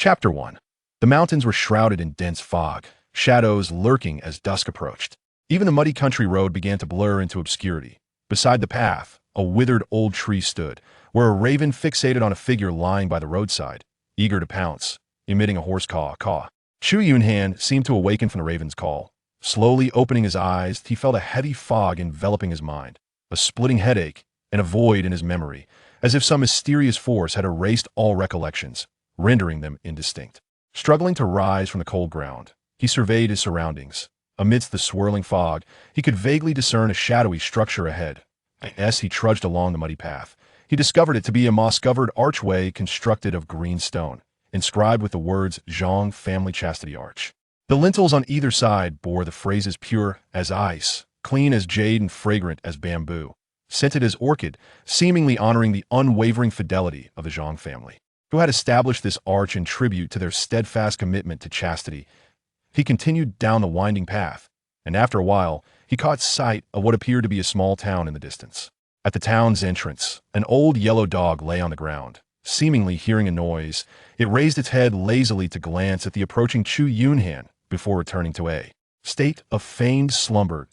Chapter 1. The mountains were shrouded in dense fog, shadows lurking as dusk approached. Even the muddy country road began to blur into obscurity. Beside the path, a withered old tree stood, where a raven fixated on a figure lying by the roadside, eager to pounce, emitting a hoarse caw. Chu Yunhan seemed to awaken from the raven's call. Slowly opening his eyes, he felt a heavy fog enveloping his mind, a splitting headache, and a void in his memory, as if some mysterious force had erased all recollections, rendering them indistinct. Struggling to rise from the cold ground, he surveyed his surroundings. Amidst the swirling fog, he could vaguely discern a shadowy structure ahead. As he trudged along the muddy path, he discovered it to be a moss-covered archway constructed of green stone, inscribed with the words Zhang Family Chastity Arch. The lintels on either side bore the phrases pure as ice, clean as jade, and fragrant as bamboo, scented as orchid, seemingly honoring the unwavering fidelity of the Zhang family, who had established this arch in tribute to their steadfast commitment to chastity. He continued down the winding path, and after a while, he caught sight of what appeared to be a small town in the distance. At the town's entrance, an old yellow dog lay on the ground. Seemingly hearing a noise, it raised its head lazily to glance at the approaching Chu Yunhan before returning to a state of feigned slumber.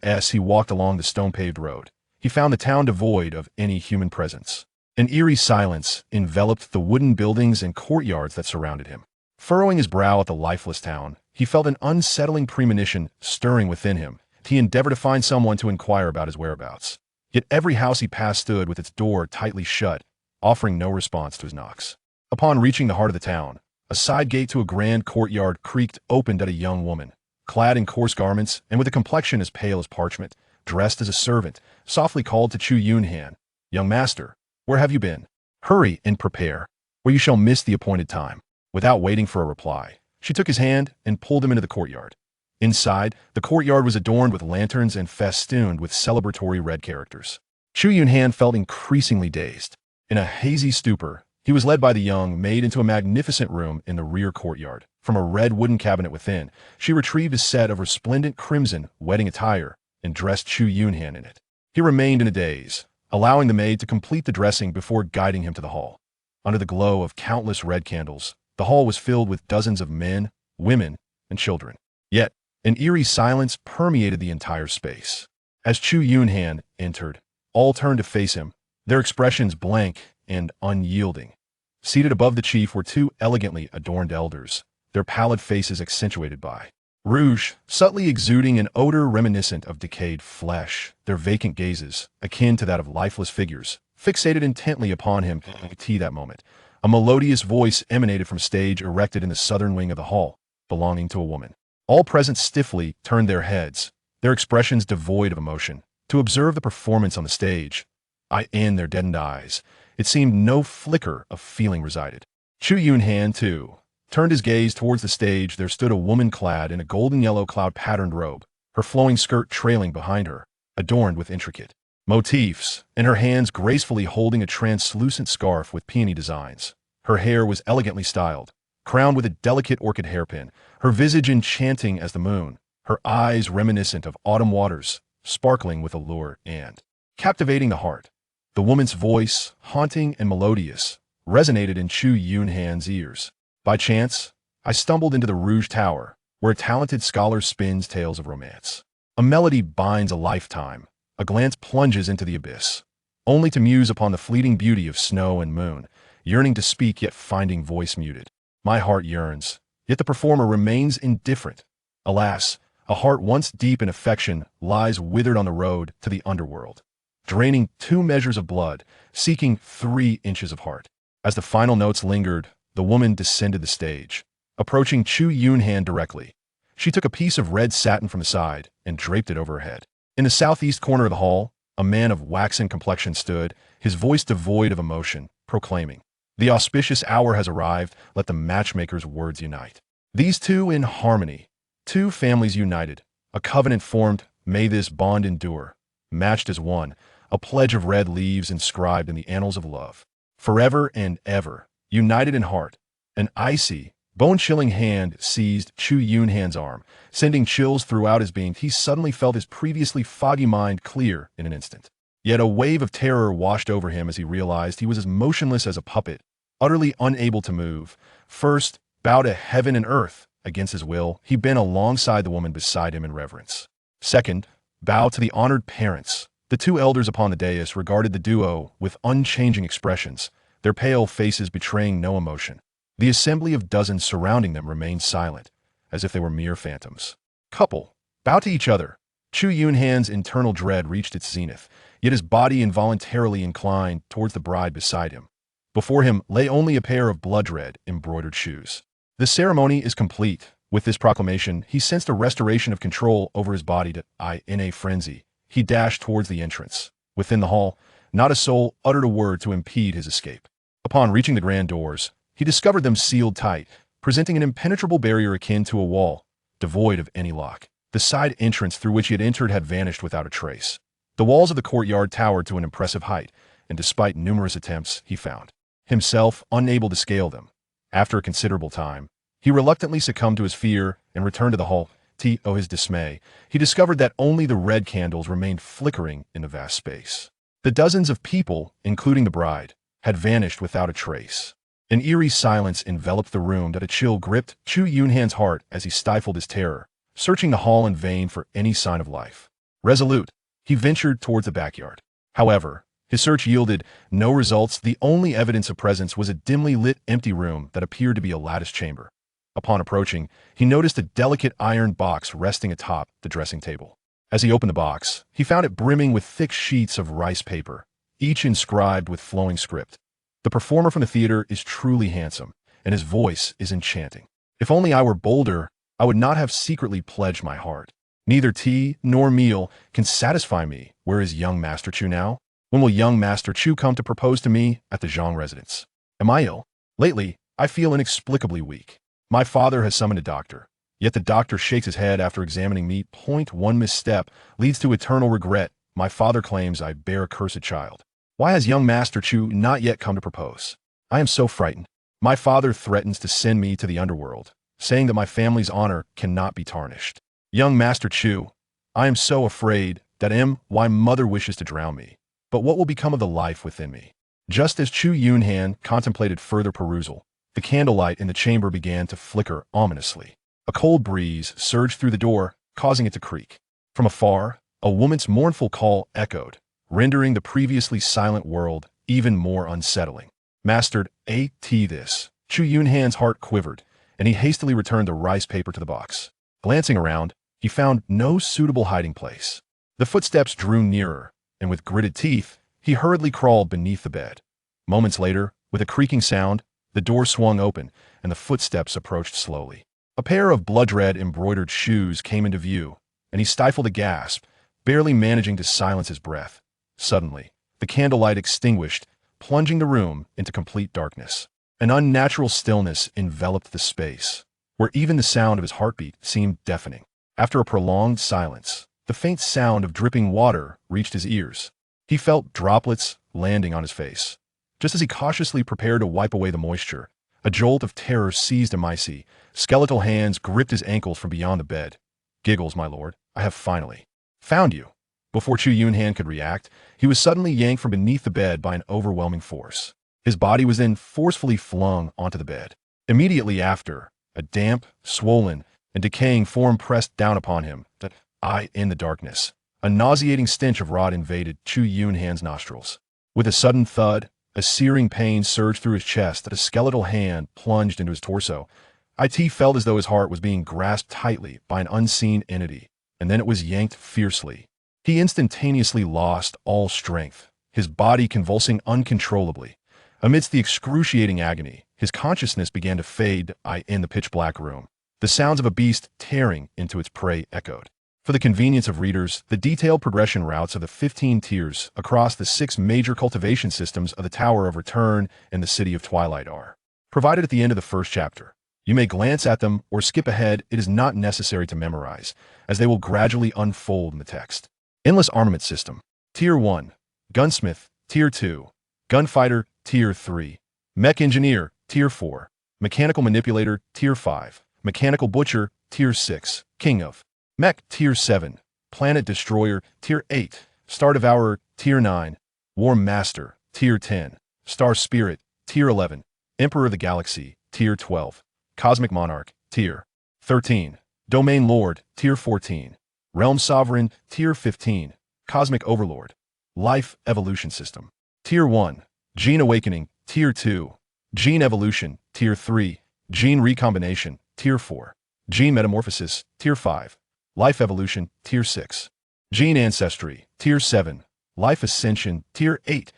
As he walked along the stone-paved road, he found the town devoid of any human presence. An eerie silence enveloped the wooden buildings and courtyards that surrounded him. Furrowing his brow at the lifeless town, he felt an unsettling premonition stirring within him. He endeavored to find someone to inquire about his whereabouts. Yet every house he passed stood with its door tightly shut, offering no response to his knocks. Upon reaching the heart of the town, a side gate to a grand courtyard creaked opened at a young woman, clad in coarse garments and with a complexion as pale as parchment, dressed as a servant, softly called to Chu Yunhan, "Young master, where have you been? Hurry and prepare, or you shall miss the appointed time." Without waiting for a reply, she took his hand and pulled him into the courtyard. Inside, the courtyard was adorned with lanterns and festooned with celebratory red characters. Chu Yunhan felt increasingly dazed. In a hazy stupor, he was led by the young maid into a magnificent room in the rear courtyard. From a red wooden cabinet within, she retrieved a set of resplendent crimson wedding attire and dressed Chu Yunhan in it. He remained in a daze, allowing the maid to complete the dressing before guiding him to the hall. Under the glow of countless red candles, the hall was filled with dozens of men, women, and children. Yet, an eerie silence permeated the entire space. As Chu Yunhan entered, all turned to face him, their expressions blank and unyielding. Seated above the chief were two elegantly adorned elders, their pallid faces accentuated by rouge, subtly exuding an odor reminiscent of decayed flesh, their vacant gazes, akin to that of lifeless figures, fixated intently upon him. That moment, a melodious voice emanated from a stage erected in the southern wing of the hall, belonging to a woman. All present stiffly turned their heads, their expressions devoid of emotion, to observe the performance on the stage. In their deadened eyes, it seemed no flicker of feeling resided. Chu Yunhan, too, turned his gaze towards the stage. There stood a woman clad in a golden yellow cloud-patterned robe, her flowing skirt trailing behind her, adorned with intricate motifs, and her hands gracefully holding a translucent scarf with peony designs. Her hair was elegantly styled, crowned with a delicate orchid hairpin, her visage enchanting as the moon, her eyes reminiscent of autumn waters, sparkling with allure and captivating the heart. The woman's voice, haunting and melodious, resonated in Chu Yunhan's ears. By chance, I stumbled into the Rouge Tower, where a talented scholar spins tales of romance. A melody binds a lifetime, a glance plunges into the abyss, only to muse upon the fleeting beauty of snow and moon, yearning to speak yet finding voice muted. My heart yearns, yet the performer remains indifferent. Alas, a heart once deep in affection lies withered on the road to the underworld, draining 2 measures of blood, seeking 3 inches of heart. As the final notes lingered, the woman descended the stage. Approaching Chu Yunhan directly, she took a piece of red satin from the side and draped it over her head. In the southeast corner of the hall, a man of waxen complexion stood, his voice devoid of emotion, proclaiming, "The auspicious hour has arrived, let the matchmaker's words unite." These two in harmony, 2 families united, a covenant formed, may this bond endure, matched as one, a pledge of red leaves inscribed in the annals of love. Forever and ever, united in heart, an icy, bone-chilling hand seized Chu Yunhan's arm, sending chills throughout his being. He suddenly felt his previously foggy mind clear in an instant. Yet a wave of terror washed over him as he realized he was as motionless as a puppet, utterly unable to move. First, bow to heaven and earth. Against his will, he bent alongside the woman beside him in reverence. Second, bow to the honored parents. The two elders upon the dais regarded the duo with unchanging expressions, their pale faces betraying no emotion. The assembly of dozens surrounding them remained silent, as if they were mere phantoms. Couple, bow to each other. Chu Yunhan's internal dread reached its zenith, yet his body involuntarily inclined towards the bride beside him. Before him lay only a pair of blood-red, embroidered shoes. The ceremony is complete. With this proclamation, he sensed a restoration of control over his body in a frenzy. He dashed towards the entrance. Within the hall, not a soul uttered a word to impede his escape. Upon reaching the grand doors, he discovered them sealed tight, presenting an impenetrable barrier akin to a wall, devoid of any lock. The side entrance through which he had entered had vanished without a trace. The walls of the courtyard towered to an impressive height, and despite numerous attempts, he found himself unable to scale them. After a considerable time, he reluctantly succumbed to his fear and returned to the hall. To his dismay, he discovered that only the red candles remained flickering in the vast space. The dozens of people, including the bride, had vanished without a trace. An eerie silence enveloped the room that a chill gripped Chu Yunhan's heart as he stifled his terror, searching the hall in vain for any sign of life. Resolute, he ventured towards the backyard. However, his search yielded no results. The only evidence of presence was a dimly lit empty room that appeared to be a lattice chamber. Upon approaching, he noticed a delicate iron box resting atop the dressing table. As he opened the box, he found it brimming with thick sheets of rice paper, each inscribed with flowing script. The performer from the theater is truly handsome, and his voice is enchanting. If only I were bolder, I would not have secretly pledged my heart. Neither tea nor meal can satisfy me. Where is young Master Chu now? When will young Master Chu come to propose to me at the Zhang residence? Am I ill? Lately, I feel inexplicably weak. My father has summoned a doctor, yet the doctor shakes his head after examining me. One misstep leads to eternal regret. My father claims I bear a cursed child. Why has young Master Chu not yet come to propose? I am so frightened. My father threatens to send me to the underworld, saying that my family's honor cannot be tarnished. Young Master Chu, I am so afraid that my mother wishes to drown me. But what will become of the life within me? Just as Chu Yunhan contemplated further perusal, the candlelight in the chamber began to flicker ominously. A cold breeze surged through the door, causing it to creak. From afar, a woman's mournful call echoed, rendering the previously silent world even more unsettling. Mastered this. Chu Yunhan's heart quivered, and he hastily returned the rice paper to the box. Glancing around, he found no suitable hiding place. The footsteps drew nearer, and with gritted teeth, he hurriedly crawled beneath the bed. Moments later, with a creaking sound, the door swung open, and the footsteps approached slowly. A pair of blood-red embroidered shoes came into view, and he stifled a gasp, barely managing to silence his breath. Suddenly, the candlelight extinguished, plunging the room into complete darkness. An unnatural stillness enveloped the space, where even the sound of his heartbeat seemed deafening. After a prolonged silence, the faint sound of dripping water reached his ears. He felt droplets landing on his face. Just as he cautiously prepared to wipe away the moisture, a jolt of terror seized him. Icy, skeletal hands gripped his ankles from beyond the bed. Giggles, my lord, I have finally found you. Before Chu Yunhan could react, he was suddenly yanked from beneath the bed by an overwhelming force. His body was then forcefully flung onto the bed. Immediately after, a damp, swollen, and decaying form pressed down upon him. In the darkness, a nauseating stench of rot invaded Chu Yunhan's nostrils. With a sudden thud, a searing pain surged through his chest that a skeletal hand plunged into his torso. It felt as though his heart was being grasped tightly by an unseen entity, and then it was yanked fiercely. He instantaneously lost all strength, his body convulsing uncontrollably. Amidst the excruciating agony, his consciousness began to fade in the pitch-black room. The sounds of a beast tearing into its prey echoed. For the convenience of readers, the detailed progression routes of the 15 tiers across the 6 major cultivation systems of the Tower of Return and the City of Twilight are provided at the end of the first chapter. You may glance at them or skip ahead. It is not necessary to memorize, as they will gradually unfold in the text. Endless Armament System. Tier 1. Gunsmith. Tier 2. Gunfighter. Tier 3. Mech Engineer. Tier 4. Mechanical Manipulator. Tier 5. Mechanical Butcher. Tier 6. King of Mech. Tier 7. Planet Destroyer. Tier 8. Star Devourer. Tier 9. War Master. Tier 10. Star Spirit. Tier 11. Emperor of the Galaxy, Tier 12. Cosmic Monarch, Tier 13. Domain Lord, Tier 14. Realm Sovereign, Tier 15. Cosmic Overlord. Life Evolution System. Tier 1. Gene Awakening, Tier 2. Gene Evolution, Tier 3. Gene Recombination, Tier 4. Gene Metamorphosis, Tier 5. Life Evolution, Tier 6. Gene Ancestry, Tier 7. Life Ascension, Tier 8.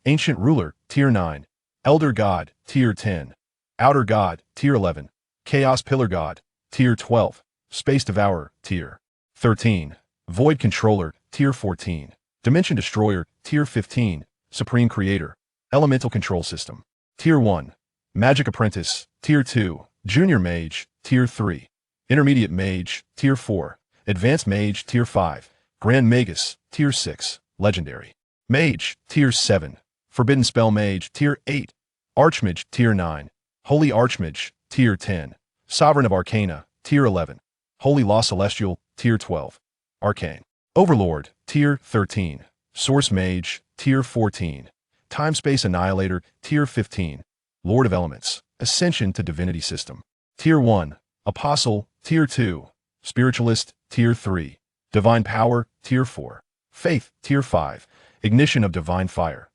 Ancient Ruler, Tier 9. Elder God, Tier 10. Outer God, Tier 11. Chaos Pillar God, Tier 12. Space Devourer, Tier 13. Void Controller, Tier 14. Dimension Destroyer, Tier 15. Supreme Creator. Elemental Control System. Tier 1. Magic Apprentice, Tier 2. Junior Mage, Tier 3. Intermediate Mage, Tier 4. Advanced Mage, Tier 5. Grand Magus, Tier 6. Legendary Mage, Tier 7. Forbidden Spell Mage, Tier 8. Archmage, Tier 9. Holy Archmage, Tier 10. Sovereign of Arcana, Tier 11. Holy Law Celestial, Tier 12. Arcane Overlord, Tier 13. Source Mage, Tier 14. Time-Space Annihilator, Tier 15. Lord of Elements, Ascension to Divinity System. Tier 1. Apostle, Tier 2. Spiritualist, Tier 3. Divine Power, Tier 4. Faith, Tier 5. Ignition of Divine Fire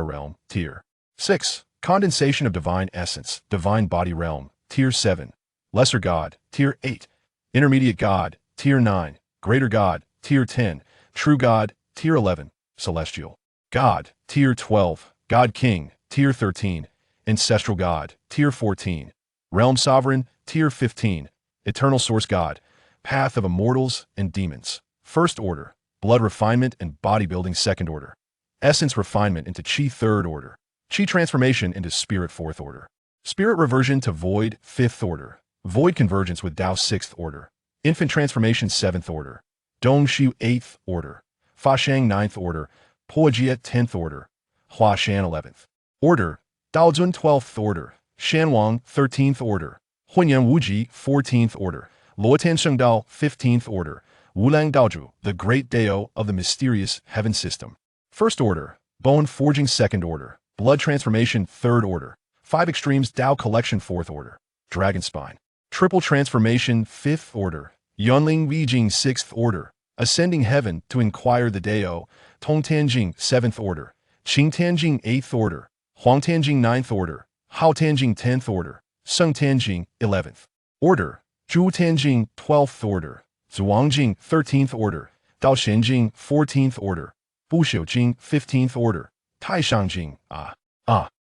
Realm, Tier 6. Condensation of Divine Essence, Divine Body Realm, Tier 7. Lesser God, Tier 8. Intermediate God, Tier 9. Greater God, Tier 10. True God, Tier 11. Celestial God, Tier 12. God King, Tier 13. Ancestral God, Tier 14. Realm Sovereign, Tier 15. Eternal Source God, Path of Immortals and Demons. First Order. Blood Refinement and Bodybuilding Second Order. Essence Refinement into Chi Third Order. Chi Transformation into Spirit Fourth Order. Spirit Reversion to Void Fifth Order. Void Convergence with Tao Sixth Order. Infant Transformation Seventh Order. Dongshu Eighth Order. Fa Shang Ninth Order. Poajia 10th Order. Hua Shan 11th Order. Daozun 12th Order. Shanwang 13th Order. Huanyan Wuji 14th Order. Luotan Shengdao 15th Order. Wulang Daozhu, the Great Dao of the Mysterious Heaven System. First Order. Bone Forging 2nd Order. Blood Transformation 3rd Order. 5 Extremes Dao Collection 4th Order. Dragon Spine. Triple Transformation 5th Order. Yunling Weijing 6th Order. Ascending Heaven to Inquire the Dao. Tong Tanjing 7th Order. Qing Tanjing 8th Order. Huang Tanjing 9th Order. Hao Tanjing 10th Order. Sung Tanjing 11th Order. Zhu Tanjing 12th Order. Zhuangjing 13th Order. Dao Shenjing 14th Order. Bu Xiujing 15th Order. Tai Shangjing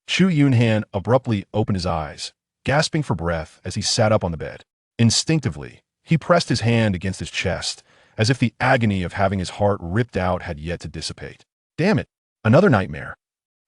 Chu Yunhan abruptly opened his eyes, gasping for breath as he sat up on the bed. Instinctively, he pressed his hand against his chest, as if the agony of having his heart ripped out had yet to dissipate. Damn it, another nightmare.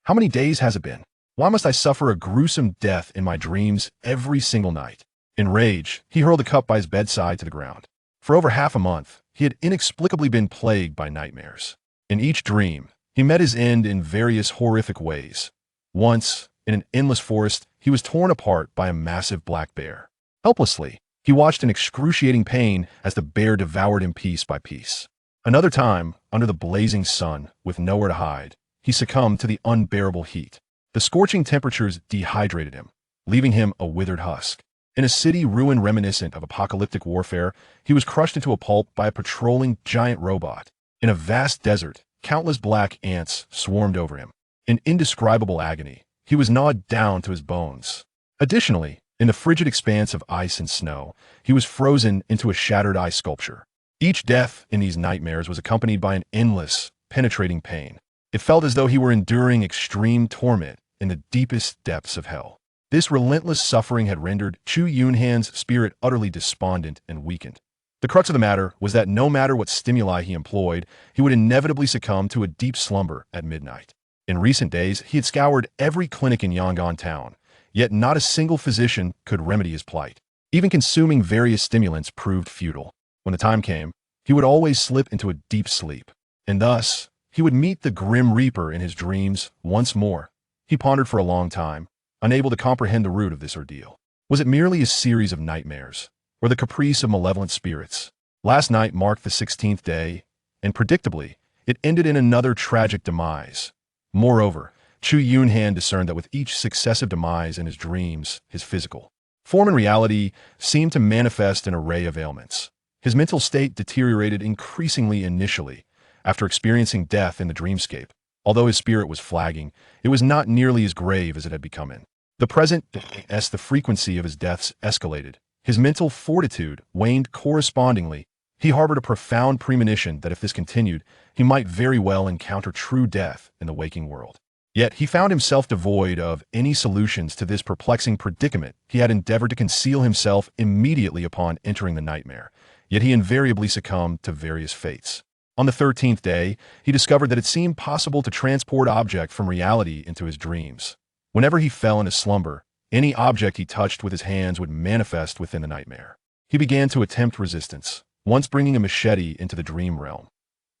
How many days has it been? Why must I suffer a gruesome death in my dreams every single night? In rage, he hurled the cup by his bedside to the ground. For over half a month, he had inexplicably been plagued by nightmares. In each dream, he met his end in various horrific ways. Once, in an endless forest, he was torn apart by a massive black bear. Helplessly, he watched in excruciating pain as the bear devoured him piece by piece. Another time, under the blazing sun, with nowhere to hide, he succumbed to the unbearable heat. The scorching temperatures dehydrated him, leaving him a withered husk. In a city ruin reminiscent of apocalyptic warfare, he was crushed into a pulp by a patrolling giant robot. In a vast desert, countless black ants swarmed over him. In indescribable agony, he was gnawed down to his bones. Additionally, in the frigid expanse of ice and snow, he was frozen into a shattered ice sculpture. Each death in these nightmares was accompanied by an endless, penetrating pain. It felt as though he were enduring extreme torment in the deepest depths of hell. This relentless suffering had rendered Chu Yunhan's spirit utterly despondent and weakened. The crux of the matter was that no matter what stimuli he employed, he would inevitably succumb to a deep slumber at midnight. In recent days, he had scoured every clinic in Yangon town, yet not a single physician could remedy his plight. Even consuming various stimulants proved futile. When the time came, he would always slip into a deep sleep, and thus, he would meet the Grim Reaper in his dreams once more. He pondered for a long time, unable to comprehend the root of this ordeal. Was it merely a series of nightmares, or the caprice of malevolent spirits? Last night marked the 16th day, and predictably, it ended in another tragic demise. Moreover, Chu Yunhan discerned that with each successive demise in his dreams, his physical form and reality seemed to manifest an array of ailments. His mental state deteriorated increasingly initially after experiencing death in the dreamscape. Although his spirit was flagging, it was not nearly as grave as it had become in the present, as the frequency of his deaths escalated. His mental fortitude waned correspondingly. He harbored a profound premonition that if this continued, he might very well encounter true death in the waking world. Yet he found himself devoid of any solutions to this perplexing predicament. He had endeavored to conceal himself immediately upon entering the nightmare, yet he invariably succumbed to various fates. On the 13th day, he discovered that it seemed possible to transport object from reality into his dreams. Whenever he fell into slumber, any object he touched with his hands would manifest within the nightmare. He began to attempt resistance, once bringing a machete into the dream realm.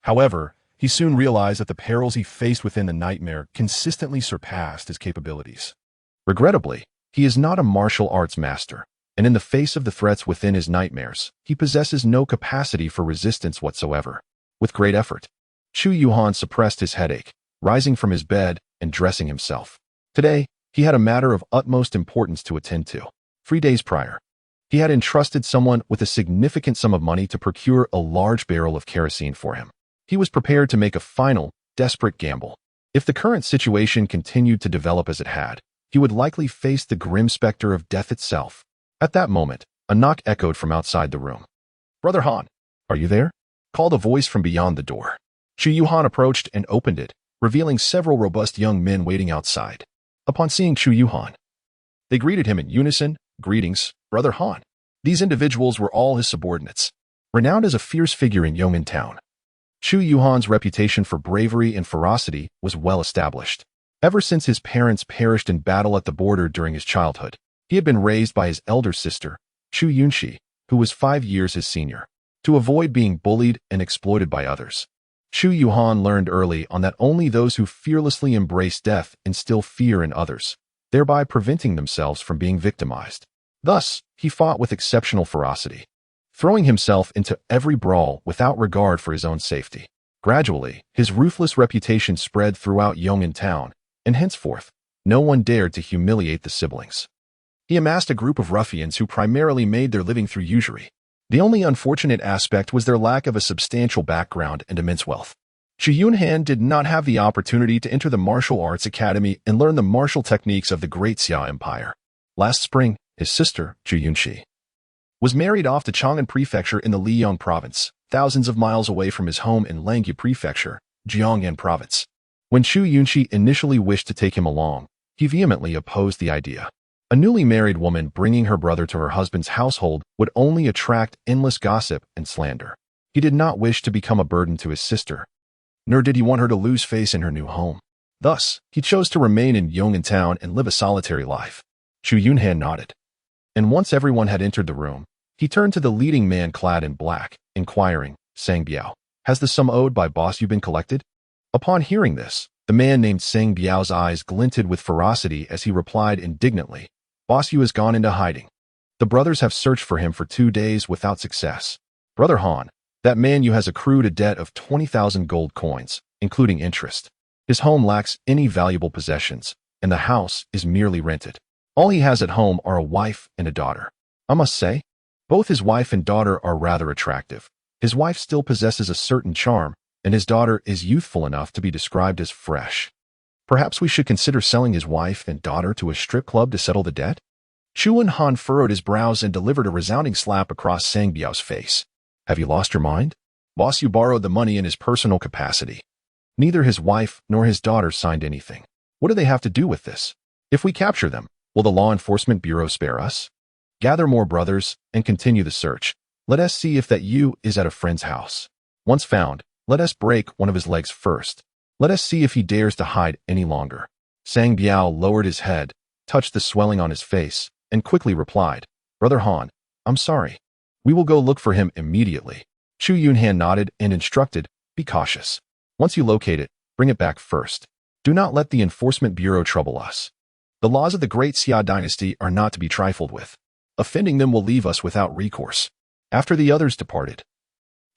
However, he soon realized that the perils he faced within the nightmare consistently surpassed his capabilities. Regrettably, he is not a martial arts master, and in the face of the threats within his nightmares, he possesses no capacity for resistance whatsoever. With great effort, Chu Yunhan suppressed his headache, rising from his bed and dressing himself. Today, he had a matter of utmost importance to attend to. 3 days prior, he had entrusted someone with a significant sum of money to procure a large barrel of kerosene for him. He was prepared to make a final, desperate gamble. If the current situation continued to develop as it had, he would likely face the grim specter of death itself. At that moment, a knock echoed from outside the room. "Brother Han, are you there?" called a voice from beyond the door. Chu Yunhan approached and opened it, revealing several robust young men waiting outside. Upon seeing Chu Yunhan, they greeted him in unison. "Greetings, Brother Han." These individuals were all his subordinates. Renowned as a fierce figure in Yong'an town, Chu Yunhan's reputation for bravery and ferocity was well established. Ever since his parents perished in battle at the border during his childhood, he had been raised by his elder sister, Chu Yunshi, who was 5 years his senior. To avoid being bullied and exploited by others, Chu Yunhan learned early on that only those who fearlessly embrace death instill fear in others, thereby preventing themselves from being victimized. Thus, he fought with exceptional ferocity, throwing himself into every brawl without regard for his own safety. Gradually, his ruthless reputation spread throughout Yong'an town, and henceforth, no one dared to humiliate the siblings. He amassed a group of ruffians who primarily made their living through usury. The only unfortunate aspect was their lack of a substantial background and immense wealth. Chu Yunhan did not have the opportunity to enter the martial arts academy and learn the martial techniques of the great Xia Empire. Last spring, his sister, Chu Yunshi, was married off to Chang'an Prefecture in the Liang province, thousands of miles away from his home in Langyu Prefecture, Jiang'an province. When Chu Yunshi initially wished to take him along, he vehemently opposed the idea. A newly married woman bringing her brother to her husband's household would only attract endless gossip and slander. He did not wish to become a burden to his sister, nor did he want her to lose face in her new home. Thus, he chose to remain in Yong'an town and live a solitary life. Chu Yunhan nodded, and once everyone had entered the room, he turned to the leading man clad in black, inquiring, "Sang Biao, has the sum owed by boss you been collected?" Upon hearing this, the man named Sang Biao's eyes glinted with ferocity as he replied indignantly, "Boss Yu has gone into hiding. The brothers have searched for him for 2 days without success. Brother Han, that man Yu has accrued a debt of 20,000 gold coins, including interest. His home lacks any valuable possessions, and the house is merely rented. All he has at home are a wife and a daughter. I must say, both his wife and daughter are rather attractive. His wife still possesses a certain charm, and his daughter is youthful enough to be described as fresh. Perhaps we should consider selling his wife and daughter to a strip club to settle the debt?" Chu Yunhan furrowed his brows and delivered a resounding slap across Sang Biao's face. "Have you lost your mind? Boss Yu borrowed the money in his personal capacity. Neither his wife nor his daughter signed anything. What do they have to do with this? If we capture them, will the Law Enforcement Bureau spare us? Gather more brothers and continue the search. Let us see if that Yu is at a friend's house. Once found, let us break one of his legs first. Let us see if he dares to hide any longer." Sang Biao lowered his head, touched the swelling on his face, and quickly replied, "Brother Han, I'm sorry. We will go look for him immediately." Chu Yunhan nodded and instructed, "Be cautious. Once you locate it, bring it back first. Do not let the Enforcement Bureau trouble us. The laws of the Great Xia dynasty are not to be trifled with. Offending them will leave us without recourse." After the others departed,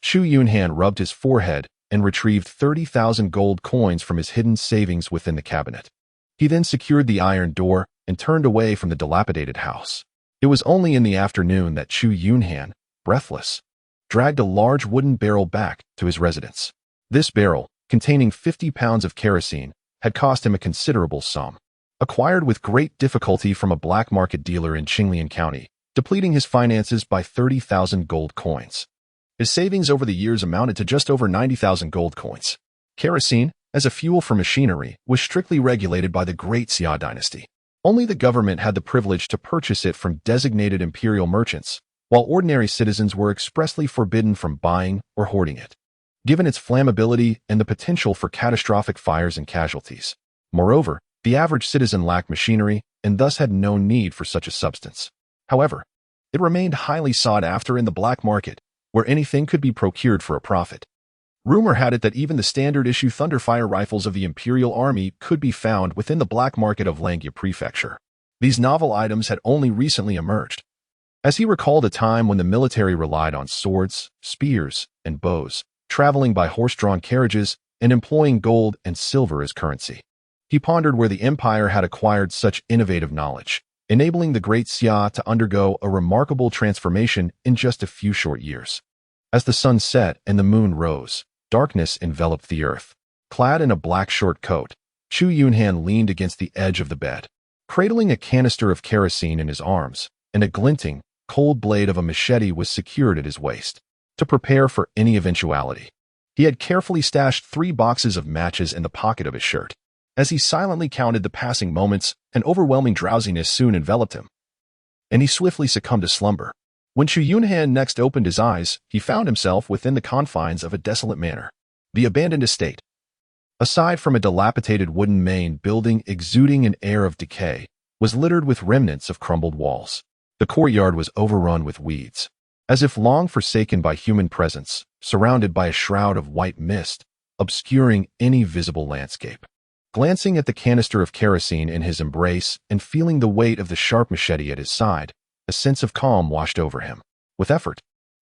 Chu Yunhan rubbed his forehead and retrieved 30,000 gold coins from his hidden savings within the cabinet. He then secured the iron door and turned away from the dilapidated house. It was only in the afternoon that Chu Yunhan, breathless, dragged a large wooden barrel back to his residence. This barrel, containing 50 pounds of kerosene, had cost him a considerable sum. Acquired with great difficulty from a black market dealer in Qinglian County, depleting his finances by 30,000 gold coins. His savings over the years amounted to just over 90,000 gold coins. Kerosene, as a fuel for machinery, was strictly regulated by the Great Xia dynasty. Only the government had the privilege to purchase it from designated imperial merchants, while ordinary citizens were expressly forbidden from buying or hoarding it, given its flammability and the potential for catastrophic fires and casualties. Moreover, the average citizen lacked machinery and thus had no need for such a substance. However, it remained highly sought after in the black market, where anything could be procured for a profit. Rumor had it that even the standard-issue Thunderfire rifles of the Imperial Army could be found within the black market of Langia Prefecture. These novel items had only recently emerged, as he recalled a time when the military relied on swords, spears, and bows, traveling by horse-drawn carriages and employing gold and silver as currency. He pondered where the empire had acquired such innovative knowledge, enabling the Great Xia to undergo a remarkable transformation in just a few short years. As the sun set and the moon rose, darkness enveloped the earth. Clad in a black short coat, Chu Yunhan leaned against the edge of the bed, cradling a canister of kerosene in his arms, and a glinting, cold blade of a machete was secured at his waist. To prepare for any eventuality, he had carefully stashed 3 boxes of matches in the pocket of his shirt. As he silently counted the passing moments, an overwhelming drowsiness soon enveloped him, and he swiftly succumbed to slumber. When Chu Yunhan next opened his eyes, he found himself within the confines of a desolate manor, the abandoned estate. Aside from a dilapidated wooden main building exuding an air of decay, was littered with remnants of crumbled walls. The courtyard was overrun with weeds, as if long forsaken by human presence, surrounded by a shroud of white mist, obscuring any visible landscape. Glancing at the canister of kerosene in his embrace and feeling the weight of the sharp machete at his side, a sense of calm washed over him. With effort,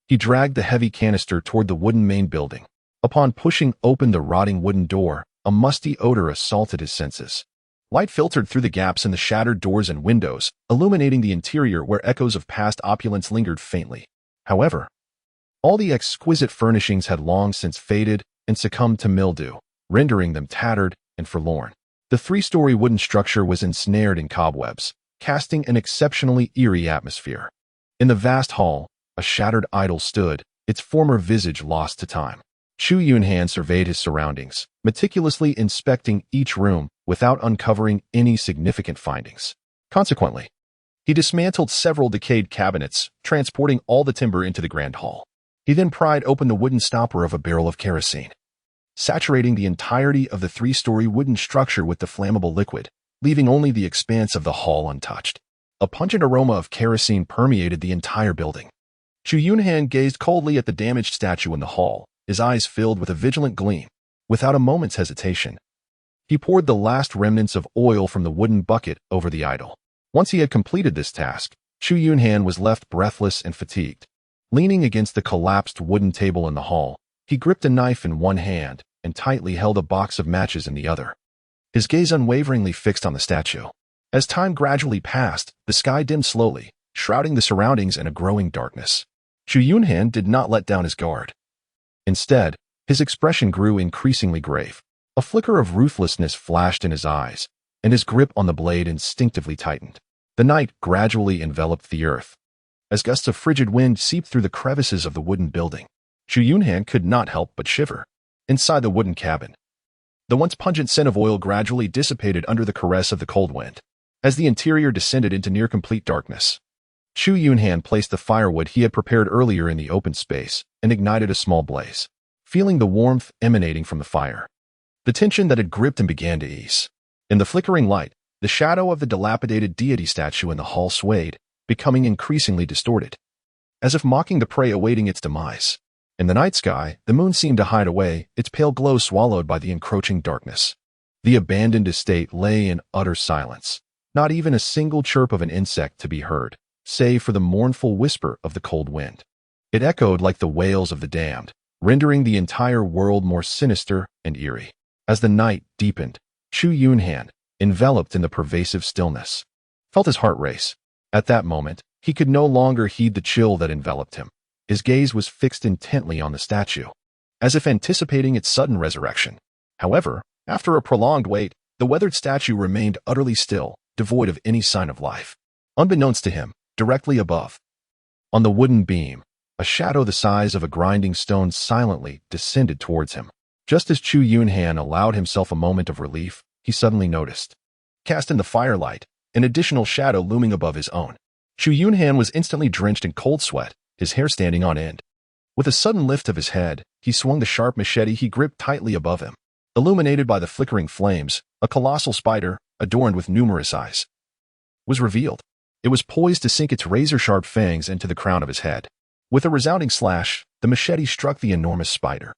he dragged the heavy canister toward the wooden main building. Upon pushing open the rotting wooden door, a musty odor assaulted his senses. Light filtered through the gaps in the shattered doors and windows, illuminating the interior where echoes of past opulence lingered faintly. However, all the exquisite furnishings had long since faded and succumbed to mildew, rendering them tattered and forlorn. The 3-story wooden structure was ensnared in cobwebs, casting an exceptionally eerie atmosphere. In the vast hall, a shattered idol stood, its former visage lost to time. Chu Yunhan surveyed his surroundings, meticulously inspecting each room without uncovering any significant findings. Consequently, he dismantled several decayed cabinets, transporting all the timber into the grand hall. He then pried open the wooden stopper of a barrel of kerosene, saturating the entirety of the 3-story wooden structure with the flammable liquid, leaving only the expanse of the hall untouched. A pungent aroma of kerosene permeated the entire building. Chu Yunhan gazed coldly at the damaged statue in the hall, his eyes filled with a vigilant gleam. Without a moment's hesitation, he poured the last remnants of oil from the wooden bucket over the idol. Once he had completed this task, Chu Yunhan was left breathless and fatigued. Leaning against the collapsed wooden table in the hall, he gripped a knife in one hand and tightly held a box of matches in the other, his gaze unwaveringly fixed on the statue. As time gradually passed, the sky dimmed slowly, shrouding the surroundings in a growing darkness. Chu Yunhan did not let down his guard. Instead, his expression grew increasingly grave. A flicker of ruthlessness flashed in his eyes, and his grip on the blade instinctively tightened. The night gradually enveloped the earth, as gusts of frigid wind seeped through the crevices of the wooden building. Chu Yunhan could not help but shiver. Inside the wooden cabin, the once pungent scent of oil gradually dissipated under the caress of the cold wind. As the interior descended into near-complete darkness, Chu Yunhan placed the firewood he had prepared earlier in the open space and ignited a small blaze. Feeling the warmth emanating from the fire, the tension that had gripped him began to ease. In the flickering light, the shadow of the dilapidated deity statue in the hall swayed, becoming increasingly distorted, as if mocking the prey awaiting its demise. In the night sky, the moon seemed to hide away, its pale glow swallowed by the encroaching darkness. The abandoned estate lay in utter silence, not even a single chirp of an insect to be heard, save for the mournful whisper of the cold wind. It echoed like the wails of the damned, rendering the entire world more sinister and eerie. As the night deepened, Chu Yunhan, enveloped in the pervasive stillness. Felt his heart race. At that moment, he could no longer heed the chill that enveloped him. His gaze was fixed intently on the statue, as if anticipating its sudden resurrection. However, after a prolonged wait, the weathered statue remained utterly still, devoid of any sign of life. Unbeknownst to him, directly above, on the wooden beam, a shadow the size of a grinding stone silently descended towards him. Just as Chu Yunhan allowed himself a moment of relief, he suddenly noticed, cast in the firelight, an additional shadow looming above his own. Chu Yunhan was instantly drenched in cold sweat, his hair standing on end. With a sudden lift of his head, he swung the sharp machete he gripped tightly above him. Illuminated by the flickering flames, a colossal spider, adorned with numerous eyes, was revealed. It was poised to sink its razor-sharp fangs into the crown of his head. With a resounding slash, the machete struck the enormous spider,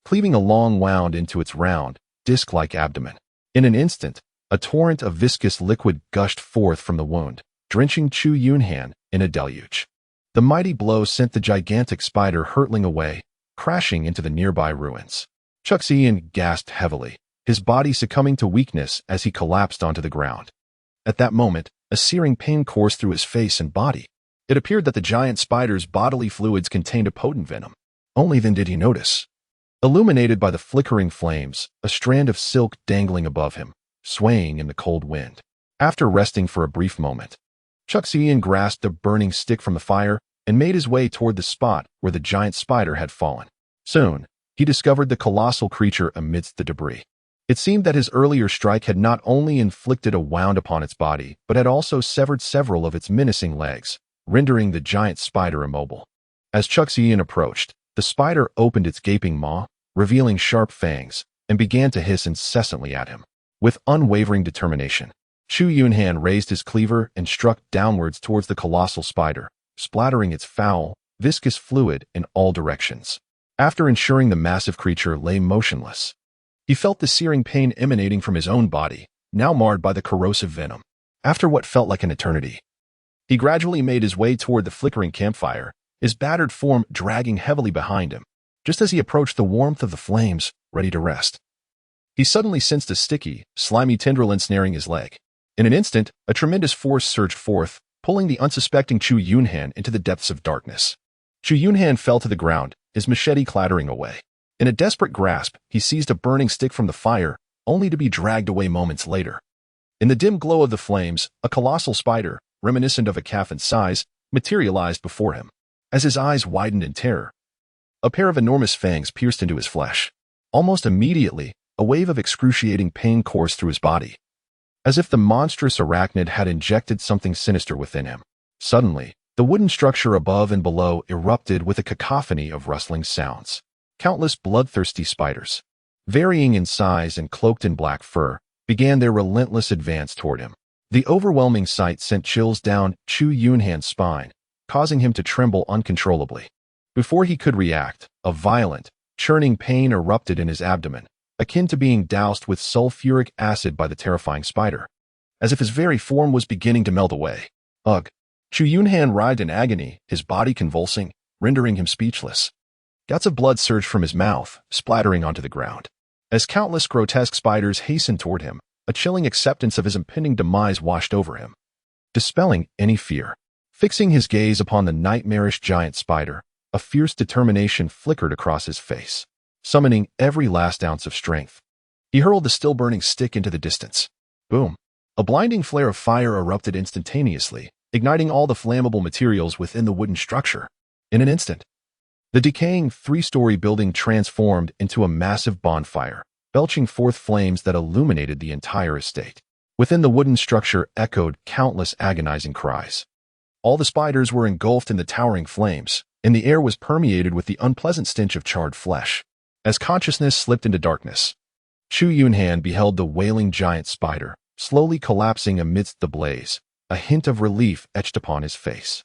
cleaving a long wound into its round, disc-like abdomen. In an instant, a torrent of viscous liquid gushed forth from the wound, drenching Chu Yunhan in a deluge. The mighty blow sent the gigantic spider hurtling away, crashing into the nearby ruins. Chu Yunhan gasped heavily, his body succumbing to weakness as he collapsed onto the ground. At that moment, a searing pain coursed through his face and body. It appeared that the giant spider's bodily fluids contained a potent venom. Only then did he notice, illuminated by the flickering flames, a strand of silk dangling above him, swaying in the cold wind. After resting for a brief moment, Chu Yunhan grasped a burning stick from the fire and made his way toward the spot where the giant spider had fallen. Soon, he discovered the colossal creature amidst the debris. It seemed that his earlier strike had not only inflicted a wound upon its body, but had also severed several of its menacing legs, rendering the giant spider immobile. As Chu Yunhan approached, the spider opened its gaping maw, revealing sharp fangs, and began to hiss incessantly at him. With unwavering determination, Chu Yunhan raised his cleaver and struck downwards towards the colossal spider, splattering its foul, viscous fluid in all directions. After ensuring the massive creature lay motionless, he felt the searing pain emanating from his own body, now marred by the corrosive venom. After what felt like an eternity, he gradually made his way toward the flickering campfire, his battered form dragging heavily behind him. Just as he approached the warmth of the flames, ready to rest, he suddenly sensed a sticky, slimy tendril ensnaring his leg. In an instant, a tremendous force surged forth, pulling the unsuspecting Chu Yunhan into the depths of darkness. Chu Yunhan fell to the ground, his machete clattering away. In a desperate grasp, he seized a burning stick from the fire, only to be dragged away moments later. In the dim glow of the flames, a colossal spider, reminiscent of a calf in size, materialized before him. As his eyes widened in terror, a pair of enormous fangs pierced into his flesh. Almost immediately, a wave of excruciating pain coursed through his body, as if the monstrous arachnid had injected something sinister within him. Suddenly, the wooden structure above and below erupted with a cacophony of rustling sounds. Countless bloodthirsty spiders, varying in size and cloaked in black fur, began their relentless advance toward him. The overwhelming sight sent chills down Chu Yunhan's spine, causing him to tremble uncontrollably. Before he could react, a violent, churning pain erupted in his abdomen, akin to being doused with sulfuric acid by the terrifying spider, as if his very form was beginning to melt away. Ugh! Chu Yunhan writhed in agony, his body convulsing, rendering him speechless. Gouts of blood surged from his mouth, splattering onto the ground. As countless grotesque spiders hastened toward him, a chilling acceptance of his impending demise washed over him, dispelling any fear. Fixing his gaze upon the nightmarish giant spider, a fierce determination flickered across his face. Summoning every last ounce of strength, he hurled the still-burning stick into the distance. Boom! A blinding flare of fire erupted instantaneously, igniting all the flammable materials within the wooden structure. In an instant, the decaying three-story building transformed into a massive bonfire, belching forth flames that illuminated the entire estate. Within the wooden structure echoed countless agonizing cries. All the spiders were engulfed in the towering flames, and the air was permeated with the unpleasant stench of charred flesh. As consciousness slipped into darkness, Chu Yunhan beheld the wailing giant spider, slowly collapsing amidst the blaze, a hint of relief etched upon his face.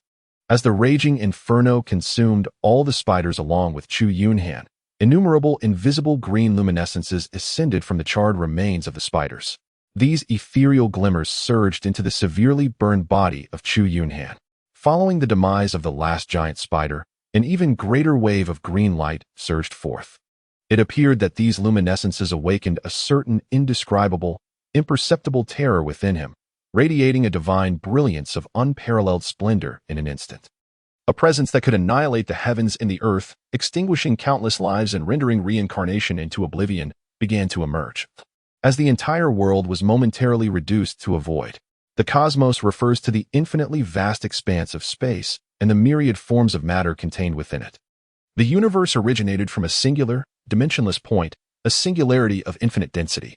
As the raging inferno consumed all the spiders along with Chu Yunhan, innumerable invisible green luminescences ascended from the charred remains of the spiders. These ethereal glimmers surged into the severely burned body of Chu Yunhan. Following the demise of the last giant spider, an even greater wave of green light surged forth. It appeared that these luminescences awakened a certain indescribable, imperceptible terror within him, radiating a divine brilliance of unparalleled splendor in an instant. A presence that could annihilate the heavens and the earth, extinguishing countless lives and rendering reincarnation into oblivion, began to emerge. As the entire world was momentarily reduced to a void, the cosmos refers to the infinitely vast expanse of space and the myriad forms of matter contained within it. The universe originated from a singular, dimensionless point, a singularity of infinite density.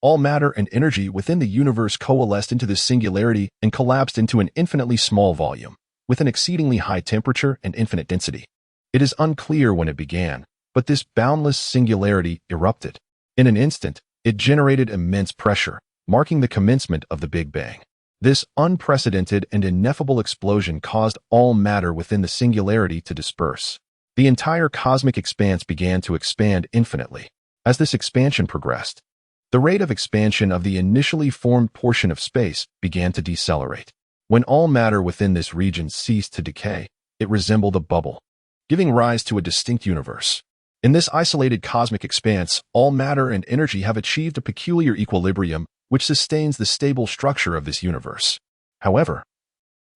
All matter and energy within the universe coalesced into this singularity and collapsed into an infinitely small volume, with an exceedingly high temperature and infinite density. It is unclear when it began, but this boundless singularity erupted. In an instant, it generated immense pressure, marking the commencement of the Big Bang. This unprecedented and ineffable explosion caused all matter within the singularity to disperse. The entire cosmic expanse began to expand infinitely. As this expansion progressed, the rate of expansion of the initially formed portion of space began to decelerate. When all matter within this region ceased to decay, it resembled a bubble, giving rise to a distinct universe. In this isolated cosmic expanse, all matter and energy have achieved a peculiar equilibrium which sustains the stable structure of this universe. However,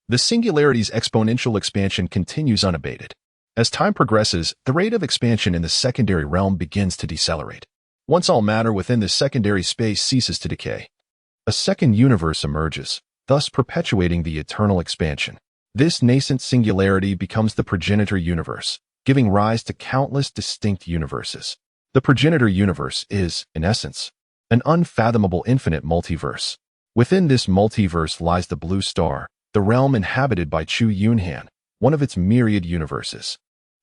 the singularity's exponential expansion continues unabated. As time progresses, the rate of expansion in the secondary realm begins to decelerate. Once all matter within this secondary space ceases to decay, a second universe emerges, thus perpetuating the eternal expansion. This nascent singularity becomes the progenitor universe, giving rise to countless distinct universes. The progenitor universe is, in essence, an unfathomable infinite multiverse. Within this multiverse lies the blue star, the realm inhabited by Chu Yunhan, one of its myriad universes.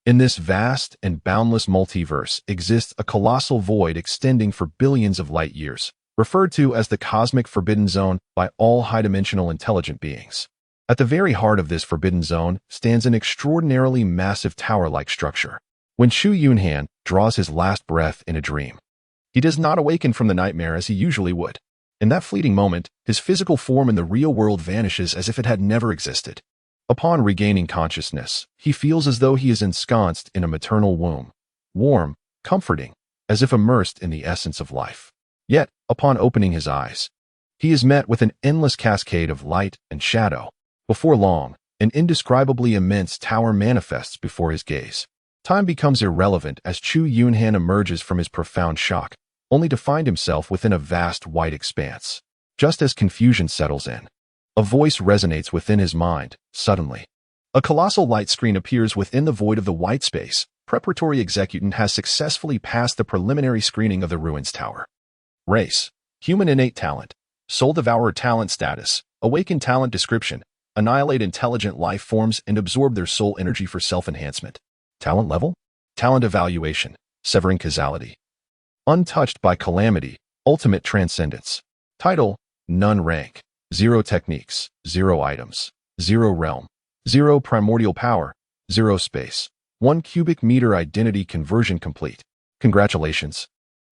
In this vast and boundless multiverse exists a colossal void extending for billions of light years, referred to as the cosmic forbidden zone by all high-dimensional intelligent beings. At the very heart of this forbidden zone stands an extraordinarily massive tower-like structure. When Chu Yunhan draws his last breath in a dream, he does not awaken from the nightmare as he usually would. In that fleeting moment, his physical form in the real world vanishes as if it had never existed. Upon regaining consciousness, he feels as though he is ensconced in a maternal womb, warm, comforting, as if immersed in the essence of life. Yet, upon opening his eyes, he is met with an endless cascade of light and shadow. Before long, an indescribably immense tower manifests before his gaze. Time becomes irrelevant as Chu Yunhan emerges from his profound shock, only to find himself within a vast white expanse. Just as confusion settles in, a voice resonates within his mind, suddenly. A colossal light screen appears within the void of the white space. Preparatory executant has successfully passed the preliminary screening of the ruins tower. Race: human innate talent. Soul devourer talent status. Awakened talent description. Annihilate intelligent life forms and absorb their soul energy for self-enhancement. Talent level? Talent evaluation. Severing causality. Untouched by calamity. Ultimate transcendence. Title: none rank. 0 techniques. 0 items. 0 realm. 0 primordial power. 0 space. 1 cubic meter identity conversion complete. Congratulations.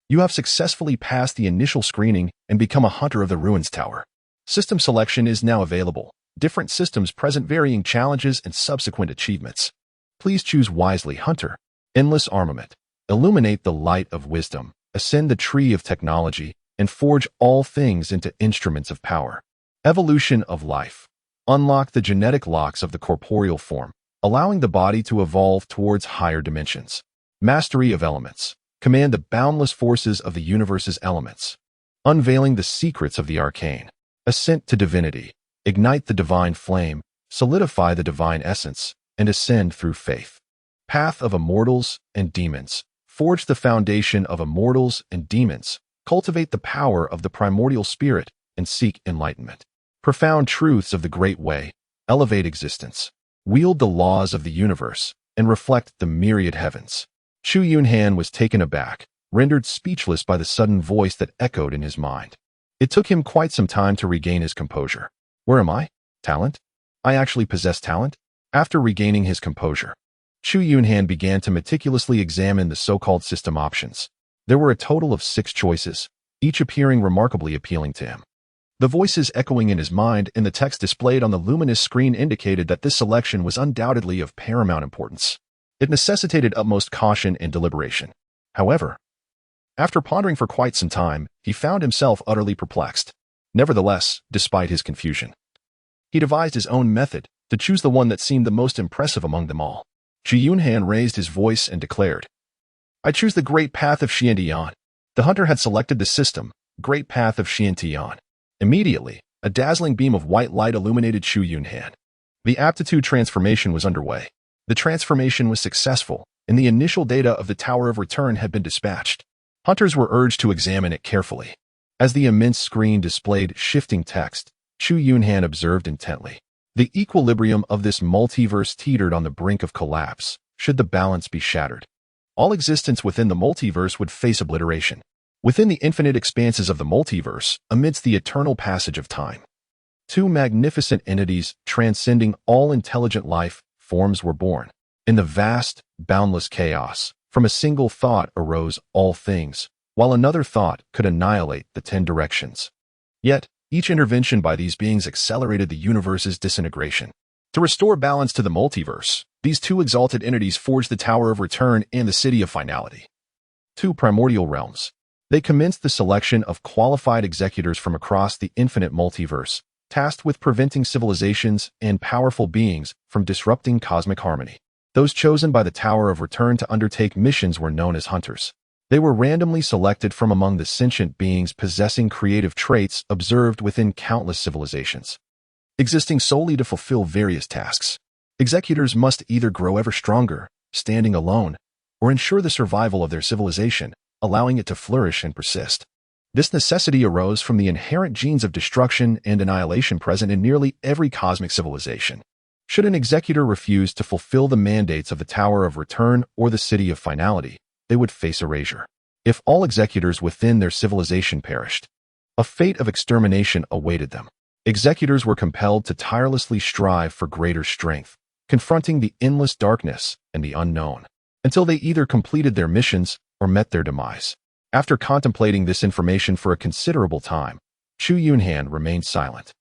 You have successfully passed the initial screening and become a hunter of the ruins tower. System selection is now available. Different systems present varying challenges and subsequent achievements. Please choose wisely, Hunter. Endless armament. Illuminate the light of wisdom. Ascend the tree of technology and forge all things into instruments of power. Evolution of life. Unlock the genetic locks of the corporeal form, allowing the body to evolve towards higher dimensions. Mastery of elements. Command the boundless forces of the universe's elements. Unveiling the secrets of the arcane. Ascent to divinity. Ignite the divine flame, solidify the divine essence, and ascend through faith. Path of immortals and demons. Forge the foundation of immortals and demons. Cultivate the power of the primordial spirit and seek enlightenment. Profound truths of the great way. Elevate existence. Wield the laws of the universe and reflect the myriad heavens. Chu Yunhan was taken aback, rendered speechless by the sudden voice that echoed in his mind. It took him quite some time to regain his composure. Where am I? Talent? I actually possess talent? After regaining his composure, Chu Yunhan began to meticulously examine the so-called system options. There were a total of 6 choices, each appearing remarkably appealing to him. The voices echoing in his mind and the text displayed on the luminous screen indicated that this selection was undoubtedly of paramount importance. It necessitated utmost caution and deliberation. However, After pondering for quite some time, he found himself utterly perplexed. Nevertheless, despite his confusion, he devised his own method to choose the one that seemed the most impressive among them all. Chu Yunhan raised his voice and declared, "I choose the great path of Xiantian." The hunter had selected the system, Great Path of Xiantian. Immediately, a dazzling beam of white light illuminated Chu Yunhan. The aptitude transformation was underway. The transformation was successful, and the initial data of the Tower of Return had been dispatched. Hunters were urged to examine it carefully. As the immense screen displayed shifting text, Chu Yunhan observed intently. The equilibrium of this multiverse teetered on the brink of collapse, should the balance be shattered. All existence within the multiverse would face obliteration. Within the infinite expanses of the multiverse, amidst the eternal passage of time, two magnificent entities transcending all intelligent life forms were born. In the vast, boundless chaos, from a single thought arose all things, while another thought could annihilate the 10 directions. Yet, each intervention by these beings accelerated the universe's disintegration. To restore balance to the multiverse, these two exalted entities forged the Tower of Return and the City of Finality. Two primordial realms. They commenced the selection of qualified executors from across the infinite multiverse, tasked with preventing civilizations and powerful beings from disrupting cosmic harmony. Those chosen by the Tower of Return to undertake missions were known as hunters. They were randomly selected from among the sentient beings possessing creative traits observed within countless civilizations, existing solely to fulfill various tasks. Executors must either grow ever stronger, standing alone, or ensure the survival of their civilization, allowing it to flourish and persist. This necessity arose from the inherent genes of destruction and annihilation present in nearly every cosmic civilization. Should an executor refuse to fulfill the mandates of the Tower of Return or the City of Finality, they would face erasure. If all executors within their civilization perished, a fate of extermination awaited them. Executors were compelled to tirelessly strive for greater strength, confronting the endless darkness and the unknown, until they either completed their missions or met their demise. After contemplating this information for a considerable time, Chu Yunhan remained silent.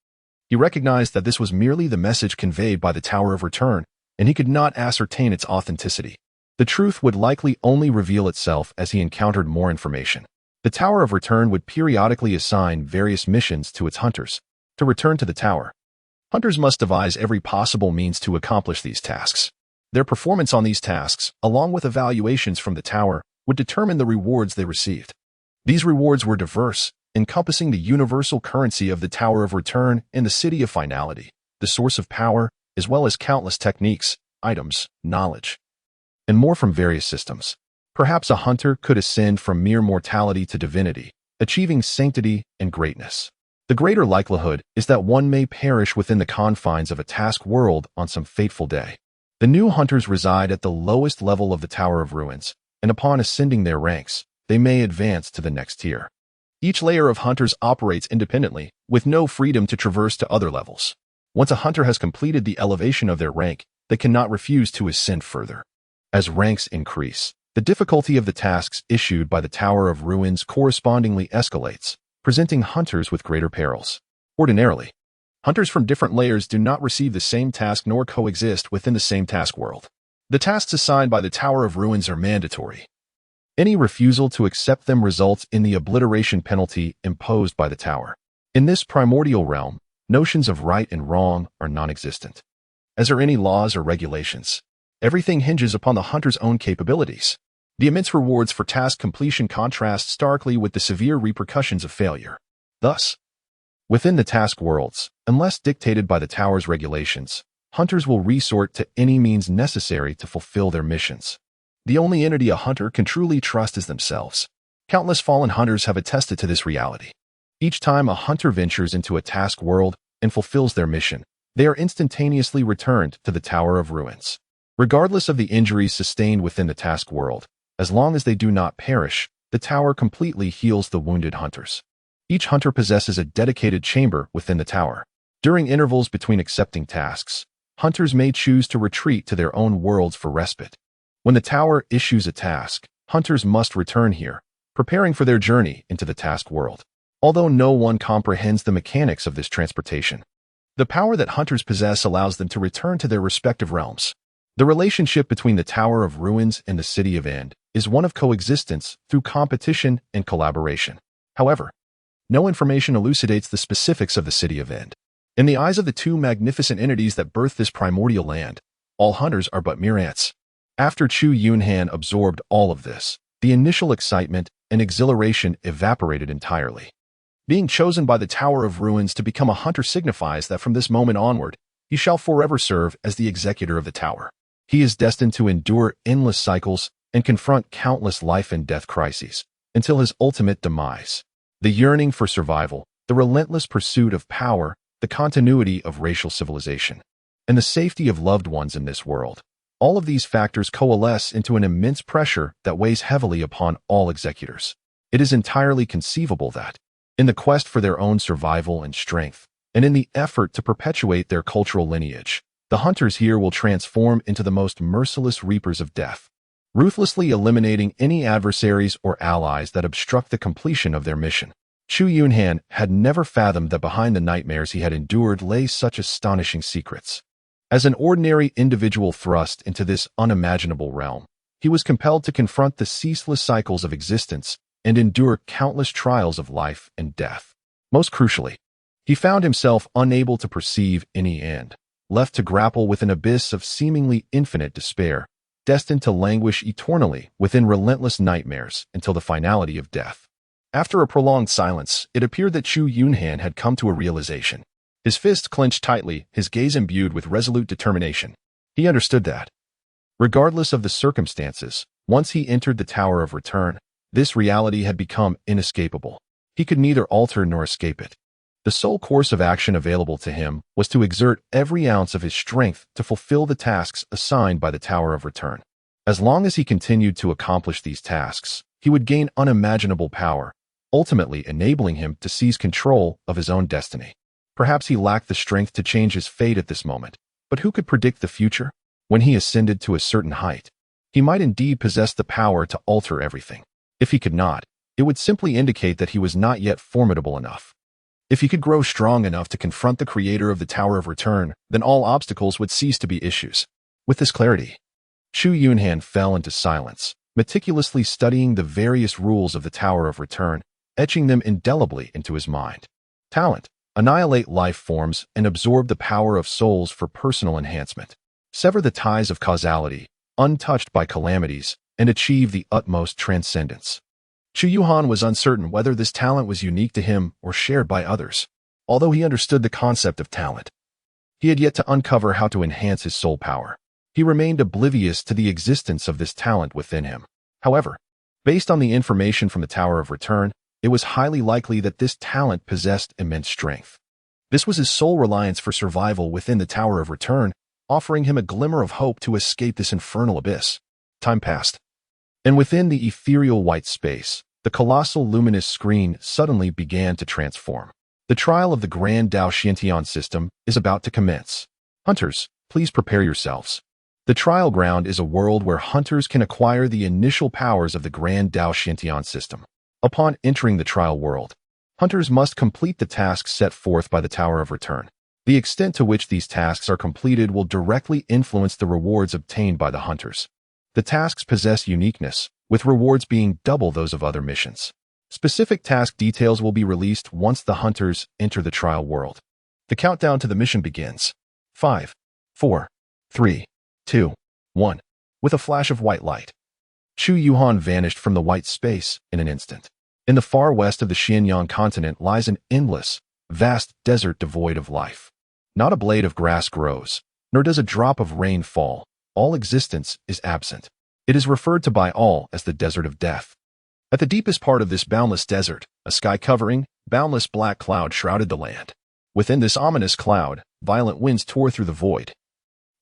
He recognized that this was merely the message conveyed by the Tower of Return, and he could not ascertain its authenticity. The truth would likely only reveal itself as he encountered more information. The Tower of Return would periodically assign various missions to its hunters. To return to the tower, hunters must devise every possible means to accomplish these tasks. Their performance on these tasks, along with evaluations from the tower, would determine the rewards they received. These rewards were diverse, encompassing the universal currency of the Tower of Return and the City of Finality, the source of power, as well as countless techniques, items, knowledge, and more from various systems. Perhaps a hunter could ascend from mere mortality to divinity, achieving sanctity and greatness. The greater likelihood is that one may perish within the confines of a task world on some fateful day. The new hunters reside at the lowest level of the Tower of Ruins, and upon ascending their ranks, they may advance to the next tier. Each layer of hunters operates independently, with no freedom to traverse to other levels. Once a hunter has completed the elevation of their rank, they cannot refuse to ascend further. As ranks increase, the difficulty of the tasks issued by the Tower of Ruins correspondingly escalates, presenting hunters with greater perils. Ordinarily, hunters from different layers do not receive the same task nor coexist within the same task world. The tasks assigned by the Tower of Ruins are mandatory. Any refusal to accept them results in the obliteration penalty imposed by the tower. In this primordial realm, notions of right and wrong are non-existent, as are any laws or regulations. Everything hinges upon the hunter's own capabilities. The immense rewards for task completion contrast starkly with the severe repercussions of failure. Thus, within the task worlds, unless dictated by the tower's regulations, hunters will resort to any means necessary to fulfill their missions. The only entity a hunter can truly trust is themselves. Countless fallen hunters have attested to this reality. Each time a hunter ventures into a task world and fulfills their mission, they are instantaneously returned to the Tower of Ruins. Regardless of the injuries sustained within the task world, as long as they do not perish, the tower completely heals the wounded hunters. Each hunter possesses a dedicated chamber within the tower. During intervals between accepting tasks, hunters may choose to retreat to their own worlds for respite. When the tower issues a task, hunters must return here, preparing for their journey into the task world. Although no one comprehends the mechanics of this transportation, the power that hunters possess allows them to return to their respective realms. The relationship between the Tower of Ruins and the City of End is one of coexistence through competition and collaboration. However, no information elucidates the specifics of the city of End. In the eyes of the two magnificent entities that birthed this primordial land, all hunters are but mere ants. After Chu Yunhan absorbed all of this, the initial excitement and exhilaration evaporated entirely. Being chosen by the Tower of Ruins to become a hunter signifies that from this moment onward, he shall forever serve as the executor of the tower. He is destined to endure endless cycles and confront countless life and death crises until his ultimate demise. The yearning for survival, the relentless pursuit of power, the continuity of racial civilization, and the safety of loved ones in this world. All of these factors coalesce into an immense pressure that weighs heavily upon all executors. It is entirely conceivable that, in the quest for their own survival and strength, and in the effort to perpetuate their cultural lineage, the hunters here will transform into the most merciless reapers of death, ruthlessly eliminating any adversaries or allies that obstruct the completion of their mission. Chu Yunhan had never fathomed that behind the nightmares he had endured lay such astonishing secrets. As an ordinary individual thrust into this unimaginable realm, he was compelled to confront the ceaseless cycles of existence and endure countless trials of life and death. Most crucially, he found himself unable to perceive any end, left to grapple with an abyss of seemingly infinite despair, destined to languish eternally within relentless nightmares until the finality of death. After a prolonged silence, it appeared that Chu Yunhan had come to a realization. His fists clenched tightly, his gaze imbued with resolute determination. He understood that, regardless of the circumstances, once he entered the Tower of Return, this reality had become inescapable. He could neither alter nor escape it. The sole course of action available to him was to exert every ounce of his strength to fulfill the tasks assigned by the Tower of Return. As long as he continued to accomplish these tasks, he would gain unimaginable power, ultimately enabling him to seize control of his own destiny. Perhaps he lacked the strength to change his fate at this moment, but who could predict the future? When he ascended to a certain height, he might indeed possess the power to alter everything. If he could not, it would simply indicate that he was not yet formidable enough. If he could grow strong enough to confront the creator of the Tower of Return, then all obstacles would cease to be issues. With this clarity, Chu Yunhan fell into silence, meticulously studying the various rules of the Tower of Return, etching them indelibly into his mind. Talent: annihilate life forms and absorb the power of souls for personal enhancement. Sever the ties of causality, untouched by calamities, and achieve the utmost transcendence. Chu Yunhan was uncertain whether this talent was unique to him or shared by others. Although he understood the concept of talent, he had yet to uncover how to enhance his soul power. He remained oblivious to the existence of this talent within him. However, based on the information from the Tower of Return, it was highly likely that this talent possessed immense strength. This was his sole reliance for survival within the Tower of Return, offering him a glimmer of hope to escape this infernal abyss. Time passed, and within the ethereal white space, the colossal luminous screen suddenly began to transform. The trial of the Grand Dao Xiantian system is about to commence. Hunters, please prepare yourselves. The trial ground is a world where hunters can acquire the initial powers of the Grand Dao Xiantian system. Upon entering the trial world, hunters must complete the tasks set forth by the Tower of Return. The extent to which these tasks are completed will directly influence the rewards obtained by the hunters. The tasks possess uniqueness, with rewards being double those of other missions. Specific task details will be released once the hunters enter the trial world. The countdown to the mission begins. 5, 4, 3, 2, 1. With a flash of white light, Chu Yunhan vanished from the white space in an instant. In the far west of the Xianyang continent lies an endless, vast desert devoid of life. Not a blade of grass grows, nor does a drop of rain fall. All existence is absent. It is referred to by all as the desert of death. At the deepest part of this boundless desert, a sky-covering, boundless black cloud shrouded the land. Within this ominous cloud, violent winds tore through the void,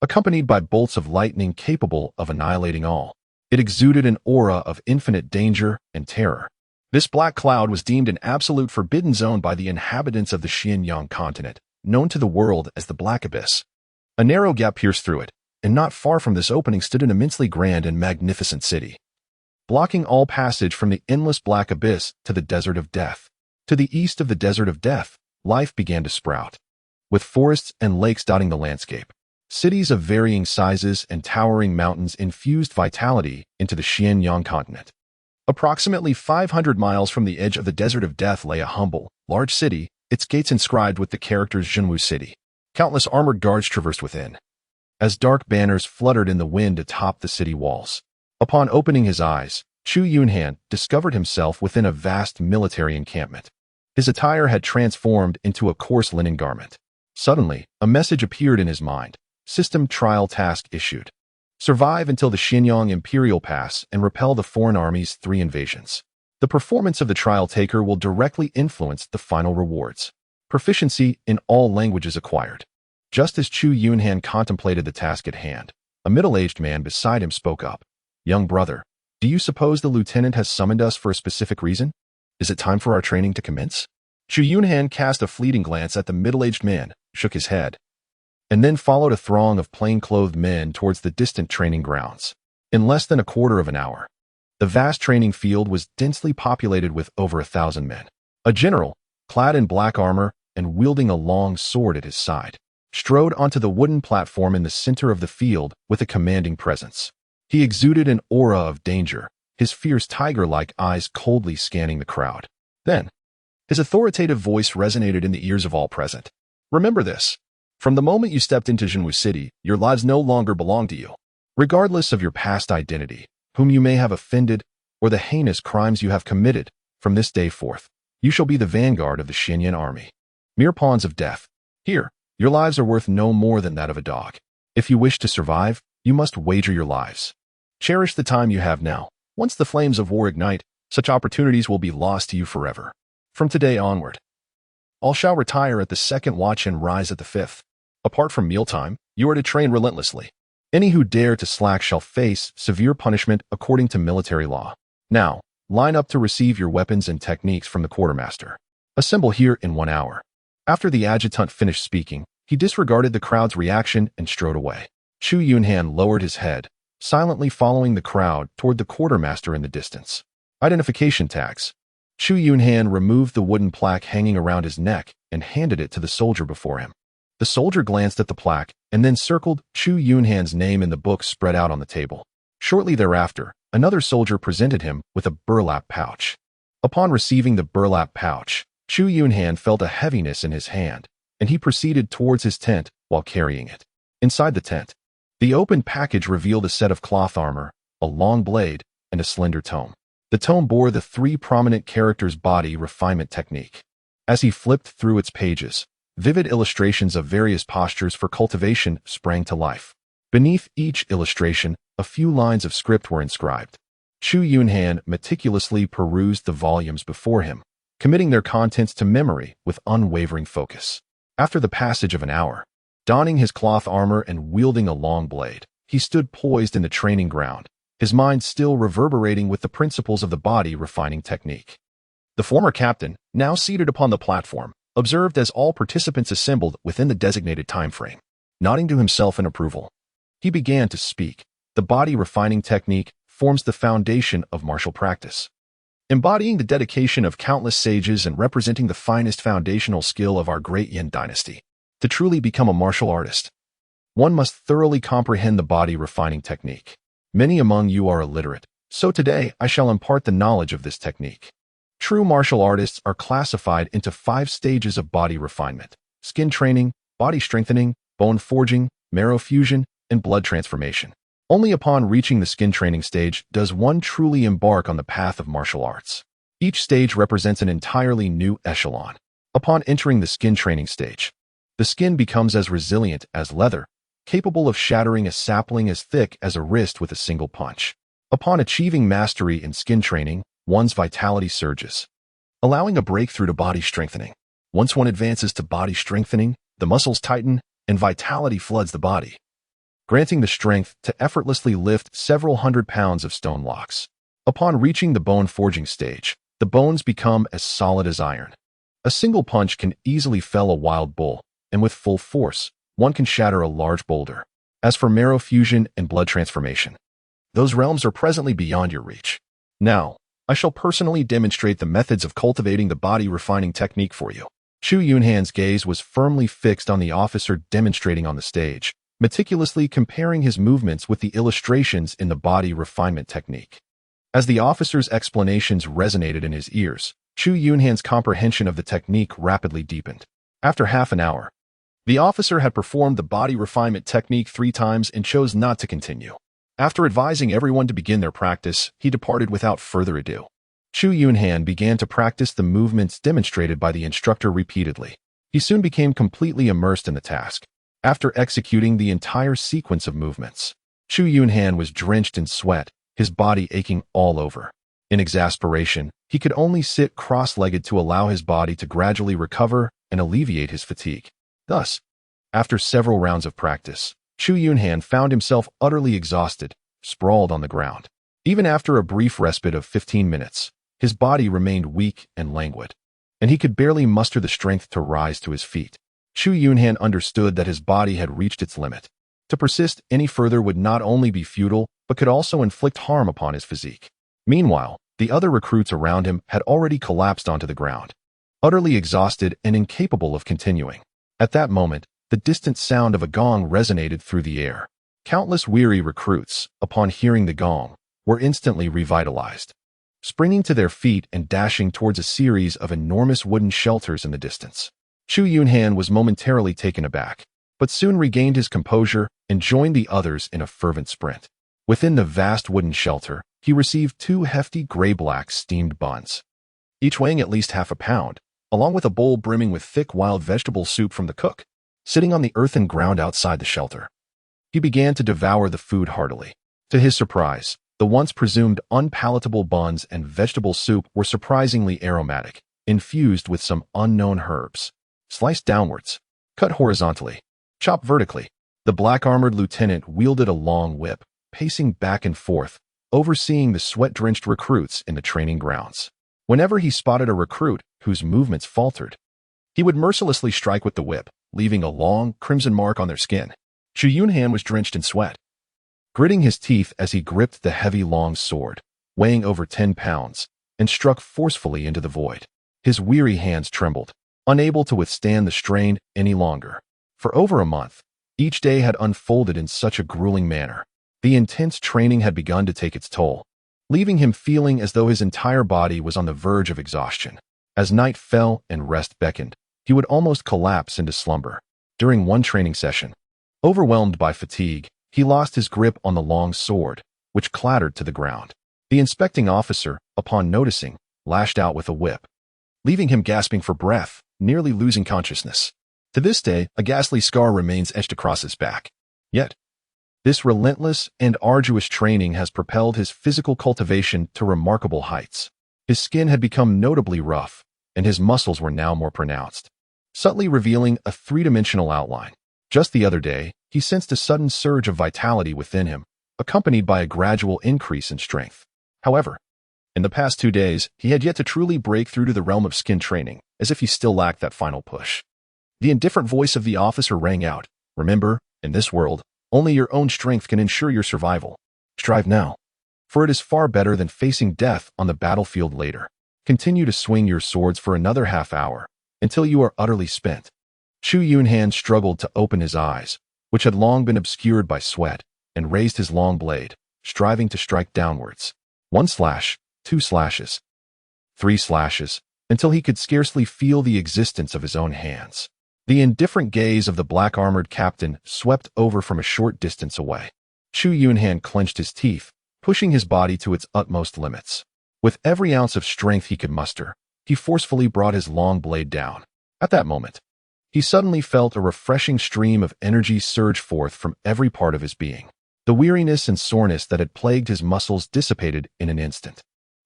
accompanied by bolts of lightning capable of annihilating all. It exuded an aura of infinite danger and terror. This black cloud was deemed an absolute forbidden zone by the inhabitants of the Xianyang continent, known to the world as the Black Abyss. A narrow gap pierced through it, and not far from this opening stood an immensely grand and magnificent city, blocking all passage from the endless Black Abyss to the Desert of Death. To the east of the Desert of Death, life began to sprout, with forests and lakes dotting the landscape. Cities of varying sizes and towering mountains infused vitality into the Xinjiang continent. Approximately 500 miles from the edge of the Desert of Death lay a humble, large city, its gates inscribed with the characters Zhenwu City. Countless armored guards traversed within, as dark banners fluttered in the wind atop the city walls. Upon opening his eyes, Chu Yunhan discovered himself within a vast military encampment. His attire had transformed into a coarse linen garment. Suddenly, a message appeared in his mind. System trial task issued. Survive until the Xinjiang Imperial Pass and repel the foreign army's 3 invasions. The performance of the trial taker will directly influence the final rewards. Proficiency in all languages acquired. Just as Chu Yunhan contemplated the task at hand, a middle-aged man beside him spoke up. Young brother, do you suppose the lieutenant has summoned us for a specific reason? Is it time for our training to commence? Chu Yunhan cast a fleeting glance at the middle-aged man, shook his head, and then followed a throng of plain-clothed men towards the distant training grounds. In less than a quarter of an hour, the vast training field was densely populated with over 1,000 men. A general, clad in black armor and wielding a long sword at his side, strode onto the wooden platform in the center of the field with a commanding presence. He exuded an aura of danger, his fierce tiger-like eyes coldly scanning the crowd. Then, his authoritative voice resonated in the ears of all present. Remember this. From the moment you stepped into Zhenwu City, your lives no longer belong to you. Regardless of your past identity, whom you may have offended, or the heinous crimes you have committed, from this day forth, you shall be the vanguard of the Xinjiang army. Mere pawns of death. Here, your lives are worth no more than that of a dog. If you wish to survive, you must wager your lives. Cherish the time you have now. Once the flames of war ignite, such opportunities will be lost to you forever. From today onward, all shall retire at the 2nd watch and rise at the 5th. Apart from mealtime, you are to train relentlessly. Any who dare to slack shall face severe punishment according to military law. Now, line up to receive your weapons and techniques from the quartermaster. Assemble here in 1 hour. After the adjutant finished speaking, he disregarded the crowd's reaction and strode away. Chu Yunhan lowered his head, silently following the crowd toward the quartermaster in the distance. Identification tags. Chu Yunhan removed the wooden plaque hanging around his neck and handed it to the soldier before him. The soldier glanced at the plaque and then circled Chu Yunhan's name in the book spread out on the table. Shortly thereafter, another soldier presented him with a burlap pouch. Upon receiving the burlap pouch, Chu Yunhan felt a heaviness in his hand, and he proceeded towards his tent while carrying it. Inside the tent, the opened package revealed a set of cloth armor, a long blade, and a slender tome. The tome bore the 3 prominent characters' body refinement technique. As he flipped through its pages, vivid illustrations of various postures for cultivation sprang to life. Beneath each illustration, a few lines of script were inscribed. Chu Yunhan meticulously perused the volumes before him, committing their contents to memory with unwavering focus. After the passage of an hour, donning his cloth armor and wielding a long blade, he stood poised in the training ground, his mind still reverberating with the principles of the body refining technique. The former captain, now seated upon the platform, observed as all participants assembled within the designated time frame. Nodding to himself in approval, he began to speak. The body refining technique forms the foundation of martial practice, embodying the dedication of countless sages and representing the finest foundational skill of our great Yin dynasty. To truly become a martial artist, one must thoroughly comprehend the body refining technique. Many among you are illiterate, so today I shall impart the knowledge of this technique. True martial artists are classified into 5 stages of body refinement: skin training, body strengthening, bone forging, marrow fusion, and blood transformation. Only upon reaching the skin training stage does one truly embark on the path of martial arts. Each stage represents an entirely new echelon. Upon entering the skin training stage, the skin becomes as resilient as leather, capable of shattering a sapling as thick as a wrist with a single punch. Upon achieving mastery in skin training, one's vitality surges, allowing a breakthrough to body strengthening. Once one advances to body strengthening, the muscles tighten and vitality floods the body, granting the strength to effortlessly lift several hundred pounds of stone blocks. Upon reaching the bone forging stage, the bones become as solid as iron. A single punch can easily fell a wild bull, and with full force, one can shatter a large boulder. As for marrow fusion and blood transformation, those realms are presently beyond your reach. Now, I shall personally demonstrate the methods of cultivating the body refining technique for you. Chu Yunhan's gaze was firmly fixed on the officer demonstrating on the stage, meticulously comparing his movements with the illustrations in the body refinement technique. As the officer's explanations resonated in his ears, Chu Yunhan's comprehension of the technique rapidly deepened. After half an hour, the officer had performed the body refinement technique 3 times and chose not to continue. After advising everyone to begin their practice, he departed without further ado. Chu Yunhan began to practice the movements demonstrated by the instructor repeatedly. He soon became completely immersed in the task. After executing the entire sequence of movements, Chu Yunhan was drenched in sweat, his body aching all over. In exasperation, he could only sit cross-legged to allow his body to gradually recover and alleviate his fatigue. Thus, after several rounds of practice, Chu Yunhan found himself utterly exhausted, sprawled on the ground. Even after a brief respite of 15 minutes, his body remained weak and languid, and he could barely muster the strength to rise to his feet. Chu Yunhan understood that his body had reached its limit. To persist any further would not only be futile, but could also inflict harm upon his physique. Meanwhile, the other recruits around him had already collapsed onto the ground, utterly exhausted and incapable of continuing. At that moment, the distant sound of a gong resonated through the air. Countless weary recruits, upon hearing the gong, were instantly revitalized, springing to their feet and dashing towards a series of enormous wooden shelters in the distance. Chu Yunhan was momentarily taken aback, but soon regained his composure and joined the others in a fervent sprint. Within the vast wooden shelter, he received 2 hefty gray-black steamed buns, each weighing at least half a pound, along with a bowl brimming with thick wild vegetable soup from the cook. Sitting on the earthen ground outside the shelter, he began to devour the food heartily. To his surprise, the once presumed unpalatable buns and vegetable soup were surprisingly aromatic, infused with some unknown herbs. Sliced downwards, cut horizontally, chopped vertically, the black-armored lieutenant wielded a long whip, pacing back and forth, overseeing the sweat-drenched recruits in the training grounds. Whenever he spotted a recruit whose movements faltered, he would mercilessly strike with the whip, leaving a long, crimson mark on their skin. Chu Yunhan was drenched in sweat, gritting his teeth as he gripped the heavy long sword, weighing over 10 pounds, and struck forcefully into the void. His weary hands trembled, unable to withstand the strain any longer. For over a month, each day had unfolded in such a grueling manner. The intense training had begun to take its toll, leaving him feeling as though his entire body was on the verge of exhaustion. As night fell and rest beckoned, he would almost collapse into slumber. During one training session, overwhelmed by fatigue, he lost his grip on the long sword, which clattered to the ground. The inspecting officer, upon noticing, lashed out with a whip, leaving him gasping for breath, nearly losing consciousness. To this day, a ghastly scar remains etched across his back. Yet, this relentless and arduous training has propelled his physical cultivation to remarkable heights. His skin had become notably rough, and his muscles were now more pronounced, subtly revealing a 3-dimensional outline. Just the other day, he sensed a sudden surge of vitality within him, accompanied by a gradual increase in strength. However, in the past 2 days, he had yet to truly break through to the realm of skin training, as if he still lacked that final push. The indifferent voice of the officer rang out. Remember, in this world, only your own strength can ensure your survival. Strive now, for it is far better than facing death on the battlefield later. Continue to swing your swords for another half hour, until you are utterly spent. Chu Yunhan struggled to open his eyes, which had long been obscured by sweat, and raised his long blade, striving to strike downwards. 1 slash, 2 slashes, 3 slashes, until he could scarcely feel the existence of his own hands. The indifferent gaze of the black-armored captain swept over from a short distance away. Chu Yunhan clenched his teeth, pushing his body to its utmost limits. With every ounce of strength he could muster, he forcefully brought his long blade down. At that moment, he suddenly felt a refreshing stream of energy surge forth from every part of his being. The weariness and soreness that had plagued his muscles dissipated in an instant.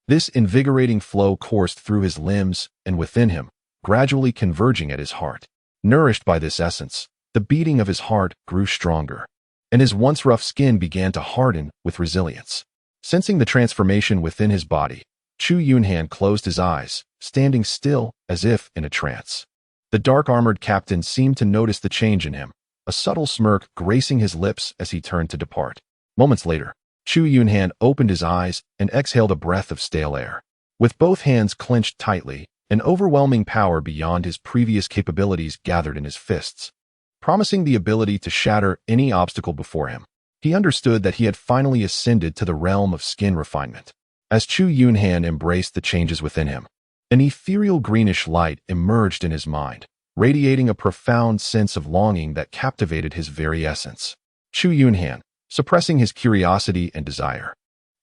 This invigorating flow coursed through his limbs and within him, gradually converging at his heart. Nourished by this essence, the beating of his heart grew stronger, and his once rough skin began to harden with resilience. Sensing the transformation within his body, Chu Yunhan closed his eyes, standing still as if in a trance. The dark-armored captain seemed to notice the change in him, a subtle smirk gracing his lips as he turned to depart. Moments later, Chu Yunhan opened his eyes and exhaled a breath of stale air. With both hands clenched tightly, an overwhelming power beyond his previous capabilities gathered in his fists. promising the ability to shatter any obstacle before him. He understood that he had finally ascended to the realm of skin refinement. As Chu Yunhan embraced the changes within him, an ethereal greenish light emerged in his mind, radiating a profound sense of longing that captivated his very essence. Chu Yunhan, suppressing his curiosity and desire,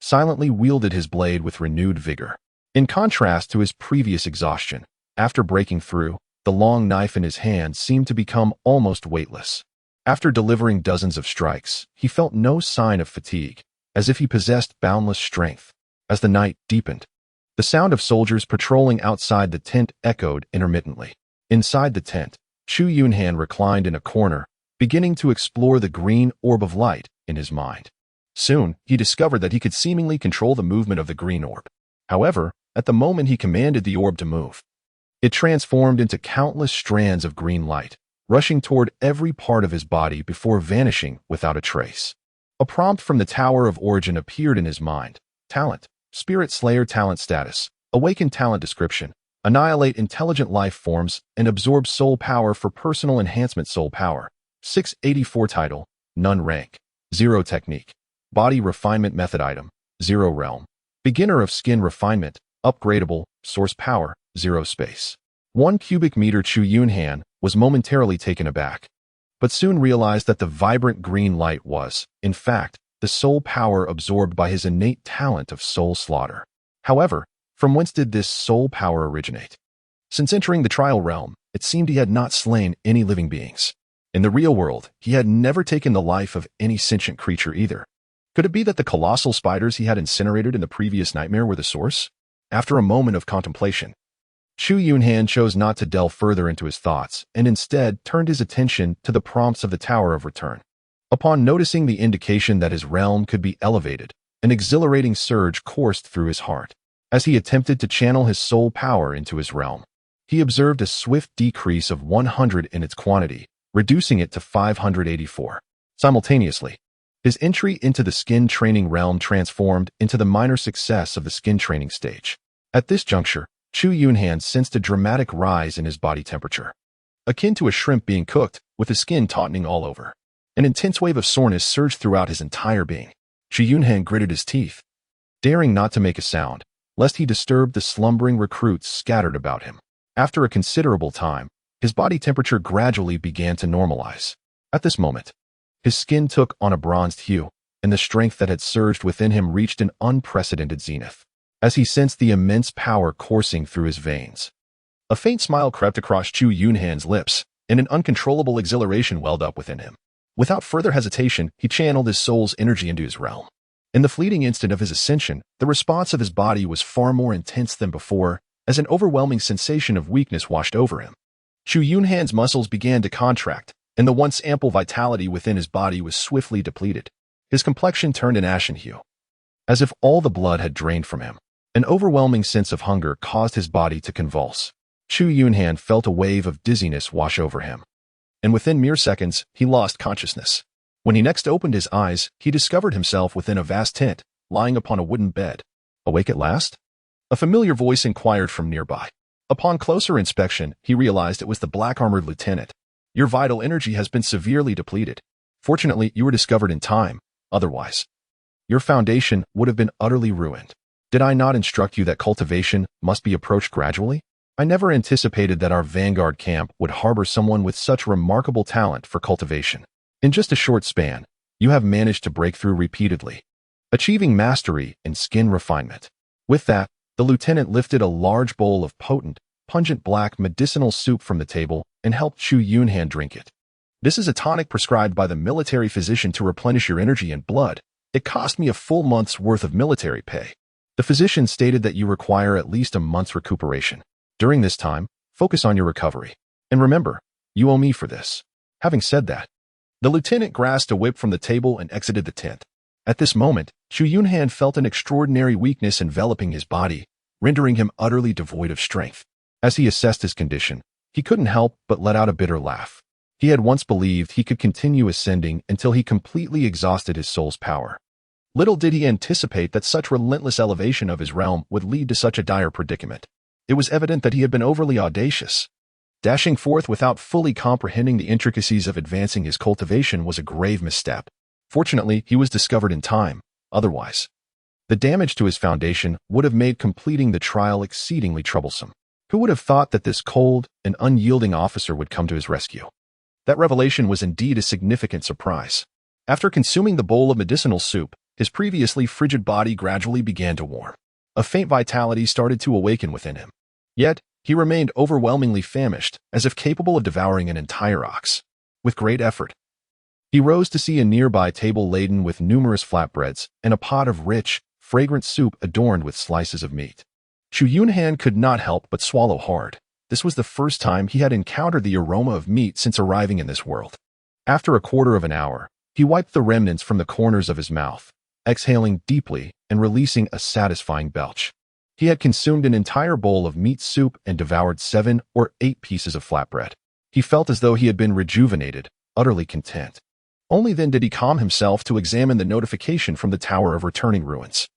silently wielded his blade with renewed vigor. In contrast to his previous exhaustion, after breaking through, the long knife in his hand seemed to become almost weightless. After delivering dozens of strikes, he felt no sign of fatigue, as if he possessed boundless strength. As the night deepened, the sound of soldiers patrolling outside the tent echoed intermittently. Inside the tent, Chu Yunhan reclined in a corner, beginning to explore the green orb of light in his mind. Soon, he discovered that he could seemingly control the movement of the green orb. However, at the moment he commanded the orb to move, it transformed into countless strands of green light, rushing toward every part of his body before vanishing without a trace. A prompt from the Tower of Origin appeared in his mind. Talent: Spirit Slayer talent status, awaken talent description, annihilate intelligent life forms and absorb soul power for personal enhancement. Soul power, 684. Title: None. Rank, 0. Technique: Body refinement. Method: Item, 0. Realm: Beginner of skin refinement, upgradable, source power, 0. Space, 1 cubic meter. Chu Yunhan was momentarily taken aback, but soon realized that the vibrant green light was, in fact, the soul power absorbed by his innate talent of soul slaughter. However, from whence did this soul power originate? Since entering the trial realm, it seemed he had not slain any living beings. In the real world, he had never taken the life of any sentient creature either. Could it be that the colossal spiders he had incinerated in the previous nightmare were the source? After a moment of contemplation, Chu Yunhan chose not to delve further into his thoughts and instead turned his attention to the prompts of the Tower of Return. Upon noticing the indication that his realm could be elevated, an exhilarating surge coursed through his heart. As he attempted to channel his soul power into his realm, he observed a swift decrease of 100 in its quantity, reducing it to 584. Simultaneously, his entry into the skin training realm transformed into the minor success of the skin training stage. At this juncture, Chu Yunhan sensed a dramatic rise in his body temperature, akin to a shrimp being cooked, with his skin tautening all over. An intense wave of soreness surged throughout his entire being. Chu Yunhan gritted his teeth, daring not to make a sound, lest he disturb the slumbering recruits scattered about him. After a considerable time, his body temperature gradually began to normalize. At this moment, his skin took on a bronzed hue, and the strength that had surged within him reached an unprecedented zenith. As he sensed the immense power coursing through his veins, a faint smile crept across Chu Yunhan's lips, and an uncontrollable exhilaration welled up within him. Without further hesitation, he channeled his soul's energy into his realm. In the fleeting instant of his ascension, the response of his body was far more intense than before, as an overwhelming sensation of weakness washed over him. Chu Yunhan's muscles began to contract, and the once ample vitality within his body was swiftly depleted. His complexion turned an ashen hue, as if all the blood had drained from him. An overwhelming sense of hunger caused his body to convulse. Chu Yunhan felt a wave of dizziness wash over him, and within mere seconds, he lost consciousness. When he next opened his eyes, he discovered himself within a vast tent, lying upon a wooden bed. Awake at last? A familiar voice inquired from nearby. Upon closer inspection, he realized it was the black-armored lieutenant. Your vital energy has been severely depleted. Fortunately, you were discovered in time. Otherwise, your foundation would have been utterly ruined. Did I not instruct you that cultivation must be approached gradually? I never anticipated that our vanguard camp would harbor someone with such remarkable talent for cultivation. In just a short span, you have managed to break through repeatedly, achieving mastery in skin refinement. With that, the lieutenant lifted a large bowl of potent, pungent black medicinal soup from the table and helped Chu Yunhan drink it. This is a tonic prescribed by the military physician to replenish your energy and blood. It cost me a full month's worth of military pay. The physician stated that you require at least a month's recuperation. During this time, focus on your recovery. And remember, you owe me for this. Having said that, the lieutenant grasped a whip from the table and exited the tent. At this moment, Chu Yunhan felt an extraordinary weakness enveloping his body, rendering him utterly devoid of strength. As he assessed his condition, he couldn't help but let out a bitter laugh. He had once believed he could continue ascending until he completely exhausted his soul's power. Little did he anticipate that such relentless elevation of his realm would lead to such a dire predicament. It was evident that he had been overly audacious. Dashing forth without fully comprehending the intricacies of advancing his cultivation was a grave misstep. Fortunately, he was discovered in time. Otherwise, the damage to his foundation would have made completing the trial exceedingly troublesome. Who would have thought that this cold and unyielding officer would come to his rescue? That revelation was indeed a significant surprise. After consuming the bowl of medicinal soup, his previously frigid body gradually began to warm. A faint vitality started to awaken within him. Yet, he remained overwhelmingly famished, as if capable of devouring an entire ox. With great effort, he rose to see a nearby table laden with numerous flatbreads and a pot of rich, fragrant soup adorned with slices of meat. Chu Yunhan could not help but swallow hard. This was the first time he had encountered the aroma of meat since arriving in this world. After a quarter of an hour, he wiped the remnants from the corners of his mouth, exhaling deeply and releasing a satisfying belch. He had consumed an entire bowl of meat soup and devoured 7 or 8 pieces of flatbread. He felt as though he had been rejuvenated, utterly content. Only then did he calm himself to examine the notification from the Tower of Returning Ruins.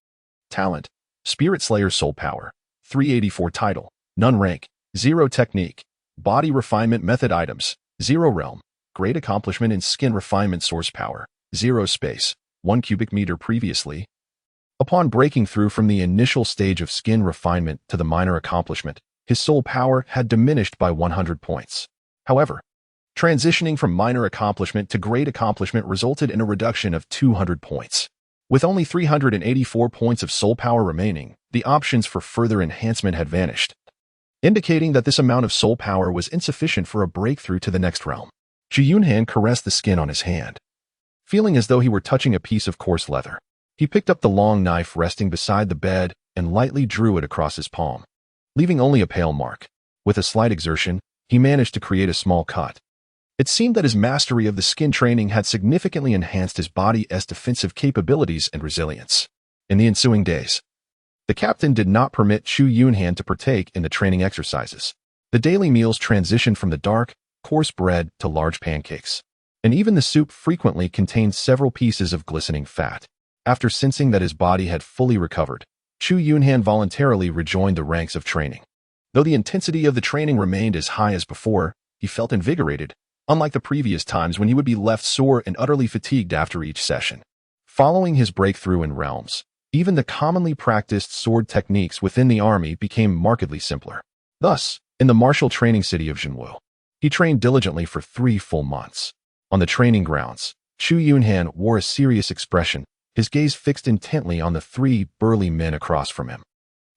Talent: Spirit Slayer Soul Power. 384 Title: None Rank. 0 Technique. Body Refinement Method Items. 0 Realm. Great Accomplishment in Skin Refinement Source Power. 0 Space. 1 cubic meter previously. Upon breaking through from the initial stage of skin refinement to the minor accomplishment, his soul power had diminished by 100 points. However, transitioning from minor accomplishment to great accomplishment resulted in a reduction of 200 points. With only 384 points of soul power remaining, the options for further enhancement had vanished, indicating that this amount of soul power was insufficient for a breakthrough to the next realm. Chu Yunhan caressed the skin on his hand, feeling as though he were touching a piece of coarse leather. He picked up the long knife resting beside the bed and lightly drew it across his palm, leaving only a pale mark. With a slight exertion, he managed to create a small cut. It seemed that his mastery of the skin training had significantly enhanced his body's defensive capabilities and resilience. In the ensuing days, the captain did not permit Chu Yunhan to partake in the training exercises. The daily meals transitioned from the dark, coarse bread to large pancakes, and even the soup frequently contained several pieces of glistening fat. After sensing that his body had fully recovered, Chu Yunhan voluntarily rejoined the ranks of training. Though the intensity of the training remained as high as before, he felt invigorated, unlike the previous times when he would be left sore and utterly fatigued after each session. Following his breakthrough in realms, even the commonly practiced sword techniques within the army became markedly simpler. Thus, in the martial training city of Jinwu, he trained diligently for 3 full months. On the training grounds, Chu Yunhan wore a serious expression, his gaze fixed intently on the 3 burly men across from him.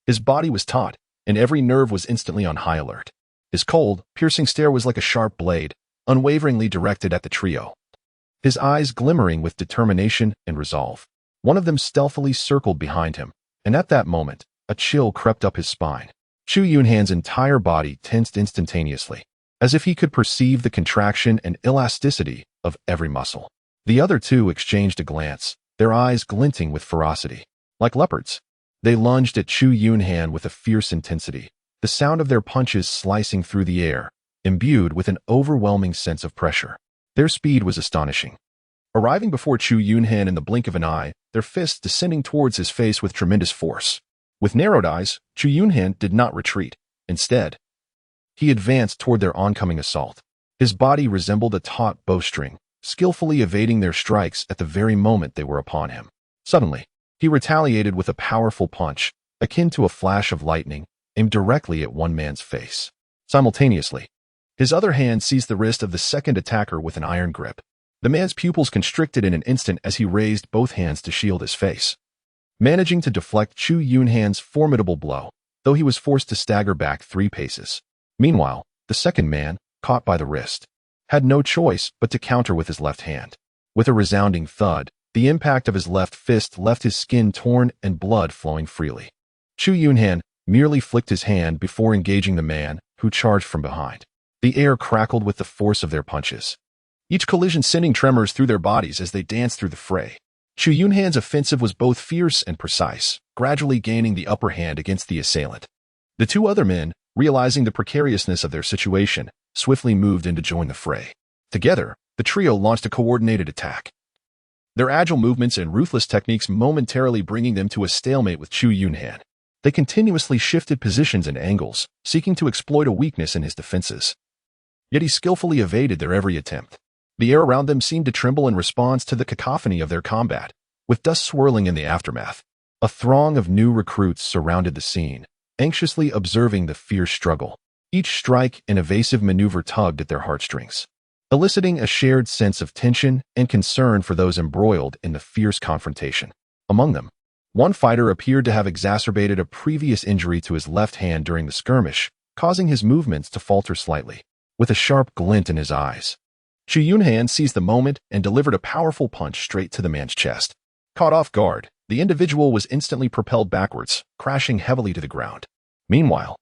His body was taut, and every nerve was instantly on high alert. His cold, piercing stare was like a sharp blade, unwaveringly directed at the trio, his eyes glimmering with determination and resolve. One of them stealthily circled behind him, and at that moment, a chill crept up his spine. Chu Yunhan's entire body tensed instantaneously, as if he could perceive the contraction and elasticity of every muscle. The other 2 exchanged a glance, their eyes glinting with ferocity. Like leopards, they lunged at Chu Yunhan with a fierce intensity, the sound of their punches slicing through the air, imbued with an overwhelming sense of pressure. Their speed was astonishing. Arriving before Chu Yunhan in the blink of an eye, their fists descending towards his face with tremendous force. With narrowed eyes, Chu Yunhan did not retreat. Instead, he advanced toward their oncoming assault. His body resembled a taut bowstring, skillfully evading their strikes at the very moment they were upon him. Suddenly, he retaliated with a powerful punch, akin to a flash of lightning, aimed directly at one man's face. Simultaneously, his other hand seized the wrist of the second attacker with an iron grip. The man's pupils constricted in an instant as he raised both hands to shield his face, managing to deflect Chu Yunhan's formidable blow, though he was forced to stagger back 3 paces. Meanwhile, the second man, caught by the wrist, had no choice but to counter with his left hand. With a resounding thud, the impact of his left fist left his skin torn and blood flowing freely. Chu Yunhan merely flicked his hand before engaging the man, who charged from behind. The air crackled with the force of their punches, each collision sending tremors through their bodies as they danced through the fray. Chu Yunhan's offensive was both fierce and precise, gradually gaining the upper hand against the assailant. The 2 other men, realizing the precariousness of their situation, swiftly moved in to join the fray. Together, the trio launched a coordinated attack, their agile movements and ruthless techniques momentarily bringing them to a stalemate with Chu Yunhan. They continuously shifted positions and angles, seeking to exploit a weakness in his defenses. yet he skillfully evaded their every attempt. The air around them seemed to tremble in response to the cacophony of their combat, with dust swirling in the aftermath. A throng of new recruits surrounded the scene, anxiously observing the fierce struggle. Each strike and evasive maneuver tugged at their heartstrings, eliciting a shared sense of tension and concern for those embroiled in the fierce confrontation. Among them, one fighter appeared to have exacerbated a previous injury to his left hand during the skirmish, causing his movements to falter slightly. With a sharp glint in his eyes, Chu Yunhan seized the moment and delivered a powerful punch straight to the man's chest. Caught off guard, the individual was instantly propelled backwards, crashing heavily to the ground. Meanwhile,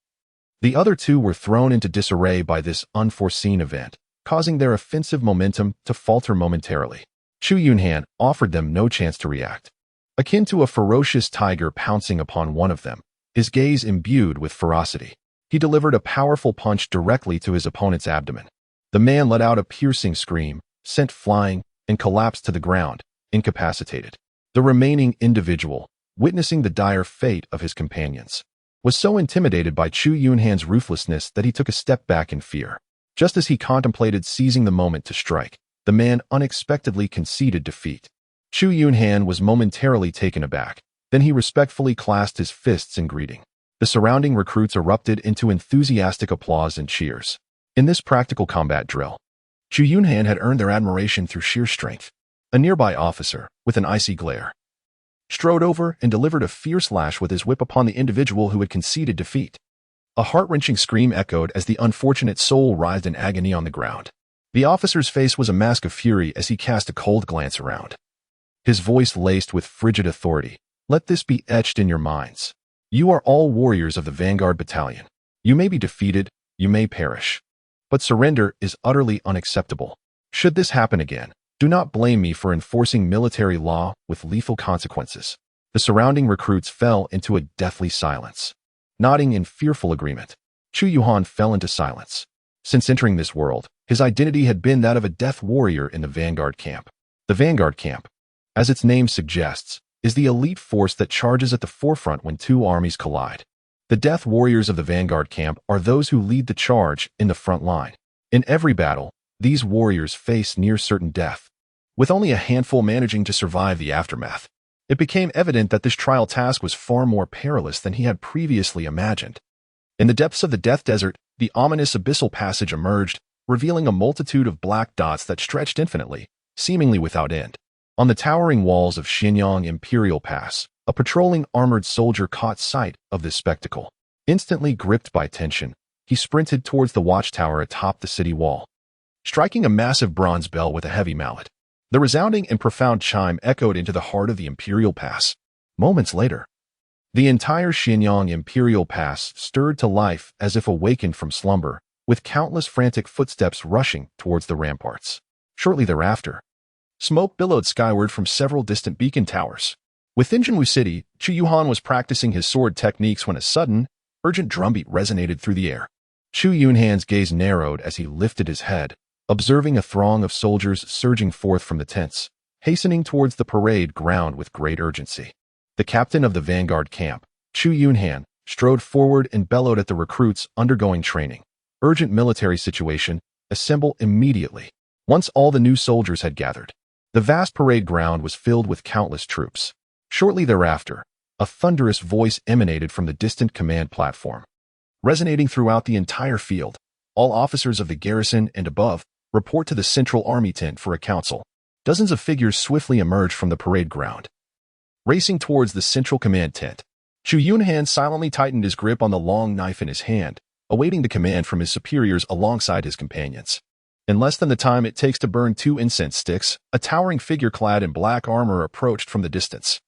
the other two were thrown into disarray by this unforeseen event, causing their offensive momentum to falter momentarily. Chu Yunhan offered them no chance to react. Akin to a ferocious tiger pouncing upon one of them, his gaze imbued with ferocity, he delivered a powerful punch directly to his opponent's abdomen. The man let out a piercing scream, sent flying, and collapsed to the ground, incapacitated. The remaining individual, witnessing the dire fate of his companions, was so intimidated by Chu Yunhan's ruthlessness that he took a step back in fear. Just as he contemplated seizing the moment to strike, the man unexpectedly conceded defeat. Chu Yunhan was momentarily taken aback, then he respectfully clasped his fists in greeting. The surrounding recruits erupted into enthusiastic applause and cheers. In this practical combat drill, Chu Yunhan had earned their admiration through sheer strength. A nearby officer, with an icy glare, strode over and delivered a fierce lash with his whip upon the individual who had conceded defeat. A heart-wrenching scream echoed as the unfortunate soul writhed in agony on the ground. The officer's face was a mask of fury as he cast a cold glance around. His voice laced with frigid authority. Let this be etched in your minds. You are all warriors of the Vanguard Battalion. You may be defeated, you may perish. But surrender is utterly unacceptable. Should this happen again, do not blame me for enforcing military law with lethal consequences. The surrounding recruits fell into a deathly silence. Nodding in fearful agreement, Chu Yunhan fell into silence. Since entering this world, his identity had been that of a death warrior in the Vanguard camp. The Vanguard camp, as its name suggests, is the elite force that charges at the forefront when two armies collide. The death warriors of the Vanguard camp are those who lead the charge in the front line. In every battle, these warriors face near certain death, with only a handful managing to survive the aftermath. It became evident that this trial task was far more perilous than he had previously imagined. In the depths of the Death Desert, the ominous abyssal passage emerged, revealing a multitude of black dots that stretched infinitely, seemingly without end. On the towering walls of Xinjiang Imperial Pass, a patrolling armored soldier caught sight of this spectacle. Instantly gripped by tension, he sprinted towards the watchtower atop the city wall, striking a massive bronze bell with a heavy mallet. The resounding and profound chime echoed into the heart of the Imperial Pass. Moments later, the entire Xinjiang Imperial Pass stirred to life as if awakened from slumber, with countless frantic footsteps rushing towards the ramparts. Shortly thereafter, smoke billowed skyward from several distant beacon towers. Within Jinwu City, Chu Yunhan was practicing his sword techniques when a sudden, urgent drumbeat resonated through the air. Chu Yunhan's gaze narrowed as he lifted his head, observing a throng of soldiers surging forth from the tents, hastening towards the parade ground with great urgency. The captain of the Vanguard camp, Chu Yunhan, strode forward and bellowed at the recruits undergoing training. Urgent military situation, assemble immediately. Once all the new soldiers had gathered, the vast parade ground was filled with countless troops. Shortly thereafter, a thunderous voice emanated from the distant command platform, resonating throughout the entire field. All officers of the garrison and above report to the central army tent for a council. Dozens of figures swiftly emerged from the parade ground. Racing towards the central command tent, Chu Yunhan silently tightened his grip on the long knife in his hand, awaiting the command from his superiors alongside his companions. In less than the time it takes to burn 2 incense sticks, a towering figure clad in black armor approached from the distance.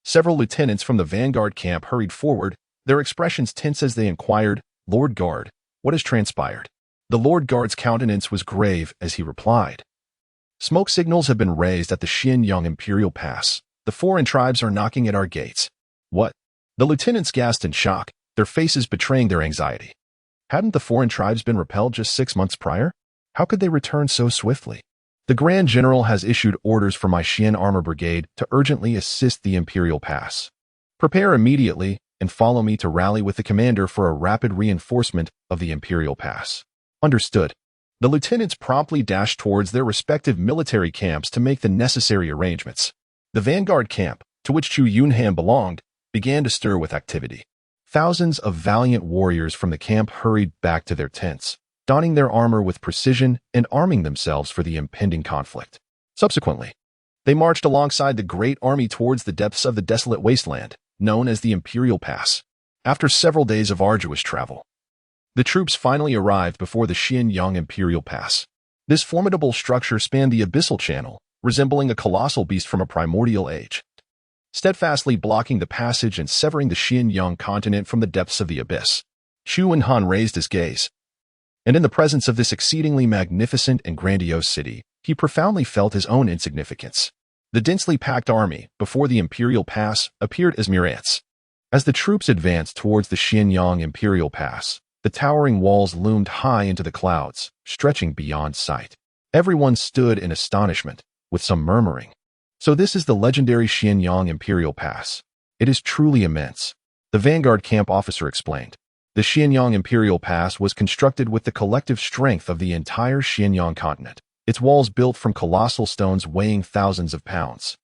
Several lieutenants from the Vanguard camp hurried forward, their expressions tense as they inquired, "Lord Guard, what has transpired?" The Lord Guard's countenance was grave as he replied, "Smoke signals have been raised at the Xinjiang Imperial Pass. The foreign tribes are knocking at our gates." "What?" The lieutenants gasped in shock, their faces betraying their anxiety. Hadn't the foreign tribes been repelled just 6 months prior? How could they return so swiftly? "The Grand General has issued orders for my Xian Armor Brigade to urgently assist the Imperial Pass. Prepare immediately and follow me to rally with the commander for a rapid reinforcement of the Imperial Pass." "Understood." The lieutenants promptly dashed towards their respective military camps to make the necessary arrangements. The vanguard camp, to which Chu Yunhan belonged, began to stir with activity. Thousands of valiant warriors from the camp hurried back to their tents, donning their armor with precision and arming themselves for the impending conflict. Subsequently, they marched alongside the great army towards the depths of the desolate wasteland, known as the Imperial Pass. After several days of arduous travel, the troops finally arrived before the Xianyang Imperial Pass. This formidable structure spanned the abyssal channel, resembling a colossal beast from a primordial age, steadfastly blocking the passage and severing the Xianyang continent from the depths of the abyss. Chu Yunhan raised his gaze, and in the presence of this exceedingly magnificent and grandiose city, he profoundly felt his own insignificance. The densely packed army before the Imperial Pass appeared as myriads. As the troops advanced towards the Xianyang Imperial Pass, the towering walls loomed high into the clouds, stretching beyond sight. Everyone stood in astonishment, with some murmuring. So this is the legendary Xianyang Imperial Pass. It is truly immense, the vanguard camp officer explained. The Xianyang Imperial Pass was constructed with the collective strength of the entire Xianyang continent, its walls built from colossal stones weighing thousands of pounds.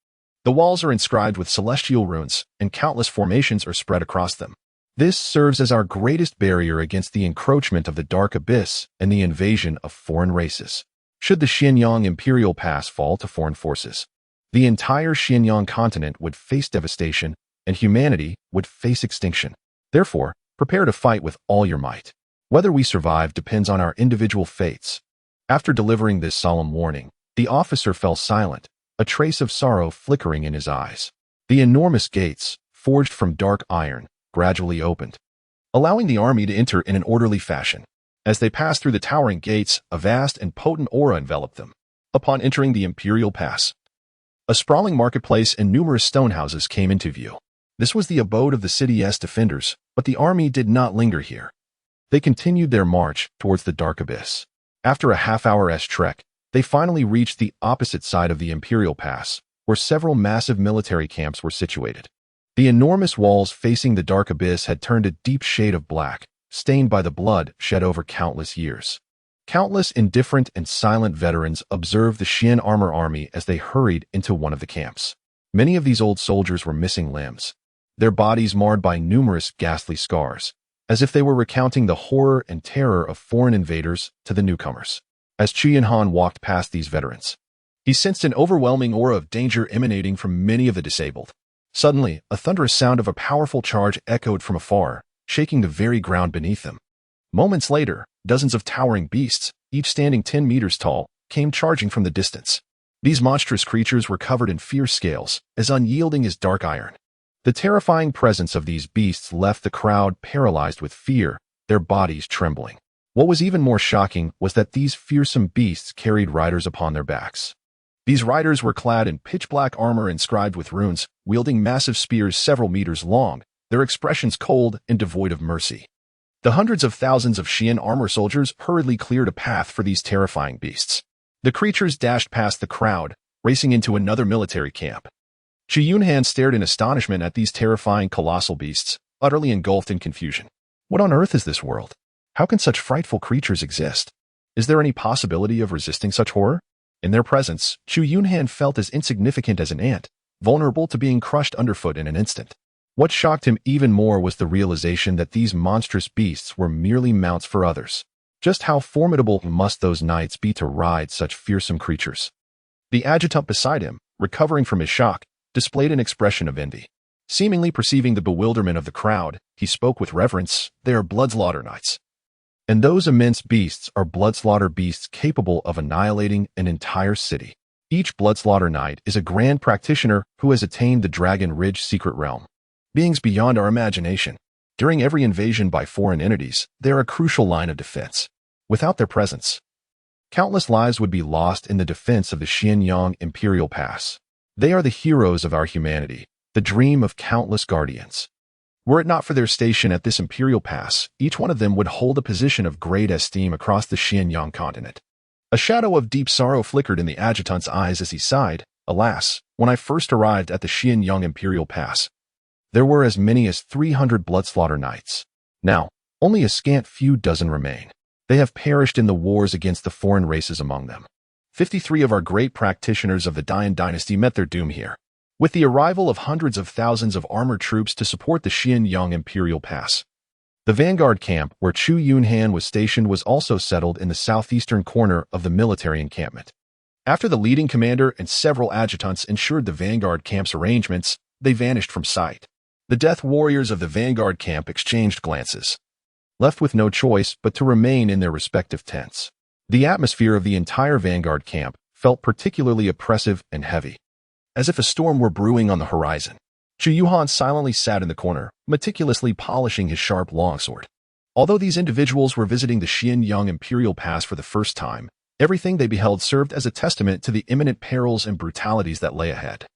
The walls are inscribed with celestial runes, and countless formations are spread across them. This serves as our greatest barrier against the encroachment of the dark abyss and the invasion of foreign races. Should the Xianyang Imperial Pass fall to foreign forces, the entire Xianyang continent would face devastation, and humanity would face extinction. Therefore, prepare to fight with all your might. Whether we survive depends on our individual fates. After delivering this solemn warning, the officer fell silent, a trace of sorrow flickering in his eyes. The enormous gates, forged from dark iron, gradually opened, allowing the army to enter in an orderly fashion. As they passed through the towering gates, a vast and potent aura enveloped them. Upon entering the Imperial Pass, a sprawling marketplace and numerous stone houses came into view. This was the abode of the city's defenders, but the army did not linger here. They continued their march towards the dark abyss. After a half-hour-esque trek, they finally reached the opposite side of the Imperial Pass, where several massive military camps were situated. The enormous walls facing the dark abyss had turned a deep shade of black, stained by the blood shed over countless years. Countless indifferent and silent veterans observed the Xian armor army as they hurried into one of the camps. Many of these old soldiers were missing limbs, their bodies marred by numerous ghastly scars, as if they were recounting the horror and terror of foreign invaders to the newcomers. As Chu Yunhan walked past these veterans, he sensed an overwhelming aura of danger emanating from many of the disabled. Suddenly, a thunderous sound of a powerful charge echoed from afar, shaking the very ground beneath them. Moments later, dozens of towering beasts, each standing 10 meters tall, came charging from the distance. These monstrous creatures were covered in fierce scales, as unyielding as dark iron. The terrifying presence of these beasts left the crowd paralyzed with fear, their bodies trembling. What was even more shocking was that these fearsome beasts carried riders upon their backs. These riders were clad in pitch-black armor inscribed with runes, wielding massive spears several meters long, their expressions cold and devoid of mercy. The hundreds of thousands of Xian armor soldiers hurriedly cleared a path for these terrifying beasts. The creatures dashed past the crowd, racing into another military camp. Chu Yunhan stared in astonishment at these terrifying colossal beasts, utterly engulfed in confusion. What on earth is this world? How can such frightful creatures exist? Is there any possibility of resisting such horror? In their presence, Chu Yunhan felt as insignificant as an ant, vulnerable to being crushed underfoot in an instant. What shocked him even more was the realization that these monstrous beasts were merely mounts for others. Just how formidable must those knights be to ride such fearsome creatures? The adjutant beside him, recovering from his shock, displayed an expression of envy. Seemingly perceiving the bewilderment of the crowd, he spoke with reverence. They are bloodslaughter knights. And those immense beasts are bloodslaughter beasts capable of annihilating an entire city. Each bloodslaughter knight is a grand practitioner who has attained the Dragon Ridge secret realm. Beings beyond our imagination. During every invasion by foreign entities, they are a crucial line of defense. Without their presence, countless lives would be lost in the defense of the Xianyang Imperial Pass. They are the heroes of our humanity, the dream of countless guardians. Were it not for their station at this Imperial Pass, each one of them would hold a position of great esteem across the Xianyang continent. A shadow of deep sorrow flickered in the adjutant's eyes as he sighed. Alas, when I first arrived at the Xianyang Imperial Pass, there were as many as 300 bloodslaughter knights. Now, only a scant few dozen remain. They have perished in the wars against the foreign races among them. 53 of our great practitioners of the Dian dynasty met their doom here. With the arrival of hundreds of thousands of armored troops to support the Xinjiang Imperial Pass. The vanguard camp where Chu Yunhan was stationed was also settled in the southeastern corner of the military encampment. After the leading commander and several adjutants ensured the vanguard camp's arrangements, they vanished from sight. The death warriors of the vanguard camp exchanged glances, left with no choice but to remain in their respective tents. The atmosphere of the entire vanguard camp felt particularly oppressive and heavy, as if a storm were brewing on the horizon. Chu Yunhan silently sat in the corner, meticulously polishing his sharp longsword. Although these individuals were visiting the Xinjiang Imperial Pass for the first time, everything they beheld served as a testament to the imminent perils and brutalities that lay ahead.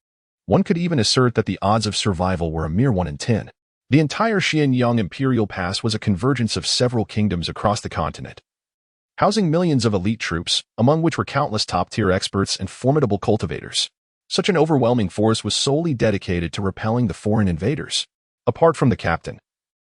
One could even assert that the odds of survival were a mere 1 in 10. The entire Xinjiang Imperial Pass was a convergence of several kingdoms across the continent, housing millions of elite troops, among which were countless top-tier experts and formidable cultivators. Such an overwhelming force was solely dedicated to repelling the foreign invaders. Apart from the captain,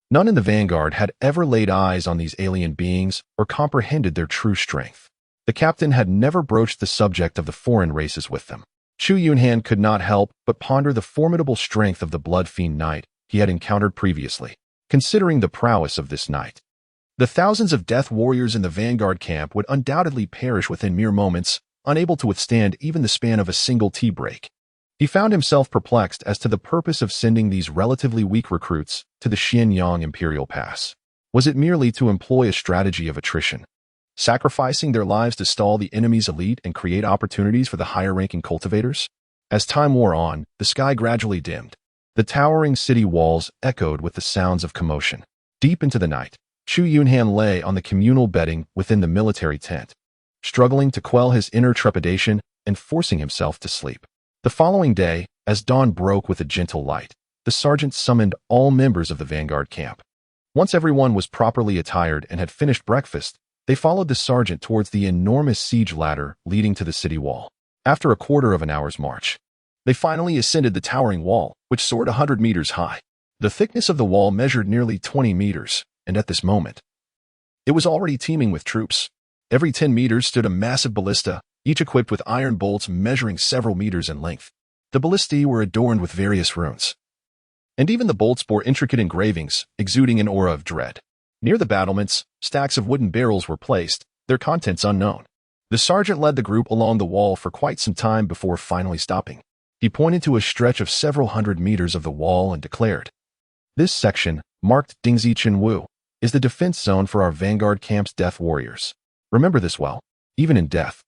none in the vanguard had ever laid eyes on these alien beings or comprehended their true strength. The captain had never broached the subject of the foreign races with them. Chu Yunhan could not help but ponder the formidable strength of the blood fiend knight he had encountered previously. Considering the prowess of this knight, the thousands of death warriors in the vanguard camp would undoubtedly perish within mere moments, unable to withstand even the span of a single tea break. He found himself perplexed as to the purpose of sending these relatively weak recruits to the Xinjiang Imperial Pass. Was it merely to employ a strategy of attrition, sacrificing their lives to stall the enemy's elite and create opportunities for the higher-ranking cultivators? As time wore on, the sky gradually dimmed. The towering city walls echoed with the sounds of commotion. Deep into the night, Chu Yunhan lay on the communal bedding within the military tent, struggling to quell his inner trepidation and forcing himself to sleep. The following day, as dawn broke with a gentle light, the sergeant summoned all members of the vanguard camp. Once everyone was properly attired and had finished breakfast, they followed the sergeant towards the enormous siege ladder leading to the city wall. After a quarter of an hour's march, they finally ascended the towering wall, which soared 100 meters high. The thickness of the wall measured nearly 20 meters, and at this moment, it was already teeming with troops. Every 10 meters stood a massive ballista, each equipped with iron bolts measuring several meters in length. The ballistae were adorned with various runes, and even the bolts bore intricate engravings, exuding an aura of dread. Near the battlements, stacks of wooden barrels were placed, their contents unknown. The sergeant led the group along the wall for quite some time before finally stopping. He pointed to a stretch of several hundred meters of the wall and declared, "This section, marked Dingzi Chenwu, is the defense zone for our vanguard camp's death warriors. Remember this well. Even in death,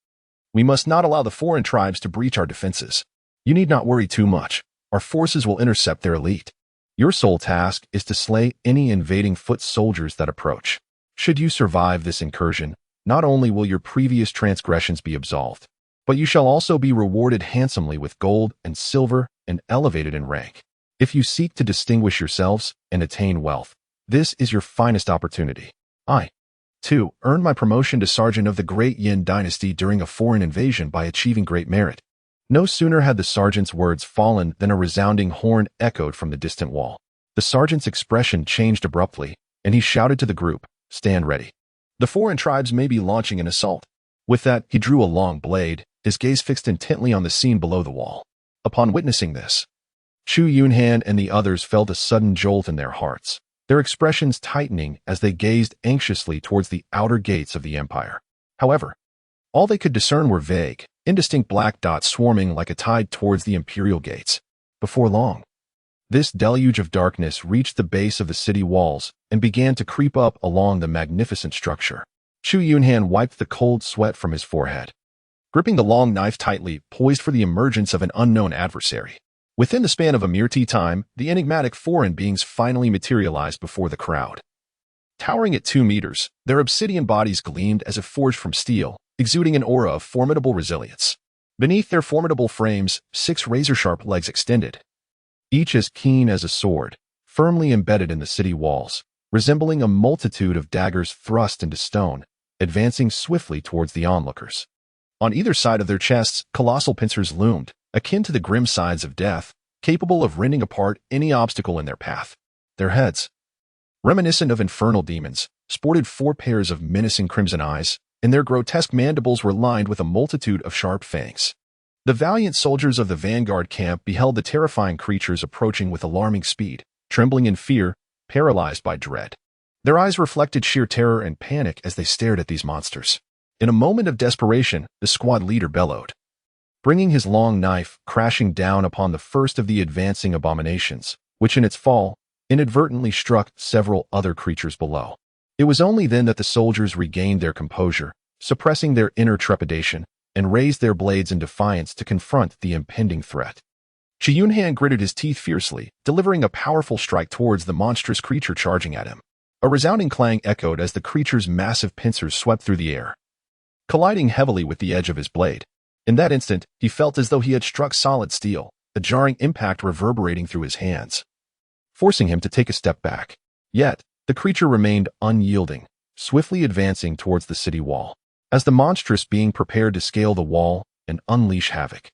we must not allow the foreign tribes to breach our defenses. You need not worry too much. Our forces will intercept their elite. Your sole task is to slay any invading foot soldiers that approach. Should you survive this incursion, not only will your previous transgressions be absolved, but you shall also be rewarded handsomely with gold and silver and elevated in rank. If you seek to distinguish yourselves and attain wealth, this is your finest opportunity. I, too, earned my promotion to sergeant of the Great Yin dynasty during a foreign invasion by achieving great merit." No sooner had the sergeant's words fallen than a resounding horn echoed from the distant wall. The sergeant's expression changed abruptly, and he shouted to the group, "Stand ready. The foreign tribes may be launching an assault." With that, he drew a long blade, his gaze fixed intently on the scene below the wall. Upon witnessing this, Chu Yunhan and the others felt a sudden jolt in their hearts, their expressions tightening as they gazed anxiously towards the outer gates of the empire. However, all they could discern were vague, indistinct black dots swarming like a tide towards the imperial gates. Before long, this deluge of darkness reached the base of the city walls and began to creep up along the magnificent structure. Chu Yunhan wiped the cold sweat from his forehead, gripping the long knife tightly, poised for the emergence of an unknown adversary. Within the span of a mere time, the enigmatic foreign beings finally materialized before the crowd. Towering at 2 meters, their obsidian bodies gleamed as if forged from steel, exuding an aura of formidable resilience. Beneath their formidable frames, 6 razor-sharp legs extended, each as keen as a sword, firmly embedded in the city walls, resembling a multitude of daggers thrust into stone, advancing swiftly towards the onlookers. On either side of their chests, colossal pincers loomed, akin to the grim scythes of death, capable of rending apart any obstacle in their path. Their heads, reminiscent of infernal demons, sported 4 pairs of menacing crimson eyes, and their grotesque mandibles were lined with a multitude of sharp fangs. The valiant soldiers of the vanguard camp beheld the terrifying creatures approaching with alarming speed, trembling in fear, paralyzed by dread. Their eyes reflected sheer terror and panic as they stared at these monsters. In a moment of desperation, the squad leader bellowed, bringing his long knife crashing down upon the first of the advancing abominations, which in its fall inadvertently struck several other creatures below. It was only then that the soldiers regained their composure, suppressing their inner trepidation, and raised their blades in defiance to confront the impending threat. Chu Yunhan gritted his teeth fiercely, delivering a powerful strike towards the monstrous creature charging at him. A resounding clang echoed as the creature's massive pincers swept through the air, colliding heavily with the edge of his blade. In that instant, he felt as though he had struck solid steel, a jarring impact reverberating through his hands, forcing him to take a step back. Yet, the creature remained unyielding, swiftly advancing towards the city wall. As the monstrous being prepared to scale the wall and unleash havoc,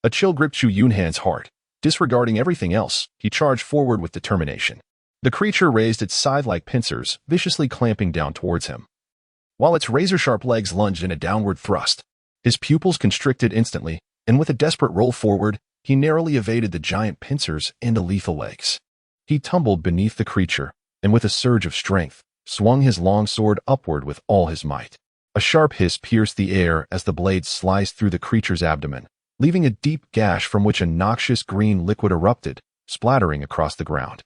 a chill gripped Chu Yunhan's heart. Disregarding everything else, he charged forward with determination. The creature raised its scythe-like pincers, viciously clamping down towards him, while its razor-sharp legs lunged in a downward thrust. His pupils constricted instantly, and with a desperate roll forward, he narrowly evaded the giant pincers and the lethal legs. He tumbled beneath the creature, and with a surge of strength, swung his long sword upward with all his might. A sharp hiss pierced the air as the blade sliced through the creature's abdomen, leaving a deep gash from which a noxious green liquid erupted, splattering across the ground.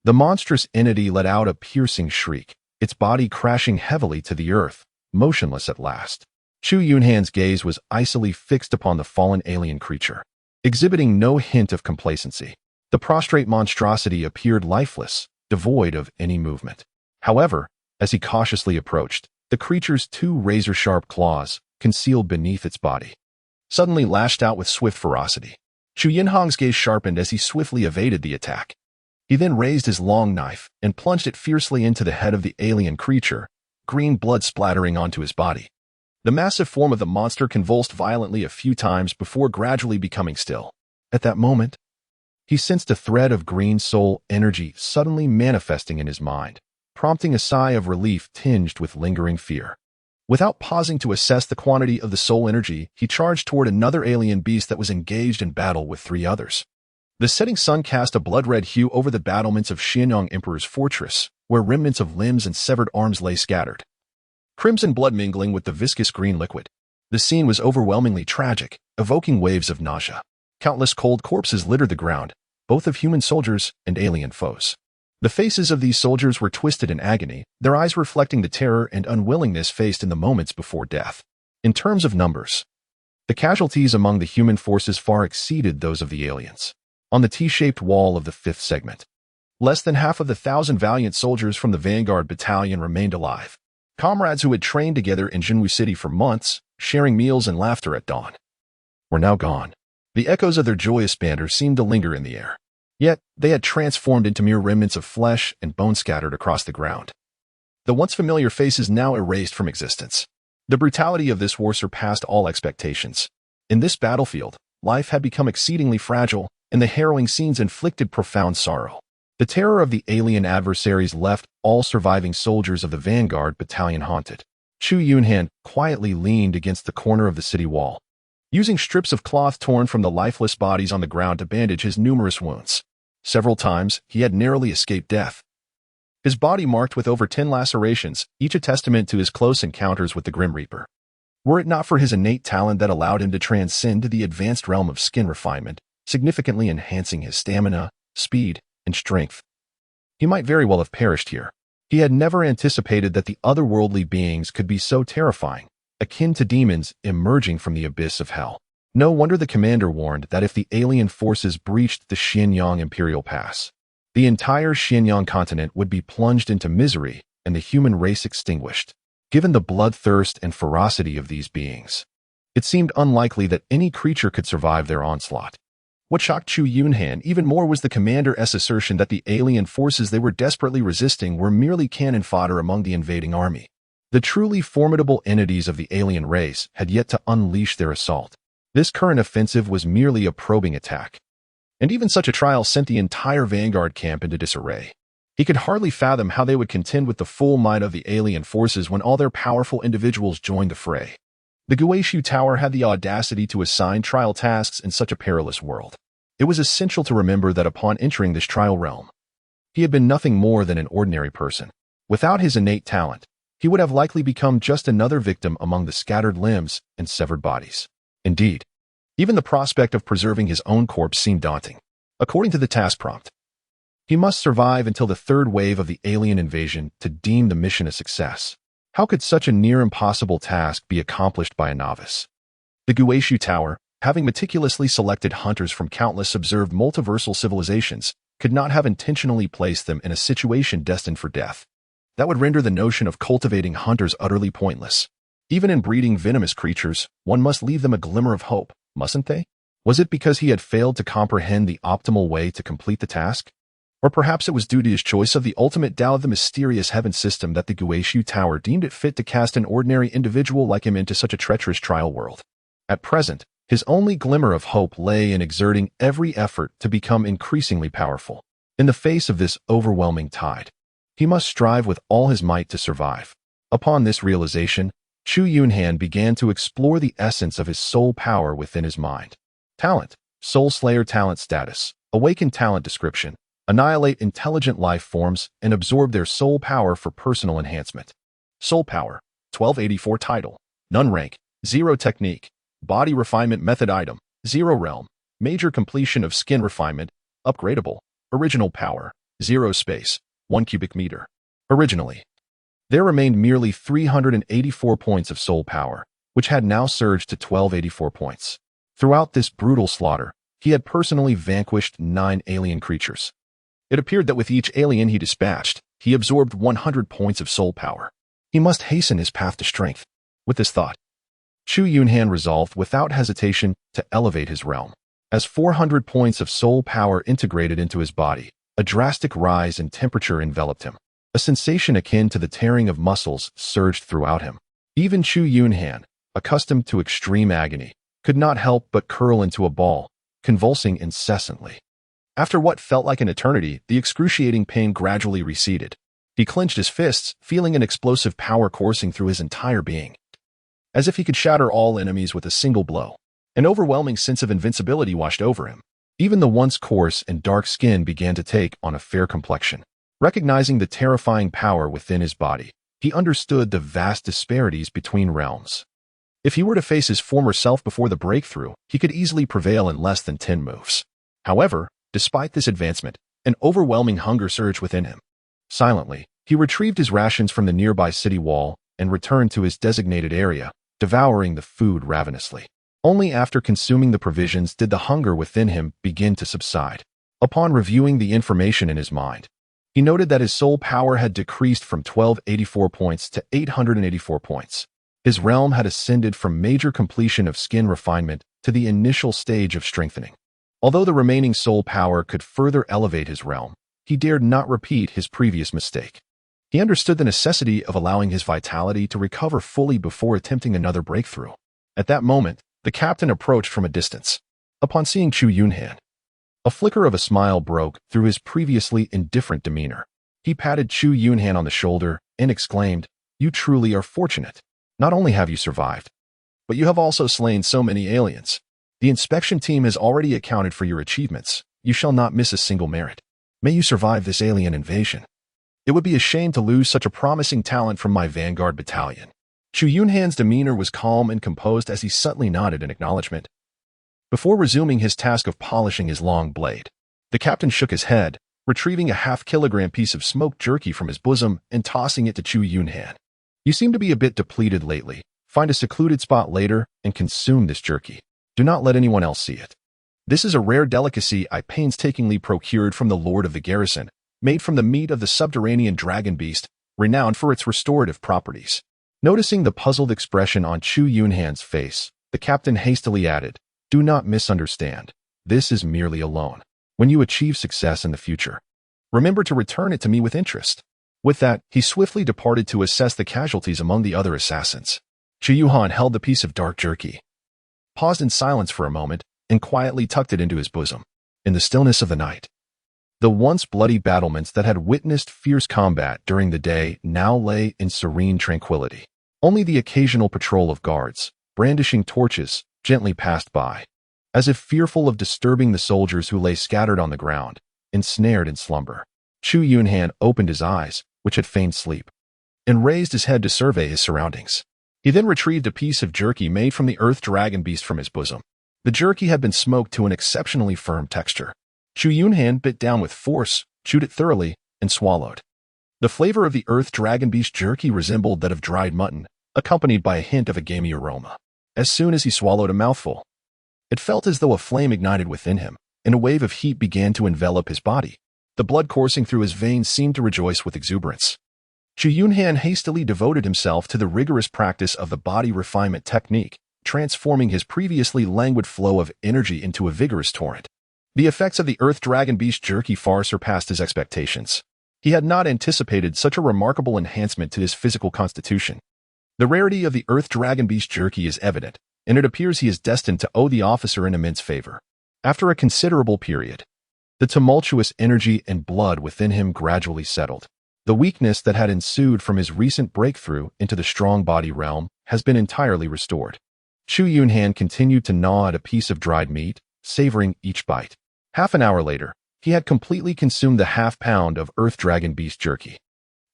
The monstrous entity let out a piercing shriek, its body crashing heavily to the earth, motionless at last. Chu Yunhan's gaze was icily fixed upon the fallen alien creature, exhibiting no hint of complacency. The prostrate monstrosity appeared lifeless, devoid of any movement. However, as he cautiously approached, the creature's 2 razor-sharp claws, concealed beneath its body, suddenly lashed out with swift ferocity. Chu Yunhan's gaze sharpened as he swiftly evaded the attack. He then raised his long knife and plunged it fiercely into the head of the alien creature, green blood splattering onto his body. The massive form of the monster convulsed violently a few times before gradually becoming still. At that moment, he sensed a thread of green soul energy suddenly manifesting in his mind, prompting a sigh of relief tinged with lingering fear. Without pausing to assess the quantity of the soul energy, he charged toward another alien beast that was engaged in battle with 3 others. The setting sun cast a blood-red hue over the battlements of Xianyang Emperor's fortress, where remnants of limbs and severed arms lay scattered, crimson blood mingling with the viscous green liquid. The scene was overwhelmingly tragic, evoking waves of nausea. Countless cold corpses littered the ground, both of human soldiers and alien foes. The faces of these soldiers were twisted in agony, their eyes reflecting the terror and unwillingness faced in the moments before death. In terms of numbers, the casualties among the human forces far exceeded those of the aliens. On the T-shaped wall of the 5th segment, less than half of the 1,000 valiant soldiers from the Vanguard Battalion remained alive. Comrades who had trained together in Jinwu City for months, sharing meals and laughter at dawn, were now gone. The echoes of their joyous banter seemed to linger in the air. Yet, they had transformed into mere remnants of flesh and bone scattered across the ground. The once familiar faces now erased from existence. The brutality of this war surpassed all expectations. In this battlefield, life had become exceedingly fragile, and the harrowing scenes inflicted profound sorrow. The terror of the alien adversaries left all surviving soldiers of the Vanguard Battalion haunted. Chu Yunhan quietly leaned against the corner of the city wall, using strips of cloth torn from the lifeless bodies on the ground to bandage his numerous wounds. Several times, he had narrowly escaped death, his body marked with over 10 lacerations, each a testament to his close encounters with the Grim Reaper. Were it not for his innate talent that allowed him to transcend to the advanced realm of skin refinement, significantly enhancing his stamina, speed, and strength, he might very well have perished here. He had never anticipated that the otherworldly beings could be so terrifying, akin to demons emerging from the abyss of hell. No wonder the commander warned that if the alien forces breached the Xianyang Imperial Pass, the entire Xianyang continent would be plunged into misery and the human race extinguished. Given the bloodthirst and ferocity of these beings, it seemed unlikely that any creature could survive their onslaught. What shocked Chu Yunhan even more was the commander's assertion that the alien forces they were desperately resisting were merely cannon fodder among the invading army. The truly formidable entities of the alien race had yet to unleash their assault. This current offensive was merely a probing attack, and even such a trial sent the entire Vanguard camp into disarray. He could hardly fathom how they would contend with the full might of the alien forces when all their powerful individuals joined the fray. The Guishu Tower had the audacity to assign trial tasks in such a perilous world. It was essential to remember that upon entering this trial realm, he had been nothing more than an ordinary person. Without his innate talent, he would have likely become just another victim among the scattered limbs and severed bodies. Indeed, even the prospect of preserving his own corpse seemed daunting. According to the task prompt, he must survive until the third wave of the alien invasion to deem the mission a success. How could such a near-impossible task be accomplished by a novice? The Guishu Tower, having meticulously selected hunters from countless observed multiversal civilizations, could not have intentionally placed them in a situation destined for death. That would render the notion of cultivating hunters utterly pointless. Even in breeding venomous creatures, one must leave them a glimmer of hope, mustn't they? Was it because he had failed to comprehend the optimal way to complete the task? Or perhaps it was due to his choice of the ultimate Tao of the mysterious heaven system that the Guishu Tower deemed it fit to cast an ordinary individual like him into such a treacherous trial world. At present, his only glimmer of hope lay in exerting every effort to become increasingly powerful. In the face of this overwhelming tide, he must strive with all his might to survive. Upon this realization, Chu Yunhan began to explore the essence of his soul power within his mind. Talent, Soul Slayer talent status, awaken talent description, annihilate intelligent life forms and absorb their soul power for personal enhancement. Soul power, 1284 title, none rank, 0 technique, body refinement method item, 0 realm, major completion of skin refinement, upgradable, original power, 0 space, 1 cubic meter. Originally, there remained merely 384 points of soul power, which had now surged to 1284 points. Throughout this brutal slaughter, he had personally vanquished 9 alien creatures. It appeared that with each alien he dispatched, he absorbed 100 points of soul power. He must hasten his path to strength. With this thought, Chu Yunhan resolved without hesitation to elevate his realm. As 400 points of soul power integrated into his body, a drastic rise in temperature enveloped him. A sensation akin to the tearing of muscles surged throughout him. Even Chu Yunhan, accustomed to extreme agony, could not help but curl into a ball, convulsing incessantly. After what felt like an eternity, the excruciating pain gradually receded. He clenched his fists, feeling an explosive power coursing through his entire being. As if he could shatter all enemies with a single blow. An overwhelming sense of invincibility washed over him. Even the once coarse and dark skin began to take on a fair complexion. Recognizing the terrifying power within his body, he understood the vast disparities between realms. If he were to face his former self before the breakthrough, he could easily prevail in less than 10 moves. However, despite this advancement, an overwhelming hunger surged within him. Silently, he retrieved his rations from the nearby city wall and returned to his designated area, devouring the food ravenously. Only after consuming the provisions did the hunger within him begin to subside. Upon reviewing the information in his mind, he noted that his soul power had decreased from 1284 points to 884 points. His realm had ascended from major completion of skin refinement to the initial stage of strengthening. Although the remaining soul power could further elevate his realm, he dared not repeat his previous mistake. He understood the necessity of allowing his vitality to recover fully before attempting another breakthrough. At that moment, the captain approached from a distance. Upon seeing Chu Yunhan, a flicker of a smile broke through his previously indifferent demeanor. He patted Chu Yunhan on the shoulder and exclaimed, "You truly are fortunate. Not only have you survived, but you have also slain so many aliens. The inspection team has already accounted for your achievements. You shall not miss a single merit. May you survive this alien invasion. It would be a shame to lose such a promising talent from my vanguard battalion." Chu Yunhan's demeanor was calm and composed as he subtly nodded in acknowledgement. Before resuming his task of polishing his long blade, the captain shook his head, retrieving a half-kilogram piece of smoked jerky from his bosom and tossing it to Chu Yunhan. "You seem to be a bit depleted lately. Find a secluded spot later and consume this jerky. Do not let anyone else see it. This is a rare delicacy I painstakingly procured from the lord of the garrison, made from the meat of the subterranean dragon beast, renowned for its restorative properties." Noticing the puzzled expression on Chu Yunhan's face, the captain hastily added, "Do not misunderstand. This is merely a loan. When you achieve success in the future, remember to return it to me with interest." With that, he swiftly departed to assess the casualties among the other assassins. Chu Yunhan held the piece of dark jerky, paused in silence for a moment, and quietly tucked it into his bosom. In the stillness of the night, The once bloody battlements that had witnessed fierce combat during the day now lay in serene tranquility. Only the occasional patrol of guards, brandishing torches, gently passed by, as if fearful of disturbing the soldiers who lay scattered on the ground, ensnared in slumber. Chu Yunhan opened his eyes, which had feigned sleep, and raised his head to survey his surroundings. He then retrieved a piece of jerky made from the earth dragon beast from his bosom. The jerky had been smoked to an exceptionally firm texture. Chu Yunhan bit down with force, chewed it thoroughly, and swallowed. The flavor of the earth dragon beast jerky resembled that of dried mutton, accompanied by a hint of a gamey aroma. As soon as he swallowed a mouthful, it felt as though a flame ignited within him, and a wave of heat began to envelop his body. The blood coursing through his veins seemed to rejoice with exuberance. Chu Yunhan hastily devoted himself to the rigorous practice of the body refinement technique, transforming his previously languid flow of energy into a vigorous torrent. The effects of the earth dragon beast jerky far surpassed his expectations. He had not anticipated such a remarkable enhancement to his physical constitution. The rarity of the earth dragon beast jerky is evident, and it appears he is destined to owe the officer an immense favor. After a considerable period, the tumultuous energy and blood within him gradually settled. The weakness that had ensued from his recent breakthrough into the strong body realm has been entirely restored. Chu Yunhan continued to gnaw at a piece of dried meat, savoring each bite. Half an hour later, he had completely consumed the half-pound of earth dragon beast jerky.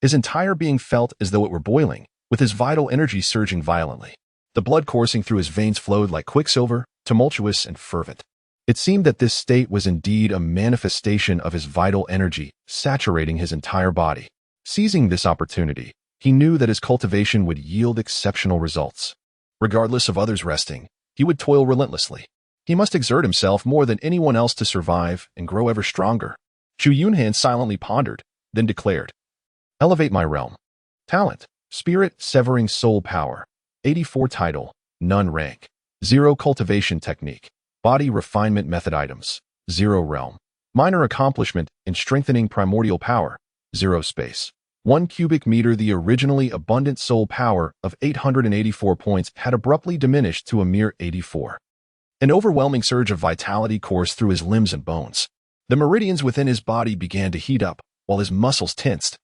His entire being felt as though it were boiling, with his vital energy surging violently. The blood coursing through his veins flowed like quicksilver, tumultuous and fervent. It seemed that this state was indeed a manifestation of his vital energy, saturating his entire body. Seizing this opportunity, he knew that his cultivation would yield exceptional results. Regardless of others resting, he would toil relentlessly. He must exert himself more than anyone else to survive and grow ever stronger. Chu Yunhan silently pondered, then declared, "Elevate my realm. Talent, spirit, severing soul power. 84 title, none rank. 0 cultivation technique. Body refinement method items. 0 realm. Minor accomplishment in strengthening primordial power. 0 space. 1 cubic meter. The originally abundant soul power of 884 points had abruptly diminished to a mere 84. An overwhelming surge of vitality coursed through his limbs and bones. The meridians within his body began to heat up, while his muscles tensed,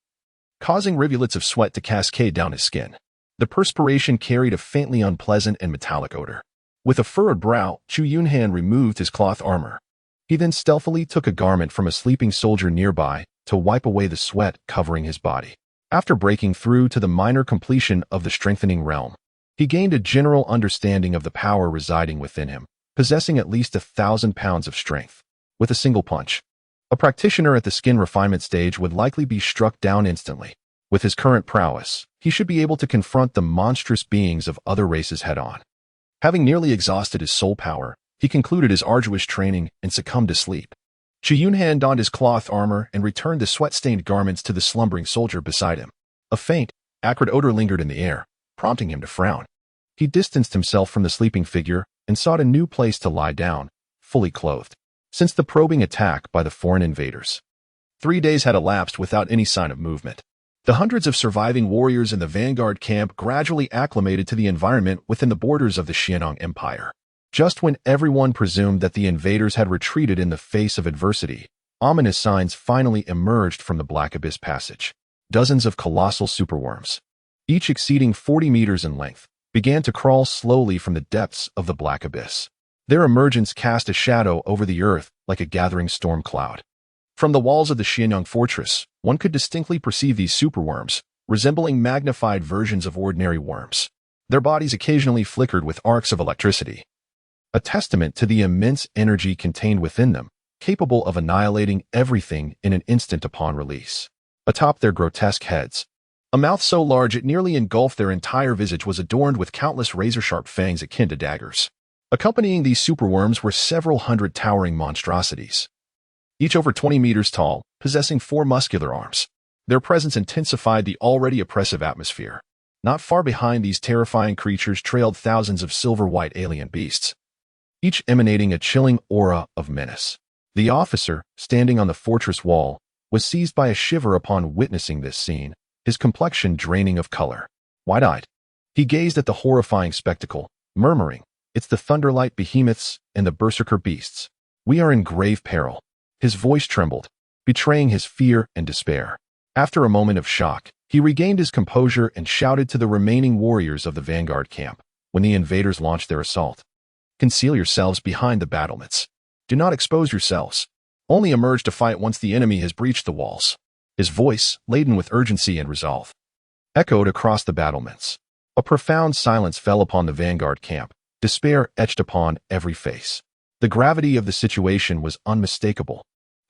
causing rivulets of sweat to cascade down his skin. The perspiration carried a faintly unpleasant and metallic odor. With a furrowed brow, Chu Yunhan removed his cloth armor. He then stealthily took a garment from a sleeping soldier nearby to wipe away the sweat covering his body. After breaking through to the minor completion of the strengthening realm, he gained a general understanding of the power residing within him, possessing at least 1,000 pounds of strength. With a single punch, a practitioner at the skin refinement stage would likely be struck down instantly. With his current prowess, he should be able to confront the monstrous beings of other races head-on. Having nearly exhausted his soul power, he concluded his arduous training and succumbed to sleep. Chu Yunhan donned his cloth armor and returned the sweat-stained garments to the slumbering soldier beside him. A faint, acrid odor lingered in the air, prompting him to frown. He distanced himself from the sleeping figure and sought a new place to lie down, fully clothed. Since the probing attack by the foreign invaders, 3 days had elapsed without any sign of movement. The hundreds of surviving warriors in the vanguard camp gradually acclimated to the environment within the borders of the Xianong Empire. Just when everyone presumed that the invaders had retreated in the face of adversity, ominous signs finally emerged from the Black Abyss Passage. Dozens of colossal superworms, each exceeding 40 meters in length, began to crawl slowly from the depths of the Black Abyss. Their emergence cast a shadow over the earth like a gathering storm cloud. From the walls of the Xianyang fortress, one could distinctly perceive these superworms, resembling magnified versions of ordinary worms. Their bodies occasionally flickered with arcs of electricity, a testament to the immense energy contained within them, capable of annihilating everything in an instant upon release. Atop their grotesque heads, a mouth so large it nearly engulfed their entire visage was adorned with countless razor-sharp fangs akin to daggers. Accompanying these superworms were several hundred towering monstrosities, each over 20 meters tall, possessing 4 muscular arms. Their presence intensified the already oppressive atmosphere. Not far behind these terrifying creatures trailed thousands of silver-white alien beasts, each emanating a chilling aura of menace. The officer, standing on the fortress wall, was seized by a shiver upon witnessing this scene, his complexion draining of color. Wide-eyed, he gazed at the horrifying spectacle, murmuring, "It's the Thunderlight behemoths and the berserker beasts. We are in grave peril." His voice trembled, betraying his fear and despair. After a moment of shock, he regained his composure and shouted to the remaining warriors of the vanguard camp when the invaders launched their assault. Conceal yourselves behind the battlements. Do not expose yourselves. Only emerge to fight once the enemy has breached the walls. His voice, laden with urgency and resolve, echoed across the battlements. A profound silence fell upon the vanguard camp, despair etched upon every face. The gravity of the situation was unmistakable.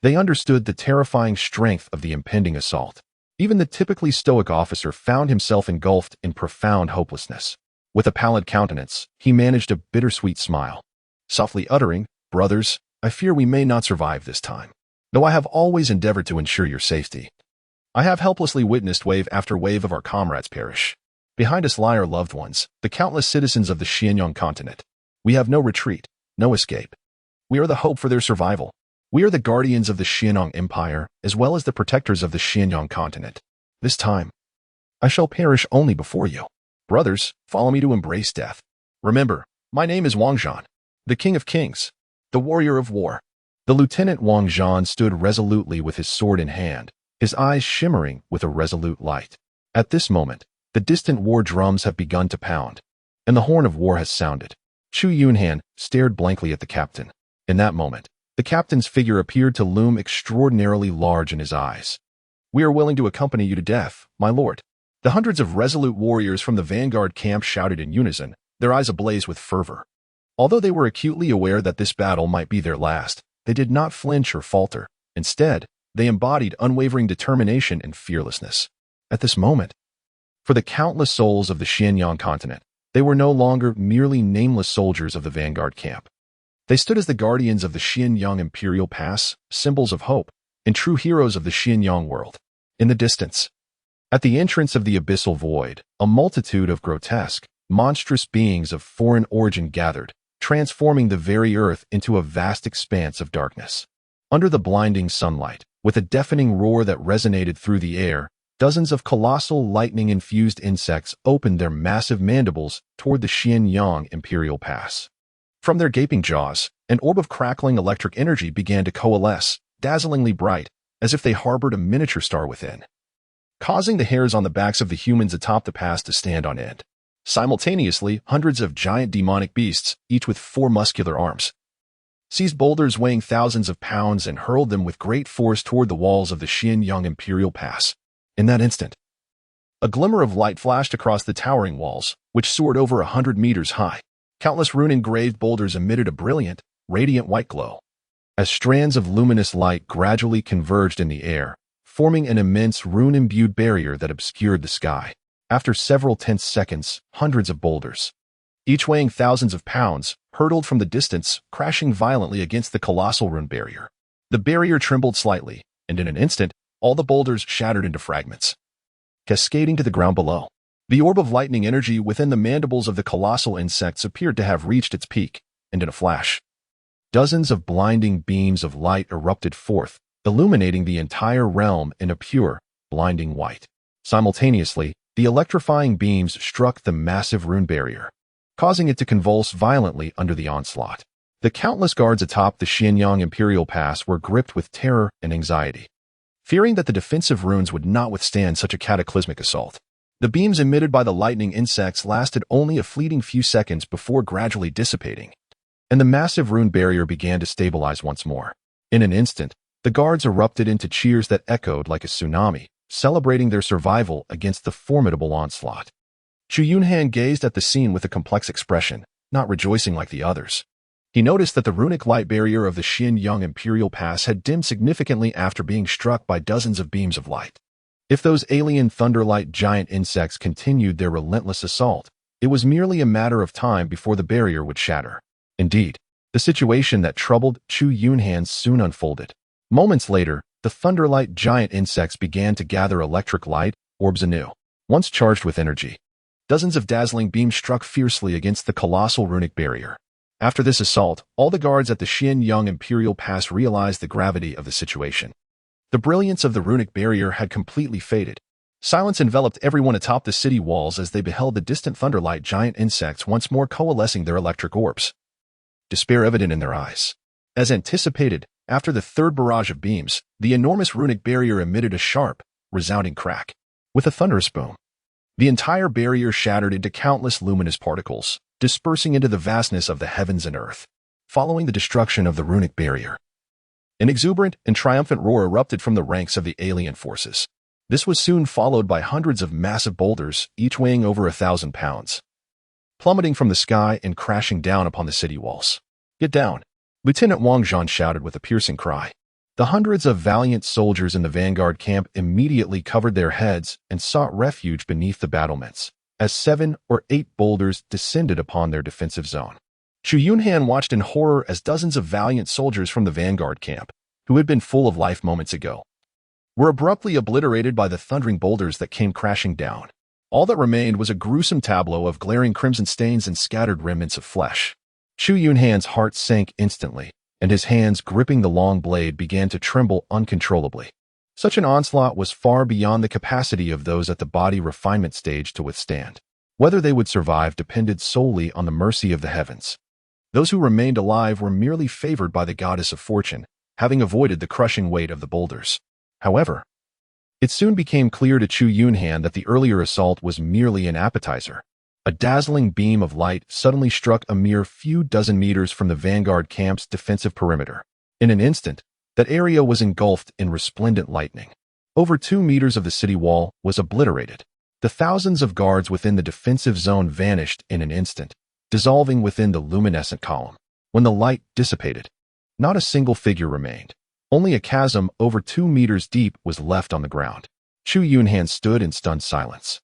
They understood the terrifying strength of the impending assault. Even the typically stoic officer found himself engulfed in profound hopelessness. With a pallid countenance, he managed a bittersweet smile, softly uttering, "Brothers, I fear we may not survive this time. Though I have always endeavored to ensure your safety. I have helplessly witnessed wave after wave of our comrades perish. Behind us lie our loved ones, the countless citizens of the Xinjiang continent. We have no retreat, no escape. We are the hope for their survival. We are the guardians of the Xinjiang Empire, as well as the protectors of the Xinjiang continent. This time, I shall perish only before you. Brothers, follow me to embrace death. Remember, my name is Wang Zhan, the King of Kings, the warrior of war." The Lieutenant Wang Zhan stood resolutely with his sword in hand, his eyes shimmering with a resolute light. At this moment, the distant war drums have begun to pound, and the horn of war has sounded. Chu Yunhan stared blankly at the captain. In that moment, the captain's figure appeared to loom extraordinarily large in his eyes. "We are willing to accompany you to death, my lord." The hundreds of resolute warriors from the vanguard camp shouted in unison, their eyes ablaze with fervor. Although they were acutely aware that this battle might be their last, they did not flinch or falter. Instead, they embodied unwavering determination and fearlessness. At this moment, for the countless souls of the Xinjiang continent, they were no longer merely nameless soldiers of the vanguard camp. They stood as the guardians of the Xinjiang Imperial Pass, symbols of hope, and true heroes of the Xinjiang world. In the distance, at the entrance of the abyssal void, a multitude of grotesque, monstrous beings of foreign origin gathered, transforming the very earth into a vast expanse of darkness. Under the blinding sunlight, with a deafening roar that resonated through the air, dozens of colossal lightning-infused insects opened their massive mandibles toward the Xinjiang Imperial Pass. From their gaping jaws, an orb of crackling electric energy began to coalesce, dazzlingly bright, as if they harbored a miniature star within, causing the hairs on the backs of the humans atop the pass to stand on end. Simultaneously, hundreds of giant demonic beasts, each with 4 muscular arms, seized boulders weighing thousands of pounds and hurled them with great force toward the walls of the Xinjiang Imperial Pass. In that instant, a glimmer of light flashed across the towering walls, which soared over 100 meters high. Countless rune-engraved boulders emitted a brilliant, radiant white glow. As strands of luminous light gradually converged in the air, forming an immense rune-imbued barrier that obscured the sky. After several tense seconds, hundreds of boulders, each weighing thousands of pounds, hurtled from the distance, crashing violently against the colossal rune barrier. The barrier trembled slightly, and in an instant, all the boulders shattered into fragments, cascading to the ground below. The orb of lightning energy within the mandibles of the colossal insects appeared to have reached its peak, and in a flash, dozens of blinding beams of light erupted forth, illuminating the entire realm in a pure, blinding white. Simultaneously, the electrifying beams struck the massive rune barrier, causing it to convulse violently under the onslaught. The countless guards atop the Xinjiang Imperial Pass were gripped with terror and anxiety, fearing that the defensive runes would not withstand such a cataclysmic assault. The beams emitted by the lightning insects lasted only a fleeting few seconds before gradually dissipating, and the massive rune barrier began to stabilize once more. In an instant, the guards erupted into cheers that echoed like a tsunami, celebrating their survival against the formidable onslaught. Chu Yunhan gazed at the scene with a complex expression, not rejoicing like the others. He noticed that the runic light barrier of the Xinjiang Imperial Pass had dimmed significantly after being struck by dozens of beams of light. If those alien thunderlight giant insects continued their relentless assault, it was merely a matter of time before the barrier would shatter. Indeed, the situation that troubled Chu Yunhan soon unfolded. Moments later, the thunderlight giant insects began to gather electric light orbs anew, once charged with energy. Dozens of dazzling beams struck fiercely against the colossal runic barrier. After this assault, all the guards at the Xinjiang Imperial Pass realized the gravity of the situation. The brilliance of the runic barrier had completely faded. Silence enveloped everyone atop the city walls as they beheld the distant thunderlight giant insects once more coalescing their electric orbs, despair evident in their eyes. As anticipated, After the third barrage of beams, the enormous runic barrier emitted a sharp, resounding crack. With a thunderous boom, the entire barrier shattered into countless luminous particles, dispersing into the vastness of the heavens and earth. Following the destruction of the runic barrier, an exuberant and triumphant roar erupted from the ranks of the alien forces. This was soon followed by hundreds of massive boulders, each weighing over 1,000 pounds, plummeting from the sky and crashing down upon the city walls. "Get down!" Lieutenant Wang Zhan shouted with a piercing cry. The hundreds of valiant soldiers in the vanguard camp immediately covered their heads and sought refuge beneath the battlements, as 7 or 8 boulders descended upon their defensive zone. Chu Yunhan watched in horror as dozens of valiant soldiers from the vanguard camp, who had been full of life moments ago, were abruptly obliterated by the thundering boulders that came crashing down. All that remained was a gruesome tableau of glaring crimson stains and scattered remnants of flesh. Chu Yunhan's heart sank instantly, and his hands gripping the long blade began to tremble uncontrollably. Such an onslaught was far beyond the capacity of those at the body refinement stage to withstand. Whether they would survive depended solely on the mercy of the heavens. Those who remained alive were merely favored by the goddess of fortune, having avoided the crushing weight of the boulders. However, it soon became clear to Chu Yunhan that the earlier assault was merely an appetizer. A dazzling beam of light suddenly struck a mere few dozen meters from the vanguard camp's defensive perimeter. In an instant, that area was engulfed in resplendent lightning. Over 2 meters of the city wall was obliterated. The thousands of guards within the defensive zone vanished in an instant, dissolving within the luminescent column. When the light dissipated, not a single figure remained. Only a chasm over 2 meters deep was left on the ground. Chu Yunhan stood in stunned silence,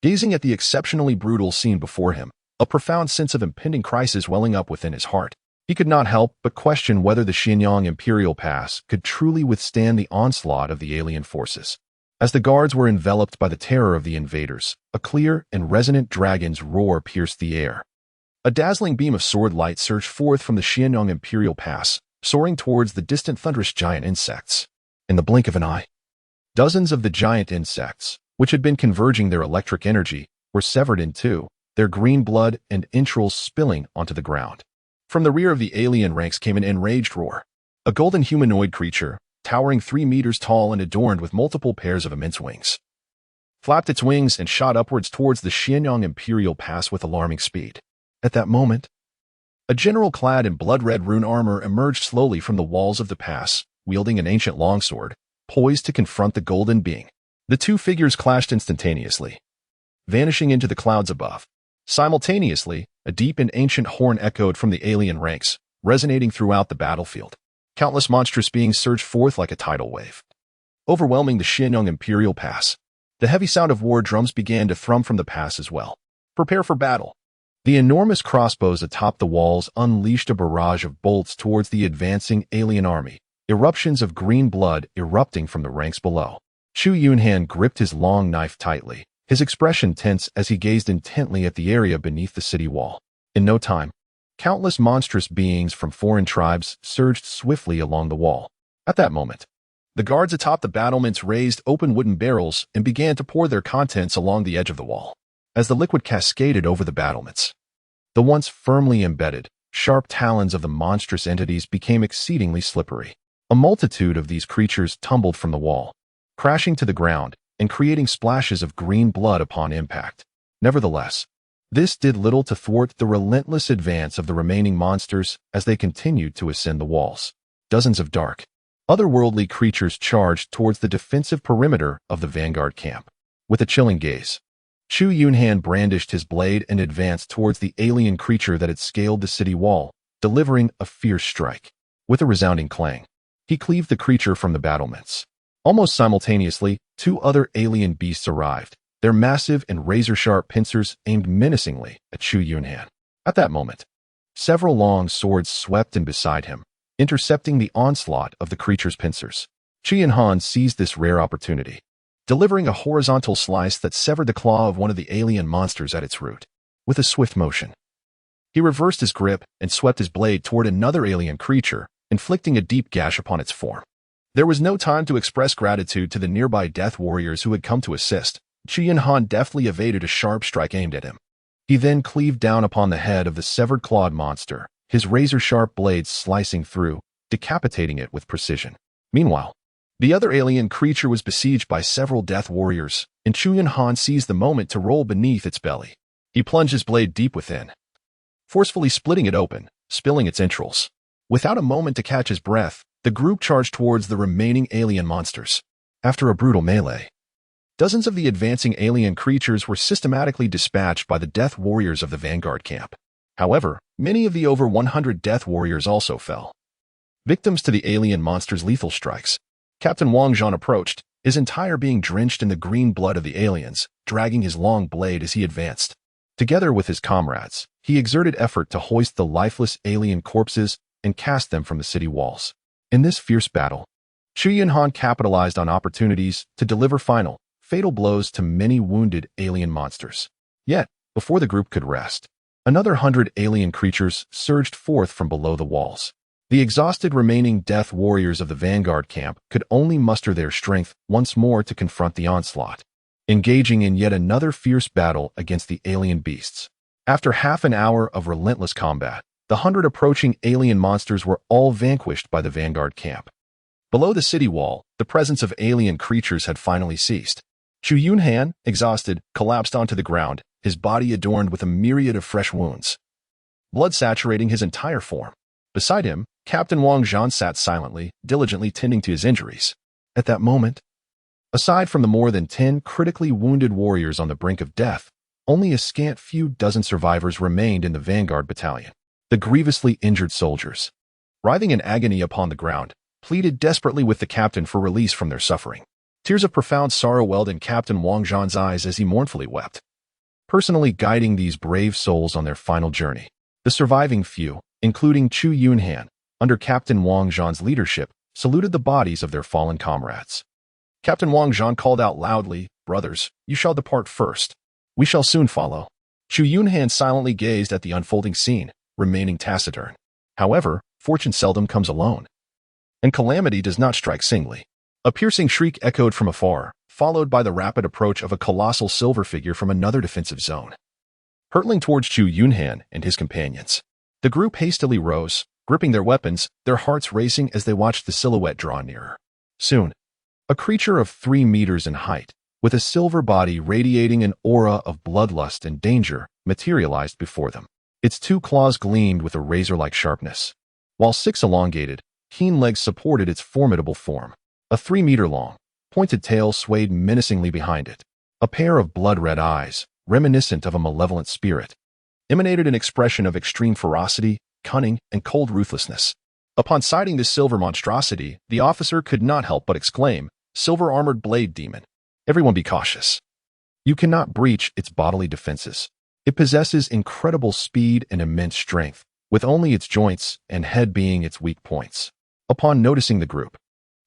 gazing at the exceptionally brutal scene before him, a profound sense of impending crisis welling up within his heart. He could not help but question whether the Xinjiang Imperial Pass could truly withstand the onslaught of the alien forces. As the guards were enveloped by the terror of the invaders, a clear and resonant dragon's roar pierced the air. A dazzling beam of sword light surged forth from the Xinjiang Imperial Pass, soaring towards the distant thunderous giant insects. In the blink of an eye, dozens of the giant insects, which had been converging their electric energy, were severed in two, their green blood and entrails spilling onto the ground. From the rear of the alien ranks came an enraged roar. A golden humanoid creature, towering 3 meters tall and adorned with multiple pairs of immense wings, flapped its wings and shot upwards towards the Xinjiang Imperial Pass with alarming speed. At that moment, a general clad in blood-red rune armor emerged slowly from the walls of the pass, wielding an ancient longsword, poised to confront the golden being. The two figures clashed instantaneously, vanishing into the clouds above. Simultaneously, a deep and ancient horn echoed from the alien ranks, resonating throughout the battlefield. Countless monstrous beings surged forth like a tidal wave, overwhelming the Xinjiang Imperial Pass. The heavy sound of war drums began to thrum from the pass as well. Prepare for battle. The enormous crossbows atop the walls unleashed a barrage of bolts towards the advancing alien army, eruptions of green blood erupting from the ranks below. Chu Yunhan gripped his long knife tightly, his expression tense as he gazed intently at the area beneath the city wall. In no time, countless monstrous beings from foreign tribes surged swiftly along the wall. At that moment, the guards atop the battlements raised open wooden barrels and began to pour their contents along the edge of the wall. As the liquid cascaded over the battlements, the once firmly embedded, sharp talons of the monstrous entities became exceedingly slippery. A multitude of these creatures tumbled from the wall, crashing to the ground and creating splashes of green blood upon impact. Nevertheless, this did little to thwart the relentless advance of the remaining monsters as they continued to ascend the walls. Dozens of dark, otherworldly creatures charged towards the defensive perimeter of the vanguard camp. With a chilling gaze, Chu Yunhan brandished his blade and advanced towards the alien creature that had scaled the city wall, delivering a fierce strike. With a resounding clang, he cleaved the creature from the battlements. Almost simultaneously, 2 other alien beasts arrived, their massive and razor-sharp pincers aimed menacingly at Chu Yunhan. At that moment, several long swords swept in beside him, intercepting the onslaught of the creature's pincers. Chu Yunhan seized this rare opportunity, delivering a horizontal slice that severed the claw of one of the alien monsters at its root. With a swift motion, he reversed his grip and swept his blade toward another alien creature, inflicting a deep gash upon its form. There was no time to express gratitude to the nearby death warriors who had come to assist. Chu Yunhan deftly evaded a sharp strike aimed at him. He then cleaved down upon the head of the severed clawed monster, his razor-sharp blades slicing through, decapitating it with precision. Meanwhile, the other alien creature was besieged by several death warriors, and Chu Yunhan seized the moment to roll beneath its belly. He plunged his blade deep within, forcefully splitting it open, spilling its entrails. Without a moment to catch his breath, the group charged towards the remaining alien monsters. After a brutal melee, dozens of the advancing alien creatures were systematically dispatched by the death warriors of the vanguard camp. However, many of the over 100 death warriors also fell, victims to the alien monsters' lethal strikes. Captain Wang Zhan approached, his entire being drenched in the green blood of the aliens, dragging his long blade as he advanced. Together with his comrades, he exerted effort to hoist the lifeless alien corpses and cast them from the city walls. In this fierce battle, Chu Yunhan capitalized on opportunities to deliver final, fatal blows to many wounded alien monsters. Yet, before the group could rest, another 100 alien creatures surged forth from below the walls. The exhausted remaining death warriors of the vanguard camp could only muster their strength once more to confront the onslaught, engaging in yet another fierce battle against the alien beasts. After half an hour of relentless combat, the 100 approaching alien monsters were all vanquished by the vanguard camp. Below the city wall, the presence of alien creatures had finally ceased. Chu Yunhan, exhausted, collapsed onto the ground, his body adorned with a myriad of fresh wounds, blood saturating his entire form. Beside him, Captain Wang Zhan sat silently, diligently tending to his injuries. At that moment, aside from the more than 10 critically wounded warriors on the brink of death, only a scant few dozen survivors remained in the vanguard battalion. The grievously injured soldiers, writhing in agony upon the ground, pleaded desperately with the captain for release from their suffering. Tears of profound sorrow welled in Captain Wang Zhan's eyes as he mournfully wept, personally guiding these brave souls on their final journey. The surviving few, including Chu Yunhan, under Captain Wang Zhan's leadership, saluted the bodies of their fallen comrades. Captain Wang Zhan called out loudly, "Brothers, you shall depart first. We shall soon follow." Chu Yunhan silently gazed at the unfolding scene, remaining taciturn. However, fortune seldom comes alone, and calamity does not strike singly. A piercing shriek echoed from afar, followed by the rapid approach of a colossal silver figure from another defensive zone, hurtling towards Chu Yunhan and his companions. The group hastily rose, gripping their weapons, their hearts racing as they watched the silhouette draw nearer. Soon, a creature of 3 meters in height, with a silver body radiating an aura of bloodlust and danger, materialized before them. Its 2 claws gleamed with a razor-like sharpness, while 6 elongated, keen legs supported its formidable form. A 3-meter-long, pointed tail swayed menacingly behind it. A pair of blood-red eyes, reminiscent of a malevolent spirit, emanated an expression of extreme ferocity, cunning, and cold ruthlessness. Upon sighting this silver monstrosity, the officer could not help but exclaim, "Silver-armored blade demon. Everyone be cautious. You cannot breach its bodily defenses. It possesses incredible speed and immense strength, with only its joints and head being its weak points." Upon noticing the group,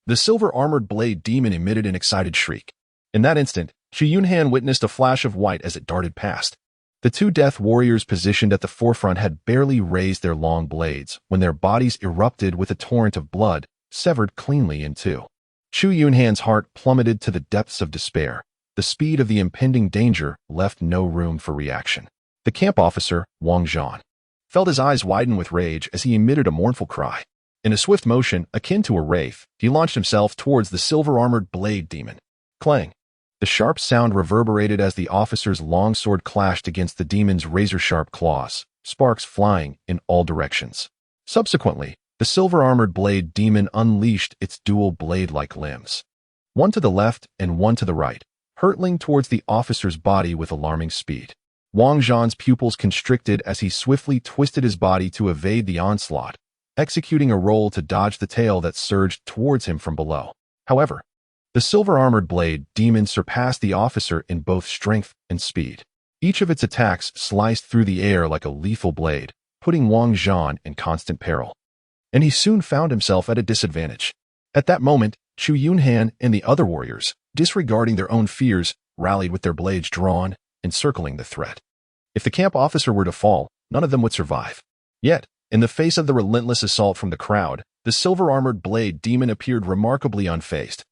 the silver-armored blade demon emitted an excited shriek. In that instant, Chu Yunhan witnessed a flash of white as it darted past. The 2 death warriors positioned at the forefront had barely raised their long blades when their bodies erupted with a torrent of blood, severed cleanly in 2. Chu Yunhan's heart plummeted to the depths of despair. The speed of the impending danger left no room for reaction. The camp officer, Wang Zhan, felt his eyes widen with rage as he emitted a mournful cry. In a swift motion, akin to a wraith, he launched himself towards the silver-armored blade demon. Clang! The sharp sound reverberated as the officer's long sword clashed against the demon's razor-sharp claws, sparks flying in all directions. Subsequently, the silver-armored blade demon unleashed its dual blade-like limbs, one to the left and one to the right, hurtling towards the officer's body with alarming speed. Wang Zhan's pupils constricted as he swiftly twisted his body to evade the onslaught, executing a roll to dodge the tail that surged towards him from below. However, the silver-armored blade demon surpassed the officer in both strength and speed. Each of its attacks sliced through the air like a lethal blade, putting Wang Zhan in constant peril. And he soon found himself at a disadvantage. At that moment, Chu Yunhan and the other warriors, disregarding their own fears, rallied with their blades drawn, encircling the threat. If the camp officer were to fall, none of them would survive. Yet, in the face of the relentless assault from the crowd, the silver-armored blade demon appeared remarkably unfazed,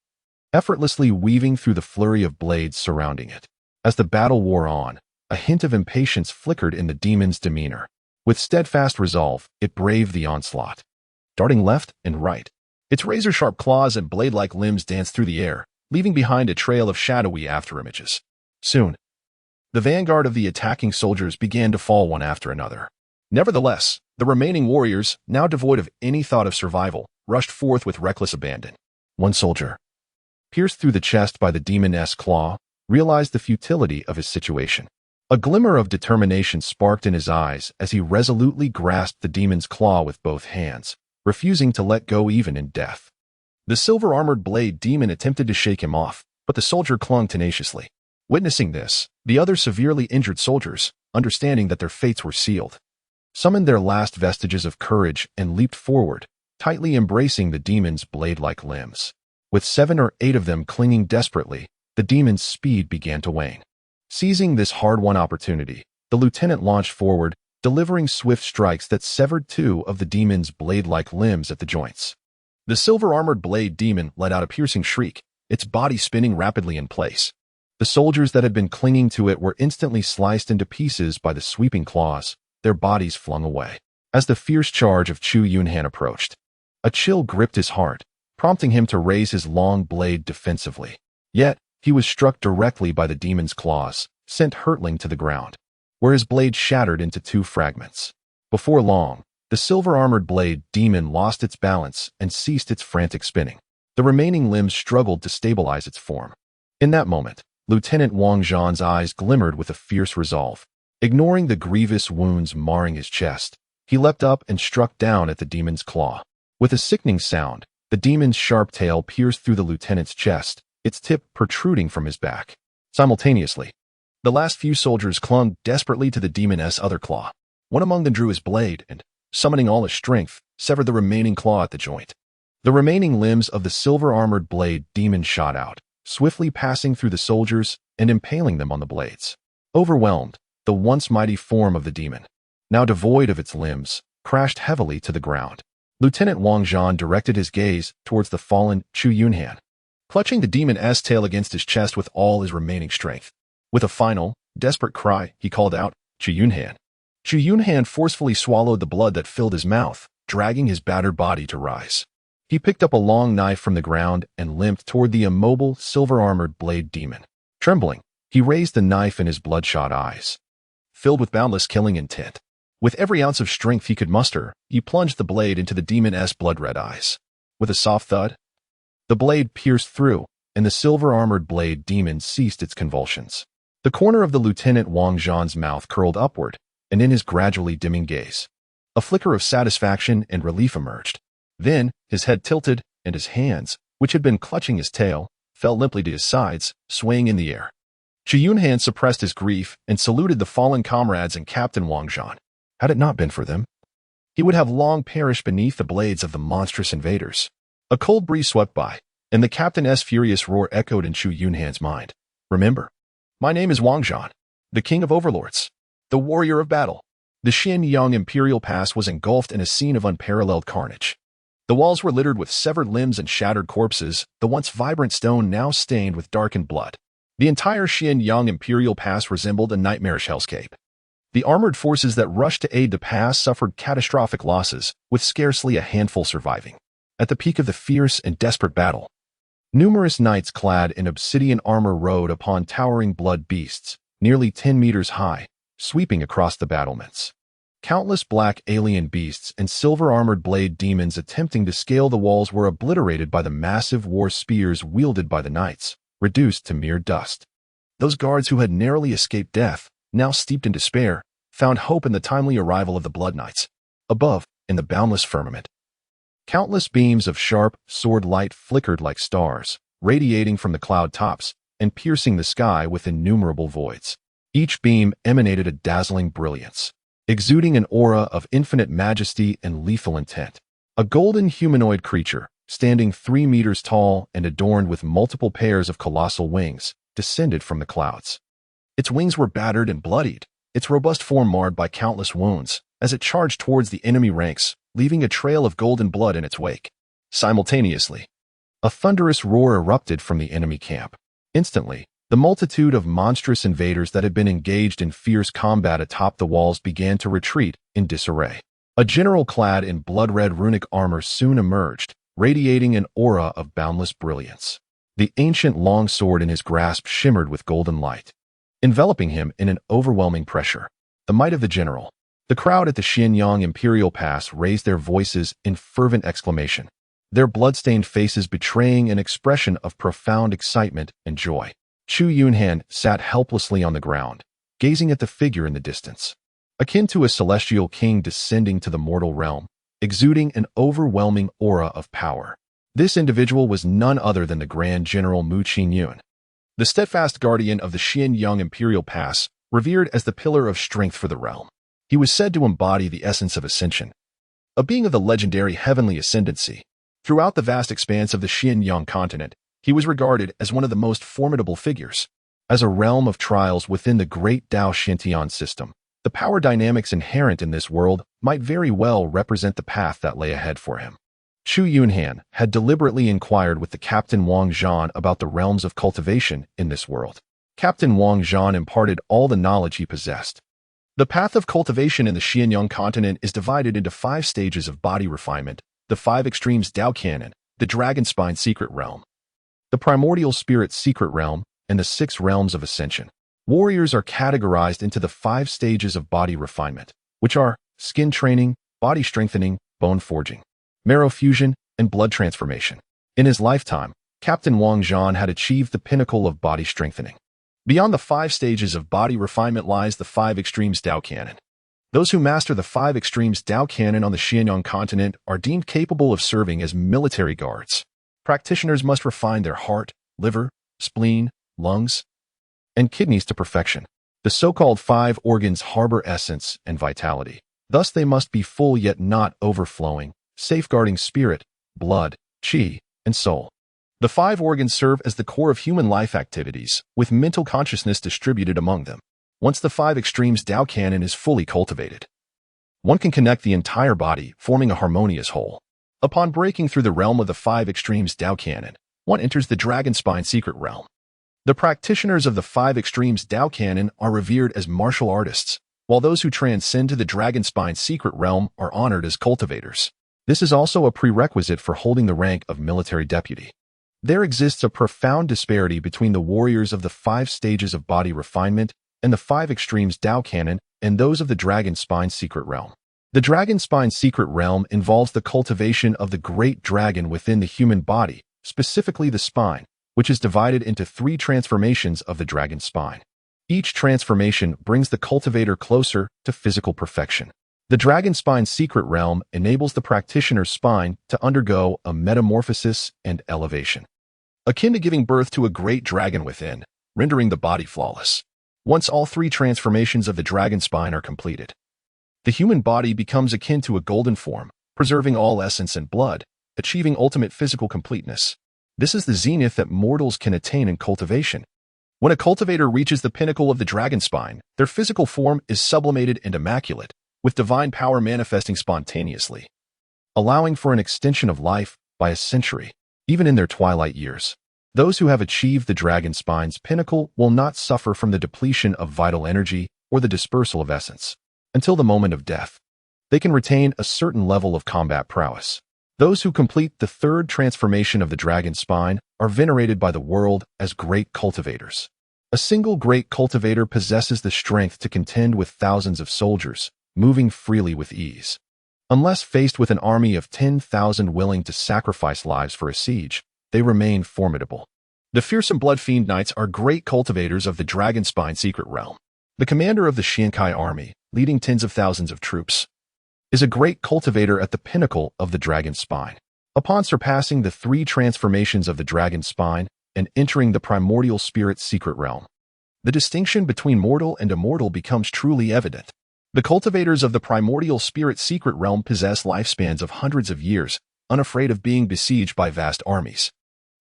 effortlessly weaving through the flurry of blades surrounding it. As the battle wore on, a hint of impatience flickered in the demon's demeanor. With steadfast resolve, it braved the onslaught, darting left and right. Its razor-sharp claws and blade-like limbs danced through the air, leaving behind a trail of shadowy afterimages. Soon, the vanguard of the attacking soldiers began to fall one after another. Nevertheless, the remaining warriors, now devoid of any thought of survival, rushed forth with reckless abandon. One soldier, pierced through the chest by the demon's claw, realized the futility of his situation. A glimmer of determination sparked in his eyes as he resolutely grasped the demon's claw with both hands, refusing to let go even in death. The silver-armored blade demon attempted to shake him off, but the soldier clung tenaciously. Witnessing this, the other severely injured soldiers, understanding that their fates were sealed, summoned their last vestiges of courage and leaped forward, tightly embracing the demon's blade-like limbs. With 7 or 8 of them clinging desperately, the demon's speed began to wane. Seizing this hard-won opportunity, the lieutenant launched forward, delivering swift strikes that severed 2 of the demon's blade-like limbs at the joints. The silver-armored blade demon let out a piercing shriek, its body spinning rapidly in place. The soldiers that had been clinging to it were instantly sliced into pieces by the sweeping claws, their bodies flung away. As the fierce charge of Chu Yunhan approached, a chill gripped his heart, prompting him to raise his long blade defensively. Yet, he was struck directly by the demon's claws, sent hurtling to the ground, where his blade shattered into 2 fragments. Before long, the silver-armored blade demon lost its balance and ceased its frantic spinning. The remaining limbs struggled to stabilize its form. In that moment, Lieutenant Wang Zhan's eyes glimmered with a fierce resolve. Ignoring the grievous wounds marring his chest, he leapt up and struck down at the demon's claw. With a sickening sound, the demon's sharp tail pierced through the lieutenant's chest, its tip protruding from his back. Simultaneously, the last few soldiers clung desperately to the demon's other claw. One among them drew his blade and, summoning all his strength, severed the remaining claw at the joint. The remaining limbs of the silver-armored blade demon shot out, swiftly passing through the soldiers and impaling them on the blades. Overwhelmed, the once mighty form of the demon, now devoid of its limbs, crashed heavily to the ground. Lieutenant Wang Zhan directed his gaze towards the fallen Chu Yunhan, clutching the demon's tail against his chest with all his remaining strength. With a final, desperate cry, he called out, "Chu Yunhan." Chu Yunhan forcefully swallowed the blood that filled his mouth, dragging his battered body to rise. He picked up a long knife from the ground and limped toward the immobile, silver-armored blade demon. Trembling, he raised the knife in his bloodshot eyes, filled with boundless killing intent. With every ounce of strength he could muster, he plunged the blade into the demon's blood-red eyes. With a soft thud, the blade pierced through, and the silver-armored blade demon ceased its convulsions. The corner of the Lieutenant Wang Zhan's mouth curled upward, and in his gradually dimming gaze, a flicker of satisfaction and relief emerged. Then, his head tilted, and his hands, which had been clutching his tail, fell limply to his sides, swaying in the air. Chu Yunhan suppressed his grief and saluted the fallen comrades and Captain Wang Zhan. Had it not been for them, he would have long perished beneath the blades of the monstrous invaders. A cold breeze swept by, and the captain's furious roar echoed in Chu Yunhan's mind. "Remember, my name is Wang Zhan, the king of overlords, the warrior of battle." The Xianyang Imperial Pass was engulfed in a scene of unparalleled carnage. The walls were littered with severed limbs and shattered corpses, the once vibrant stone now stained with darkened blood. The entire Xianyang Imperial Pass resembled a nightmarish hellscape. The armored forces that rushed to aid the pass suffered catastrophic losses, with scarcely a handful surviving. At the peak of the fierce and desperate battle, numerous knights clad in obsidian armor rode upon towering blood beasts, nearly 10 meters high, sweeping across the battlements. Countless black alien beasts and silver-armored blade demons attempting to scale the walls were obliterated by the massive war spears wielded by the knights, reduced to mere dust. Those guards who had narrowly escaped death, now steeped in despair, found hope in the timely arrival of the Blood Knights. Above, in the boundless firmament, countless beams of sharp, sword light flickered like stars, radiating from the cloud tops and piercing the sky with innumerable voids. Each beam emanated a dazzling brilliance, exuding an aura of infinite majesty and lethal intent. A golden humanoid creature, standing 3 meters tall and adorned with multiple pairs of colossal wings, descended from the clouds. Its wings were battered and bloodied, its robust form marred by countless wounds, as it charged towards the enemy ranks, leaving a trail of golden blood in its wake. Simultaneously, a thunderous roar erupted from the enemy camp. Instantly, the multitude of monstrous invaders that had been engaged in fierce combat atop the walls began to retreat in disarray. A general clad in blood-red runic armor soon emerged, radiating an aura of boundless brilliance. The ancient long sword in his grasp shimmered with golden light, enveloping him in an overwhelming pressure. The might of the general. The crowd at the Xianyang Imperial Pass raised their voices in fervent exclamation, their blood-stained faces betraying an expression of profound excitement and joy. Chu Yunhan sat helplessly on the ground, gazing at the figure in the distance, akin to a celestial king descending to the mortal realm, exuding an overwhelming aura of power. This individual was none other than the Grand General Mu Qingyun, the steadfast guardian of the Xianyang Imperial Pass, revered as the pillar of strength for the realm. He was said to embody the essence of ascension, a being of the legendary heavenly ascendancy. Throughout the vast expanse of the Xianyang continent, he was regarded as one of the most formidable figures. As a realm of trials within the great Tao Xintian system, the power dynamics inherent in this world might very well represent the path that lay ahead for him. Chu Yunhan had deliberately inquired with the Captain Wang Zhan about the realms of cultivation in this world. Captain Wang Zhan imparted all the knowledge he possessed. The path of cultivation in the Xianyang continent is divided into 5 stages of body refinement, the 5 extremes Tao Canon, the Dragon Spine Secret Realm, the Primordial Spirit Secret Realm, and the 6 realms of ascension. Warriors are categorized into the 5 stages of body refinement, which are skin training, body strengthening, bone forging, marrow fusion, and blood transformation. In his lifetime, Captain Wang Zhan had achieved the pinnacle of body strengthening. Beyond the 5 stages of body refinement lies the 5 extremes Tao Canon. Those who master the 5 extremes Tao Canon on the Xianyang continent are deemed capable of serving as military guards. Practitioners must refine their heart, liver, spleen, lungs, and kidneys to perfection. The so-called 5 organs harbor essence and vitality. Thus they must be full yet not overflowing, safeguarding spirit, blood, qi, and soul. The 5 organs serve as the core of human life activities, with mental consciousness distributed among them. Once the 5 extremes Tao Canon is fully cultivated, one can connect the entire body, forming a harmonious whole. Upon breaking through the realm of the 5 extremes Tao Canon, one enters the Dragon Spine Secret Realm. The practitioners of the 5 extremes Tao Canon are revered as martial artists, while those who transcend to the Dragon Spine Secret Realm are honored as cultivators. This is also a prerequisite for holding the rank of military deputy. There exists a profound disparity between the warriors of the 5 stages of body refinement and the 5 extremes Tao Canon and those of the Dragon Spine Secret Realm. The Dragon Spine Secret Realm involves the cultivation of the great dragon within the human body, specifically the spine, which is divided into 3 transformations of the dragon spine. Each transformation brings the cultivator closer to physical perfection. The Dragon Spine Secret Realm enables the practitioner's spine to undergo a metamorphosis and elevation, akin to giving birth to a great dragon within, rendering the body flawless. Once all 3 transformations of the dragon spine are completed, the human body becomes akin to a golden form, preserving all essence and blood, achieving ultimate physical completeness. This is the zenith that mortals can attain in cultivation. When a cultivator reaches the pinnacle of the dragon spine, their physical form is sublimated and immaculate, with divine power manifesting spontaneously, allowing for an extension of life by a century, even in their twilight years. Those who have achieved the dragon spine's pinnacle will not suffer from the depletion of vital energy or the dispersal of essence. Until the moment of death, they can retain a certain level of combat prowess. Those who complete the 3rd transformation of the dragon spine are venerated by the world as great cultivators. A single great cultivator possesses the strength to contend with thousands of soldiers, moving freely with ease. Unless faced with an army of 10,000 willing to sacrifice lives for a siege, they remain formidable. The fearsome blood fiend knights are great cultivators of the Dragon Spine Secret Realm. The commander of the Xiankai army, leading tens of thousands of troops, is a great cultivator at the pinnacle of the Dragon Spine. Upon surpassing the 3 transformations of the Dragon Spine and entering the Primordial Spirit Secret Realm, the distinction between mortal and immortal becomes truly evident. The cultivators of the Primordial Spirit Secret Realm possess lifespans of hundreds of years, unafraid of being besieged by vast armies.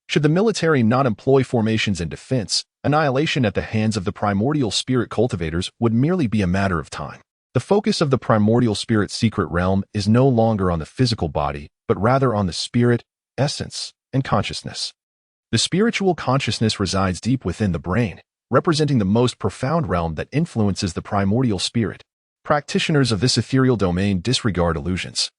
Should the military not employ formations and defense, annihilation at the hands of the Primordial Spirit cultivators would merely be a matter of time. The focus of the Primordial Spirit Secret Realm is no longer on the physical body, but rather on the spirit, essence, and consciousness. The spiritual consciousness resides deep within the brain, representing the most profound realm that influences the primordial spirit. Practitioners of this ethereal domain disregard illusions,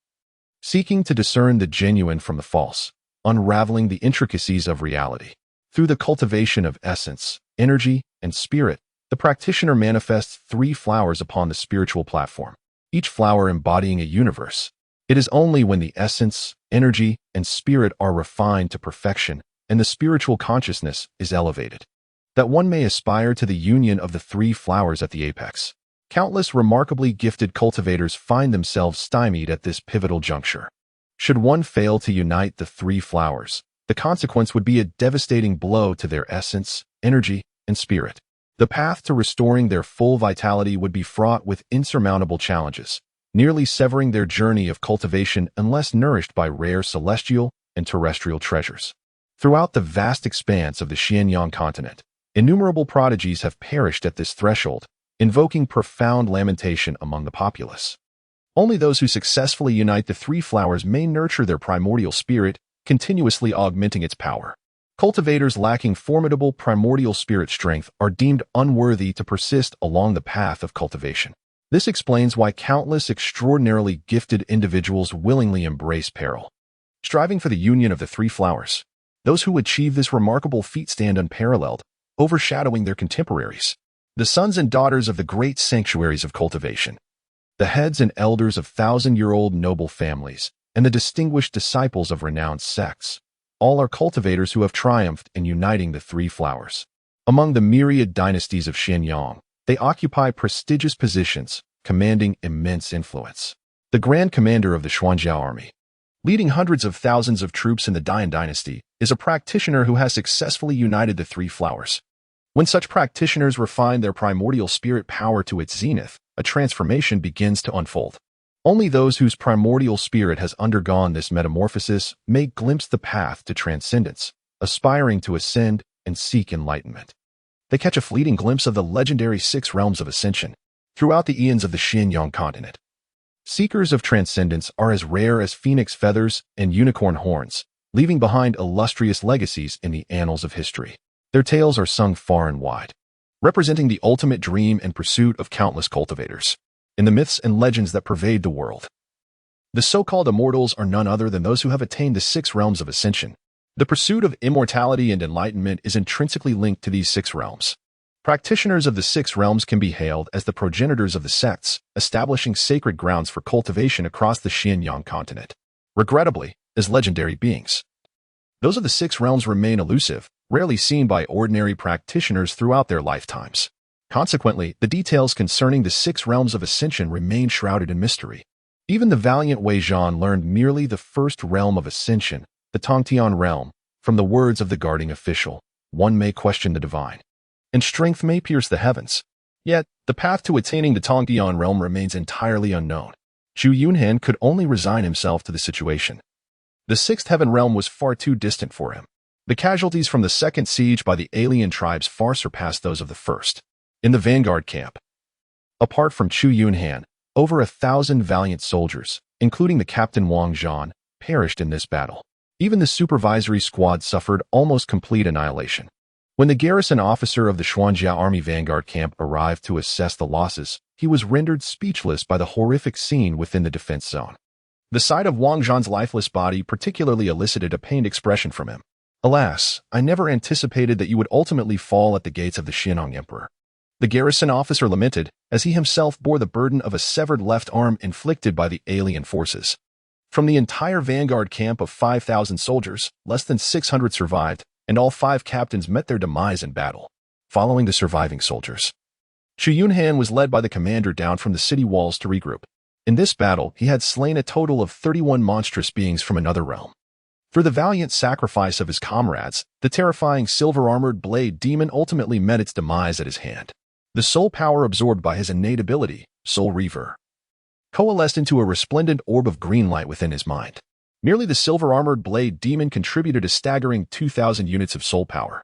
seeking to discern the genuine from the false, unraveling the intricacies of reality. Through the cultivation of essence, energy, and spirit, the practitioner manifests 3 flowers upon the spiritual platform, each flower embodying a universe. It is only when the essence, energy, and spirit are refined to perfection and the spiritual consciousness is elevated, that one may aspire to the union of the 3 flowers at the apex. Countless remarkably gifted cultivators find themselves stymied at this pivotal juncture. Should one fail to unite the 3 flowers, the consequence would be a devastating blow to their essence, energy, and spirit. The path to restoring their full vitality would be fraught with insurmountable challenges, nearly severing their journey of cultivation unless nourished by rare celestial and terrestrial treasures. Throughout the vast expanse of the Xianyang continent, innumerable prodigies have perished at this threshold, invoking profound lamentation among the populace. Only those who successfully unite the 3 flowers may nurture their primordial spirit, continuously augmenting its power. Cultivators lacking formidable primordial spirit strength are deemed unworthy to persist along the path of cultivation. This explains why countless extraordinarily gifted individuals willingly embrace peril, striving for the union of the 3 flowers. Those who achieve this remarkable feat stand unparalleled, overshadowing their contemporaries. The sons and daughters of the great sanctuaries of cultivation, the heads and elders of 1,000-year-old noble families, and the distinguished disciples of renowned sects, all are cultivators who have triumphed in uniting the 3 flowers. Among the myriad dynasties of Xianyang, they occupy prestigious positions, commanding immense influence. The Grand Commander of the Xuanjiao Army, leading hundreds of thousands of troops in the Dian dynasty, is a practitioner who has successfully united the 3 flowers. When such practitioners refine their primordial spirit power to its zenith, a transformation begins to unfold. Only those whose primordial spirit has undergone this metamorphosis may glimpse the path to transcendence, aspiring to ascend and seek enlightenment. They catch a fleeting glimpse of the legendary 6 realms of ascension throughout the eons of the Xianyang continent. Seekers of transcendence are as rare as phoenix feathers and unicorn horns, leaving behind illustrious legacies in the annals of history. Their tales are sung far and wide, representing the ultimate dream and pursuit of countless cultivators. In the myths and legends that pervade the world, the so-called immortals are none other than those who have attained the 6 realms of ascension. The pursuit of immortality and enlightenment is intrinsically linked to these 6 realms. Practitioners of the 6 realms can be hailed as the progenitors of the sects, establishing sacred grounds for cultivation across the Xianyang continent. Regrettably, as legendary beings, those of the 6 realms remain elusive, rarely seen by ordinary practitioners throughout their lifetimes. Consequently, the details concerning the 6 realms of ascension remain shrouded in mystery. Even the valiant Wei Zhan learned merely the first realm of ascension, the Tongtian realm, from the words of the guarding official. One may question the divine, and strength may pierce the heavens. Yet, the path to attaining the Tongtian realm remains entirely unknown. Chu Yunhan could only resign himself to the situation. The 6th heaven realm was far too distant for him. The casualties from the second siege by the alien tribes far surpassed those of the first. In the vanguard camp, apart from Chu Yunhan, over 1,000 valiant soldiers, including the Captain Wang Zhan, perished in this battle. Even the supervisory squad suffered almost complete annihilation. When the garrison officer of the Xuanjiao Army vanguard camp arrived to assess the losses, he was rendered speechless by the horrific scene within the defense zone. The sight of Wang Zhan's lifeless body particularly elicited a pained expression from him. "Alas, I never anticipated that you would ultimately fall at the gates of the Xianyang Emperor." The garrison officer lamented, as he himself bore the burden of a severed left arm inflicted by the alien forces. From the entire vanguard camp of 5,000 soldiers, less than 600 survived, and all 5 captains met their demise in battle. Following the surviving soldiers, Chu Yunhan was led by the commander down from the city walls to regroup. In this battle, he had slain a total of 31 monstrous beings from another realm. For the valiant sacrifice of his comrades, the terrifying silver-armored blade demon ultimately met its demise at his hand. The soul power absorbed by his innate ability, Soul Reaver, coalesced into a resplendent orb of green light within his mind. Merely the silver-armored blade demon contributed a staggering 2,000 units of soul power.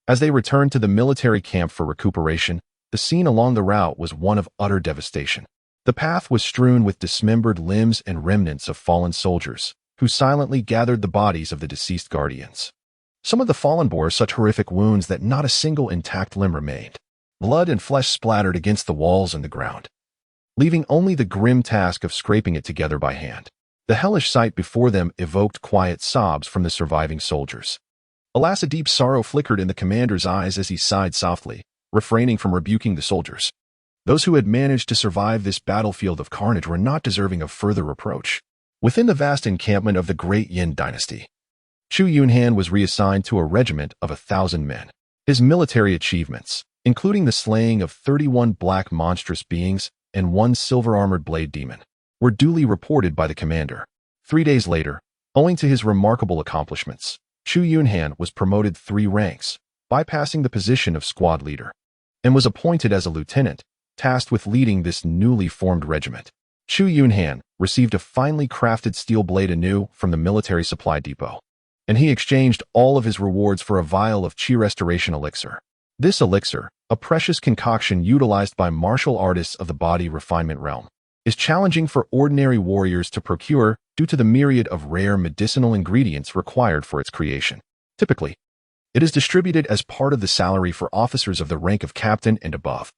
As they returned to the military camp for recuperation, the scene along the route was one of utter devastation. The path was strewn with dismembered limbs and remnants of fallen soldiers, who silently gathered the bodies of the deceased guardians. Some of the fallen bore such horrific wounds that not a single intact limb remained. Blood and flesh splattered against the walls and the ground. leaving only the grim task of scraping it together by hand. The hellish sight before them evoked quiet sobs from the surviving soldiers. Alas, a deep sorrow flickered in the commander's eyes as he sighed softly, refraining from rebuking the soldiers. Those who had managed to survive this battlefield of carnage were not deserving of further reproach. Within the vast encampment of the great Yin dynasty, Chu Yunhan was reassigned to a regiment of 1,000 men. His military achievements, including the slaying of 31 black monstrous beings and 1 silver-armored blade demon, were duly reported by the commander. 3 days later, owing to his remarkable accomplishments, Chu Yunhan was promoted 3 ranks, bypassing the position of squad leader, and was appointed as a lieutenant, tasked with leading this newly formed regiment. Chu Yunhan received a finely crafted steel blade anew from the military supply depot, and he exchanged all of his rewards for a vial of Qi restoration elixir. This elixir, a precious concoction utilized by martial artists of the body refinement realm, is challenging for ordinary warriors to procure due to the myriad of rare medicinal ingredients required for its creation. Typically, it is distributed as part of the salary for officers of the rank of captain and above.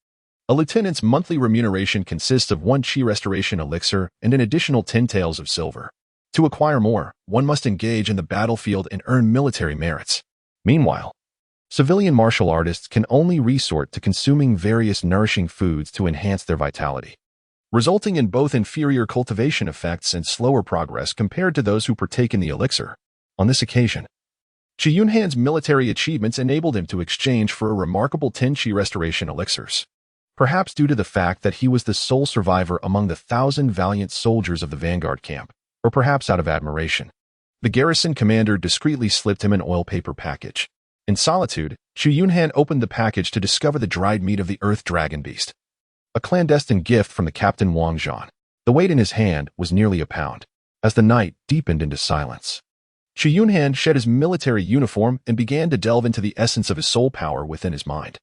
A lieutenant's monthly remuneration consists of 1 Qi restoration elixir and an additional 10 taels of silver. To acquire more, one must engage in the battlefield and earn military merits. Meanwhile, civilian martial artists can only resort to consuming various nourishing foods to enhance their vitality, resulting in both inferior cultivation effects and slower progress compared to those who partake in the elixir. On this occasion, Chu Yunhan's military achievements enabled him to exchange for a remarkable 10 Qi restoration elixirs. Perhaps due to the fact that he was the sole survivor among the 1,000 valiant soldiers of the vanguard camp, or perhaps out of admiration, the garrison commander discreetly slipped him an oil paper package. In solitude, Chu Yunhan opened the package to discover the dried meat of the earth dragon beast, a clandestine gift from the Captain Wang Zhan. The weight in his hand was nearly a pound. As the night deepened into silence, Chu Yunhan shed his military uniform and began to delve into the essence of his soul power within his mind.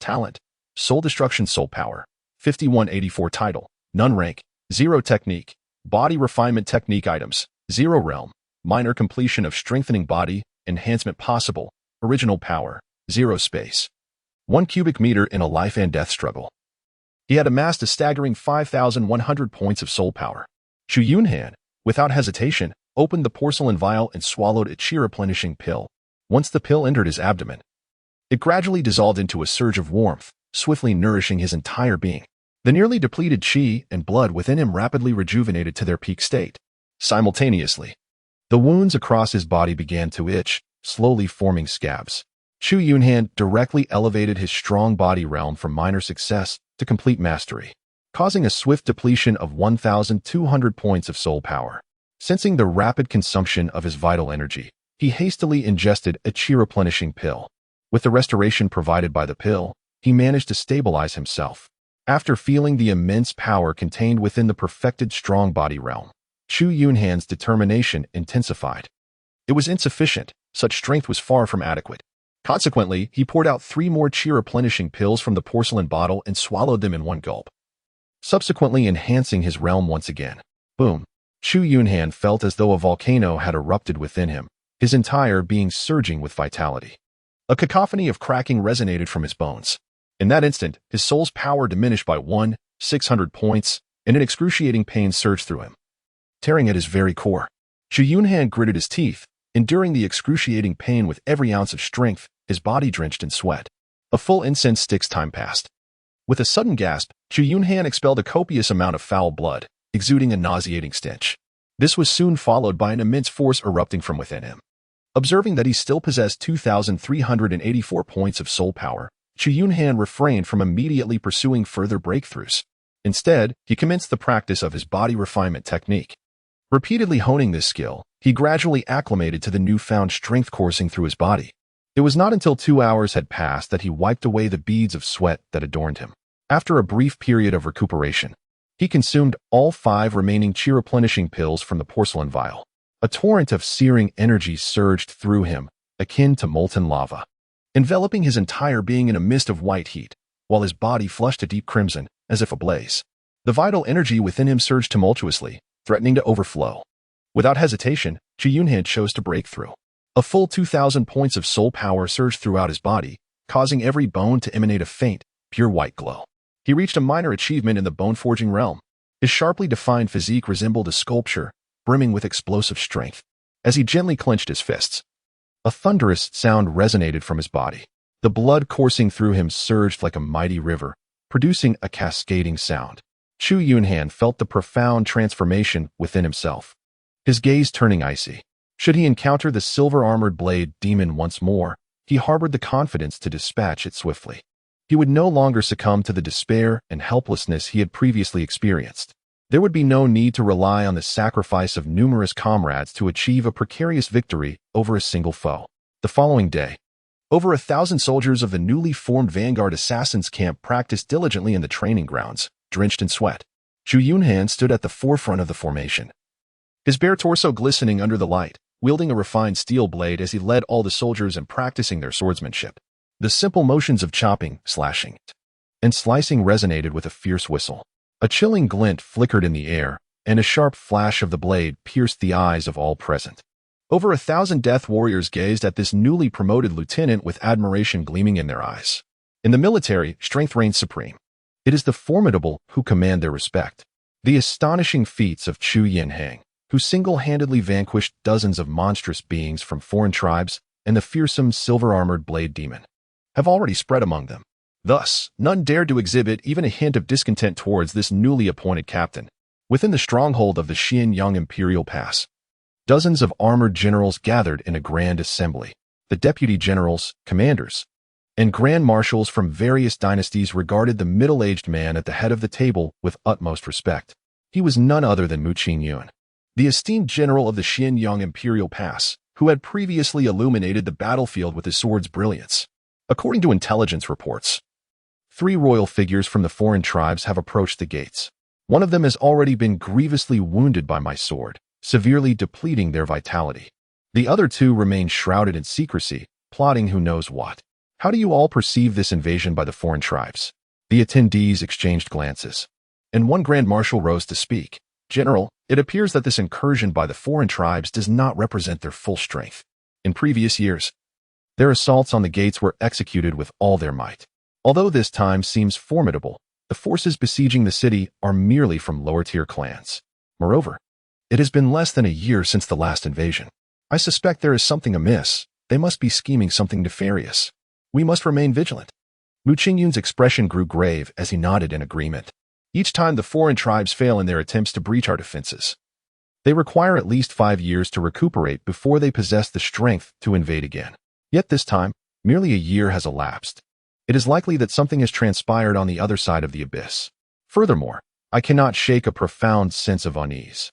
Talent: Soul Destruction Soul Power, 5184 Title, None Rank, 0 Technique, Body Refinement Technique Items, 0 Realm, Minor Completion of Strengthening Body, Enhancement Possible, Original Power, 0 Space. 1 cubic meter in a life and death struggle. He had amassed a staggering 5,100 points of soul power. Chu Yunhan, without hesitation, opened the porcelain vial and swallowed a Qi replenishing pill. Once the pill entered his abdomen, it gradually dissolved into a surge of warmth, swiftly nourishing his entire being. The nearly depleted Qi and blood within him rapidly rejuvenated to their peak state. Simultaneously, the wounds across his body began to itch, slowly forming scabs. Chu Yunhan directly elevated his strong body realm from minor success to complete mastery, causing a swift depletion of 1,200 points of soul power. Sensing the rapid consumption of his vital energy, he hastily ingested a Qi replenishing pill. With the restoration provided by the pill, he managed to stabilize himself. After feeling the immense power contained within the perfected strong body realm, Chu Yunhan's determination intensified. It was insufficient. Such strength was far from adequate. Consequently, he poured out 3 more Qi replenishing pills from the porcelain bottle and swallowed them in one gulp, subsequently enhancing his realm once again. Boom! Chu Yunhan felt as though a volcano had erupted within him, his entire being surging with vitality. A cacophony of cracking resonated from his bones. In that instant, his soul's power diminished by 1,600 points, and an excruciating pain surged through him, tearing at his very core. Chu Yunhan gritted his teeth, enduring the excruciating pain with every ounce of strength, his body drenched in sweat. A full incense stick's time passed. With a sudden gasp, Chu Yunhan expelled a copious amount of foul blood, exuding a nauseating stench. This was soon followed by an immense force erupting from within him. Observing that he still possessed 2,384 points of soul power, Chu Yunhan refrained from immediately pursuing further breakthroughs. Instead, he commenced the practice of his body refinement technique. Repeatedly honing this skill, he gradually acclimated to the newfound strength coursing through his body. It was not until 2 hours had passed that he wiped away the beads of sweat that adorned him. After a brief period of recuperation, he consumed all 5 remaining Qi replenishing pills from the porcelain vial. A torrent of searing energy surged through him, akin to molten lava, enveloping his entire being in a mist of white heat, while his body flushed a deep crimson, as if ablaze. The vital energy within him surged tumultuously, threatening to overflow. Without hesitation, Chu Yunhan chose to break through. A full 2,000 points of soul power surged throughout his body, causing every bone to emanate a faint, pure white glow. He reached a minor achievement in the bone-forging realm. His sharply defined physique resembled a sculpture, brimming with explosive strength. As he gently clenched his fists, a thunderous sound resonated from his body. The blood coursing through him surged like a mighty river, producing a cascading sound. Chu Yunhan felt the profound transformation within himself, his gaze turning icy. Should he encounter the silver-armored blade demon once more, he harbored the confidence to dispatch it swiftly. He would no longer succumb to the despair and helplessness he had previously experienced. There would be no need to rely on the sacrifice of numerous comrades to achieve a precarious victory over a single foe. The following day, over 1,000 soldiers of the newly formed Vanguard Assassins camp practiced diligently in the training grounds, drenched in sweat. Chu Yunhan stood at the forefront of the formation, his bare torso glistening under the light, wielding a refined steel blade as he led all the soldiers in practicing their swordsmanship. The simple motions of chopping, slashing, and slicing resonated with a fierce whistle. A chilling glint flickered in the air, and a sharp flash of the blade pierced the eyes of all present. Over 1,000 death warriors gazed at this newly promoted lieutenant with admiration gleaming in their eyes. In the military, strength reigns supreme. It is the formidable who command their respect. The astonishing feats of Chu Yunhan, who single-handedly vanquished dozens of monstrous beings from foreign tribes, and the fearsome silver-armored blade demon, have already spread among them. Thus, none dared to exhibit even a hint of discontent towards this newly appointed captain. Within the stronghold of the Xinjiang Imperial Pass, dozens of armored generals gathered in a grand assembly. The deputy generals, commanders, and grand marshals from various dynasties regarded the middle-aged man at the head of the table with utmost respect. He was none other than Yunhan, the esteemed general of the Xinjiang Imperial Pass, who had previously illuminated the battlefield with his sword's brilliance. According to intelligence reports, 3 royal figures from the foreign tribes have approached the gates. One of them has already been grievously wounded by my sword, severely depleting their vitality. The other 2 remain shrouded in secrecy, plotting who knows what. How do you all perceive this invasion by the foreign tribes? The attendees exchanged glances, and one grand marshal rose to speak. General, it appears that this incursion by the foreign tribes does not represent their full strength. In previous years, their assaults on the gates were executed with all their might. Although this time seems formidable, the forces besieging the city are merely from lower-tier clans. Moreover, it has been less than a year since the last invasion. I suspect there is something amiss. They must be scheming something nefarious. We must remain vigilant. Yunhan's expression grew grave as he nodded in agreement. Each time the foreign tribes fail in their attempts to breach our defenses, they require at least 5 years to recuperate before they possess the strength to invade again. Yet this time, merely a year has elapsed. It is likely that something has transpired on the other side of the abyss. Furthermore, I cannot shake a profound sense of unease.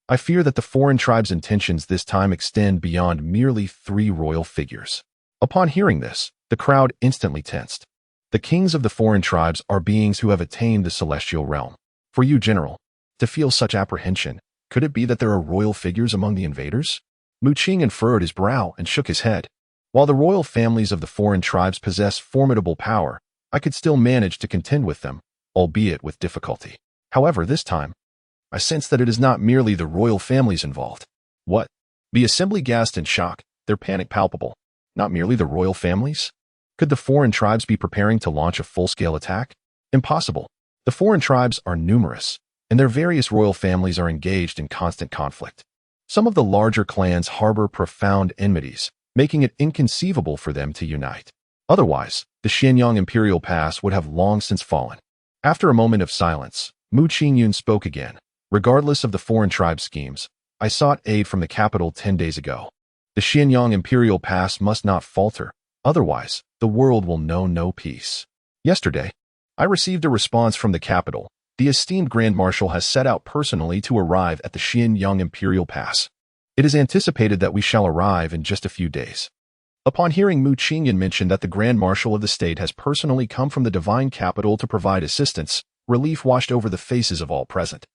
I fear that the foreign tribe's intentions this time extend beyond merely 3 royal figures. Upon hearing this, the crowd instantly tensed. The kings of the foreign tribes are beings who have attained the celestial realm. For you, General, to feel such apprehension, could it be that there are royal figures among the invaders? Yunhan furrowed his brow and shook his head. While the royal families of the foreign tribes possess formidable power, I could still manage to contend with them, albeit with difficulty. However, this time, I sense that it is not merely the royal families involved. What? The assembly gasped in shock, their panic palpable. Not merely the royal families? Could the foreign tribes be preparing to launch a full-scale attack? Impossible. The foreign tribes are numerous, and their various royal families are engaged in constant conflict. Some of the larger clans harbor profound enmities, making it inconceivable for them to unite. Otherwise, the Xinjiang Imperial Pass would have long since fallen. After a moment of silence, Yunhan spoke again. Regardless of the foreign tribe schemes, I sought aid from the capital 10 days ago. The Xinjiang Imperial Pass must not falter, otherwise, the world will know no peace. Yesterday, I received a response from the capital. The esteemed Grand Marshal has set out personally to arrive at the Xinjiang Imperial Pass. It is anticipated that we shall arrive in just a few days. Upon hearing Yunhan mention that the Grand Marshal of the state has personally come from the divine capital to provide assistance, relief washed over the faces of all present.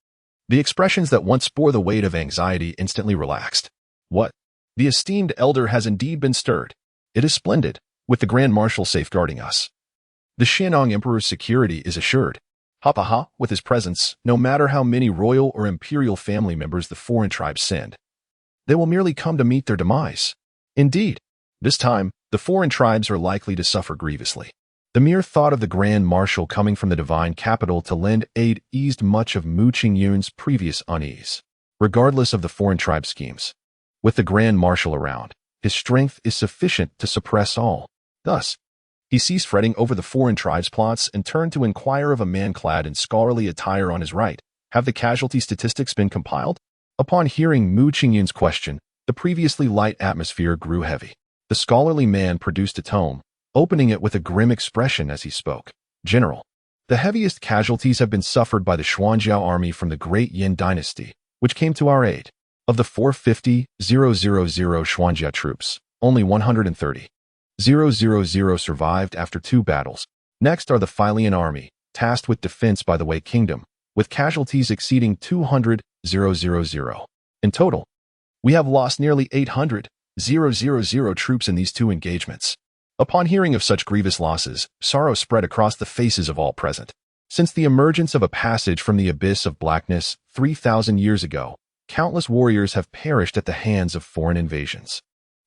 The expressions that once bore the weight of anxiety instantly relaxed. What? The esteemed elder has indeed been stirred. It is splendid, with the Grand Marshal safeguarding us. The Xinjiang Emperor's security is assured. Ha, with his presence, no matter how many royal or imperial family members the foreign tribes send, they will merely come to meet their demise. Indeed, this time, the foreign tribes are likely to suffer grievously. The mere thought of the Grand Marshal coming from the divine capital to lend aid eased much of Chu Yunhan's previous unease. Regardless of the foreign tribe schemes, with the Grand Marshal around, his strength is sufficient to suppress all. Thus, he ceased fretting over the foreign tribes' plots and turned to inquire of a man clad in scholarly attire on his right. Have the casualty statistics been compiled? Upon hearing Chu Yunhan's question, the previously light atmosphere grew heavy. The scholarly man produced a tome, opening it with a grim expression as he spoke. General, the heaviest casualties have been suffered by the Xuanjiao army from the Great Yin dynasty, which came to our aid. Of the 450,000 Xuanjia troops, only 130,000 survived after 2 battles. Next are the Philian army, tasked with defense by the Wei Kingdom, with casualties exceeding 200,000. In total, we have lost nearly 800,000 troops in these 2 engagements. Upon hearing of such grievous losses, sorrow spread across the faces of all present. Since the emergence of a passage from the abyss of blackness 3,000 years ago, countless warriors have perished at the hands of foreign invasions.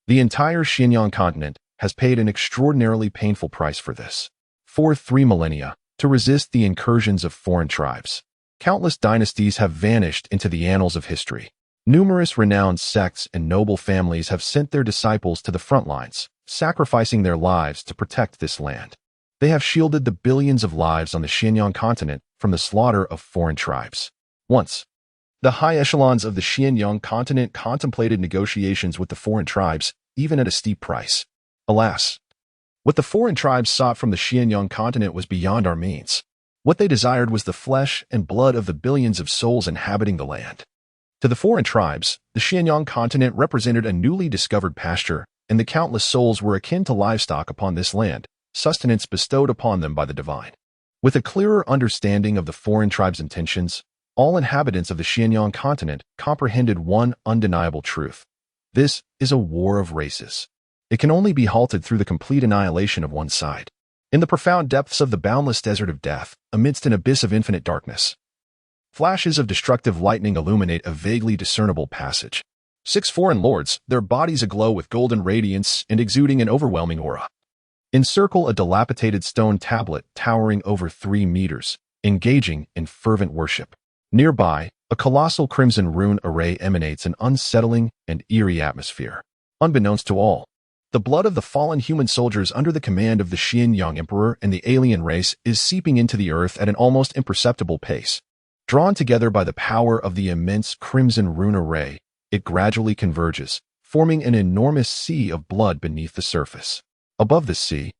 The entire Xinjiang continent has paid an extraordinarily painful price for this. For 3 millennia, to resist the incursions of foreign tribes, countless dynasties have vanished into the annals of history. Numerous renowned sects and noble families have sent their disciples to the front lines, sacrificing their lives to protect this land. They have shielded the billions of lives on the Xinjiang continent from the slaughter of foreign tribes. Once, the high echelons of the Xinjiang continent contemplated negotiations with the foreign tribes, even at a steep price. Alas, what the foreign tribes sought from the Xinjiang continent was beyond our means. What they desired was the flesh and blood of the billions of souls inhabiting the land. To the foreign tribes, the Xinjiang continent represented a newly discovered pasture, and the countless souls were akin to livestock upon this land, sustenance bestowed upon them by the divine. With a clearer understanding of the foreign tribes' intentions, all inhabitants of the Xinjiang continent comprehended one undeniable truth. This is a war of races. It can only be halted through the complete annihilation of one side. In the profound depths of the boundless desert of death, amidst an abyss of infinite darkness, flashes of destructive lightning illuminate a vaguely discernible passage. 6 foreign lords, their bodies aglow with golden radiance and exuding an overwhelming aura, encircle a dilapidated stone tablet towering over 3 meters, engaging in fervent worship. Nearby, a colossal crimson rune array emanates an unsettling and eerie atmosphere. Unbeknownst to all, the blood of the fallen human soldiers under the command of the Xinjiang Emperor and the alien race is seeping into the earth at an almost imperceptible pace. Drawn together by the power of the immense crimson rune array, it gradually converges, forming an enormous sea of blood beneath the surface. Above this sea,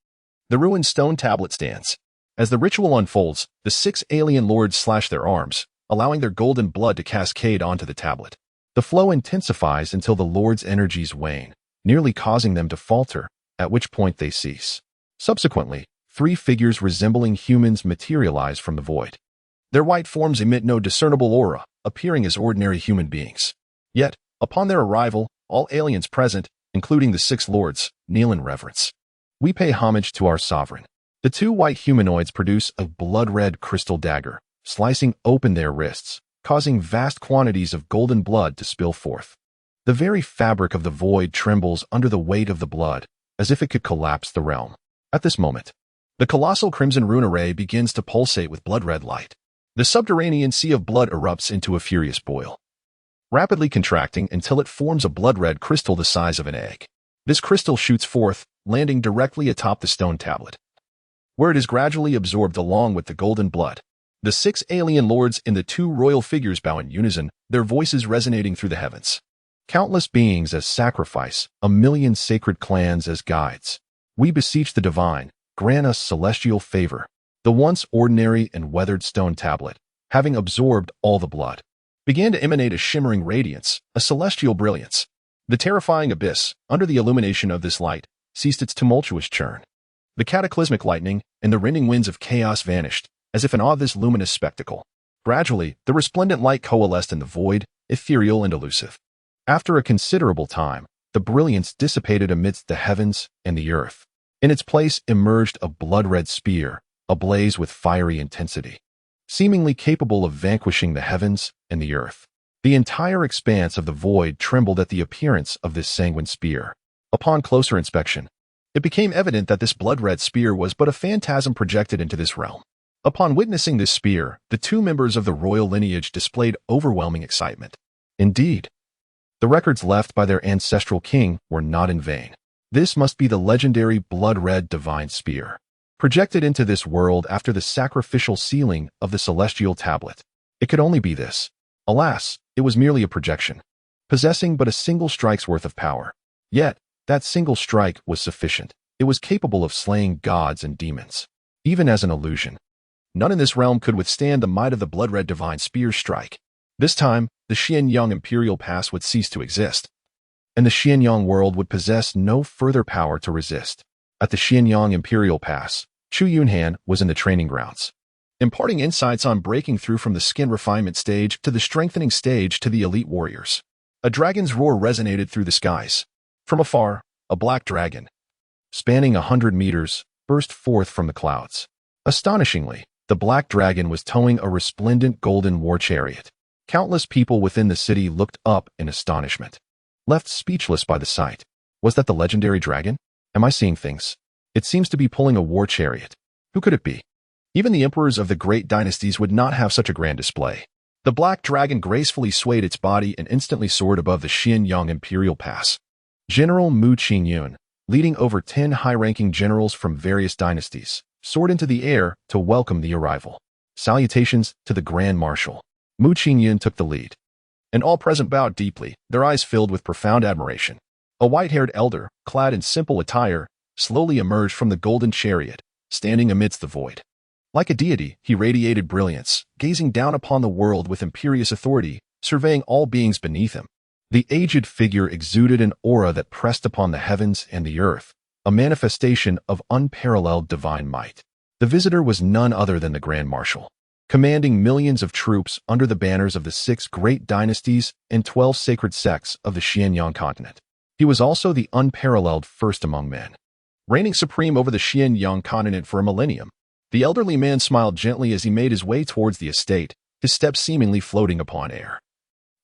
the ruined stone tablet stands. As the ritual unfolds, the 6 alien lords slash their arms, allowing their golden blood to cascade onto the tablet. The flow intensifies until the lords' energies wane, nearly causing them to falter, at which point they cease. Subsequently, 3 figures resembling humans materialize from the void. Their white forms emit no discernible aura, appearing as ordinary human beings. Yet, upon their arrival, all aliens present, including the 6 lords, kneel in reverence. We pay homage to our sovereign. The 2 white humanoids produce a blood-red crystal dagger, slicing open their wrists, causing vast quantities of golden blood to spill forth. The very fabric of the void trembles under the weight of the blood, as if it could collapse the realm. At this moment, the colossal crimson rune array begins to pulsate with blood-red light. The subterranean sea of blood erupts into a furious boil, rapidly contracting until it forms a blood-red crystal the size of an egg. This crystal shoots forth, landing directly atop the stone tablet, where it is gradually absorbed along with the golden blood. The 6 alien lords and the 2 royal figures bow in unison, their voices resonating through the heavens. Countless beings as sacrifice, 1,000,000 sacred clans as guides. We beseech the divine, grant us celestial favor. The once ordinary and weathered stone tablet, having absorbed all the blood, began to emanate a shimmering radiance, a celestial brilliance. The terrifying abyss, under the illumination of this light, ceased its tumultuous churn. The cataclysmic lightning and the rending winds of chaos vanished, as if in awe of this luminous spectacle. Gradually, the resplendent light coalesced in the void, ethereal and elusive. After a considerable time, the brilliance dissipated amidst the heavens and the earth. In its place emerged a blood-red spear, ablaze with fiery intensity, seemingly capable of vanquishing the heavens and the earth. The entire expanse of the void trembled at the appearance of this sanguine spear. Upon closer inspection, It became evident that this blood-red spear was but a phantasm projected into this realm. Upon witnessing this spear, the two members of the royal lineage displayed overwhelming excitement. Indeed, the records left by their ancestral king were not in vain. This must be the legendary blood-red divine spear, projected into this world after the sacrificial sealing of the celestial tablet. It could only be this. Alas, it was merely a projection, possessing but a single strike's worth of power. Yet, that single strike was sufficient. It was capable of slaying gods and demons. Even as an illusion, none in this realm could withstand the might of the blood-red divine spear's strike. This time, the Xianyang Imperial Pass would cease to exist, and the Xianyang world would possess no further power to resist. At the Xianyang Imperial Pass, Chu Yunhan was in the training grounds, imparting insights on breaking through from the skin refinement stage to the strengthening stage to the elite warriors. A dragon's roar resonated through the skies. From afar, a black dragon, spanning 100 meters, burst forth from the clouds. Astonishingly, the black dragon was towing a resplendent golden war chariot. Countless people within the city looked up in astonishment, left speechless by the sight. Was that the legendary dragon? Am I seeing things? It seems to be pulling a war chariot. Who could it be? Even the emperors of the great dynasties would not have such a grand display. The black dragon gracefully swayed its body and instantly soared above the Xianyang Imperial Pass. General Mu Qingyun, leading over 10 high-ranking generals from various dynasties, soared into the air to welcome the arrival. Salutations to the Grand Marshal. Mu Qingyun took the lead, and all present bowed deeply, their eyes filled with profound admiration. A white-haired elder, clad in simple attire, slowly emerged from the golden chariot, standing amidst the void. Like a deity, he radiated brilliance, gazing down upon the world with imperious authority, surveying all beings beneath him. The aged figure exuded an aura that pressed upon the heavens and the earth, a manifestation of unparalleled divine might. The visitor was none other than the Grand Marshal, commanding millions of troops under the banners of the 6 great dynasties and 12 sacred sects of the Xianyang continent. He was also the unparalleled first among men, reigning supreme over the Xianyang continent for a millennium. The elderly man smiled gently as he made his way towards the estate, his steps seemingly floating upon air,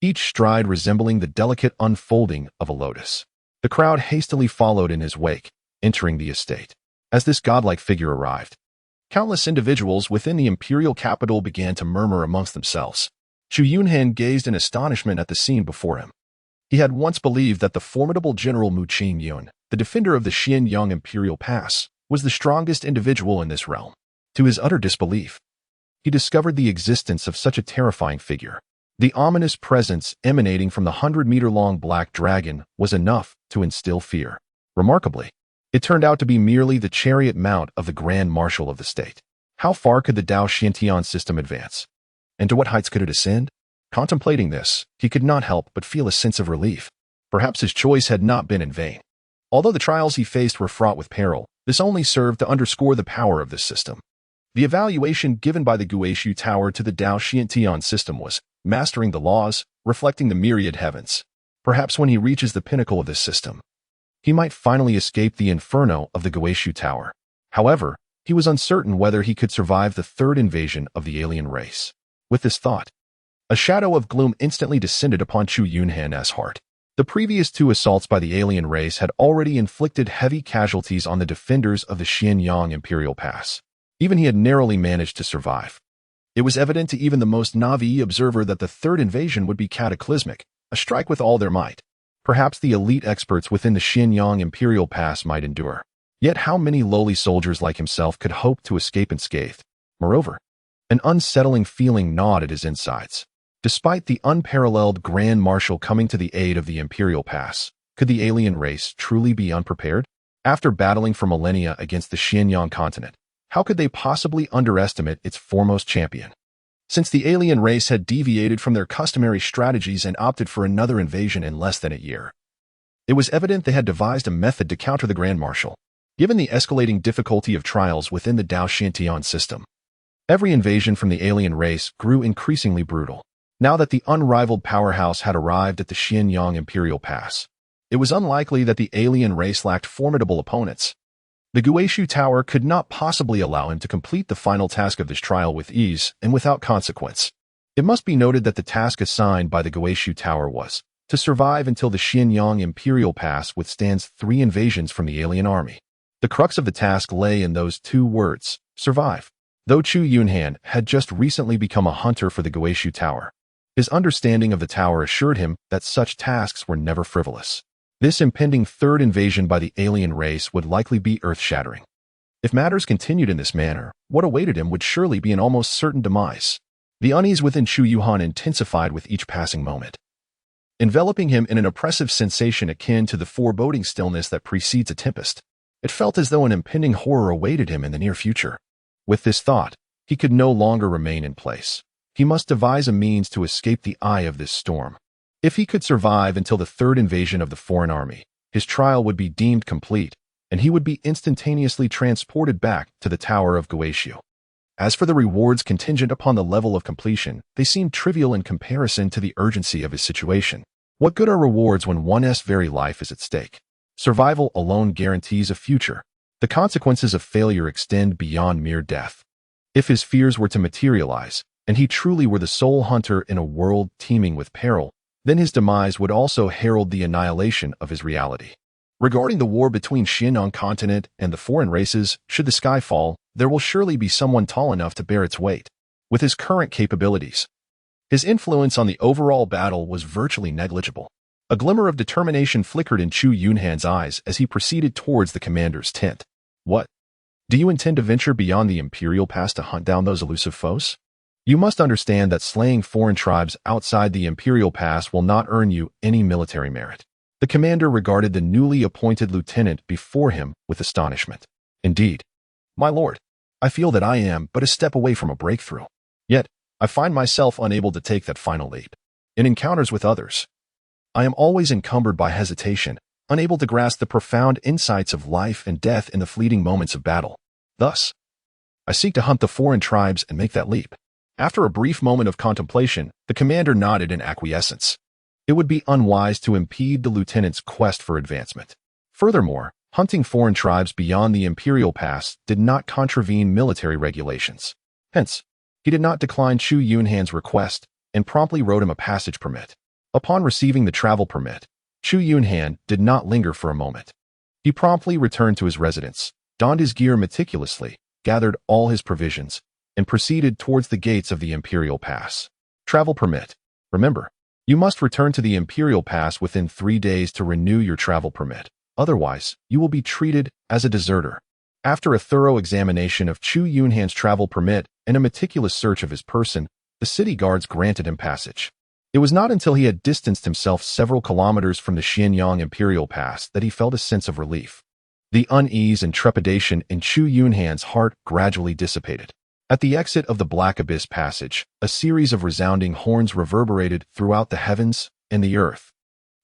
each stride resembling the delicate unfolding of a lotus. The crowd hastily followed in his wake, entering the estate. As this godlike figure arrived, countless individuals within the imperial capital began to murmur amongst themselves. Chu Yunhan gazed in astonishment at the scene before him. He had once believed that the formidable General Mu Qingyun, the defender of the Xianyang Imperial Pass, was the strongest individual in this realm. To his utter disbelief, he discovered the existence of such a terrifying figure. The ominous presence emanating from the 100-meter-long black dragon was enough to instill fear. Remarkably, it turned out to be merely the chariot mount of the Grand Marshal of the state. How far could the Dao Xiantian system advance? And to what heights could it ascend? Contemplating this, he could not help but feel a sense of relief. Perhaps his choice had not been in vain. Although the trials he faced were fraught with peril, this only served to underscore the power of this system. The evaluation given by the Guishu Tower to the Dao Xiantian system was mastering the laws, reflecting the myriad heavens. Perhaps when he reaches the pinnacle of this system, he might finally escape the inferno of the Guishu Tower. However, he was uncertain whether he could survive the third invasion of the alien race. With this thought, a shadow of gloom instantly descended upon Chu Yunhan's heart. The previous 2 assaults by the alien race had already inflicted heavy casualties on the defenders of the Xianyang Imperial Pass. Even he had narrowly managed to survive. It was evident to even the most naive observer that the third invasion would be cataclysmic, a strike with all their might. Perhaps the elite experts within the Xianyang Imperial Pass might endure. Yet how many lowly soldiers like himself could hope to escape unscathed? Moreover, an unsettling feeling gnawed at his insides. Despite the unparalleled Grand Marshal coming to the aid of the Imperial Pass, could the alien race truly be unprepared? After battling for millennia against the Xianyang continent, how could they possibly underestimate its foremost champion? Since the alien race had deviated from their customary strategies and opted for another invasion in less than a year, it was evident they had devised a method to counter the Grand Marshal. Given the escalating difficulty of trials within the Dao Xiantian system, every invasion from the alien race grew increasingly brutal. Now that the unrivaled powerhouse had arrived at the Xianyang Imperial Pass, it was unlikely that the alien race lacked formidable opponents. The Guishu Tower could not possibly allow him to complete the final task of this trial with ease and without consequence. It must be noted that the task assigned by the Guishu Tower was to survive until the Xianyang Imperial Pass withstands 3 invasions from the alien army. The crux of the task lay in those two words, survive. Though Chu Yunhan had just recently become a hunter for the Guishu Tower, his understanding of the tower assured him that such tasks were never frivolous. This impending third invasion by the alien race would likely be earth-shattering. If matters continued in this manner, what awaited him would surely be an almost certain demise. The unease within Chu Yunhan intensified with each passing moment, enveloping him in an oppressive sensation akin to the foreboding stillness that precedes a tempest. It felt as though an impending horror awaited him in the near future. With this thought, he could no longer remain in place. He must devise a means to escape the eye of this storm. If he could survive until the third invasion of the foreign army, his trial would be deemed complete, and he would be instantaneously transported back to the Tower of Guishu. As for the rewards contingent upon the level of completion, they seemed trivial in comparison to the urgency of his situation. What good are rewards when one's very life is at stake? Survival alone guarantees a future. The consequences of failure extend beyond mere death. If his fears were to materialize, and he truly were the sole hunter in a world teeming with peril, then his demise would also herald the annihilation of his reality. Regarding the war between Xinjiang continent and the foreign races, should the sky fall, there will surely be someone tall enough to bear its weight. With his current capabilities, his influence on the overall battle was virtually negligible. A glimmer of determination flickered in Chu Yunhan's eyes as he proceeded towards the commander's tent. What? Do you intend to venture beyond the Imperial Pass to hunt down those elusive foes? You must understand that slaying foreign tribes outside the Imperial Pass will not earn you any military merit. The commander regarded the newly appointed lieutenant before him with astonishment. Indeed, my lord, I feel that I am but a step away from a breakthrough. Yet, I find myself unable to take that final leap. In encounters with others, I am always encumbered by hesitation, unable to grasp the profound insights of life and death in the fleeting moments of battle. Thus, I seek to hunt the foreign tribes and make that leap. After a brief moment of contemplation, the commander nodded in acquiescence. It would be unwise to impede the lieutenant's quest for advancement. Furthermore, hunting foreign tribes beyond the Imperial Pass did not contravene military regulations. Hence, he did not decline Chu Yunhan's request and promptly wrote him a passage permit. Upon receiving the travel permit, Chu Yunhan did not linger for a moment. He promptly returned to his residence, donned his gear meticulously, gathered all his provisions, and proceeded towards the gates of the Imperial Pass. Travel permit. Remember, you must return to the Imperial Pass within 3 days to renew your travel permit. Otherwise, you will be treated as a deserter. After a thorough examination of Chu Yunhan's travel permit and a meticulous search of his person, the city guards granted him passage. It was not until he had distanced himself several kilometers from the Xinjiang Imperial Pass that he felt a sense of relief. The unease and trepidation in Chu Yunhan's heart gradually dissipated. At the exit of the Black Abyss Passage, a series of resounding horns reverberated throughout the heavens and the earth.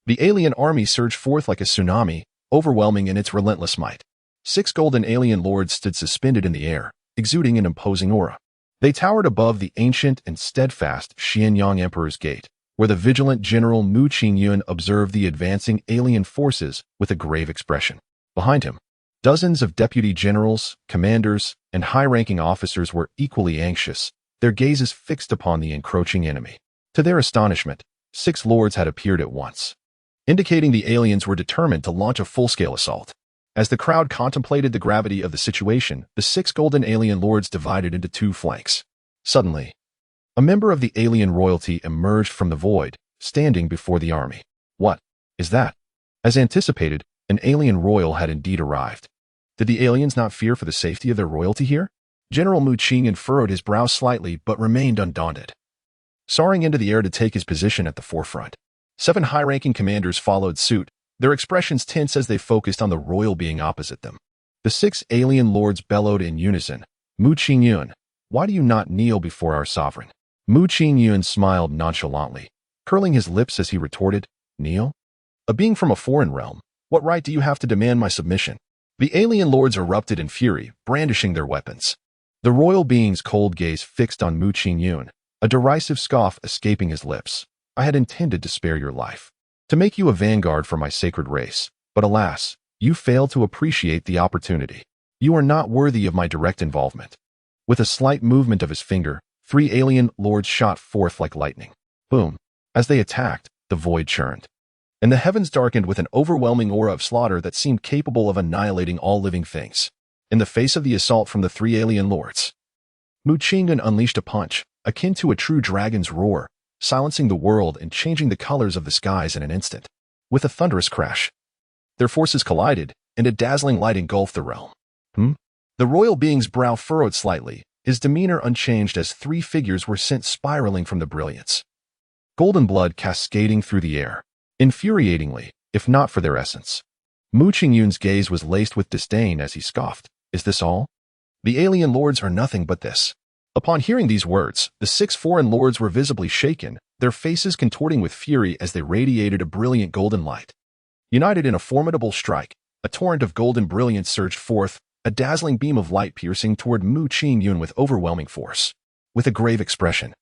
The alien army surged forth like a tsunami, overwhelming in its relentless might. 6 golden alien lords stood suspended in the air, exuding an imposing aura. They towered above the ancient and steadfast Xinjiang Emperor's Gate, where the vigilant General Mu Qingyun observed the advancing alien forces with a grave expression. Behind him, dozens of deputy generals, commanders, and high-ranking officers were equally anxious, their gazes fixed upon the encroaching enemy. To their astonishment, 6 lords had appeared at once, indicating the aliens were determined to launch a full-scale assault. As the crowd contemplated the gravity of the situation, the 6 golden alien lords divided into 2 flanks. Suddenly, a member of the alien royalty emerged from the void, standing before the army. What is that? As anticipated, an alien royal had indeed arrived. Did the aliens not fear for the safety of their royalty here? General Mu Qingyun furrowed his brow slightly but remained undaunted, soaring into the air to take his position at the forefront. 7 high-ranking commanders followed suit, their expressions tense as they focused on the royal being opposite them. The 6 alien lords bellowed in unison, "Mu Qingyun, why do you not kneel before our sovereign?" Mu Qingyun smiled nonchalantly, curling his lips as he retorted, "Kneel? A being from a foreign realm, what right do you have to demand my submission?" The alien lords erupted in fury, brandishing their weapons. The royal being's cold gaze fixed on Mu Qingyun, a derisive scoff escaping his lips. "I had intended to spare your life, to make you a vanguard for my sacred race, but alas, you failed to appreciate the opportunity. You are not worthy of my direct involvement." With a slight movement of his finger, 3 alien lords shot forth like lightning. Boom! As they attacked, the void churned. and the heavens darkened with an overwhelming aura of slaughter that seemed capable of annihilating all living things. In the face of the assault from the three alien lords, Mu Qingyun unleashed a punch, akin to a true dragon's roar, silencing the world and changing the colors of the skies in an instant. With a thunderous crash, their forces collided, and a dazzling light engulfed the realm. The royal being's brow furrowed slightly, his demeanor unchanged as three figures were sent spiraling from the brilliance. Golden blood cascading through the air, infuriatingly, if not for their essence. Mu Qingyun's gaze was laced with disdain as he scoffed. Is this all? The alien lords are nothing but this. Upon hearing these words, the 6 foreign lords were visibly shaken, their faces contorting with fury as they radiated a brilliant golden light. United in a formidable strike, a torrent of golden brilliance surged forth, a dazzling beam of light piercing toward Mu Qingyun with overwhelming force. With a grave expression,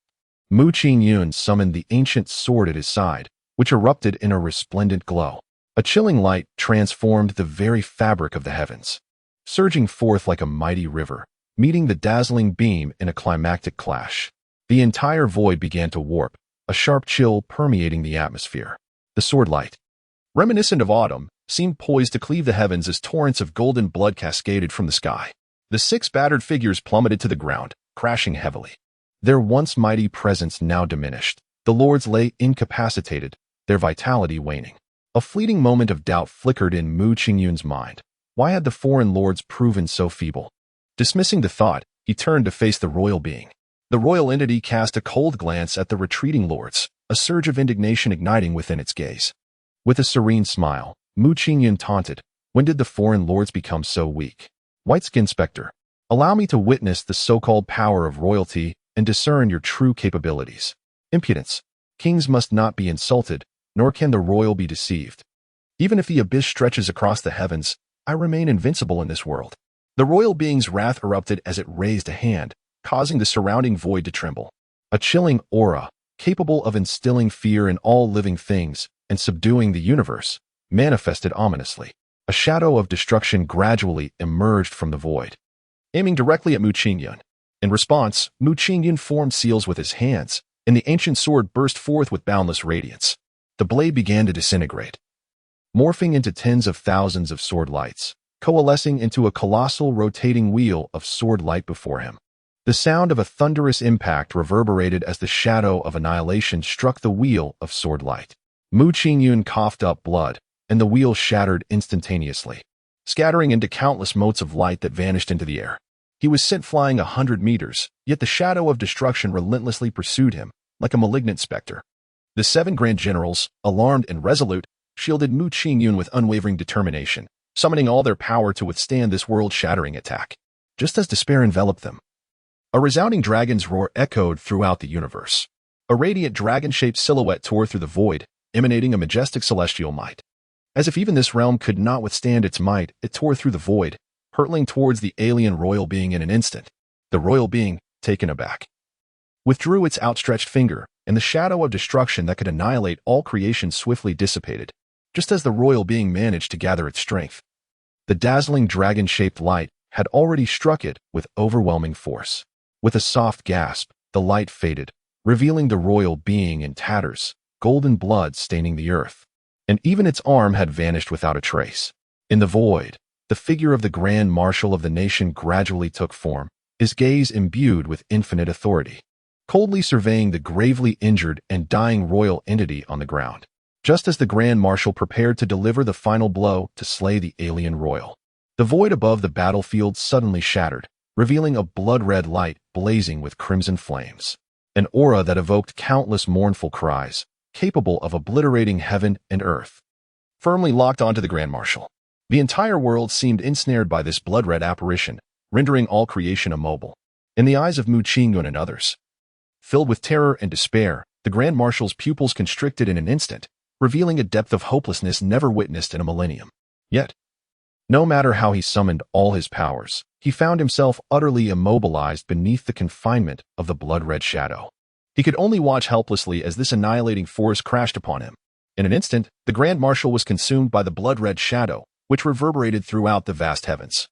Mu Qingyun summoned the ancient sword at his side, which erupted in a resplendent glow. A chilling light transformed the very fabric of the heavens, surging forth like a mighty river, meeting the dazzling beam in a climactic clash. The entire void began to warp, a sharp chill permeating the atmosphere. The sword light, reminiscent of autumn, seemed poised to cleave the heavens as torrents of golden blood cascaded from the sky. The 6 battered figures plummeted to the ground, crashing heavily. Their once mighty presence now diminished. The lords lay incapacitated, their vitality waning. A fleeting moment of doubt flickered in Mu Qingyun's mind. Why had the foreign lords proven so feeble? Dismissing the thought, he turned to face the royal being. The royal entity cast a cold glance at the retreating lords, a surge of indignation igniting within its gaze. With a serene smile, Mu Qingyun taunted, when did the foreign lords become so weak? White-skinned specter, allow me to witness the so-called power of royalty and discern your true capabilities. Impudence. Kings must not be insulted, nor can the royal be deceived. Even if the abyss stretches across the heavens, I remain invincible in this world. The royal being's wrath erupted as it raised a hand, causing the surrounding void to tremble. A chilling aura, capable of instilling fear in all living things and subduing the universe, manifested ominously. A shadow of destruction gradually emerged from the void, aiming directly at Mu Qingyun. In response, Mu Qingyun formed seals with his hands, and the ancient sword burst forth with boundless radiance. The blade began to disintegrate, morphing into tens of thousands of sword lights, coalescing into a colossal rotating wheel of sword light before him. The sound of a thunderous impact reverberated as the shadow of annihilation struck the wheel of sword light. Mu Qingyun coughed up blood, and the wheel shattered instantaneously, scattering into countless motes of light that vanished into the air. He was sent flying 100 meters, yet the shadow of destruction relentlessly pursued him, like a malignant specter. The 7 grand generals, alarmed and resolute, shielded Mu Qingyun with unwavering determination, summoning all their power to withstand this world-shattering attack. Just as despair enveloped them, a resounding dragon's roar echoed throughout the universe. A radiant dragon-shaped silhouette tore through the void, emanating a majestic celestial might. As if even this realm could not withstand its might, it tore through the void, hurtling towards the alien royal being in an instant. The royal being, taken aback, withdrew its outstretched finger, and the shadow of destruction that could annihilate all creation swiftly dissipated, just as the royal being managed to gather its strength. The dazzling dragon-shaped light had already struck it with overwhelming force. With a soft gasp, the light faded, revealing the royal being in tatters, golden blood staining the earth. And even its arm had vanished without a trace. In the void, the figure of the Grand Marshal of the nation gradually took form, his gaze imbued with infinite authority, coldly surveying the gravely injured and dying royal entity on the ground. Just as the Grand Marshal prepared to deliver the final blow to slay the alien royal, the void above the battlefield suddenly shattered, revealing a blood-red light blazing with crimson flames, an aura that evoked countless mournful cries, capable of obliterating heaven and earth. Firmly locked onto the Grand Marshal, the entire world seemed ensnared by this blood-red apparition, rendering all creation immobile. In the eyes of Mu Qingyun and others, filled with terror and despair, the Grand Marshal's pupils constricted in an instant, revealing a depth of hopelessness never witnessed in a millennium. Yet, no matter how he summoned all his powers, he found himself utterly immobilized beneath the confinement of the blood-red shadow. He could only watch helplessly as this annihilating force crashed upon him. In an instant, the Grand Marshal was consumed by the blood-red shadow, which reverberated throughout the vast heavens,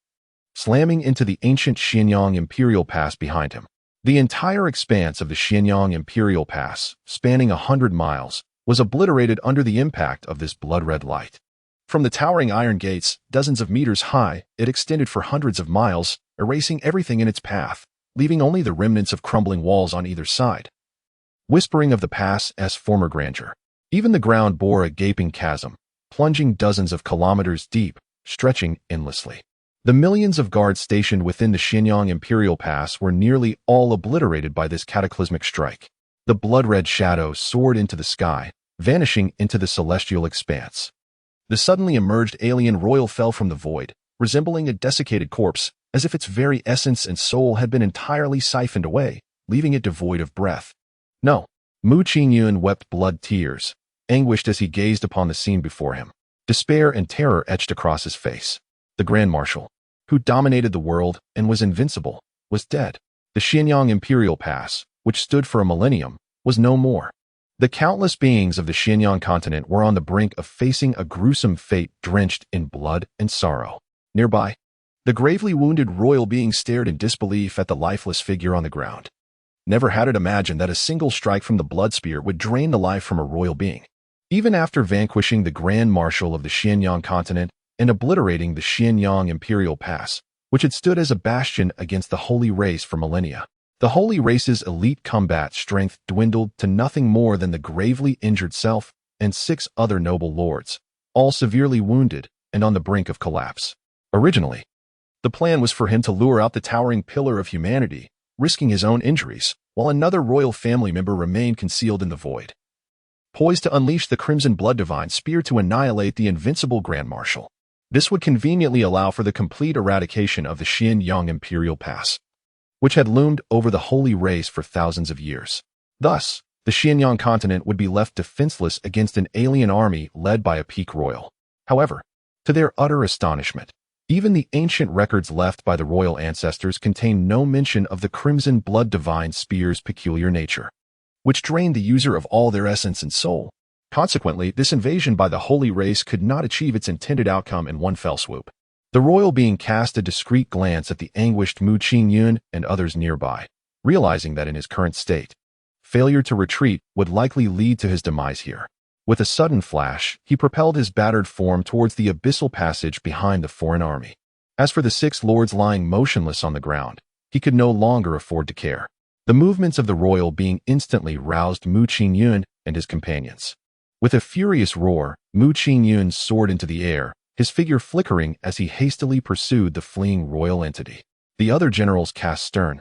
slamming into the ancient Xianyang Imperial Pass behind him. The entire expanse of the Xianyang Imperial Pass, spanning 100 miles, was obliterated under the impact of this blood-red light. From the towering iron gates, dozens of meters high, it extended for hundreds of miles, erasing everything in its path, leaving only the remnants of crumbling walls on either side. Whispering of the past's former grandeur. Even the ground bore a gaping chasm, plunging dozens of kilometers deep, stretching endlessly. The millions of guards stationed within the Xinjiang Imperial Pass were nearly all obliterated by this cataclysmic strike. The blood-red shadow soared into the sky, vanishing into the celestial expanse. The suddenly emerged alien royal fell from the void, resembling a desiccated corpse, as if its very essence and soul had been entirely siphoned away, leaving it devoid of breath. No. Mu Qingyun wept blood tears, anguished as he gazed upon the scene before him. Despair and terror etched across his face. The Grand Marshal, who dominated the world and was invincible, was dead. The Xinjiang Imperial Pass, which stood for a millennium, was no more. The countless beings of the Xinjiang continent were on the brink of facing a gruesome fate drenched in blood and sorrow. Nearby, the gravely wounded royal being stared in disbelief at the lifeless figure on the ground. Never had it imagined that a single strike from the blood spear would drain the life from a royal being. Even after vanquishing the Grand Marshal of the Xinjiang continent and obliterating the Xinjiang Imperial Pass, which had stood as a bastion against the holy race for millennia, the holy race's elite combat strength dwindled to nothing more than the gravely injured self and 6 other noble lords, all severely wounded and on the brink of collapse. Originally, the plan was for him to lure out the towering pillar of humanity, risking his own injuries, while another royal family member remained concealed in the void, poised to unleash the Crimson Blood Divine Spear to annihilate the invincible Grand Marshal. This would conveniently allow for the complete eradication of the Xinjiang Imperial Pass, which had loomed over the holy race for thousands of years. Thus, the Xinjiang continent would be left defenseless against an alien army led by a peak royal. However, to their utter astonishment, even the ancient records left by the royal ancestors contain no mention of the Crimson Blood Divine Spear's peculiar nature, which drained the user of all their essence and soul. Consequently, this invasion by the holy race could not achieve its intended outcome in one fell swoop. The royal being cast a discreet glance at the anguished Mu Qingyun and others nearby, realizing that in his current state, failure to retreat would likely lead to his demise here. With a sudden flash, he propelled his battered form towards the abyssal passage behind the foreign army. As for the 6 lords lying motionless on the ground, he could no longer afford to care. The movements of the royal being instantly roused Mu Qingyun and his companions. With a furious roar, Mu Qingyun soared into the air, his figure flickering as he hastily pursued the fleeing royal entity. The other generals cast stern,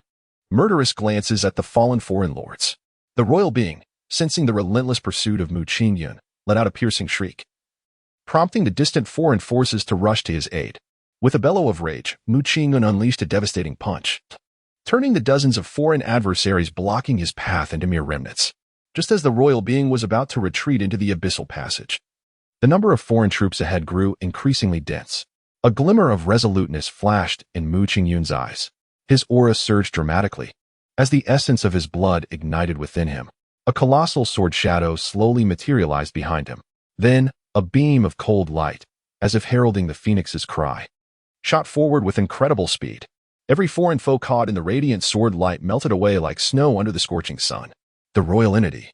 murderous glances at the fallen foreign lords. The royal being, sensing the relentless pursuit of Mu Qingyun, let out a piercing shriek, prompting the distant foreign forces to rush to his aid. With a bellow of rage, Mu Qingyun unleashed a devastating punch, turning the dozens of foreign adversaries blocking his path into mere remnants. Just as the royal being was about to retreat into the abyssal passage, the number of foreign troops ahead grew increasingly dense. A glimmer of resoluteness flashed in Mu Qingyun's eyes. His aura surged dramatically, as the essence of his blood ignited within him. A colossal sword shadow slowly materialized behind him. Then, a beam of cold light, as if heralding the phoenix's cry, shot forward with incredible speed. Every foreign foe caught in the radiant sword light melted away like snow under the scorching sun. The royal entity,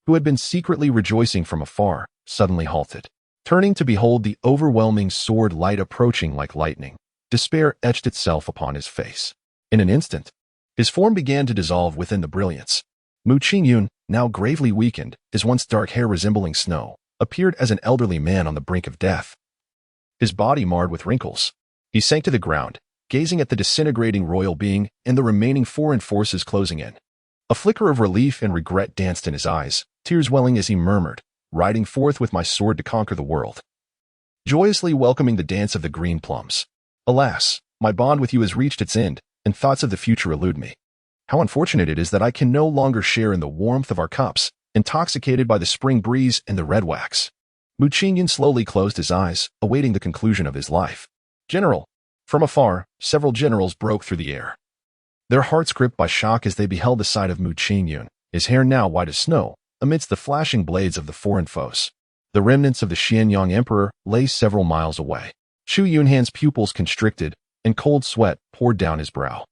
who had been secretly rejoicing from afar, suddenly halted. Turning to behold the overwhelming sword light approaching like lightning, despair etched itself upon his face. In an instant, his form began to dissolve within the brilliance. Mu Qingyun, now gravely weakened, his once dark hair resembling snow, appeared as an elderly man on the brink of death. His body marred with wrinkles, he sank to the ground, gazing at the disintegrating royal being and the remaining foreign forces closing in. A flicker of relief and regret danced in his eyes, tears welling as he murmured, "Riding forth with my sword to conquer the world," joyously welcoming the dance of the green plums. Alas, my bond with you has reached its end, and thoughts of the future elude me. How unfortunate it is that I can no longer share in the warmth of our cups, intoxicated by the spring breeze and the red wax. Mu Qingyun slowly closed his eyes, awaiting the conclusion of his life. General. From afar, several generals broke through the air, their hearts gripped by shock as they beheld the sight of Mu Qingyun, his hair now white as snow, amidst the flashing blades of the foreign foes. The remnants of the Xinjiang emperor lay several miles away. Chu Yunhan's pupils constricted, and cold sweat poured down his brow.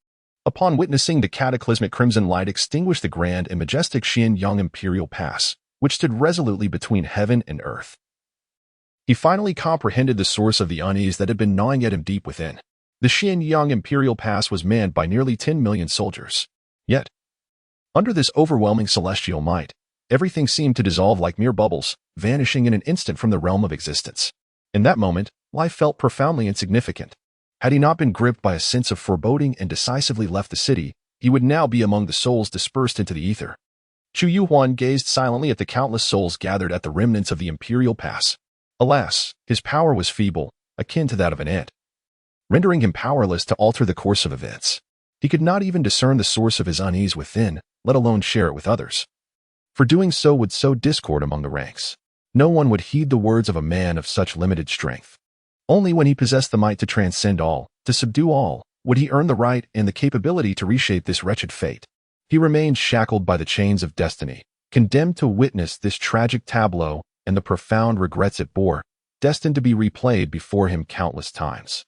Upon witnessing the cataclysmic crimson light extinguish the grand and majestic Xinjiang Imperial Pass, which stood resolutely between heaven and earth. He finally comprehended the source of the unease that had been gnawing at him deep within. The Xianyang Imperial Pass was manned by nearly 10 million soldiers. Yet, under this overwhelming celestial might, everything seemed to dissolve like mere bubbles, vanishing in an instant from the realm of existence. In that moment, life felt profoundly insignificant. Had he not been gripped by a sense of foreboding and decisively left the city, he would now be among the souls dispersed into the ether. Chu Yunhan gazed silently at the countless souls gathered at the remnants of the Imperial Pass. Alas, his power was feeble, akin to that of an ant, rendering him powerless to alter the course of events. He could not even discern the source of his unease within, let alone share it with others. For doing so would sow discord among the ranks. No one would heed the words of a man of such limited strength. Only when he possessed the might to transcend all, to subdue all, would he earn the right and the capability to reshape this wretched fate. He remained shackled by the chains of destiny, condemned to witness this tragic tableau and the profound regrets it bore, destined to be replayed before him countless times.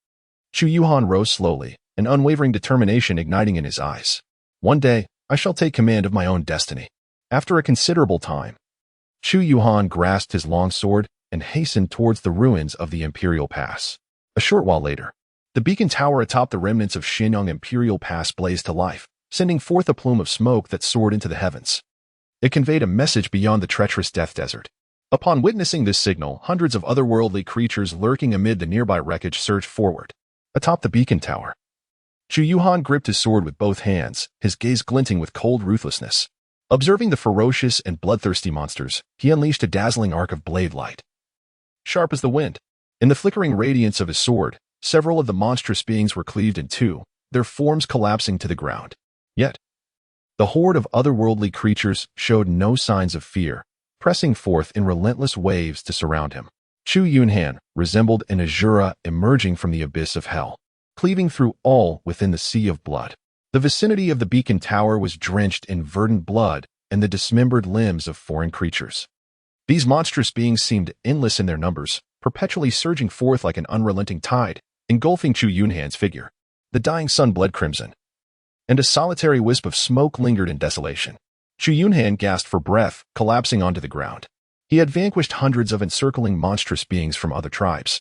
Chu Yunhan rose slowly, an unwavering determination igniting in his eyes. One day, I shall take command of my own destiny. After a considerable time, Chu Yunhan grasped his long sword and hastened towards the ruins of the Imperial Pass. A short while later, the beacon tower atop the remnants of Xianyang Imperial Pass blazed to life, sending forth a plume of smoke that soared into the heavens. It conveyed a message beyond the treacherous death desert. Upon witnessing this signal, hundreds of otherworldly creatures lurking amid the nearby wreckage surged forward. Atop the beacon tower, Chu Yunhan gripped his sword with both hands, his gaze glinting with cold ruthlessness. Observing the ferocious and bloodthirsty monsters, he unleashed a dazzling arc of blade light, sharp as the wind. In the flickering radiance of his sword, several of the monstrous beings were cleaved in two, their forms collapsing to the ground. Yet, the horde of otherworldly creatures showed no signs of fear, pressing forth in relentless waves to surround him. Chu Yunhan resembled an Azura emerging from the abyss of hell, cleaving through all within the sea of blood. The vicinity of the beacon tower was drenched in verdant blood and the dismembered limbs of foreign creatures. These monstrous beings seemed endless in their numbers, perpetually surging forth like an unrelenting tide, engulfing Chu Yunhan's figure. The dying sun bled crimson, and a solitary wisp of smoke lingered in desolation. Chu Yunhan gasped for breath, collapsing onto the ground. He had vanquished hundreds of encircling monstrous beings from other tribes,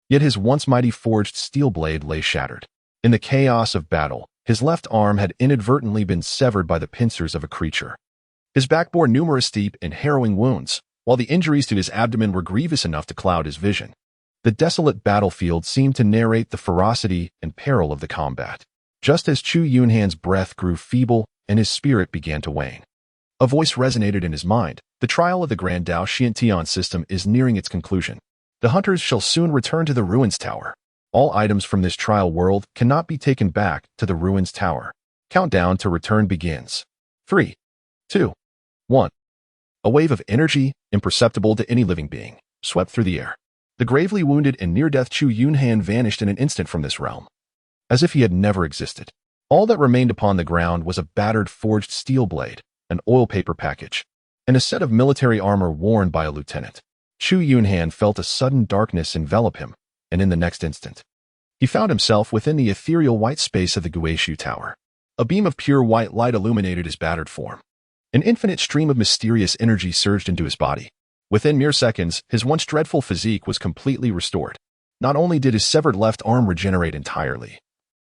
yet his once mighty forged steel blade lay shattered. In the chaos of battle, his left arm had inadvertently been severed by the pincers of a creature. His back bore numerous deep and harrowing wounds, while the injuries to his abdomen were grievous enough to cloud his vision. The desolate battlefield seemed to narrate the ferocity and peril of the combat. Just as Chu Yunhan's breath grew feeble and his spirit began to wane, a voice resonated in his mind. The trial of the Grand Dao Xiantian system is nearing its conclusion. The hunters shall soon return to the Ruins Tower. All items from this trial world cannot be taken back to the Ruins Tower. Countdown to return begins. 3, 2, 1. A wave of energy, imperceptible to any living being, swept through the air. The gravely wounded and near-death Chu Yunhan vanished in an instant from this realm, as if he had never existed. All that remained upon the ground was a battered forged steel blade, an oil paper package, and a set of military armor worn by a lieutenant. Chu Yunhan felt a sudden darkness envelop him, and in the next instant, he found himself within the ethereal white space of the Guishu Tower. A beam of pure white light illuminated his battered form. An infinite stream of mysterious energy surged into his body. Within mere seconds, his once dreadful physique was completely restored. Not only did his severed left arm regenerate entirely,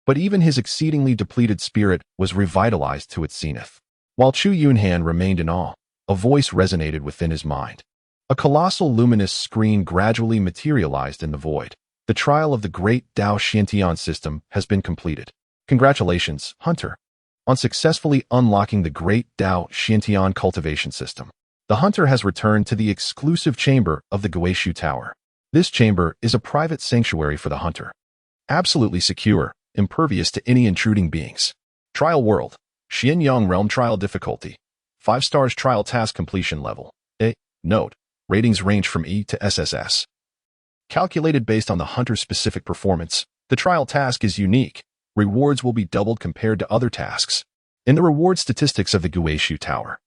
but even his exceedingly depleted spirit was revitalized to its zenith. While Chu Yunhan remained in awe, a voice resonated within his mind. A colossal luminous screen gradually materialized in the void. The trial of the great Dao Xiantian system has been completed. Congratulations, Hunter, on successfully unlocking the great Dao Xiantian cultivation system. The Hunter has returned to the exclusive chamber of the Guishu Tower. This chamber is a private sanctuary for the Hunter, absolutely secure, impervious to any intruding beings. Trial World, Xianyang Realm Trial Difficulty, 5 stars Trial Task Completion Level, A. Note, ratings range from E to SSS. Calculated based on the Hunter's specific performance, the trial task is unique. Rewards will be doubled compared to other tasks. In the reward statistics of the Guishu Tower,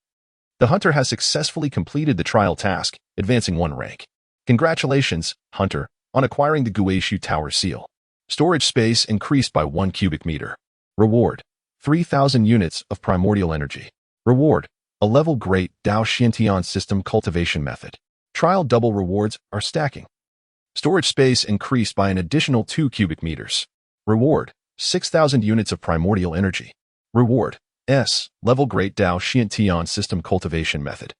the Hunter has successfully completed the trial task, advancing 1 rank. Congratulations, Hunter, on acquiring the Guishu Tower seal. Storage space increased by 1 cubic meter. Reward, 3,000 units of primordial energy. Reward, a level great Dao system cultivation method. Trial double rewards are stacking. Storage space increased by an additional 2 cubic meters. Reward, 6,000 units of primordial energy. Reward, S, level great Dao system cultivation method.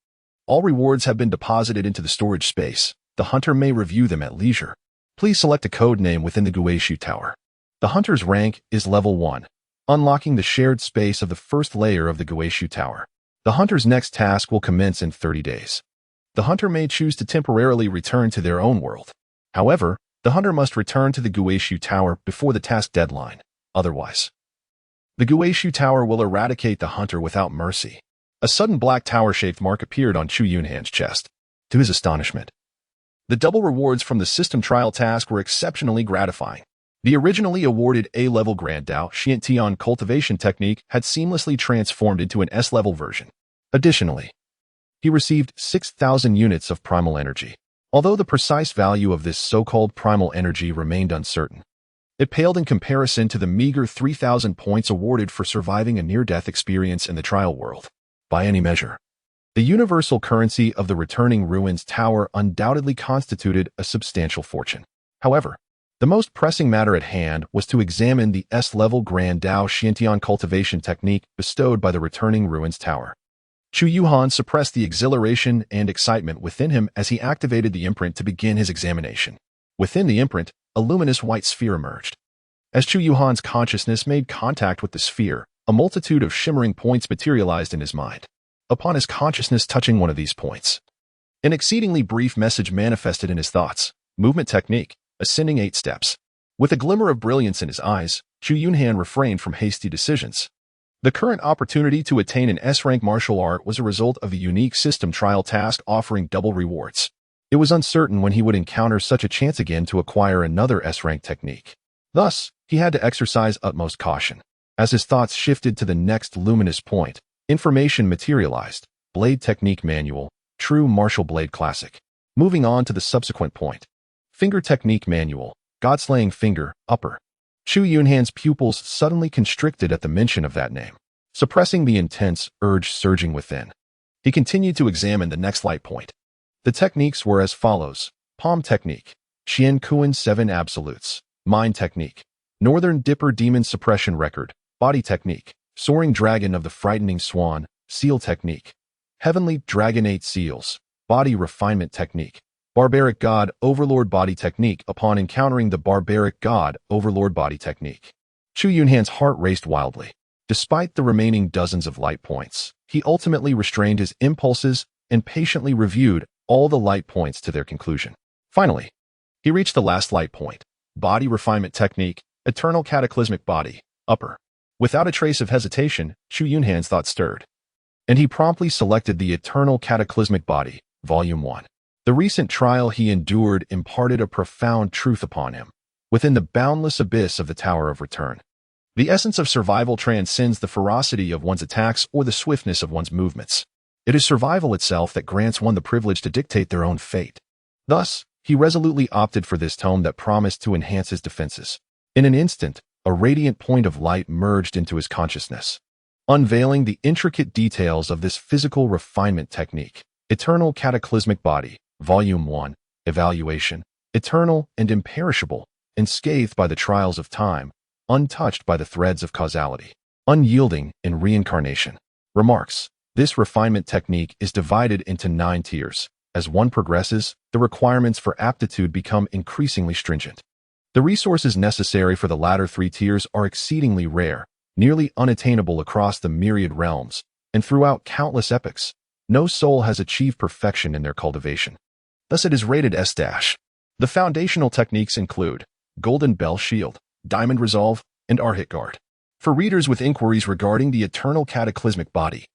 All rewards have been deposited into the storage space. The hunter may review them at leisure. Please select a code name within the Guishu Tower. The hunter's rank is level 1, unlocking the shared space of the first layer of the Guishu Tower. The hunter's next task will commence in 30 days. The hunter may choose to temporarily return to their own world. However, the hunter must return to the Guishu Tower before the task deadline. Otherwise, the Guishu Tower will eradicate the hunter without mercy. A sudden black tower-shaped mark appeared on Chu Yunhan's chest. To his astonishment, the double rewards from the system trial task were exceptionally gratifying. The originally awarded A-level Grand Dao cultivation technique had seamlessly transformed into an S-level version. Additionally, he received 6,000 units of primal energy. Although the precise value of this so-called primal energy remained uncertain, it paled in comparison to the meager 3,000 points awarded for surviving a near-death experience in the trial world. By any measure, the universal currency of the returning ruins tower undoubtedly constituted a substantial fortune. However, the most pressing matter at hand was to examine the S-level Grand Dao cultivation technique bestowed by the returning ruins tower. Chu Yunhan suppressed the exhilaration and excitement within him as he activated the imprint to begin his examination. Within the imprint, a luminous white sphere emerged. As Chu Yunhan's consciousness made contact with the sphere, a multitude of shimmering points materialized in his mind. Upon his consciousness touching one of these points, an exceedingly brief message manifested in his thoughts. Movement technique, ascending 8 steps. With a glimmer of brilliance in his eyes, Chu Yunhan refrained from hasty decisions. The current opportunity to attain an S-rank martial art was a result of a unique system trial task offering double rewards. It was uncertain when he would encounter such a chance again to acquire another S-rank technique. Thus, he had to exercise utmost caution. As his thoughts shifted to the next luminous point, information materialized. Blade Technique Manual, True Martial Blade Classic. Moving on to the subsequent point. Finger Technique Manual, God-Slaying Finger, Upper. Chu Yunhan's pupils suddenly constricted at the mention of that name, suppressing the intense urge surging within. He continued to examine the next light point. The techniques were as follows. Palm Technique, Qian Kuan 7 Absolutes. Mind Technique, Northern Dipper Demon Suppression Record. Body Technique, Soaring Dragon of the Frightening Swan. Seal Technique, Heavenly Dragonate Seals. Body Refinement Technique, Barbaric God Overlord Body Technique. Upon encountering the Barbaric God Overlord Body Technique, Chu Yunhan's heart raced wildly. Despite the remaining dozens of light points, he ultimately restrained his impulses and patiently reviewed all the light points to their conclusion. Finally, he reached the last light point. Body Refinement Technique, Eternal Cataclysmic Body, Upper. Without a trace of hesitation, Chu Yunhan's thought stirred, and he promptly selected the Eternal Cataclysmic Body, Volume 1. The recent trial he endured imparted a profound truth upon him. Within the boundless abyss of the Tower of Return, the essence of survival transcends the ferocity of one's attacks or the swiftness of one's movements. It is survival itself that grants one the privilege to dictate their own fate. Thus, he resolutely opted for this tome that promised to enhance his defenses. In an instant, a radiant point of light merged into his consciousness, unveiling the intricate details of this physical refinement technique. Eternal Cataclysmic Body, Volume 1, Evaluation. Eternal and imperishable, unscathed by the trials of time, untouched by the threads of causality, unyielding in reincarnation. Remarks. This refinement technique is divided into 9 tiers. As one progresses, the requirements for aptitude become increasingly stringent. The resources necessary for the latter 3 tiers are exceedingly rare, nearly unattainable across the myriad realms, and throughout countless epochs, no soul has achieved perfection in their cultivation. Thus it is rated S-. The foundational techniques include Golden Bell Shield, Diamond Resolve, and Arhit Guard. For readers with inquiries regarding the Eternal Cataclysmic Body,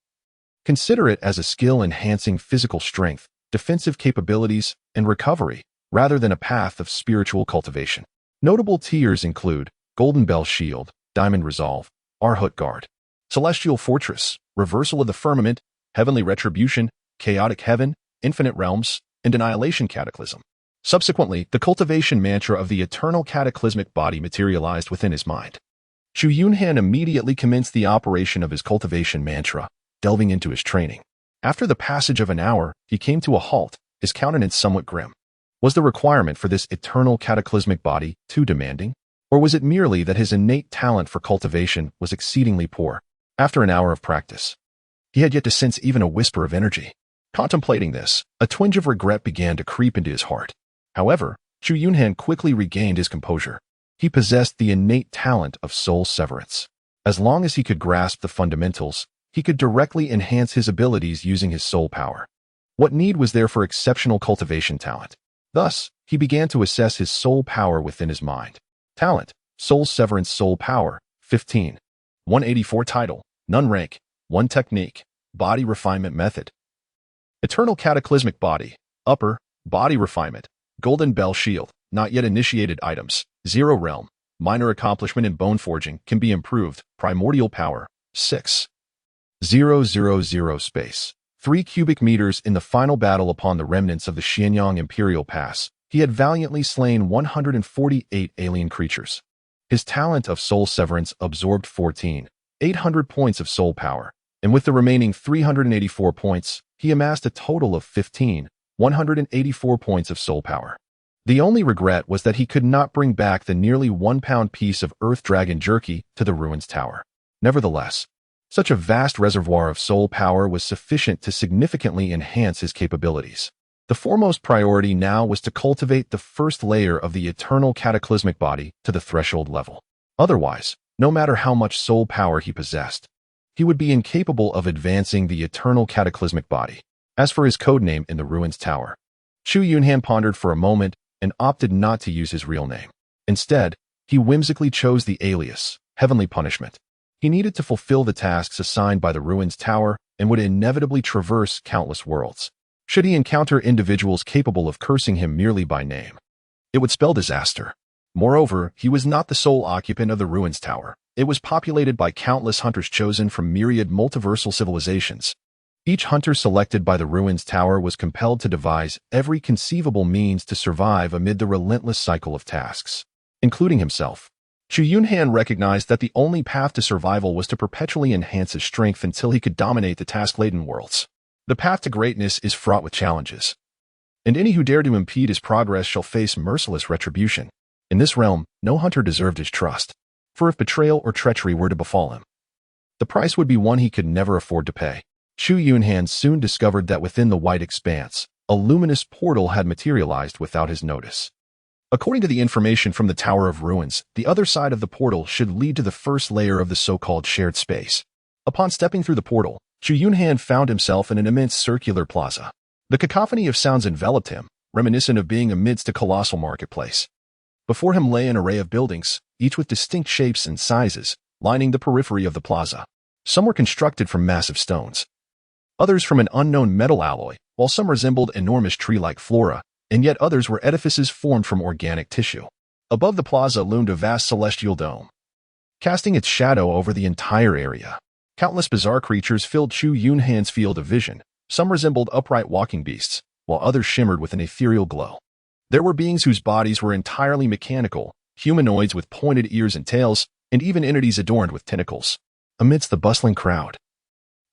consider it as a skill-enhancing physical strength, defensive capabilities, and recovery, rather than a path of spiritual cultivation. Notable tiers include Golden Bell Shield, Diamond Resolve, Arhut Guard, Celestial Fortress, Reversal of the Firmament, Heavenly Retribution, Chaotic Heaven, Infinite Realms, and Annihilation Cataclysm. Subsequently, the cultivation mantra of the Eternal Cataclysmic Body materialized within his mind. Chu Yunhan immediately commenced the operation of his cultivation mantra, delving into his training. After the passage of an hour, he came to a halt, his countenance somewhat grim. Was the requirement for this eternal cataclysmic body too demanding? Or was it merely that his innate talent for cultivation was exceedingly poor? After an hour of practice, he had yet to sense even a whisper of energy. Contemplating this, a twinge of regret began to creep into his heart. However, Chu Yunhan quickly regained his composure. He possessed the innate talent of soul severance. As long as he could grasp the fundamentals, he could directly enhance his abilities using his soul power. What need was there for exceptional cultivation talent? Thus, he began to assess his soul power within his mind. Talent, soul severance, soul power, 15. 184 title, none rank, 1 technique, body refinement method. Eternal cataclysmic body, upper, body refinement, golden bell shield, not yet initiated items, 0 realm, minor accomplishment in bone forging can be improved, primordial power, 6. 000 space. 3 cubic meters. In the final battle upon the remnants of the Xianyang Imperial Pass, he had valiantly slain 148 alien creatures. His talent of soul severance absorbed 14,800 points of soul power, and with the remaining 384 points, he amassed a total of 15,184 points of soul power. The only regret was that he could not bring back the nearly 1-pound piece of Earth Dragon jerky to the ruins tower. Nevertheless, such a vast reservoir of soul power was sufficient to significantly enhance his capabilities. The foremost priority now was to cultivate the first layer of the eternal cataclysmic body to the threshold level. Otherwise, no matter how much soul power he possessed, he would be incapable of advancing the eternal cataclysmic body. As for his codename in the ruins tower, Chu Yunhan pondered for a moment and opted not to use his real name. Instead, he whimsically chose the alias, Heavenly Punishment. He needed to fulfill the tasks assigned by the ruins tower and would inevitably traverse countless worlds. Should he encounter individuals capable of cursing him merely by name, it would spell disaster. Moreover, he was not the sole occupant of the ruins tower. It was populated by countless hunters chosen from myriad multiversal civilizations. Each hunter selected by the ruins tower was compelled to devise every conceivable means to survive amid the relentless cycle of tasks, including himself. Chu Yunhan recognized that the only path to survival was to perpetually enhance his strength until he could dominate the task-laden worlds. The path to greatness is fraught with challenges, and any who dare to impede his progress shall face merciless retribution. In this realm, no hunter deserved his trust, for if betrayal or treachery were to befall him, the price would be one he could never afford to pay. Chu Yunhan soon discovered that within the white expanse, a luminous portal had materialized without his notice. According to the information from the Tower of Ruins, the other side of the portal should lead to the first layer of the so-called shared space. Upon stepping through the portal, Chu Yunhan found himself in an immense circular plaza. The cacophony of sounds enveloped him, reminiscent of being amidst a colossal marketplace. Before him lay an array of buildings, each with distinct shapes and sizes, lining the periphery of the plaza. Some were constructed from massive stones, others from an unknown metal alloy, while some resembled enormous tree-like flora, and yet others were edifices formed from organic tissue. Above the plaza loomed a vast celestial dome, casting its shadow over the entire area. Countless bizarre creatures filled Chu Yunhan's field of vision. Some resembled upright walking beasts, while others shimmered with an ethereal glow. There were beings whose bodies were entirely mechanical, humanoids with pointed ears and tails, and even entities adorned with tentacles. Amidst the bustling crowd,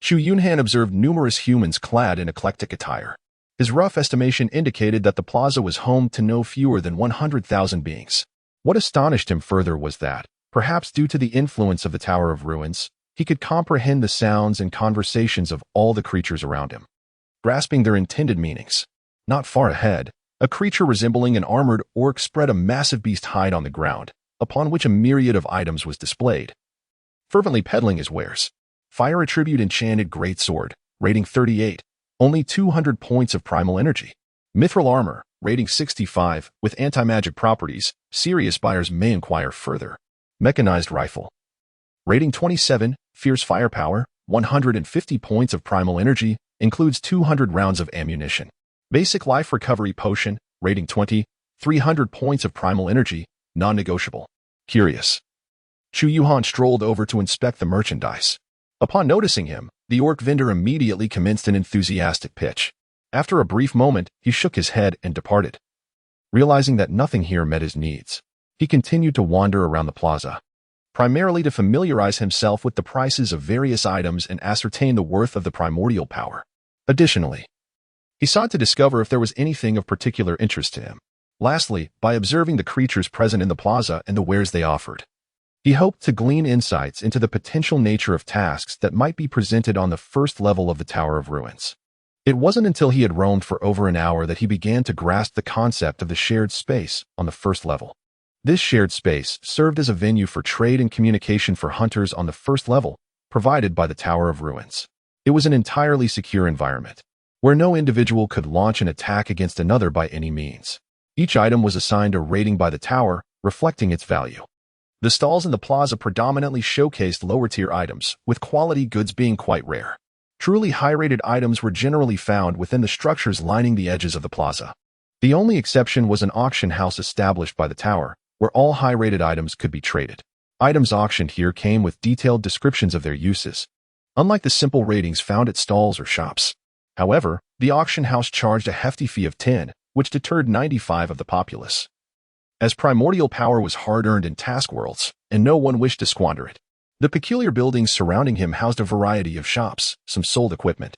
Chu Yunhan observed numerous humans clad in eclectic attire. His rough estimation indicated that the plaza was home to no fewer than 100,000 beings. What astonished him further was that, perhaps due to the influence of the Tower of Ruins, he could comprehend the sounds and conversations of all the creatures around him, grasping their intended meanings. Not far ahead, a creature resembling an armored orc spread a massive beast hide on the ground, upon which a myriad of items was displayed, fervently peddling his wares. Fire attribute enchanted greatsword, rating 38, only 200 points of primal energy. Mithril armor, rating 65, with anti-magic properties. Serious buyers may inquire further. Mechanized rifle, rating 27, fierce firepower, 150 points of primal energy, includes 200 rounds of ammunition. Basic life recovery potion, rating 20, 300 points of primal energy, non-negotiable. Curious, Chu Yunhan strolled over to inspect the merchandise. Upon noticing him, the orc vendor immediately commenced an enthusiastic pitch. After a brief moment, he shook his head and departed. Realizing that nothing here met his needs, he continued to wander around the plaza, primarily to familiarize himself with the prices of various items and ascertain the worth of the primordial power. Additionally, he sought to discover if there was anything of particular interest to him. Lastly, by observing the creatures present in the plaza and the wares they offered, he hoped to glean insights into the potential nature of tasks that might be presented on the first level of the Tower of Ruins. It wasn't until he had roamed for over an hour that he began to grasp the concept of the shared space on the first level. This shared space served as a venue for trade and communication for hunters on the first level, provided by the Tower of Ruins. It was an entirely secure environment, where no individual could launch an attack against another by any means. Each item was assigned a rating by the tower, reflecting its value. The stalls in the plaza predominantly showcased lower-tier items, with quality goods being quite rare. Truly high-rated items were generally found within the structures lining the edges of the plaza. The only exception was an auction house established by the tower, where all high-rated items could be traded. Items auctioned here came with detailed descriptions of their uses, unlike the simple ratings found at stalls or shops. However, the auction house charged a hefty fee of 10, which deterred 95 of the populace, as primordial power was hard-earned in task worlds, and no one wished to squander it. The peculiar buildings surrounding him housed a variety of shops. Some sold equipment,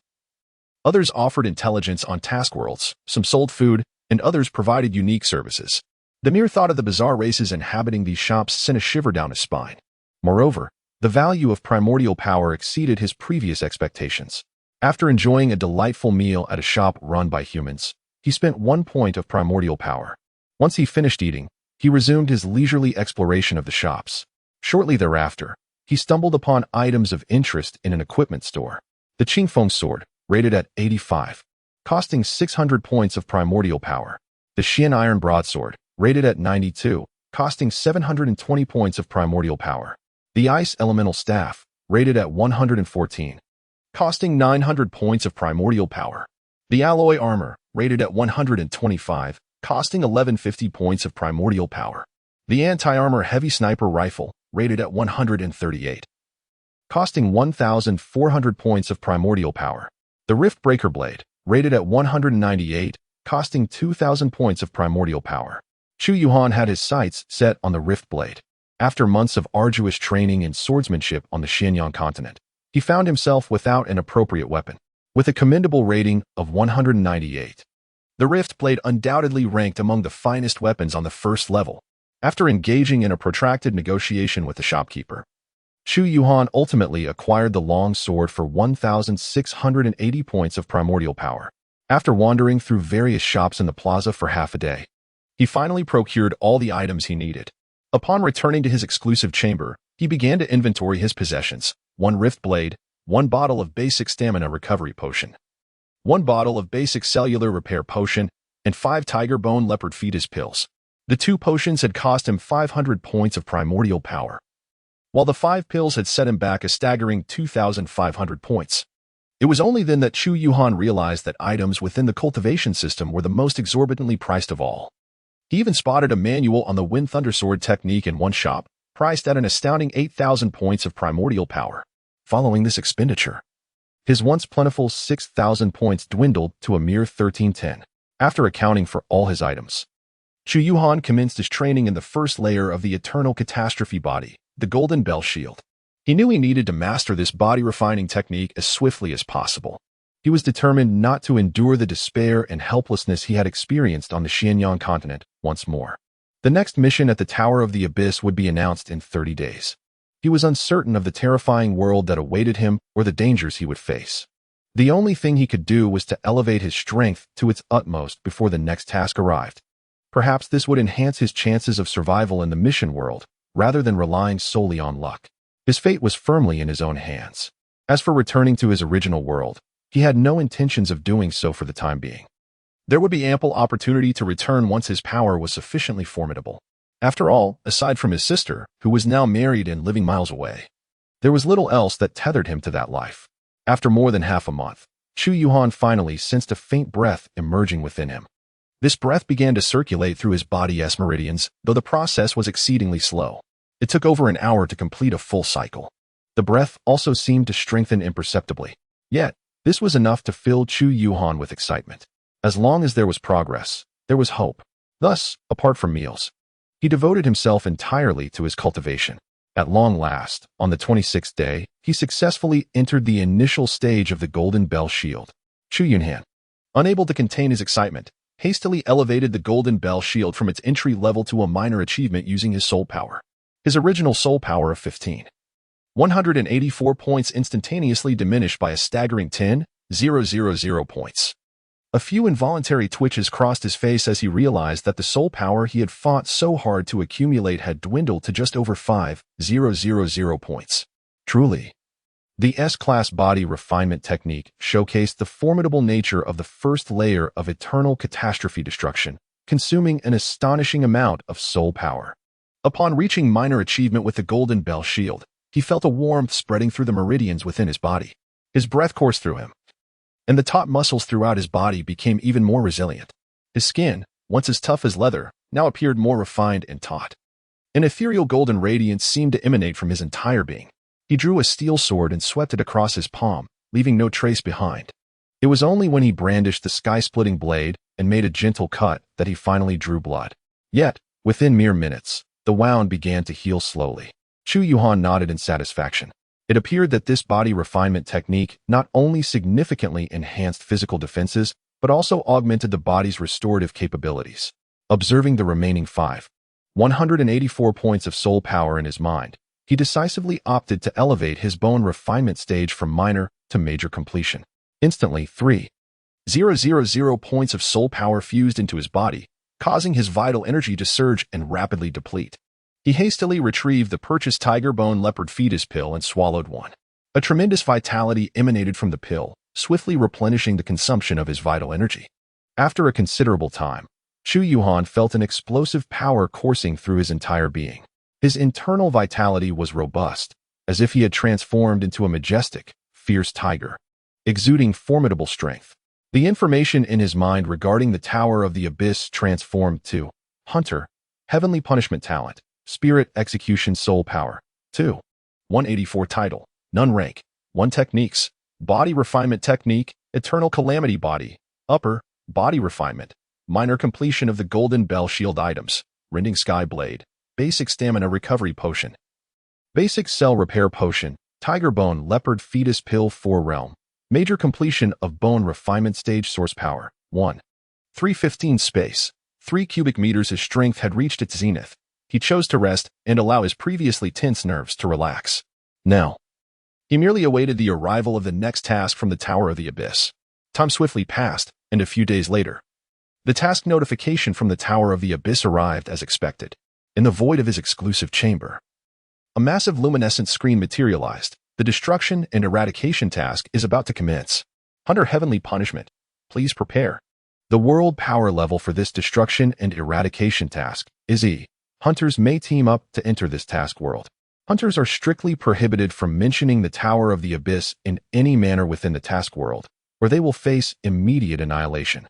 others offered intelligence on task worlds, some sold food, and others provided unique services. The mere thought of the bizarre races inhabiting these shops sent a shiver down his spine. Moreover, the value of primordial power exceeded his previous expectations. After enjoying a delightful meal at a shop run by humans, he spent 1 point of primordial power. Once he finished eating, he resumed his leisurely exploration of the shops. Shortly thereafter, he stumbled upon items of interest in an equipment store. The Qingfeng sword, rated at 85, costing 600 points of primordial power. The Xian iron broadsword, rated at 92, costing 720 points of primordial power. The ice elemental staff, rated at 114, costing 900 points of primordial power. The alloy armor, rated at 125, costing 1150 points of primordial power. The anti-armor heavy sniper rifle, rated at 138, costing 1,400 points of primordial power. The rift breaker blade, rated at 198, costing 2,000 points of primordial power. Chu Yunhan had his sights set on the rift blade. After months of arduous training in swordsmanship on the Xinjiang continent, he found himself without an appropriate weapon. With a commendable rating of 198, the rift blade undoubtedly ranked among the finest weapons on the first level. After engaging in a protracted negotiation with the shopkeeper, Chu Yunhan ultimately acquired the long sword for 1,680 points of primordial power. After wandering through various shops in the plaza for half a day, he finally procured all the items he needed. Upon returning to his exclusive chamber, he began to inventory his possessions: 1 rift blade, 1 bottle of basic stamina recovery potion, 1 bottle of basic cellular repair potion, and 5 tiger bone leopard fetus pills. The 2 potions had cost him 500 points of primordial power, while the 5 pills had set him back a staggering 2,500 points. It was only then that Chu Yunhan realized that items within the cultivation system were the most exorbitantly priced of all. He even spotted a manual on the Wind Thundersword technique in one shop, priced at an astounding 8,000 points of primordial power. Following this expenditure, his once plentiful 6,000 points dwindled to a mere 1,310. After accounting for all his items, Chu Yunhan commenced his training in the first layer of the eternal catastrophe body, the Golden Bell Shield. He knew he needed to master this body-refining technique as swiftly as possible. He was determined not to endure the despair and helplessness he had experienced on the Xinjiang continent once more. The next mission at the Tower of the Abyss would be announced in 30 days. He was uncertain of the terrifying world that awaited him or the dangers he would face. The only thing he could do was to elevate his strength to its utmost before the next task arrived. Perhaps this would enhance his chances of survival in the mission world, rather than relying solely on luck. His fate was firmly in his own hands. As for returning to his original world, he had no intentions of doing so for the time being. There would be ample opportunity to return once his power was sufficiently formidable. After all, aside from his sister, who was now married and living miles away, there was little else that tethered him to that life. After more than half a month, Chu Yunhan finally sensed a faint breath emerging within him. This breath began to circulate through his body's meridians, though the process was exceedingly slow. It took over an hour to complete a full cycle. The breath also seemed to strengthen imperceptibly. Yet, this was enough to fill Chu Yunhan with excitement. As long as there was progress, there was hope. Thus, apart from meals, he devoted himself entirely to his cultivation. At long last, on the 26th day, he successfully entered the initial stage of the Golden Bell Shield. Chu Yunhan, unable to contain his excitement, hastily elevated the golden bell shield from its entry level to a minor achievement using his soul power. His original soul power of 184 points instantaneously diminished by a staggering 10,000 points. A few involuntary twitches crossed his face as he realized that the soul power he had fought so hard to accumulate had dwindled to just over 5,000 points. Truly, the S-class body refinement technique showcased the formidable nature of the first layer of eternal catastrophe destruction, consuming an astonishing amount of soul power. Upon reaching minor achievement with the golden bell shield, he felt a warmth spreading through the meridians within his body. His breath coursed through him, and the taut muscles throughout his body became even more resilient. His skin, once as tough as leather, now appeared more refined and taut. An ethereal golden radiance seemed to emanate from his entire being. He drew a steel sword and swept it across his palm, leaving no trace behind. It was only when he brandished the sky-splitting blade and made a gentle cut that he finally drew blood. Yet, within mere minutes, the wound began to heal slowly. Chu Yunhan nodded in satisfaction. It appeared that this body refinement technique not only significantly enhanced physical defenses, but also augmented the body's restorative capabilities. Observing the remaining 184 points of soul power in his mind, he decisively opted to elevate his bone refinement stage from minor to major completion. Instantly, 3,000 points of soul power fused into his body, causing his vital energy to surge and rapidly deplete. He hastily retrieved the purchased tiger bone leopard fetus pill and swallowed one. A tremendous vitality emanated from the pill, swiftly replenishing the consumption of his vital energy. After a considerable time, Chu Yunhan felt an explosive power coursing through his entire being. His internal vitality was robust, as if he had transformed into a majestic, fierce tiger, exuding formidable strength. The information in his mind regarding the Tower of the Abyss transformed to Hunter, Heavenly Punishment Talent, Spirit Execution Soul Power, 2. 184 Title, None Rank, 1 Techniques, Body Refinement Technique, Eternal Calamity Body, Upper, Body Refinement, Minor Completion of the Golden Bell Shield Items, Rending Sky Blade, Basic Stamina Recovery Potion, Basic Cell Repair Potion, Tiger Bone Leopard Fetus Pill 4 Realm, Major Completion of Bone Refinement Stage Source Power, 1. 315 Space, 3 cubic meters. His strength had reached its zenith. He chose to rest and allow his previously tense nerves to relax. Now, he merely awaited the arrival of the next task from the Tower of the Abyss. Time swiftly passed, and a few days later, the task notification from the Tower of the Abyss arrived as expected. In the void of his exclusive chamber, a massive luminescent screen materialized. The destruction and eradication task is about to commence. Under Heavenly Punishment, please prepare. The world power level for this destruction and eradication task is E. Hunters may team up to enter this task world. Hunters are strictly prohibited from mentioning the Tower of the Abyss in any manner within the task world, or they will face immediate annihilation.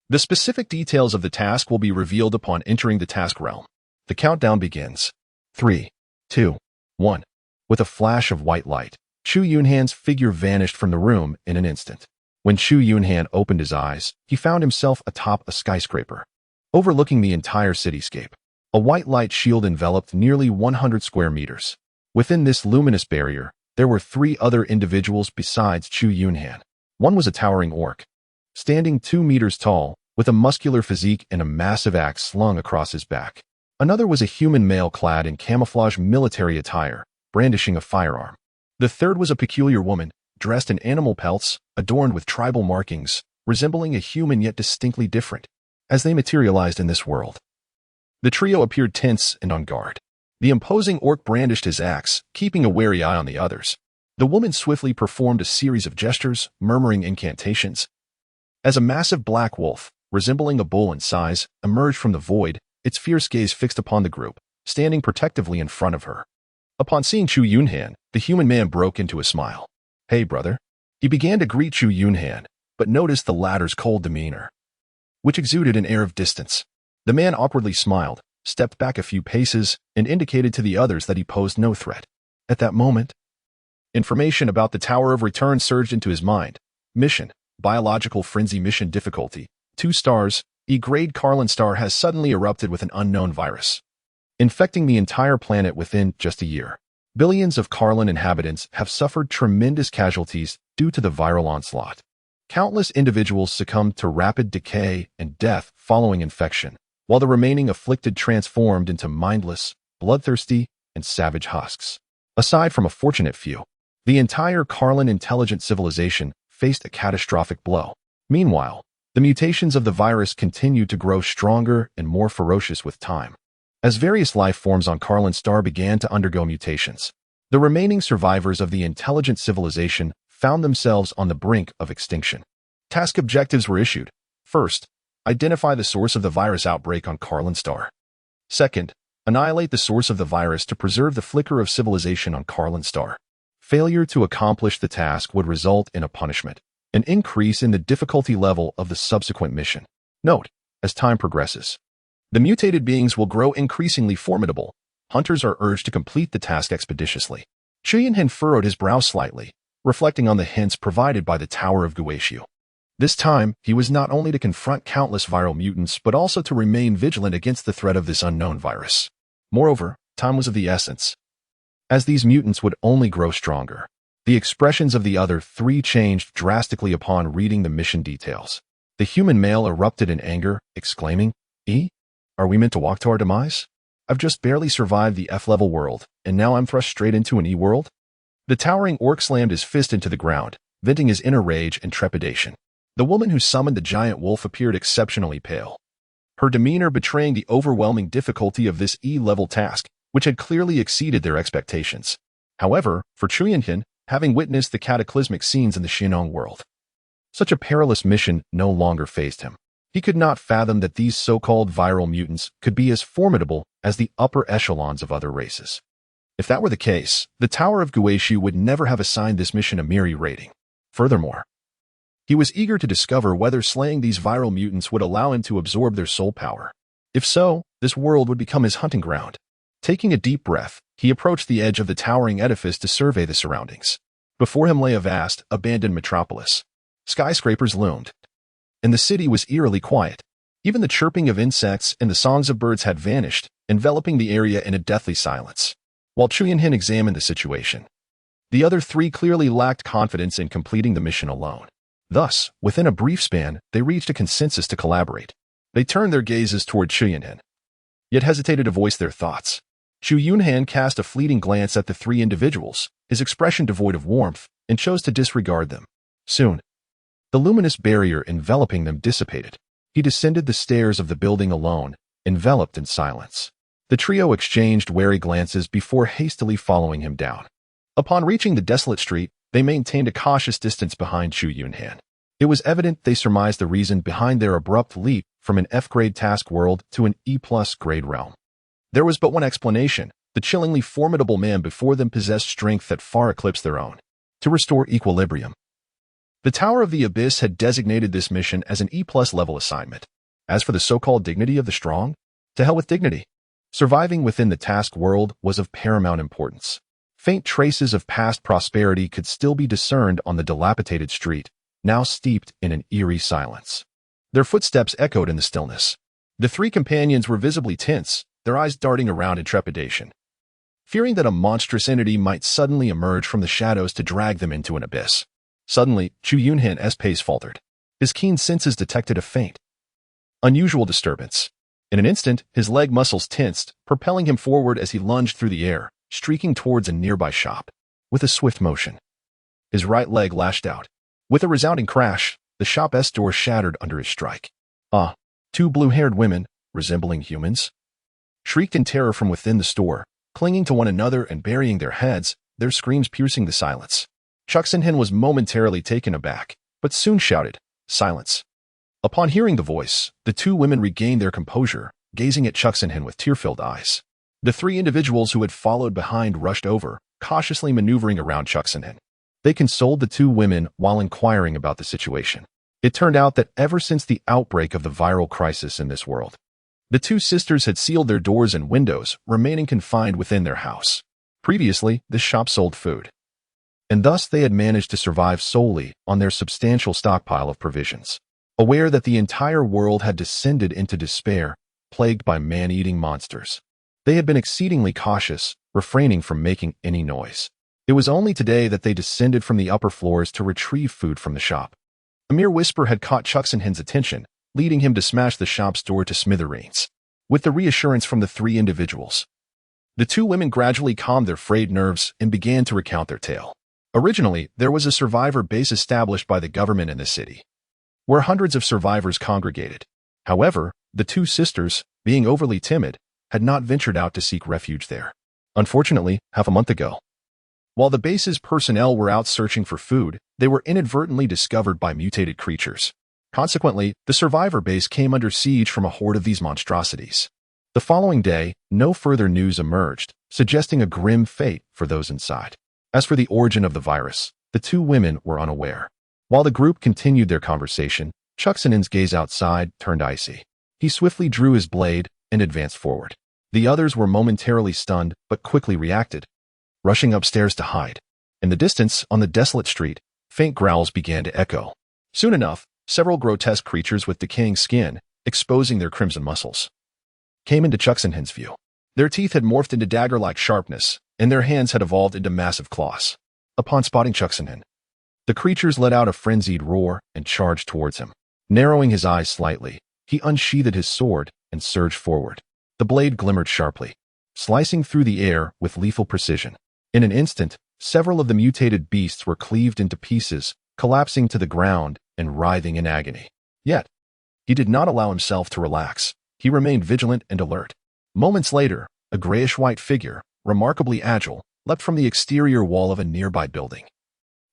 The specific details of the task will be revealed upon entering the task realm. The countdown begins. 3, 2, 1. With a flash of white light, Chu Yunhan's figure vanished from the room in an instant. When Chu Yunhan opened his eyes, he found himself atop a skyscraper, overlooking the entire cityscape. A white light shield enveloped nearly 100 square meters. Within this luminous barrier, there were 3 other individuals besides Chu Yunhan. One was a towering orc, standing 2 meters tall, with a muscular physique and a massive axe slung across his back. Another was a human male clad in camouflage military attire, brandishing a firearm. The third was a peculiar woman, dressed in animal pelts, adorned with tribal markings, resembling a human yet distinctly different, as they materialized in this world. The trio appeared tense and on guard. The imposing orc brandished his axe, keeping a wary eye on the others. The woman swiftly performed a series of gestures, murmuring incantations. As a massive black wolf, resembling a bull in size, emerged from the void, its fierce gaze fixed upon the group, standing protectively in front of her. Upon seeing Chu Yunhan, the human man broke into a smile. "Hey, brother." He began to greet Chu Yunhan, but noticed the latter's cold demeanor, which exuded an air of distance. The man awkwardly smiled, stepped back a few paces, and indicated to the others that he posed no threat. At that moment, information about the Tower of Return surged into his mind. Mission: Biological Frenzy Mission Difficulty, 2 stars, E-grade Carlin star has suddenly erupted with an unknown virus, infecting the entire planet within just a year. Billions of Carlin inhabitants have suffered tremendous casualties due to the viral onslaught. Countless individuals succumbed to rapid decay and death following infection, while the remaining afflicted transformed into mindless, bloodthirsty, and savage husks. Aside from a fortunate few, the entire Carlin intelligent civilization faced a catastrophic blow. Meanwhile, the mutations of the virus continued to grow stronger and more ferocious with time. As various life forms on Carlin star began to undergo mutations, the remaining survivors of the intelligent civilization found themselves on the brink of extinction. Task objectives were issued. First, identify the source of the virus outbreak on Carlin star. Second, annihilate the source of the virus to preserve the flicker of civilization on Carlin star. Failure to accomplish the task would result in a punishment, an increase in the difficulty level of the subsequent mission. Note, as time progresses, the mutated beings will grow increasingly formidable. Hunters are urged to complete the task expeditiously. Chu Yunhan furrowed his brow slightly, reflecting on the hints provided by the Tower of Guishu. This time, he was not only to confront countless viral mutants but also to remain vigilant against the threat of this unknown virus. Moreover, time was of the essence, as these mutants would only grow stronger. The expressions of the other three changed drastically upon reading the mission details. The human male erupted in anger, exclaiming, Are we meant to walk to our demise? I've just barely survived the F-level world, and now I'm thrust straight into an E-world? The towering orc slammed his fist into the ground, venting his inner rage and trepidation. The woman who summoned the giant wolf appeared exceptionally pale, her demeanor betraying the overwhelming difficulty of this E-level task, which had clearly exceeded their expectations. However, for Chu Yunhan, having witnessed the cataclysmic scenes in the Xinong world, such a perilous mission no longer faced him. He could not fathom that these so-called viral mutants could be as formidable as the upper echelons of other races. If that were the case, the Tower of Guishu would never have assigned this mission a myriad rating. Furthermore, he was eager to discover whether slaying these viral mutants would allow him to absorb their soul power. If so, this world would become his hunting ground. Taking a deep breath, he approached the edge of the towering edifice to survey the surroundings. Before him lay a vast, abandoned metropolis. Skyscrapers loomed, and the city was eerily quiet. Even the chirping of insects and the songs of birds had vanished, enveloping the area in a deathly silence. While Chu Yunhan examined the situation, the other three clearly lacked confidence in completing the mission alone. Thus, within a brief span, they reached a consensus to collaborate. They turned their gazes toward Chu Yunhan, yet hesitated to voice their thoughts. Chu Yunhan cast a fleeting glance at the three individuals, his expression devoid of warmth, and chose to disregard them. Soon, the luminous barrier enveloping them dissipated. He descended the stairs of the building alone, enveloped in silence. The trio exchanged wary glances before hastily following him down. Upon reaching the desolate street, they maintained a cautious distance behind Chu Yunhan. It was evident they surmised the reason behind their abrupt leap from an F-grade task world to an E-plus grade realm. There was but one explanation. The chillingly formidable man before them possessed strength that far eclipsed their own. To restore equilibrium, the Tower of the Abyss had designated this mission as an E-plus level assignment. As for the so-called dignity of the strong, to hell with dignity. Surviving within the task world was of paramount importance. Faint traces of past prosperity could still be discerned on the dilapidated street, now steeped in an eerie silence. Their footsteps echoed in the stillness. The three companions were visibly tense, their eyes darting around in trepidation, fearing that a monstrous entity might suddenly emerge from the shadows to drag them into an abyss. Suddenly, Chu Yunhan's pace faltered. His keen senses detected a faint, unusual disturbance. In an instant, his leg muscles tensed, propelling him forward as he lunged through the air, streaking towards a nearby shop. With a swift motion, his right leg lashed out. With a resounding crash, the shop's door shattered under his strike. Two blue-haired women, resembling humans, shrieked in terror from within the store, clinging to one another and burying their heads, their screams piercing the silence. Chu Yunhan was momentarily taken aback, but soon shouted, "Silence." Upon hearing the voice, the two women regained their composure, gazing at Chu Yunhan with tear-filled eyes. The three individuals who had followed behind rushed over, cautiously maneuvering around Chu Yunhan. They consoled the two women while inquiring about the situation. It turned out that ever since the outbreak of the viral crisis in this world, the two sisters had sealed their doors and windows, remaining confined within their house. Previously, this shop sold food, and thus they had managed to survive solely on their substantial stockpile of provisions. Aware that the entire world had descended into despair, plagued by man-eating monsters, they had been exceedingly cautious, refraining from making any noise. It was only today that they descended from the upper floors to retrieve food from the shop. A mere whisper had caught Chu Yunhan's attention, leading him to smash the shop's door to smithereens. With the reassurance from the three individuals, the two women gradually calmed their frayed nerves and began to recount their tale. Originally, there was a survivor base established by the government in the city, where hundreds of survivors congregated. However, the two sisters, being overly timid, had not ventured out to seek refuge there. Unfortunately, half a month ago, while the base's personnel were out searching for food, they were inadvertently discovered by mutated creatures. Consequently, the survivor base came under siege from a horde of these monstrosities. The following day, no further news emerged, suggesting a grim fate for those inside. As for the origin of the virus, the two women were unaware. While the group continued their conversation, Chu Yunhan's gaze outside turned icy. He swiftly drew his blade and advanced forward. The others were momentarily stunned, but quickly reacted, rushing upstairs to hide. In the distance, on the desolate street, faint growls began to echo. Soon enough, several grotesque creatures with decaying skin, exposing their crimson muscles, came into Chu Yunhan's view. Their teeth had morphed into dagger-like sharpness, and their hands had evolved into massive claws. Upon spotting Chu Yunhan, the creatures let out a frenzied roar and charged towards him. Narrowing his eyes slightly, he unsheathed his sword and surged forward. The blade glimmered sharply, slicing through the air with lethal precision. In an instant, several of the mutated beasts were cleaved into pieces, collapsing to the ground and writhing in agony. Yet, he did not allow himself to relax. He remained vigilant and alert. Moments later, a grayish-white figure, remarkably agile, leapt from the exterior wall of a nearby building.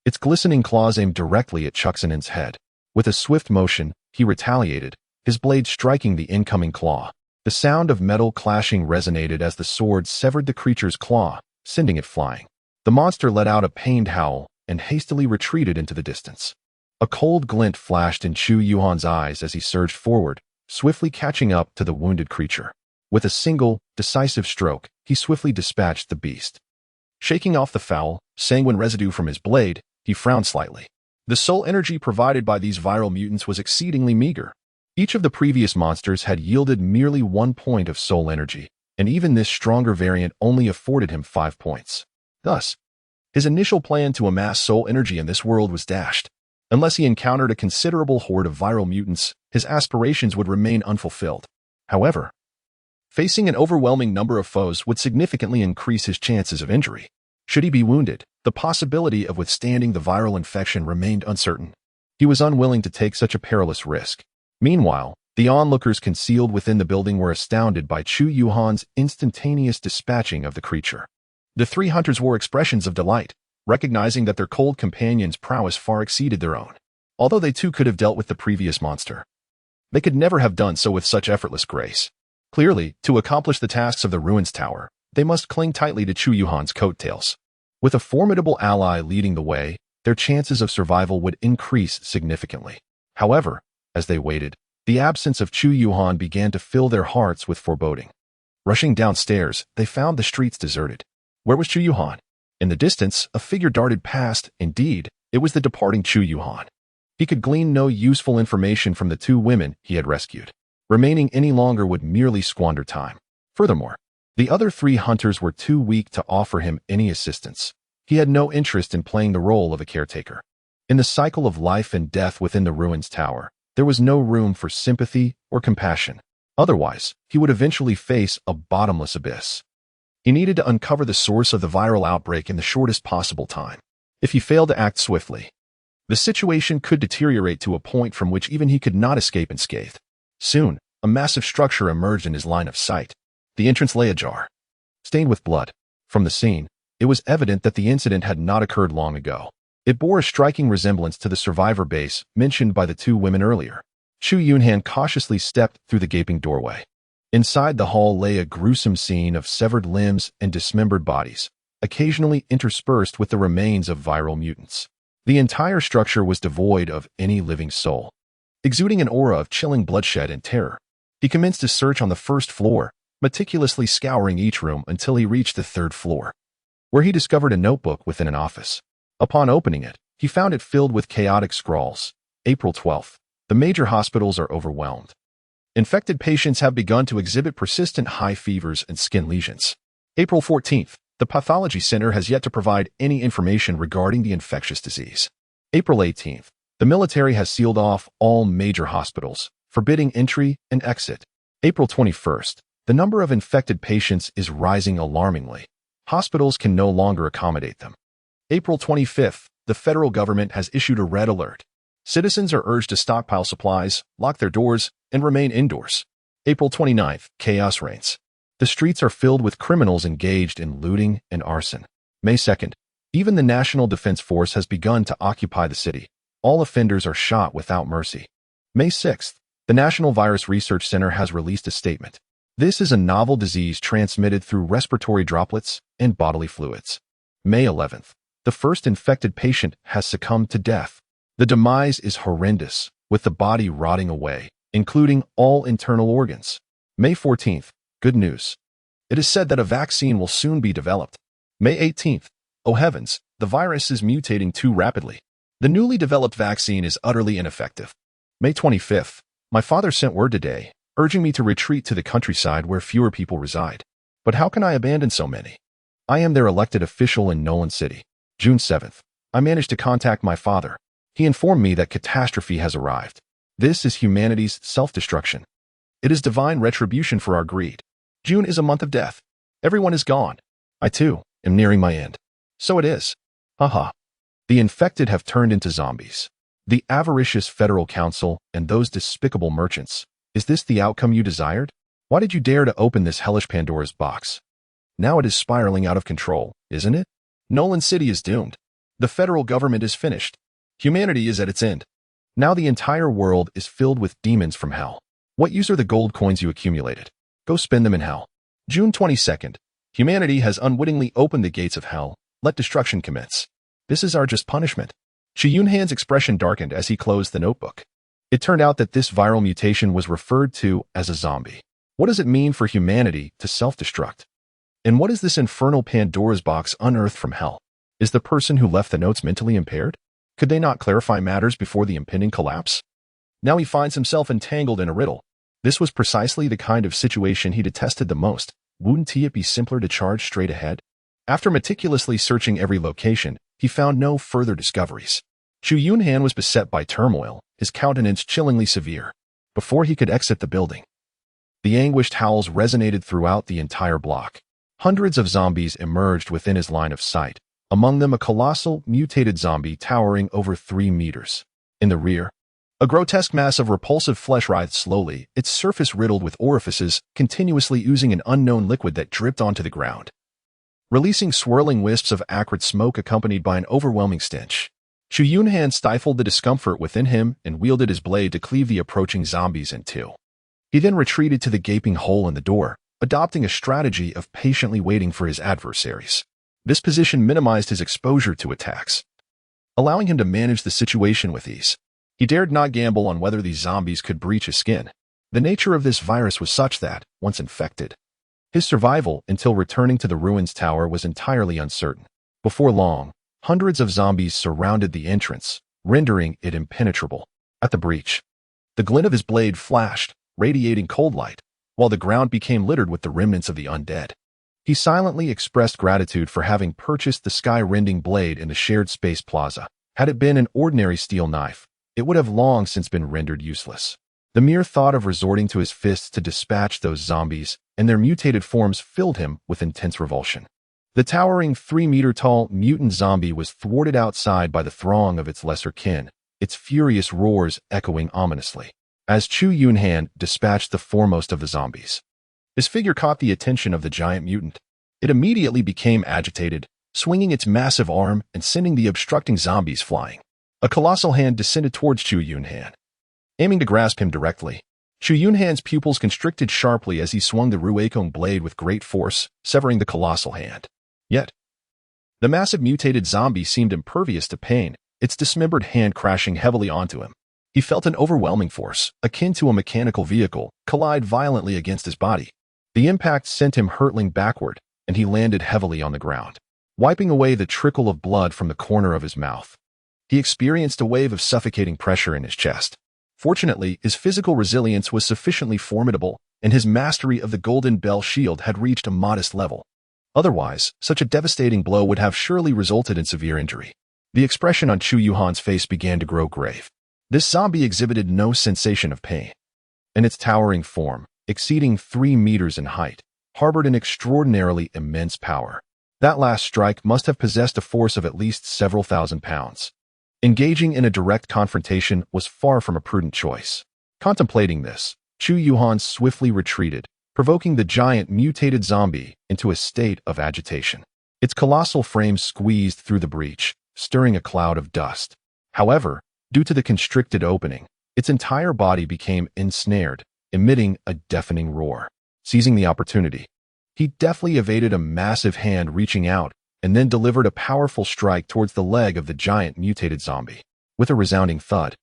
Its glistening claws aimed directly at Chu Yunhan's head. With a swift motion, he retaliated, his blade striking the incoming claw. The sound of metal clashing resonated as the sword severed the creature's claw, sending it flying. The monster let out a pained howl and hastily retreated into the distance. A cold glint flashed in Chu Yunhan's eyes as he surged forward, swiftly catching up to the wounded creature. With a single, decisive stroke, he swiftly dispatched the beast. Shaking off the foul, sanguine residue from his blade, he frowned slightly. The soul energy provided by these viral mutants was exceedingly meager. Each of the previous monsters had yielded merely 1 point of soul energy, and even this stronger variant only afforded him 5 points. Thus, his initial plan to amass soul energy in this world was dashed. Unless he encountered a considerable horde of viral mutants, his aspirations would remain unfulfilled. However, facing an overwhelming number of foes would significantly increase his chances of injury. Should he be wounded, the possibility of withstanding the viral infection remained uncertain. He was unwilling to take such a perilous risk. Meanwhile, the onlookers concealed within the building were astounded by Chu Yunhan's instantaneous dispatching of the creature. The three hunters wore expressions of delight, recognizing that their cold companion's prowess far exceeded their own. Although they too could have dealt with the previous monster, they could never have done so with such effortless grace. Clearly, to accomplish the tasks of the ruins tower, they must cling tightly to Chu Yunhan's coattails. With a formidable ally leading the way, their chances of survival would increase significantly. However, as they waited, the absence of Chu Yunhan began to fill their hearts with foreboding. Rushing downstairs, they found the streets deserted. Where was Chu Yunhan? In the distance, a figure darted past. Indeed, it was the departing Chu Yunhan. He could glean no useful information from the two women he had rescued. Remaining any longer would merely squander time. Furthermore, the other three hunters were too weak to offer him any assistance. He had no interest in playing the role of a caretaker. In the cycle of life and death within the ruins tower, there was no room for sympathy or compassion. Otherwise, he would eventually face a bottomless abyss. He needed to uncover the source of the viral outbreak in the shortest possible time. If he failed to act swiftly, the situation could deteriorate to a point from which even he could not escape unscathed. Soon, a massive structure emerged in his line of sight. The entrance lay ajar, stained with blood. From the scene, it was evident that the incident had not occurred long ago. It bore a striking resemblance to the survivor base mentioned by the two women earlier. Chu Yunhan cautiously stepped through the gaping doorway. Inside the hall lay a gruesome scene of severed limbs and dismembered bodies, occasionally interspersed with the remains of viral mutants. The entire structure was devoid of any living soul, exuding an aura of chilling bloodshed and terror. He commenced his search on the first floor, meticulously scouring each room until he reached the third floor, where he discovered a notebook within an office. Upon opening it, he found it filled with chaotic scrawls. April 12th. The major hospitals are overwhelmed. Infected patients have begun to exhibit persistent high fevers and skin lesions. April 14th. The pathology center has yet to provide any information regarding the infectious disease. April 18th. The military has sealed off all major hospitals, forbidding entry and exit. April 21st. The number of infected patients is rising alarmingly. Hospitals can no longer accommodate them. April 25th. The federal government has issued a red alert. Citizens are urged to stockpile supplies, lock their doors, and remain indoors. April 29th. Chaos reigns. The streets are filled with criminals engaged in looting and arson. May 2nd. Even the National Defense Force has begun to occupy the city. All offenders are shot without mercy. May 6th. The National Virus Research Center has released a statement. This is a novel disease transmitted through respiratory droplets and bodily fluids. May 11th. The first infected patient has succumbed to death. The demise is horrendous, with the body rotting away, including all internal organs. May 14th. Good news. It is said that a vaccine will soon be developed. May 18th. Oh heavens, the virus is mutating too rapidly. The newly developed vaccine is utterly ineffective. May 25th. My father sent word today, urging me to retreat to the countryside where fewer people reside. But how can I abandon so many? I am their elected official in Nolan City. June 7th. I managed to contact my father. He informed me that catastrophe has arrived. This is humanity's self-destruction. It is divine retribution for our greed. June is a month of death. Everyone is gone. I, too, am nearing my end. So it is. Haha. The infected have turned into zombies. The avaricious federal council and those despicable merchants. Is this the outcome you desired? Why did you dare to open this hellish Pandora's box? Now it is spiraling out of control, isn't it? Nolan City is doomed. The federal government is finished. Humanity is at its end. Now the entire world is filled with demons from hell. What use are the gold coins you accumulated? Go spend them in hell. June 22nd. Humanity has unwittingly opened the gates of hell. Let destruction commence. This is our just punishment. Chu Yunhan's expression darkened as he closed the notebook. It turned out that this viral mutation was referred to as a zombie. What does it mean for humanity to self-destruct? And what is this infernal Pandora's box unearthed from hell? Is the person who left the notes mentally impaired? Could they not clarify matters before the impending collapse? Now he finds himself entangled in a riddle. This was precisely the kind of situation he detested the most. Wouldn't it be simpler to charge straight ahead? After meticulously searching every location, he found no further discoveries. Chu Yunhan was beset by turmoil, his countenance chillingly severe. Before he could exit the building, the anguished howls resonated throughout the entire block. Hundreds of zombies emerged within his line of sight, among them a colossal, mutated zombie towering over 3 meters. In the rear, a grotesque mass of repulsive flesh writhed slowly, its surface riddled with orifices, continuously oozing an unknown liquid that dripped onto the ground, releasing swirling wisps of acrid smoke accompanied by an overwhelming stench. Chu Yunhan stifled the discomfort within him and wielded his blade to cleave the approaching zombies in two. He then retreated to the gaping hole in the door, adopting a strategy of patiently waiting for his adversaries. This position minimized his exposure to attacks, allowing him to manage the situation with ease. He dared not gamble on whether these zombies could breach his skin. The nature of this virus was such that, once infected, his survival until returning to the ruins tower was entirely uncertain. Before long, hundreds of zombies surrounded the entrance, rendering it impenetrable. At the breach, the glint of his blade flashed, radiating cold light, while the ground became littered with the remnants of the undead. He silently expressed gratitude for having purchased the sky-rending blade in the shared space plaza. Had it been an ordinary steel knife, it would have long since been rendered useless. The mere thought of resorting to his fists to dispatch those zombies and their mutated forms filled him with intense revulsion. The towering 3-meter-tall mutant zombie was thwarted outside by the throng of its lesser kin, its furious roars echoing ominously, as Chu Yunhan dispatched the foremost of the zombies. His figure caught the attention of the giant mutant. It immediately became agitated, swinging its massive arm and sending the obstructing zombies flying. A colossal hand descended towards Chu Yunhan, aiming to grasp him directly. Chu Yunhan's pupils constricted sharply as he swung the Ruekong blade with great force, severing the colossal hand. Yet, the massive mutated zombie seemed impervious to pain, its dismembered hand crashing heavily onto him. He felt an overwhelming force, akin to a mechanical vehicle, collide violently against his body. The impact sent him hurtling backward, and he landed heavily on the ground, wiping away the trickle of blood from the corner of his mouth. He experienced a wave of suffocating pressure in his chest. Fortunately, his physical resilience was sufficiently formidable, and his mastery of the Golden Bell shield had reached a modest level. Otherwise, such a devastating blow would have surely resulted in severe injury. The expression on Chu Yunhan's face began to grow grave. This zombie exhibited no sensation of pain, and its towering form, exceeding 3 meters in height, harbored an extraordinarily immense power. That last strike must have possessed a force of at least several thousand pounds. Engaging in a direct confrontation was far from a prudent choice. Contemplating this, Chu Yunhan swiftly retreated, provoking the giant mutated zombie into a state of agitation. Its colossal frame squeezed through the breach, stirring a cloud of dust. However, due to the constricted opening, its entire body became ensnared, emitting a deafening roar. Seizing the opportunity, he deftly evaded a massive hand reaching out and then delivered a powerful strike towards the leg of the giant mutated zombie. With a resounding thud,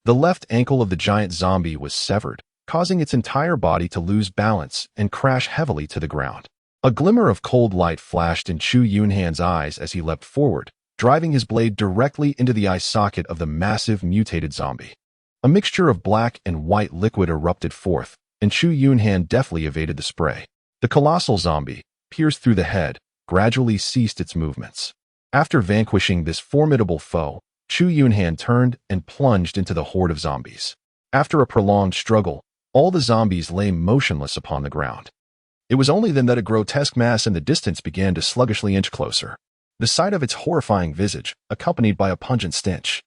the left ankle of the giant zombie was severed, causing its entire body to lose balance and crash heavily to the ground. A glimmer of cold light flashed in Chu Yunhan's eyes as he leapt forward, driving his blade directly into the eye socket of the massive mutated zombie. A mixture of black and white liquid erupted forth, and Chu Yunhan deftly evaded the spray. The colossal zombie, pierced through the head, gradually ceased its movements. After vanquishing this formidable foe, Chu Yunhan turned and plunged into the horde of zombies. After a prolonged struggle, all the zombies lay motionless upon the ground. It was only then that a grotesque mass in the distance began to sluggishly inch closer. The sight of its horrifying visage, accompanied by a pungent stench,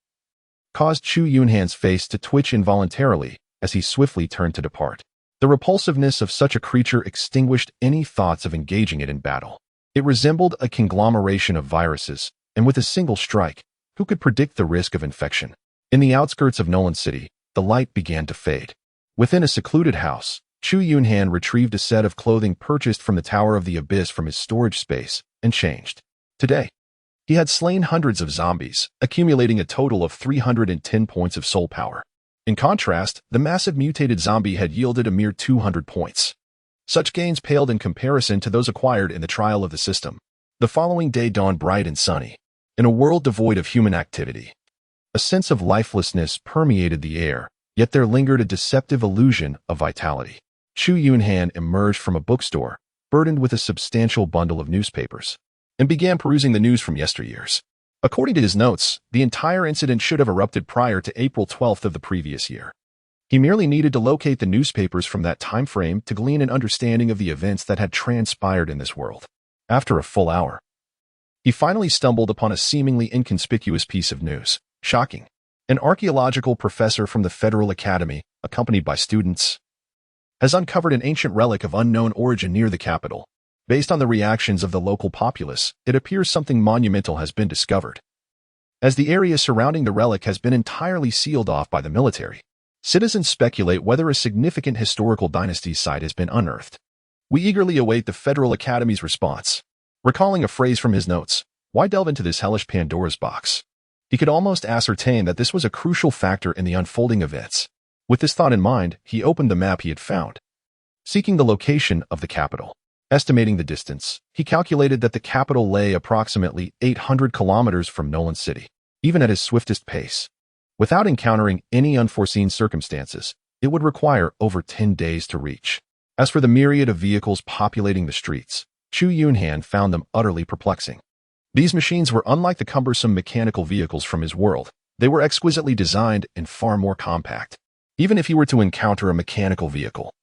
caused Chu Yunhan's face to twitch involuntarily as he swiftly turned to depart. The repulsiveness of such a creature extinguished any thoughts of engaging it in battle. It resembled a conglomeration of viruses, and with a single strike, who could predict the risk of infection? In the outskirts of Nolan City, the light began to fade. Within a secluded house, Chu Yunhan retrieved a set of clothing purchased from the Tower of the Abyss from his storage space and changed. Today, he had slain hundreds of zombies, accumulating a total of 310 points of soul power. In contrast, the massive mutated zombie had yielded a mere 200 points. Such gains paled in comparison to those acquired in the trial of the system. The following day dawned bright and sunny. In a world devoid of human activity, a sense of lifelessness permeated the air, yet there lingered a deceptive illusion of vitality. Chu Yunhan emerged from a bookstore, burdened with a substantial bundle of newspapers, and began perusing the news from yesteryears. According to his notes, the entire incident should have erupted prior to April 12th of the previous year. He merely needed to locate the newspapers from that time frame to glean an understanding of the events that had transpired in this world. After a full hour, he finally stumbled upon a seemingly inconspicuous piece of news. Shocking. An archaeological professor from the Federal Academy, accompanied by students, has uncovered an ancient relic of unknown origin near the capital. Based on the reactions of the local populace, it appears something monumental has been discovered. As the area surrounding the relic has been entirely sealed off by the military, citizens speculate whether a significant historical dynasty site has been unearthed. We eagerly await the Federal Academy's response. Recalling a phrase from his notes, why delve into this hellish Pandora's box? He could almost ascertain that this was a crucial factor in the unfolding events. With this thought in mind, he opened the map he had found, seeking the location of the capital. Estimating the distance, he calculated that the capital lay approximately 800 kilometers from Nolan City. Even at his swiftest pace, without encountering any unforeseen circumstances, it would require over 10 days to reach. As for the myriad of vehicles populating the streets, Chu Yunhan found them utterly perplexing. These machines were unlike the cumbersome mechanical vehicles from his world. They were exquisitely designed and far more compact. Even if he were to encounter a mechanical vehicle,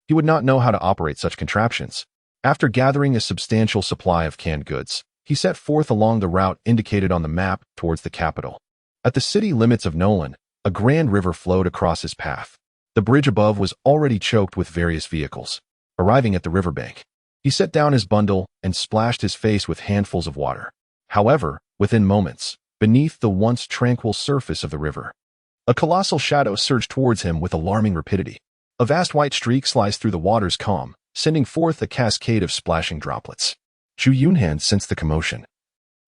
he would not know how to operate such contraptions. After gathering a substantial supply of canned goods, he set forth along the route indicated on the map towards the capital. At the city limits of Nolan, a grand river flowed across his path. The bridge above was already choked with various vehicles. Arriving at the riverbank, he set down his bundle and splashed his face with handfuls of water. However, within moments, beneath the once tranquil surface of the river, a colossal shadow surged towards him with alarming rapidity. A vast white streak sliced through the water's calm, sending forth a cascade of splashing droplets. Chu Yunhan sensed the commotion,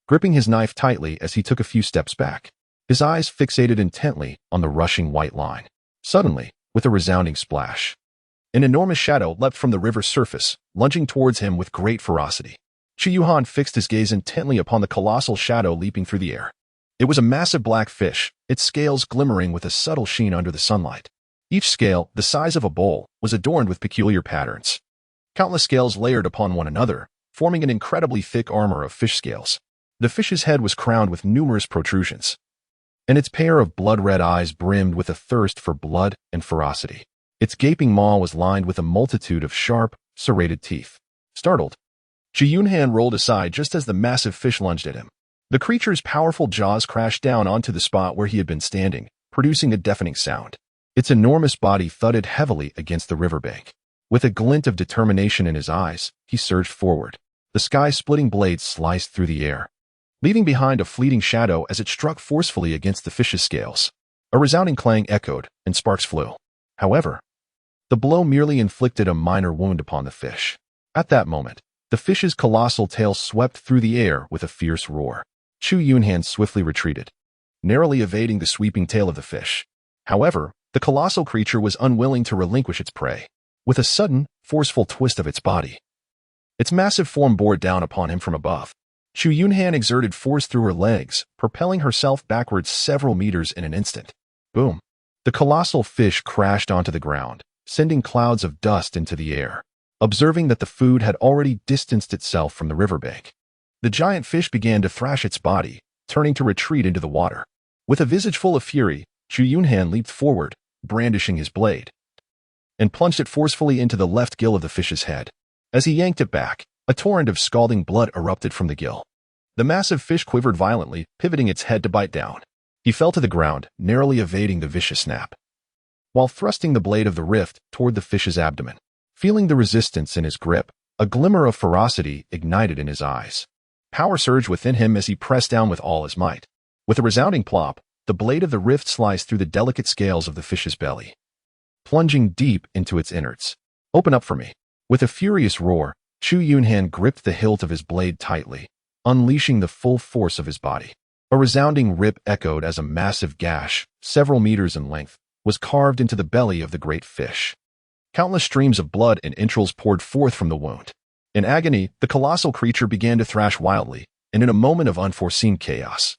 gripping his knife tightly as he took a few steps back, his eyes fixated intently on the rushing white line. Suddenly, with a resounding splash, an enormous shadow leapt from the river's surface, lunging towards him with great ferocity. Chu Yunhan fixed his gaze intently upon the colossal shadow leaping through the air. It was a massive black fish, its scales glimmering with a subtle sheen under the sunlight. Each scale, the size of a bowl, was adorned with peculiar patterns. Countless scales layered upon one another, forming an incredibly thick armor of fish scales. The fish's head was crowned with numerous protrusions, and its pair of blood-red eyes brimmed with a thirst for blood and ferocity. Its gaping maw was lined with a multitude of sharp, serrated teeth. Startled, Chu Yunhan rolled aside just as the massive fish lunged at him. The creature's powerful jaws crashed down onto the spot where he had been standing, producing a deafening sound. Its enormous body thudded heavily against the riverbank. With a glint of determination in his eyes, he surged forward. The sky-splitting blade sliced through the air, leaving behind a fleeting shadow as it struck forcefully against the fish's scales. A resounding clang echoed, and sparks flew. However, the blow merely inflicted a minor wound upon the fish. At that moment, the fish's colossal tail swept through the air with a fierce roar. Chu Yunhan swiftly retreated, narrowly evading the sweeping tail of the fish. However, the colossal creature was unwilling to relinquish its prey. With a sudden, forceful twist of its body, its massive form bore down upon him from above. Chu Yunhan exerted force through her legs, propelling herself backwards several meters in an instant. Boom! The colossal fish crashed onto the ground, sending clouds of dust into the air. Observing that the food had already distanced itself from the riverbank, the giant fish began to thrash its body, turning to retreat into the water. With a visage full of fury, Chu Yunhan leaped forward, brandishing his blade, and plunged it forcefully into the left gill of the fish's head. As he yanked it back, a torrent of scalding blood erupted from the gill. The massive fish quivered violently, pivoting its head to bite down. He fell to the ground, narrowly evading the vicious snap, while thrusting the blade of the rift toward the fish's abdomen. Feeling the resistance in his grip, a glimmer of ferocity ignited in his eyes. Power surged within him as he pressed down with all his might. With a resounding plop, the blade of the rift sliced through the delicate scales of the fish's belly, plunging deep into its innards. "Open up for me." With a furious roar, Chu Yunhan gripped the hilt of his blade tightly, unleashing the full force of his body. A resounding rip echoed as a massive gash, several meters in length, was carved into the belly of the great fish. Countless streams of blood and entrails poured forth from the wound. In agony, the colossal creature began to thrash wildly, and in a moment of unforeseen chaos,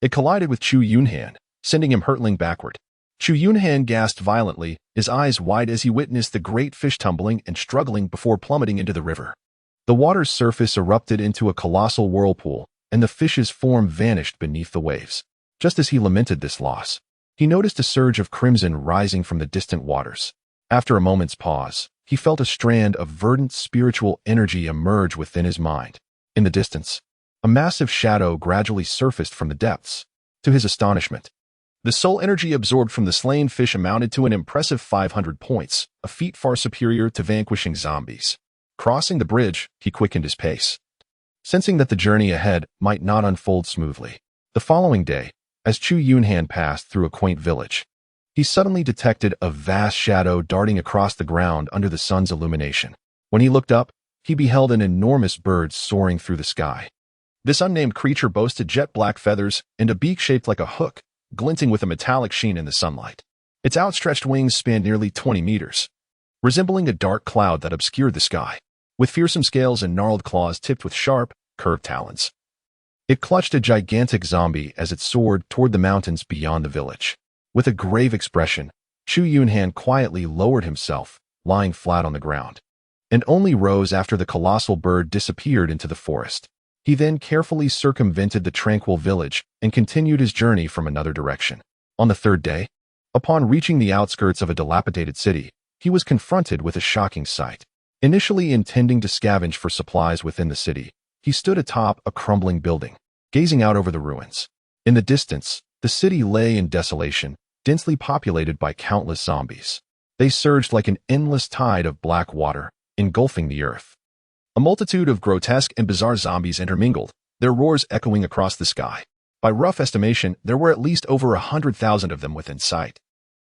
it collided with Chu Yunhan, sending him hurtling backward. Chu Yunhan gasped violently, his eyes wide as he witnessed the great fish tumbling and struggling before plummeting into the river. The water's surface erupted into a colossal whirlpool, and the fish's form vanished beneath the waves. Just as he lamented this loss, he noticed a surge of crimson rising from the distant waters. After a moment's pause, he felt a strand of verdant spiritual energy emerge within his mind. In the distance, a massive shadow gradually surfaced from the depths. To his astonishment, the soul energy absorbed from the slain fish amounted to an impressive 500 points, a feat far superior to vanquishing zombies. Crossing the bridge, he quickened his pace, sensing that the journey ahead might not unfold smoothly. The following day, as Chu Yunhan passed through a quaint village, he suddenly detected a vast shadow darting across the ground under the sun's illumination. When he looked up, he beheld an enormous bird soaring through the sky. This unnamed creature boasted jet-black feathers and a beak shaped like a hook, glinting with a metallic sheen in the sunlight. Its outstretched wings spanned nearly 20 meters, resembling a dark cloud that obscured the sky. With fearsome scales and gnarled claws tipped with sharp, curved talons, it clutched a gigantic zombie as it soared toward the mountains beyond the village. With a grave expression, Chu Yunhan quietly lowered himself, lying flat on the ground, and only rose after the colossal bird disappeared into the forest. He then carefully circumvented the tranquil village and continued his journey from another direction. On the third day, upon reaching the outskirts of a dilapidated city, he was confronted with a shocking sight. Initially intending to scavenge for supplies within the city, he stood atop a crumbling building, gazing out over the ruins. In the distance, the city lay in desolation, densely populated by countless zombies. They surged like an endless tide of black water, engulfing the earth. A multitude of grotesque and bizarre zombies intermingled, their roars echoing across the sky. By rough estimation, there were at least over 100,000 of them within sight.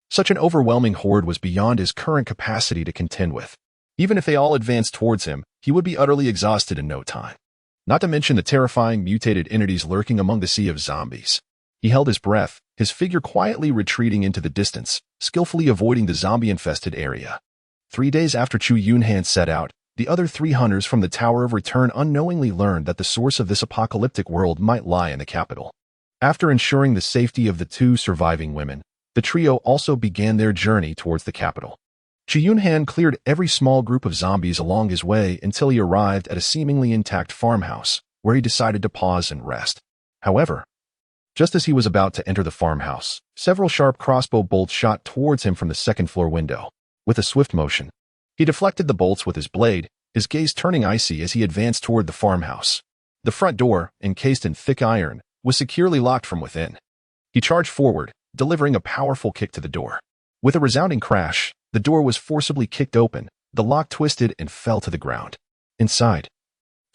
Such an overwhelming horde was beyond his current capacity to contend with. Even if they all advanced towards him, he would be utterly exhausted in no time. Not to mention the terrifying mutated entities lurking among the sea of zombies. He held his breath, his figure quietly retreating into the distance, skillfully avoiding the zombie-infested area. 3 days after Chu Yunhan set out, the other 3 hunters from the Tower of Return unknowingly learned that the source of this apocalyptic world might lie in the capital. After ensuring the safety of the 2 surviving women, the trio also began their journey towards the capital. Chu Yunhan cleared every small group of zombies along his way until he arrived at a seemingly intact farmhouse, where he decided to pause and rest. However, just as he was about to enter the farmhouse, several sharp crossbow bolts shot towards him from the second-floor window. With a swift motion, he deflected the bolts with his blade, his gaze turning icy as he advanced toward the farmhouse. The front door, encased in thick iron, was securely locked from within. He charged forward, delivering a powerful kick to the door. With a resounding crash, the door was forcibly kicked open, the lock twisted and fell to the ground. Inside,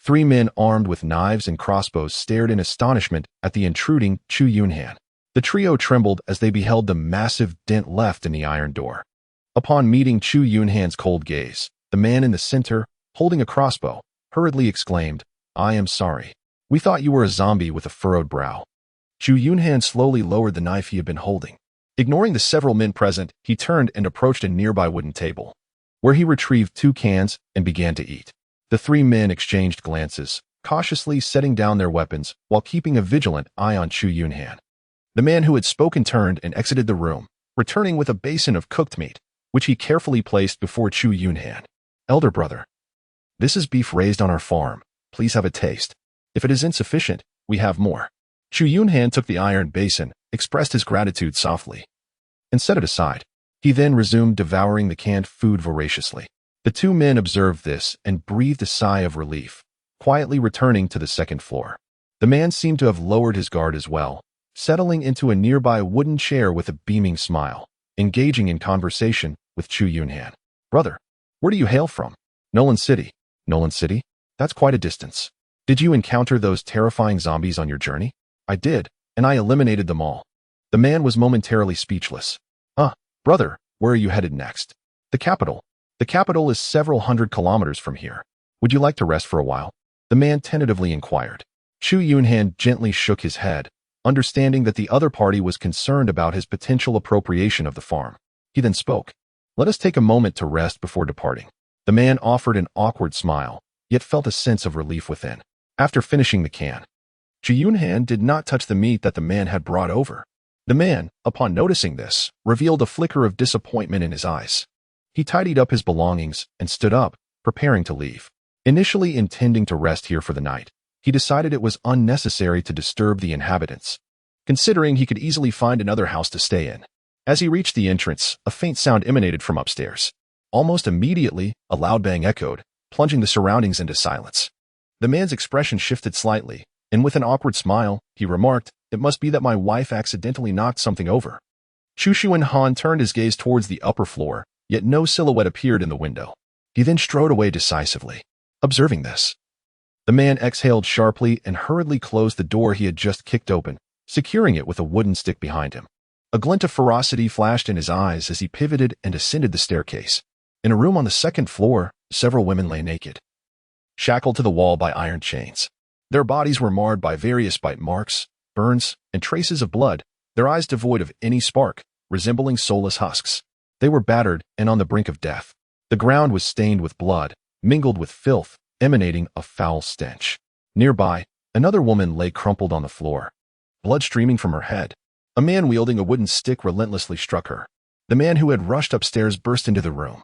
3 men armed with knives and crossbows stared in astonishment at the intruding Chu Yunhan. The trio trembled as they beheld the massive dent left in the iron door. Upon meeting Chu Yunhan's cold gaze, the man in the center, holding a crossbow, hurriedly exclaimed, "I am sorry. We thought you were a zombie with a furrowed brow." Chu Yunhan slowly lowered the knife he had been holding. Ignoring the several men present, he turned and approached a nearby wooden table, where he retrieved 2 cans and began to eat. The 3 men exchanged glances, cautiously setting down their weapons while keeping a vigilant eye on Chu Yunhan. The man who had spoken turned and exited the room, returning with a basin of cooked meat, which he carefully placed before Chu Yunhan. "Elder brother, this is beef raised on our farm. Please have a taste. If it is insufficient, we have more." Chu Yunhan took the iron basin, expressed his gratitude softly, and set it aside. He then resumed devouring the canned food voraciously. The 2 men observed this and breathed a sigh of relief, quietly returning to the second floor. The man seemed to have lowered his guard as well, settling into a nearby wooden chair with a beaming smile, engaging in conversation with Chu Yunhan. "Brother, where do you hail from?" "Nolan City." "Nolan City? That's quite a distance. Did you encounter those terrifying zombies on your journey?" "I did, and I eliminated them all." The man was momentarily speechless. Brother, where are you headed next?" "The capital. The capital is several hundred kilometers from here. Would you like to rest for a while?" the man tentatively inquired. Chu Yunhan gently shook his head, understanding that the other party was concerned about his potential appropriation of the farm. He then spoke. "Let us take a moment to rest before departing." The man offered an awkward smile, yet felt a sense of relief within. After finishing the can, Chu Yunhan did not touch the meat that the man had brought over. The man, upon noticing this, revealed a flicker of disappointment in his eyes. He tidied up his belongings and stood up, preparing to leave. Initially intending to rest here for the night, he decided it was unnecessary to disturb the inhabitants, considering he could easily find another house to stay in. As he reached the entrance, a faint sound emanated from upstairs. Almost immediately, a loud bang echoed, plunging the surroundings into silence. The man's expression shifted slightly, and with an awkward smile, he remarked, "It must be that my wife accidentally knocked something over." Chu Yunhan turned his gaze towards the upper floor, yet no silhouette appeared in the window. He then strode away decisively. Observing this, the man exhaled sharply and hurriedly closed the door he had just kicked open, securing it with a wooden stick behind him. A glint of ferocity flashed in his eyes as he pivoted and ascended the staircase. In a room on the second floor, several women lay naked, shackled to the wall by iron chains. Their bodies were marred by various bite marks, burns, and traces of blood, their eyes devoid of any spark, resembling soulless husks. They were battered and on the brink of death. The ground was stained with blood, mingled with filth, emanating a foul stench. Nearby, another woman lay crumpled on the floor, blood streaming from her head. A man wielding a wooden stick relentlessly struck her. The man who had rushed upstairs burst into the room,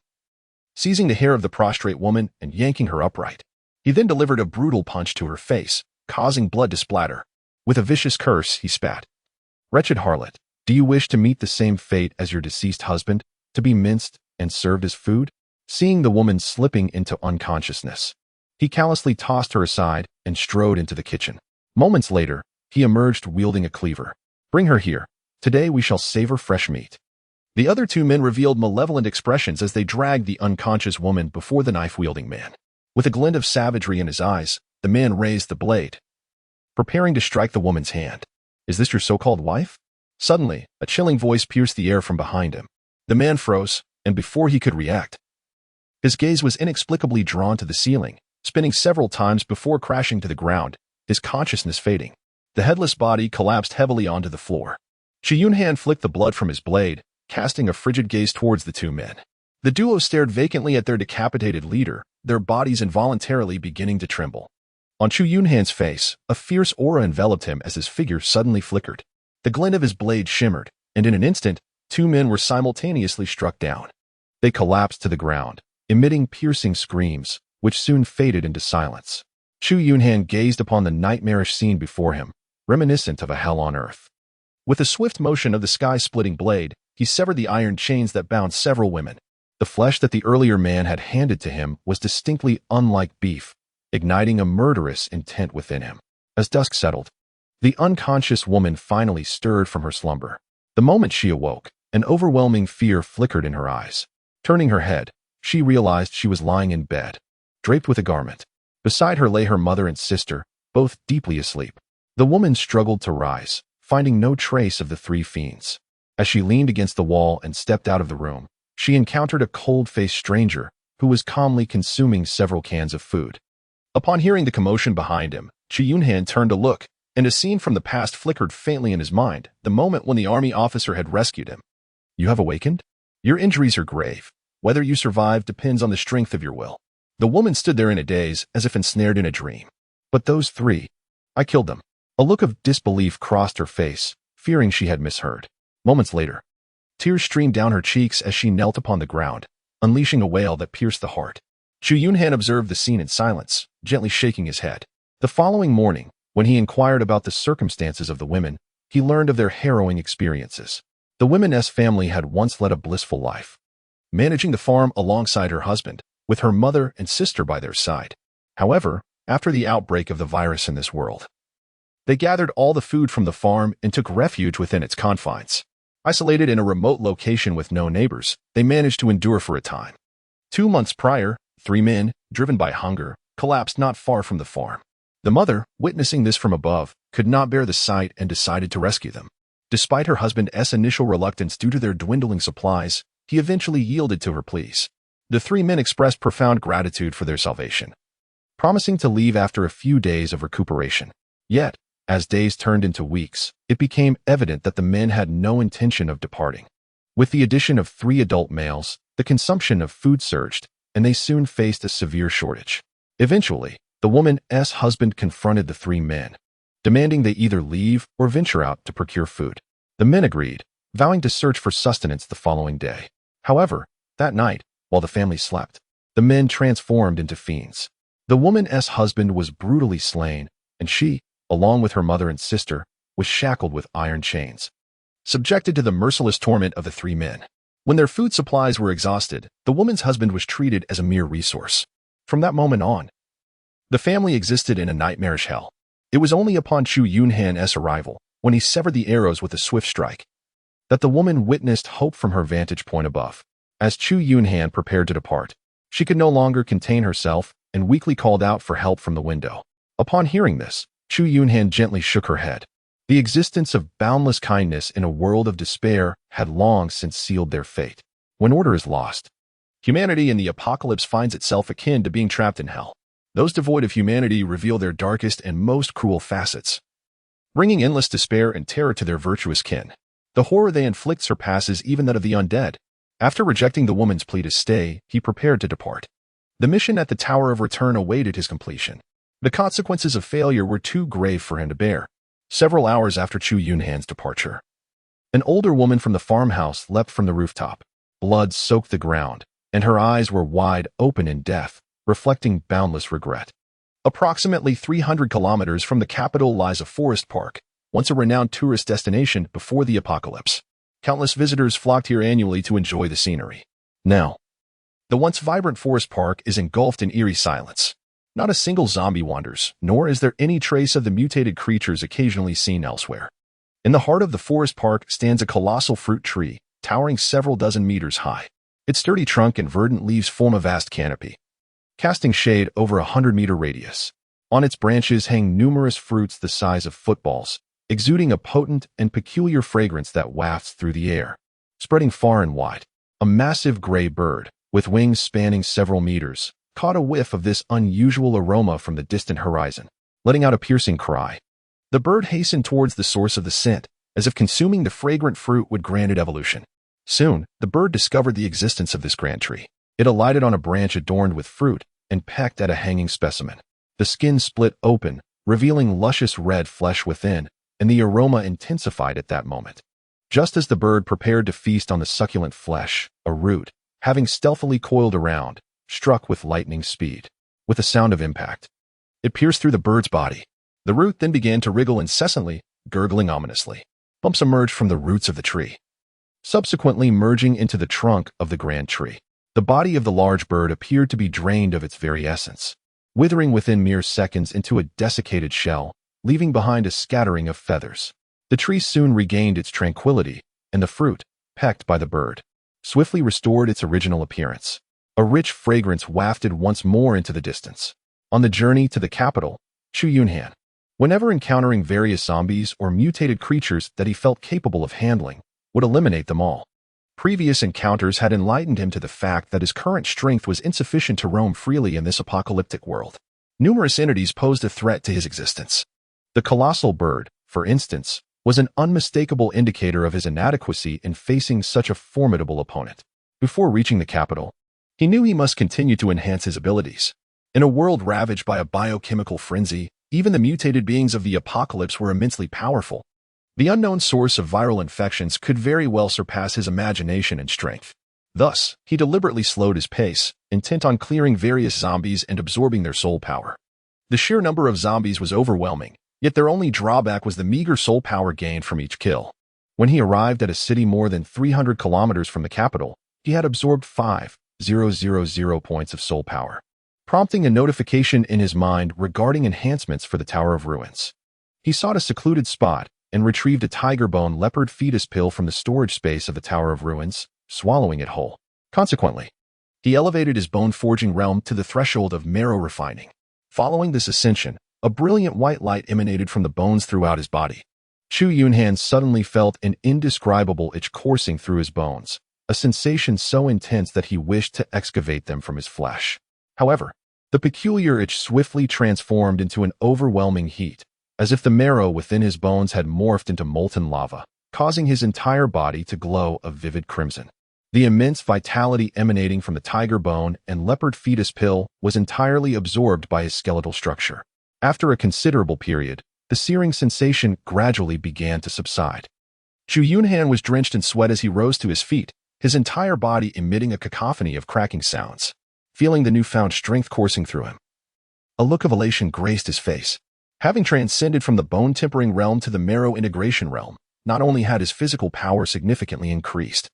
seizing the hair of the prostrate woman and yanking her upright. He then delivered a brutal punch to her face, causing blood to splatter. With a vicious curse, he spat. "Wretched harlot, do you wish to meet the same fate as your deceased husband, to be minced and served as food?" Seeing the woman slipping into unconsciousness, he callously tossed her aside and strode into the kitchen. Moments later, he emerged wielding a cleaver. "Bring her here. Today we shall savor fresh meat." The other 2 men revealed malevolent expressions as they dragged the unconscious woman before the knife-wielding man. With a glint of savagery in his eyes, the man raised the blade, preparing to strike the woman's hand. "Is this your so-called wife?" Suddenly, a chilling voice pierced the air from behind him. The man froze, and before he could react, his gaze was inexplicably drawn to the ceiling, spinning several times before crashing to the ground, his consciousness fading. The headless body collapsed heavily onto the floor. Chu Yunhan flicked the blood from his blade, casting a frigid gaze towards the 2 men. The duo stared vacantly at their decapitated leader, their bodies involuntarily beginning to tremble. On Chu Yunhan's face, a fierce aura enveloped him as his figure suddenly flickered. The glint of his blade shimmered, and in an instant, 2 men were simultaneously struck down. They collapsed to the ground, emitting piercing screams, which soon faded into silence. Chu Yunhan gazed upon the nightmarish scene before him, reminiscent of a hell on earth. With a swift motion of the sky-splitting blade, he severed the iron chains that bound several women. The flesh that the earlier man had handed to him was distinctly unlike beef, igniting a murderous intent within him. As dusk settled, the unconscious woman finally stirred from her slumber. The moment she awoke, an overwhelming fear flickered in her eyes. Turning her head, she realized she was lying in bed, draped with a garment. Beside her lay her mother and sister, both deeply asleep. The woman struggled to rise, finding no trace of the three fiends. As she leaned against the wall and stepped out of the room, she encountered a cold-faced stranger who was calmly consuming several cans of food. Upon hearing the commotion behind him, Chu Yunhan turned to look, and a scene from the past flickered faintly in his mind, the moment when the army officer had rescued him. "You have awakened? Your injuries are grave. Whether you survive depends on the strength of your will." The woman stood there in a daze, as if ensnared in a dream. "But those three, I killed them." A look of disbelief crossed her face, fearing she had misheard. Moments later, tears streamed down her cheeks as she knelt upon the ground, unleashing a wail that pierced the heart. Chu Yunhan observed the scene in silence, gently shaking his head. The following morning, when he inquired about the circumstances of the women, he learned of their harrowing experiences. The women's family had once led a blissful life, managing the farm alongside her husband, with her mother and sister by their side. However, after the outbreak of the virus in this world, they gathered all the food from the farm and took refuge within its confines. Isolated in a remote location with no neighbors, they managed to endure for a time. 2 months prior, 3 men, driven by hunger, collapsed not far from the farm. The mother, witnessing this from above, could not bear the sight and decided to rescue them. Despite her husband's initial reluctance due to their dwindling supplies, he eventually yielded to her pleas. The 3 men expressed profound gratitude for their salvation, promising to leave after a few days of recuperation. Yet, as days turned into weeks, it became evident that the men had no intention of departing. With the addition of 3 adult males, the consumption of food surged, and they soon faced a severe shortage. Eventually, the woman's husband confronted the 3 men, demanding they either leave or venture out to procure food. The men agreed, vowing to search for sustenance the following day. However, that night, while the family slept, the men transformed into fiends. The woman's husband was brutally slain, and she, along with her mother and sister, was shackled with iron chains, subjected to the merciless torment of the 3 men. When their food supplies were exhausted, the woman's husband was treated as a mere resource. From that moment on, the family existed in a nightmarish hell. It was only upon Chu Yunhan's arrival, when he severed the arrows with a swift strike, that the woman witnessed hope from her vantage point above. As Chu Yunhan prepared to depart, she could no longer contain herself and weakly called out for help from the window. Upon hearing this, Chu Yunhan gently shook her head. The existence of boundless kindness in a world of despair had long since sealed their fate. When order is lost, humanity in the apocalypse finds itself akin to being trapped in hell. Those devoid of humanity reveal their darkest and most cruel facets, bringing endless despair and terror to their virtuous kin. The horror they inflict surpasses even that of the undead. After rejecting the woman's plea to stay, he prepared to depart. The mission at the Tower of Return awaited his completion. The consequences of failure were too grave for him to bear. Several hours after Chu Yunhan's departure, an older woman from the farmhouse leapt from the rooftop. Blood soaked the ground, and her eyes were wide open in death, reflecting boundless regret. Approximately 300 kilometers from the capital lies a forest park, once a renowned tourist destination before the apocalypse. Countless visitors flocked here annually to enjoy the scenery. Now, the once vibrant forest park is engulfed in eerie silence. Not a single zombie wanders, nor is there any trace of the mutated creatures occasionally seen elsewhere. In the heart of the forest park stands a colossal fruit tree, towering several dozen meters high. Its sturdy trunk and verdant leaves form a vast canopy, casting shade over a 100-meter radius. On its branches hang numerous fruits the size of footballs, exuding a potent and peculiar fragrance that wafts through the air. Spreading far and wide, a massive gray bird, with wings spanning several meters, caught a whiff of this unusual aroma from the distant horizon, letting out a piercing cry. The bird hastened towards the source of the scent, as if consuming the fragrant fruit would grant it evolution. Soon, the bird discovered the existence of this grand tree. It alighted on a branch adorned with fruit and pecked at a hanging specimen. The skin split open, revealing luscious red flesh within, and the aroma intensified at that moment. Just as the bird prepared to feast on the succulent flesh, a root, having stealthily coiled around, struck with lightning speed. With a sound of impact, It pierced through the bird's body. The root then began to wriggle incessantly, gurgling ominously. Bumps emerged from the roots of the tree, subsequently merging into the trunk of the grand tree. The body of the large bird appeared to be drained of its very essence, withering within mere seconds into a desiccated shell, leaving behind a scattering of feathers. The tree soon regained its tranquility, and the fruit, pecked by the bird, swiftly restored its original appearance. A rich fragrance wafted once more into the distance. On the journey to the capital, Chu Yunhan, whenever encountering various zombies or mutated creatures that he felt capable of handling, would eliminate them all. Previous encounters had enlightened him to the fact that his current strength was insufficient to roam freely in this apocalyptic world. Numerous entities posed a threat to his existence. The colossal bird, for instance, was an unmistakable indicator of his inadequacy in facing such a formidable opponent. Before reaching the capital, he knew he must continue to enhance his abilities. In a world ravaged by a biochemical frenzy, even the mutated beings of the apocalypse were immensely powerful. The unknown source of viral infections could very well surpass his imagination and strength. Thus, he deliberately slowed his pace, intent on clearing various zombies and absorbing their soul power. The sheer number of zombies was overwhelming, yet their only drawback was the meager soul power gained from each kill. When he arrived at a city more than 300 kilometers from the capital, he had absorbed 5,000 points of soul power, prompting a notification in his mind regarding enhancements for the Tower of Ruins. He sought a secluded spot and retrieved a tiger bone leopard fetus pill from the storage space of the Tower of Ruins, swallowing it whole. Consequently, he elevated his bone-forging realm to the threshold of marrow refining. Following this ascension, a brilliant white light emanated from the bones throughout his body. Chu Yunhan suddenly felt an indescribable itch coursing through his bones, a sensation so intense that he wished to excavate them from his flesh. However, the peculiar itch swiftly transformed into an overwhelming heat, as if the marrow within his bones had morphed into molten lava, causing his entire body to glow a vivid crimson. The immense vitality emanating from the tiger bone and leopard fetus pill was entirely absorbed by his skeletal structure. After a considerable period, the searing sensation gradually began to subside. Chu Yunhan was drenched in sweat as he rose to his feet, his entire body emitting a cacophony of cracking sounds. Feeling the newfound strength coursing through him, a look of elation graced his face. Having transcended from the bone-tempering realm to the marrow integration realm, not only had his physical power significantly increased,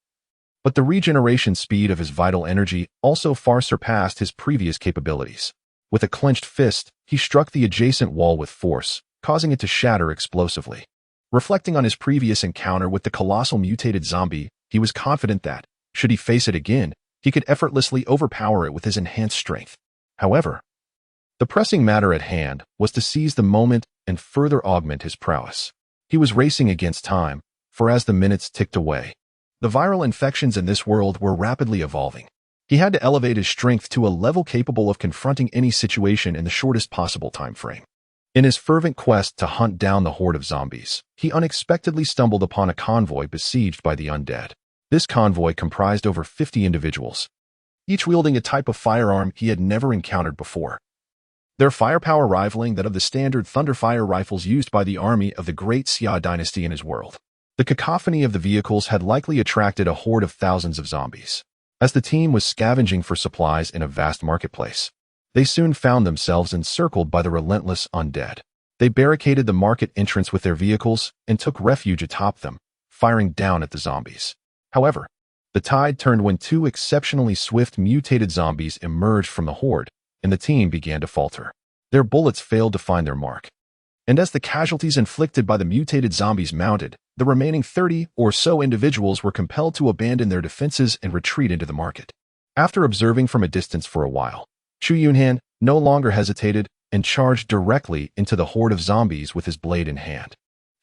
but the regeneration speed of his vital energy also far surpassed his previous capabilities. With a clenched fist, he struck the adjacent wall with force, causing it to shatter explosively. Reflecting on his previous encounter with the colossal mutated zombie, he was confident that, should he face it again, he could effortlessly overpower it with his enhanced strength. However, the pressing matter at hand was to seize the moment and further augment his prowess. He was racing against time, for as the minutes ticked away, the viral infections in this world were rapidly evolving. He had to elevate his strength to a level capable of confronting any situation in the shortest possible time frame. In his fervent quest to hunt down the horde of zombies, he unexpectedly stumbled upon a convoy besieged by the undead. This convoy comprised over 50 individuals, each wielding a type of firearm he had never encountered before, their firepower rivaling that of the standard thunderfire rifles used by the army of the Great Xia dynasty in his world. The cacophony of the vehicles had likely attracted a horde of thousands of zombies. As the team was scavenging for supplies in a vast marketplace, they soon found themselves encircled by the relentless undead. They barricaded the market entrance with their vehicles and took refuge atop them, firing down at the zombies. However, the tide turned when two exceptionally swift mutated zombies emerged from the horde, and the team began to falter. Their bullets failed to find their mark. And as the casualties inflicted by the mutated zombies mounted, the remaining 30 or so individuals were compelled to abandon their defenses and retreat into the market. After observing from a distance for a while, Chu Yunhan no longer hesitated and charged directly into the horde of zombies with his blade in hand.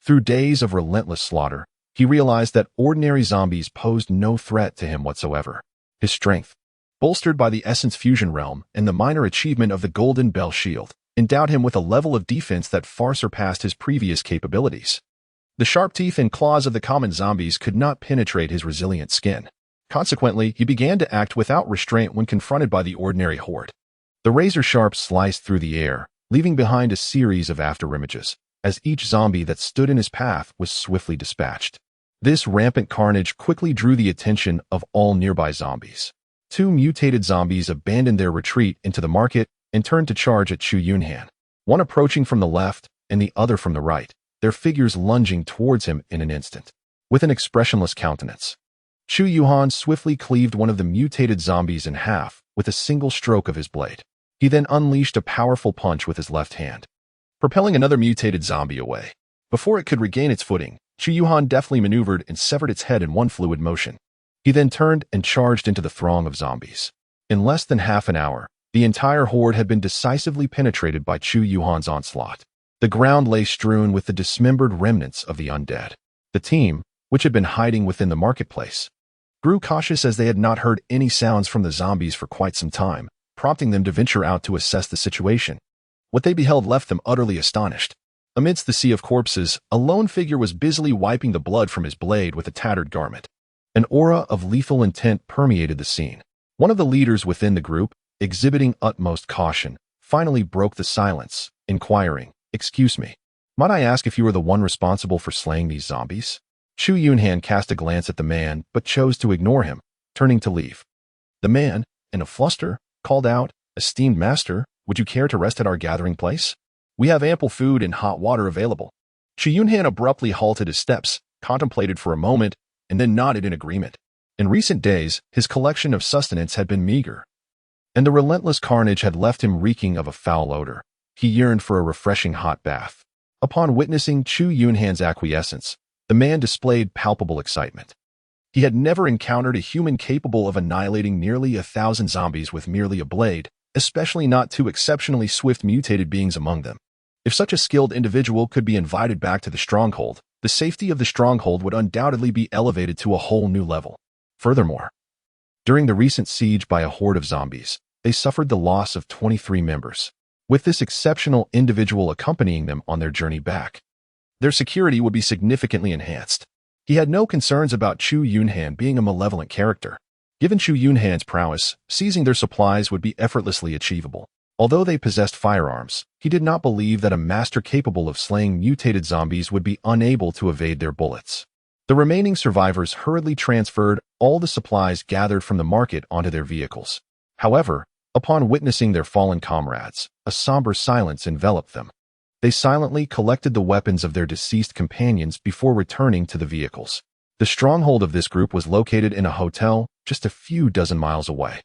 Through days of relentless slaughter, he realized that ordinary zombies posed no threat to him whatsoever. His strength, bolstered by the Essence Fusion realm and the minor achievement of the Golden Bell Shield, endowed him with a level of defense that far surpassed his previous capabilities. The sharp teeth and claws of the common zombies could not penetrate his resilient skin. Consequently, he began to act without restraint when confronted by the ordinary horde. The razor sharp sliced through the air, leaving behind a series of afterimages, as each zombie that stood in his path was swiftly dispatched. This rampant carnage quickly drew the attention of all nearby zombies. Two mutated zombies abandoned their retreat into the market and turned to charge at Chu Yunhan. one approaching from the left and the other from the right, their figures lunging towards him in an instant. With an expressionless countenance, Chu Yunhan swiftly cleaved one of the mutated zombies in half with a single stroke of his blade. He then unleashed a powerful punch with his left hand, propelling another mutated zombie away. Before it could regain its footing, Chu Yunhan deftly maneuvered and severed its head in one fluid motion. He then turned and charged into the throng of zombies. In less than half an hour, the entire horde had been decisively penetrated by Chu Yunhan's onslaught. The ground lay strewn with the dismembered remnants of the undead. The team, which had been hiding within the marketplace, grew cautious as they had not heard any sounds from the zombies for quite some time, prompting them to venture out to assess the situation. What they beheld left them utterly astonished. Amidst the sea of corpses, a lone figure was busily wiping the blood from his blade with a tattered garment. An aura of lethal intent permeated the scene. One of the leaders within the group, exhibiting utmost caution, finally broke the silence, inquiring, "Excuse me, might I ask if you are the one responsible for slaying these zombies?" Chu Yunhan cast a glance at the man, but chose to ignore him, turning to leave. The man, in a fluster, called out, "Esteemed master, would you care to rest at our gathering place? We have ample food and hot water available." Chu Yunhan abruptly halted his steps, contemplated for a moment, and then nodded in agreement. In recent days, his collection of sustenance had been meager, and the relentless carnage had left him reeking of a foul odor. He yearned for a refreshing hot bath. Upon witnessing Chu Yunhan's acquiescence, the man displayed palpable excitement. He had never encountered a human capable of annihilating nearly 1,000 zombies with merely a blade, especially not two exceptionally swift mutated beings among them. If such a skilled individual could be invited back to the stronghold, the safety of the stronghold would undoubtedly be elevated to a whole new level. Furthermore, during the recent siege by a horde of zombies, they suffered the loss of 23 members, with this exceptional individual accompanying them on their journey back. Their security would be significantly enhanced. He had no concerns about Chu Yunhan being a malevolent character. Given Chu Yunhan's prowess, seizing their supplies would be effortlessly achievable. Although they possessed firearms, he did not believe that a master capable of slaying mutated zombies would be unable to evade their bullets. The remaining survivors hurriedly transferred all the supplies gathered from the market onto their vehicles. However, upon witnessing their fallen comrades, a somber silence enveloped them. They silently collected the weapons of their deceased companions before returning to the vehicles. The stronghold of this group was located in a hotel just a few dozen miles away.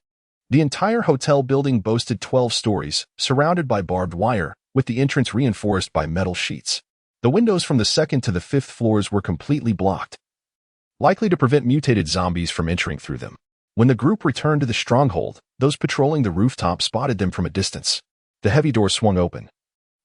The entire hotel building boasted 12 stories, surrounded by barbed wire, with the entrance reinforced by metal sheets. The windows from the second to the fifth floors were completely blocked, likely to prevent mutated zombies from entering through them. When the group returned to the stronghold, those patrolling the rooftop spotted them from a distance. The heavy door swung open,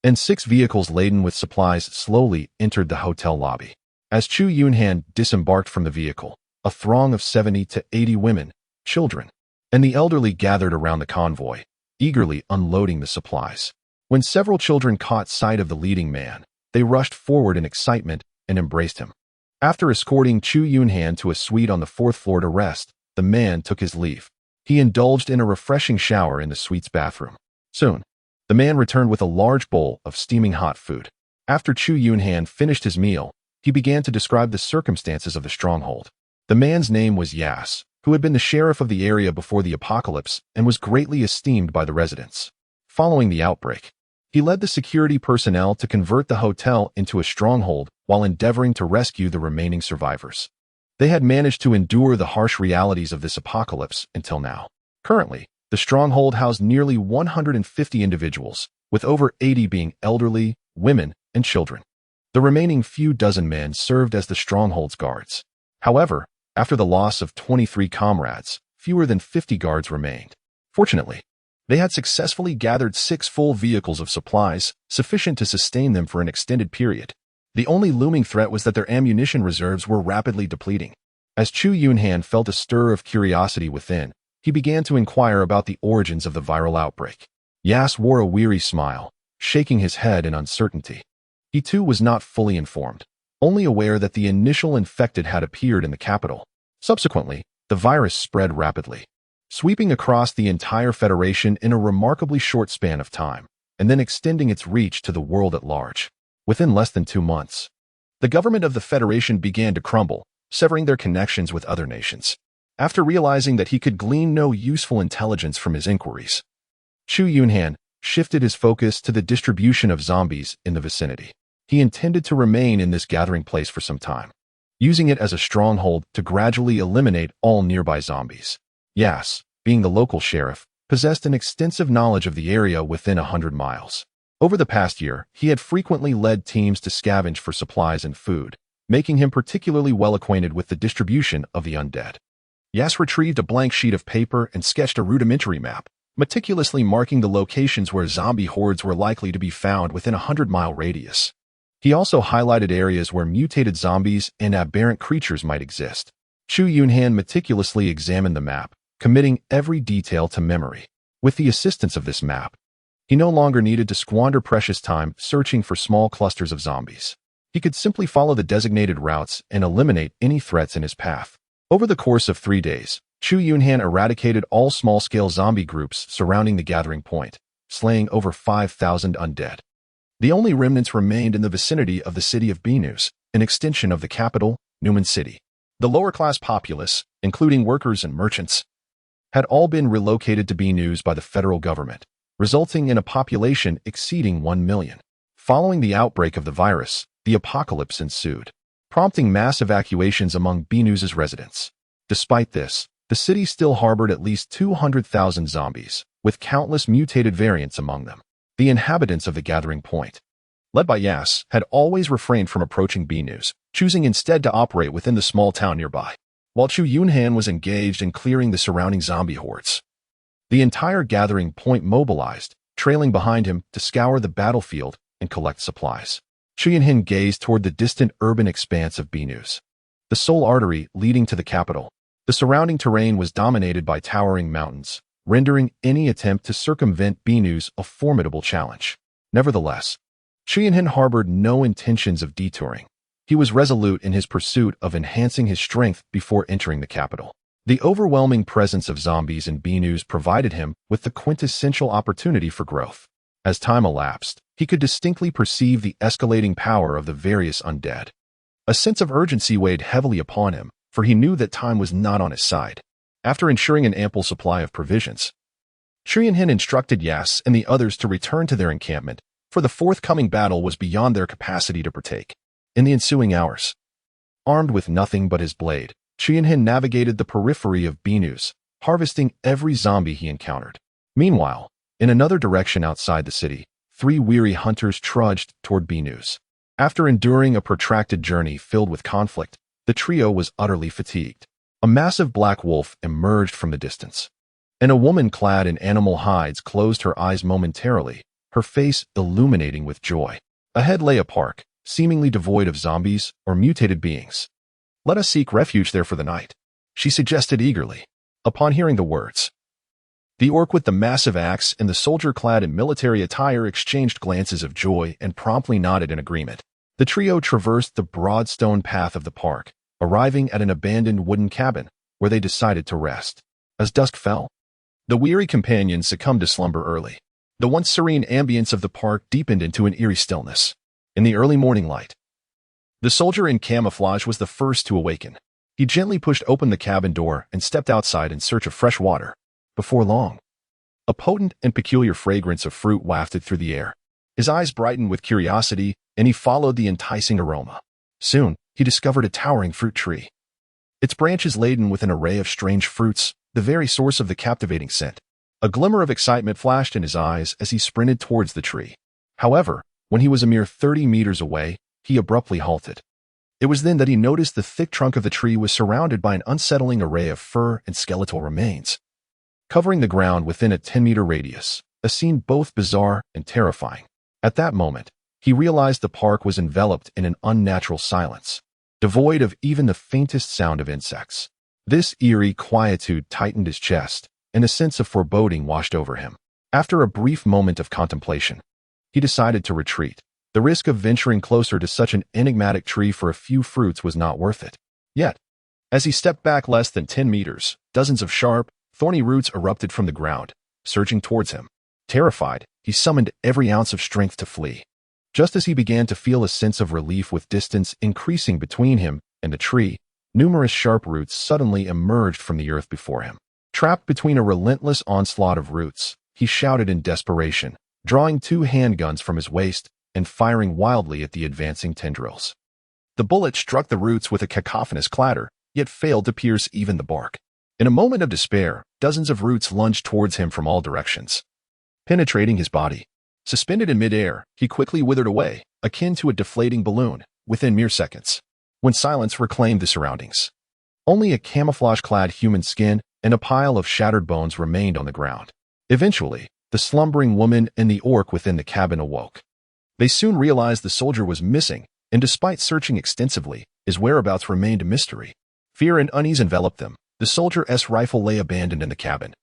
and 6 vehicles laden with supplies slowly entered the hotel lobby. As Chu Yunhan disembarked from the vehicle, a throng of 70 to 80 women, children, and the elderly gathered around the convoy, eagerly unloading the supplies. When several children caught sight of the leading man, they rushed forward in excitement and embraced him. After escorting Chu Yunhan to a suite on the 4th floor to rest, the man took his leave. He indulged in a refreshing shower in the suite's bathroom. Soon, the man returned with a large bowl of steaming hot food. After Chu Yunhan finished his meal, he began to describe the circumstances of the stronghold. The man's name was Yas, who had been the sheriff of the area before the apocalypse and was greatly esteemed by the residents. Following the outbreak, he led the security personnel to convert the hotel into a stronghold while endeavoring to rescue the remaining survivors. They had managed to endure the harsh realities of this apocalypse until now. Currently, the stronghold housed nearly 150 individuals, with over 80 being elderly, women, and children. The remaining few dozen men served as the stronghold's guards. However, after the loss of 23 comrades, fewer than 50 guards remained. Fortunately, they had successfully gathered 6 full vehicles of supplies, sufficient to sustain them for an extended period. The only looming threat was that their ammunition reserves were rapidly depleting. As Chu Yunhan felt a stir of curiosity within, he began to inquire about the origins of the viral outbreak. Yas wore a weary smile, shaking his head in uncertainty. He too was not fully informed, only aware that the initial infected had appeared in the capital. Subsequently, the virus spread rapidly, sweeping across the entire Federation in a remarkably short span of time, and then extending its reach to the world at large. Within less than 2 months, the government of the Federation began to crumble, severing their connections with other nations. After realizing that he could glean no useful intelligence from his inquiries, Chu Yunhan, shifted his focus to the distribution of zombies in the vicinity. He intended to remain in this gathering place for some time, using it as a stronghold to gradually eliminate all nearby zombies. Yas, being the local sheriff, possessed an extensive knowledge of the area within 100 miles. Over the past year, he had frequently led teams to scavenge for supplies and food, making him particularly well acquainted with the distribution of the undead. Yas retrieved a blank sheet of paper and sketched a rudimentary map, meticulously marking the locations where zombie hordes were likely to be found within a 100-mile radius. He also highlighted areas where mutated zombies and aberrant creatures might exist. Chu Yunhan meticulously examined the map, committing every detail to memory. With the assistance of this map, he no longer needed to squander precious time searching for small clusters of zombies. He could simply follow the designated routes and eliminate any threats in his path. Over the course of 3 days, Chu Yunhan eradicated all small-scale zombie groups surrounding the gathering point, slaying over 5,000 undead. The only remnants remained in the vicinity of the city of Binus, an extension of the capital, Newman City. The lower-class populace, including workers and merchants, had all been relocated to Binus by the federal government, resulting in a population exceeding 1 million. Following the outbreak of the virus, the apocalypse ensued, prompting mass evacuations among Binus's residents. Despite this, the city still harbored at least 200,000 zombies, with countless mutated variants among them. The inhabitants of the gathering point, led by Yas, had always refrained from approaching Binus, choosing instead to operate within the small town nearby. While Chu Yunhan was engaged in clearing the surrounding zombie hordes, the entire gathering point mobilized, trailing behind him to scour the battlefield and collect supplies. Chu Yunhan gazed toward the distant urban expanse of Binus, the sole artery leading to the capital. The surrounding terrain was dominated by towering mountains, rendering any attempt to circumvent Binus a formidable challenge. Nevertheless, Chu Yunhan harbored no intentions of detouring. He was resolute in his pursuit of enhancing his strength before entering the capital. The overwhelming presence of zombies in Binus provided him with the quintessential opportunity for growth. As time elapsed, he could distinctly perceive the escalating power of the various undead. A sense of urgency weighed heavily upon him, for he knew that time was not on his side. After ensuring an ample supply of provisions, Chu Yunhan instructed Yas and the others to return to their encampment, for the forthcoming battle was beyond their capacity to partake. In the ensuing hours, armed with nothing but his blade, Chu Yunhan navigated the periphery of Binus, harvesting every zombie he encountered. Meanwhile, in another direction outside the city, 3 weary hunters trudged toward Binus. After enduring a protracted journey filled with conflict, the trio was utterly fatigued. A massive black wolf emerged from the distance, and a woman clad in animal hides closed her eyes momentarily, her face illuminating with joy. Ahead lay a park, seemingly devoid of zombies or mutated beings. "Let us seek refuge there for the night," she suggested eagerly. Upon hearing the words, the orc with the massive axe and the soldier clad in military attire exchanged glances of joy and promptly nodded in agreement. The trio traversed the broad stone path of the park, arriving at an abandoned wooden cabin, where they decided to rest. As dusk fell, the weary companions succumbed to slumber early. The once serene ambience of the park deepened into an eerie stillness. In the early morning light, the soldier in camouflage was the first to awaken. He gently pushed open the cabin door and stepped outside in search of fresh water. Before long, a potent and peculiar fragrance of fruit wafted through the air. His eyes brightened with curiosity, and he followed the enticing aroma. Soon, he discovered a towering fruit tree, its branches laden with an array of strange fruits, the very source of the captivating scent. A glimmer of excitement flashed in his eyes as he sprinted towards the tree. However, when he was a mere 30 meters away, he abruptly halted. It was then that he noticed the thick trunk of the tree was surrounded by an unsettling array of fur and skeletal remains, covering the ground within a 10-meter radius, a scene both bizarre and terrifying. At that moment, he realized the park was enveloped in an unnatural silence, devoid of even the faintest sound of insects. This eerie quietude tightened his chest, and a sense of foreboding washed over him. After a brief moment of contemplation, he decided to retreat. The risk of venturing closer to such an enigmatic tree for a few fruits was not worth it. Yet, as he stepped back less than 10 meters, dozens of sharp, thorny roots erupted from the ground, surging towards him. Terrified, he summoned every ounce of strength to flee. Just as he began to feel a sense of relief with distance increasing between him and the tree, numerous sharp roots suddenly emerged from the earth before him. Trapped between a relentless onslaught of roots, he shouted in desperation, drawing 2 handguns from his waist and firing wildly at the advancing tendrils. The bullet struck the roots with a cacophonous clatter, yet failed to pierce even the bark. In a moment of despair, dozens of roots lunged towards him from all directions, penetrating his body. Suspended in midair, he quickly withered away, akin to a deflating balloon, within mere seconds. When silence reclaimed the surroundings, only a camouflage-clad human skin and a pile of shattered bones remained on the ground. Eventually, the slumbering woman and the orc within the cabin awoke. They soon realized the soldier was missing, and despite searching extensively, his whereabouts remained a mystery. Fear and unease enveloped them. The soldier's rifle lay abandoned in the cabin,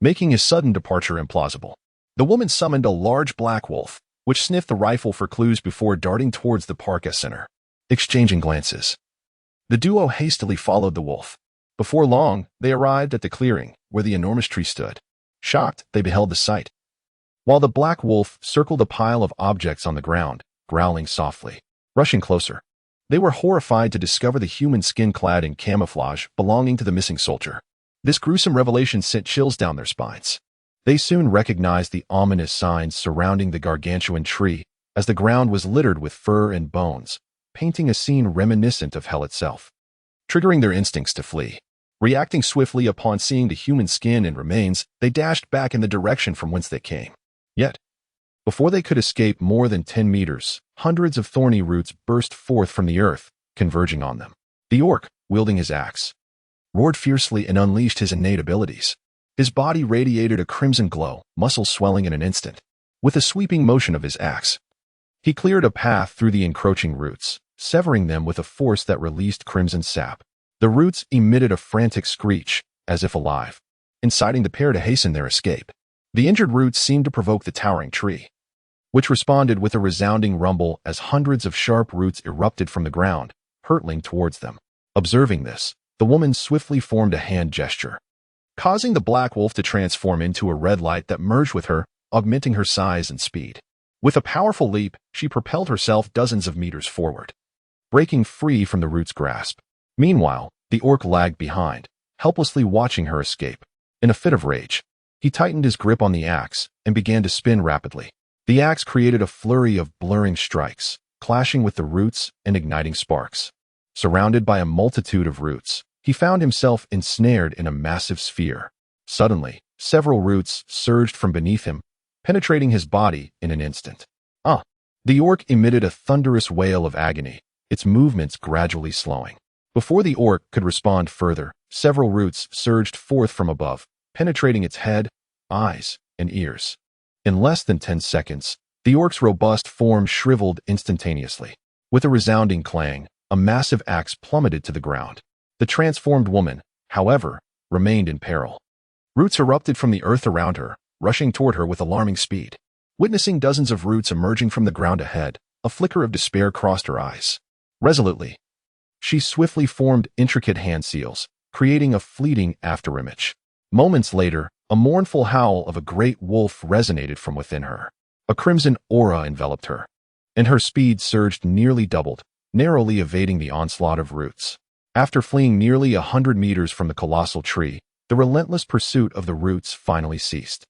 making his sudden departure implausible. The woman summoned a large black wolf, which sniffed the rifle for clues before darting towards the park center. Exchanging glances, the duo hastily followed the wolf. Before long, they arrived at the clearing where the enormous tree stood. Shocked, they beheld the sight, while the black wolf circled a pile of objects on the ground, growling softly. Rushing closer, they were horrified to discover the human skin clad in camouflage belonging to the missing soldier. This gruesome revelation sent chills down their spines. They soon recognized the ominous signs surrounding the gargantuan tree, as the ground was littered with fur and bones, painting a scene reminiscent of hell itself. Triggering their instincts to flee. Reacting swiftly upon seeing the human skin and remains, they dashed back in the direction from whence they came. Yet, before they could escape more than 10 meters, hundreds of thorny roots burst forth from the earth, converging on them. The orc, wielding his axe, roared fiercely and unleashed his innate abilities. His body radiated a crimson glow, muscles swelling in an instant. With a sweeping motion of his axe, he cleared a path through the encroaching roots, severing them with a force that released crimson sap. The roots emitted a frantic screech, as if alive, inciting the pair to hasten their escape. The injured roots seemed to provoke the towering tree, which responded with a resounding rumble as hundreds of sharp roots erupted from the ground, hurtling towards them. Observing this, the woman swiftly formed a hand gesture, causing the black wolf to transform into a red light that merged with her, augmenting her size and speed. With a powerful leap, she propelled herself dozens of meters forward, breaking free from the root's grasp. Meanwhile, the orc lagged behind, helplessly watching her escape. In a fit of rage, he tightened his grip on the axe and began to spin rapidly. The axe created a flurry of blurring strikes, clashing with the roots and igniting sparks. Surrounded by a multitude of roots, he found himself ensnared in a massive sphere. Suddenly, several roots surged from beneath him, penetrating his body in an instant. The orc emitted a thunderous wail of agony, its movements gradually slowing. Before the orc could respond further, several roots surged forth from above, penetrating its head, eyes, and ears. In less than 10 seconds, the orc's robust form shriveled instantaneously. With a resounding clang, a massive axe plummeted to the ground. The transformed woman, however, remained in peril. Roots erupted from the earth around her, rushing toward her with alarming speed. Witnessing dozens of roots emerging from the ground ahead, a flicker of despair crossed her eyes. Resolutely, she swiftly formed intricate hand seals, creating a fleeting afterimage. Moments later, a mournful howl of a great wolf resonated from within her. A crimson aura enveloped her, and her speed surged nearly doubled, narrowly evading the onslaught of roots. After fleeing nearly 100 meters from the colossal tree, the relentless pursuit of the roots finally ceased.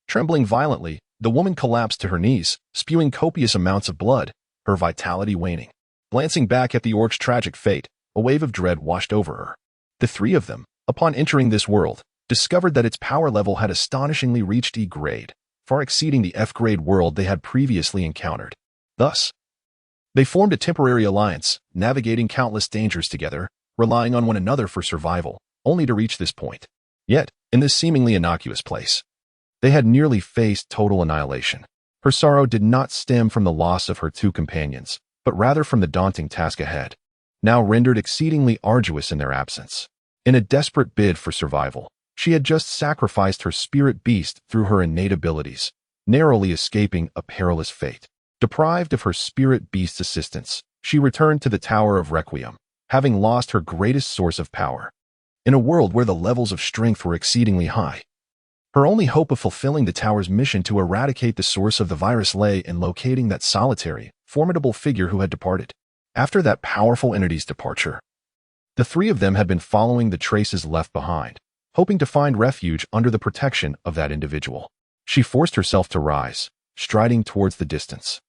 Trembling violently, the woman collapsed to her knees, spewing copious amounts of blood, her vitality waning. Glancing back at the orc's tragic fate, a wave of dread washed over her. The three of them, upon entering this world, discovered that its power level had astonishingly reached E grade, far exceeding the F grade world they had previously encountered. Thus, they formed a temporary alliance, navigating countless dangers together, relying on one another for survival, only to reach this point. Yet, in this seemingly innocuous place, they had nearly faced total annihilation. Her sorrow did not stem from the loss of her two companions, but rather from the daunting task ahead, now rendered exceedingly arduous in their absence. In a desperate bid for survival, she had just sacrificed her spirit beast through her innate abilities, narrowly escaping a perilous fate. Deprived of her spirit beast's assistance, she returned to the Tower of Requiem, having lost her greatest source of power. In a world where the levels of strength were exceedingly high, her only hope of fulfilling the Tower's mission to eradicate the source of the virus lay in locating that solitary, formidable figure who had departed. After that powerful entity's departure, the three of them had been following the traces left behind, hoping to find refuge under the protection of that individual. She forced herself to rise, striding towards the distance.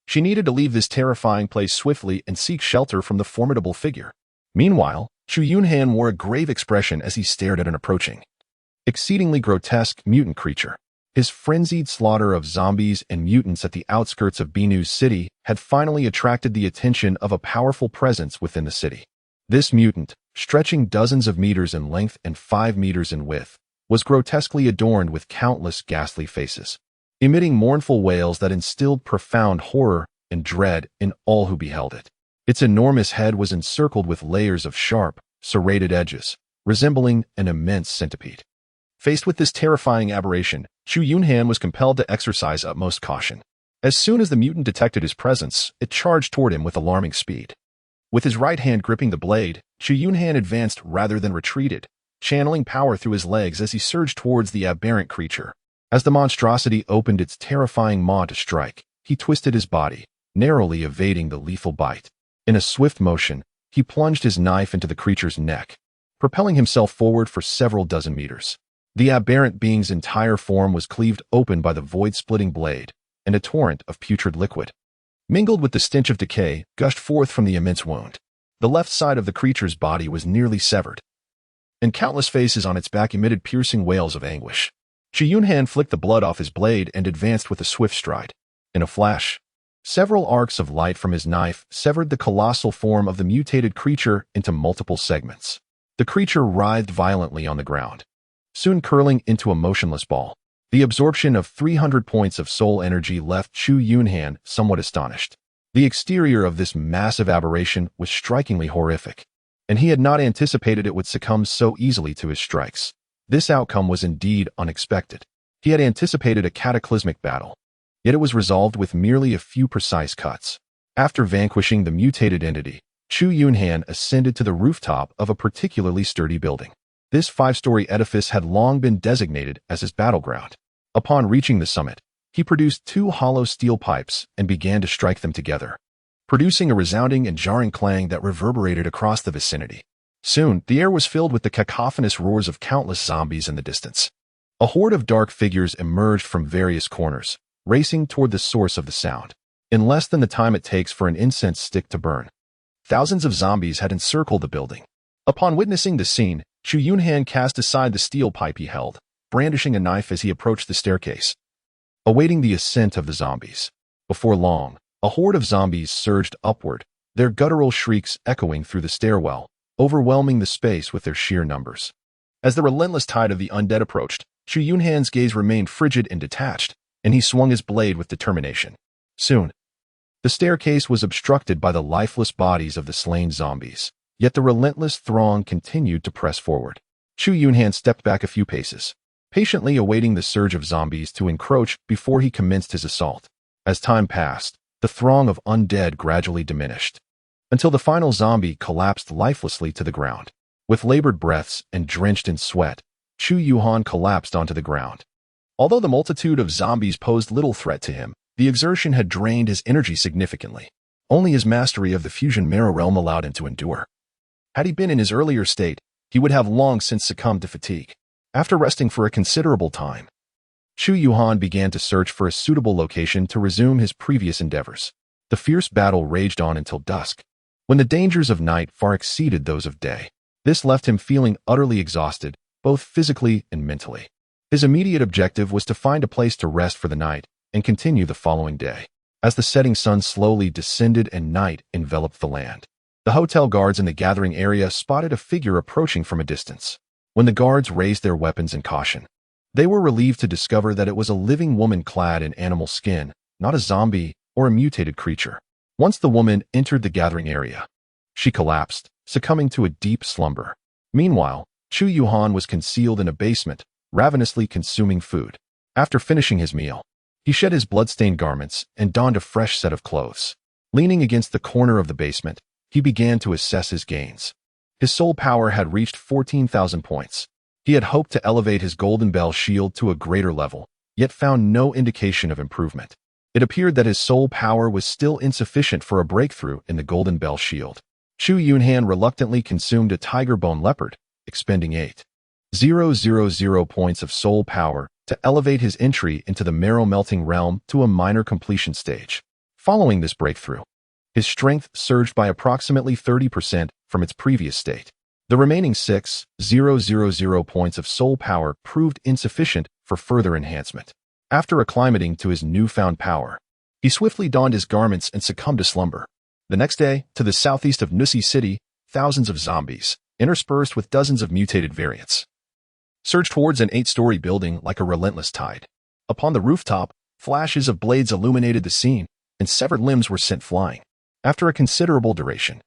She needed to leave this terrifying place swiftly and seek shelter from the formidable figure. Meanwhile, Chu Yunhan wore a grave expression as he stared at an approaching, exceedingly grotesque mutant creature. His frenzied slaughter of zombies and mutants at the outskirts of Binu's city had finally attracted the attention of a powerful presence within the city. This mutant, stretching dozens of meters in length and 5 meters in width, was grotesquely adorned with countless ghastly faces, emitting mournful wails that instilled profound horror and dread in all who beheld it. Its enormous head was encircled with layers of sharp, serrated edges, resembling an immense centipede. Faced with this terrifying aberration, Chu Yunhan was compelled to exercise utmost caution. As soon as the mutant detected his presence, it charged toward him with alarming speed. With his right hand gripping the blade, Chu Yunhan advanced rather than retreated, channeling power through his legs as he surged towards the aberrant creature. As the monstrosity opened its terrifying maw to strike, he twisted his body, narrowly evading the lethal bite. In a swift motion, he plunged his knife into the creature's neck, propelling himself forward for several dozen meters. The aberrant being's entire form was cleaved open by the void-splitting blade, and a torrent of putrid liquid, mingled with the stench of decay, gushed forth from the immense wound. The left side of the creature's body was nearly severed, and countless faces on its back emitted piercing wails of anguish. Chu Yunhan flicked the blood off his blade and advanced with a swift stride. In a flash, several arcs of light from his knife severed the colossal form of the mutated creature into multiple segments. The creature writhed violently on the ground, soon curling into a motionless ball. The absorption of 300 points of soul energy left Chu Yunhan somewhat astonished. The exterior of this massive aberration was strikingly horrific, and he had not anticipated it would succumb so easily to his strikes. This outcome was indeed unexpected. He had anticipated a cataclysmic battle, yet it was resolved with merely a few precise cuts. After vanquishing the mutated entity, Chu Yunhan ascended to the rooftop of a particularly sturdy building. This 5-story edifice had long been designated as his battleground. Upon reaching the summit, he produced 2 hollow steel pipes and began to strike them together, producing a resounding and jarring clang that reverberated across the vicinity. Soon, the air was filled with the cacophonous roars of countless zombies in the distance. A horde of dark figures emerged from various corners, racing toward the source of the sound. In less than the time it takes for an incense stick to burn, thousands of zombies had encircled the building. Upon witnessing the scene, Chu Yunhan cast aside the steel pipe he held, brandishing a knife as he approached the staircase, awaiting the ascent of the zombies. Before long, a horde of zombies surged upward, their guttural shrieks echoing through the stairwell, overwhelming the space with their sheer numbers. As the relentless tide of the undead approached, Chu Yunhan's gaze remained frigid and detached, and he swung his blade with determination. Soon, the staircase was obstructed by the lifeless bodies of the slain zombies. Yet the relentless throng continued to press forward. Chu Yunhan stepped back a few paces, patiently awaiting the surge of zombies to encroach before he commenced his assault. As time passed, the throng of undead gradually diminished, until the final zombie collapsed lifelessly to the ground. With labored breaths and drenched in sweat, Chu Yunhan collapsed onto the ground. Although the multitude of zombies posed little threat to him, the exertion had drained his energy significantly. Only his mastery of the fusion marrow realm allowed him to endure. Had he been in his earlier state, he would have long since succumbed to fatigue. After resting for a considerable time, Chu Yunhan began to search for a suitable location to resume his previous endeavors. The fierce battle raged on until dusk, when the dangers of night far exceeded those of day. This left him feeling utterly exhausted, both physically and mentally. His immediate objective was to find a place to rest for the night and continue the following day. As the setting sun slowly descended and night enveloped the land, the hotel guards in the gathering area spotted a figure approaching from a distance. When the guards raised their weapons in caution, they were relieved to discover that it was a living woman clad in animal skin, not a zombie or a mutated creature. Once the woman entered the gathering area, she collapsed, succumbing to a deep slumber. Meanwhile, Chu Yunhan was concealed in a basement, ravenously consuming food. After finishing his meal, he shed his blood-stained garments and donned a fresh set of clothes. Leaning against the corner of the basement, he began to assess his gains. His soul power had reached 14,000 points. He had hoped to elevate his golden bell shield to a greater level, yet found no indication of improvement. It appeared that his soul power was still insufficient for a breakthrough in the golden bell shield. Chu Yunhan reluctantly consumed a tiger bone leopard, expending 8,000 points of soul power to elevate his entry into the marrow-melting realm to a minor completion stage. Following this breakthrough, his strength surged by approximately 30% from its previous state. The remaining 6,000 points of soul power proved insufficient for further enhancement. After acclimating to his newfound power, he swiftly donned his garments and succumbed to slumber. The next day, to the southeast of Nusi City, thousands of zombies, interspersed with dozens of mutated variants, surged towards an 8-story building like a relentless tide. Upon the rooftop, flashes of blades illuminated the scene, and severed limbs were sent flying. After a considerable duration,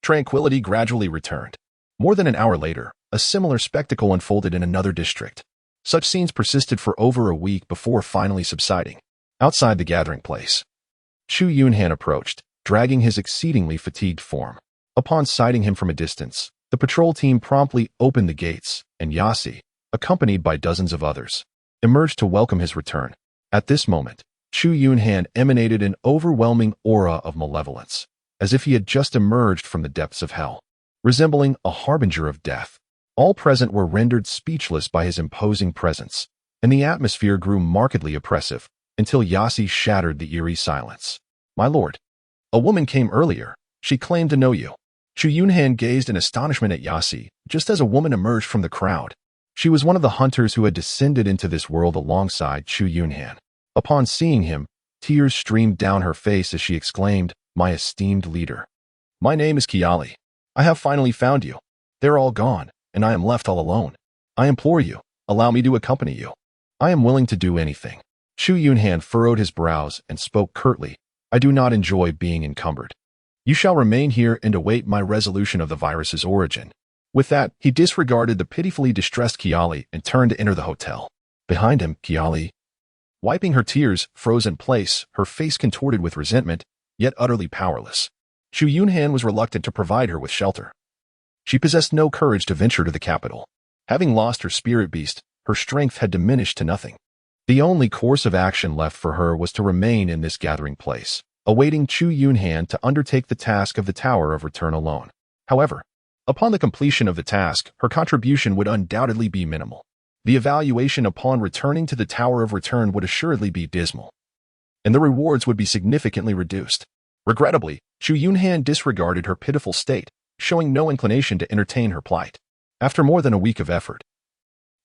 tranquility gradually returned. More than an hour later, a similar spectacle unfolded in another district. Such scenes persisted for over a week before finally subsiding. Outside the gathering place, Chu Yunhan approached, dragging his exceedingly fatigued form. Upon sighting him from a distance, the patrol team promptly opened the gates, and Yasi, accompanied by dozens of others, emerged to welcome his return. At this moment, Chu Yunhan emanated an overwhelming aura of malevolence, as if he had just emerged from the depths of hell. Resembling a harbinger of death, all present were rendered speechless by his imposing presence, and the atmosphere grew markedly oppressive until Yasi shattered the eerie silence. "My lord, a woman came earlier. She claimed to know you." Chu Yunhan gazed in astonishment at Yasi, just as a woman emerged from the crowd. She was one of the hunters who had descended into this world alongside Chu Yunhan. Upon seeing him, tears streamed down her face as she exclaimed, "My esteemed leader. My name is Kiali. I have finally found you. They're all gone, and I am left all alone. I implore you, allow me to accompany you. I am willing to do anything." Chu Yunhan furrowed his brows and spoke curtly, "I do not enjoy being encumbered. You shall remain here and await my resolution of the virus's origin." With that, he disregarded the pitifully distressed Kiali and turned to enter the hotel. Behind him, Kiali, wiping her tears, froze in place, her face contorted with resentment, yet utterly powerless. Chu Yunhan was reluctant to provide her with shelter. She possessed no courage to venture to the capital. Having lost her spirit beast, her strength had diminished to nothing. The only course of action left for her was to remain in this gathering place, awaiting Chu Yunhan to undertake the task of the Tower of Return alone. However, upon the completion of the task, her contribution would undoubtedly be minimal. The evaluation upon returning to the Tower of Return would assuredly be dismal, and the rewards would be significantly reduced. Regrettably, Chu Yunhan disregarded her pitiful state, showing no inclination to entertain her plight. After more than a week of effort,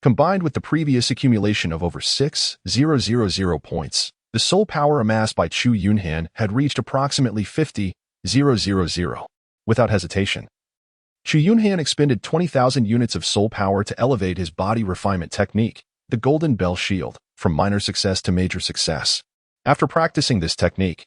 combined with the previous accumulation of over 6,000 points, the soul power amassed by Chu Yunhan had reached approximately 50,000. Without hesitation, Chu Yunhan expended 20,000 units of soul power to elevate his body refinement technique, the Golden Bell Shield, from minor success to major success. After practicing this technique,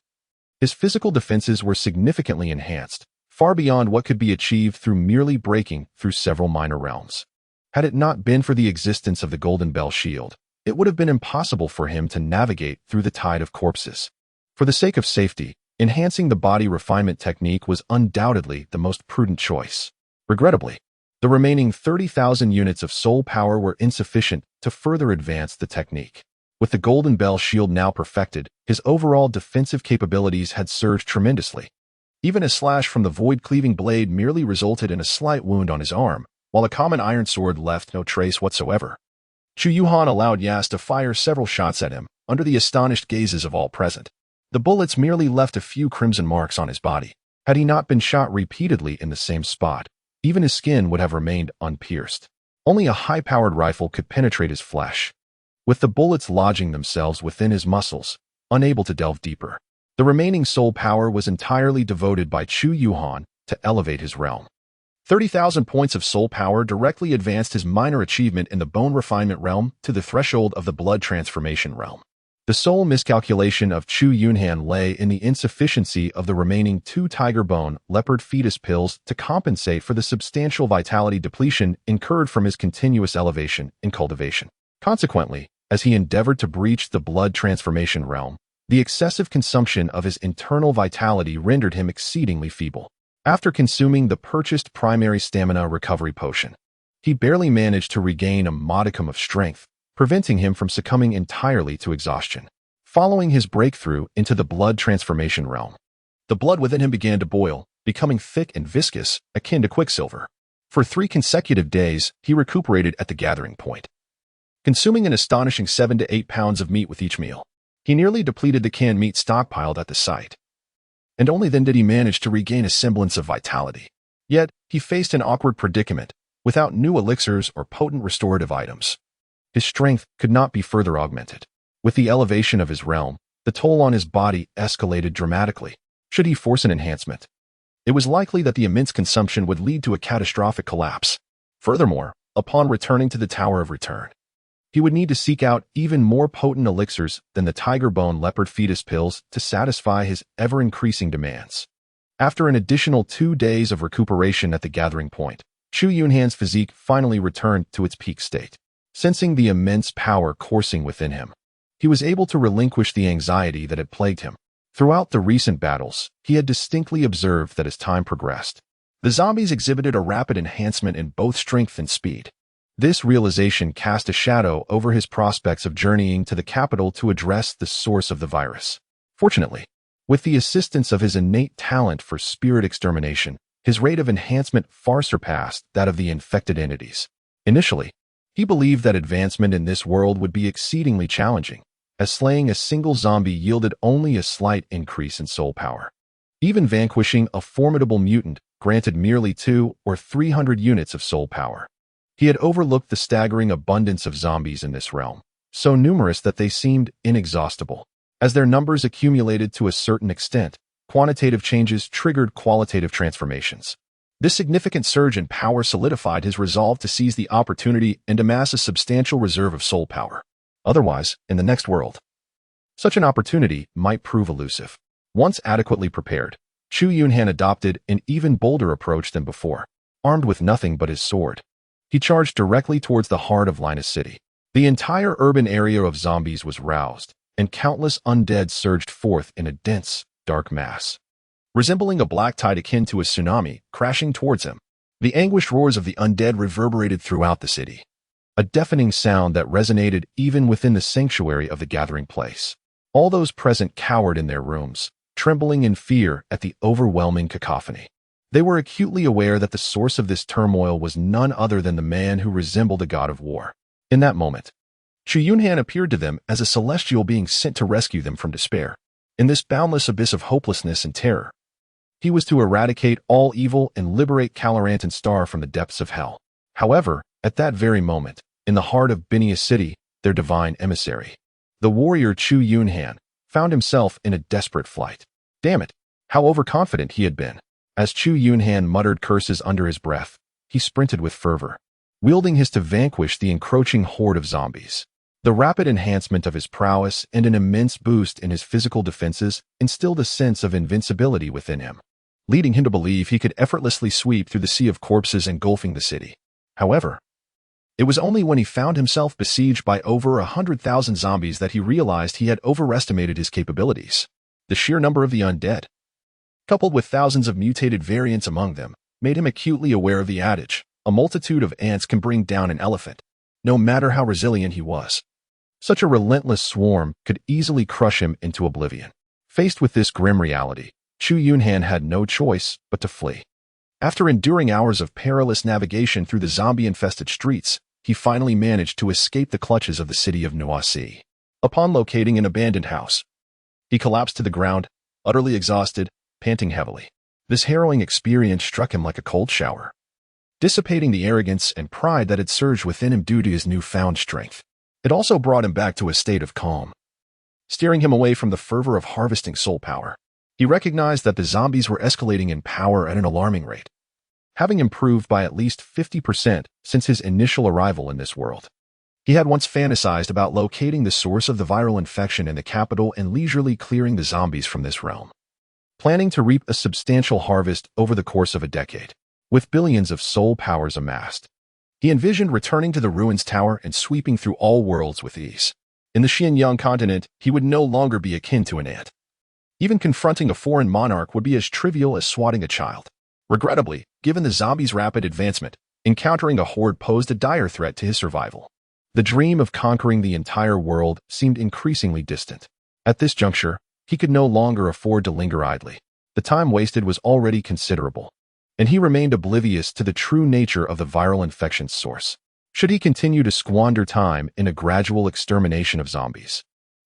his physical defenses were significantly enhanced, far beyond what could be achieved through merely breaking through several minor realms. Had it not been for the existence of the Golden Bell Shield, it would have been impossible for him to navigate through the tide of corpses. For the sake of safety, enhancing the body refinement technique was undoubtedly the most prudent choice. Regrettably, the remaining 30,000 units of soul power were insufficient to further advance the technique. With the Golden Bell Shield now perfected, his overall defensive capabilities had surged tremendously. Even a slash from the void-cleaving blade merely resulted in a slight wound on his arm, while a common iron sword left no trace whatsoever. Chu Yunhan allowed Yas to fire several shots at him, under the astonished gazes of all present. The bullets merely left a few crimson marks on his body. Had he not been shot repeatedly in the same spot, even his skin would have remained unpierced. Only a high-powered rifle could penetrate his flesh, with the bullets lodging themselves within his muscles, unable to delve deeper. The remaining soul power was entirely devoted by Chu Yunhan to elevate his realm. 30,000 points of soul power directly advanced his minor achievement in the bone refinement realm to the threshold of the blood transformation realm. The sole miscalculation of Chu Yunhan lay in the insufficiency of the remaining 2 tiger bone leopard fetus pills to compensate for the substantial vitality depletion incurred from his continuous elevation and cultivation. Consequently, as he endeavored to breach the blood transformation realm, the excessive consumption of his internal vitality rendered him exceedingly feeble. After consuming the purchased primary stamina recovery potion, he barely managed to regain a modicum of strength, preventing him from succumbing entirely to exhaustion. Following his breakthrough into the blood transformation realm, the blood within him began to boil, becoming thick and viscous, akin to quicksilver. For 3 consecutive days, he recuperated at the gathering point. consuming an astonishing 7 to 8 pounds of meat with each meal. He nearly depleted the canned meat stockpiled at the site, and only then did he manage to regain a semblance of vitality. Yet, he faced an awkward predicament. Without new elixirs or potent restorative items, his strength could not be further augmented. With the elevation of his realm, the toll on his body escalated dramatically. Should he force an enhancement, it was likely that the immense consumption would lead to a catastrophic collapse. Furthermore, upon returning to the Tower of Return, he would need to seek out even more potent elixirs than the tiger bone leopard fetus pills to satisfy his ever-increasing demands. After an additional 2 days of recuperation at the gathering point, Chu Yunhan's physique finally returned to its peak state. Sensing the immense power coursing within him, he was able to relinquish the anxiety that had plagued him. Throughout the recent battles, he had distinctly observed that as time progressed, the zombies exhibited a rapid enhancement in both strength and speed. This realization cast a shadow over his prospects of journeying to the capital to address the source of the virus. Fortunately, with the assistance of his innate talent for spirit extermination, his rate of enhancement far surpassed that of the infected entities. Initially, he believed that advancement in this world would be exceedingly challenging, as slaying a single zombie yielded only a slight increase in soul power. Even vanquishing a formidable mutant granted merely 200 or 300 units of soul power. He had overlooked the staggering abundance of zombies in this realm, so numerous that they seemed inexhaustible. As their numbers accumulated to a certain extent, quantitative changes triggered qualitative transformations. This significant surge in power solidified his resolve to seize the opportunity and amass a substantial reserve of soul power. Otherwise, in the next world, such an opportunity might prove elusive. Once adequately prepared, Chu Yunhan adopted an even bolder approach than before. Armed with nothing but his sword, he charged directly towards the heart of Linus City. The entire urban area of zombies was roused, and countless undead surged forth in a dense, dark mass, resembling a black tide akin to a tsunami crashing towards him. The anguished roars of the undead reverberated throughout the city, a deafening sound that resonated even within the sanctuary of the gathering place. All those present cowered in their rooms, trembling in fear at the overwhelming cacophony. They were acutely aware that the source of this turmoil was none other than the man who resembled a god of war. In that moment, Chu Yunhan appeared to them as a celestial being sent to rescue them from despair. In this boundless abyss of hopelessness and terror, he was to eradicate all evil and liberate Calorantan Star from the depths of hell. However, at that very moment, in the heart of Binia City, their divine emissary, the warrior Chu Yunhan, found himself in a desperate flight. Damn it, how overconfident he had been. As Chu Yunhan muttered curses under his breath, he sprinted with fervor, wielding his to vanquish the encroaching horde of zombies. The rapid enhancement of his prowess and an immense boost in his physical defenses instilled a sense of invincibility within him, leading him to believe he could effortlessly sweep through the sea of corpses engulfing the city. However, it was only when he found himself besieged by over 100,000 zombies that he realized he had overestimated his capabilities. The sheer number of the undead, coupled with thousands of mutated variants among them, made him acutely aware of the adage, a multitude of ants can bring down an elephant, no matter how resilient he was. Such a relentless swarm could easily crush him into oblivion. Faced with this grim reality, Chu Yunhan had no choice but to flee. After enduring hours of perilous navigation through the zombie-infested streets, he finally managed to escape the clutches of the city of Noisy. Upon locating an abandoned house, he collapsed to the ground, utterly exhausted, panting heavily. This harrowing experience struck him like a cold shower, dissipating the arrogance and pride that had surged within him due to his newfound strength. It also brought him back to a state of calm, steering him away from the fervor of harvesting soul power. He recognized that the zombies were escalating in power at an alarming rate, having improved by at least 50% since his initial arrival in this world. He had once fantasized about locating the source of the viral infection in the capital and leisurely clearing the zombies from this realm, planning to reap a substantial harvest over the course of a decade. With billions of soul powers amassed, he envisioned returning to the ruins tower and sweeping through all worlds with ease. In the Xinjiang continent, he would no longer be akin to an ant. Even confronting a foreign monarch would be as trivial as swatting a child. Regrettably, given the zombies' rapid advancement, encountering a horde posed a dire threat to his survival. The dream of conquering the entire world seemed increasingly distant. At this juncture, he could no longer afford to linger idly. The time wasted was already considerable, and he remained oblivious to the true nature of the viral infection's source. Should he continue to squander time in a gradual extermination of zombies?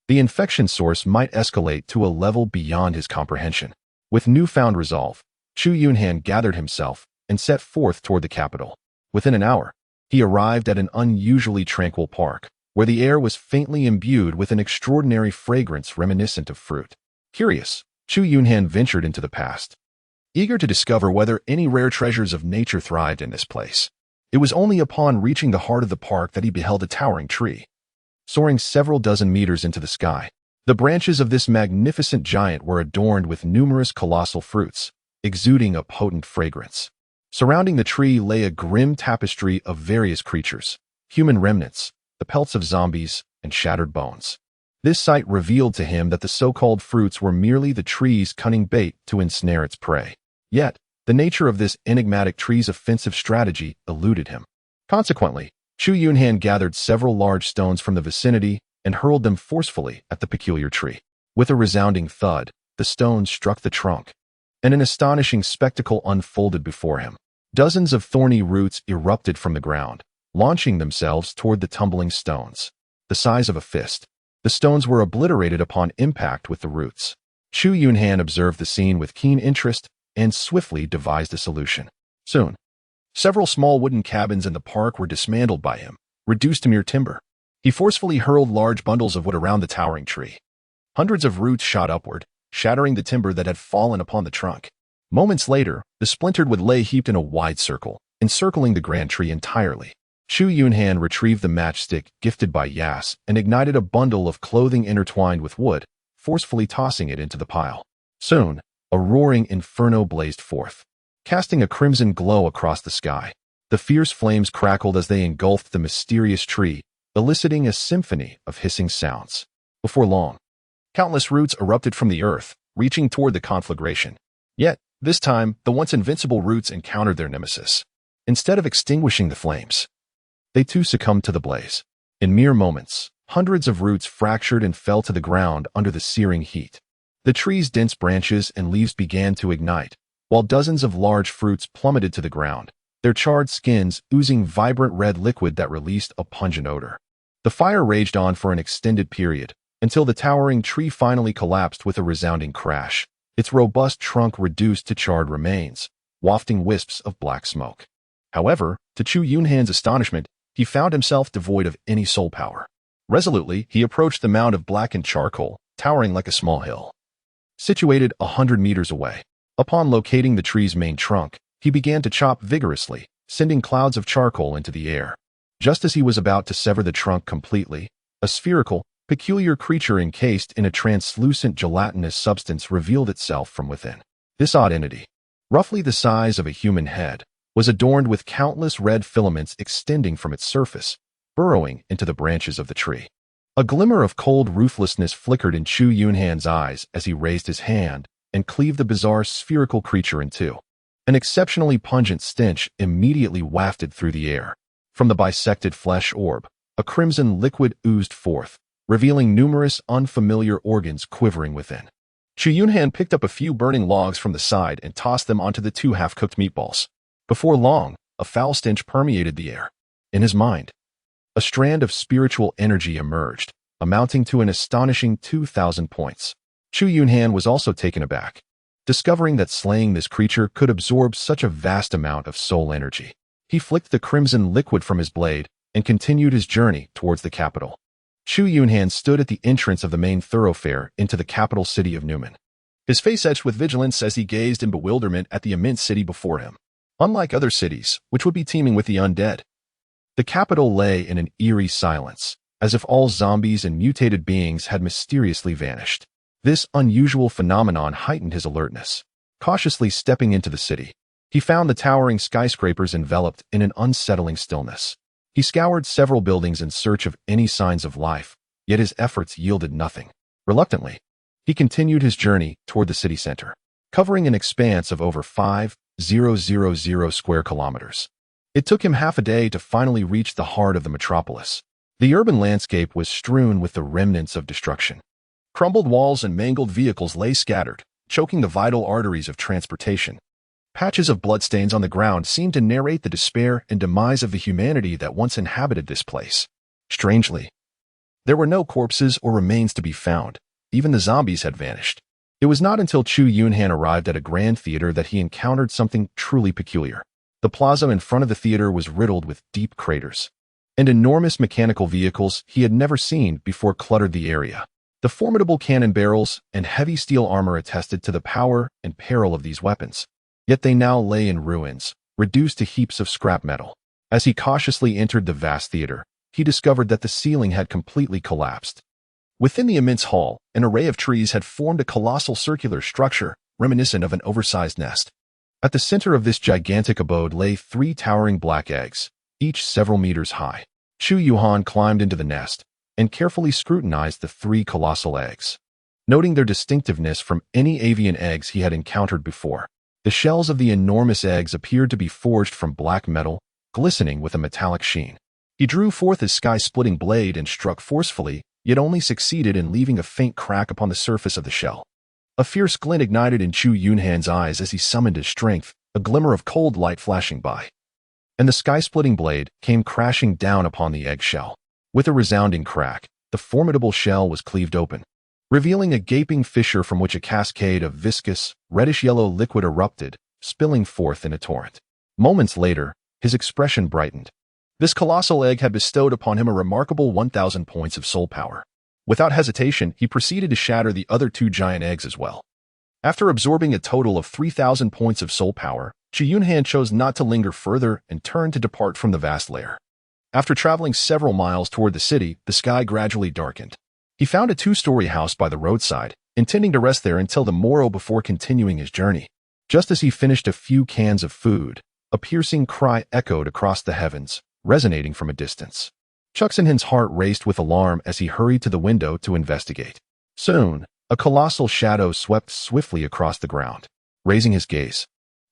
The infection source might escalate to a level beyond his comprehension. With newfound resolve, Chu Yunhan gathered himself and set forth toward the capital. Within an hour, he arrived at an unusually tranquil park, where the air was faintly imbued with an extraordinary fragrance reminiscent of fruit. Curious, Chu Yunhan ventured into the past, eager to discover whether any rare treasures of nature thrived in this place. It was only upon reaching the heart of the park that he beheld a towering tree, soaring several dozen meters into the sky. The branches of this magnificent giant were adorned with numerous colossal fruits, exuding a potent fragrance. Surrounding the tree lay a grim tapestry of various creatures, human remnants, the pelts of zombies, and shattered bones. This sight revealed to him that the so-called fruits were merely the tree's cunning bait to ensnare its prey. Yet, the nature of this enigmatic tree's offensive strategy eluded him. Consequently, Chu Yunhan gathered several large stones from the vicinity and hurled them forcefully at the peculiar tree. With a resounding thud, the stones struck the trunk, and an astonishing spectacle unfolded before him. Dozens of thorny roots erupted from the ground, launching themselves toward the tumbling stones. The size of a fist, the stones were obliterated upon impact with the roots. Chu Yunhan observed the scene with keen interest and swiftly devised a solution. Soon, several small wooden cabins in the park were dismantled by him, reduced to mere timber. He forcefully hurled large bundles of wood around the towering tree. Hundreds of roots shot upward, shattering the timber that had fallen upon the trunk. Moments later, the splintered wood lay heaped in a wide circle, encircling the grand tree entirely. Chu Yunhan retrieved the matchstick gifted by Yas and ignited a bundle of clothing intertwined with wood, forcefully tossing it into the pile. Soon, a roaring inferno blazed forth, casting a crimson glow across the sky. The fierce flames crackled as they engulfed the mysterious tree, eliciting a symphony of hissing sounds. Before long, countless roots erupted from the earth, reaching toward the conflagration. Yet, this time, the once invincible roots encountered their nemesis. Instead of extinguishing the flames, they too succumbed to the blaze. In mere moments, hundreds of roots fractured and fell to the ground under the searing heat. The tree's dense branches and leaves began to ignite, while dozens of large fruits plummeted to the ground, their charred skins oozing vibrant red liquid that released a pungent odor. The fire raged on for an extended period, until the towering tree finally collapsed with a resounding crash, its robust trunk reduced to charred remains, wafting wisps of black smoke. However, to Chu Yunhan's astonishment, he found himself devoid of any soul power. Resolutely, he approached the mound of blackened charcoal, towering like a small hill, situated 100 meters away. Upon locating the tree's main trunk, he began to chop vigorously, sending clouds of charcoal into the air. Just as he was about to sever the trunk completely, a spherical, peculiar creature encased in a translucent gelatinous substance revealed itself from within. This odd entity, roughly the size of a human head, was adorned with countless red filaments extending from its surface, burrowing into the branches of the tree. A glimmer of cold ruthlessness flickered in Chu Yunhan's eyes as he raised his hand and cleaved the bizarre spherical creature in two. An exceptionally pungent stench immediately wafted through the air. From the bisected flesh orb, a crimson liquid oozed forth, revealing numerous unfamiliar organs quivering within. Chu Yunhan picked up a few burning logs from the side and tossed them onto the two half-cooked meatballs. Before long, a foul stench permeated the air. In his mind, a strand of spiritual energy emerged, amounting to an astonishing 2,000 points. Chu Yunhan was also taken aback, discovering that slaying this creature could absorb such a vast amount of soul energy. He flicked the crimson liquid from his blade and continued his journey towards the capital. Chu Yunhan stood at the entrance of the main thoroughfare into the capital city of Newman, his face etched with vigilance as he gazed in bewilderment at the immense city before him. Unlike other cities, which would be teeming with the undead, the capital lay in an eerie silence, as if all zombies and mutated beings had mysteriously vanished. This unusual phenomenon heightened his alertness. Cautiously stepping into the city, he found the towering skyscrapers enveloped in an unsettling stillness. He scoured several buildings in search of any signs of life, yet his efforts yielded nothing. Reluctantly, he continued his journey toward the city center, covering an expanse of over 5,000 square kilometers. It took him half a day to finally reach the heart of the metropolis. The urban landscape was strewn with the remnants of destruction. Crumbled walls and mangled vehicles lay scattered, choking the vital arteries of transportation. Patches of bloodstains on the ground seemed to narrate the despair and demise of the humanity that once inhabited this place. Strangely, there were no corpses or remains to be found. Even the zombies had vanished. It was not until Chu Yunhan arrived at a grand theater that he encountered something truly peculiar. The plaza in front of the theater was riddled with deep craters, and enormous mechanical vehicles he had never seen before cluttered the area. The formidable cannon barrels and heavy steel armor attested to the power and peril of these weapons. Yet they now lay in ruins, reduced to heaps of scrap metal. As he cautiously entered the vast theater, he discovered that the ceiling had completely collapsed. Within the immense hall, an array of trees had formed a colossal circular structure, reminiscent of an oversized nest. At the center of this gigantic abode lay 3 towering black eggs, each several meters high. Chu Yunhan climbed into the nest and carefully scrutinized the 3 colossal eggs, noting their distinctiveness from any avian eggs he had encountered before. The shells of the enormous eggs appeared to be forged from black metal, glistening with a metallic sheen. He drew forth his sky-splitting blade and struck forcefully, yet only succeeded in leaving a faint crack upon the surface of the shell. A fierce glint ignited in Chu Yunhan's eyes as he summoned his strength, a glimmer of cold light flashing by. And the sky-splitting blade came crashing down upon the eggshell. With a resounding crack, the formidable shell was cleaved open, revealing a gaping fissure from which a cascade of viscous, reddish-yellow liquid erupted, spilling forth in a torrent. Moments later, his expression brightened. This colossal egg had bestowed upon him a remarkable 1,000 points of soul power. Without hesitation, he proceeded to shatter the other 2 giant eggs as well. After absorbing a total of 3,000 points of soul power, Chu Yunhan chose not to linger further and turned to depart from the vast lair. After traveling several miles toward the city, the sky gradually darkened. He found a 2-story house by the roadside, intending to rest there until the morrow before continuing his journey. Just as he finished a few cans of food, a piercing cry echoed across the heavens, resonating from a distance. Chu Yunhan's heart raced with alarm as he hurried to the window to investigate. Soon, a colossal shadow swept swiftly across the ground. Raising his gaze,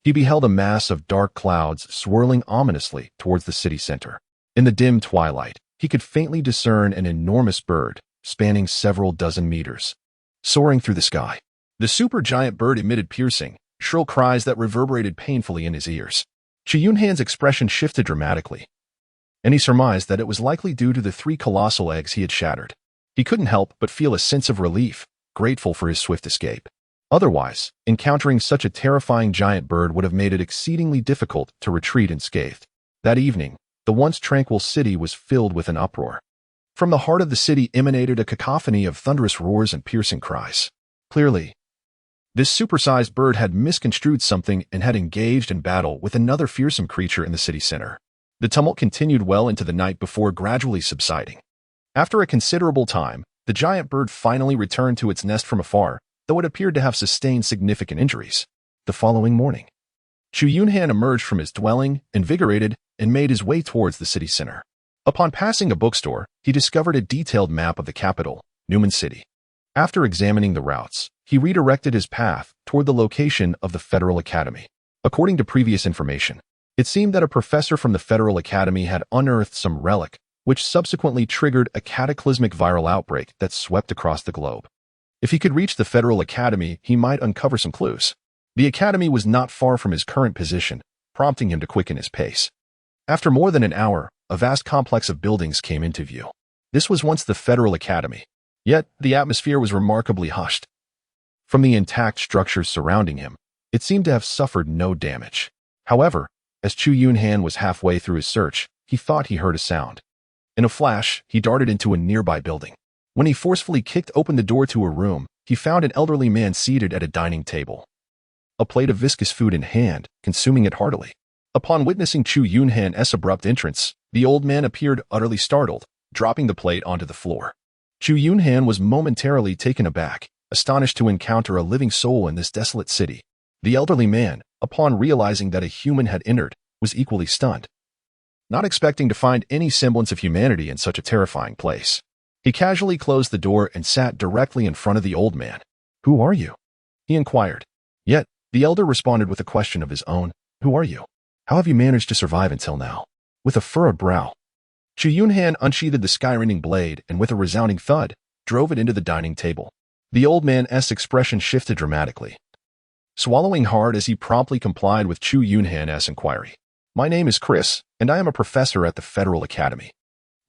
he beheld a mass of dark clouds swirling ominously towards the city center. In the dim twilight, he could faintly discern an enormous bird, spanning several dozen meters, soaring through the sky. The supergiant bird emitted piercing, shrill cries that reverberated painfully in his ears. Chu Yunhan's expression shifted dramatically, and he surmised that it was likely due to the 3 colossal eggs he had shattered. He couldn't help but feel a sense of relief, grateful for his swift escape. Otherwise, encountering such a terrifying giant bird would have made it exceedingly difficult to retreat unscathed. That evening, the once tranquil city was filled with an uproar. From the heart of the city emanated a cacophony of thunderous roars and piercing cries. Clearly, this supersized bird had misconstrued something and had engaged in battle with another fearsome creature in the city center. The tumult continued well into the night before gradually subsiding. After a considerable time, the giant bird finally returned to its nest from afar, though it appeared to have sustained significant injuries. The following morning, Chu Yunhan emerged from his dwelling, invigorated, and made his way towards the city center. Upon passing a bookstore, he discovered a detailed map of the capital, Newman City. After examining the routes, he redirected his path toward the location of the Federal Academy. According to previous information, it seemed that a professor from the Federal Academy had unearthed some relic, which subsequently triggered a cataclysmic viral outbreak that swept across the globe. If he could reach the Federal Academy, he might uncover some clues. The Academy was not far from his current position, prompting him to quicken his pace. After more than an hour, a vast complex of buildings came into view. This was once the Federal Academy, yet the atmosphere was remarkably hushed. From the intact structures surrounding him, it seemed to have suffered no damage. However, as Chu Yunhan was halfway through his search, he thought he heard a sound. In a flash, he darted into a nearby building. When he forcefully kicked open the door to a room, he found an elderly man seated at a dining table, a plate of viscous food in hand, consuming it heartily. Upon witnessing Chu Yunhan's abrupt entrance, the old man appeared utterly startled, dropping the plate onto the floor. Chu Yunhan was momentarily taken aback, astonished to encounter a living soul in this desolate city. The elderly man, upon realizing that a human had entered, was equally stunned, not expecting to find any semblance of humanity in such a terrifying place. He casually closed the door and sat directly in front of the old man. "Who are you?" he inquired. Yet, the elder responded with a question of his own. "Who are you? How have you managed to survive until now?" With a furrowed brow, Chu Yunhan unsheathed the sky-rending blade and with a resounding thud, drove it into the dining table. The old man's expression shifted dramatically. swallowing hard as he promptly complied with Chu Yunhan's inquiry. "My name is Chris, and I am a professor at the Federal Academy.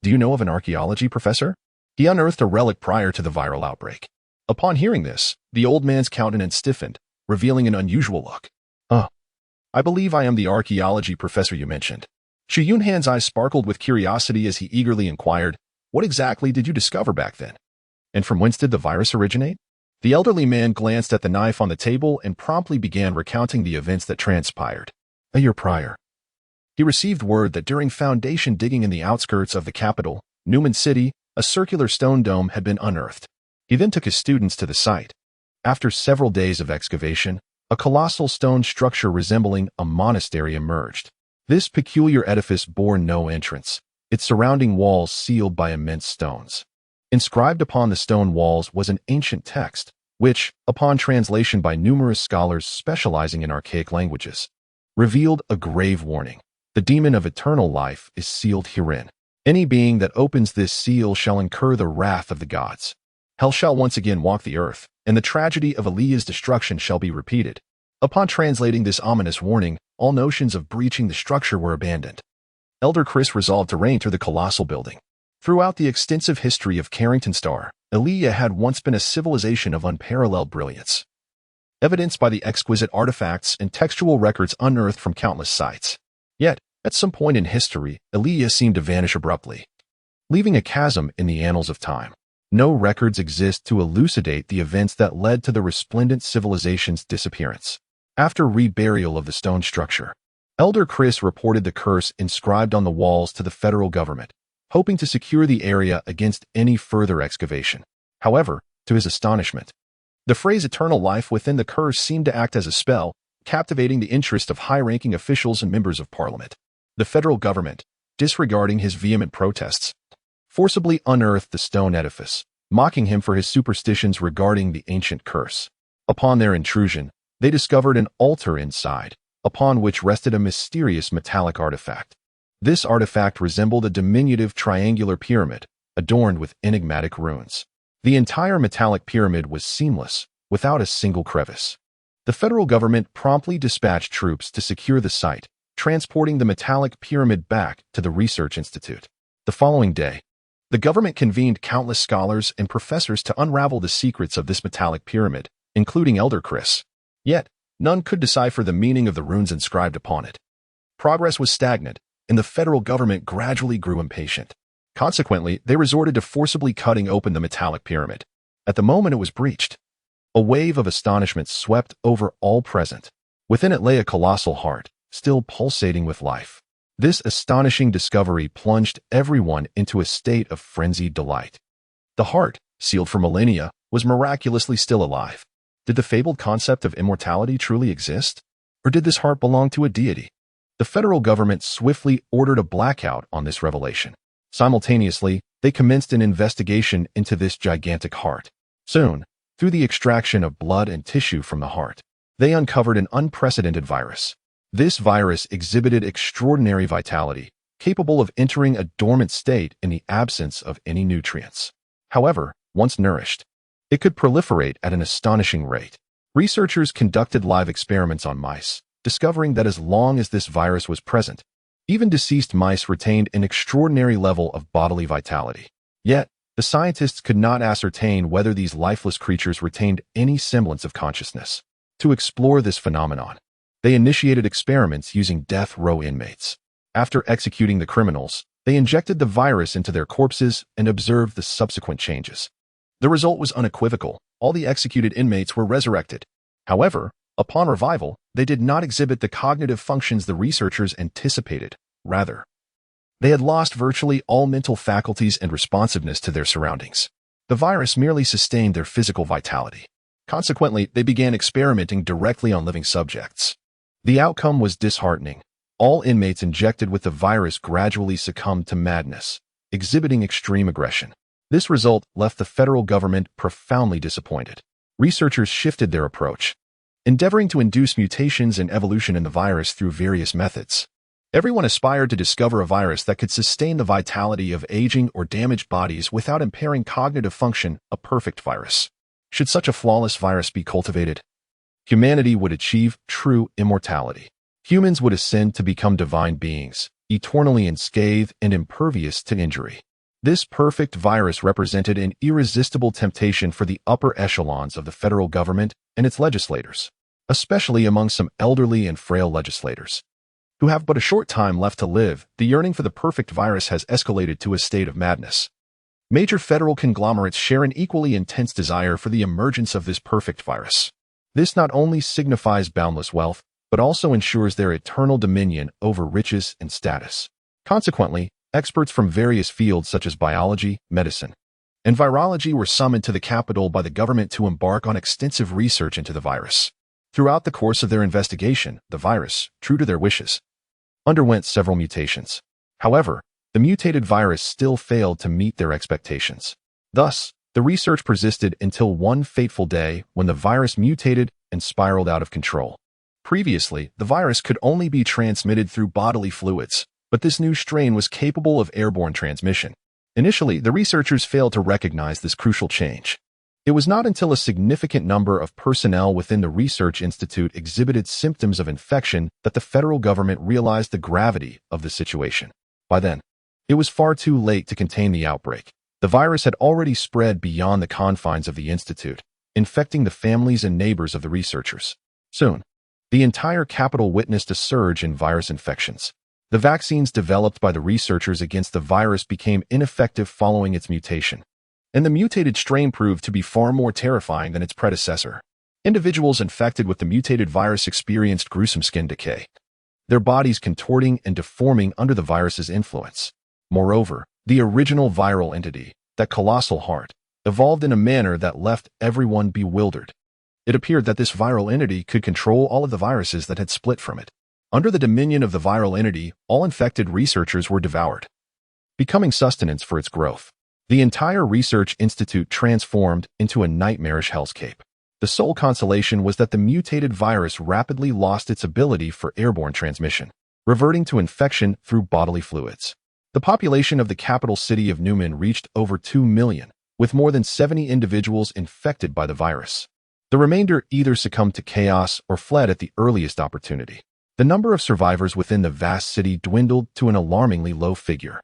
Do you know of an archaeology professor?" He unearthed a relic prior to the viral outbreak. Upon hearing this, the old man's countenance stiffened, revealing an unusual look. I believe I am the archaeology professor you mentioned." Chu Yunhan's eyes sparkled with curiosity as he eagerly inquired, "What exactly did you discover back then? And from whence did the virus originate?" The elderly man glanced at the knife on the table and promptly began recounting the events that transpired. A year prior, he received word that during foundation digging in the outskirts of the capital, Newman City, a circular stone dome had been unearthed. He then took his students to the site. After several days of excavation, a colossal stone structure resembling a monastery emerged. This peculiar edifice bore no entrance, its surrounding walls sealed by immense stones. Inscribed upon the stone walls was an ancient text, which, upon translation by numerous scholars specializing in archaic languages, revealed a grave warning. The demon of eternal life is sealed herein. Any being that opens this seal shall incur the wrath of the gods. Hell shall once again walk the earth, and the tragedy of Eliah's destruction shall be repeated. Upon translating this ominous warning, all notions of breaching the structure were abandoned. Elder Chris resolved to re-enter the colossal building. Throughout the extensive history of Carrington Star, Eliah had once been a civilization of unparalleled brilliance, evidenced by the exquisite artifacts and textual records unearthed from countless sites. Yet, at some point in history, Eliah seemed to vanish abruptly, leaving a chasm in the annals of time. No records exist to elucidate the events that led to the resplendent civilization's disappearance. After reburial of the stone structure, Elder Chris reported the curse inscribed on the walls to the federal government, hoping to secure the area against any further excavation. However, to his astonishment, the phrase eternal life within the curse seemed to act as a spell, captivating the interest of high-ranking officials and members of parliament. The federal government, disregarding his vehement protests, forcibly unearthed the stone edifice, mocking him for his superstitions regarding the ancient curse. Upon their intrusion, they discovered an altar inside, upon which rested a mysterious metallic artifact. This artifact resembled a diminutive triangular pyramid, adorned with enigmatic runes. The entire metallic pyramid was seamless, without a single crevice. The federal government promptly dispatched troops to secure the site, transporting the metallic pyramid back to the research institute. The following day, the government convened countless scholars and professors to unravel the secrets of this metallic pyramid, including Elder Chris. Yet, none could decipher the meaning of the runes inscribed upon it. Progress was stagnant, and the federal government gradually grew impatient. Consequently, they resorted to forcibly cutting open the metallic pyramid. At the moment it was breached, a wave of astonishment swept over all present. Within it lay a colossal heart, still pulsating with life. This astonishing discovery plunged everyone into a state of frenzied delight. The heart, sealed for millennia, was miraculously still alive. Did the fabled concept of immortality truly exist? Or did this heart belong to a deity? The federal government swiftly ordered a blackout on this revelation. Simultaneously, they commenced an investigation into this gigantic heart. Soon, through the extraction of blood and tissue from the heart, they uncovered an unprecedented virus. This virus exhibited extraordinary vitality, capable of entering a dormant state in the absence of any nutrients. However, once nourished, it could proliferate at an astonishing rate. Researchers conducted live experiments on mice, discovering that as long as this virus was present, even deceased mice retained an extraordinary level of bodily vitality. Yet, the scientists could not ascertain whether these lifeless creatures retained any semblance of consciousness. To explore this phenomenon, they initiated experiments using death row inmates. After executing the criminals, they injected the virus into their corpses and observed the subsequent changes. The result was unequivocal. All the executed inmates were resurrected. However, upon revival, they did not exhibit the cognitive functions the researchers anticipated. Rather, they had lost virtually all mental faculties and responsiveness to their surroundings. The virus merely sustained their physical vitality. Consequently, they began experimenting directly on living subjects. The outcome was disheartening. All inmates injected with the virus gradually succumbed to madness, exhibiting extreme aggression. This result left the federal government profoundly disappointed. Researchers shifted their approach, endeavoring to induce mutations and evolution in the virus through various methods. Everyone aspired to discover a virus that could sustain the vitality of aging or damaged bodies without impairing cognitive function, a perfect virus. Should such a flawless virus be cultivated? humanity would achieve true immortality. Humans would ascend to become divine beings, eternally unscathed and impervious to injury. This perfect virus represented an irresistible temptation for the upper echelons of the federal government and its legislators, especially among some elderly and frail legislators who have but a short time left to live. The yearning for the perfect virus has escalated to a state of madness. Major federal conglomerates share an equally intense desire for the emergence of this perfect virus. This not only signifies boundless wealth, but also ensures their eternal dominion over riches and status. Consequently, experts from various fields such as biology, medicine, and virology were summoned to the capital by the government to embark on extensive research into the virus. Throughout the course of their investigation, the virus, true to their wishes, underwent several mutations. However, the mutated virus still failed to meet their expectations. Thus, the research persisted until one fateful day when the virus mutated and spiraled out of control. Previously, the virus could only be transmitted through bodily fluids, but this new strain was capable of airborne transmission. Initially, the researchers failed to recognize this crucial change. It was not until a significant number of personnel within the research institute exhibited symptoms of infection that the federal government realized the gravity of the situation. By then, it was far too late to contain the outbreak. The virus had already spread beyond the confines of the institute, infecting the families and neighbors of the researchers. Soon, the entire capital witnessed a surge in virus infections. The vaccines developed by the researchers against the virus became ineffective following its mutation, and the mutated strain proved to be far more terrifying than its predecessor. Individuals infected with the mutated virus experienced gruesome skin decay, their bodies contorting and deforming under the virus's influence. Moreover, the original viral entity, that colossal heart, evolved in a manner that left everyone bewildered. It appeared that this viral entity could control all of the viruses that had split from it. Under the dominion of the viral entity, all infected researchers were devoured, becoming sustenance for its growth. The entire research institute transformed into a nightmarish hellscape. The sole consolation was that the mutated virus rapidly lost its ability for airborne transmission, reverting to infection through bodily fluids. The population of the capital city of Newman reached over 2 million, with more than 70 individuals infected by the virus. The remainder either succumbed to chaos or fled at the earliest opportunity. The number of survivors within the vast city dwindled to an alarmingly low figure.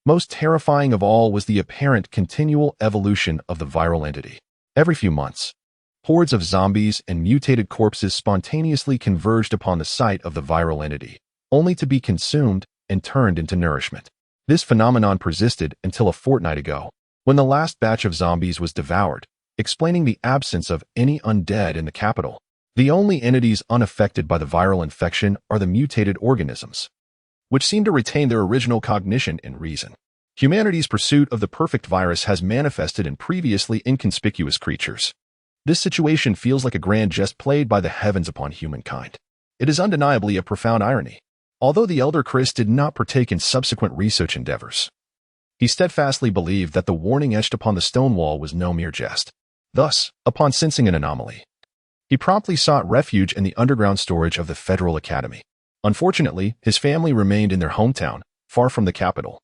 Most terrifying of all was the apparent continual evolution of the viral entity. Every few months, hordes of zombies and mutated corpses spontaneously converged upon the site of the viral entity, only to be consumed and turned into nourishment. This phenomenon persisted until a fortnight ago, when the last batch of zombies was devoured, explaining the absence of any undead in the capital. The only entities unaffected by the viral infection are the mutated organisms, which seem to retain their original cognition and reason. Humanity's pursuit of the perfect virus has manifested in previously inconspicuous creatures. This situation feels like a grand jest played by the heavens upon humankind. It is undeniably a profound irony. Although the elder Chris did not partake in subsequent research endeavors, he steadfastly believed that the warning etched upon the stone wall was no mere jest. Thus, upon sensing an anomaly, he promptly sought refuge in the underground storage of the Federal Academy. Unfortunately, his family remained in their hometown, far from the capital,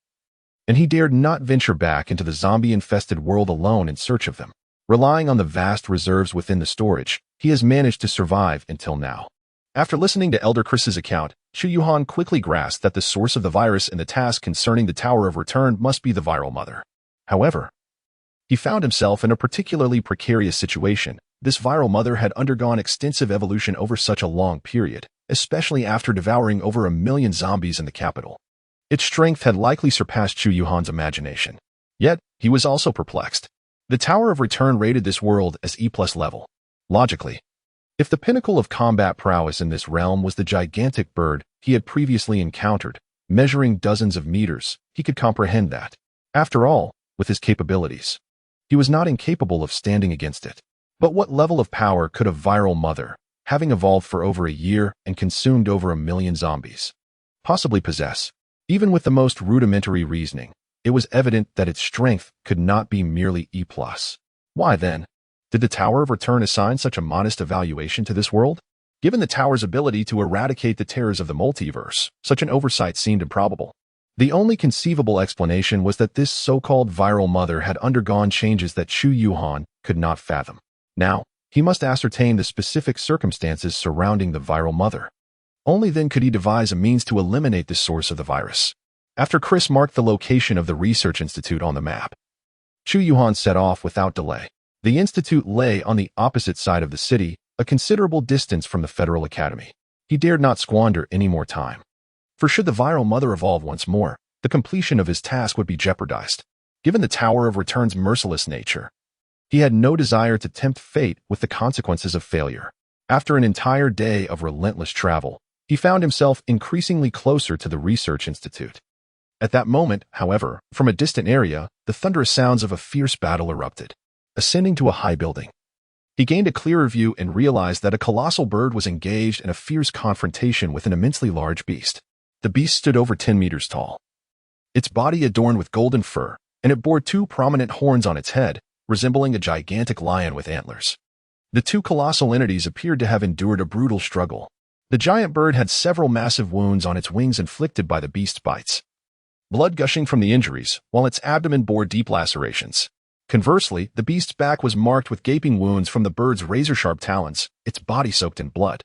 and he dared not venture back into the zombie-infested world alone in search of them. Relying on the vast reserves within the storage, he has managed to survive until now. After listening to Elder Chris's account, Chu Yunhan quickly grasped that the source of the virus and the task concerning the Tower of Return must be the viral mother. However, he found himself in a particularly precarious situation. This viral mother had undergone extensive evolution over such a long period, especially after devouring over 1 million zombies in the capital. Its strength had likely surpassed Chu Yunhan's imagination. Yet, he was also perplexed. The Tower of Return rated this world as E+ level. Logically, if the pinnacle of combat prowess in this realm was the gigantic bird he had previously encountered, measuring dozens of meters, he could comprehend that. After all, with his capabilities, he was not incapable of standing against it. But what level of power could a viral mother, having evolved for over a year and consumed over 1 million zombies, possibly possess? Even with the most rudimentary reasoning, it was evident that its strength could not be merely E+. Why then did the Tower of Return assign such a modest evaluation to this world? Given the Tower's ability to eradicate the terrors of the multiverse, such an oversight seemed improbable. The only conceivable explanation was that this so-called viral mother had undergone changes that Chu Yunhan could not fathom. Now, He must ascertain the specific circumstances surrounding the viral mother. Only then could he devise a means to eliminate the source of the virus. After Chris marked the location of the research institute on the map, Chu Yunhan set off without delay. The institute lay on the opposite side of the city, a considerable distance from the Federal Academy. He dared not squander any more time. For should the viral mother evolve once more, the completion of his task would be jeopardized. Given the Tower of Return's merciless nature, he had no desire to tempt fate with the consequences of failure. After an entire day of relentless travel, he found himself increasingly closer to the research institute. At that moment, however, from a distant area, the thunderous sounds of a fierce battle erupted. Ascending to a high building, he gained a clearer view and realized that a colossal bird was engaged in a fierce confrontation with an immensely large beast. The beast stood over 10 meters tall, its body adorned with golden fur, and it bore two prominent horns on its head, resembling a gigantic lion with antlers. The two colossal entities appeared to have endured a brutal struggle. The giant bird had several massive wounds on its wings inflicted by the beast's bites, blood gushing from the injuries, while its abdomen bore deep lacerations. Conversely, the beast's back was marked with gaping wounds from the bird's razor-sharp talons, its body soaked in blood.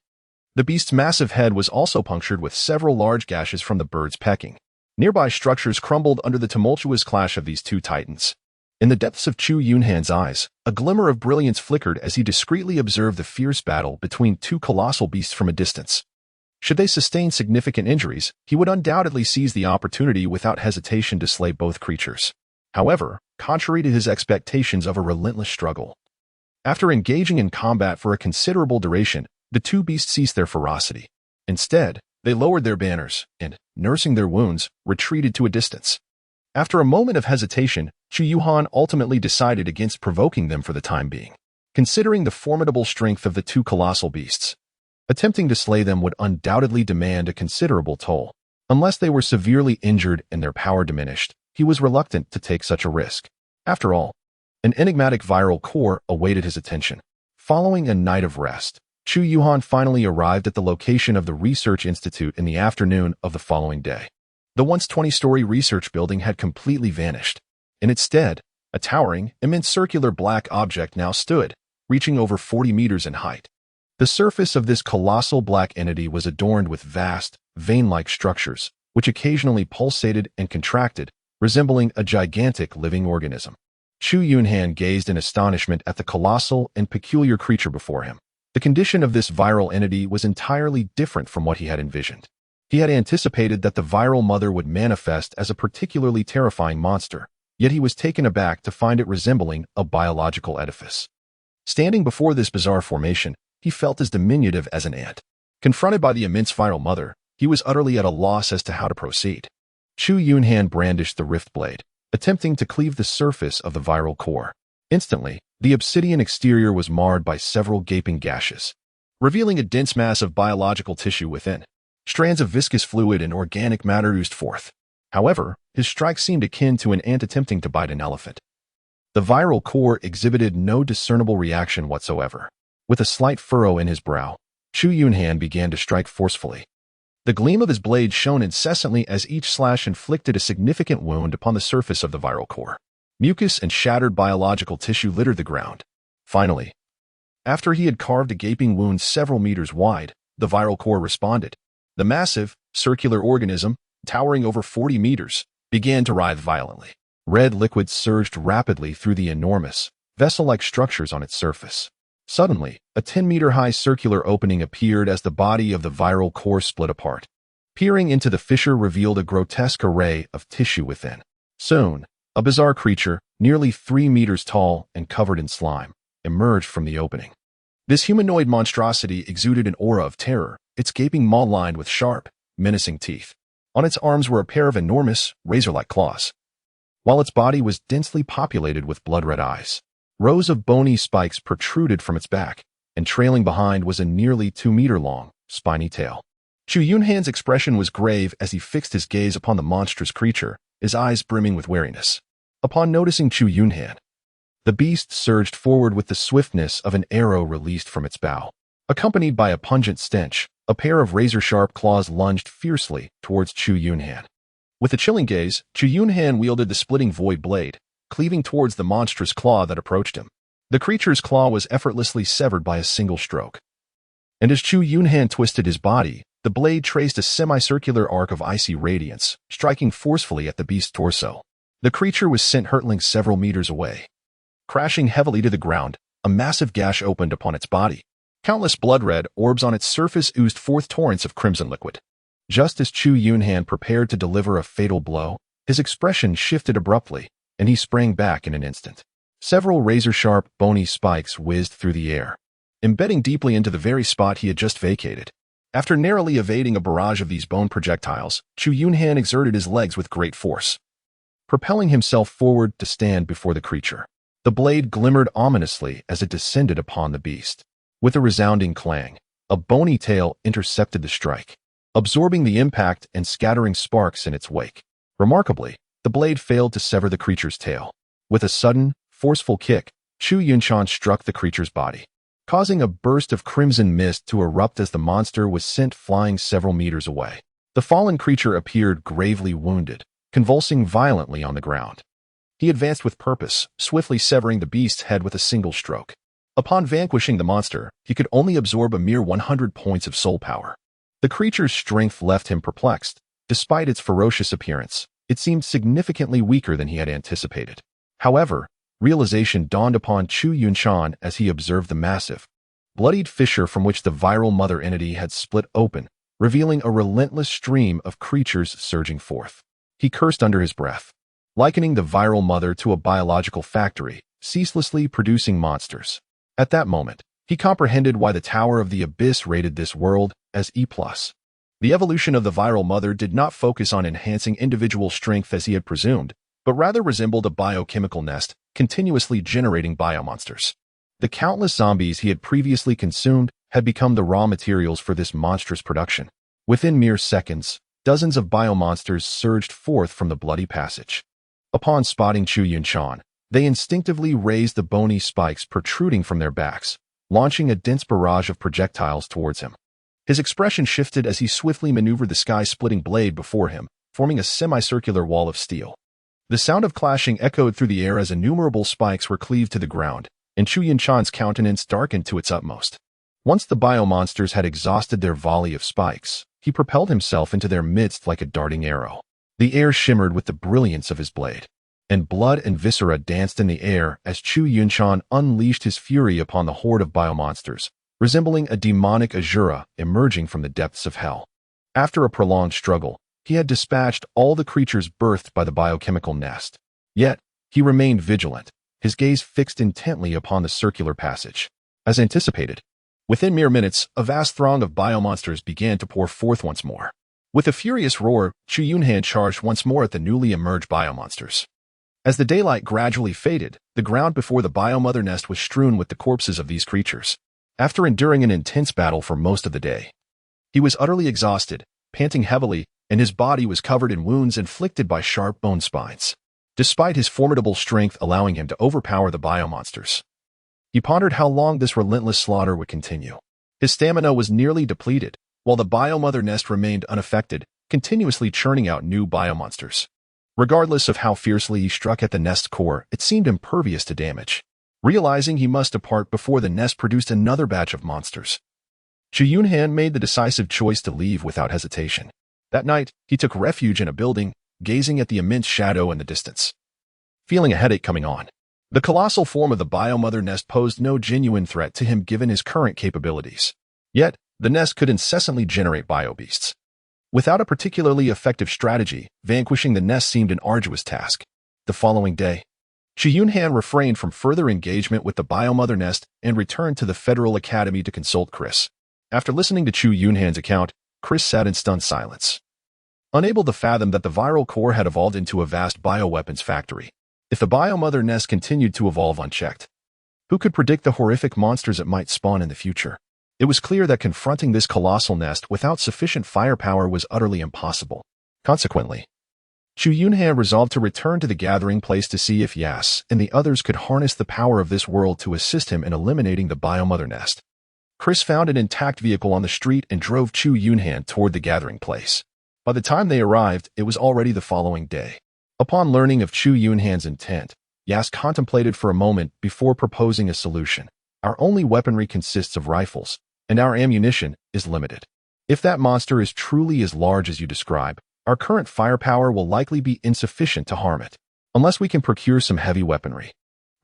The beast's massive head was also punctured with several large gashes from the bird's pecking. Nearby structures crumbled under the tumultuous clash of these two titans. In the depths of Chu Yunhan's eyes, a glimmer of brilliance flickered as he discreetly observed the fierce battle between two colossal beasts from a distance. Should they sustain significant injuries, he would undoubtedly seize the opportunity without hesitation to slay both creatures. However, contrary to his expectations of a relentless struggle, after engaging in combat for a considerable duration, the two beasts ceased their ferocity. Instead, they lowered their banners and, nursing their wounds, retreated to a distance. After a moment of hesitation, Chu Yunhan ultimately decided against provoking them for the time being. Considering the formidable strength of the two colossal beasts, attempting to slay them would undoubtedly demand a considerable toll. Unless they were severely injured and their power diminished, he was reluctant to take such a risk. After all, an enigmatic viral core awaited his attention. Following a night of rest, Chu Yunhan finally arrived at the location of the research institute in the afternoon of the following day. The once 20-story research building had completely vanished. In its stead, a towering, immense circular black object now stood, reaching over 40 meters in height. The surface of this colossal black entity was adorned with vast, vein-like structures, which occasionally pulsated and contracted, resembling a gigantic living organism. Chu Yunhan gazed in astonishment at the colossal and peculiar creature before him. The condition of this viral entity was entirely different from what he had envisioned. He had anticipated that the viral mother would manifest as a particularly terrifying monster, yet he was taken aback to find it resembling a biological edifice. Standing before this bizarre formation, he felt as diminutive as an ant. Confronted by the immense viral mother, he was utterly at a loss as to how to proceed. Chu Yunhan brandished the rift blade, attempting to cleave the surface of the viral core. Instantly, the obsidian exterior was marred by several gaping gashes, revealing a dense mass of biological tissue within. Strands of viscous fluid and organic matter oozed forth. However, his strike seemed akin to an ant attempting to bite an elephant. The viral core exhibited no discernible reaction whatsoever. With a slight furrow in his brow, Chu Yunhan began to strike forcefully. The gleam of his blade shone incessantly as each slash inflicted a significant wound upon the surface of the viral core. Mucus and shattered biological tissue littered the ground. Finally, after he had carved a gaping wound several meters wide, the viral core responded. The massive, circular organism, towering over 40 meters, began to writhe violently. Red liquid surged rapidly through the enormous, vessel-like structures on its surface. Suddenly, a 10-meter-high circular opening appeared as the body of the viral core split apart. Peering into the fissure revealed a grotesque array of tissue within. Soon, a bizarre creature, nearly 3 meters tall and covered in slime, emerged from the opening. This humanoid monstrosity exuded an aura of terror, its gaping maw lined with sharp, menacing teeth. On its arms were a pair of enormous, razor-like claws, while its body was densely populated with blood-red eyes. Rows of bony spikes protruded from its back, and trailing behind was a nearly 2-meter-long, spiny tail. Chu Yunhan's expression was grave as he fixed his gaze upon the monstrous creature, his eyes brimming with wariness. Upon noticing Chu Yunhan, the beast surged forward with the swiftness of an arrow released from its bow. Accompanied by a pungent stench, a pair of razor-sharp claws lunged fiercely towards Chu Yunhan. With a chilling gaze, Chu Yunhan wielded the splitting void blade, cleaving towards the monstrous claw that approached him. The creature's claw was effortlessly severed by a single stroke. And as Chu Yunhan twisted his body, the blade traced a semicircular arc of icy radiance, striking forcefully at the beast's torso. The creature was sent hurtling several meters away. Crashing heavily to the ground, a massive gash opened upon its body. Countless blood-red orbs on its surface oozed forth torrents of crimson liquid. Just as Chu Yunhan prepared to deliver a fatal blow, his expression shifted abruptly, and he sprang back in an instant. Several razor-sharp, bony spikes whizzed through the air, embedding deeply into the very spot he had just vacated. After narrowly evading a barrage of these bone projectiles, Chu Yunhan exerted his legs with great force, propelling himself forward to stand before the creature. The blade glimmered ominously as it descended upon the beast. With a resounding clang, a bony tail intercepted the strike, absorbing the impact and scattering sparks in its wake. Remarkably, the blade failed to sever the creature's tail. With a sudden, forceful kick, Chu Yunhan struck the creature's body, causing a burst of crimson mist to erupt as the monster was sent flying several meters away. The fallen creature appeared gravely wounded, convulsing violently on the ground. He advanced with purpose, swiftly severing the beast's head with a single stroke. Upon vanquishing the monster, he could only absorb a mere 100 points of soul power. The creature's strength left him perplexed. Despite its ferocious appearance, it seemed significantly weaker than he had anticipated. However, realization dawned upon Chu Yunhan as he observed the massive, bloodied fissure from which the viral mother entity had split open, revealing a relentless stream of creatures surging forth. He cursed under his breath, likening the viral mother to a biological factory, ceaselessly producing monsters. At that moment, he comprehended why the Tower of the Abyss rated this world as E+. The evolution of the viral mother did not focus on enhancing individual strength as he had presumed, but rather resembled a biochemical nest, continuously generating biomonsters. The countless zombies he had previously consumed had become the raw materials for this monstrous production. Within mere seconds, dozens of biomonsters surged forth from the bloody passage. Upon spotting Chu Yunhan, they instinctively raised the bony spikes protruding from their backs, launching a dense barrage of projectiles towards him. His expression shifted as he swiftly maneuvered the sky-splitting blade before him, forming a semicircular wall of steel. The sound of clashing echoed through the air as innumerable spikes were cleaved to the ground, and Chu Yunhan's countenance darkened to its utmost. Once the biomonsters had exhausted their volley of spikes, he propelled himself into their midst like a darting arrow. The air shimmered with the brilliance of his blade, and blood and viscera danced in the air as Chu Yunhan unleashed his fury upon the horde of biomonsters, resembling a demonic Azura emerging from the depths of hell. After a prolonged struggle, he had dispatched all the creatures birthed by the biochemical nest. Yet, he remained vigilant, his gaze fixed intently upon the circular passage. As anticipated, within mere minutes, a vast throng of biomonsters began to pour forth once more. With a furious roar, Chu Yunhan charged once more at the newly emerged biomonsters. As the daylight gradually faded, the ground before the biomother nest was strewn with the corpses of these creatures. After enduring an intense battle for most of the day, he was utterly exhausted, panting heavily, and his body was covered in wounds inflicted by sharp bone spines. Despite his formidable strength allowing him to overpower the biomonsters, he pondered how long this relentless slaughter would continue. His stamina was nearly depleted, while the biomother nest remained unaffected, continuously churning out new biomonsters. Regardless of how fiercely he struck at the nest's core, it seemed impervious to damage. Realizing he must depart before the nest produced another batch of monsters, Chu Yunhan made the decisive choice to leave without hesitation. That night, he took refuge in a building, gazing at the immense shadow in the distance. Feeling a headache coming on, the colossal form of the biomother nest posed no genuine threat to him given his current capabilities. Yet, the nest could incessantly generate biobeasts. Without a particularly effective strategy, vanquishing the nest seemed an arduous task. The following day, Chu Yunhan refrained from further engagement with the biomother nest and returned to the Federal Academy to consult Chris. After listening to Chu Yunhan's account, Chris sat in stunned silence, unable to fathom that the viral core had evolved into a vast bioweapons factory. If the biomother nest continued to evolve unchecked, who could predict the horrific monsters it might spawn in the future? It was clear that confronting this colossal nest without sufficient firepower was utterly impossible. Consequently, Chu Yunhan resolved to return to the gathering place to see if Yas and the others could harness the power of this world to assist him in eliminating the biomother nest. Chris found an intact vehicle on the street and drove Chu Yunhan toward the gathering place. By the time they arrived, it was already the following day. Upon learning of Chu Yunhan's intent, Yas contemplated for a moment before proposing a solution. Our only weaponry consists of rifles, and our ammunition is limited. If that monster is truly as large as you describe, our current firepower will likely be insufficient to harm it, unless we can procure some heavy weaponry.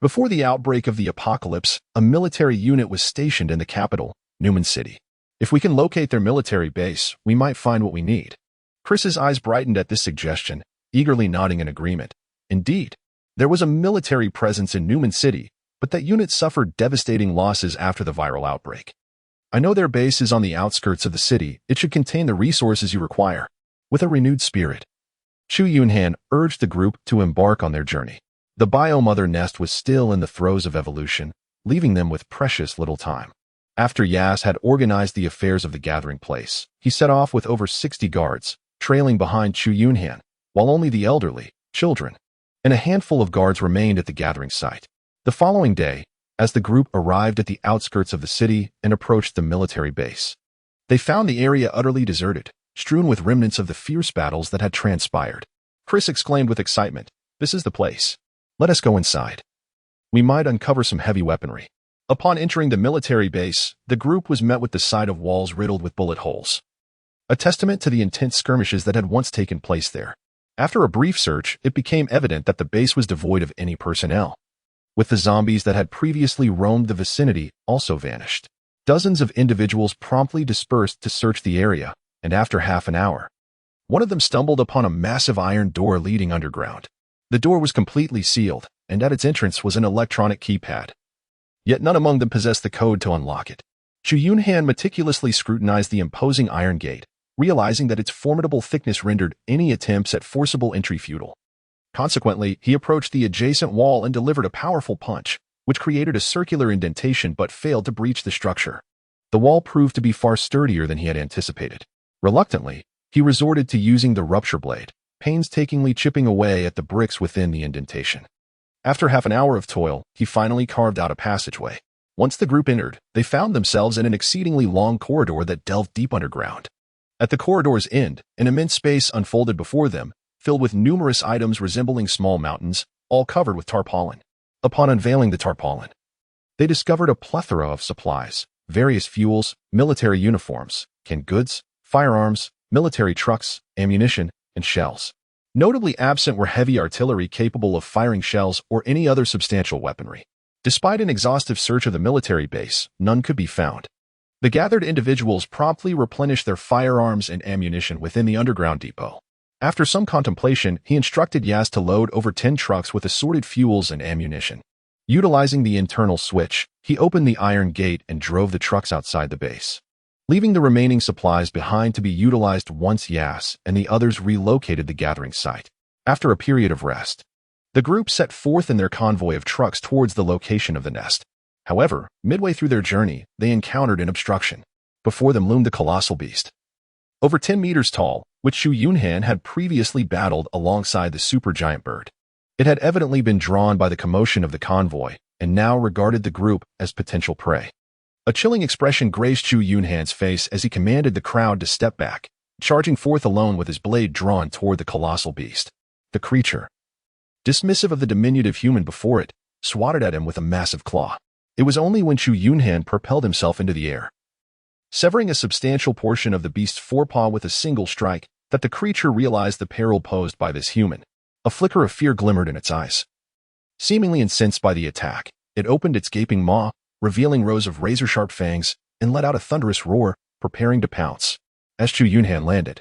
Before the outbreak of the apocalypse, a military unit was stationed in the capital, Newman City. If we can locate their military base, we might find what we need. Chris's eyes brightened at this suggestion, eagerly nodding in agreement. Indeed, there was a military presence in Newman City, but that unit suffered devastating losses after the viral outbreak. I know their base is on the outskirts of the city. It should contain the resources you require. With a renewed spirit, Chu Yunhan urged the group to embark on their journey. The biomother nest was still in the throes of evolution, leaving them with precious little time. After Yas had organized the affairs of the gathering place, he set off with over 60 guards, trailing behind Chu Yunhan, while only the elderly, children, and a handful of guards remained at the gathering site. The following day, as the group arrived at the outskirts of the city and approached the military base, they found the area utterly deserted, strewn with remnants of the fierce battles that had transpired. Chris exclaimed with excitement, "This is the place. Let us go inside. We might uncover some heavy weaponry." Upon entering the military base, the group was met with the sight of walls riddled with bullet holes, a testament to the intense skirmishes that had once taken place there. After a brief search, it became evident that the base was devoid of any personnel, with the zombies that had previously roamed the vicinity also vanished. Dozens of individuals promptly dispersed to search the area, and after half an hour, one of them stumbled upon a massive iron door leading underground. The door was completely sealed, and at its entrance was an electronic keypad. Yet none among them possessed the code to unlock it. Chu Yunhan meticulously scrutinized the imposing iron gate, realizing that its formidable thickness rendered any attempts at forcible entry futile. Consequently, he approached the adjacent wall and delivered a powerful punch, which created a circular indentation but failed to breach the structure. The wall proved to be far sturdier than he had anticipated. Reluctantly, he resorted to using the rupture blade, painstakingly chipping away at the bricks within the indentation. After half an hour of toil, he finally carved out a passageway. Once the group entered, they found themselves in an exceedingly long corridor that delved deep underground. At the corridor's end, an immense space unfolded before them, filled with numerous items resembling small mountains, all covered with tarpaulin. Upon unveiling the tarpaulin, they discovered a plethora of supplies, various fuels, military uniforms, canned goods, firearms, military trucks, ammunition, and shells. Notably absent were heavy artillery capable of firing shells or any other substantial weaponry. Despite an exhaustive search of the military base, none could be found. The gathered individuals promptly replenished their firearms and ammunition within the underground depot. After some contemplation, he instructed Yas to load over 10 trucks with assorted fuels and ammunition. Utilizing the internal switch, he opened the iron gate and drove the trucks outside the base, leaving the remaining supplies behind to be utilized once Yas and the others relocated the gathering site. After a period of rest, the group set forth in their convoy of trucks towards the location of the nest. However, midway through their journey, they encountered an obstruction. Before them loomed the colossal beast, over 10 meters tall, which Chu Yunhan had previously battled alongside the supergiant bird. It had evidently been drawn by the commotion of the convoy, and now regarded the group as potential prey. A chilling expression graced Chu Yunhan's face as he commanded the crowd to step back, charging forth alone with his blade drawn toward the colossal beast. The creature, dismissive of the diminutive human before it, swatted at him with a massive claw. It was only when Chu Yunhan propelled himself into the air, severing a substantial portion of the beast's forepaw with a single strike, that the creature realized the peril posed by this human. A flicker of fear glimmered in its eyes. Seemingly incensed by the attack, it opened its gaping maw, revealing rows of razor-sharp fangs, and let out a thunderous roar, preparing to pounce. As Chu Yunhan landed,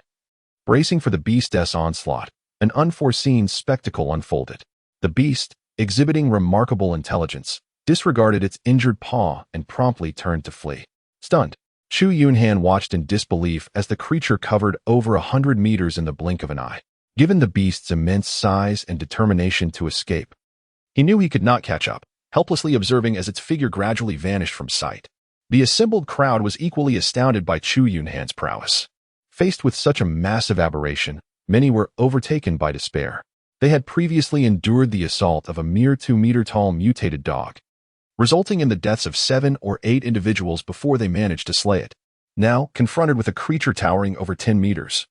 bracing for the beast's onslaught, an unforeseen spectacle unfolded. The beast, exhibiting remarkable intelligence, disregarded its injured paw and promptly turned to flee. Stunned, Chu Yunhan watched in disbelief as the creature covered over 100 meters in the blink of an eye. Given the beast's immense size and determination to escape, he knew he could not catch up, helplessly observing as its figure gradually vanished from sight. The assembled crowd was equally astounded by Chu Yunhan's prowess. Faced with such a massive aberration, many were overtaken by despair. They had previously endured the assault of a mere 2-meter-tall mutated dog, resulting in the deaths of 7 or 8 individuals before they managed to slay it. Now, confronted with a creature towering over 10 meters,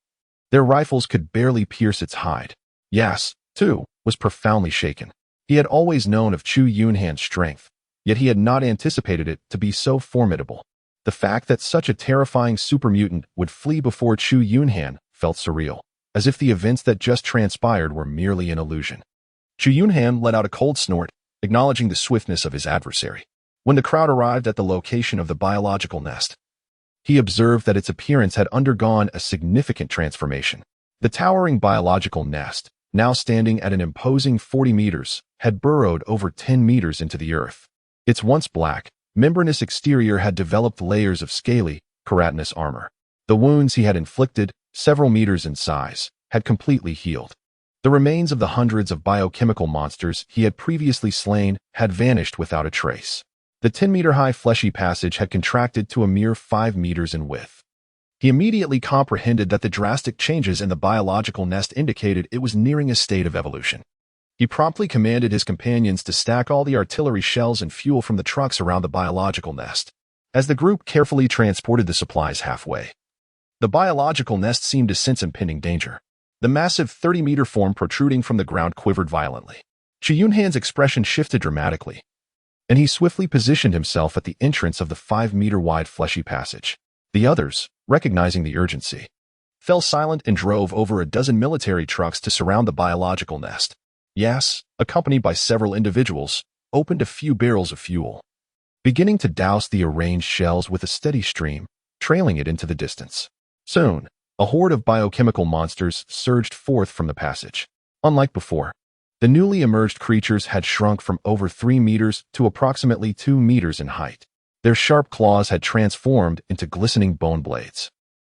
their rifles could barely pierce its hide. Yas, too, was profoundly shaken. He had always known of Chu Yunhan's strength, yet he had not anticipated it to be so formidable. The fact that such a terrifying supermutant would flee before Chu Yunhan felt surreal, as if the events that just transpired were merely an illusion. Chu Yunhan let out a cold snort, acknowledging the swiftness of his adversary. When the crowd arrived at the location of the biological nest, he observed that its appearance had undergone a significant transformation. The towering biological nest, now standing at an imposing 40 meters, had burrowed over 10 meters into the earth. Its once black, membranous exterior had developed layers of scaly, keratinous armor. The wounds he had inflicted, several meters in size, had completely healed. The remains of the hundreds of biochemical monsters he had previously slain had vanished without a trace. The 10-meter-high fleshy passage had contracted to a mere 5 meters in width. He immediately comprehended that the drastic changes in the biological nest indicated it was nearing a state of evolution. He promptly commanded his companions to stack all the artillery shells and fuel from the trucks around the biological nest. As the group carefully transported the supplies halfway, the biological nest seemed to sense impending danger. The massive 30-meter form protruding from the ground quivered violently. Chu Yunhan's expression shifted dramatically, and he swiftly positioned himself at the entrance of the 5-meter-wide fleshy passage. The others, recognizing the urgency, fell silent and drove over a dozen military trucks to surround the biological nest. Yas, accompanied by several individuals, opened a few barrels of fuel, beginning to douse the arranged shells with a steady stream, trailing it into the distance. Soon, a horde of biochemical monsters surged forth from the passage. Unlike before, the newly emerged creatures had shrunk from over 3 meters to approximately 2 meters in height. Their sharp claws had transformed into glistening bone blades,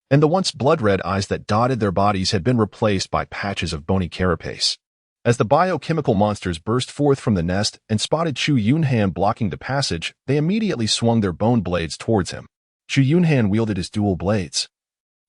and the once blood-red eyes that dotted their bodies had been replaced by patches of bony carapace. As the biochemical monsters burst forth from the nest and spotted Chu Yunhan blocking the passage, they immediately swung their bone blades towards him. Chu Yunhan wielded his dual blades,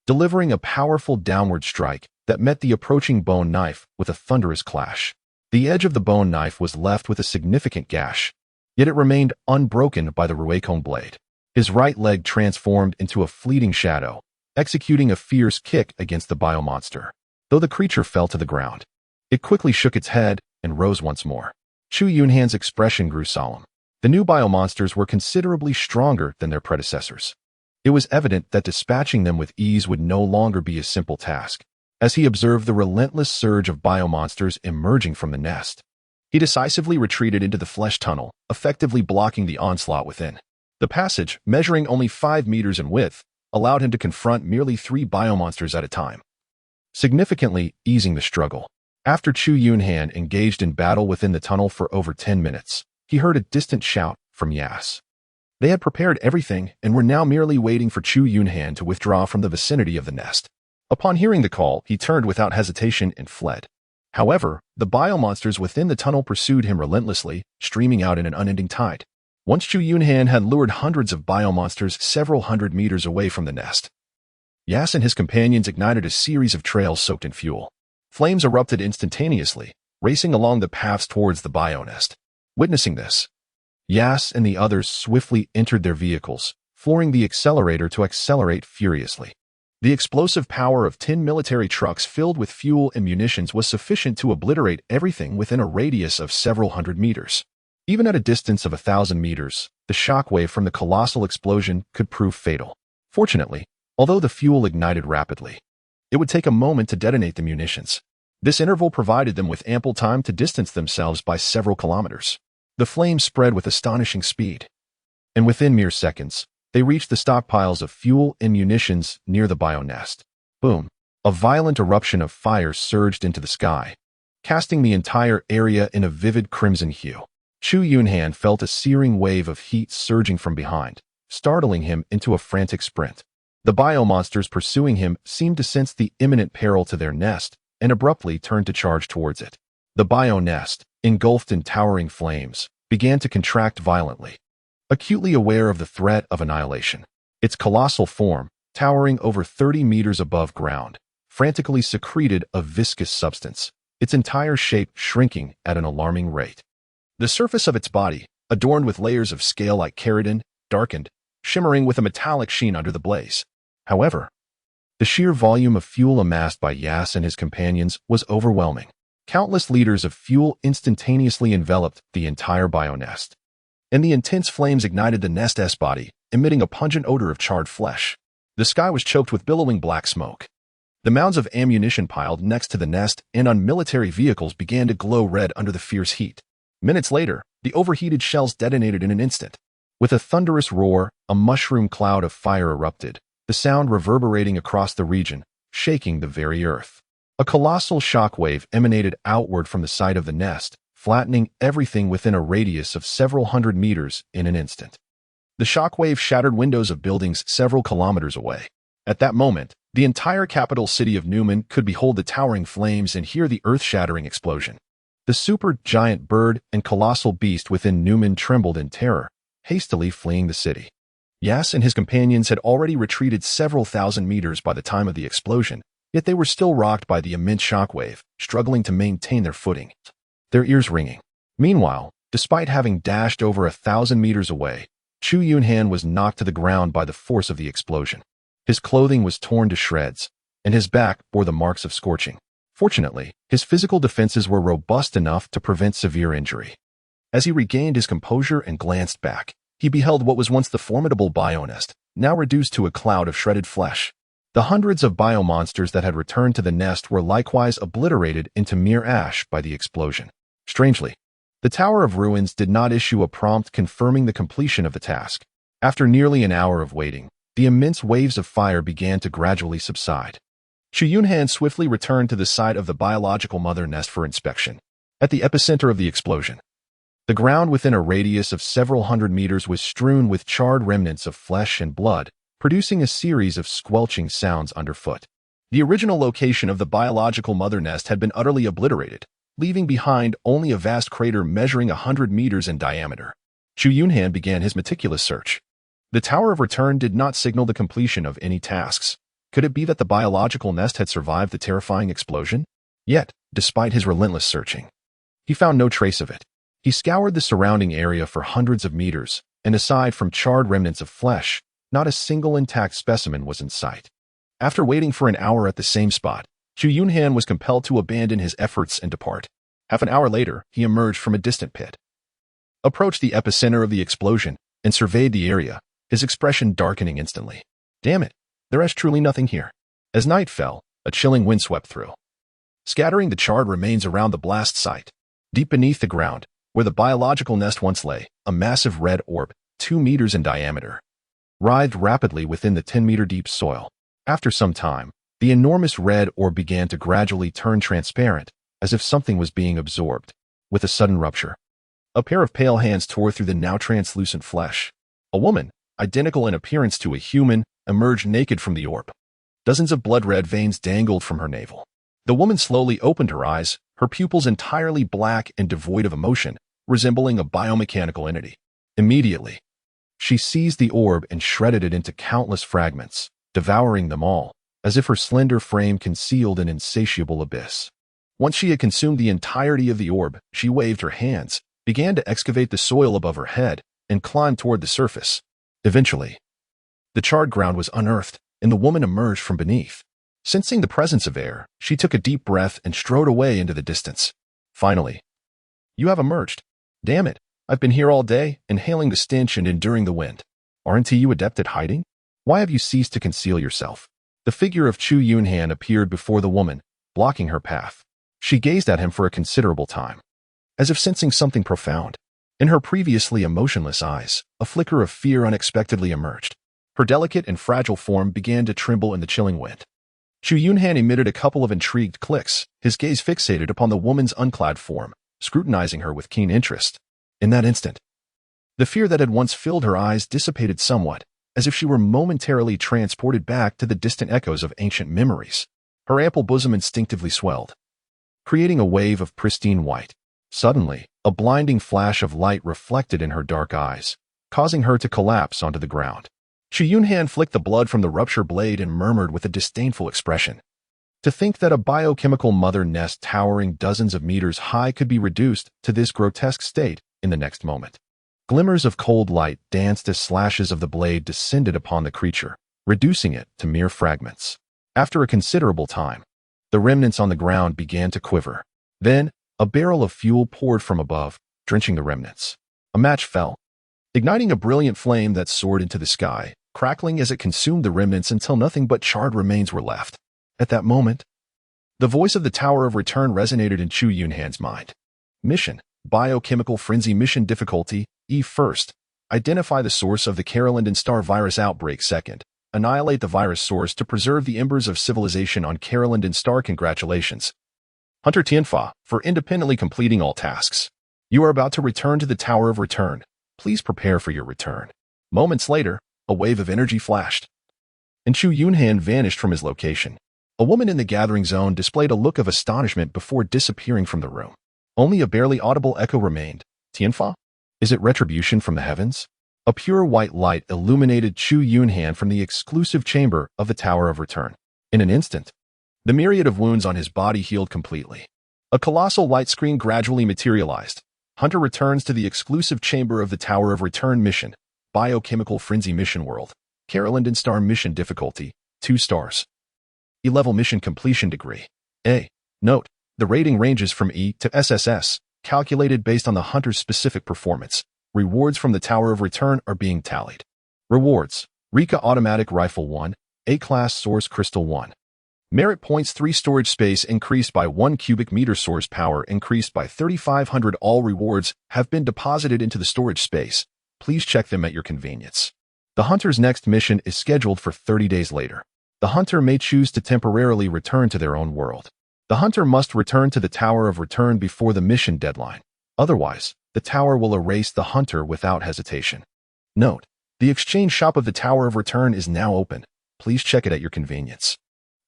delivering a powerful downward strike that met the approaching bone knife with a thunderous clash. The edge of the bone knife was left with a significant gash, yet it remained unbroken by the Ruekong blade. His right leg transformed into a fleeting shadow, executing a fierce kick against the biomonster. Though the creature fell to the ground, it quickly shook its head and rose once more. Chu Yunhan's expression grew solemn. The new biomonsters were considerably stronger than their predecessors. It was evident that dispatching them with ease would no longer be a simple task. As he observed the relentless surge of biomonsters emerging from the nest, he decisively retreated into the flesh tunnel, effectively blocking the onslaught within. The passage, measuring only 5 meters in width, allowed him to confront merely 3 biomonsters at a time, significantly easing the struggle. After Chu Yunhan engaged in battle within the tunnel for over 10 minutes, he heard a distant shout from Yas. They had prepared everything and were now merely waiting for Chu Yunhan to withdraw from the vicinity of the nest. Upon hearing the call, he turned without hesitation and fled. However, the biomonsters within the tunnel pursued him relentlessly, streaming out in an unending tide. Once Chu Yunhan had lured hundreds of biomonsters several hundred meters away from the nest, Yas and his companions ignited a series of trails soaked in fuel. Flames erupted instantaneously, racing along the paths towards the bio-nest. Witnessing this, Yas and the others swiftly entered their vehicles, flooring the accelerator to accelerate furiously. The explosive power of 10 military trucks filled with fuel and munitions was sufficient to obliterate everything within a radius of several hundred meters. Even at a distance of 1,000 meters, the shockwave from the colossal explosion could prove fatal. Fortunately, although the fuel ignited rapidly, it would take a moment to detonate the munitions. This interval provided them with ample time to distance themselves by several kilometers. The flames spread with astonishing speed, and within mere seconds, they reached the stockpiles of fuel and munitions near the bio-nest. Boom! A violent eruption of fire surged into the sky, casting the entire area in a vivid crimson hue. Chu Yunhan felt a searing wave of heat surging from behind, startling him into a frantic sprint. The bio-monsters pursuing him seemed to sense the imminent peril to their nest and abruptly turned to charge towards it. The bio-nest, engulfed in towering flames, began to contract violently, acutely aware of the threat of annihilation. Its colossal form, towering over 30 meters above ground, frantically secreted a viscous substance, its entire shape shrinking at an alarming rate. The surface of its body, adorned with layers of scale-like keratin, darkened, shimmering with a metallic sheen under the blaze. However, the sheer volume of fuel amassed by Yas and his companions was overwhelming. Countless liters of fuel instantaneously enveloped the entire bio-nest, and the intense flames ignited the nest's body, emitting a pungent odor of charred flesh. The sky was choked with billowing black smoke. The mounds of ammunition piled next to the nest and on military vehicles began to glow red under the fierce heat. Minutes later, the overheated shells detonated in an instant. With a thunderous roar, a mushroom cloud of fire erupted, the sound reverberating across the region, shaking the very earth. A colossal shockwave emanated outward from the side of the nest, flattening everything within a radius of several hundred meters in an instant. The shockwave shattered windows of buildings several kilometers away. At that moment, the entire capital city of Newman could behold the towering flames and hear the earth-shattering explosion. The super-giant bird and colossal beast within Newman trembled in terror, hastily fleeing the city. Yas and his companions had already retreated several thousand meters by the time of the explosion, yet they were still rocked by the immense shockwave, struggling to maintain their footing, their ears ringing. Meanwhile, despite having dashed over 1,000 meters away, Chu Yunhan was knocked to the ground by the force of the explosion. His clothing was torn to shreds, and his back bore the marks of scorching. Fortunately, his physical defenses were robust enough to prevent severe injury. As he regained his composure and glanced back, he beheld what was once the formidable bio-nest, now reduced to a cloud of shredded flesh. The hundreds of bio-monsters that had returned to the nest were likewise obliterated into mere ash by the explosion. Strangely, the Tower of Ruins did not issue a prompt confirming the completion of the task. After nearly an hour of waiting, the immense waves of fire began to gradually subside. Chu Yunhan swiftly returned to the site of the biological mother nest for inspection. At the epicenter of the explosion, the ground within a radius of several hundred meters was strewn with charred remnants of flesh and blood, producing a series of squelching sounds underfoot. The original location of the biological mother nest had been utterly obliterated, leaving behind only a vast crater measuring 100 meters in diameter. Chu Yunhan began his meticulous search. The Tower of Return did not signal the completion of any tasks. Could it be that the biological nest had survived the terrifying explosion? Yet, despite his relentless searching, he found no trace of it. He scoured the surrounding area for hundreds of meters, and aside from charred remnants of flesh, not a single intact specimen was in sight. After waiting for an hour at the same spot, Chu Yunhan was compelled to abandon his efforts and depart. Half an hour later, he emerged from a distant pit, approached the epicenter of the explosion, and surveyed the area, his expression darkening instantly. Damn it, there is truly nothing here. As night fell, a chilling wind swept through, scattering the charred remains around the blast site. Deep beneath the ground, where the biological nest once lay, a massive red orb, 2 meters in diameter, writhed rapidly within the 10-meter-deep soil. After some time, the enormous red orb began to gradually turn transparent, as if something was being absorbed. With a sudden rupture, a pair of pale hands tore through the now translucent flesh. A woman, identical in appearance to a human, emerged naked from the orb. Dozens of blood-red veins dangled from her navel. The woman slowly opened her eyes, her pupils entirely black and devoid of emotion, resembling a biomechanical entity. Immediately, she seized the orb and shredded it into countless fragments, devouring them all, as if her slender frame concealed an insatiable abyss. Once she had consumed the entirety of the orb, she waved her hands, began to excavate the soil above her head, and climbed toward the surface. Eventually, the charred ground was unearthed, and the woman emerged from beneath. Sensing the presence of air, she took a deep breath and strode away into the distance. Finally, "You have emerged. Damn it, I've been here all day, inhaling the stench and enduring the wind. Aren't you adept at hiding? Why have you ceased to conceal yourself?" The figure of Chu Yunhan appeared before the woman, blocking her path. She gazed at him for a considerable time, as if sensing something profound. In her previously emotionless eyes, a flicker of fear unexpectedly emerged. Her delicate and fragile form began to tremble in the chilling wind. Chu Yunhan emitted a couple of intrigued clicks, his gaze fixated upon the woman's unclad form, scrutinizing her with keen interest. In that instant, the fear that had once filled her eyes dissipated somewhat, as if she were momentarily transported back to the distant echoes of ancient memories. Her ample bosom instinctively swelled, creating a wave of pristine white. Suddenly, a blinding flash of light reflected in her dark eyes, causing her to collapse onto the ground. Chu Yunhan flicked the blood from the rupture blade and murmured with a disdainful expression. To think that a biochemical mother nest towering dozens of meters high could be reduced to this grotesque state in the next moment. Glimmers of cold light danced as slashes of the blade descended upon the creature, reducing it to mere fragments. After a considerable time, the remnants on the ground began to quiver, Then, a barrel of fuel poured from above, drenching the remnants. A match fell, igniting a brilliant flame that soared into the sky, crackling as it consumed the remnants until nothing but charred remains were left. At that moment, the voice of the Tower of Return resonated in Chu Yunhan's mind. Mission: Biochemical Frenzy. Mission difficulty: E. First, identify the source of the Carolyn Star virus outbreak. Second, annihilate the virus source to preserve the embers of civilization on Carolyn Star. Congratulations, Hunter Tianfa, for independently completing all tasks. You are about to return to the Tower of Return. Please prepare for your return. Moments later, a wave of energy flashed, and Chu Yunhan vanished from his location. A woman in the gathering zone displayed a look of astonishment before disappearing from the room. Only a barely audible echo remained. Tianfa? Is it retribution from the heavens? A pure white light illuminated Chu Yunhan from the exclusive chamber of the Tower of Return. In an instant, the myriad of wounds on his body healed completely. A colossal light screen gradually materialized. Hunter returns to the exclusive chamber of the Tower of Return. Mission: Biochemical Frenzy. Mission World: Carolyn Star. Mission difficulty: 2 stars. E-level. Mission completion degree: A. Note: the rating ranges from E to SSS, calculated based on the hunter's specific performance. Rewards from the Tower of Return are being tallied. Rewards: Rika Automatic Rifle 1, A-Class Source Crystal 1. Merit points: 3 storage space increased by 1 cubic meter, source power increased by 3,500. All rewards have been deposited into the storage space. Please check them at your convenience. The hunter's next mission is scheduled for 30 days later. The hunter may choose to temporarily return to their own world. The hunter must return to the Tower of Return before the mission deadline. Otherwise, the tower will erase the hunter without hesitation. Note: the exchange shop of the Tower of Return is now open. Please check it at your convenience.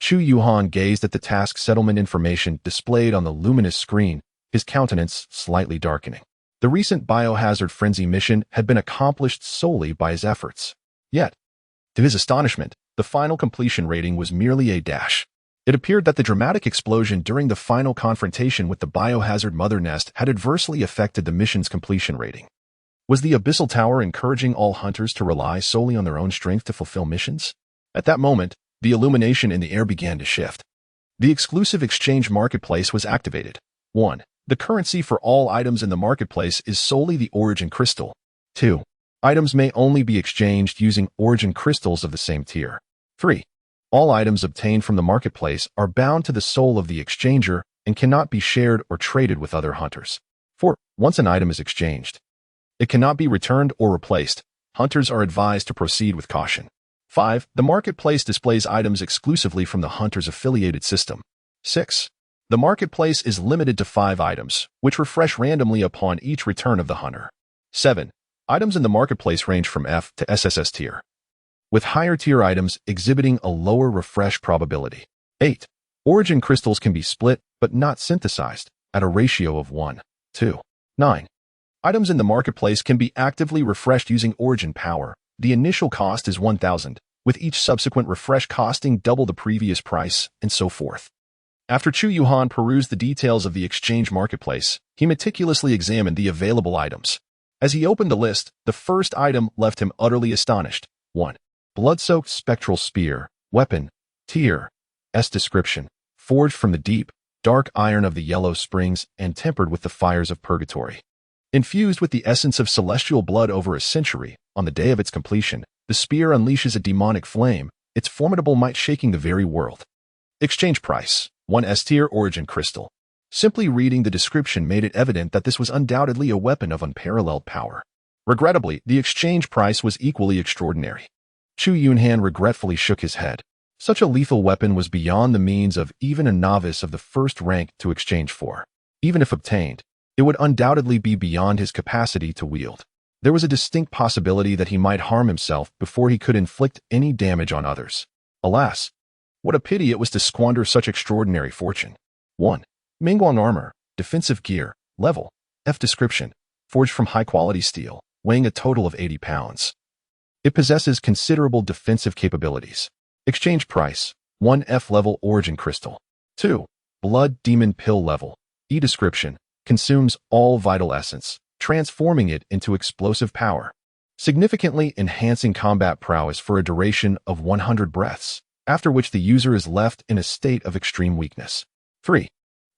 Chu Yunhan gazed at the task settlement information displayed on the luminous screen, his countenance slightly darkening. The recent biohazard frenzy mission had been accomplished solely by his efforts. Yet, to his astonishment, the final completion rating was merely a dash. It appeared that the dramatic explosion during the final confrontation with the biohazard mother nest had adversely affected the mission's completion rating. Was the Abyssal Tower encouraging all hunters to rely solely on their own strength to fulfill missions? At that moment, the illumination in the air began to shift. The exclusive exchange marketplace was activated. 1. The currency for all items in the marketplace is solely the origin crystal. 2. Items may only be exchanged using origin crystals of the same tier. 3. All items obtained from the marketplace are bound to the soul of the exchanger and cannot be shared or traded with other hunters. 4. Once an item is exchanged, it cannot be returned or replaced. Hunters are advised to proceed with caution. 5. The marketplace displays items exclusively from the hunter's affiliated system. 6. The marketplace is limited to 5 items, which refresh randomly upon each return of the hunter. 7. Items in the marketplace range from F to SSS tier, with higher tier items exhibiting a lower refresh probability. 8. Origin crystals can be split, but not synthesized, at a ratio of 1:2. 9. Items in the marketplace can be actively refreshed using origin power. The initial cost is 1,000, with each subsequent refresh costing double the previous price, and so forth. After Chu Yunhan perused the details of the exchange marketplace, he meticulously examined the available items. As he opened the list, the first item left him utterly astonished. 1. Blood-soaked spectral spear, weapon, tier, S description, forged from the deep, dark iron of the yellow springs and tempered with the fires of purgatory. Infused with the essence of celestial blood over a century, on the day of its completion, the spear unleashes a demonic flame, its formidable might shaking the very world. Exchange price: 1 S tier origin crystal. Simply reading the description made it evident that this was undoubtedly a weapon of unparalleled power. Regrettably, the exchange price was equally extraordinary. Chu Yunhan regretfully shook his head. Such a lethal weapon was beyond the means of even a novice of the first rank to exchange for. Even if obtained, it would undoubtedly be beyond his capacity to wield. There was a distinct possibility that he might harm himself before he could inflict any damage on others. Alas, what a pity it was to squander such extraordinary fortune. 1. Mingguang armor, defensive gear, level, F description, forged from high-quality steel, weighing a total of 80 pounds. It possesses considerable defensive capabilities. Exchange price: 1 F level origin crystal. 2. Blood demon pill level, E description, consumes all vital essence, transforming it into explosive power, significantly enhancing combat prowess for a duration of 100 breaths, after which the user is left in a state of extreme weakness. 3.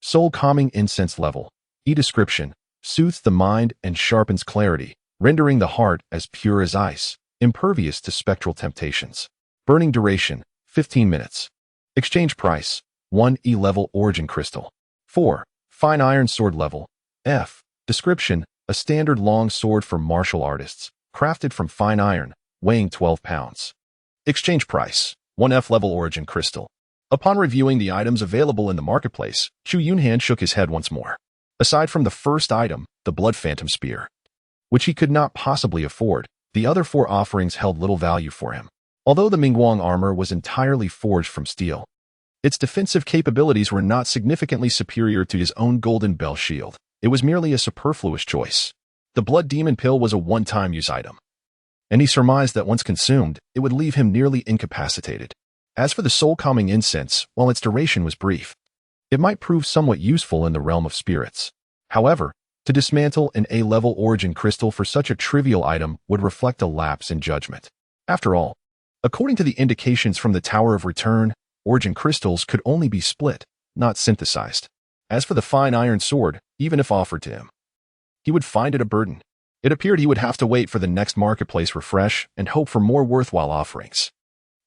Soul calming incense level. Description. Soothes the mind and sharpens clarity, rendering the heart as pure as ice, impervious to spectral temptations. Burning duration, 15 minutes. Exchange price, 1 E-level origin crystal. 4. Fine iron sword level. F. Description. A standard long sword for martial artists, crafted from fine iron, weighing 12 pounds. Exchange price, 1 F-level origin crystal. Upon reviewing the items available in the marketplace, Chu Yunhan shook his head once more. Aside from the first item, the Blood Phantom Spear, which he could not possibly afford, the other 4 offerings held little value for him. Although the Mingguang armor was entirely forged from steel, its defensive capabilities were not significantly superior to his own golden bell shield. It was merely a superfluous choice. The Blood Demon Pill was a one-time use item, and he surmised that once consumed, it would leave him nearly incapacitated. As for the soul-calming incense, while its duration was brief, it might prove somewhat useful in the realm of spirits. However, to dismantle an A-level origin crystal for such a trivial item would reflect a lapse in judgment. After all, according to the indications from the Tower of Return, origin crystals could only be split, not synthesized. As for the fine iron sword, even if offered to him, he would find it a burden. It appeared he would have to wait for the next marketplace refresh and hope for more worthwhile offerings.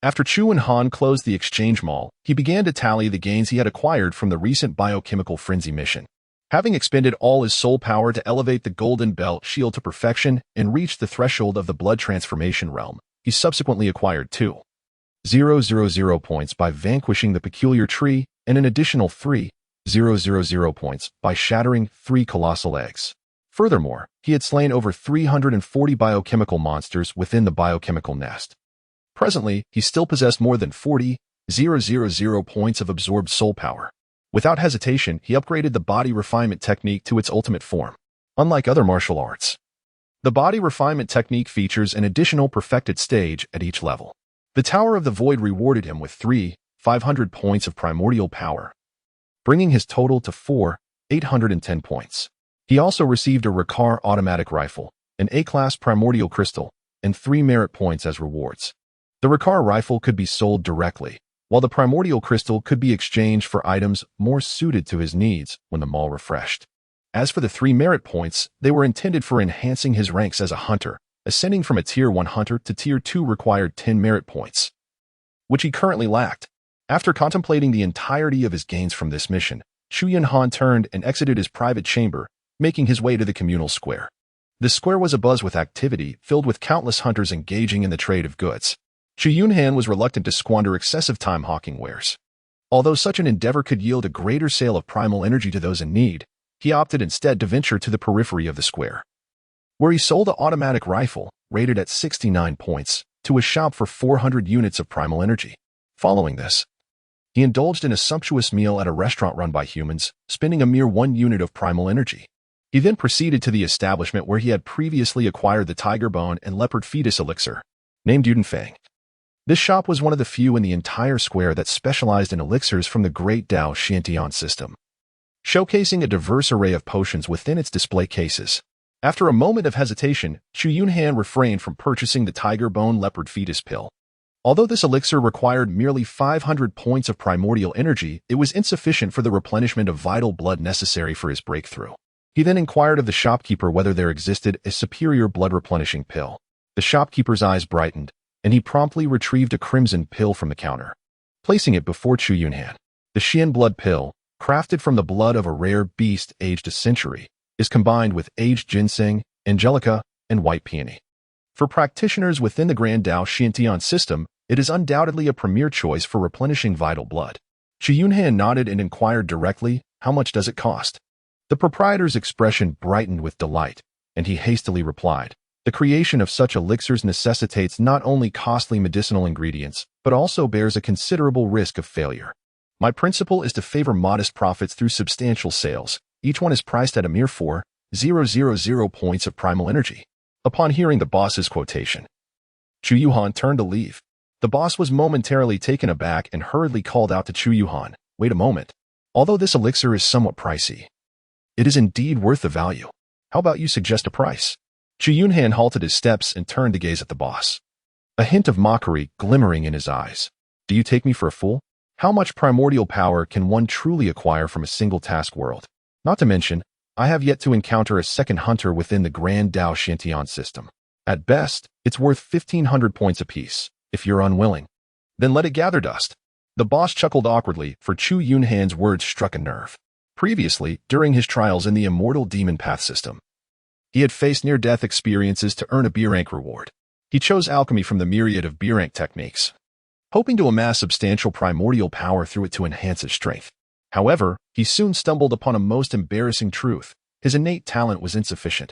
After Chu Yunhan closed the exchange mall, he began to tally the gains he had acquired from the recent biochemical frenzy mission. Having expended all his soul power to elevate the golden belt shield to perfection and reach the threshold of the blood transformation realm, he subsequently acquired 2,000 points by vanquishing the peculiar tree and an additional 3,000 points by shattering 3 colossal eggs. Furthermore, he had slain over 340 biochemical monsters within the biochemical nest. Presently, he still possessed more than 40,000 points of absorbed soul power. Without hesitation, he upgraded the body refinement technique to its ultimate form. Unlike other martial arts, the body refinement technique features an additional perfected stage at each level. The Tower of the Void rewarded him with 3,500 points of primordial power, bringing his total to 4,810 points. He also received a Ricard automatic rifle, an A-class primordial crystal, and 3 merit points as rewards. The Ricard rifle could be sold directly, while the primordial crystal could be exchanged for items more suited to his needs when the mall refreshed. As for the 3 merit points, they were intended for enhancing his ranks as a hunter. Ascending from a Tier 1 hunter to Tier 2 required 10 merit points, which he currently lacked. After contemplating the entirety of his gains from this mission, Chu Yunhan turned and exited his private chamber, making his way to the communal square. The square was abuzz with activity, filled with countless hunters engaging in the trade of goods. Chu Yunhan was reluctant to squander excessive time hawking wares. Although such an endeavor could yield a greater sale of primal energy to those in need, he opted instead to venture to the periphery of the square, where he sold an automatic rifle, rated at 69 points, to a shop for 400 units of primal energy. Following this, he indulged in a sumptuous meal at a restaurant run by humans, spending a mere 1 unit of primal energy. He then proceeded to the establishment where he had previously acquired the tiger bone and leopard fetus elixir, named Yudenfang. This shop was one of the few in the entire square that specialized in elixirs from the great Tao Xiantian system, showcasing a diverse array of potions within its display cases. After a moment of hesitation, Chu Yunhan refrained from purchasing the tiger bone leopard fetus pill. Although this elixir required merely 500 points of primordial energy, it was insufficient for the replenishment of vital blood necessary for his breakthrough. He then inquired of the shopkeeper whether there existed a superior blood-replenishing pill. The shopkeeper's eyes brightened, and he promptly retrieved a crimson pill from the counter, placing it before Chu Yunhan. The Xian blood pill, crafted from the blood of a rare beast aged a century, is combined with aged ginseng, angelica, and white peony. For practitioners within the Grand Tao Xiantian system, it is undoubtedly a premier choice for replenishing vital blood. Chu Yunhan nodded and inquired directly, "How much does it cost?" The proprietor's expression brightened with delight, and he hastily replied, "The creation of such elixirs necessitates not only costly medicinal ingredients, but also bears a considerable risk of failure. My principle is to favor modest profits through substantial sales. Each one is priced at a mere 4,000 points of primal energy." Upon hearing the boss's quotation, Chu Yunhan turned to leave. The boss was momentarily taken aback and hurriedly called out to Chu Yunhan, "Wait a moment. Although this elixir is somewhat pricey, it is indeed worth the value. How about you suggest a price?" Chu Yunhan halted his steps and turned to gaze at the boss, a hint of mockery glimmering in his eyes. "Do you take me for a fool? How much primordial power can one truly acquire from a single task world? Not to mention, I have yet to encounter a second hunter within the Grand Tao system. At best, it's worth 1,500 points apiece. If you're unwilling, then let it gather dust. The boss chuckled awkwardly, for Chu Yunhan's words struck a nerve. Previously, during his trials in the immortal demon path system, he had faced near-death experiences to earn a B rank reward. He chose alchemy from the myriad of B rank techniques, hoping to amass substantial primordial power through it to enhance his strength. However, he soon stumbled upon a most embarrassing truth. His innate talent was insufficient,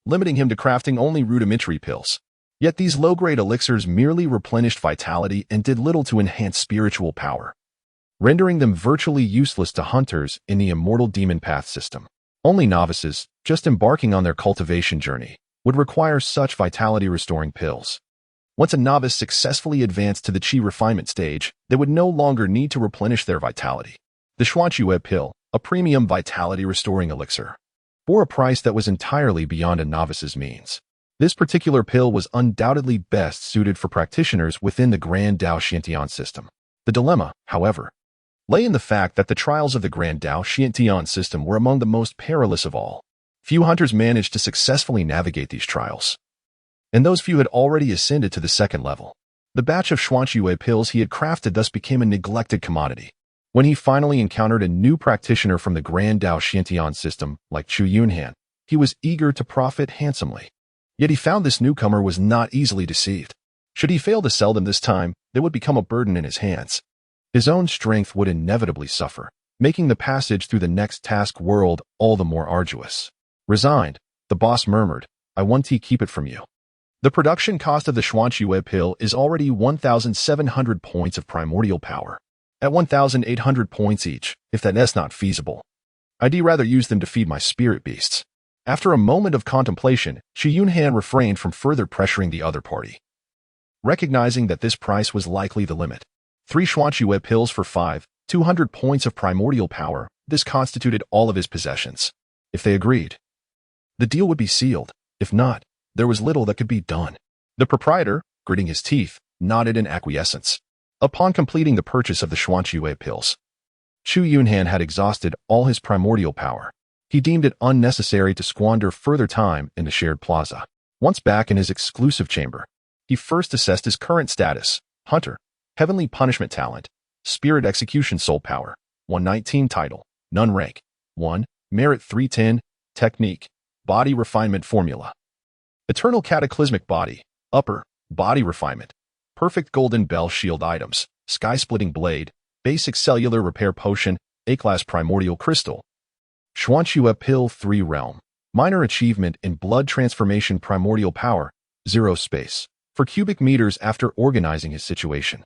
limiting him to crafting only rudimentary pills. Yet these low-grade elixirs merely replenished vitality and did little to enhance spiritual power, rendering them virtually useless to hunters in the immortal demon path system. Only novices, just embarking on their cultivation journey, would require such vitality-restoring pills. Once a novice successfully advanced to the Qi refinement stage, they would no longer need to replenish their vitality. The Xuanque pill, a premium vitality-restoring elixir, bore a price that was entirely beyond a novice's means. This particular pill was undoubtedly best suited for practitioners within the Grand Tao system. The dilemma, however, lay in the fact that the trials of the Grand Tao system were among the most perilous of all. Few hunters managed to successfully navigate these trials, and those few had already ascended to the second level. The batch of Xuanque pills he had crafted thus became a neglected commodity. When he finally encountered a new practitioner from the Grand Tao system, like Chu Yunhan, he was eager to profit handsomely. Yet he found this newcomer was not easily deceived. Should he fail to sell them this time, they would become a burden in his hands. His own strength would inevitably suffer, making the passage through the next task world all the more arduous. Resigned, the boss murmured, "I want to keep it from you." The production cost of the Xuanque pill is already 1,700 points of primordial power. At 1,800 points each, if that is not feasible, I'd rather use them to feed my spirit beasts. After a moment of contemplation, Chu Yunhan refrained from further pressuring the other party, recognizing that this price was likely the limit. 3 Xuanque pills for 200 points of primordial power, this constituted all of his possessions. If they agreed, the deal would be sealed. If not, there was little that could be done. The proprietor, gritting his teeth, nodded in acquiescence. Upon completing the purchase of the Xuanque pills, Chu Yunhan had exhausted all his primordial power. He deemed it unnecessary to squander further time in the shared plaza. Once back in his exclusive chamber, he first assessed his current status: Hunter, Heavenly Punishment Talent, Spirit Execution Soul Power, 119 Title, None Rank, 1, Merit 310, Technique, Body Refinement Formula. Eternal Cataclysmic Body, Upper, Body Refinement, Perfect Golden Bell Shield Items, Sky-Splitting Blade, Basic Cellular Repair Potion, A-Class Primordial Crystal, Xuanque Pill 3 Realm, Minor Achievement in Blood Transformation Primordial Power, 0 space. For cubic meters after organizing his situation,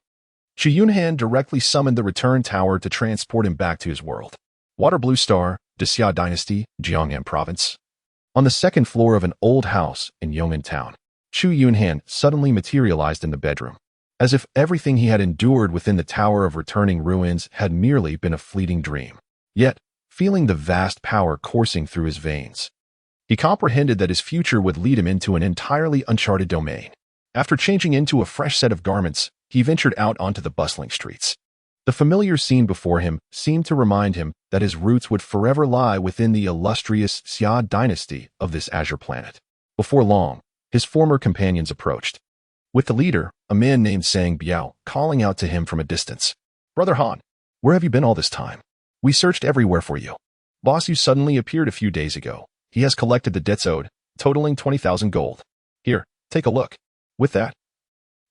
Chu Yunhan directly summoned the return tower to transport him back to his world. Water Blue Star, Xia Dynasty, Jiangnan Province. On the second floor of an old house in Yong'an Town, Chu Yunhan suddenly materialized in the bedroom, as if everything he had endured within the Tower of Returning Ruins had merely been a fleeting dream. Yet, feeling the vast power coursing through his veins, he comprehended that his future would lead him into an entirely uncharted domain. After changing into a fresh set of garments, he ventured out onto the bustling streets. The familiar scene before him seemed to remind him that his roots would forever lie within the illustrious Xia dynasty of this azure planet. Before long, his former companions approached, with the leader, a man named Sang Biao, calling out to him from a distance. "Brother Han, where have you been all this time? We searched everywhere for you. Boss, you suddenly appeared a few days ago. He has collected the debts owed, totaling 20,000 gold. Here, take a look." With that,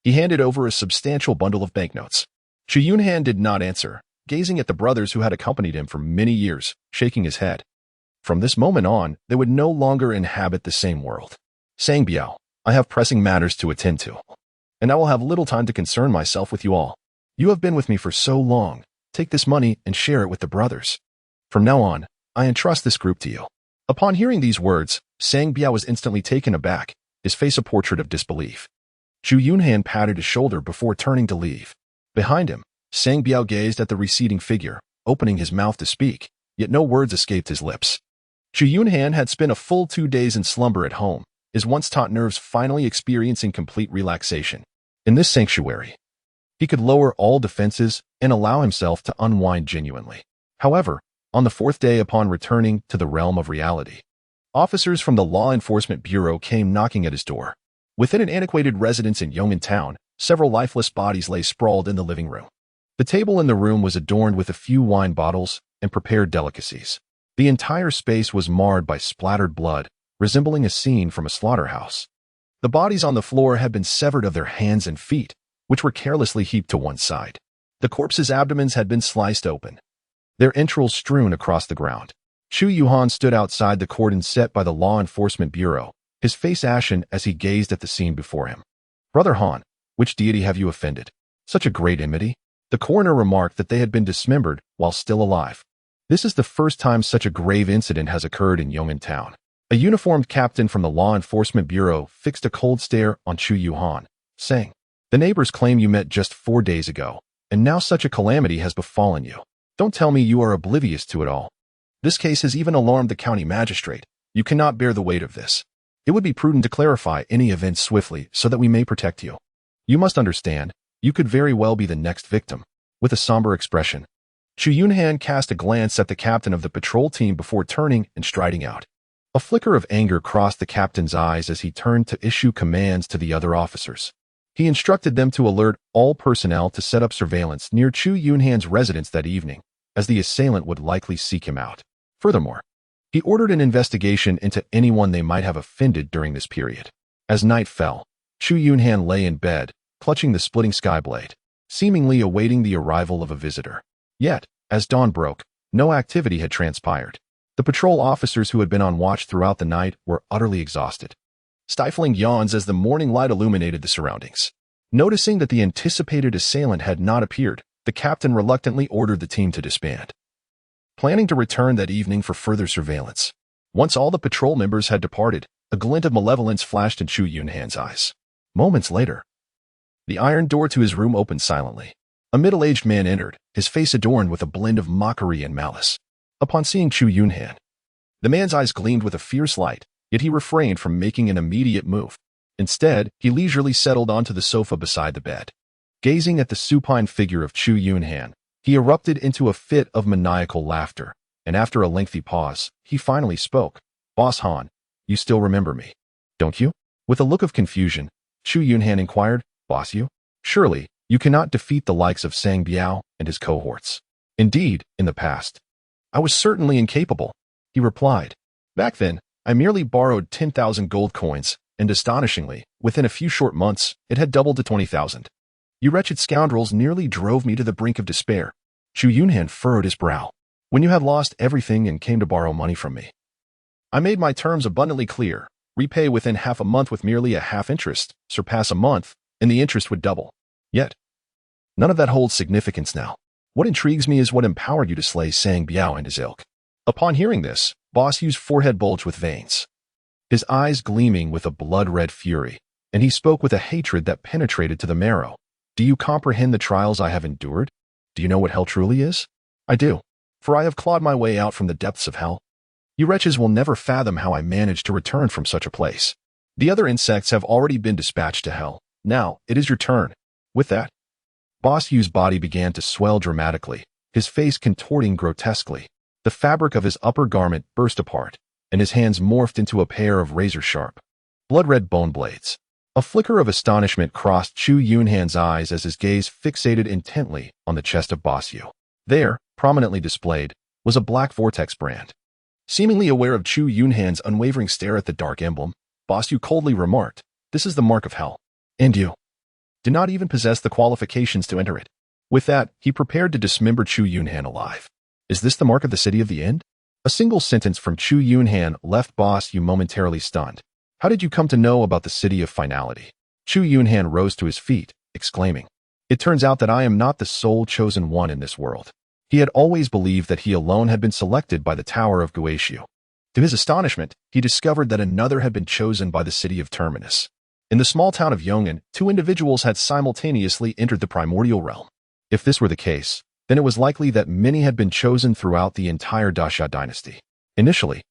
he handed over a substantial bundle of banknotes. Chu Yunhan did not answer, gazing at the brothers who had accompanied him for many years, shaking his head. From this moment on, they would no longer inhabit the same world. Sang Biao, I have pressing matters to attend to, and I will have little time to concern myself with you all. You have been with me for so long. Take this money and share it with the brothers. From now on, I entrust this group to you. Upon hearing these words, Sang Biao was instantly taken aback, his face a portrait of disbelief. Chu Yunhan patted his shoulder before turning to leave. Behind him, Sang Biao gazed at the receding figure, opening his mouth to speak, yet no words escaped his lips. Chu Yunhan had spent a full 2 days in slumber at home, his once taut nerves finally experiencing complete relaxation. In this sanctuary, He could lower all defenses and allow himself to unwind genuinely. However, on the fourth day upon returning to the realm of reality, officers from the Law Enforcement Bureau came knocking at his door. Within an antiquated residence in Yong'an Town, several lifeless bodies lay sprawled in the living room. The table in the room was adorned with a few wine bottles and prepared delicacies. The entire space was marred by splattered blood, resembling a scene from a slaughterhouse. The bodies on the floor had been severed of their hands and feet, which were carelessly heaped to one side. The corpses' abdomens had been sliced open, their entrails strewn across the ground. Chu Yunhan stood outside the cordon set by the Law Enforcement Bureau, his face ashen as he gazed at the scene before him. "Brother Han, which deity have you offended? Such a great enmity?" The coroner remarked that they had been dismembered while still alive. This is the first time such a grave incident has occurred in Yong'an Town. A uniformed captain from the Law Enforcement Bureau fixed a cold stare on Chu Yunhan, saying, "The neighbors claim you met just 4 days ago, and now such a calamity has befallen you. Don't tell me you are oblivious to it all. This case has even alarmed the county magistrate. You cannot bear the weight of this. It would be prudent to clarify any events swiftly so that we may protect you. You must understand, you could very well be the next victim." With a somber expression, Chu Yunhan cast a glance at the captain of the patrol team before turning and striding out. A flicker of anger crossed the captain's eyes as he turned to issue commands to the other officers. He instructed them to alert all personnel to set up surveillance near Chu Yunhan's residence that evening, as the assailant would likely seek him out. Furthermore, he ordered an investigation into anyone they might have offended during this period. As night fell, Chu Yunhan lay in bed, clutching the splitting sky blade, seemingly awaiting the arrival of a visitor. Yet, as dawn broke, no activity had transpired. The patrol officers who had been on watch throughout the night were utterly exhausted, stifling yawns as the morning light illuminated the surroundings. Noticing that the anticipated assailant had not appeared, the captain reluctantly ordered the team to disband, planning to return that evening for further surveillance. Once all the patrol members had departed, a glint of malevolence flashed in Chu Yunhan's eyes. Moments later, the iron door to his room opened silently. A middle-aged man entered, his face adorned with a blend of mockery and malice. Upon seeing Chu Yunhan, the man's eyes gleamed with a fierce light, yet he refrained from making an immediate move. Instead, he leisurely settled onto the sofa beside the bed. Gazing at the supine figure of Chu Yunhan, he erupted into a fit of maniacal laughter, and after a lengthy pause, he finally spoke. "Boss Han, you still remember me, don't you?" With a look of confusion, Chu Yunhan inquired, "Boss you? Surely, you cannot defeat the likes of Sang Biao and his cohorts." "Indeed, in the past, I was certainly incapable," he replied. "Back then, I merely borrowed 10,000 gold coins, and astonishingly, within a few short months, it had doubled to 20,000. You wretched scoundrels nearly drove me to the brink of despair." Chu Yunhan furrowed his brow. "When you had lost everything and came to borrow money from me, I made my terms abundantly clear. Repay within half a month with merely a half interest, surpass a month, and the interest would double. Yet, none of that holds significance now. What intrigues me is what empowered you to slay Sang Biao and his ilk." Upon hearing this, Boss Yu's forehead bulged with veins, his eyes gleaming with a blood-red fury, and he spoke with a hatred that penetrated to the marrow. "Do you comprehend the trials I have endured? Do you know what hell truly is?" "I do, for I have clawed my way out from the depths of hell. You wretches will never fathom how I managed to return from such a place. The other insects have already been dispatched to hell. Now, it is your turn." With that, Boss Yu's body began to swell dramatically, his face contorting grotesquely. The fabric of his upper garment burst apart, and his hands morphed into a pair of razor-sharp, blood-red bone blades. A flicker of astonishment crossed Chu Yunhan's eyes as his gaze fixated intently on the chest of Boss Yu. There, prominently displayed, was a black vortex brand. Seemingly aware of Chu Yunhan's unwavering stare at the dark emblem, Boss Yu coldly remarked, "This is the mark of hell, and you do not even possess the qualifications to enter it." With that, he prepared to dismember Chu Yunhan alive. "Is this the mark of the city of the end?" A single sentence from Chu Yunhan left Boss Yu momentarily stunned. "How did you come to know about the city of finality?" Chu Yunhan rose to his feet, exclaiming, "It turns out that I am not the sole chosen one in this world." He had always believed that he alone had been selected by the Tower of Guishu. To his astonishment, he discovered that another had been chosen by the city of Terminus. In the small town of Yong'an, 2 individuals had simultaneously entered the primordial realm. If this were the case, then it was likely that many had been chosen throughout the entire Dasha dynasty. Initially,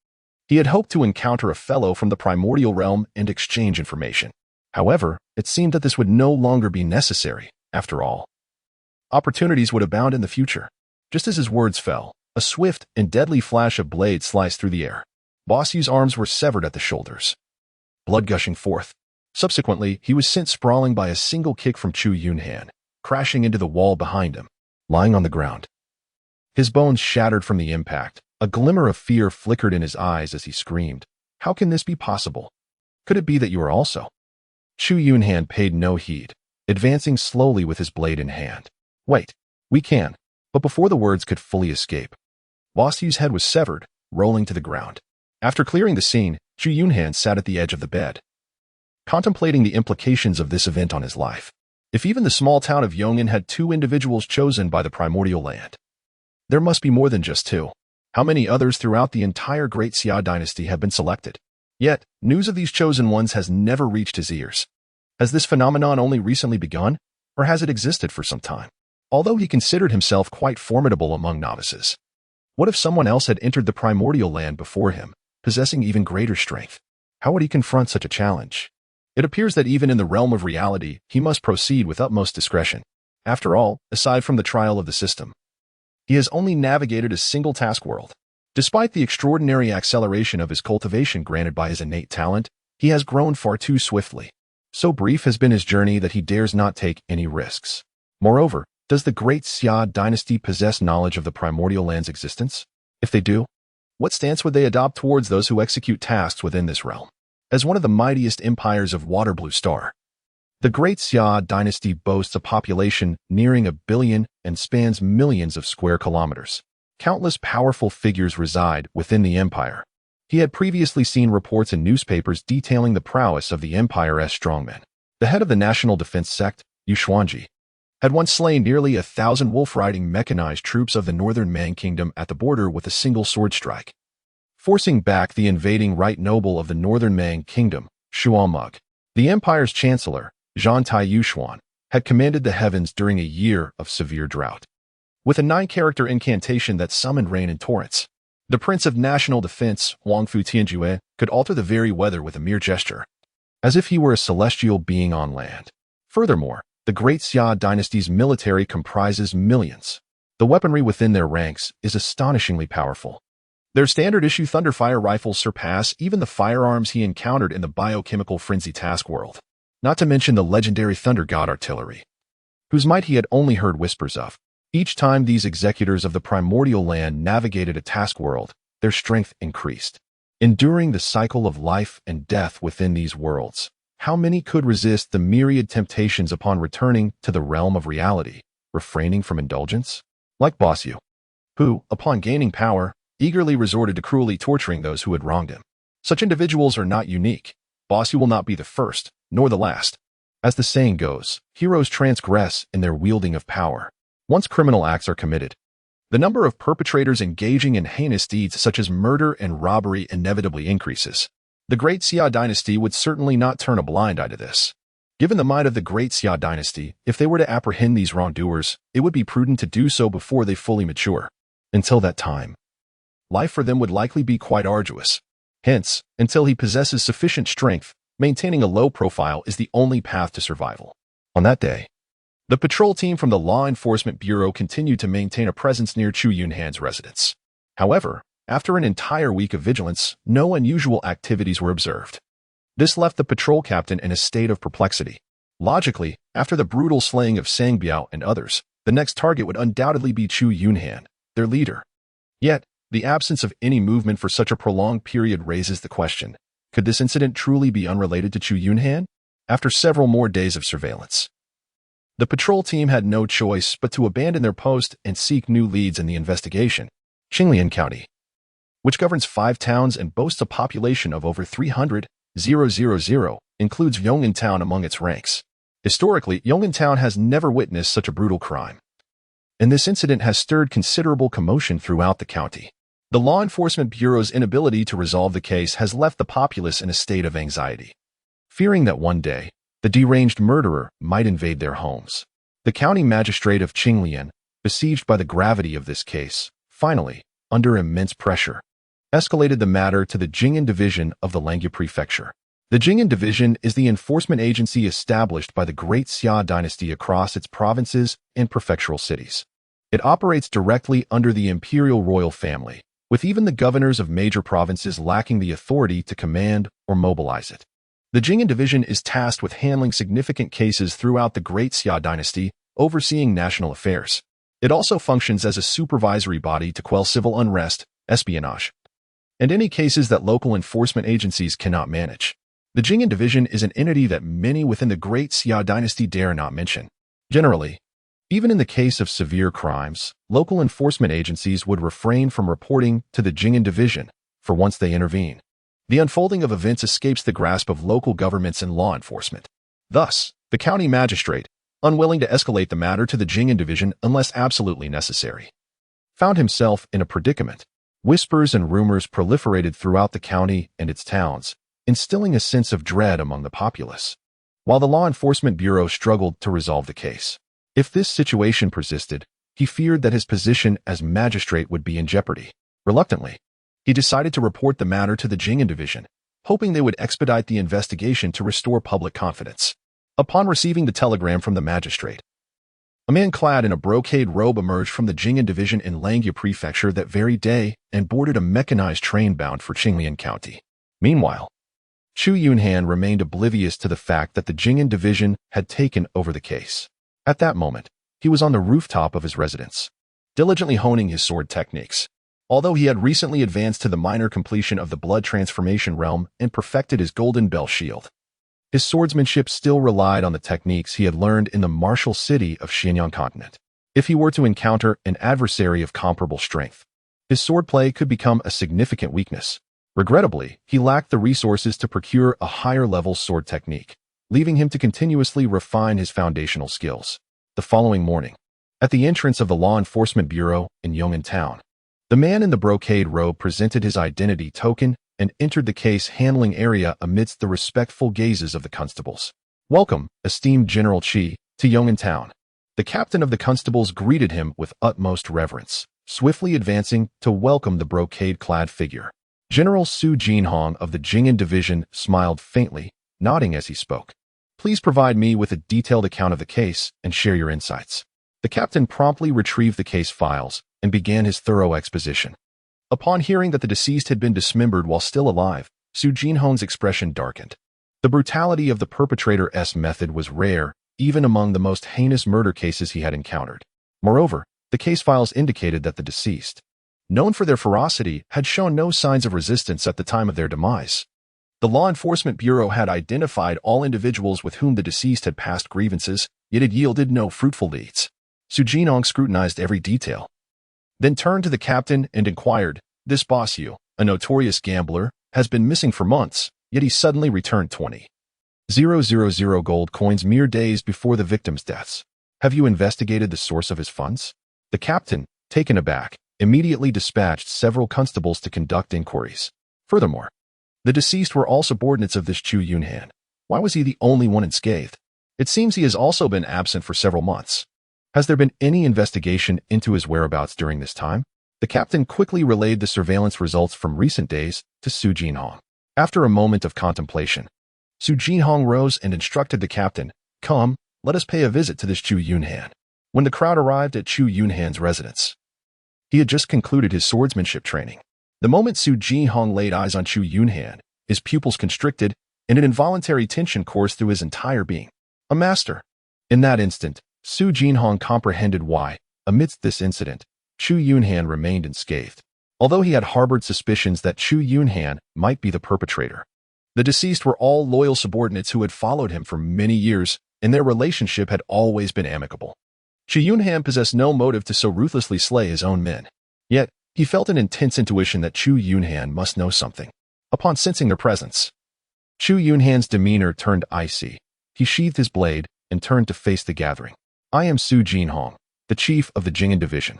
he had hoped to encounter a fellow from the primordial realm and exchange information. However, it seemed that this would no longer be necessary. After all, Opportunities would abound in the future. Just as his words fell, a swift and deadly flash of blade sliced through the air. Boss Yu's arms were severed at the shoulders, blood gushing forth. Subsequently, he was sent sprawling by a single kick from Chu Yunhan, crashing into the wall behind him, lying on the ground. His bones shattered from the impact. A glimmer of fear flickered in his eyes as he screamed, "How can this be possible? Could it be that you are also?" Chu Yunhan paid no heed, advancing slowly with his blade in hand. "Wait, we can." But before the words could fully escape, Boss Yu's head was severed, rolling to the ground. After clearing the scene, Chu Yunhan sat at the edge of the bed, contemplating the implications of this event on his life. If even the small town of Yong'an had two individuals chosen by the primordial land, there must be more than just two. How many others throughout the entire Great Xia dynasty have been selected? Yet, news of these chosen ones has never reached his ears. Has this phenomenon only recently begun, or has it existed for some time? Although he considered himself quite formidable among novices, what if someone else had entered the primordial land before him, possessing even greater strength? How would he confront such a challenge? It appears that even in the realm of reality, he must proceed with utmost discretion. After all, aside from the trial of the system, he has only navigated a single task world. Despite the extraordinary acceleration of his cultivation granted by his innate talent, he has grown far too swiftly. So brief has been his journey that he dares not take any risks. Moreover, does the Great Xia dynasty possess knowledge of the primordial land's existence? If they do, what stance would they adopt towards those who execute tasks within this realm? As one of the mightiest empires of Waterblue Star, the Great Xia dynasty boasts a population nearing 1 billion and spans millions of square kilometers. Countless powerful figures reside within the empire. He had previously seen reports in newspapers detailing the prowess of the empire's strongmen. The head of the national defense sect, Yu Xuanji, had once slain nearly 1,000 wolf-riding mechanized troops of the northern Man Kingdom at the border with a single sword strike, forcing back the invading right noble of the northern Man Kingdom, Xuanmug. The empire's chancellor, Zhan Tai Yuxuan, had commanded the heavens during a year of severe drought. With a 9-character incantation that summoned rain in torrents, the Prince of National Defense, Wangfu Tianjue, could alter the very weather with a mere gesture, as if he were a celestial being on land. Furthermore, the Great Xia dynasty's military comprises millions. The weaponry within their ranks is astonishingly powerful. Their standard-issue Thunderfire rifles surpass even the firearms he encountered in the biochemical frenzy task world, not to mention the legendary Thunder God artillery, whose might he had only heard whispers of. Each time these executors of the primordial land navigated a task world, their strength increased. Enduring the cycle of life and death within these worlds, how many could resist the myriad temptations upon returning to the realm of reality, refraining from indulgence? Like Boss Yu, who, upon gaining power, eagerly resorted to cruelly torturing those who had wronged him. Such individuals are not unique. Boss Yu will not be the first, nor the last. As the saying goes, heroes transgress in their wielding of power. Once criminal acts are committed, the number of perpetrators engaging in heinous deeds such as murder and robbery inevitably increases. The Great Xia dynasty would certainly not turn a blind eye to this. Given the might of the Great Xia dynasty, if they were to apprehend these wrongdoers, it would be prudent to do so before they fully mature. Until that time, life for them would likely be quite arduous. Hence, until he possesses sufficient strength, maintaining a low profile is the only path to survival. On that day, the patrol team from the Law Enforcement Bureau continued to maintain a presence near Chu Yunhan's residence. However, after an entire week of vigilance, no unusual activities were observed. This left the patrol captain in a state of perplexity. Logically, after the brutal slaying of Sangbiao and others, the next target would undoubtedly be Chu Yunhan, their leader. Yet, the absence of any movement for such a prolonged period raises the question, could this incident truly be unrelated to Chu Yunhan? After several more days of surveillance, the patrol team had no choice but to abandon their post and seek new leads in the investigation. Qinglian County, which governs 5 towns and boasts a population of over 300,000, includes Yong'an Town among its ranks. Historically, Yong'an Town has never witnessed such a brutal crime, and this incident has stirred considerable commotion throughout the county. The Law Enforcement Bureau's inability to resolve the case has left the populace in a state of anxiety, fearing that one day, the deranged murderer might invade their homes. The county magistrate of Qinglian, besieged by the gravity of this case, finally, under immense pressure, escalated the matter to the Jing'an division of the Langya prefecture. The Jing'an Division is the enforcement agency established by the Great Xia dynasty across its provinces and prefectural cities. It operates directly under the imperial royal family, with even the governors of major provinces lacking the authority to command or mobilize it. The Jing'an Division is tasked with handling significant cases throughout the Great Xia dynasty, overseeing national affairs. It also functions as a supervisory body to quell civil unrest, espionage, and any cases that local enforcement agencies cannot manage. The Jing'an Division is an entity that many within the Great Xia dynasty dare not mention. Generally, even in the case of severe crimes, local enforcement agencies would refrain from reporting to the Jing'an Division, for once they intervene, the unfolding of events escapes the grasp of local governments and law enforcement. Thus, the county magistrate, unwilling to escalate the matter to the Jing'an Division unless absolutely necessary, found himself in a predicament. Whispers and rumors proliferated throughout the county and its towns, instilling a sense of dread among the populace, while the Law Enforcement Bureau struggled to resolve the case. If this situation persisted, he feared that his position as magistrate would be in jeopardy. Reluctantly, he decided to report the matter to the Jing'an Division, hoping they would expedite the investigation to restore public confidence. Upon receiving the telegram from the magistrate, a man clad in a brocade robe emerged from the Jing'an Division in Langya Prefecture that very day and boarded a mechanized train bound for Qinglian County. Meanwhile, Chu Yunhan remained oblivious to the fact that the Jing'an Division had taken over the case. At that moment, he was on the rooftop of his residence, diligently honing his sword techniques. Although he had recently advanced to the minor completion of the blood transformation realm and perfected his golden bell shield, his swordsmanship still relied on the techniques he had learned in the martial city of Xinjiang continent. If he were to encounter an adversary of comparable strength, his swordplay could become a significant weakness. Regrettably, he lacked the resources to procure a higher-level sword technique, leaving him to continuously refine his foundational skills. The following morning, at the entrance of the Law Enforcement Bureau in Yong'an Town, the man in the brocade robe presented his identity token and entered the case-handling area amidst the respectful gazes of the constables. "Welcome, esteemed General Qi, to Yong'an Town." The captain of the constables greeted him with utmost reverence, swiftly advancing to welcome the brocade-clad figure. General Chu Yunhan of the Jing'an Division smiled faintly, nodding as he spoke. "Please provide me with a detailed account of the case and share your insights." The captain promptly retrieved the case files and began his thorough exposition. Upon hearing that the deceased had been dismembered while still alive, Chu Yunhan's expression darkened. The brutality of the perpetrator's method was rare, even among the most heinous murder cases he had encountered. Moreover, the case files indicated that the deceased, known for their ferocity, had shown no signs of resistance at the time of their demise. The Law Enforcement Bureau had identified all individuals with whom the deceased had passed grievances, yet it yielded no fruitful leads. Chu Yunhan scrutinized every detail, then turned to the captain and inquired, "This boss Yu, a notorious gambler, has been missing for months, yet he suddenly returned 20,000 gold coins mere days before the victims' deaths. Have you investigated the source of his funds?" The captain, taken aback, immediately dispatched several constables to conduct inquiries. Furthermore, the deceased were all subordinates of this Chu Yunhan. Why was he the only one unscathed? It seems he has also been absent for several months. Has there been any investigation into his whereabouts during this time? The captain quickly relayed the surveillance results from recent days to Chu Yunhan. After a moment of contemplation, Chu Yunhan rose and instructed the captain, "Come, let us pay a visit to this Chu Yunhan." When the crowd arrived at Chu Yunhan's residence, he had just concluded his swordsmanship training. The moment Chu Yunhan laid eyes on Chu Yunhan, his pupils constricted, and an involuntary tension coursed through his entire being. A master. In that instant, Chu Yunhan comprehended why, amidst this incident, Chu Yunhan remained unscathed. Although he had harbored suspicions that Chu Yunhan might be the perpetrator, the deceased were all loyal subordinates who had followed him for many years, and their relationship had always been amicable. Chu Yunhan possessed no motive to so ruthlessly slay his own men. Yet, he felt an intense intuition that Chu Yunhan must know something. Upon sensing their presence, Chu Yunhan's demeanor turned icy. He sheathed his blade and turned to face the gathering. "I am Chu Yunhan, the chief of the Jing'an Division.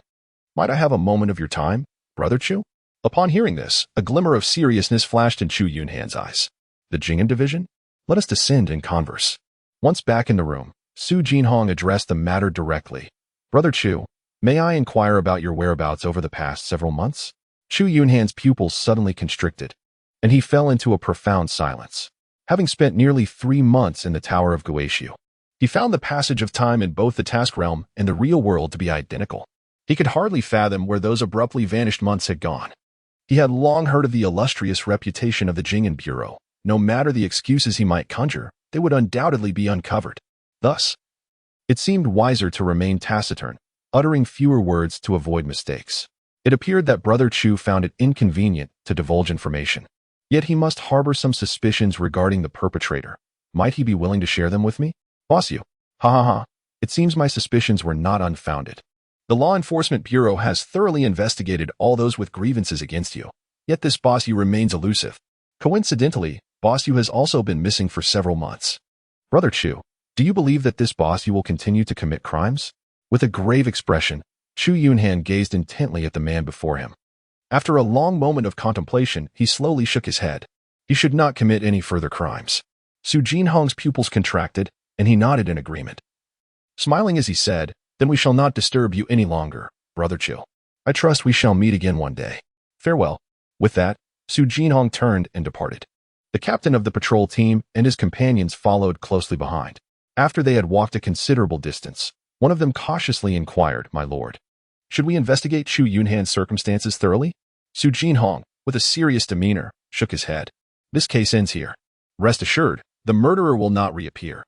Might I have a moment of your time, Brother Chu?" Upon hearing this, a glimmer of seriousness flashed in Chu Yunhan's eyes. "The Jing'an Division? Let us descend and converse." Once back in the room, Chu Yunhan addressed the matter directly. "Brother Chu, may I inquire about your whereabouts over the past several months?" Chu Yunhan's pupils suddenly constricted, and he fell into a profound silence. having spent nearly 3 months in the Tower of Guishu. He found the passage of time in both the task realm and the real world to be identical. He could hardly fathom where those abruptly vanished months had gone. He had long heard of the illustrious reputation of the Jing'an Bureau. No matter the excuses he might conjure, they would undoubtedly be uncovered. Thus, it seemed wiser to remain taciturn, uttering fewer words to avoid mistakes. It appeared that Brother Chu found it inconvenient to divulge information. Yet he must harbor some suspicions regarding the perpetrator. Might he be willing to share them with me? Boss you. Ha ha ha. It seems my suspicions were not unfounded. The Law Enforcement Bureau has thoroughly investigated all those with grievances against you. Yet this boss you remains elusive. Coincidentally, boss you has also been missing for several months. Brother Chu, do you believe that this boss you will continue to commit crimes? With a grave expression, Chu Yunhan gazed intently at the man before him. After a long moment of contemplation, he slowly shook his head. He should not commit any further crimes. Su Jinhong's pupils contracted, and he nodded in agreement. Smiling as he said, "Then we shall not disturb you any longer, Brother Chu. I trust we shall meet again one day. Farewell." With that, Su Jinhong turned and departed. The captain of the patrol team and his companions followed closely behind. After they had walked a considerable distance, one of them cautiously inquired, "My lord, should we investigate Chu Yunhan's circumstances thoroughly?" Su Jinhong, with a serious demeanor, shook his head. "This case ends here. Rest assured, the murderer will not reappear."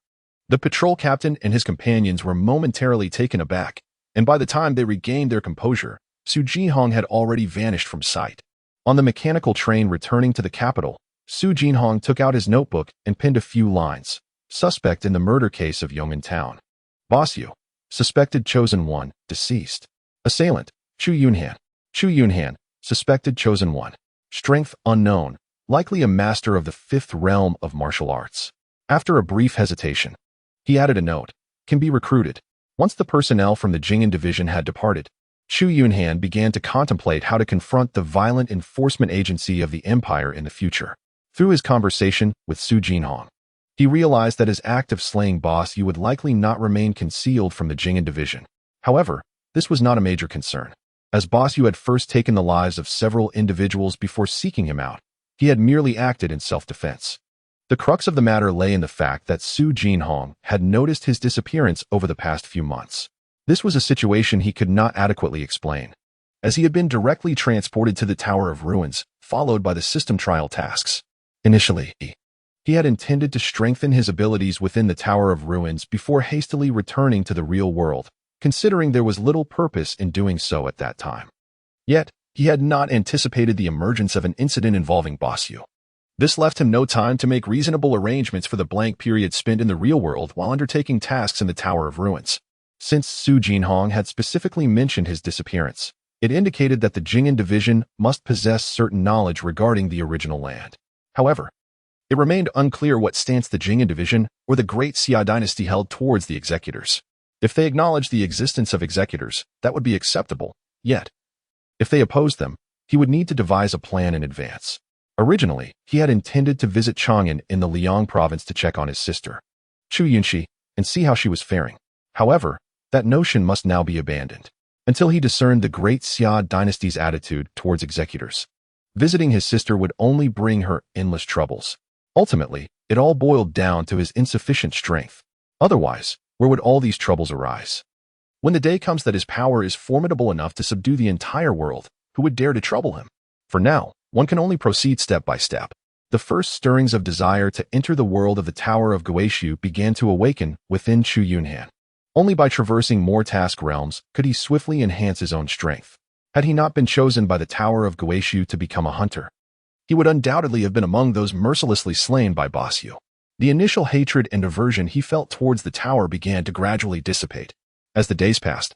The patrol captain and his companions were momentarily taken aback, and by the time they regained their composure, Su Jinhong had already vanished from sight. On the mechanical train returning to the capital, Su Jinhong took out his notebook and penned a few lines. Suspect in the murder case of Yong'an Town. Boss Yu. Suspected chosen one, deceased. Assailant, Chu Yunhan. Chu Yunhan, suspected chosen one. Strength unknown, likely a master of the 5th realm of martial arts. After a brief hesitation, he added a note, can be recruited. Once the personnel from the Jing'an division had departed, Chu Yunhan began to contemplate how to confront the violent enforcement agency of the empire in the future. Through his conversation with Su Jinhong, he realized that his act of slaying Boss Yu would likely not remain concealed from the Jing'an division. However, this was not a major concern. As Boss Yu had first taken the lives of several individuals before seeking him out, he had merely acted in self-defense. The crux of the matter lay in the fact that Su Jinhong had noticed his disappearance over the past few months. This was a situation he could not adequately explain, as he had been directly transported to the Tower of Ruins, followed by the system trial tasks. Initially, he had intended to strengthen his abilities within the Tower of Ruins before hastily returning to the real world, considering there was little purpose in doing so at that time. Yet, he had not anticipated the emergence of an incident involving Boss Yu. This left him no time to make reasonable arrangements for the blank period spent in the real world while undertaking tasks in the Tower of Ruins. Since Su Jinhong had specifically mentioned his disappearance, it indicated that the Jing'an division must possess certain knowledge regarding the original land. However, it remained unclear what stance the Jing'an division or the Great Xia dynasty held towards the executors. If they acknowledged the existence of executors, that would be acceptable. Yet, if they opposed them, he would need to devise a plan in advance. Originally, he had intended to visit Chang'an in the Liang province to check on his sister, Chu Yunxi, and see how she was faring. However, that notion must now be abandoned, until he discerned the Great Xia dynasty's attitude towards executors. Visiting his sister would only bring her endless troubles. Ultimately, it all boiled down to his insufficient strength. Otherwise, where would all these troubles arise? When the day comes that his power is formidable enough to subdue the entire world, who would dare to trouble him? For now, one can only proceed step by step. The first stirrings of desire to enter the world of the Tower of Guishu began to awaken within Chu Yunhan. Only by traversing more task realms could he swiftly enhance his own strength. Had he not been chosen by the Tower of Guishu to become a hunter, he would undoubtedly have been among those mercilessly slain by Boss Yu. The initial hatred and aversion he felt towards the tower began to gradually dissipate. As the days passed,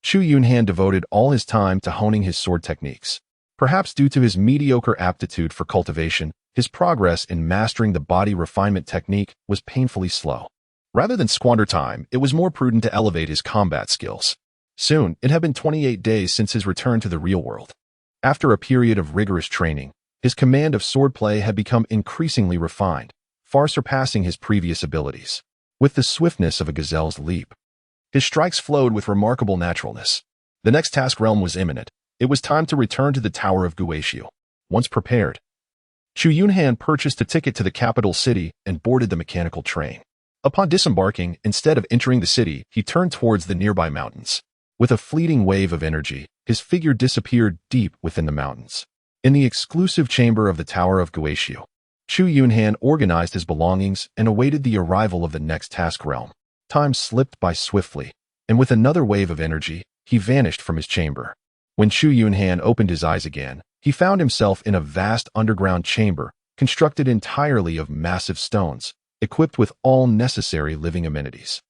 Chu Yunhan devoted all his time to honing his sword techniques. Perhaps due to his mediocre aptitude for cultivation, his progress in mastering the body refinement technique was painfully slow. Rather than squander time, it was more prudent to elevate his combat skills. Soon, it had been 28 days since his return to the real world. After a period of rigorous training, his command of swordplay had become increasingly refined, far surpassing his previous abilities. With the swiftness of a gazelle's leap, his strikes flowed with remarkable naturalness. The next task realm was imminent. It was time to return to the Tower of Guishu. Once prepared, Chu Yunhan purchased a ticket to the capital city and boarded the mechanical train. Upon disembarking, instead of entering the city, he turned towards the nearby mountains. With a fleeting wave of energy, his figure disappeared deep within the mountains. In the exclusive chamber of the Tower of Guishu, Chu Yunhan organized his belongings and awaited the arrival of the next task realm. Time slipped by swiftly, and with another wave of energy, he vanished from his chamber. When Chu Yunhan opened his eyes again, he found himself in a vast underground chamber, constructed entirely of massive stones, equipped with all necessary living amenities.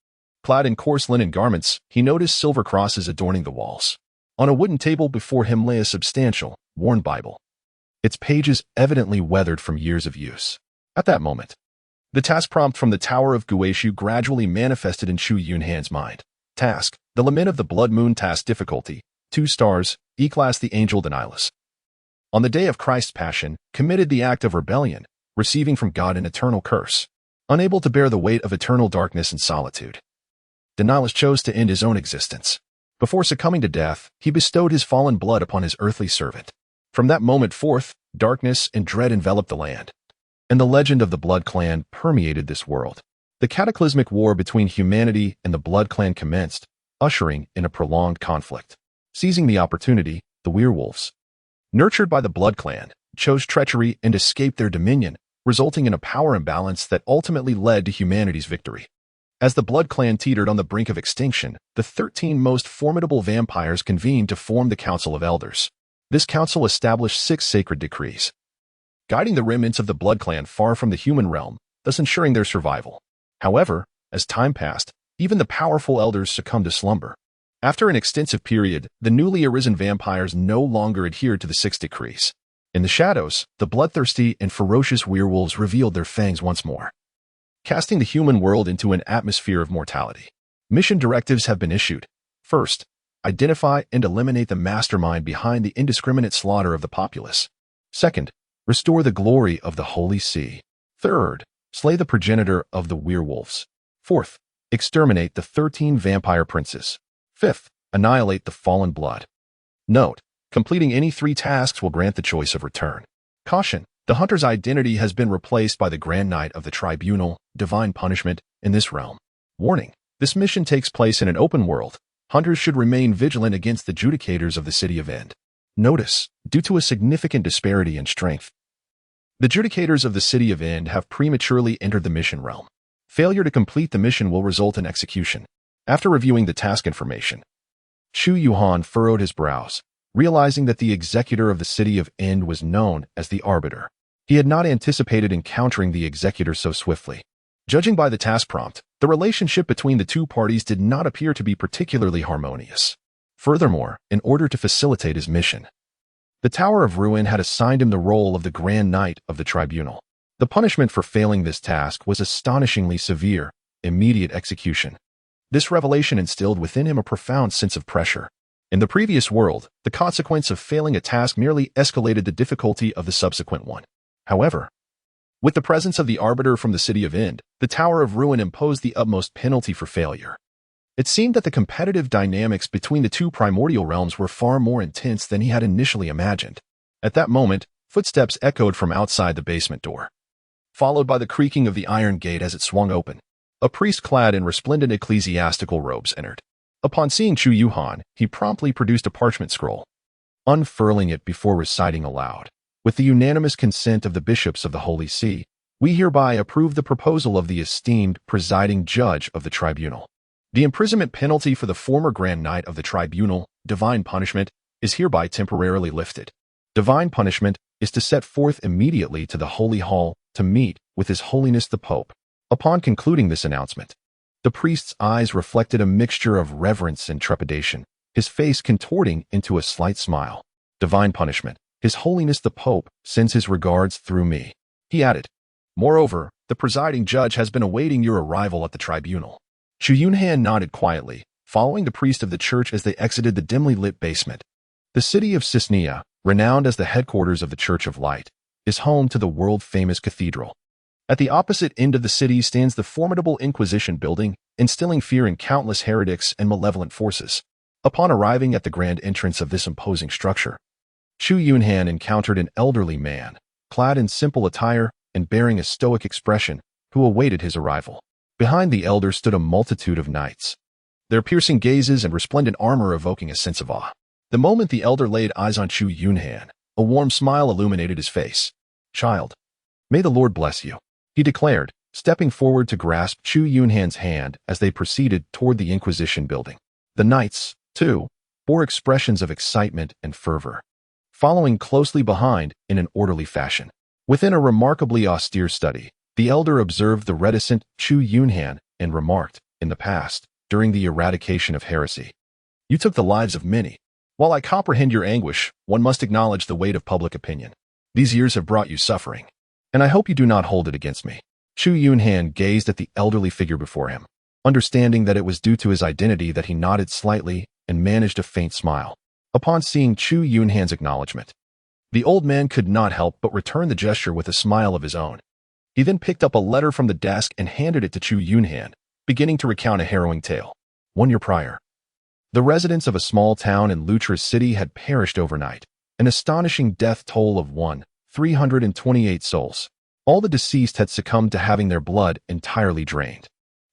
Clad in coarse linen garments, he noticed silver crosses adorning the walls. On a wooden table before him lay a substantial, worn Bible, its pages evidently weathered from years of use. At that moment, the task prompt from the Tower of Guishu gradually manifested in Chu Yunhan's mind. Task: the Lament of the Blood Moon. Task difficulty: 2 stars, E-class. The Angel Annihilate. On the day of Christ's Passion, committed the act of rebellion, receiving from God an eternal curse. Unable to bear the weight of eternal darkness and solitude, Annihilate chose to end his own existence. Before succumbing to death, he bestowed his fallen blood upon his earthly servant. From that moment forth, darkness and dread enveloped the land, and the legend of the Blood Clan permeated this world. The cataclysmic war between humanity and the Blood Clan commenced, ushering in a prolonged conflict. Seizing the opportunity, the werewolves, nurtured by the Blood Clan, chose treachery and escaped their dominion, resulting in a power imbalance that ultimately led to humanity's victory. As the Blood Clan teetered on the brink of extinction, the 13 most formidable vampires convened to form the Council of Elders. This council established 6 sacred decrees, guiding the remnants of the Blood Clan far from the human realm, thus ensuring their survival. However, as time passed, even the powerful elders succumbed to slumber. After an extensive period, the newly arisen vampires no longer adhered to the 6 decrees. In the shadows, the bloodthirsty and ferocious werewolves revealed their fangs once more, casting the human world into an atmosphere of mortality. Mission directives have been issued. First, identify and eliminate the mastermind behind the indiscriminate slaughter of the populace. Second, restore the glory of the Holy See. Third, slay the progenitor of the werewolves. Fourth, exterminate the 13 vampire princes. Fifth, annihilate the fallen blood. Note: completing any 3 tasks will grant the choice of return. Caution: the hunter's identity has been replaced by the Grand Knight of the Tribunal, divine punishment, in this realm. Warning: this mission takes place in an open world. Hunters should remain vigilant against the judicators of the City of End. Notice: due to a significant disparity in strength, the judicators of the City of End have prematurely entered the mission realm. Failure to complete the mission will result in execution. After reviewing the task information, Chu Yunhan furrowed his brows, realizing that the executor of the City of End was known as the Arbiter. He had not anticipated encountering the executor so swiftly. Judging by the task prompt, the relationship between the 2 parties did not appear to be particularly harmonious. Furthermore, in order to facilitate his mission, the Tower of Ruin had assigned him the role of the Grand Knight of the Tribunal. The punishment for failing this task was astonishingly severe: immediate execution. This revelation instilled within him a profound sense of pressure. In the previous world, the consequence of failing a task merely escalated the difficulty of the subsequent one. However, with the presence of the Arbiter from the City of End, the Tower of Ruin imposed the utmost penalty for failure. It seemed that the competitive dynamics between the 2 primordial realms were far more intense than he had initially imagined. At that moment, footsteps echoed from outside the basement door, followed by the creaking of the iron gate as it swung open. A priest clad in resplendent ecclesiastical robes entered. Upon seeing Chu Yunhan, he promptly produced a parchment scroll, unfurling it before reciting aloud. With the unanimous consent of the bishops of the Holy See, we hereby approve the proposal of the esteemed presiding judge of the tribunal. The imprisonment penalty for the former Grand Knight of the Tribunal, divine punishment, is hereby temporarily lifted. Divine punishment is to set forth immediately to the Holy Hall to meet with His Holiness the Pope. Upon concluding this announcement, the priest's eyes reflected a mixture of reverence and trepidation, his face contorting into a slight smile. Divine punishment. His Holiness the Pope sends his regards through me. He added, moreover, the presiding judge has been awaiting your arrival at the tribunal. Chu Yunhan nodded quietly, following the priest of the church as they exited the dimly lit basement. The city of Cisnea, renowned as the headquarters of the Church of Light, is home to the world-famous cathedral. At the opposite end of the city stands the formidable Inquisition building, instilling fear in countless heretics and malevolent forces. Upon arriving at the grand entrance of this imposing structure, Chu Yunhan encountered an elderly man, clad in simple attire and bearing a stoic expression, who awaited his arrival. Behind the elder stood a multitude of knights, their piercing gazes and resplendent armor evoking a sense of awe. The moment the elder laid eyes on Chu Yunhan, a warm smile illuminated his face. "Child, may the Lord bless you," he declared, stepping forward to grasp Chu Yunhan's hand as they proceeded toward the Inquisition building. The knights, too, bore expressions of excitement and fervor, following closely behind in an orderly fashion. Within a remarkably austere study, the elder observed the reticent Chu Yunhan and remarked, "In the past, during the eradication of heresy, you took the lives of many. While I comprehend your anguish, one must acknowledge the weight of public opinion. These years have brought you suffering, and I hope you do not hold it against me." Chu Yunhan gazed at the elderly figure before him, understanding that it was due to his identity that he nodded slightly and managed a faint smile. Upon seeing Chu Yunhan's acknowledgement, the old man could not help but return the gesture with a smile of his own. He then picked up a letter from the desk and handed it to Chu Yunhan, beginning to recount a harrowing tale. 1 year prior, the residents of a small town in Luttra's city had perished overnight, an astonishing death toll of 328 souls. All the deceased had succumbed to having their blood entirely drained.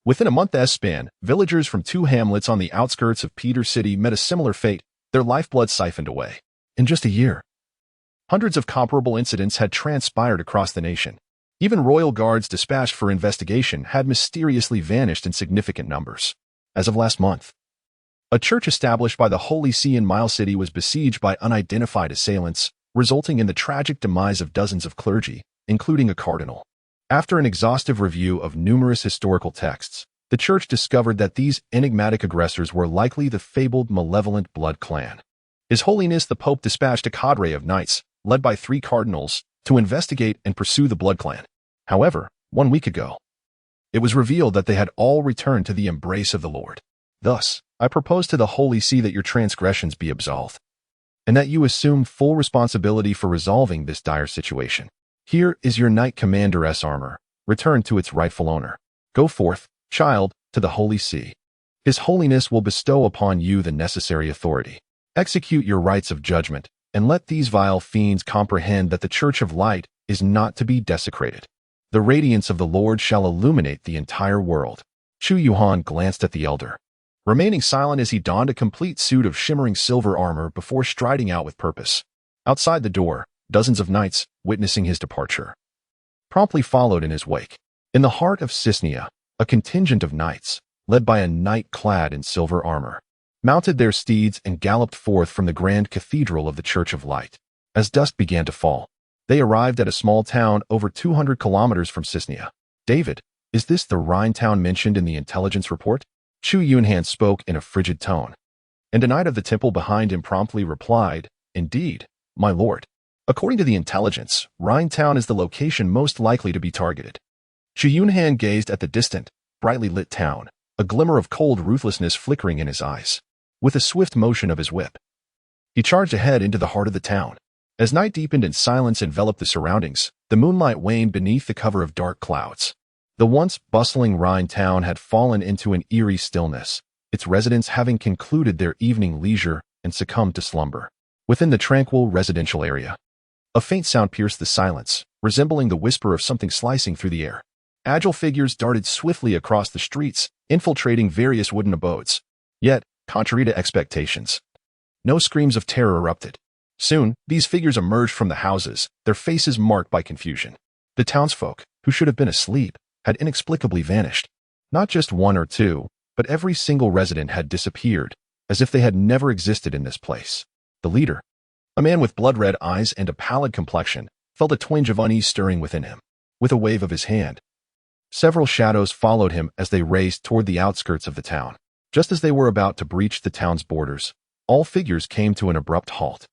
Within a month's span, villagers from 2 hamlets on the outskirts of Peter City met a similar fate, their lifeblood siphoned away. In just a year, hundreds of comparable incidents had transpired across the nation. Even royal guards dispatched for investigation had mysteriously vanished in significant numbers. As of last month, a church established by the Holy See in Mile City was besieged by unidentified assailants, resulting in the tragic demise of dozens of clergy, including a cardinal. After an exhaustive review of numerous historical texts, the church discovered that these enigmatic aggressors were likely the fabled malevolent blood clan. His Holiness the Pope dispatched a cadre of knights, led by 3 cardinals, to investigate and pursue the blood clan. However, 1 week ago, it was revealed that they had all returned to the embrace of the Lord. Thus, I propose to the Holy See that your transgressions be absolved, and that you assume full responsibility for resolving this dire situation. Here is your knight commander's armor, returned to its rightful owner. Go forth, child, to the Holy See. His Holiness will bestow upon you the necessary authority. Execute your rites of judgment, and let these vile fiends comprehend that the Church of Light is not to be desecrated. The radiance of the Lord shall illuminate the entire world." Chu Yunhan glanced at the elder, remaining silent as he donned a complete suit of shimmering silver armor before striding out with purpose. Outside the door, dozens of knights, witnessing his departure, promptly followed in his wake. In the heart of Cisnea, a contingent of knights, led by a knight clad in silver armor, mounted their steeds and galloped forth from the grand cathedral of the Church of Light. As dusk began to fall, they arrived at a small town over 200 kilometers from Cisnea. "David, is this the Rhine town mentioned in the intelligence report?" Chu Yunhan spoke in a frigid tone, and a knight of the temple behind him promptly replied, "Indeed, my lord. According to the intelligence, Rhine town is the location most likely to be targeted." Chu Yunhan gazed at the distant, brightly lit town, a glimmer of cold ruthlessness flickering in his eyes. With a swift motion of his whip, he charged ahead into the heart of the town. As night deepened and silence enveloped the surroundings, the moonlight waned beneath the cover of dark clouds. The once bustling Rhine town had fallen into an eerie stillness, its residents having concluded their evening leisure and succumbed to slumber. Within the tranquil residential area, a faint sound pierced the silence, resembling the whisper of something slicing through the air. Agile figures darted swiftly across the streets, infiltrating various wooden abodes. Yet, contrary to expectations, no screams of terror erupted. Soon, these figures emerged from the houses, their faces marked by confusion. The townsfolk, who should have been asleep, had inexplicably vanished. Not just 1 or 2, but every single resident had disappeared, as if they had never existed in this place. The leader, a man with blood-red eyes and a pallid complexion, felt a twinge of unease stirring within him. With a wave of his hand, several shadows followed him as they raced toward the outskirts of the town. Just as they were about to breach the town's borders, all figures came to an abrupt halt.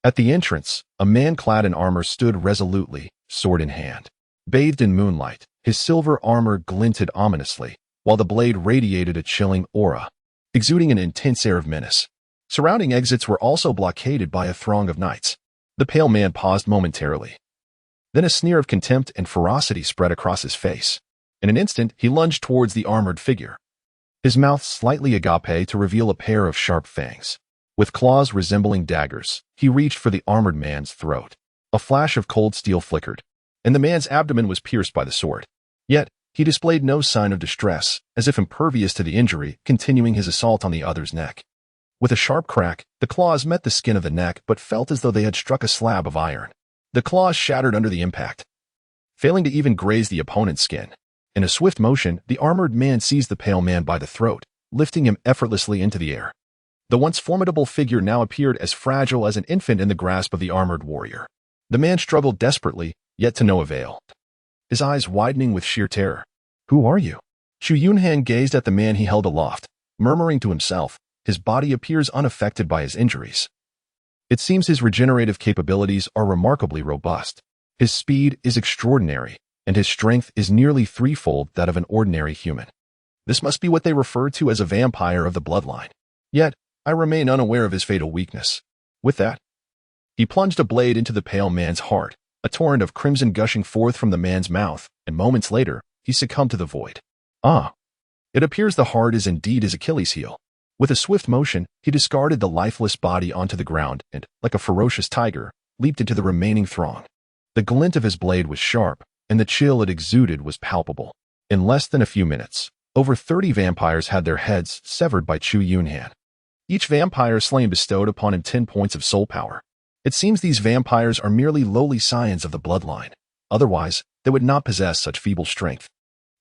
At the entrance, a man clad in armor stood resolutely, sword in hand. Bathed in moonlight, his silver armor glinted ominously, while the blade radiated a chilling aura, exuding an intense air of menace. Surrounding exits were also blockaded by a throng of knights. The pale man paused momentarily. Then a sneer of contempt and ferocity spread across his face. In an instant, he lunged towards the armored figure, his mouth slightly agape to reveal a pair of sharp fangs. With claws resembling daggers, he reached for the armored man's throat. A flash of cold steel flickered, and the man's abdomen was pierced by the sword. Yet, he displayed no sign of distress, as if impervious to the injury, continuing his assault on the other's neck. With a sharp crack, the claws met the skin of the neck but felt as though they had struck a slab of iron. The claws shattered under the impact, failing to even graze the opponent's skin. In a swift motion, the armored man seized the pale man by the throat, lifting him effortlessly into the air. The once formidable figure now appeared as fragile as an infant in the grasp of the armored warrior. The man struggled desperately, yet to no avail, his eyes widening with sheer terror. "Who are you?" Chu Yunhan gazed at the man he held aloft, murmuring to himself, "His body appears unaffected by his injuries. It seems his regenerative capabilities are remarkably robust. His speed is extraordinary, and his strength is nearly threefold that of an ordinary human. This must be what they refer to as a vampire of the bloodline. Yet, I remain unaware of his fatal weakness." With that, he plunged a blade into the pale man's heart, a torrent of crimson gushing forth from the man's mouth, and moments later, he succumbed to the void. Ah! It appears the heart is indeed his Achilles heel. With a swift motion, he discarded the lifeless body onto the ground and, like a ferocious tiger, leaped into the remaining throng. The glint of his blade was sharp, and the chill it exuded was palpable. In less than a few minutes, over 30 vampires had their heads severed by Chu Yunhan. Each vampire slain bestowed upon him 10 points of soul power. It seems these vampires are merely lowly scions of the bloodline. Otherwise, they would not possess such feeble strength.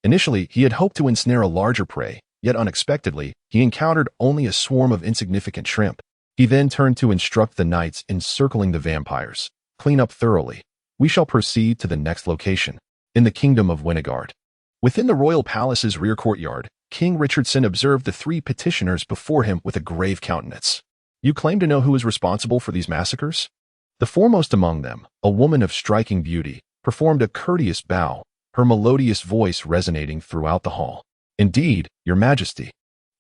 Initially, he had hoped to ensnare a larger prey, yet unexpectedly, he encountered only a swarm of insignificant shrimp. He then turned to instruct the knights encircling the vampires. "Clean up thoroughly. We shall proceed to the next location, in the kingdom of Winegard." Within the royal palace's rear courtyard, King Richardson observed the 3 petitioners before him with a grave countenance. "You claim to know who is responsible for these massacres?" The foremost among them, a woman of striking beauty, performed a courteous bow, her melodious voice resonating throughout the hall. "Indeed, Your Majesty.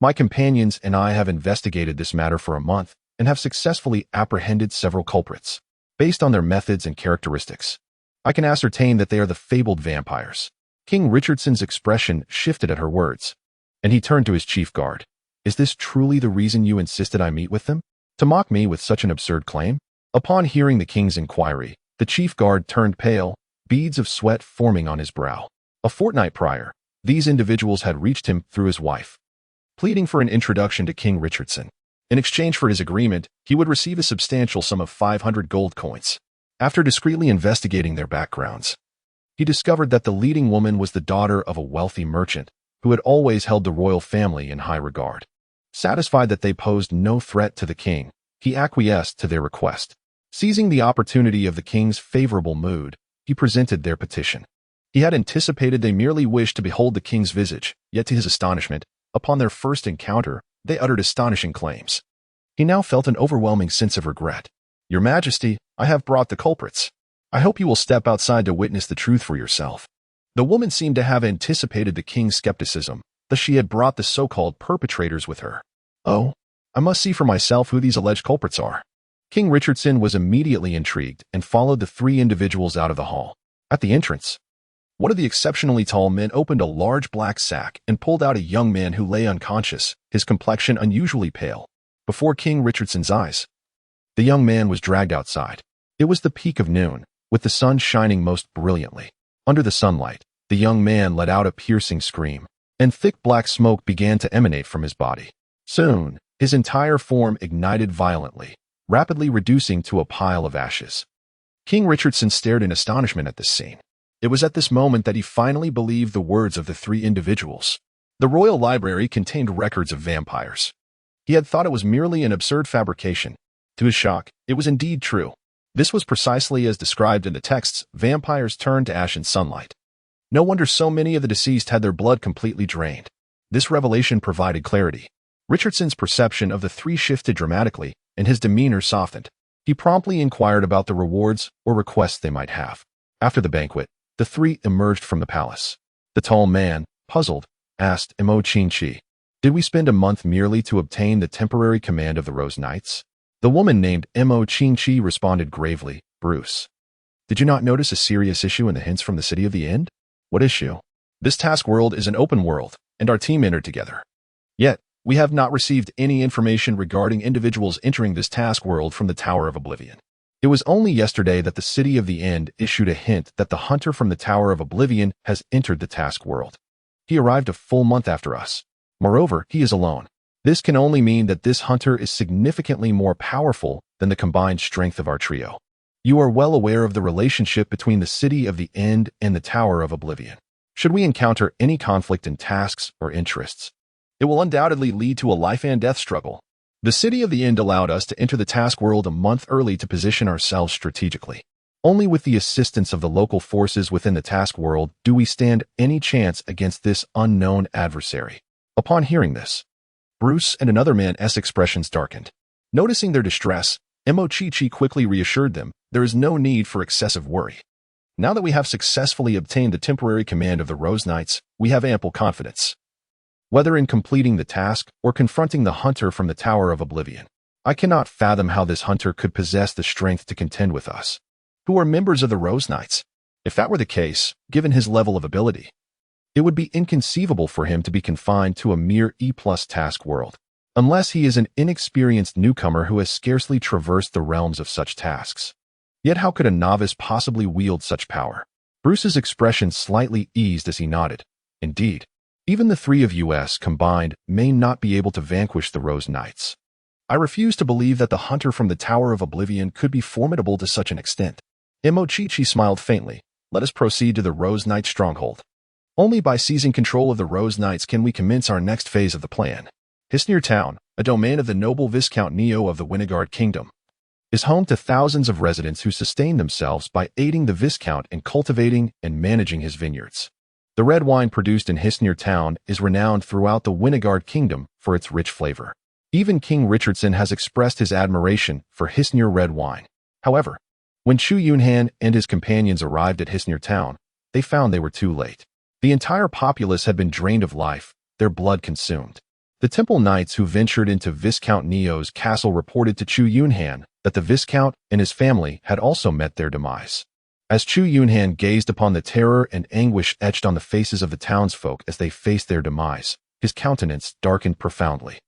My companions and I have investigated this matter for a month and have successfully apprehended several culprits. Based on their methods and characteristics, I can ascertain that they are the fabled vampires." King Richardson's expression shifted at her words, and he turned to his chief guard. "Is this truly the reason you insisted I meet with them? To mock me with such an absurd claim?" Upon hearing the king's inquiry, the chief guard turned pale, beads of sweat forming on his brow. A fortnight prior, these individuals had reached him through his wife, pleading for an introduction to King Richardson. In exchange for his agreement, he would receive a substantial sum of 500 gold coins. After discreetly investigating their backgrounds, he discovered that the leading woman was the daughter of a wealthy merchant who had always held the royal family in high regard. Satisfied that they posed no threat to the king, he acquiesced to their request. Seizing the opportunity of the king's favorable mood, he presented their petition. He had anticipated they merely wished to behold the king's visage, yet to his astonishment, upon their first encounter, they uttered astonishing claims. He now felt an overwhelming sense of regret. "Your Majesty, I have brought the culprits. I hope you will step outside to witness the truth for yourself." The woman seemed to have anticipated the king's skepticism, thus she had brought the so-called perpetrators with her. "Oh, I must see for myself who these alleged culprits are." King Richardson was immediately intrigued and followed the 3 individuals out of the hall. At the entrance, one of the exceptionally tall men opened a large black sack and pulled out a young man who lay unconscious, his complexion unusually pale, before King Richardson's eyes. The young man was dragged outside. It was the peak of noon, with the sun shining most brilliantly. Under the sunlight, the young man let out a piercing scream, and thick black smoke began to emanate from his body. Soon, his entire form ignited violently, rapidly reducing to a pile of ashes. King Richardson stared in astonishment at this scene. It was at this moment that he finally believed the words of the 3 individuals. The royal library contained records of vampires. He had thought it was merely an absurd fabrication. To his shock, it was indeed true. This was precisely as described in the texts: vampires turned to ash in sunlight. No wonder so many of the deceased had their blood completely drained. This revelation provided clarity. Richardson's perception of the 3 shifted dramatically, and his demeanor softened. He promptly inquired about the rewards or requests they might have. After the banquet, the 3 emerged from the palace. The tall man, puzzled, asked Mo Qin-chi, "Did we spend a month merely to obtain the temporary command of the Rose Knights?" The woman named Mo Qin-chi responded gravely, "Bruce, did you not notice a serious issue in the hints from the City of the End?" "What issue?" "This task world is an open world, and our team entered together. Yet, we have not received any information regarding individuals entering this task world from the Tower of Oblivion. It was only yesterday that the City of the End issued a hint that the hunter from the Tower of Oblivion has entered the task world. He arrived a full month after us. Moreover, he is alone. This can only mean that this hunter is significantly more powerful than the combined strength of our trio. You are well aware of the relationship between the City of the End and the Tower of Oblivion. Should we encounter any conflict in tasks or interests, it will undoubtedly lead to a life and death struggle. The City of the End allowed us to enter the task world a month early to position ourselves strategically. Only with the assistance of the local forces within the task world do we stand any chance against this unknown adversary. Upon hearing this, Bruce and another man's expressions darkened. Noticing their distress, Mochichi quickly reassured them there is no need for excessive worry. Now that we have successfully obtained the temporary command of the Rose Knights, we have ample confidence. Whether in completing the task or confronting the hunter from the Tower of Oblivion, I cannot fathom how this hunter could possess the strength to contend with us, who are members of the Rose Knights. If that were the case, given his level of ability, it would be inconceivable for him to be confined to a mere E+ task world, unless he is an inexperienced newcomer who has scarcely traversed the realms of such tasks. Yet how could a novice possibly wield such power? Bruce's expression slightly eased as he nodded. Indeed, even the three of us combined may not be able to vanquish the Rose Knights. I refuse to believe that the hunter from the Tower of Oblivion could be formidable to such an extent. Mochichi smiled faintly. Let us proceed to the Rose Knight stronghold. Only by seizing control of the Rose Knights can we commence our next phase of the plan. Hisnir Town, a domain of the noble Viscount Neo of the Winegard Kingdom, is home to thousands of residents who sustain themselves by aiding the Viscount in cultivating and managing his vineyards. The red wine produced in Hisnir Town is renowned throughout the Winegard Kingdom for its rich flavor. Even King Richardson has expressed his admiration for Hisnir red wine. However, when Chu Yunhan and his companions arrived at Hisnir Town, they found they were too late. The entire populace had been drained of life, their blood consumed. The temple knights who ventured into Viscount Neo's castle reported to Chu Yunhan that the Viscount and his family had also met their demise. As Chu Yunhan gazed upon the terror and anguish etched on the faces of the townsfolk as they faced their demise, his countenance darkened profoundly.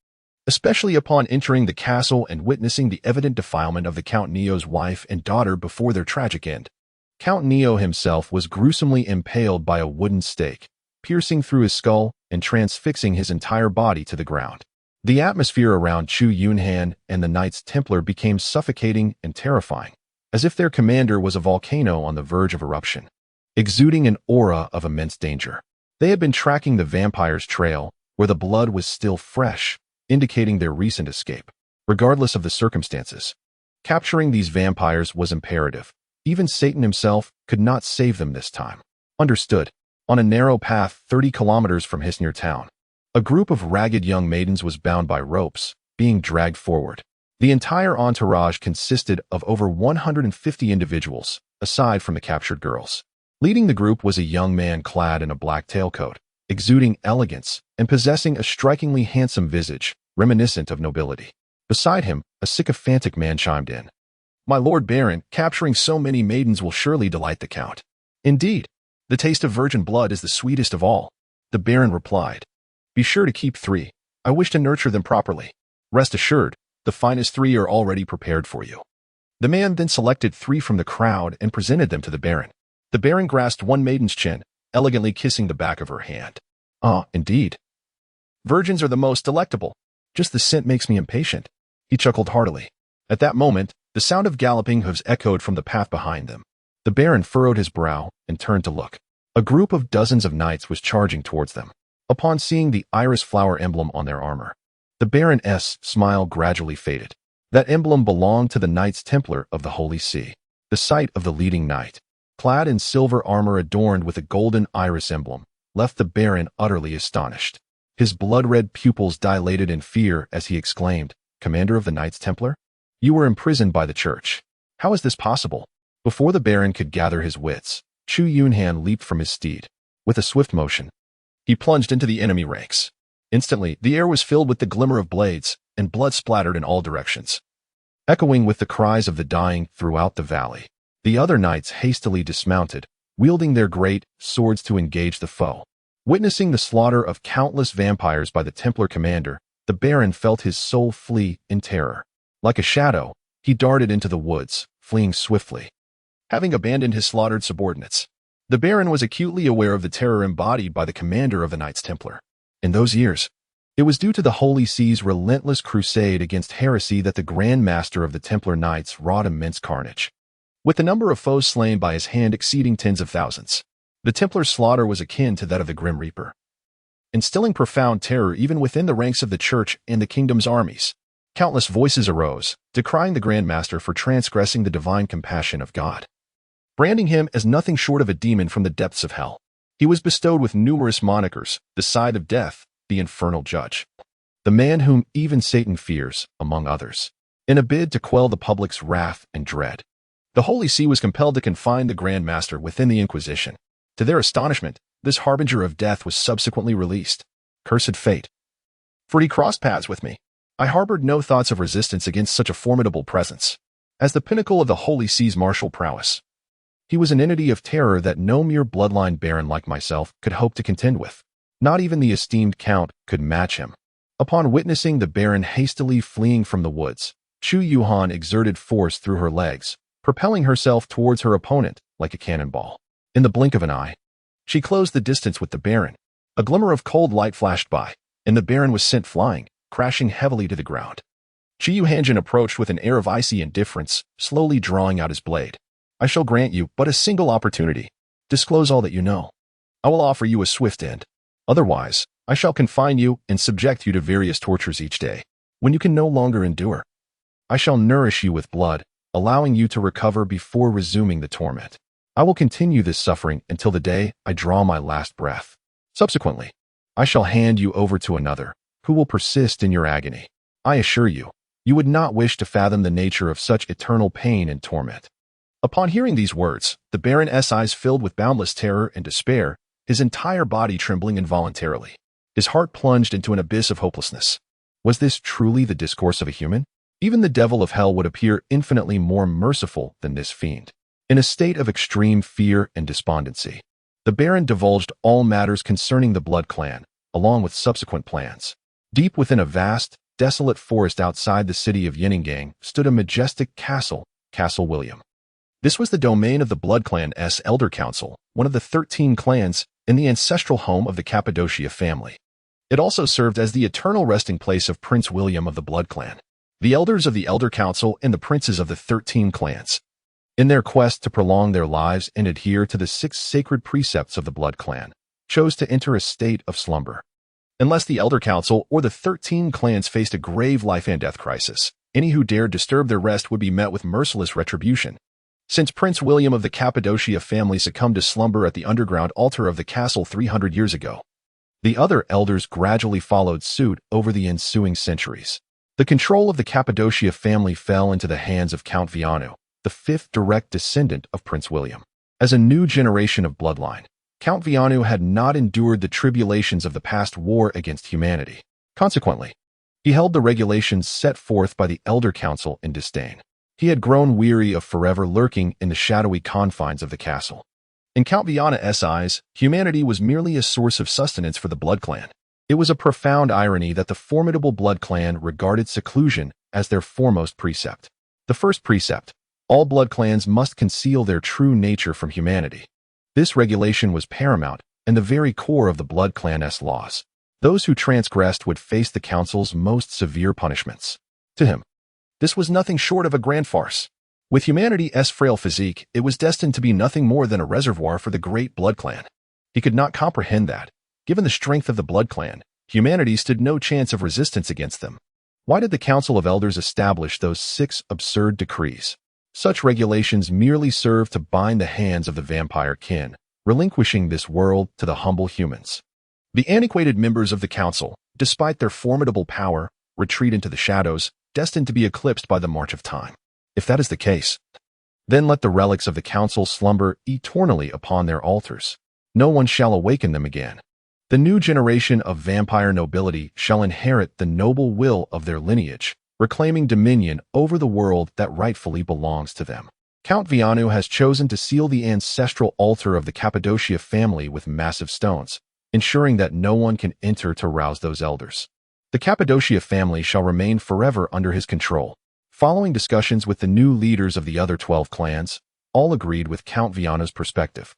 Especially upon entering the castle and witnessing the evident defilement of the Count Neo's wife and daughter before their tragic end. Count Neo himself was gruesomely impaled by a wooden stake, piercing through his skull and transfixing his entire body to the ground. The atmosphere around Chu Yunhan and the Knights Templar became suffocating and terrifying, as if their commander was a volcano on the verge of eruption, exuding an aura of immense danger. They had been tracking the vampire's trail, where the blood was still fresh, indicating their recent escape. Regardless of the circumstances, capturing these vampires was imperative. Even Satan himself could not save them this time. Understood. On a narrow path 30 kilometers from Hisnir Town, a group of ragged young maidens was bound by ropes, being dragged forward. The entire entourage consisted of over 150 individuals, aside from the captured girls. Leading the group was a young man clad in a black tailcoat, exuding elegance and possessing a strikingly handsome visage, reminiscent of nobility. Beside him, a sycophantic man chimed in. My Lord Baron, capturing so many maidens will surely delight the Count. Indeed, the taste of virgin blood is the sweetest of all. The Baron replied. Be sure to keep 3. I wish to nurture them properly. Rest assured, the finest 3 are already prepared for you. The man then selected 3 from the crowd and presented them to the Baron. The Baron grasped one maiden's chin, elegantly kissing the back of her hand. Ah, indeed. Virgins are the most delectable. Just the scent makes me impatient. He chuckled heartily. At that moment, the sound of galloping hooves echoed from the path behind them. The Baron furrowed his brow and turned to look. A group of dozens of knights was charging towards them. Upon seeing the iris flower emblem on their armor, the Baron's smile gradually faded. That emblem belonged to the Knights Templar of the Holy See. The sight of the leading knight, clad in silver armor adorned with a golden iris emblem, left the Baron utterly astonished. His blood-red pupils dilated in fear as he exclaimed, Commander of the Knights Templar? You were imprisoned by the church. How is this possible? Before the Baron could gather his wits, Chu Yunhan leaped from his steed. With a swift motion, he plunged into the enemy ranks. Instantly, the air was filled with the glimmer of blades, and blood splattered in all directions. Echoing with the cries of the dying throughout the valley, the other knights hastily dismounted, wielding their great swords to engage the foe. Witnessing the slaughter of countless vampires by the Templar commander, the Baron felt his soul flee in terror. Like a shadow, he darted into the woods, fleeing swiftly. Having abandoned his slaughtered subordinates, the Baron was acutely aware of the terror embodied by the commander of the Knights Templar. In those years, it was due to the Holy See's relentless crusade against heresy that the Grand Master of the Templar Knights wrought immense carnage. With the number of foes slain by his hand exceeding tens of thousands, the Templar's slaughter was akin to that of the Grim Reaper, instilling profound terror even within the ranks of the Church and the Kingdom's armies. Countless voices arose, decrying the Grand Master for transgressing the divine compassion of God, branding him as nothing short of a demon from the depths of hell. He was bestowed with numerous monikers: the Side of Death, the Infernal Judge, the Man Whom Even Satan Fears, among others. In a bid to quell the public's wrath and dread, the Holy See was compelled to confine the Grand Master within the Inquisition. To their astonishment, this harbinger of death was subsequently released. Cursed fate! For he crossed paths with me. I harbored no thoughts of resistance against such a formidable presence. As the pinnacle of the Holy See's martial prowess, he was an entity of terror that no mere bloodline baron like myself could hope to contend with. Not even the esteemed Count could match him. Upon witnessing the Baron hastily fleeing from the woods, Chu Yunhan exerted force through her legs, propelling herself towards her opponent like a cannonball. In the blink of an eye, she closed the distance with the Baron. A glimmer of cold light flashed by, and the Baron was sent flying, crashing heavily to the ground. Chu Yunhan approached with an air of icy indifference, slowly drawing out his blade. I shall grant you but a single opportunity. Disclose all that you know. I will offer you a swift end. Otherwise, I shall confine you and subject you to various tortures each day. When you can no longer endure, I shall nourish you with blood, allowing you to recover before resuming the torment. I will continue this suffering until the day I draw my last breath. Subsequently, I shall hand you over to another, who will persist in your agony. I assure you, you would not wish to fathom the nature of such eternal pain and torment. Upon hearing these words, the Baron's eyes filled with boundless terror and despair, his entire body trembling involuntarily. His heart plunged into an abyss of hopelessness. Was this truly the discourse of a human? Even the devil of hell would appear infinitely more merciful than this fiend. In a state of extreme fear and despondency, the Baron divulged all matters concerning the Blood Clan, along with subsequent plans. Deep within a vast, desolate forest outside the city of Yinningang stood a majestic castle, Castle William. This was the domain of the Blood Clan's Elder Council, one of the 13 clans in the ancestral home of the Cappadocia family. It also served as the eternal resting place of Prince William of the Blood Clan. The elders of the Elder Council and the princes of the 13 clans, in their quest to prolong their lives and adhere to the 6 sacred precepts of the Blood Clan, chose to enter a state of slumber. Unless the Elder Council or the 13 clans faced a grave life and death crisis, any who dared disturb their rest would be met with merciless retribution. Since Prince William of the Cappadocia family succumbed to slumber at the underground altar of the castle 300 years ago, the other elders gradually followed suit over the ensuing centuries. The control of the Cappadocia family fell into the hands of Count Vianu, the 5th direct descendant of Prince William. As a new generation of bloodline, Count Vianu had not endured the tribulations of the past war against humanity. Consequently, he held the regulations set forth by the Elder Council in disdain. He had grown weary of forever lurking in the shadowy confines of the castle. In Count Viana's eyes, humanity was merely a source of sustenance for the Blood Clan. It was a profound irony that the formidable Blood Clan regarded seclusion as their foremost precept. The first precept: all Blood Clans must conceal their true nature from humanity. This regulation was paramount and the very core of the Blood Clan's laws. Those who transgressed would face the Council's most severe punishments. To him, this was nothing short of a grand farce. With humanity's frail physique, it was destined to be nothing more than a reservoir for the great Blood Clan. He could not comprehend that, given the strength of the Blood Clan, humanity stood no chance of resistance against them. Why did the Council of Elders establish those 6 absurd decrees? Such regulations merely serve to bind the hands of the vampire kin, relinquishing this world to the humble humans. The antiquated members of the Council, despite their formidable power, retreat into the shadows, destined to be eclipsed by the march of time. If that is the case, then let the relics of the Council slumber eternally upon their altars. No one shall awaken them again. The new generation of vampire nobility shall inherit the noble will of their lineage, reclaiming dominion over the world that rightfully belongs to them. Count Vianu has chosen to seal the ancestral altar of the Cappadocia family with massive stones, ensuring that no one can enter to rouse those elders. The Cappadocia family shall remain forever under his control, Following discussions with the new leaders of the other 12 clans, all agreed with Count Viana's perspective.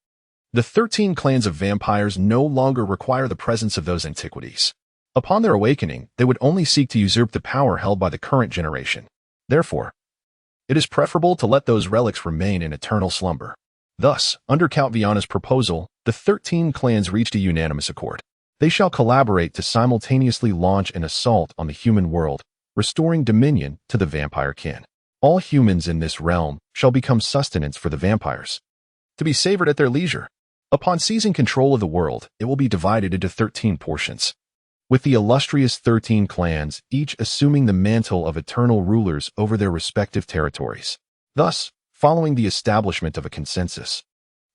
The 13 clans of vampires no longer require the presence of those antiquities. Upon their awakening, they would only seek to usurp the power held by the current generation. Therefore, it is preferable to let those relics remain in eternal slumber. Thus, under Count Viana's proposal, the 13 clans reached a unanimous accord. They shall collaborate to simultaneously launch an assault on the human world, restoring dominion to the vampire kin. All humans in this realm shall become sustenance for the vampires, to be savored at their leisure. Upon seizing control of the world, it will be divided into 13 portions, with the illustrious 13 clans each assuming the mantle of eternal rulers over their respective territories. Thus, following the establishment of a consensus,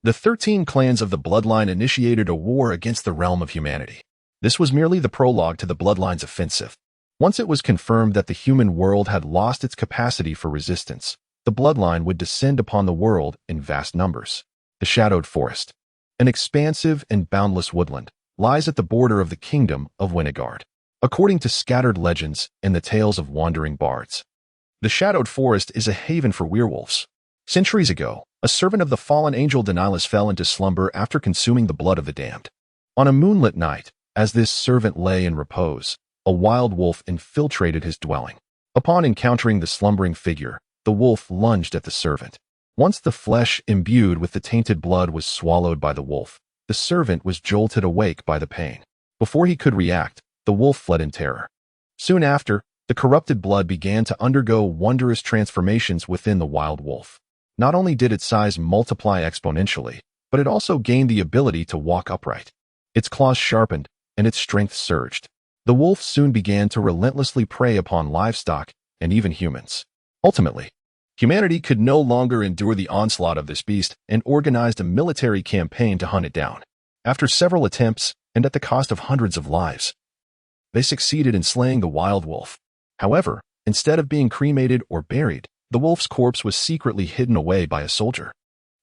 the 13 clans of the bloodline initiated a war against the realm of humanity. This was merely the prologue to the bloodline's offensive. Once it was confirmed that the human world had lost its capacity for resistance, the bloodline would descend upon the world in vast numbers. The Shadowed Forest, an expansive and boundless woodland, lies at the border of the kingdom of Winegard. According to scattered legends and the tales of wandering bards, the Shadowed Forest is a haven for werewolves. Centuries ago, a servant of the fallen angel Denilis fell into slumber after consuming the blood of the damned. On a moonlit night, as this servant lay in repose, a wild wolf infiltrated his dwelling. Upon encountering the slumbering figure, the wolf lunged at the servant. Once the flesh imbued with the tainted blood was swallowed by the wolf, the servant was jolted awake by the pain. Before he could react, the wolf fled in terror. Soon after, the corrupted blood began to undergo wondrous transformations within the wild wolf. Not only did its size multiply exponentially, but it also gained the ability to walk upright. Its claws sharpened, and its strength surged. The wolf soon began to relentlessly prey upon livestock and even humans. Ultimately, humanity could no longer endure the onslaught of this beast and organized a military campaign to hunt it down. After several attempts, and at the cost of hundreds of lives, they succeeded in slaying the wild wolf. However, instead of being cremated or buried, the wolf's corpse was secretly hidden away by a soldier.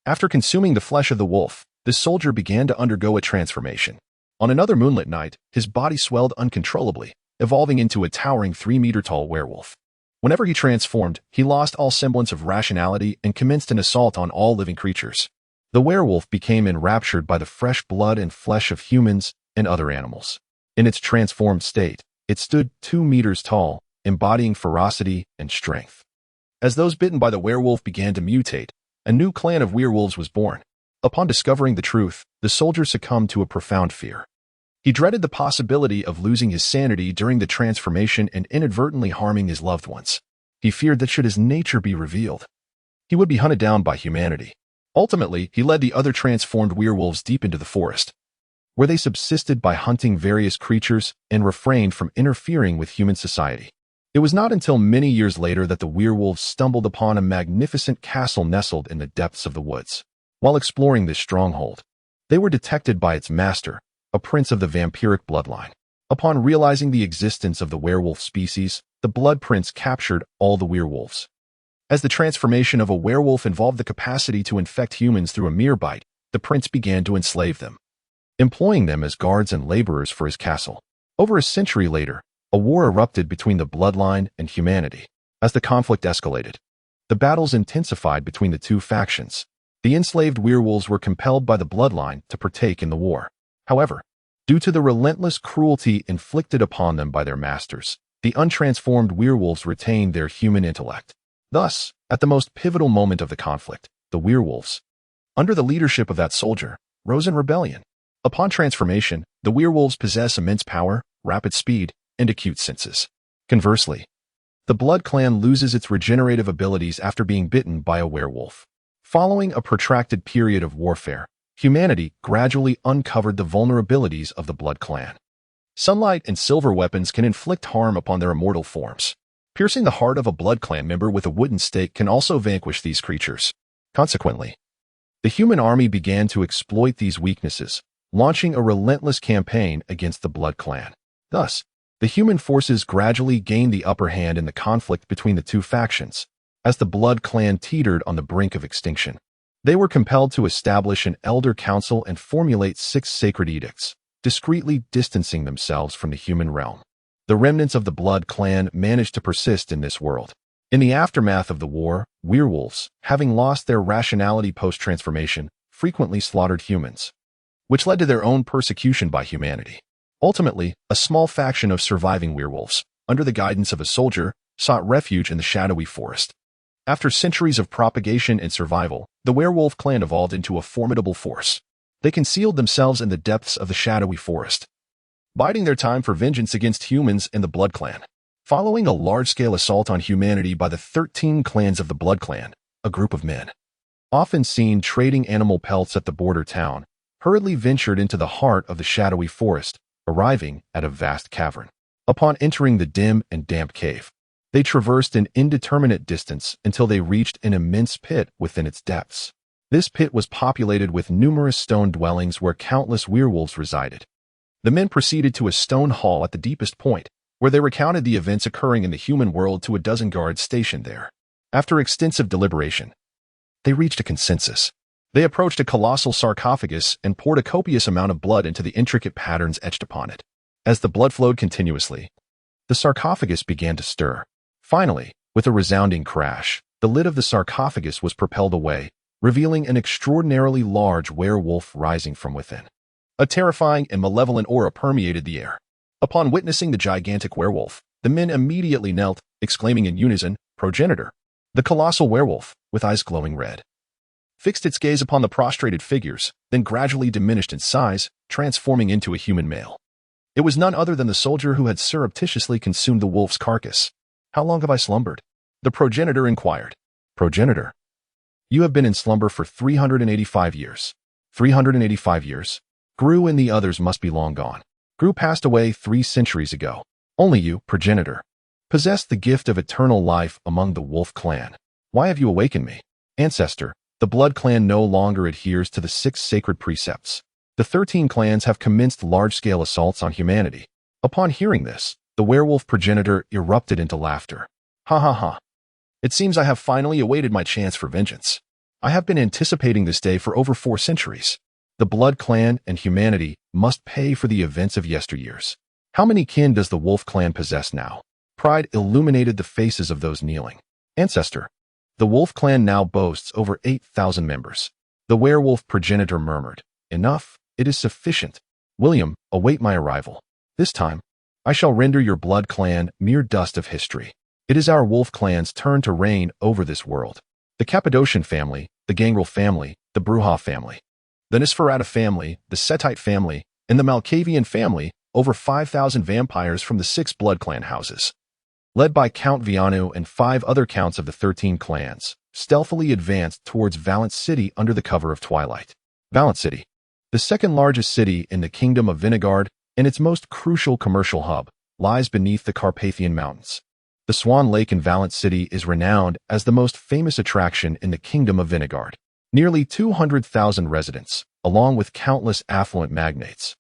After consuming the flesh of the wolf, the soldier began to undergo a transformation. On another moonlit night, his body swelled uncontrollably, evolving into a towering 3-meter-tall werewolf. Whenever he transformed, he lost all semblance of rationality and commenced an assault on all living creatures. The werewolf became enraptured by the fresh blood and flesh of humans and other animals. In its transformed state, it stood 2 meters tall, embodying ferocity and strength. As those bitten by the werewolf began to mutate, a new clan of werewolves was born. Upon discovering the truth, the soldier succumbed to a profound fear. He dreaded the possibility of losing his sanity during the transformation and inadvertently harming his loved ones. He feared that should his nature be revealed, he would be hunted down by humanity. Ultimately, he led the other transformed werewolves deep into the forest, where they subsisted by hunting various creatures and refrained from interfering with human society. It was not until many years later that the werewolves stumbled upon a magnificent castle nestled in the depths of the woods. While exploring this stronghold, they were detected by its master, a prince of the vampiric bloodline. Upon realizing the existence of the werewolf species, the Blood Prince captured all the werewolves. As the transformation of a werewolf involved the capacity to infect humans through a mere bite, the prince began to enslave them, employing them as guards and laborers for his castle. Over a century later, a war erupted between the bloodline and humanity. As the conflict escalated, the battles intensified between the two factions. The enslaved werewolves were compelled by the bloodline to partake in the war. However, due to the relentless cruelty inflicted upon them by their masters, the untransformed werewolves retained their human intellect. Thus, at the most pivotal moment of the conflict, the werewolves, under the leadership of that soldier, rose in rebellion. Upon transformation, the werewolves possess immense power, rapid speed, and acute senses. Conversely, the Blood Clan loses its regenerative abilities after being bitten by a werewolf. Following a protracted period of warfare, humanity gradually uncovered the vulnerabilities of the Blood Clan. Sunlight and silver weapons can inflict harm upon their immortal forms. Piercing the heart of a Blood Clan member with a wooden stake can also vanquish these creatures. Consequently, the human army began to exploit these weaknesses, launching a relentless campaign against the Blood Clan. Thus, the human forces gradually gained the upper hand in the conflict between the two factions. As the Blood Clan teetered on the brink of extinction, they were compelled to establish an elder council and formulate 6 sacred edicts, discreetly distancing themselves from the human realm. The remnants of the Blood Clan managed to persist in this world. In the aftermath of the war, werewolves, having lost their rationality post-transformation, frequently slaughtered humans, which led to their own persecution by humanity. Ultimately, a small faction of surviving werewolves, under the guidance of a soldier, sought refuge in the shadowy forest. After centuries of propagation and survival, the werewolf clan evolved into a formidable force. They concealed themselves in the depths of the shadowy forest, biding their time for vengeance against humans and the Blood Clan. Following a large-scale assault on humanity by the 13 clans of the Blood Clan, a group of men, often seen trading animal pelts at the border town, hurriedly ventured into the heart of the shadowy forest, arriving at a vast cavern. Upon entering the dim and damp cave, they traversed an indeterminate distance until they reached an immense pit within its depths. This pit was populated with numerous stone dwellings where countless werewolves resided. The men proceeded to a stone hall at the deepest point, where they recounted the events occurring in the human world to a dozen guards stationed there. After extensive deliberation, they reached a consensus. They approached a colossal sarcophagus and poured a copious amount of blood into the intricate patterns etched upon it. As the blood flowed continuously, the sarcophagus began to stir. Finally, with a resounding crash, the lid of the sarcophagus was propelled away, revealing an extraordinarily large werewolf rising from within. A terrifying and malevolent aura permeated the air. Upon witnessing the gigantic werewolf, the men immediately knelt, exclaiming in unison, "Progenitor!" The colossal werewolf, with eyes glowing red, fixed its gaze upon the prostrated figures, then gradually diminished in size, transforming into a human male. It was none other than the soldier who had surreptitiously consumed the wolf's carcass. "How long have I slumbered?" the progenitor inquired. "Progenitor, you have been in slumber for 385 years. 385 years? Gru and the others must be long gone. Gru passed away 3 centuries ago. Only you, progenitor, possess the gift of eternal life among the wolf clan. Why have you awakened me? Ancestor, the Blood Clan no longer adheres to the 6 sacred precepts. The 13 clans have commenced large-scale assaults on humanity." Upon hearing this, the werewolf progenitor erupted into laughter. "Ha ha ha. It seems I have finally awaited my chance for vengeance. I have been anticipating this day for over 4 centuries. The Blood Clan and humanity must pay for the events of yesteryears. How many kin does the Wolf Clan possess now?" Pride illuminated the faces of those kneeling. "Ancestor, the Wolf Clan now boasts over 8,000 members." The werewolf progenitor murmured, "Enough, it is sufficient. William, await my arrival. This time, I shall render your Blood Clan mere dust of history. It is our Wolf Clan's turn to reign over this world. The Cappadocian family, the Gangrel family, the Bruja family, the Nosferatu family, the Setite family, and the Malkavian family, over 5,000 vampires from the 6 Blood Clan houses, led by Count Vianu and 5 other counts of the 13 clans, stealthily advanced towards Valent City under the cover of twilight. Valent City, the second largest city in the Kingdom of Vinegard and its most crucial commercial hub, lies beneath the Carpathian Mountains. The Swan Lake in Valent City is renowned as the most famous attraction in the Kingdom of Vinegard. Nearly 200,000 residents, along with countless affluent magnates,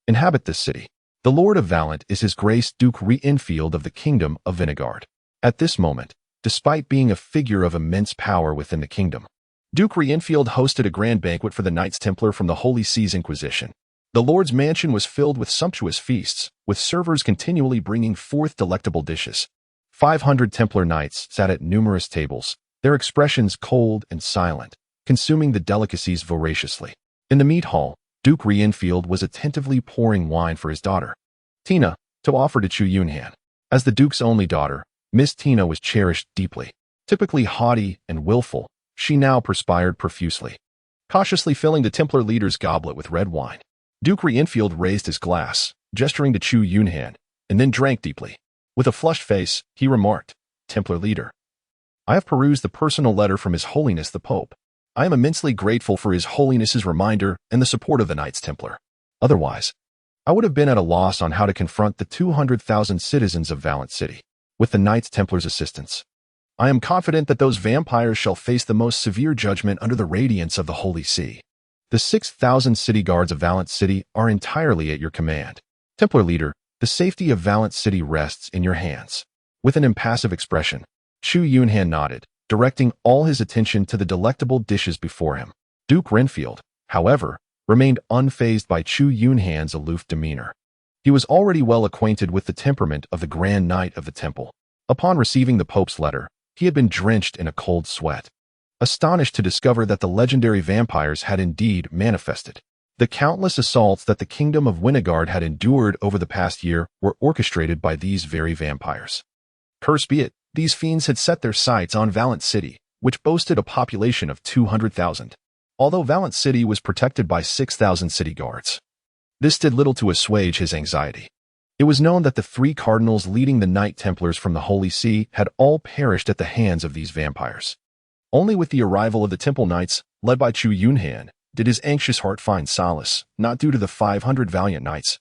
inhabit this city. The Lord of Valent is His Grace Duke Reinfield of the Kingdom of Vinegard. At this moment, despite being a figure of immense power within the kingdom, Duke Reinfield hosted a grand banquet for the Knights Templar from the Holy See's Inquisition. The Lord's mansion was filled with sumptuous feasts, with servers continually bringing forth delectable dishes. 500 Templar knights sat at numerous tables, their expressions cold and silent, consuming the delicacies voraciously. In the meat hall, Duke Reinfield was attentively pouring wine for his daughter, Tina, to offer to Chu Yunhan. As the Duke's only daughter, Miss Tina was cherished deeply. Typically haughty and willful, she now perspired profusely, cautiously filling the Templar leader's goblet with red wine. Duke Reinfield raised his glass, gesturing to Chu Yunhan, and then drank deeply. With a flushed face, he remarked, "Templar leader, I have perused the personal letter from His Holiness the Pope. I am immensely grateful for His Holiness's reminder and the support of the Knights Templar. Otherwise, I would have been at a loss on how to confront the 200,000 citizens of Valent City. With the Knights Templar's assistance, I am confident that those vampires shall face the most severe judgment under the radiance of the Holy See. The 6,000 city guards of Valent City are entirely at your command. Templar leader, the safety of Valent City rests in your hands." With an impassive expression, Chu Yunhan nodded, directing all his attention to the delectable dishes before him. Duke Renfield, however, remained unfazed by Chu Yunhan's aloof demeanor. He was already well acquainted with the temperament of the Grand Knight of the Temple. Upon receiving the Pope's letter, he had been drenched in a cold sweat. Astonished to discover that the legendary vampires had indeed manifested. The countless assaults that the kingdom of Winegard had endured over the past year were orchestrated by these very vampires. Curse be it, these fiends had set their sights on Valiant City, which boasted a population of 200,000. Although Valiant City was protected by 6,000 city guards. This did little to assuage his anxiety. It was known that the 3 cardinals leading the Knight Templars from the Holy See had all perished at the hands of these vampires. Only with the arrival of the Temple Knights, led by Chu Yunhan, did his anxious heart find solace, not due to the 500 valiant knights,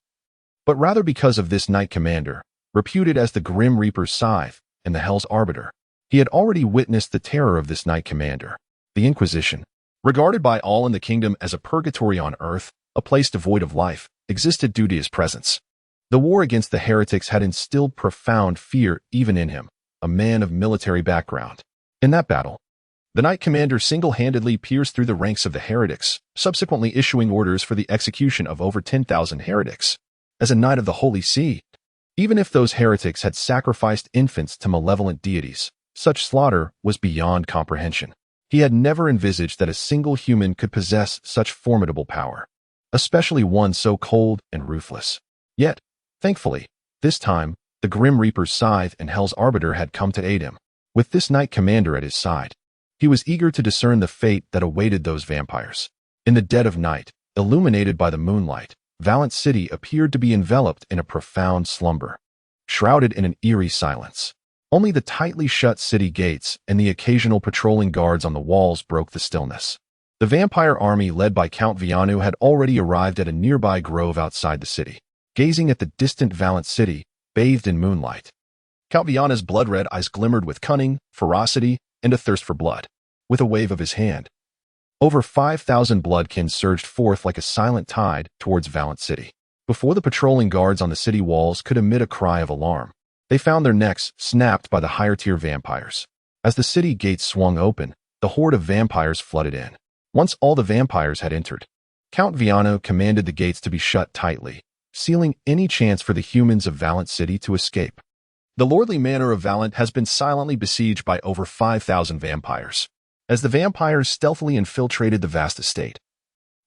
but rather because of this Knight Commander, reputed as the Grim Reaper's Scythe and the Hell's Arbiter. He had already witnessed the terror of this Knight Commander, the Inquisition. Regarded by all in the kingdom as a purgatory on earth, a place devoid of life, existed due to his presence. The war against the heretics had instilled profound fear even in him, a man of military background. In that battle, the Knight Commander single-handedly pierced through the ranks of the heretics, subsequently issuing orders for the execution of over 10,000 heretics. As a Knight of the Holy See, even if those heretics had sacrificed infants to malevolent deities, such slaughter was beyond comprehension. He had never envisaged that a single human could possess such formidable power, especially one so cold and ruthless. Yet, thankfully, this time, the Grim Reaper's Scythe and Hell's Arbiter had come to aid him. With this Knight Commander at his side, he was eager to discern the fate that awaited those vampires. In the dead of night, illuminated by the moonlight, Valiant City appeared to be enveloped in a profound slumber, shrouded in an eerie silence. Only the tightly shut city gates and the occasional patrolling guards on the walls broke the stillness. The vampire army led by Count Vianu had already arrived at a nearby grove outside the city. Gazing at the distant Valiant City, bathed in moonlight, Count Viana's blood-red eyes glimmered with cunning, ferocity, and a thirst for blood. With a wave of his hand, over 5,000 bloodkin surged forth like a silent tide towards Valiant City. Before the patrolling guards on the city walls could emit a cry of alarm, they found their necks snapped by the higher-tier vampires. As the city gates swung open, the horde of vampires flooded in. Once all the vampires had entered, Count Viano commanded the gates to be shut tightly, sealing any chance for the humans of Valiant City to escape. The lordly manor of Valiant has been silently besieged by over 5,000 vampires. As the vampires stealthily infiltrated the vast estate,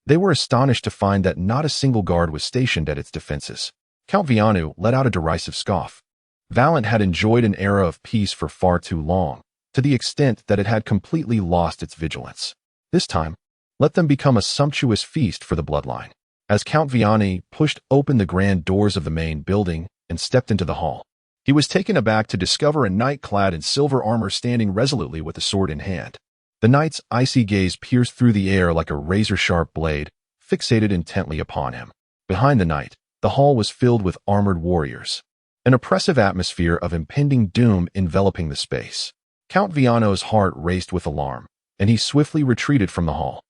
they were astonished to find that not a single guard was stationed at its defenses. Count Vianu let out a derisive scoff. Valiant had enjoyed an era of peace for far too long, to the extent that it had completely lost its vigilance. This time, let them become a sumptuous feast for the bloodline. As Count Viani pushed open the grand doors of the main building and stepped into the hall, he was taken aback to discover a knight clad in silver armor standing resolutely with a sword in hand. The knight's icy gaze pierced through the air like a razor-sharp blade, fixated intently upon him. Behind the knight, the hall was filled with armored warriors, an oppressive atmosphere of impending doom enveloping the space. Count Viano's heart raced with alarm, and he swiftly retreated from the hall.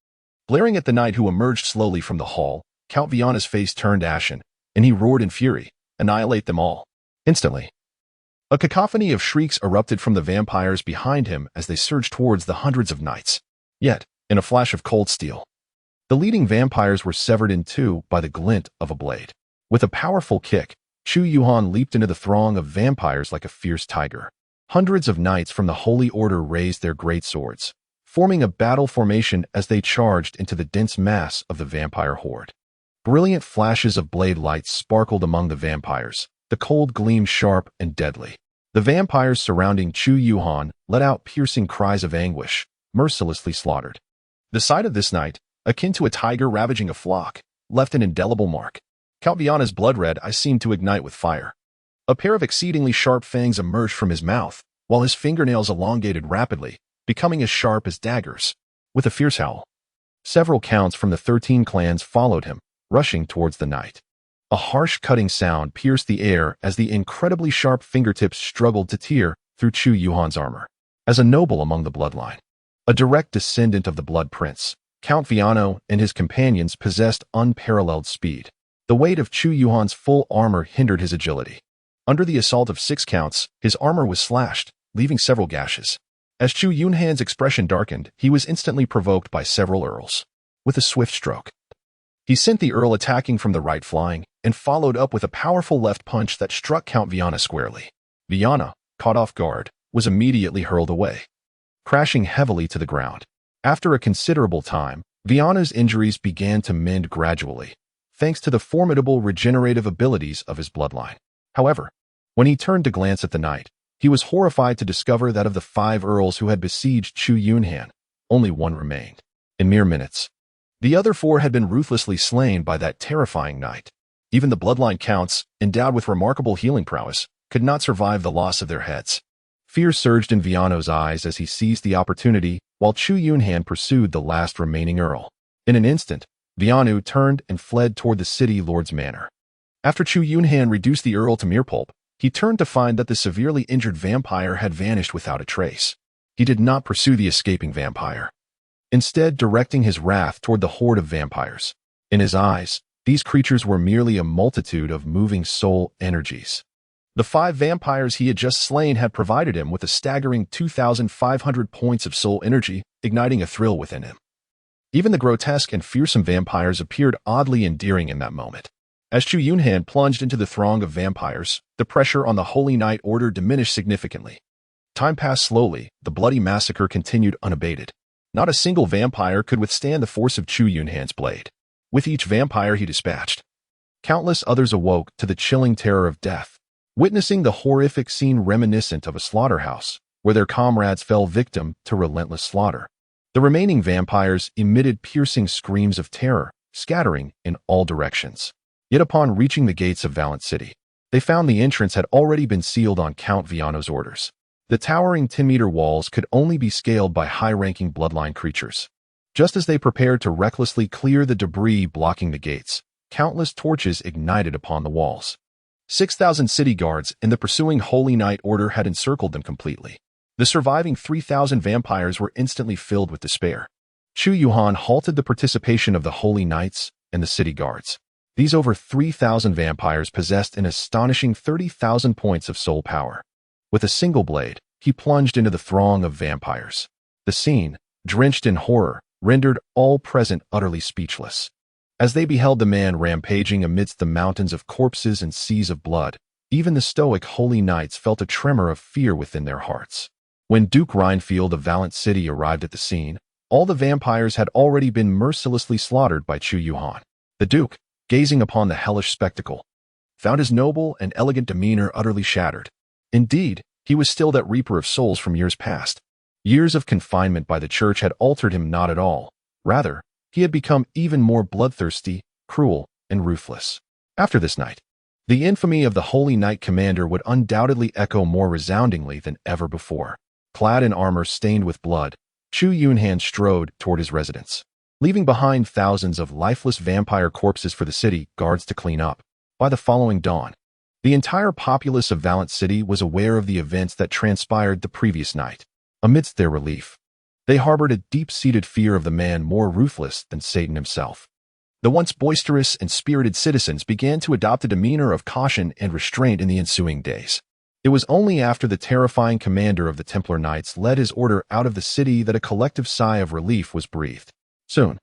Glaring at the knight who emerged slowly from the hall, Count Viana's face turned ashen, and he roared in fury, "Annihilate them all!" Instantly, a cacophony of shrieks erupted from the vampires behind him as they surged towards the hundreds of knights. Yet, in a flash of cold steel, the leading vampires were severed in two by the glint of a blade. With a powerful kick, Chu Yunhan leaped into the throng of vampires like a fierce tiger. Hundreds of knights from the Holy Order raised their great swords, forming a battle formation as they charged into the dense mass of the vampire horde. Brilliant flashes of blade lights sparkled among the vampires, the cold gleam sharp and deadly. The vampires surrounding Chu Yunhan let out piercing cries of anguish, mercilessly slaughtered. The sight of this knight, akin to a tiger ravaging a flock, left an indelible mark. Count Viana's blood-red eyes seemed to ignite with fire. A pair of exceedingly sharp fangs emerged from his mouth, while his fingernails elongated rapidly, becoming as sharp as daggers. With a fierce howl, several counts from the 13 clans followed him, rushing towards the knight. A harsh cutting sound pierced the air as the incredibly sharp fingertips struggled to tear through Chu Yunhan's armor. As a noble among the bloodline, a direct descendant of the Blood Prince, Count Viano and his companions possessed unparalleled speed. The weight of Chu Yunhan's full armor hindered his agility. Under the assault of 6 counts, his armor was slashed, leaving several gashes. As Chu Yunhan's expression darkened, he was instantly provoked by several earls. With a swift stroke, he sent the earl attacking from the right flying, and followed up with a powerful left punch that struck Count Viana squarely. Viana, caught off guard, was immediately hurled away, crashing heavily to the ground. After a considerable time, Viana's injuries began to mend gradually, thanks to the formidable regenerative abilities of his bloodline. However, when he turned to glance at the knight, he was horrified to discover that of the 5 earls who had besieged Chu Yunhan, only 1 remained. In mere minutes, the other 4 had been ruthlessly slain by that terrifying knight. Even the bloodline counts, endowed with remarkable healing prowess, could not survive the loss of their heads. Fear surged in Viano's eyes as he seized the opportunity while Chu Yunhan pursued the last remaining earl. In an instant, Viano turned and fled toward the city lord's manor. After Chu Yunhan reduced the earl to mere pulp, he turned to find that the severely injured vampire had vanished without a trace. He did not pursue the escaping vampire, instead directing his wrath toward the horde of vampires. In his eyes, these creatures were merely a multitude of moving soul energies. The 5 vampires he had just slain had provided him with a staggering 2,500 points of soul energy, igniting a thrill within him. Even the grotesque and fearsome vampires appeared oddly endearing in that moment. As Chu Yunhan plunged into the throng of vampires, the pressure on the Holy Knight Order diminished significantly. Time passed slowly, the bloody massacre continued unabated. Not a single vampire could withstand the force of Chu Yunhan's blade. With each vampire he dispatched, countless others awoke to the chilling terror of death, witnessing the horrific scene reminiscent of a slaughterhouse, where their comrades fell victim to relentless slaughter. The remaining vampires emitted piercing screams of terror, scattering in all directions. Yet upon reaching the gates of Valiant City, they found the entrance had already been sealed on Count Viano's orders. The towering 10-meter walls could only be scaled by high-ranking bloodline creatures. Just as they prepared to recklessly clear the debris blocking the gates, countless torches ignited upon the walls. 6,000 city guards and the pursuing Holy Knight Order had encircled them completely. The surviving 3,000 vampires were instantly filled with despair. Chu Yunhan halted the participation of the Holy Knights and the city guards. These over 3,000 vampires possessed an astonishing 30,000 points of soul power. With a single blade, he plunged into the throng of vampires. The scene, drenched in horror, rendered all present utterly speechless. As they beheld the man rampaging amidst the mountains of corpses and seas of blood, even the stoic Holy Knights felt a tremor of fear within their hearts. When Duke Reinfield of Valiant City arrived at the scene, all the vampires had already been mercilessly slaughtered by Chu Yunhan. The Duke, gazing upon the hellish spectacle, found his noble and elegant demeanor utterly shattered. Indeed, he was still that reaper of souls from years past. Years of confinement by the church had altered him not at all. Rather, he had become even more bloodthirsty, cruel, and ruthless. After this night, the infamy of the Holy Knight Commander would undoubtedly echo more resoundingly than ever before. Clad in armor stained with blood, Chu Yunhan strode toward his residence, leaving behind thousands of lifeless vampire corpses for the city guards to clean up. By the following dawn, the entire populace of Valiant City was aware of the events that transpired the previous night. Amidst their relief, they harbored a deep-seated fear of the man more ruthless than Satan himself. The once boisterous and spirited citizens began to adopt a demeanor of caution and restraint in the ensuing days. It was only after the terrifying commander of the Templar Knights led his order out of the city that a collective sigh of relief was breathed. Soon,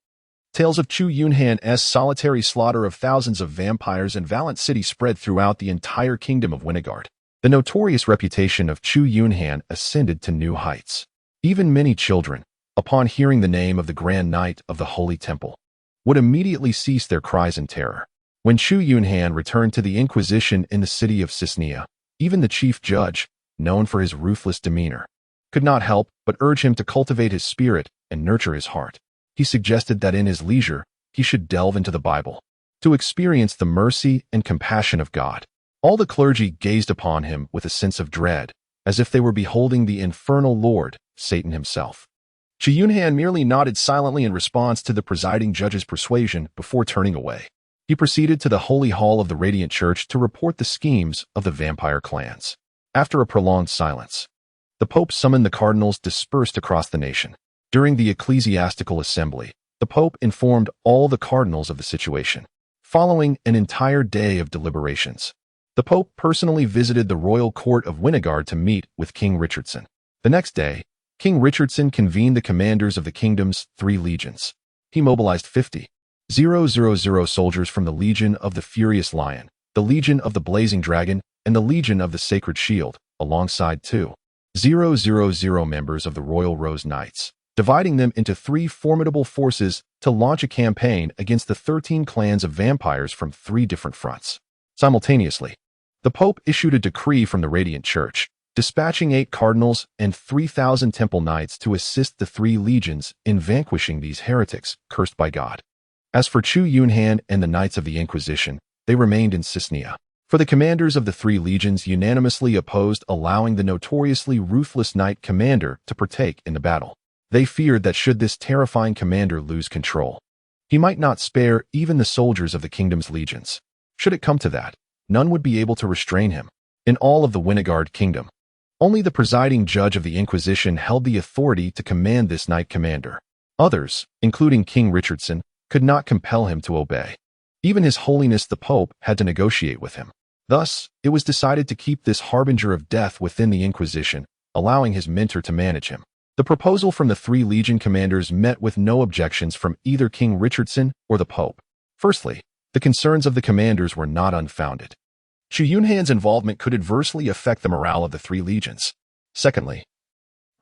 tales of Chu Yunhan's solitary slaughter of thousands of vampires in Valiant City spread throughout the entire kingdom of Winegard. The notorious reputation of Chu Yunhan ascended to new heights. Even many children, upon hearing the name of the Grand Knight of the Holy Temple, would immediately cease their cries in terror. When Chu Yunhan returned to the Inquisition in the city of Cisnea, even the chief judge, known for his ruthless demeanor, could not help but urge him to cultivate his spirit and nurture his heart. He suggested that in his leisure, he should delve into the Bible, to experience the mercy and compassion of God. All the clergy gazed upon him with a sense of dread, as if they were beholding the infernal Lord, Satan himself. Chu Yunhan merely nodded silently in response to the presiding judge's persuasion before turning away. He proceeded to the Holy Hall of the Radiant Church to report the schemes of the vampire clans. After a prolonged silence, the Pope summoned the cardinals dispersed across the nation. During the ecclesiastical assembly, the Pope informed all the cardinals of the situation. Following an entire day of deliberations, the Pope personally visited the royal court of Winegard to meet with King Richardson. The next day, King Richardson convened the commanders of the kingdom's 3 legions. He mobilized 50,000 soldiers from the Legion of the Furious Lion, the Legion of the Blazing Dragon, and the Legion of the Sacred Shield, alongside 2,000 000 members of the Royal Rose Knights, dividing them into 3 formidable forces to launch a campaign against the 13 clans of vampires from 3 different fronts. Simultaneously, the Pope issued a decree from the Radiant Church, dispatching 8 cardinals and 3,000 temple knights to assist the 3 legions in vanquishing these heretics cursed by God. As for Chu Yunhan and the Knights of the Inquisition, they remained in Cisnea. For the commanders of the 3 legions unanimously opposed allowing the notoriously ruthless knight commander to partake in the battle. They feared that should this terrifying commander lose control, he might not spare even the soldiers of the kingdom's legions. Should it come to that, none would be able to restrain him. In all of the Winegard kingdom, only the presiding judge of the Inquisition held the authority to command this knight commander. Others, including King Richardson, could not compel him to obey. Even His Holiness the Pope had to negotiate with him. Thus, it was decided to keep this harbinger of death within the Inquisition, allowing his mentor to manage him. The proposal from the 3 legion commanders met with no objections from either King Richardson or the Pope. Firstly, the concerns of the commanders were not unfounded. Chu Yunhan's involvement could adversely affect the morale of the 3 legions. Secondly,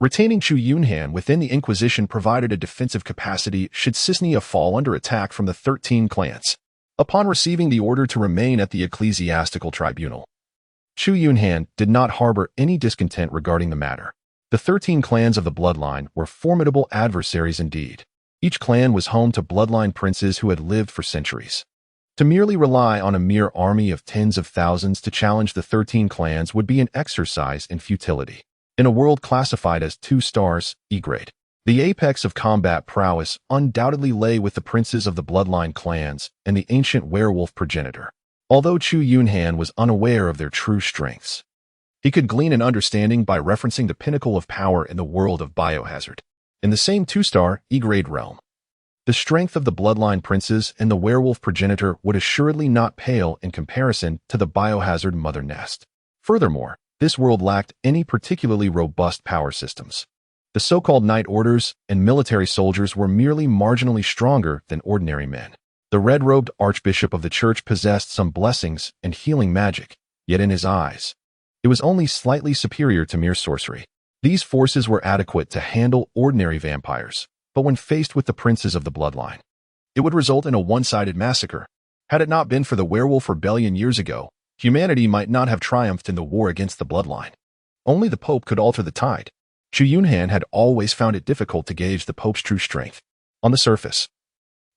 retaining Chu Yunhan within the Inquisition provided a defensive capacity should Cisnea fall under attack from the 13 clans. Upon receiving the order to remain at the ecclesiastical tribunal, Chu Yunhan did not harbor any discontent regarding the matter. The 13 clans of the bloodline were formidable adversaries indeed. Each clan was home to bloodline princes who had lived for centuries. To merely rely on a mere army of tens of thousands to challenge the 13 clans would be an exercise in futility. In a world classified as 2 stars, E-grade, the apex of combat prowess undoubtedly lay with the princes of the bloodline clans and the ancient werewolf progenitor. Although Chu Yunhan was unaware of their true strengths, he could glean an understanding by referencing the pinnacle of power in the world of biohazard. In the same 2-star, E-grade realm, the strength of the bloodline princes and the werewolf progenitor would assuredly not pale in comparison to the biohazard mother nest. Furthermore, this world lacked any particularly robust power systems. The so-called knight orders and military soldiers were merely marginally stronger than ordinary men. The red-robed archbishop of the church possessed some blessings and healing magic, yet in his eyes, it was only slightly superior to mere sorcery. These forces were adequate to handle ordinary vampires, but when faced with the princes of the bloodline, it would result in a one-sided massacre. Had it not been for the werewolf rebellion years ago, humanity might not have triumphed in the war against the bloodline. Only the Pope could alter the tide. Chu Yunhan had always found it difficult to gauge the Pope's true strength. On the surface,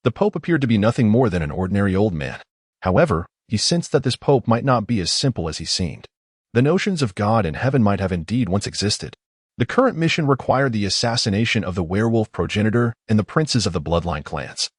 the Pope appeared to be nothing more than an ordinary old man. However, he sensed that this Pope might not be as simple as he seemed. The notions of God and heaven might have indeed once existed. The current mission required the assassination of the werewolf progenitor and the princes of the bloodline clans,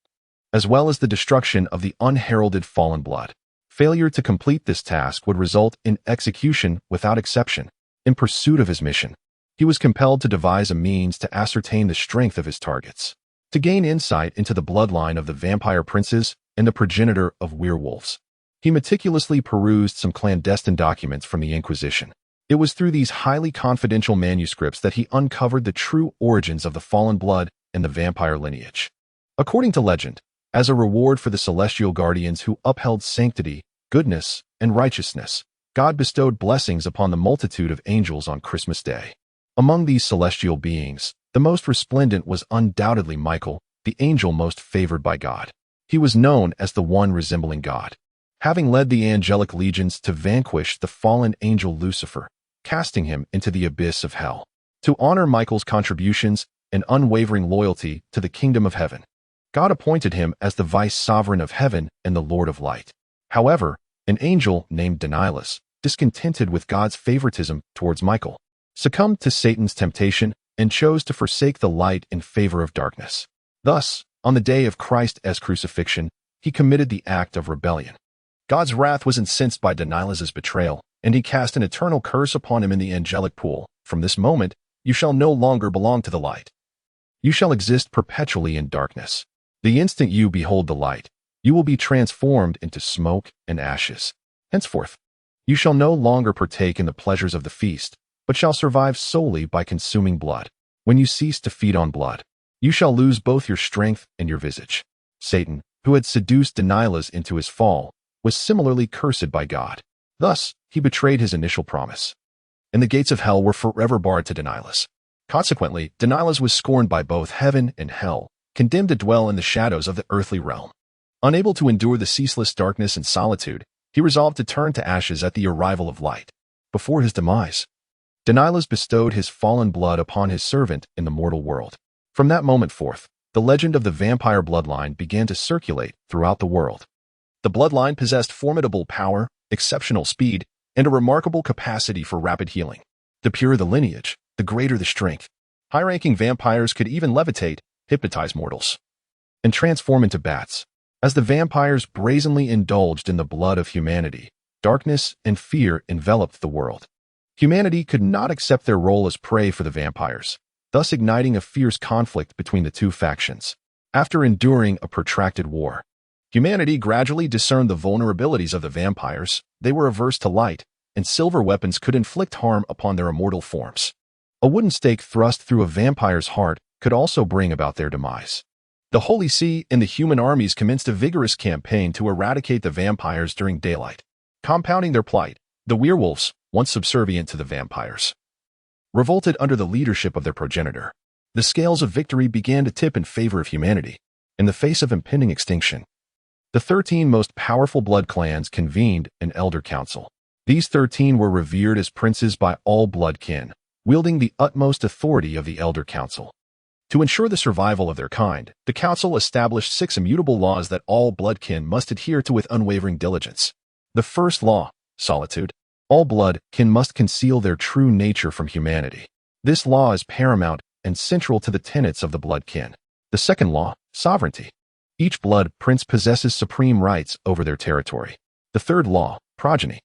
as well as the destruction of the unheralded fallen blood. Failure to complete this task would result in execution without exception. In pursuit of his mission, he was compelled to devise a means to ascertain the strength of his targets, to gain insight into the bloodline of the vampire princes and the progenitor of werewolves. He meticulously perused some clandestine documents from the Inquisition. It was through these highly confidential manuscripts that he uncovered the true origins of the fallen blood and the vampire lineage. According to legend, as a reward for the celestial guardians who upheld sanctity, goodness, and righteousness, God bestowed blessings upon the multitude of angels on Christmas Day. Among these celestial beings, the most resplendent was undoubtedly Michael, the angel most favored by God. He was known as the one resembling God, having led the angelic legions to vanquish the fallen angel Lucifer, casting him into the abyss of hell. To honor Michael's contributions and unwavering loyalty to the kingdom of heaven, God appointed him as the vice-sovereign of heaven and the Lord of light. However, an angel named Denialus, discontented with God's favoritism towards Michael, succumbed to Satan's temptation and chose to forsake the light in favor of darkness. Thus, on the day of Christ's crucifixion, he committed the act of rebellion. God's wrath was incensed by Denialus's betrayal, and he cast an eternal curse upon him in the angelic pool. From this moment, you shall no longer belong to the light. You shall exist perpetually in darkness. The instant you behold the light, you will be transformed into smoke and ashes. Henceforth, you shall no longer partake in the pleasures of the feast, but shall survive solely by consuming blood. When you cease to feed on blood, you shall lose both your strength and your visage. Satan, who had seduced Denialus into his fall, was similarly cursed by God. Thus, he betrayed his initial promise. and the gates of hell were forever barred to Denialus. Consequently, Denialus was scorned by both heaven and hell, condemned to dwell in the shadows of the earthly realm. Unable to endure the ceaseless darkness and solitude, he resolved to turn to ashes at the arrival of light. Before his demise, Denialus bestowed his fallen blood upon his servant in the mortal world. From that moment forth, the legend of the vampire bloodline began to circulate throughout the world. The bloodline possessed formidable power, exceptional speed, and a remarkable capacity for rapid healing. The purer the lineage, the greater the strength. High-ranking vampires could even levitate, hypnotize mortals, and transform into bats. As the vampires brazenly indulged in the blood of humanity, darkness and fear enveloped the world. Humanity could not accept their role as prey for the vampires, thus igniting a fierce conflict between the two factions. After enduring a protracted war, humanity gradually discerned the vulnerabilities of the vampires. They were averse to light, and silver weapons could inflict harm upon their immortal forms. A wooden stake thrust through a vampire's heart could also bring about their demise. The Holy See and the human armies commenced a vigorous campaign to eradicate the vampires during daylight. Compounding their plight, the werewolves, once subservient to the vampires, revolted under the leadership of their progenitor. The scales of victory began to tip in favor of humanity. In the face of impending extinction, the 13 most powerful blood clans convened an elder council. These 13 were revered as princes by all blood kin, wielding the utmost authority of the elder council. To ensure the survival of their kind, the council established 6 immutable laws that all blood kin must adhere to with unwavering diligence. The first law, solitude. All blood kin must conceal their true nature from humanity. This law is paramount and central to the tenets of the blood kin. The second law, sovereignty. Each blood prince possesses supreme rights over their territory. The third law, progeny.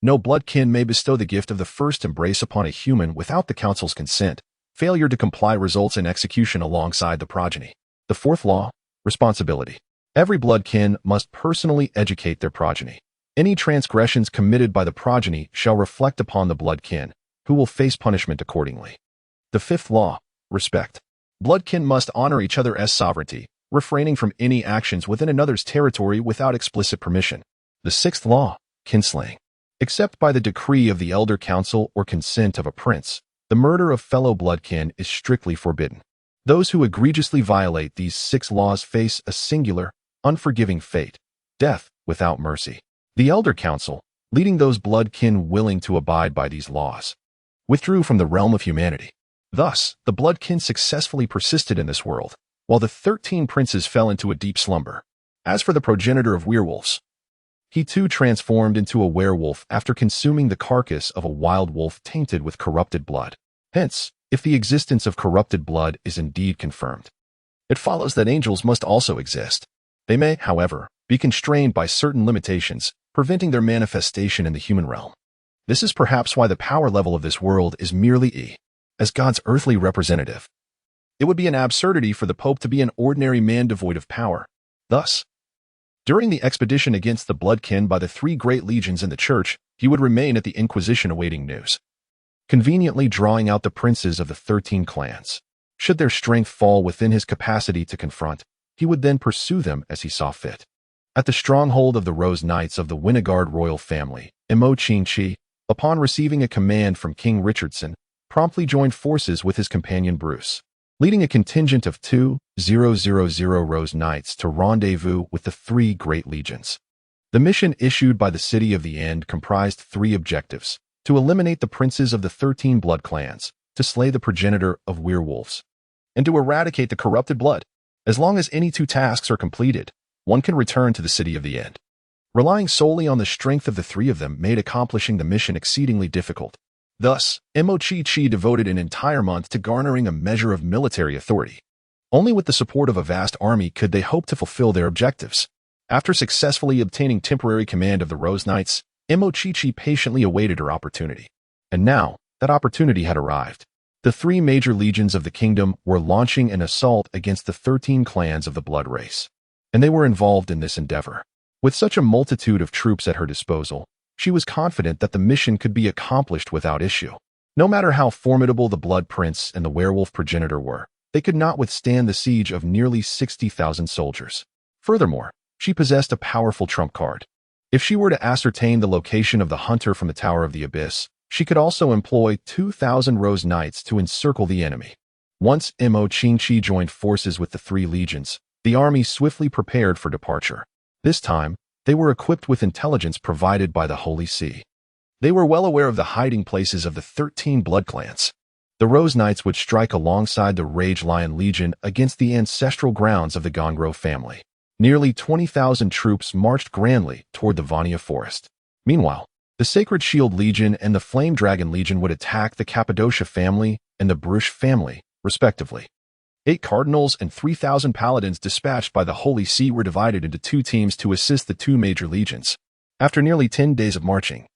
No blood kin may bestow the gift of the first embrace upon a human without the council's consent. Failure to comply results in execution alongside the progeny. The fourth law, responsibility. Every blood kin must personally educate their progeny. Any transgressions committed by the progeny shall reflect upon the blood kin, who will face punishment accordingly. The fifth law, respect. Blood kin must honor each other as sovereignty, refraining from any actions within another's territory without explicit permission. The sixth law, kinslaying. Except by the decree of the elder council or consent of a prince, the murder of fellow blood kin is strictly forbidden. Those who egregiously violate these 6 laws face a singular, unforgiving fate, death without mercy. The elder council, leading those blood kin willing to abide by these laws, withdrew from the realm of humanity. Thus, the blood kin successfully persisted in this world, while the 13 princes fell into a deep slumber. As for the progenitor of werewolves, he too transformed into a werewolf after consuming the carcass of a wild wolf tainted with corrupted blood. Hence, if the existence of corrupted blood is indeed confirmed, it follows that angels must also exist. They may, however, be constrained by certain limitations, preventing their manifestation in the human realm. This is perhaps why the power level of this world is merely E, as God's earthly representative. It would be an absurdity for the Pope to be an ordinary man devoid of power. Thus, during the expedition against the blood kin by the 3 great legions in the church, he would remain at the Inquisition awaiting news, conveniently drawing out the princes of the 13 clans. Should their strength fall within his capacity to confront, he would then pursue them as he saw fit. At the stronghold of the Rose Knights of the Winegard royal family, Imo Chi, upon receiving a command from King Richardson, promptly joined forces with his companion Bruce, leading a contingent of 2,000 Rose Knights to rendezvous with the 3 great legions. The mission issued by the City of the End comprised 3 objectives: to eliminate the princes of the 13 blood clans, to slay the progenitor of werewolves, and to eradicate the corrupted blood. As long as any 2 tasks are completed, one can return to the City of the End. Relying solely on the strength of the 3 of them made accomplishing the mission exceedingly difficult. Thus, Imo Chi devoted an entire month to garnering a measure of military authority. Only with the support of a vast army could they hope to fulfill their objectives. After successfully obtaining temporary command of the Rose Knights, Imo Chi patiently awaited her opportunity. And now, that opportunity had arrived. The 3 major legions of the kingdom were launching an assault against the 13 clans of the blood race, and they were involved in this endeavor. With such a multitude of troops at her disposal, she was confident that the mission could be accomplished without issue. No matter how formidable the Blood Prince and the werewolf progenitor were, they could not withstand the siege of nearly 60,000 soldiers. Furthermore, she possessed a powerful trump card. If she were to ascertain the location of the hunter from the Tower of the Abyss, She could also employ 2,000 rose knights to encircle the enemy. Once Mo Qingqi joined forces with the three legions, the army swiftly prepared for departure. This time, they were equipped with intelligence provided by the Holy See. They were well aware of the hiding places of the 13 blood clans. The Rose Knights would strike alongside the Rage Lion Legion against the ancestral grounds of the Gongro family. Nearly 20,000 troops marched grandly toward the Vanya forest. Meanwhile, the Sacred Shield Legion and the Flame Dragon Legion would attack the Cappadocia family and the Bruche family, respectively. 8 cardinals and 3,000 paladins dispatched by the Holy See were divided into 2 teams to assist the 2 major legions. After nearly 10 days of marching,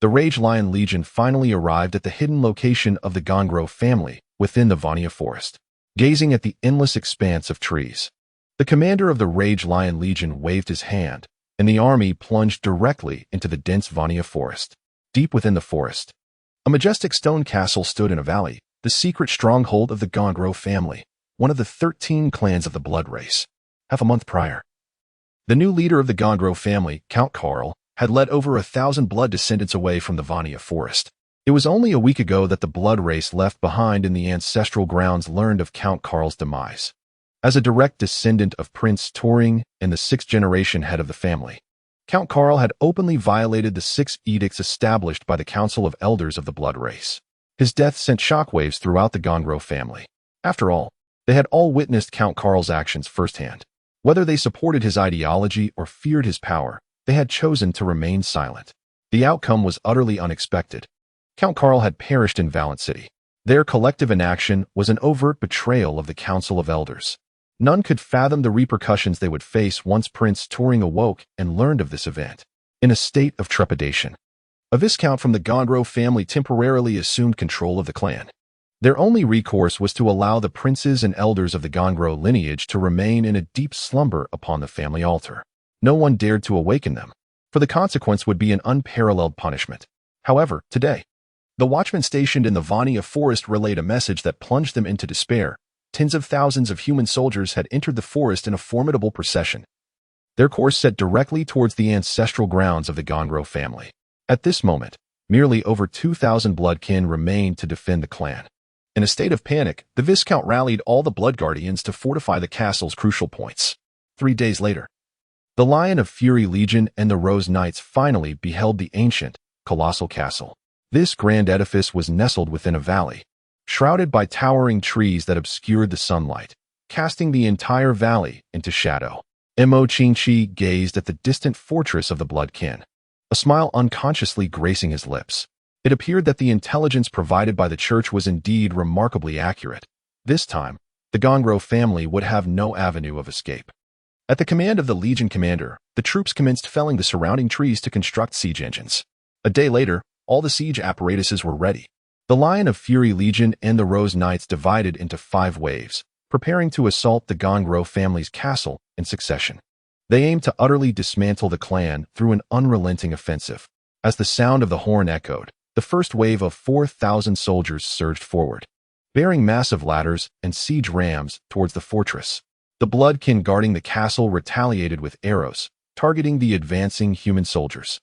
the Rage Lion Legion finally arrived at the hidden location of the Gongro family within the Vanya forest. Gazing at the endless expanse of trees, the commander of the Rage Lion Legion waved his hand, and the army plunged directly into the dense Vanya forest. Deep within the forest, a majestic stone castle stood in a valley, the secret stronghold of the Gongro family, one of the 13 clans of the blood race. Half a month prior, the new leader of the Gongro family, Count Karl, had led over 1,000 blood descendants away from the Vanya forest. It was only a week ago that the blood race left behind in the ancestral grounds learned of Count Karl's demise. As a direct descendant of Prince Turing and the 6th-generation head of the family, Count Karl had openly violated the 6 edicts established by the Council of Elders of the blood race. His death sent shockwaves throughout the Gongro family. After all, they had all witnessed Count Karl's actions firsthand. Whether they supported his ideology or feared his power, they had chosen to remain silent. The outcome was utterly unexpected. Count Karl had perished in Valent City. Their collective inaction was an overt betrayal of the Council of Elders. None could fathom the repercussions they would face once Prince Turing awoke and learned of this event. In a state of trepidation, a viscount from the Gongro family temporarily assumed control of the clan. Their only recourse was to allow the princes and elders of the Gongro lineage to remain in a deep slumber upon the family altar. No one dared to awaken them, for the consequence would be an unparalleled punishment. However, today, the watchmen stationed in the Vanya forest relayed a message that plunged them into despair. Tens of thousands of human soldiers had entered the forest in a formidable procession, their course set directly towards the ancestral grounds of the Gongro family. At this moment, merely over 2,000 bloodkin remained to defend the clan. In a state of panic, the Viscount rallied all the Blood Guardians to fortify the castle's crucial points. 3 days later, the Lion of Fury Legion and the Rose Knights finally beheld the ancient, colossal castle. This grand edifice was nestled within a valley, shrouded by towering trees that obscured the sunlight, casting the entire valley into shadow. Mo Qingqi gazed at the distant fortress of the Bloodkin, a smile unconsciously gracing his lips. It appeared that the intelligence provided by the church was indeed remarkably accurate. This time, the Gongro family would have no avenue of escape. At the command of the Legion commander, the troops commenced felling the surrounding trees to construct siege engines. A day later, all the siege apparatuses were ready. The Lion of Fury Legion and the Rose Knights divided into 5 waves, preparing to assault the Gongro family's castle in succession. They aimed to utterly dismantle the clan through an unrelenting offensive. As the sound of the horn echoed, the first wave of 4,000 soldiers surged forward, bearing massive ladders and siege rams towards the fortress. The Bloodkin guarding the castle retaliated with arrows, targeting the advancing human soldiers.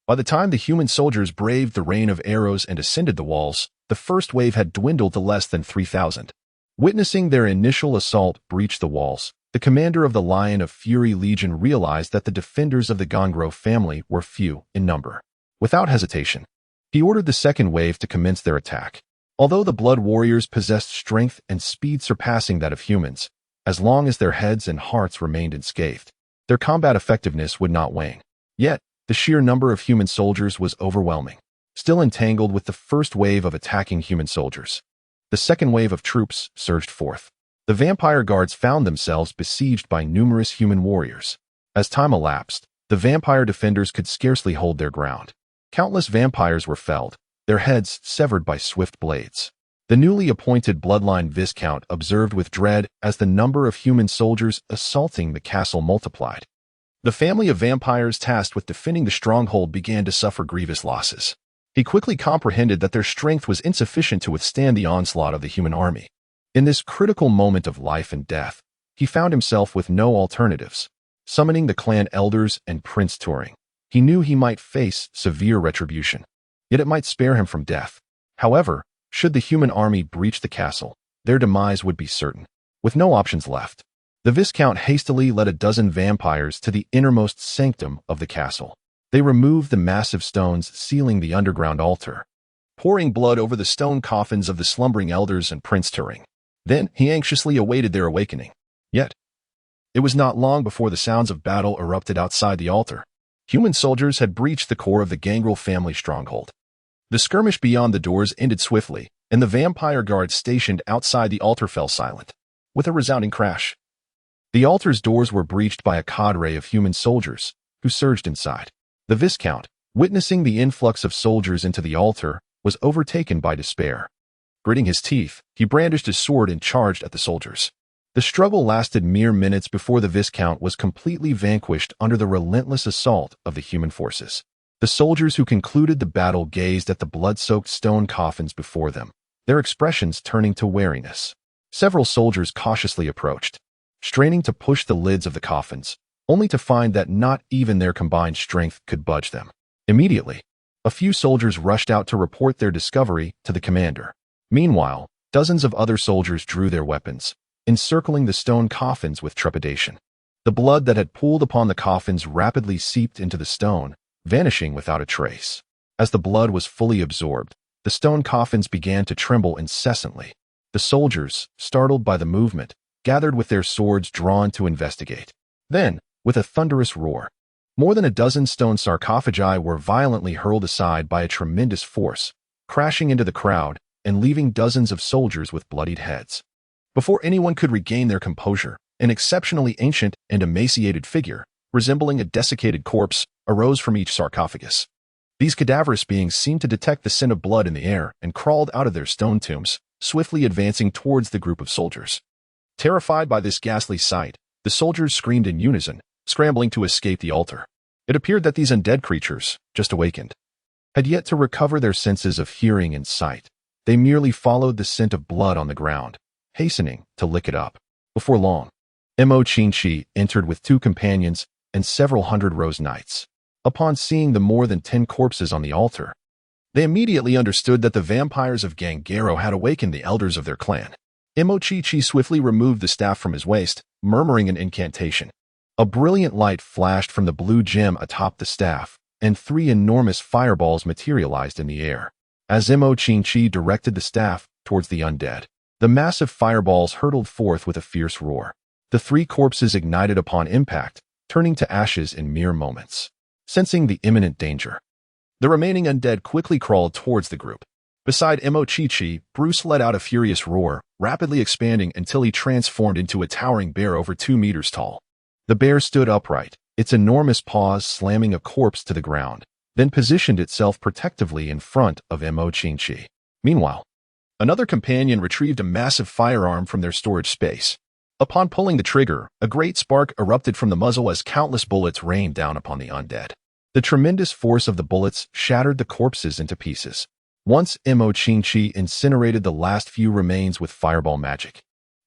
By the time the human soldiers braved the rain of arrows and ascended the walls, the first wave had dwindled to less than 3,000. Witnessing their initial assault breach the walls, the commander of the Lion of Fury Legion realized that the defenders of the Gongro family were few in number. Without hesitation, he ordered the second wave to commence their attack. Although the Blood Warriors possessed strength and speed surpassing that of humans, as long as their heads and hearts remained unscathed, their combat effectiveness would not wane. Yet, the sheer number of human soldiers was overwhelming. Still entangled with the first wave of attacking human soldiers, the second wave of troops surged forth. The vampire guards found themselves besieged by numerous human warriors. As time elapsed, the vampire defenders could scarcely hold their ground. Countless vampires were felled, their heads severed by swift blades. The newly appointed Bloodline Viscount observed with dread as the number of human soldiers assaulting the castle multiplied. The family of vampires tasked with defending the stronghold began to suffer grievous losses. He quickly comprehended that their strength was insufficient to withstand the onslaught of the human army. In this critical moment of life and death, he found himself with no alternatives. Summoning the clan elders and Prince Turing, he knew he might face severe retribution. yet it might spare him from death. However, should the human army breach the castle, their demise would be certain. With no options left, the Viscount hastily led a dozen vampires to the innermost sanctum of the castle. They removed the massive stones sealing the underground altar, pouring blood over the stone coffins of the slumbering elders and Prince Turing. Then he anxiously awaited their awakening. Yet, it was not long before the sounds of battle erupted outside the altar. Human soldiers had breached the core of the Gangrel family stronghold. The skirmish beyond the doors ended swiftly, and the vampire guards stationed outside the altar fell silent. With a resounding crash, the altar's doors were breached by a cadre of human soldiers, who surged inside. The Viscount, witnessing the influx of soldiers into the altar, was overtaken by despair. Gritting his teeth, he brandished his sword and charged at the soldiers. The struggle lasted mere minutes before the Viscount was completely vanquished under the relentless assault of the human forces. The soldiers who concluded the battle gazed at the blood-soaked stone coffins before them, their expressions turning to wariness. Several soldiers cautiously approached, straining to push the lids of the coffins, only to find that not even their combined strength could budge them. Immediately, a few soldiers rushed out to report their discovery to the commander. Meanwhile, dozens of other soldiers drew their weapons, encircling the stone coffins with trepidation. The blood that had pooled upon the coffins rapidly seeped into the stone, vanishing without a trace. As the blood was fully absorbed, the stone coffins began to tremble incessantly. The soldiers, startled by the movement, gathered with their swords drawn to investigate. Then, with a thunderous roar, more than a dozen stone sarcophagi were violently hurled aside by a tremendous force, crashing into the crowd and leaving dozens of soldiers with bloodied heads. Before anyone could regain their composure, an exceptionally ancient and emaciated figure, resembling a desiccated corpse, arose from each sarcophagus. These cadaverous beings seemed to detect the scent of blood in the air and crawled out of their stone tombs, swiftly advancing towards the group of soldiers. Terrified by this ghastly sight, the soldiers screamed in unison, scrambling to escape the altar. It appeared that these undead creatures, just awakened, had yet to recover their senses of hearing and sight. They merely followed the scent of blood on the ground, hastening to lick it up. Before long, Mo Qingqi entered with 2 companions and several hundred rose knights. Upon seeing the more than 10 corpses on the altar, they immediately understood that the vampires of Gangaro had awakened the elders of their clan. Mo Qingqi swiftly removed the staff from his waist, murmuring an incantation. A brilliant light flashed from the blue gem atop the staff, and 3 enormous fireballs materialized in the air. As Mo Qingqi directed the staff towards the undead, the massive fireballs hurtled forth with a fierce roar. The 3 corpses ignited upon impact, turning to ashes in mere moments. Sensing the imminent danger, the remaining undead quickly crawled towards the group. Beside Mo Qingqi, Bruce let out a furious roar, rapidly expanding until he transformed into a towering bear over 2 meters tall. The bear stood upright, its enormous paws slamming a corpse to the ground, then positioned itself protectively in front of Mo Qingqi. Meanwhile, another companion retrieved a massive firearm from their storage space. Upon pulling the trigger, a great spark erupted from the muzzle as countless bullets rained down upon the undead. The tremendous force of the bullets shattered the corpses into pieces. Once Mo Qingqi incinerated the last few remains with fireball magic,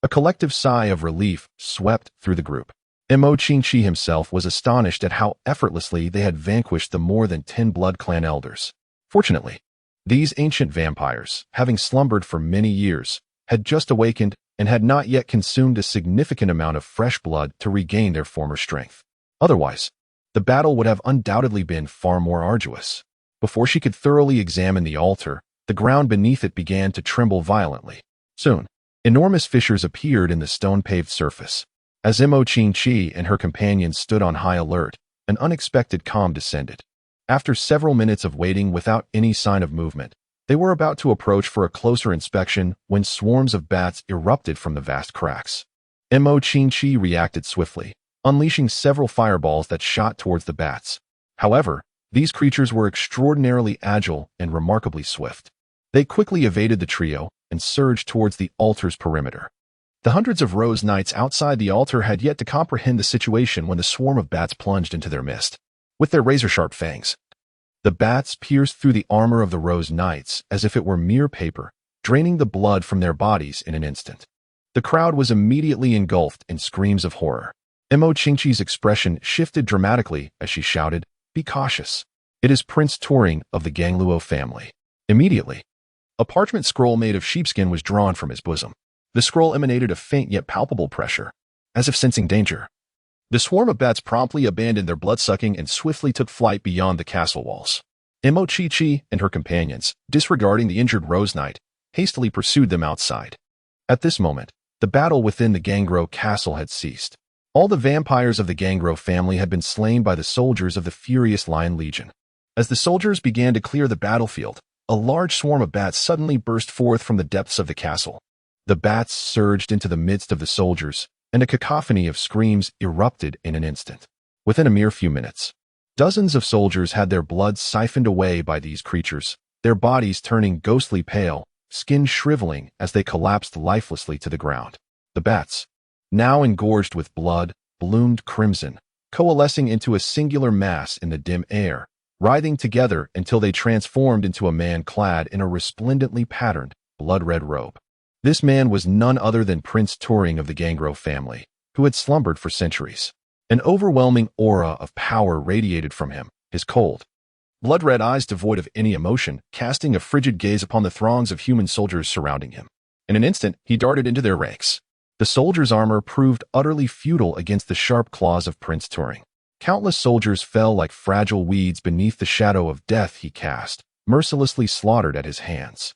a collective sigh of relief swept through the group. Mo Qingqi himself was astonished at how effortlessly they had vanquished the more than 10 Blood Clan elders. Fortunately, these ancient vampires, having slumbered for many years, had just awakened and had not yet consumed a significant amount of fresh blood to regain their former strength. Otherwise, the battle would have undoubtedly been far more arduous. Before she could thoroughly examine the altar, the ground beneath it began to tremble violently. Soon, enormous fissures appeared in the stone-paved surface. As Mo Qingqi and her companions stood on high alert, an unexpected calm descended. After several minutes of waiting without any sign of movement, they were about to approach for a closer inspection when swarms of bats erupted from the vast cracks. Mo Qingqi reacted swiftly, unleashing several fireballs that shot towards the bats. However, these creatures were extraordinarily agile and remarkably swift. They quickly evaded the trio and surged towards the altar's perimeter. The hundreds of rose knights outside the altar had yet to comprehend the situation when the swarm of bats plunged into their midst. With their razor-sharp fangs, the bats pierced through the armor of the rose knights as if it were mere paper, draining the blood from their bodies in an instant. The crowd was immediately engulfed in screams of horror. Mo Qingqi's expression shifted dramatically as she shouted, "Be cautious. It is Prince Turing of the Gangluo family. Immediately, a parchment scroll made of sheepskin was drawn from his bosom. The scroll emanated a faint yet palpable pressure, as if sensing danger. The swarm of bats promptly abandoned their blood-sucking and swiftly took flight beyond the castle walls. Chi and her companions, disregarding the injured Rose Knight, hastily pursued them outside. At this moment, the battle within the Gangro castle had ceased. All the vampires of the Gangro family had been slain by the soldiers of the furious Lion Legion. As the soldiers began to clear the battlefield, a large swarm of bats suddenly burst forth from the depths of the castle. The bats surged into the midst of the soldiers, and a cacophony of screams erupted in an instant. Within a mere few minutes, dozens of soldiers had their blood siphoned away by these creatures, their bodies turning ghostly pale, skin shriveling as they collapsed lifelessly to the ground. The bats, now engorged with blood, bloomed crimson, coalescing into a singular mass in the dim air, writhing together until they transformed into a man clad in a resplendently patterned, blood-red robe. This man was none other than Prince Turing of the Gangro family, who had slumbered for centuries. An overwhelming aura of power radiated from him, his cold, blood-red eyes devoid of any emotion, casting a frigid gaze upon the throngs of human soldiers surrounding him. In an instant, he darted into their ranks. The soldiers' armor proved utterly futile against the sharp claws of Prince Turing. Countless soldiers fell like fragile weeds beneath the shadow of death he cast, mercilessly slaughtered at his hands.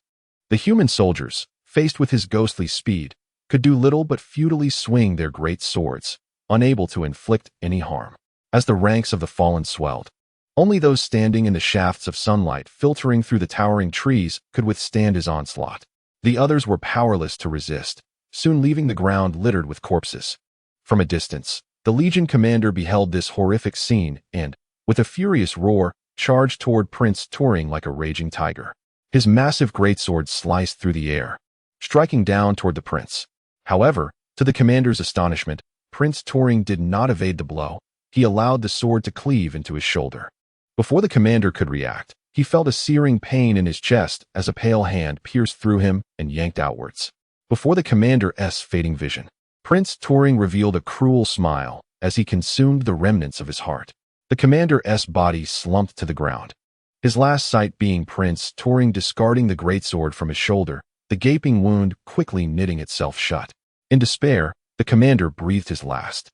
The human soldiers, faced with his ghostly speed, could do little but futilely swing their great swords, unable to inflict any harm. As the ranks of the fallen swelled, only those standing in the shafts of sunlight filtering through the towering trees could withstand his onslaught. The others were powerless to resist, soon leaving the ground littered with corpses. From a distance, the Legion commander beheld this horrific scene and, with a furious roar, charged toward Prince Turing like a raging tiger. His massive greatsword sliced through the air, striking down toward the prince. However, to the commander's astonishment, Prince Turing did not evade the blow. He allowed the sword to cleave into his shoulder. Before the commander could react, he felt a searing pain in his chest as a pale hand pierced through him and yanked outwards. Before the commander's fading vision, Prince Turing revealed a cruel smile as he consumed the remnants of his heart. The commander's body slumped to the ground, his last sight being Prince Turing discarding the greatsword from his shoulder, the gaping wound quickly knitting itself shut. In despair, the commander breathed his last.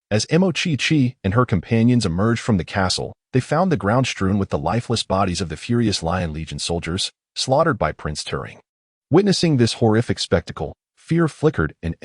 As Chi and her companions emerged from the castle, they found the ground strewn with the lifeless bodies of the furious Lion Legion soldiers, slaughtered by Prince Turing. Witnessing this horrific spectacle, fear flickered in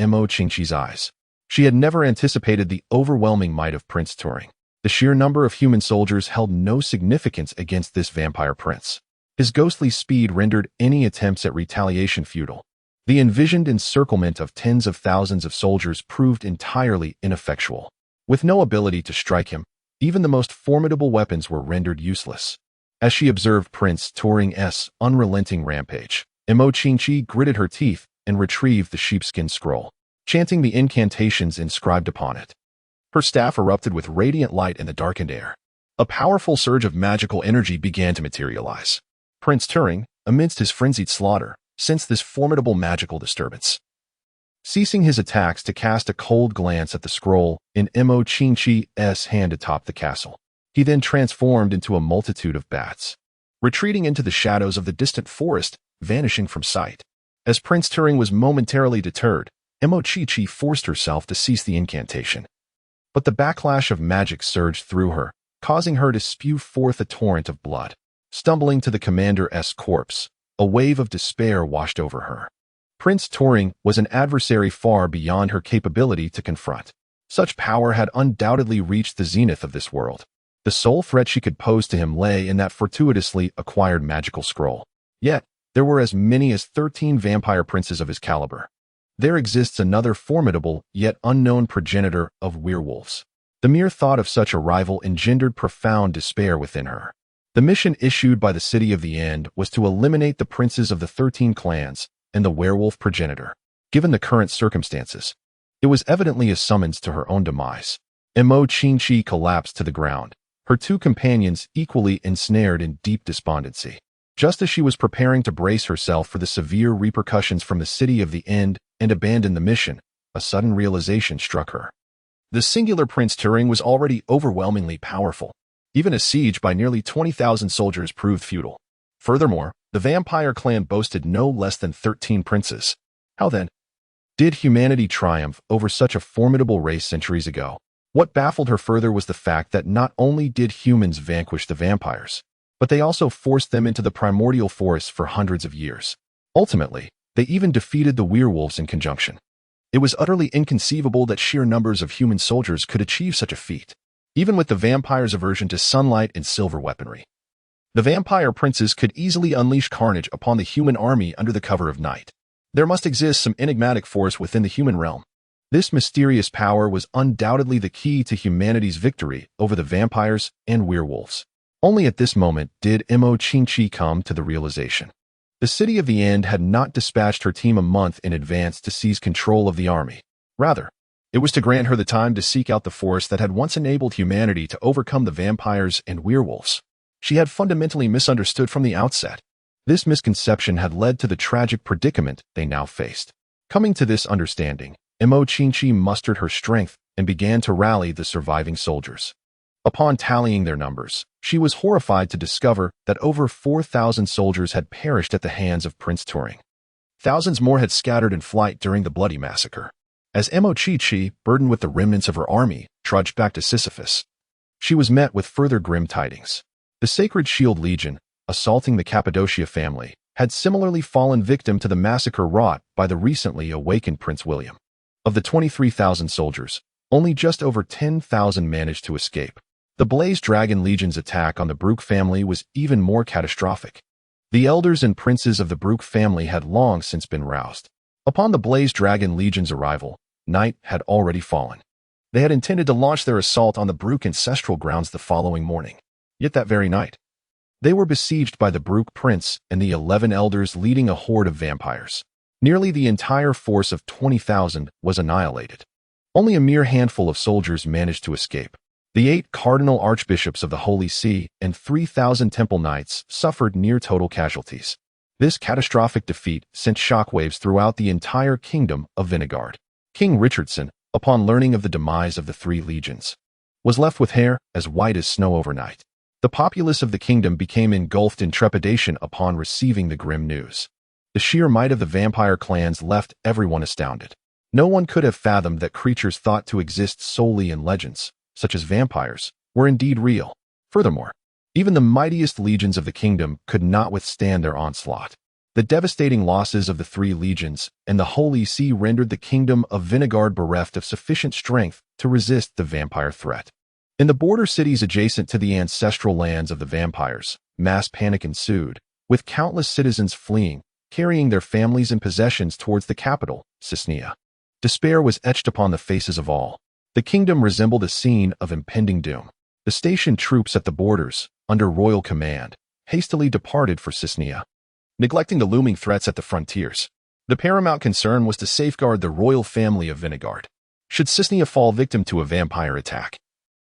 Chi's eyes. She had never anticipated the overwhelming might of Prince Turing. The sheer number of human soldiers held no significance against this vampire prince. His ghostly speed rendered any attempts at retaliation futile. The envisioned encirclement of tens of thousands of soldiers proved entirely ineffectual. With no ability to strike him, even the most formidable weapons were rendered useless. As she observed Prince Turing's unrelenting rampage, Chi gritted her teeth and retrieved the sheepskin scroll, chanting the incantations inscribed upon it. Her staff erupted with radiant light in the darkened air. A powerful surge of magical energy began to materialize. Prince Turing, amidst his frenzied slaughter, sensed this formidable magical disturbance. Ceasing his attacks to cast a cold glance at the scroll in Chi's hand atop the castle, he then transformed into a multitude of bats, retreating into the shadows of the distant forest, vanishing from sight. As Prince Turing was momentarily deterred, Chi forced herself to cease the incantation. But the backlash of magic surged through her, causing her to spew forth a torrent of blood. Stumbling to the commander's corpse, a wave of despair washed over her. Prince Turing was an adversary far beyond her capability to confront. Such power had undoubtedly reached the zenith of this world. The sole threat she could pose to him lay in that fortuitously acquired magical scroll. Yet, there were as many as 13 vampire princes of his caliber. There exists another formidable, yet unknown progenitor of werewolves. The mere thought of such a rival engendered profound despair within her. The mission issued by the City of the End was to eliminate the princes of the 13 clans and the werewolf progenitor. Given the current circumstances, it was evidently a summons to her own demise. Chi collapsed to the ground, her two companions equally ensnared in deep despondency. Just as she was preparing to brace herself for the severe repercussions from the City of the End and abandon the mission, a sudden realization struck her. The singular Prince Turing was already overwhelmingly powerful. Even a siege by nearly 20,000 soldiers proved futile. Furthermore, the vampire clan boasted no less than 13 princes. How then did humanity triumph over such a formidable race centuries ago? What baffled her further was the fact that not only did humans vanquish the vampires, but they also forced them into the primordial forests for hundreds of years. Ultimately, they even defeated the werewolves in conjunction. It was utterly inconceivable that sheer numbers of human soldiers could achieve such a feat, even with the vampires' aversion to sunlight and silver weaponry. The vampire princes could easily unleash carnage upon the human army under the cover of night. There must exist some enigmatic force within the human realm. This mysterious power was undoubtedly the key to humanity's victory over the vampires and werewolves. Only at this moment did Mo come to the realization. The City of the End had not dispatched her team a month in advance to seize control of the army. Rather, it was to grant her the time to seek out the force that had once enabled humanity to overcome the vampires and werewolves. She had fundamentally misunderstood from the outset. This misconception had led to the tragic predicament they now faced. Coming to this understanding, Mo mustered her strength and began to rally the surviving soldiers. Upon tallying their numbers, she was horrified to discover that over 4,000 soldiers had perished at the hands of Prince Turing. Thousands more had scattered in flight during the bloody massacre. As Mo burdened with the remnants of her army, trudged back to Sisyphus, she was met with further grim tidings. The Sacred Shield Legion, assaulting the Cappadocia family, had similarly fallen victim to the massacre wrought by the recently awakened Prince William. Of the 23,000 soldiers, only just over 10,000 managed to escape. The Blaze Dragon Legion's attack on the Brooke family was even more catastrophic. The elders and princes of the Brooke family had long since been roused. Upon the Blaze Dragon Legion's arrival, night had already fallen. They had intended to launch their assault on the Brooke ancestral grounds the following morning. Yet that very night, they were besieged by the Brooke prince and the 11 elders leading a horde of vampires. Nearly the entire force of 20,000 was annihilated. Only a mere handful of soldiers managed to escape. The 8 cardinal archbishops of the Holy See and 3,000 temple knights suffered near total casualties. This catastrophic defeat sent shockwaves throughout the entire kingdom of Vinegard. King Richardson, upon learning of the demise of the 3 legions, was left with hair as white as snow overnight. The populace of the kingdom became engulfed in trepidation upon receiving the grim news. The sheer might of the vampire clans left everyone astounded. No one could have fathomed that creatures thought to exist solely in legends, such as vampires, were indeed real. Furthermore, even the mightiest legions of the kingdom could not withstand their onslaught. The devastating losses of the 3 legions and the Holy See rendered the kingdom of Vinegard bereft of sufficient strength to resist the vampire threat. In the border cities adjacent to the ancestral lands of the vampires, mass panic ensued, with countless citizens fleeing, carrying their families and possessions towards the capital, Cisnea. Despair was etched upon the faces of all. The kingdom resembled a scene of impending doom. The stationed troops at the borders, under royal command, hastily departed for Cisnea, neglecting the looming threats at the frontiers. The paramount concern was to safeguard the royal family of Vinegard. Should Cisnea fall victim to a vampire attack,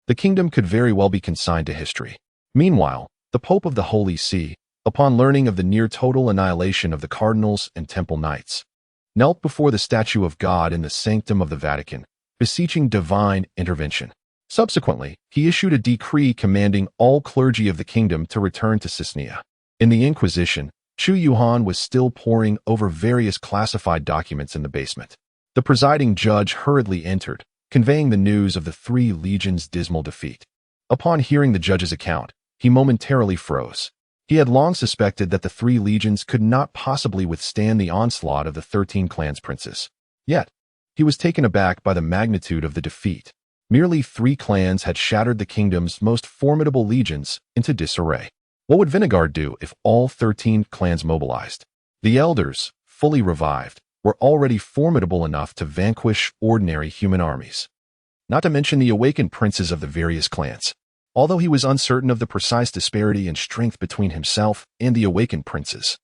the kingdom could very well be consigned to history. Meanwhile, the Pope of the Holy See, upon learning of the near-total annihilation of the cardinals and temple knights, knelt before the statue of God in the sanctum of the Vatican, beseeching divine intervention. Subsequently, he issued a decree commanding all clergy of the kingdom to return to Cisnea. In the Inquisition, Chu Yunhan was still poring over various classified documents in the basement. The presiding judge hurriedly entered, conveying the news of the 3 legions' dismal defeat. Upon hearing the judge's account, he momentarily froze. He had long suspected that the 3 legions could not possibly withstand the onslaught of the 13 clans princes. Yet, he was taken aback by the magnitude of the defeat. Merely 3 clans had shattered the kingdom's most formidable legions into disarray. What would Vinegard do if all 13 clans mobilized? The elders, fully revived, were already formidable enough to vanquish ordinary human armies. Not to mention the awakened princes of the various clans. Although he was uncertain of the precise disparity in strength between himself and the awakened princes,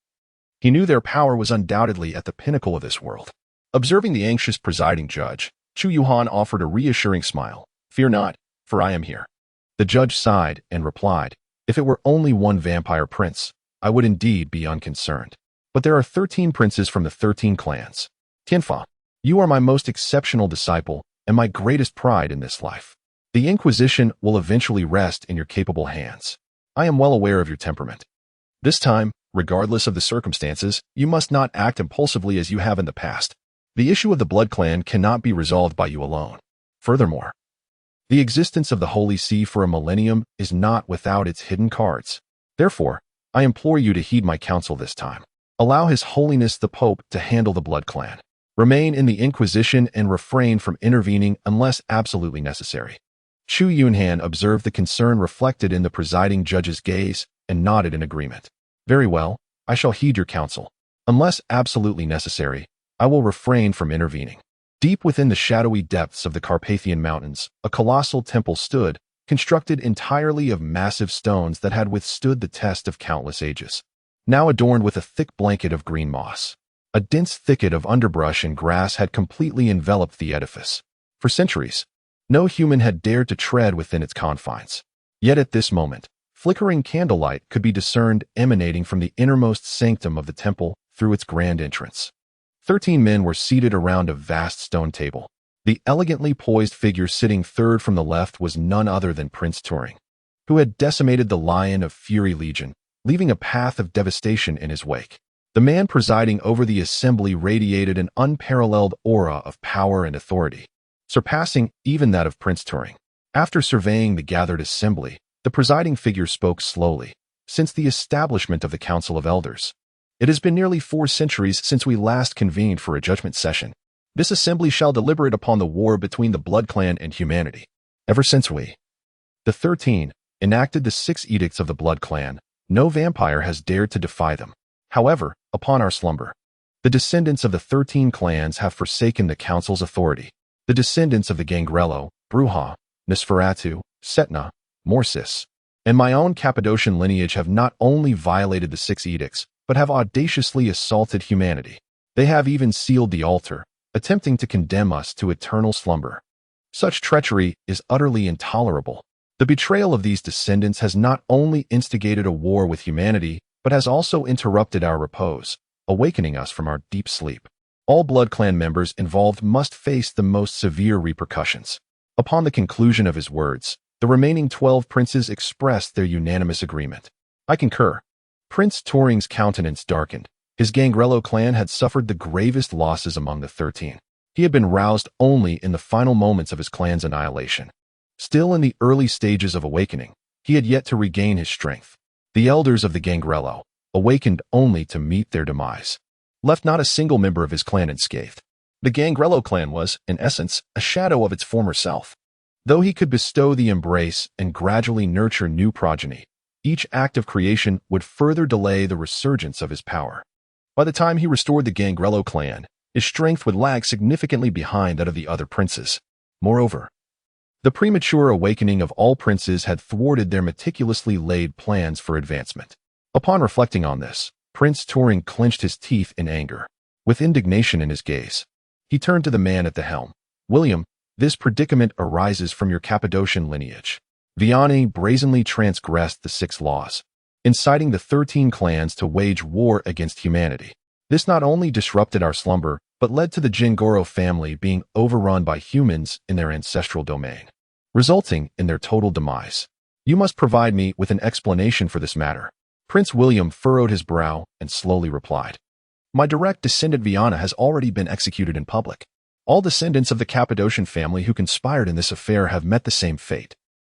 he knew their power was undoubtedly at the pinnacle of this world. Observing the anxious presiding judge, Chu Yunhan offered a reassuring smile. "Fear not, for I am here." The judge sighed and replied, "If it were only one vampire prince, I would indeed be unconcerned. But there are 13 princes from the 13 clans. Tianfa, you are my most exceptional disciple and my greatest pride in this life. The Inquisition will eventually rest in your capable hands. I am well aware of your temperament. This time, regardless of the circumstances, you must not act impulsively as you have in the past. The issue of the Blood Clan cannot be resolved by you alone. Furthermore, the existence of the Holy See for a millennium is not without its hidden cards. Therefore, I implore you to heed my counsel this time. Allow His Holiness the Pope to handle the Blood Clan. Remain in the Inquisition and refrain from intervening unless absolutely necessary. Chu Yunhan observed the concern reflected in the presiding judge's gaze and nodded in agreement. Very well, I shall heed your counsel. Unless absolutely necessary, I will refrain from intervening. Deep within the shadowy depths of the Carpathian Mountains, a colossal temple stood, constructed entirely of massive stones that had withstood the test of countless ages. Now adorned with a thick blanket of green moss. A dense thicket of underbrush and grass had completely enveloped the edifice. For centuries, no human had dared to tread within its confines. Yet at this moment, flickering candlelight could be discerned emanating from the innermost sanctum of the temple through its grand entrance. 13 men were seated around a vast stone table. The elegantly poised figure sitting third from the left was none other than Prince Turing, who had decimated the Lion of Fury Legion, leaving a path of devastation in his wake. The man presiding over the assembly radiated an unparalleled aura of power and authority, surpassing even that of Prince Turing. After surveying the gathered assembly, the presiding figure spoke slowly. Since the establishment of the Council of Elders, it has been nearly 4 centuries since we last convened for a judgment session. This assembly shall deliberate upon the war between the Blood Clan and humanity. Ever since we, the 13, enacted the 6 edicts of the Blood Clan, no vampire has dared to defy them. However, upon our slumber, the descendants of the 13 clans have forsaken the Council's authority. The descendants of the Gangrello, Bruja, Nosferatu, Setna, Morsis, and my own Cappadocian lineage have not only violated the 6 edicts, but have audaciously assaulted humanity. They have even sealed the altar, attempting to condemn us to eternal slumber. Such treachery is utterly intolerable. The betrayal of these descendants has not only instigated a war with humanity, but has also interrupted our repose, awakening us from our deep sleep. All Blood Clan members involved must face the most severe repercussions. Upon the conclusion of his words, the remaining 12 princes expressed their unanimous agreement. I concur. Prince Turing's countenance darkened. His Gangrello clan had suffered the gravest losses among the 13. He had been roused only in the final moments of his clan's annihilation. Still in the early stages of awakening, he had yet to regain his strength. The elders of the Gangrello, awakened only to meet their demise, left not a single member of his clan unscathed. The Gangrello clan was, in essence, a shadow of its former self. Though he could bestow the embrace and gradually nurture new progeny, each act of creation would further delay the resurgence of his power. By the time he restored the Gangrello clan, his strength would lag significantly behind that of the other princes. Moreover, the premature awakening of all princes had thwarted their meticulously laid plans for advancement. Upon reflecting on this, Prince Turing clenched his teeth in anger. With indignation in his gaze, he turned to the man at the helm. William, this predicament arises from your Cappadocian lineage. Vianney brazenly transgressed the 6 laws, inciting the 13 clans to wage war against humanity. This not only disrupted our slumber, but led to the Jingoro family being overrun by humans in their ancestral domain, resulting in their total demise. You must provide me with an explanation for this matter. Prince William furrowed his brow and slowly replied. My direct descendant Viana has already been executed in public. All descendants of the Cappadocian family who conspired in this affair have met the same fate.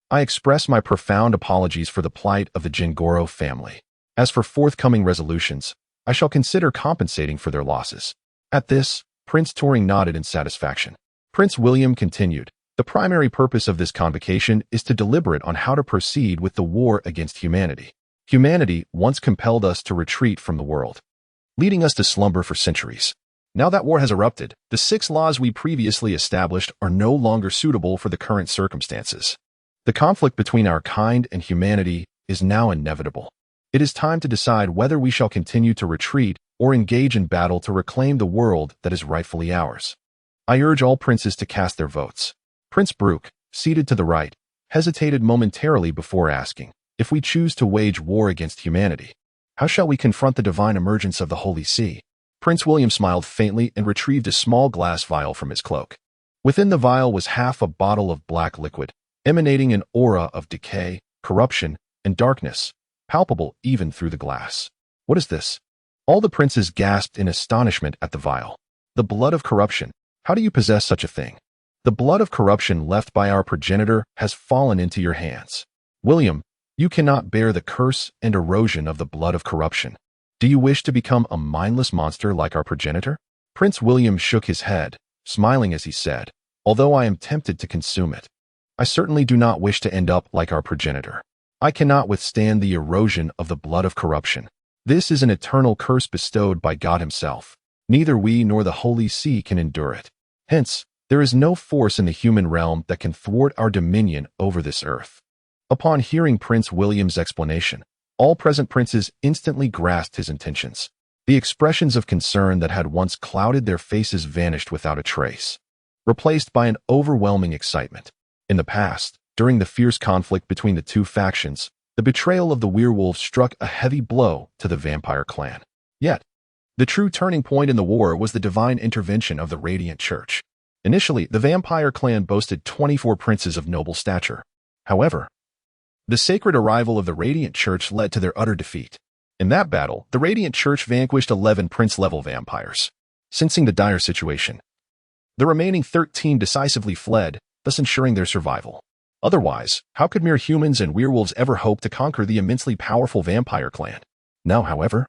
I express my profound apologies for the plight of the Jingoro family. As for forthcoming resolutions, I shall consider compensating for their losses. At this, Prince Turing nodded in satisfaction. Prince William continued, the primary purpose of this convocation is to deliberate on how to proceed with the war against humanity. Humanity once compelled us to retreat from the world, leading us to slumber for centuries. Now that war has erupted, the 6 laws we previously established are no longer suitable for the current circumstances. The conflict between our kind and humanity is now inevitable. It is time to decide whether we shall continue to retreat or engage in battle to reclaim the world that is rightfully ours. I urge all princes to cast their votes. Prince Brooke, seated to the right, hesitated momentarily before asking, if we choose to wage war against humanity, how shall we confront the divine emergence of the Holy See? Prince William smiled faintly and retrieved a small glass vial from his cloak. Within the vial was half a bottle of black liquid, emanating an aura of decay, corruption, and darkness, palpable even through the glass. What is this? All the princes gasped in astonishment at the vial. The blood of corruption. How do you possess such a thing? The blood of corruption left by our progenitor has fallen into your hands. William, you cannot bear the curse and erosion of the blood of corruption. Do you wish to become a mindless monster like our progenitor? Prince William shook his head, smiling as he said, although I am tempted to consume it, I certainly do not wish to end up like our progenitor. I cannot withstand the erosion of the blood of corruption. This is an eternal curse bestowed by God himself. Neither we nor the Holy See can endure it. Hence, there is no force in the human realm that can thwart our dominion over this earth. Upon hearing Prince William's explanation, all present princes instantly grasped his intentions. The expressions of concern that had once clouded their faces vanished without a trace, replaced by an overwhelming excitement. In the past, during the fierce conflict between the two factions, the betrayal of the werewolves struck a heavy blow to the vampire clan. Yet, the true turning point in the war was the divine intervention of the Radiant Church. Initially, the vampire clan boasted 24 princes of noble stature. However, the sacred arrival of the Radiant Church led to their utter defeat. In that battle, the Radiant Church vanquished 11 prince-level vampires. Sensing the dire situation, the remaining 13 decisively fled, thus ensuring their survival. Otherwise, how could mere humans and werewolves ever hope to conquer the immensely powerful vampire clan? Now, however,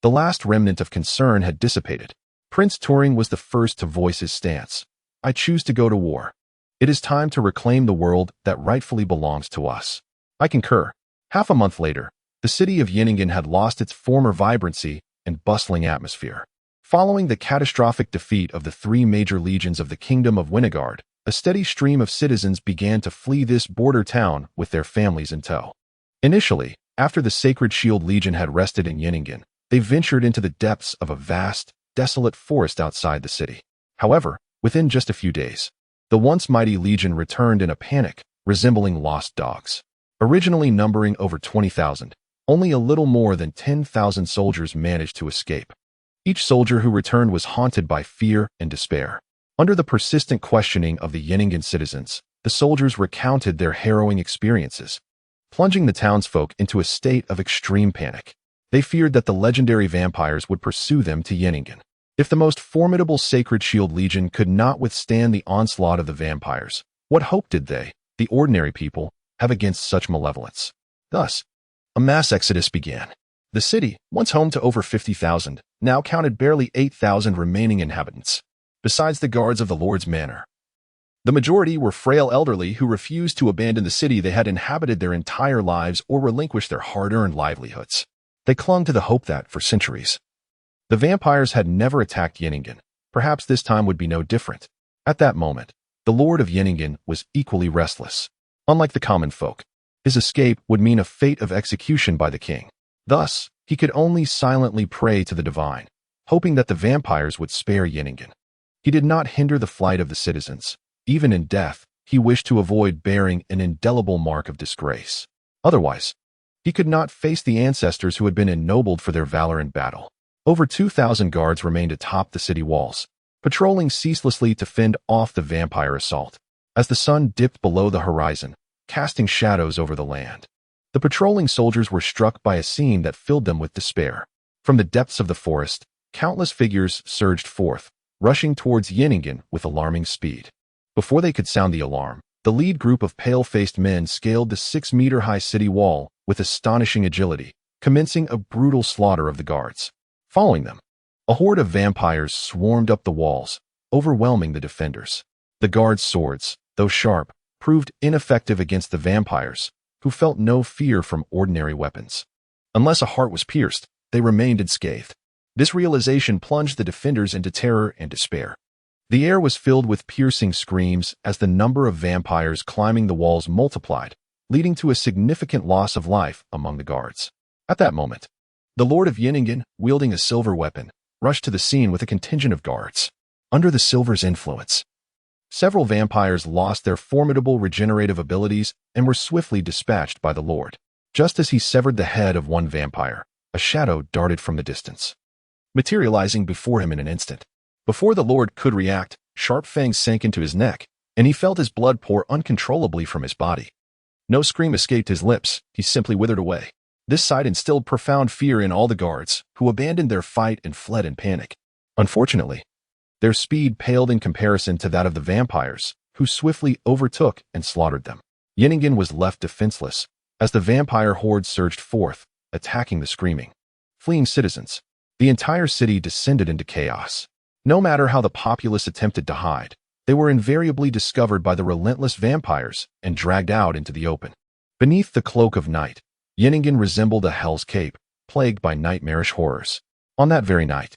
the last remnant of concern had dissipated. Prince Turing was the first to voice his stance. I choose to go to war. It is time to reclaim the world that rightfully belongs to us. I concur. Half a month later, the city of Yinningen had lost its former vibrancy and bustling atmosphere. Following the catastrophic defeat of the 3 major legions of the Kingdom of Winegard, a steady stream of citizens began to flee this border town with their families in tow. Initially, after the Sacred Shield Legion had rested in Yinningen, they ventured into the depths of a vast, desolate forest outside the city. However, within just a few days, the once mighty legion returned in a panic, resembling lost dogs. Originally numbering over 20,000, only a little more than 10,000 soldiers managed to escape. Each soldier who returned was haunted by fear and despair. Under the persistent questioning of the Yinningen citizens, the soldiers recounted their harrowing experiences, plunging the townsfolk into a state of extreme panic. They feared that the legendary vampires would pursue them to Yinningen. If the most formidable Sacred Shield Legion could not withstand the onslaught of the vampires, what hope did they, the ordinary people, have against such malevolence? Thus, a mass exodus began. The city, once home to over 50,000, now counted barely 8,000 remaining inhabitants, besides the guards of the Lord's manor. The majority were frail elderly who refused to abandon the city they had inhabited their entire lives or relinquish their hard-earned livelihoods. They clung to the hope that, for centuries, the vampires had never attacked Yinningen. Perhaps this time would be no different. At that moment, the Lord of Yinningen was equally restless. Unlike the common folk, his escape would mean a fate of execution by the king. Thus, he could only silently pray to the divine, hoping that the vampires would spare Yinningen. He did not hinder the flight of the citizens. Even in death, he wished to avoid bearing an indelible mark of disgrace. Otherwise, he could not face the ancestors who had been ennobled for their valor in battle. Over 2,000 guards remained atop the city walls, patrolling ceaselessly to fend off the vampire assault. As the sun dipped below the horizon, casting shadows over the land, the patrolling soldiers were struck by a scene that filled them with despair. From the depths of the forest, countless figures surged forth, rushing towards Yinningen with alarming speed. Before they could sound the alarm, the lead group of pale-faced men scaled the 6-meter-high city wall with astonishing agility, commencing a brutal slaughter of the guards. Following them, a horde of vampires swarmed up the walls, overwhelming the defenders. The guards' swords, though sharp, proved ineffective against the vampires, who felt no fear from ordinary weapons. Unless a heart was pierced, they remained unscathed. This realization plunged the defenders into terror and despair. The air was filled with piercing screams as the number of vampires climbing the walls multiplied, leading to a significant loss of life among the guards. At that moment, the Lord of Yinningen, wielding a silver weapon, rushed to the scene with a contingent of guards. Under the silver's influence, several vampires lost their formidable regenerative abilities and were swiftly dispatched by the Lord. Just as he severed the head of one vampire, a shadow darted from the distance, materializing before him in an instant. Before the Lord could react, sharp fangs sank into his neck, and he felt his blood pour uncontrollably from his body. No scream escaped his lips, he simply withered away. This sight instilled profound fear in all the guards, who abandoned their fight and fled in panic. Unfortunately, their speed paled in comparison to that of the vampires, who swiftly overtook and slaughtered them. Yunhan was left defenseless, as the vampire horde surged forth, attacking the screaming, fleeing citizens. The entire city descended into chaos. No matter how the populace attempted to hide, they were invariably discovered by the relentless vampires and dragged out into the open. Beneath the cloak of night, Yunhan resembled a hell's cape, plagued by nightmarish horrors. On that very night,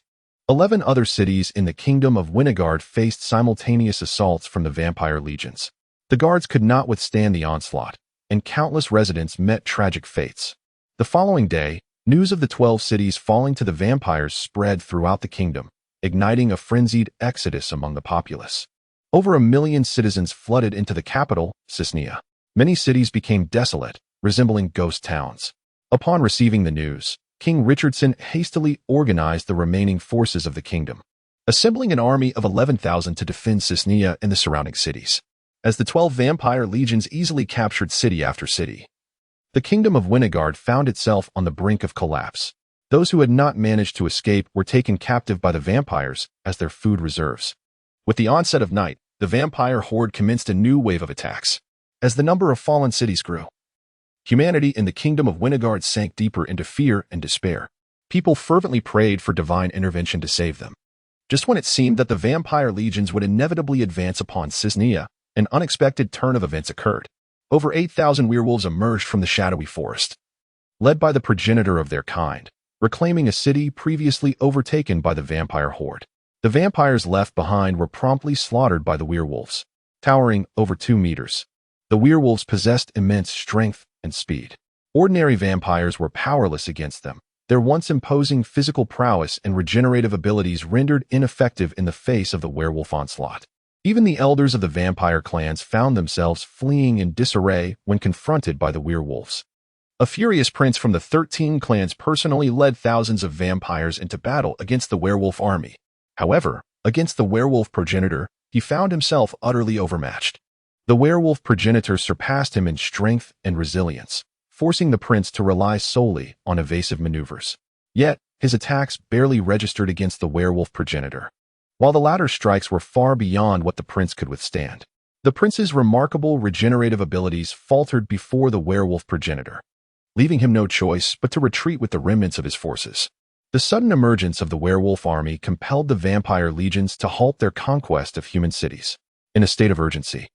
11 other cities in the kingdom of Winegard faced simultaneous assaults from the vampire legions. The guards could not withstand the onslaught, and countless residents met tragic fates. The following day, news of the 12 cities falling to the vampires spread throughout the kingdom, igniting a frenzied exodus among the populace. Over 1 million citizens flooded into the capital, Ceaseless. Many cities became desolate, resembling ghost towns. Upon receiving the news, King Richardson hastily organized the remaining forces of the kingdom, assembling an army of 11,000 to defend Ceaseless and the surrounding cities. As the 12 vampire legions easily captured city after city, the kingdom of Winegard found itself on the brink of collapse. Those who had not managed to escape were taken captive by the vampires as their food reserves. With the onset of night, the vampire horde commenced a new wave of attacks. As the number of fallen cities grew, humanity in the kingdom of Winegard sank deeper into fear and despair. People fervently prayed for divine intervention to save them. Just when it seemed that the vampire legions would inevitably advance upon Ceaseless, an unexpected turn of events occurred. Over 8,000 werewolves emerged from the shadowy forest, led by the progenitor of their kind, reclaiming a city previously overtaken by the vampire horde. The vampires left behind were promptly slaughtered by the werewolves. Towering over 2 meters, the werewolves possessed immense strength and speed. Ordinary vampires were powerless against them, their once imposing physical prowess and regenerative abilities rendered ineffective in the face of the werewolf onslaught. Even the elders of the vampire clans found themselves fleeing in disarray when confronted by the werewolves. A furious prince from the 13 clans personally led thousands of vampires into battle against the werewolf army. However, against the werewolf progenitor, he found himself utterly overmatched. The werewolf progenitor surpassed him in strength and resilience, forcing the prince to rely solely on evasive maneuvers. Yet, his attacks barely registered against the werewolf progenitor, while the latter's strikes were far beyond what the prince could withstand. The prince's remarkable regenerative abilities faltered before the werewolf progenitor, leaving him no choice but to retreat with the remnants of his forces. The sudden emergence of the werewolf army compelled the vampire legions to halt their conquest of human cities. In a state of urgency,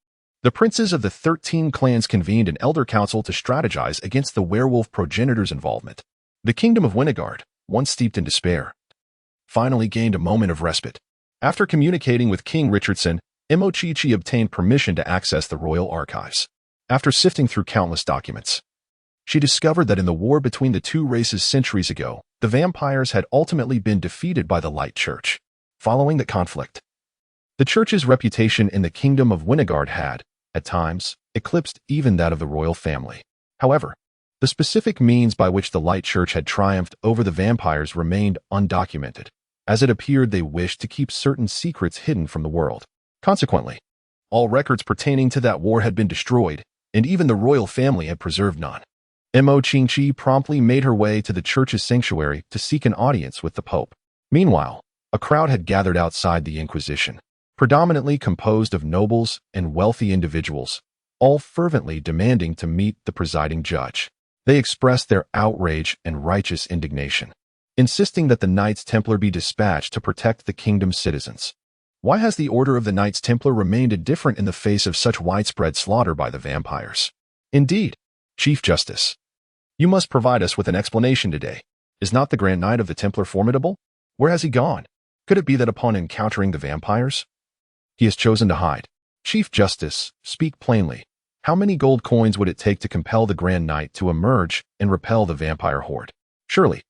the princes of the 13 clans convened an elder council to strategize against the werewolf progenitor's involvement. The kingdom of Winegard, once steeped in despair, finally gained a moment of respite. After communicating with King Richardson, Imochichi obtained permission to access the royal archives. After sifting through countless documents, she discovered that in the war between the two races centuries ago, the vampires had ultimately been defeated by the Light Church. Following the conflict, the church's reputation in the kingdom of Winegard had, at times, eclipsed even that of the royal family. However, the specific means by which the Light Church had triumphed over the vampires remained undocumented, as it appeared they wished to keep certain secrets hidden from the world. Consequently, all records pertaining to that war had been destroyed, and even the royal family had preserved none. Imochichi promptly made her way to the church's sanctuary to seek an audience with the Pope. Meanwhile, a crowd had gathered outside the Inquisition, predominantly composed of nobles and wealthy individuals, all fervently demanding to meet the presiding judge. They expressed their outrage and righteous indignation, insisting that the Knights Templar be dispatched to protect the kingdom's citizens. Why has the Order of the Knights Templar remained indifferent in the face of such widespread slaughter by the vampires? Indeed, Chief Justice, you must provide us with an explanation today. Is not the Grand Knight of the Templar formidable? Where has he gone? Could it be that upon encountering the vampires, he has chosen to hide? Chief Justice, speak plainly. How many gold coins would it take to compel the Grand Knight to emerge and repel the vampire horde? Surely,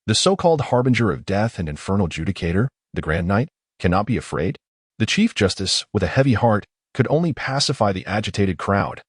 the so-called harbinger of death and infernal judicator, the Grand Knight, cannot be afraid? The Chief Justice, with a heavy heart, could only pacify the agitated crowd,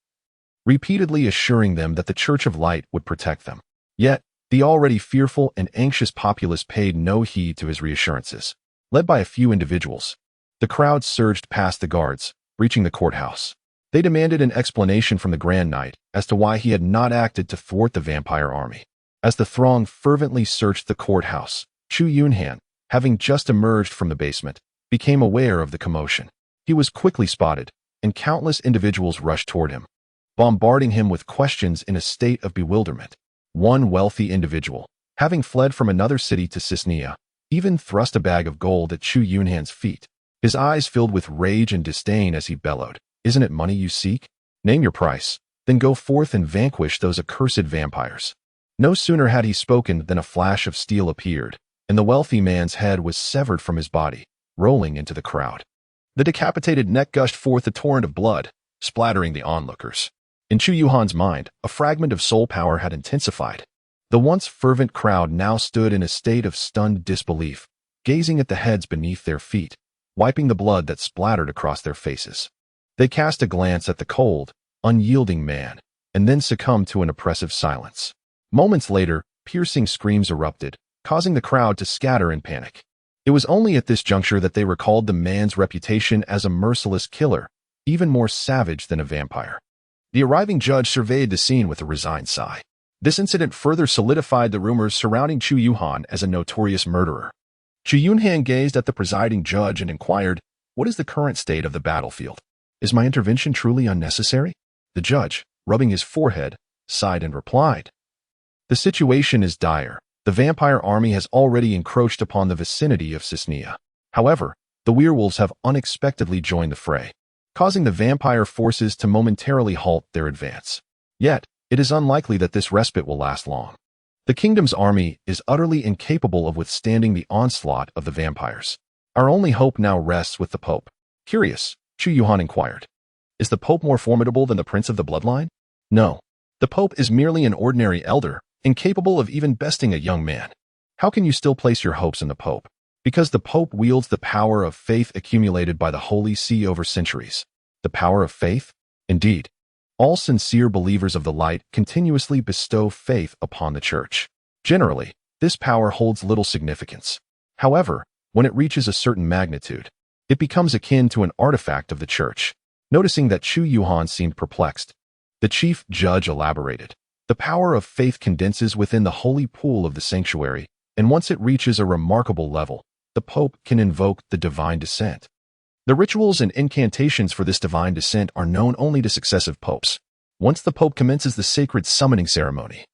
repeatedly assuring them that the Church of Light would protect them. Yet, the already fearful and anxious populace paid no heed to his reassurances. Led by a few individuals, the crowd surged past the guards, reaching the courthouse. They demanded an explanation from the Grand Knight as to why he had not acted to thwart the vampire army. As the throng fervently searched the courthouse, Chu Yunhan, having just emerged from the basement, became aware of the commotion. He was quickly spotted, and countless individuals rushed toward him, bombarding him with questions in a state of bewilderment. One wealthy individual, having fled from another city to Cisnea, even thrust a bag of gold at Chu Yunhan's feet. His eyes filled with rage and disdain as he bellowed, "Isn't it money you seek? Name your price, then go forth and vanquish those accursed vampires." No sooner had he spoken than a flash of steel appeared, and the wealthy man's head was severed from his body, rolling into the crowd. The decapitated neck gushed forth a torrent of blood, splattering the onlookers. In Chu Yunhan's mind, a fragment of soul power had intensified. The once fervent crowd now stood in a state of stunned disbelief, gazing at the heads beneath their feet, wiping the blood that splattered across their faces. They cast a glance at the cold, unyielding man, and then succumbed to an oppressive silence. Moments later, piercing screams erupted, causing the crowd to scatter in panic. It was only at this juncture that they recalled the man's reputation as a merciless killer, even more savage than a vampire. The arriving judge surveyed the scene with a resigned sigh. This incident further solidified the rumors surrounding Chu Yunhan as a notorious murderer. Chu Yunhan gazed at the presiding judge and inquired, "What is the current state of the battlefield? Is my intervention truly unnecessary?" The judge, rubbing his forehead, sighed and replied, "The situation is dire. The vampire army has already encroached upon the vicinity of Cisnea. However, the werewolves have unexpectedly joined the fray, causing the vampire forces to momentarily halt their advance. Yet, it is unlikely that this respite will last long. The kingdom's army is utterly incapable of withstanding the onslaught of the vampires. Our only hope now rests with the Pope." Curious, Chu Yunhan inquired, "Is the Pope more formidable than the Prince of the Bloodline?" "No. The Pope is merely an ordinary elder, incapable of even besting a young man." "How can you still place your hopes in the Pope?" "Because the Pope wields the power of faith accumulated by the Holy See over centuries." "The power of faith?" "Indeed. All sincere believers of the light continuously bestow faith upon the Church. Generally, this power holds little significance. However, when it reaches a certain magnitude, it becomes akin to an artifact of the Church." Noticing that Chu Yunhan seemed perplexed, the chief judge elaborated, "The power of faith condenses within the holy pool of the sanctuary, and once it reaches a remarkable level, the Pope can invoke the divine descent. The rituals and incantations for this divine descent are known only to successive popes. Once the Pope commences the sacred summoning ceremony,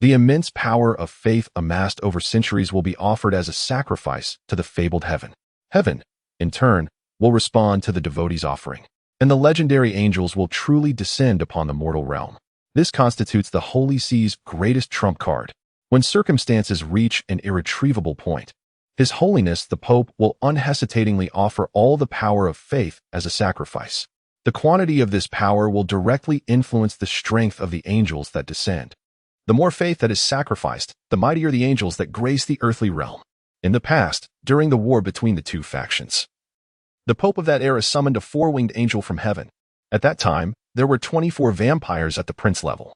the immense power of faith amassed over centuries will be offered as a sacrifice to the fabled heaven. Heaven, in turn, will respond to the devotee's offering, and the legendary angels will truly descend upon the mortal realm. This constitutes the Holy See's greatest trump card. When circumstances reach an irretrievable point, His Holiness the Pope will unhesitatingly offer all the power of faith as a sacrifice. The quantity of this power will directly influence the strength of the angels that descend. The more faith that is sacrificed, the mightier the angels that grace the earthly realm. In the past, during the war between the two factions, the Pope of that era summoned a four-winged angel from heaven. At that time, there were 24 vampires at the prince level,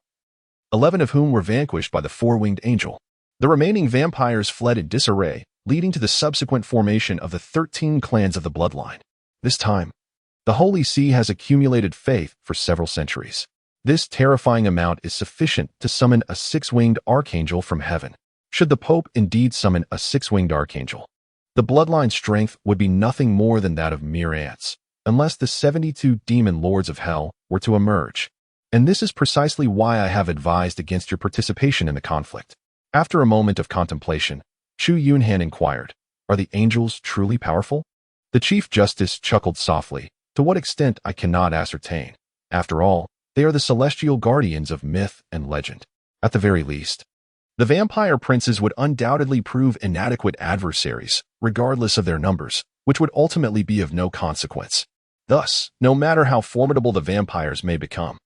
11 of whom were vanquished by the four-winged angel. The remaining vampires fled in disarray, leading to the subsequent formation of the 13 clans of the bloodline. This time, the Holy See has accumulated faith for several centuries. This terrifying amount is sufficient to summon a six-winged archangel from heaven. Should the Pope indeed summon a six-winged archangel, the bloodline strength would be nothing more than that of mere ants, unless the 72 demon lords of hell were to emerge. And this is precisely why I have advised against your participation in the conflict. After a moment of contemplation, Chu Yunhan inquired, "Are the angels truly powerful?" The Chief Justice chuckled softly. "To what extent I cannot ascertain. After all, they are the celestial guardians of myth and legend. At the very least, the vampire princes would undoubtedly prove inadequate adversaries, regardless of their numbers, which would ultimately be of no consequence. Thus, no matter how formidable the vampires may become,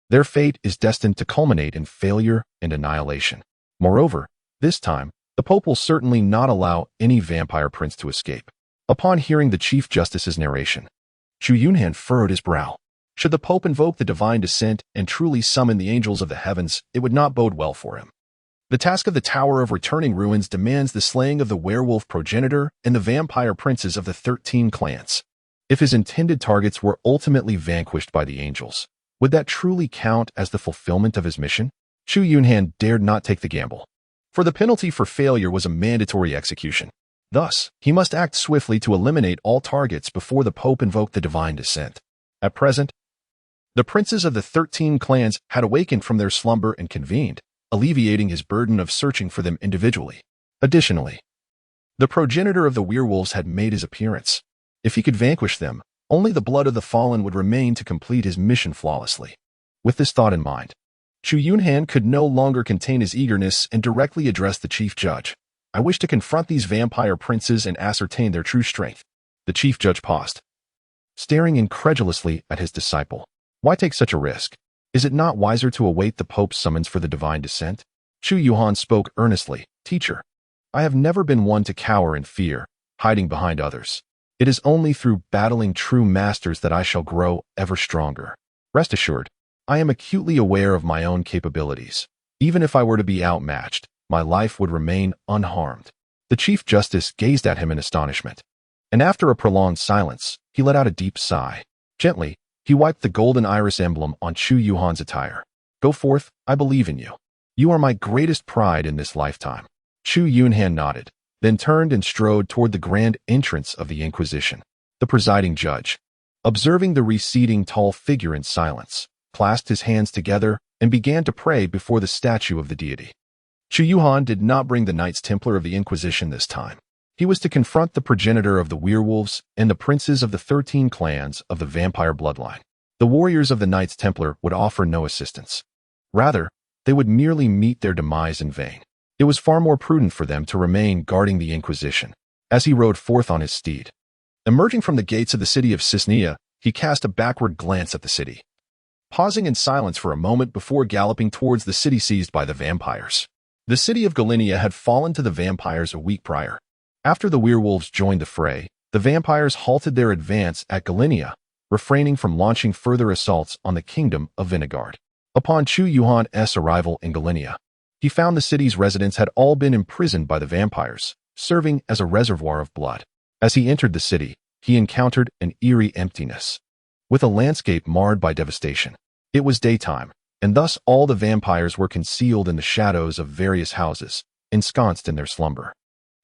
their fate is destined to culminate in failure and annihilation. Moreover, this time, the Pope will certainly not allow any vampire prince to escape." Upon hearing the Chief Justice's narration, Chu Yunhan furrowed his brow. Should the Pope invoke the divine descent and truly summon the angels of the heavens, it would not bode well for him. The task of the Tower of Returning Ruins demands the slaying of the werewolf progenitor and the vampire princes of the 13 clans. If his intended targets were ultimately vanquished by the angels, would that truly count as the fulfillment of his mission? Chu Yunhan dared not take the gamble, for the penalty for failure was a mandatory execution. Thus, he must act swiftly to eliminate all targets before the Pope invoked the divine descent. At present, the princes of the 13 clans had awakened from their slumber and convened, alleviating his burden of searching for them individually. Additionally, the progenitor of the werewolves had made his appearance. If he could vanquish them, only the blood of the fallen would remain to complete his mission flawlessly. With this thought in mind, Chu Yunhan could no longer contain his eagerness and directly addressed the chief judge. I wish to confront these vampire princes and ascertain their true strength. The chief judge paused, staring incredulously at his disciple. Why take such a risk? Is it not wiser to await the Pope's summons for the divine descent? Chu Yunhan spoke earnestly. Teacher, I have never been one to cower in fear, hiding behind others. It is only through battling true masters that I shall grow ever stronger. Rest assured, I am acutely aware of my own capabilities. Even if I were to be outmatched, my life would remain unharmed. The Chief Justice gazed at him in astonishment, and after a prolonged silence, he let out a deep sigh. Gently, he wiped the golden iris emblem on Chu Yunhan's attire. Go forth, I believe in you. You are my greatest pride in this lifetime. Chu Yunhan nodded, then turned and strode toward the grand entrance of the Inquisition. The presiding judge, observing the receding tall figure in silence, clasped his hands together and began to pray before the statue of the deity. Chu Yunhan did not bring the Knights Templar of the Inquisition this time. He was to confront the progenitor of the werewolves and the princes of the 13 clans of the vampire bloodline. The warriors of the Knights Templar would offer no assistance. Rather, they would merely meet their demise in vain. It was far more prudent for them to remain guarding the Inquisition. As he rode forth on his steed, emerging from the gates of the city of Cisnea, he cast a backward glance at the city, pausing in silence for a moment before galloping towards the city seized by the vampires. The city of Galicia had fallen to the vampires a week prior. After the werewolves joined the fray, the vampires halted their advance at Galicia, refraining from launching further assaults on the kingdom of Vinegard. Upon Chu Yunhan's arrival in Galicia, he found the city's residents had all been imprisoned by the vampires, serving as a reservoir of blood. As he entered the city, he encountered an eerie emptiness, with a landscape marred by devastation. It was daytime, and thus all the vampires were concealed in the shadows of various houses, ensconced in their slumber.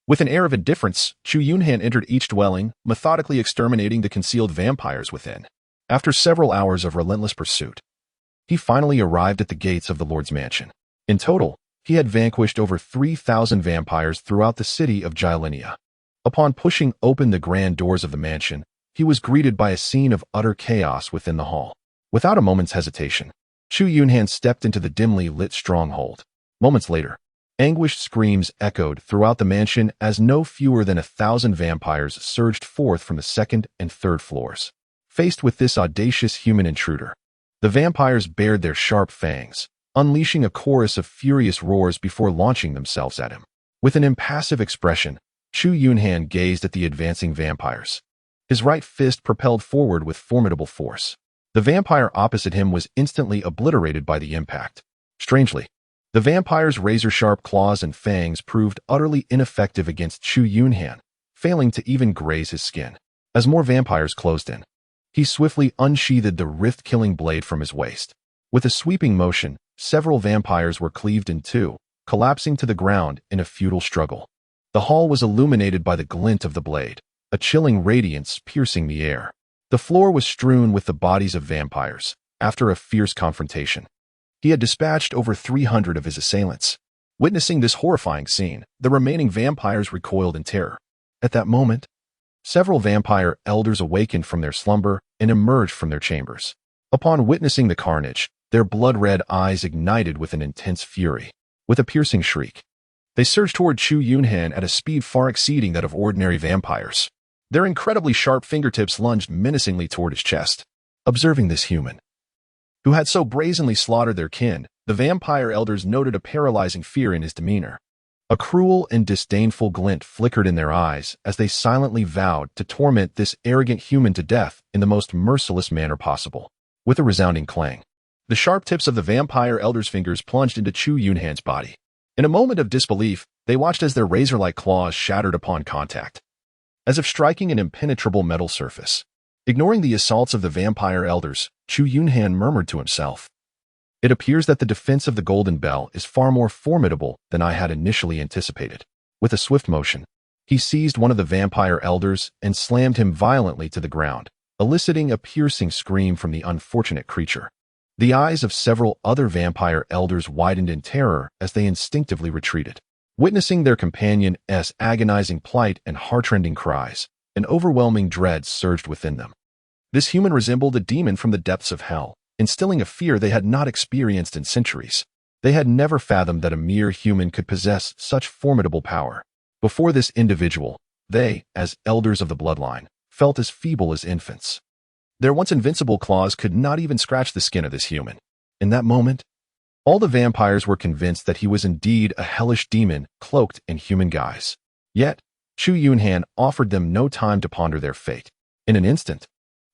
With an air of indifference, Chu Yunhan entered each dwelling, methodically exterminating the concealed vampires within. After several hours of relentless pursuit, he finally arrived at the gates of the Lord's mansion. In total, he had vanquished over 3,000 vampires throughout the city of Galicia. Upon pushing open the grand doors of the mansion, he was greeted by a scene of utter chaos within the hall. Without a moment's hesitation, Chu Yunhan stepped into the dimly lit stronghold. Moments later, anguished screams echoed throughout the mansion as no fewer than 1,000 vampires surged forth from the second and third floors. Faced with this audacious human intruder, the vampires bared their sharp fangs, unleashing a chorus of furious roars before launching themselves at him. With an impassive expression, Chu Yunhan gazed at the advancing vampires. His right fist propelled forward with formidable force. The vampire opposite him was instantly obliterated by the impact. Strangely, the vampire's razor-sharp claws and fangs proved utterly ineffective against Chu Yunhan, failing to even graze his skin. As more vampires closed in, he swiftly unsheathed the rift-killing blade from his waist. With a sweeping motion, several vampires were cleaved in two, collapsing to the ground in a futile struggle. The hall was illuminated by the glint of the blade, a chilling radiance piercing the air. The floor was strewn with the bodies of vampires. After a fierce confrontation, he had dispatched over 300 of his assailants. Witnessing this horrifying scene, the remaining vampires recoiled in terror. At that moment, several vampire elders awakened from their slumber and emerged from their chambers. Upon witnessing the carnage, their blood-red eyes ignited with an intense fury. With a piercing shriek, they surged toward Chu Yunhan at a speed far exceeding that of ordinary vampires. Their incredibly sharp fingertips lunged menacingly toward his chest. Observing this human, who had so brazenly slaughtered their kin, the vampire elders noted a paralyzing fear in his demeanor. A cruel and disdainful glint flickered in their eyes as they silently vowed to torment this arrogant human to death in the most merciless manner possible. With a resounding clang, the sharp tips of the vampire elders' fingers plunged into Chu Yunhan's body. In a moment of disbelief, they watched as their razor-like claws shattered upon contact, as if striking an impenetrable metal surface. Ignoring the assaults of the vampire elders, Chu Yunhan murmured to himself, "It appears that the defense of the Golden Bell is far more formidable than I had initially anticipated." With a swift motion, he seized one of the vampire elders and slammed him violently to the ground, eliciting a piercing scream from the unfortunate creature. The eyes of several other vampire elders widened in terror as they instinctively retreated. Witnessing their companion's agonizing plight and heartrending cries, an overwhelming dread surged within them. This human resembled a demon from the depths of hell, instilling a fear they had not experienced in centuries. They had never fathomed that a mere human could possess such formidable power. Before this individual, they, as elders of the bloodline, felt as feeble as infants. Their once invincible claws could not even scratch the skin of this human. In that moment, all the vampires were convinced that he was indeed a hellish demon cloaked in human guise. Yet, Chu Yunhan offered them no time to ponder their fate. In an instant,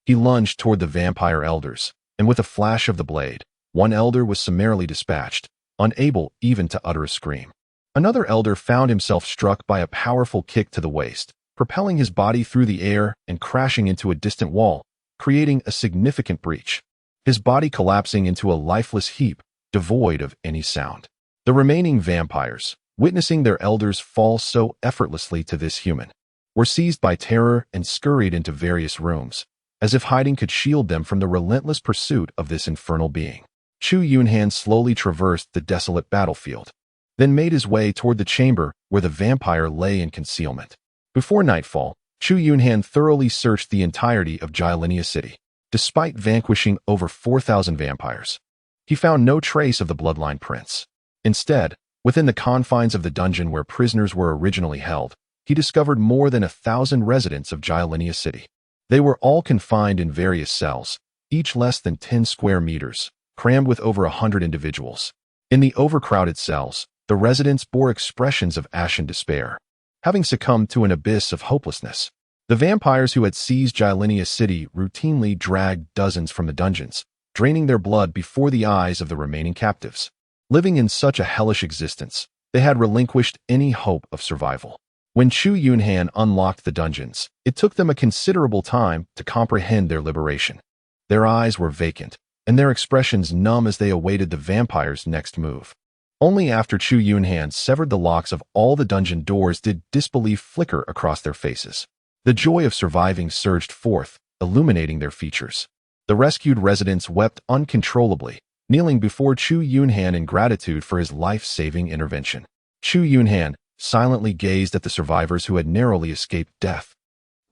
he lunged toward the vampire elders, and with a flash of the blade, one elder was summarily dispatched, unable even to utter a scream. Another elder found himself struck by a powerful kick to the waist, propelling his body through the air and crashing into a distant wall, creating a significant breach. His body collapsing into a lifeless heap, devoid of any sound. The remaining vampires, witnessing their elders fall so effortlessly to this human, were seized by terror and scurried into various rooms, as if hiding could shield them from the relentless pursuit of this infernal being. Chu Yunhan slowly traversed the desolate battlefield, then made his way toward the chamber where the vampire lay in concealment. Before nightfall, Chu Yunhan thoroughly searched the entirety of Jialinia City. Despite vanquishing over 4,000 vampires, he found no trace of the bloodline prince. Instead, within the confines of the dungeon where prisoners were originally held, he discovered more than 1,000 residents of Jialinia City. They were all confined in various cells, each less than 10 square meters, crammed with over 100 individuals. In the overcrowded cells, the residents bore expressions of ashen despair, having succumbed to an abyss of hopelessness. The vampires who had seized Jialinia City routinely dragged dozens from the dungeons, draining their blood before the eyes of the remaining captives. Living in such a hellish existence, they had relinquished any hope of survival. When Chu Yunhan unlocked the dungeons, it took them a considerable time to comprehend their liberation. Their eyes were vacant, and their expressions numb as they awaited the vampire's next move. Only after Chu Yunhan severed the locks of all the dungeon doors did disbelief flicker across their faces. The joy of surviving surged forth, illuminating their features. The rescued residents wept uncontrollably, kneeling before Chu Yunhan in gratitude for his life-saving intervention. Chu Yunhan silently gazed at the survivors who had narrowly escaped death,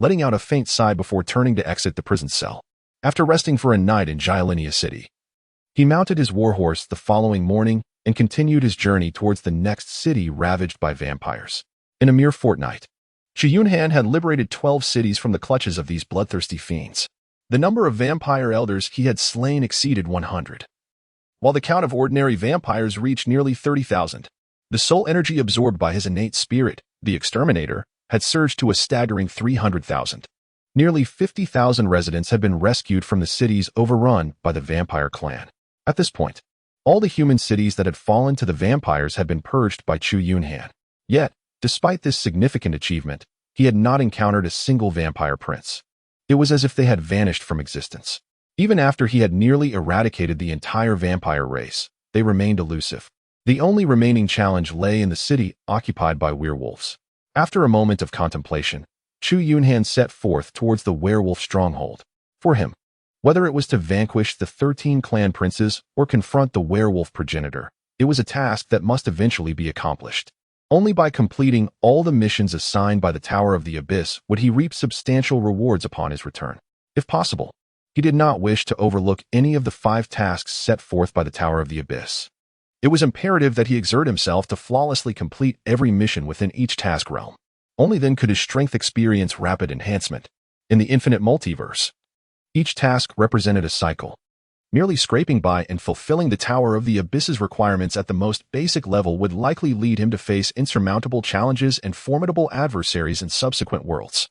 letting out a faint sigh before turning to exit the prison cell. After resting for a night in Jialinia City, he mounted his warhorse the following morning and continued his journey towards the next city ravaged by vampires. In a mere fortnight, Chu Yunhan had liberated 12 cities from the clutches of these bloodthirsty fiends. The number of vampire elders he had slain exceeded 100, while the count of ordinary vampires reached nearly 30,000. The soul energy absorbed by his innate spirit, the exterminator, had surged to a staggering 300,000. Nearly 50,000 residents had been rescued from the cities overrun by the vampire clan. At this point, all the human cities that had fallen to the vampires had been purged by Chu Yunhan. Yet, despite this significant achievement, he had not encountered a single vampire prince. It was as if they had vanished from existence. Even after he had nearly eradicated the entire vampire race, they remained elusive. The only remaining challenge lay in the city occupied by werewolves. After a moment of contemplation, Chu Yunhan set forth towards the werewolf stronghold. For him, whether it was to vanquish the 13 clan princes or confront the werewolf progenitor, it was a task that must eventually be accomplished. Only by completing all the missions assigned by the Tower of the Abyss would he reap substantial rewards upon his return. If possible, he did not wish to overlook any of the 5 tasks set forth by the Tower of the Abyss. It was imperative that he exert himself to flawlessly complete every mission within each task realm. Only then could his strength experience rapid enhancement. In the infinite multiverse, each task represented a cycle. Merely scraping by and fulfilling the Tower of the Abyss's requirements at the most basic level would likely lead him to face insurmountable challenges and formidable adversaries in subsequent worlds.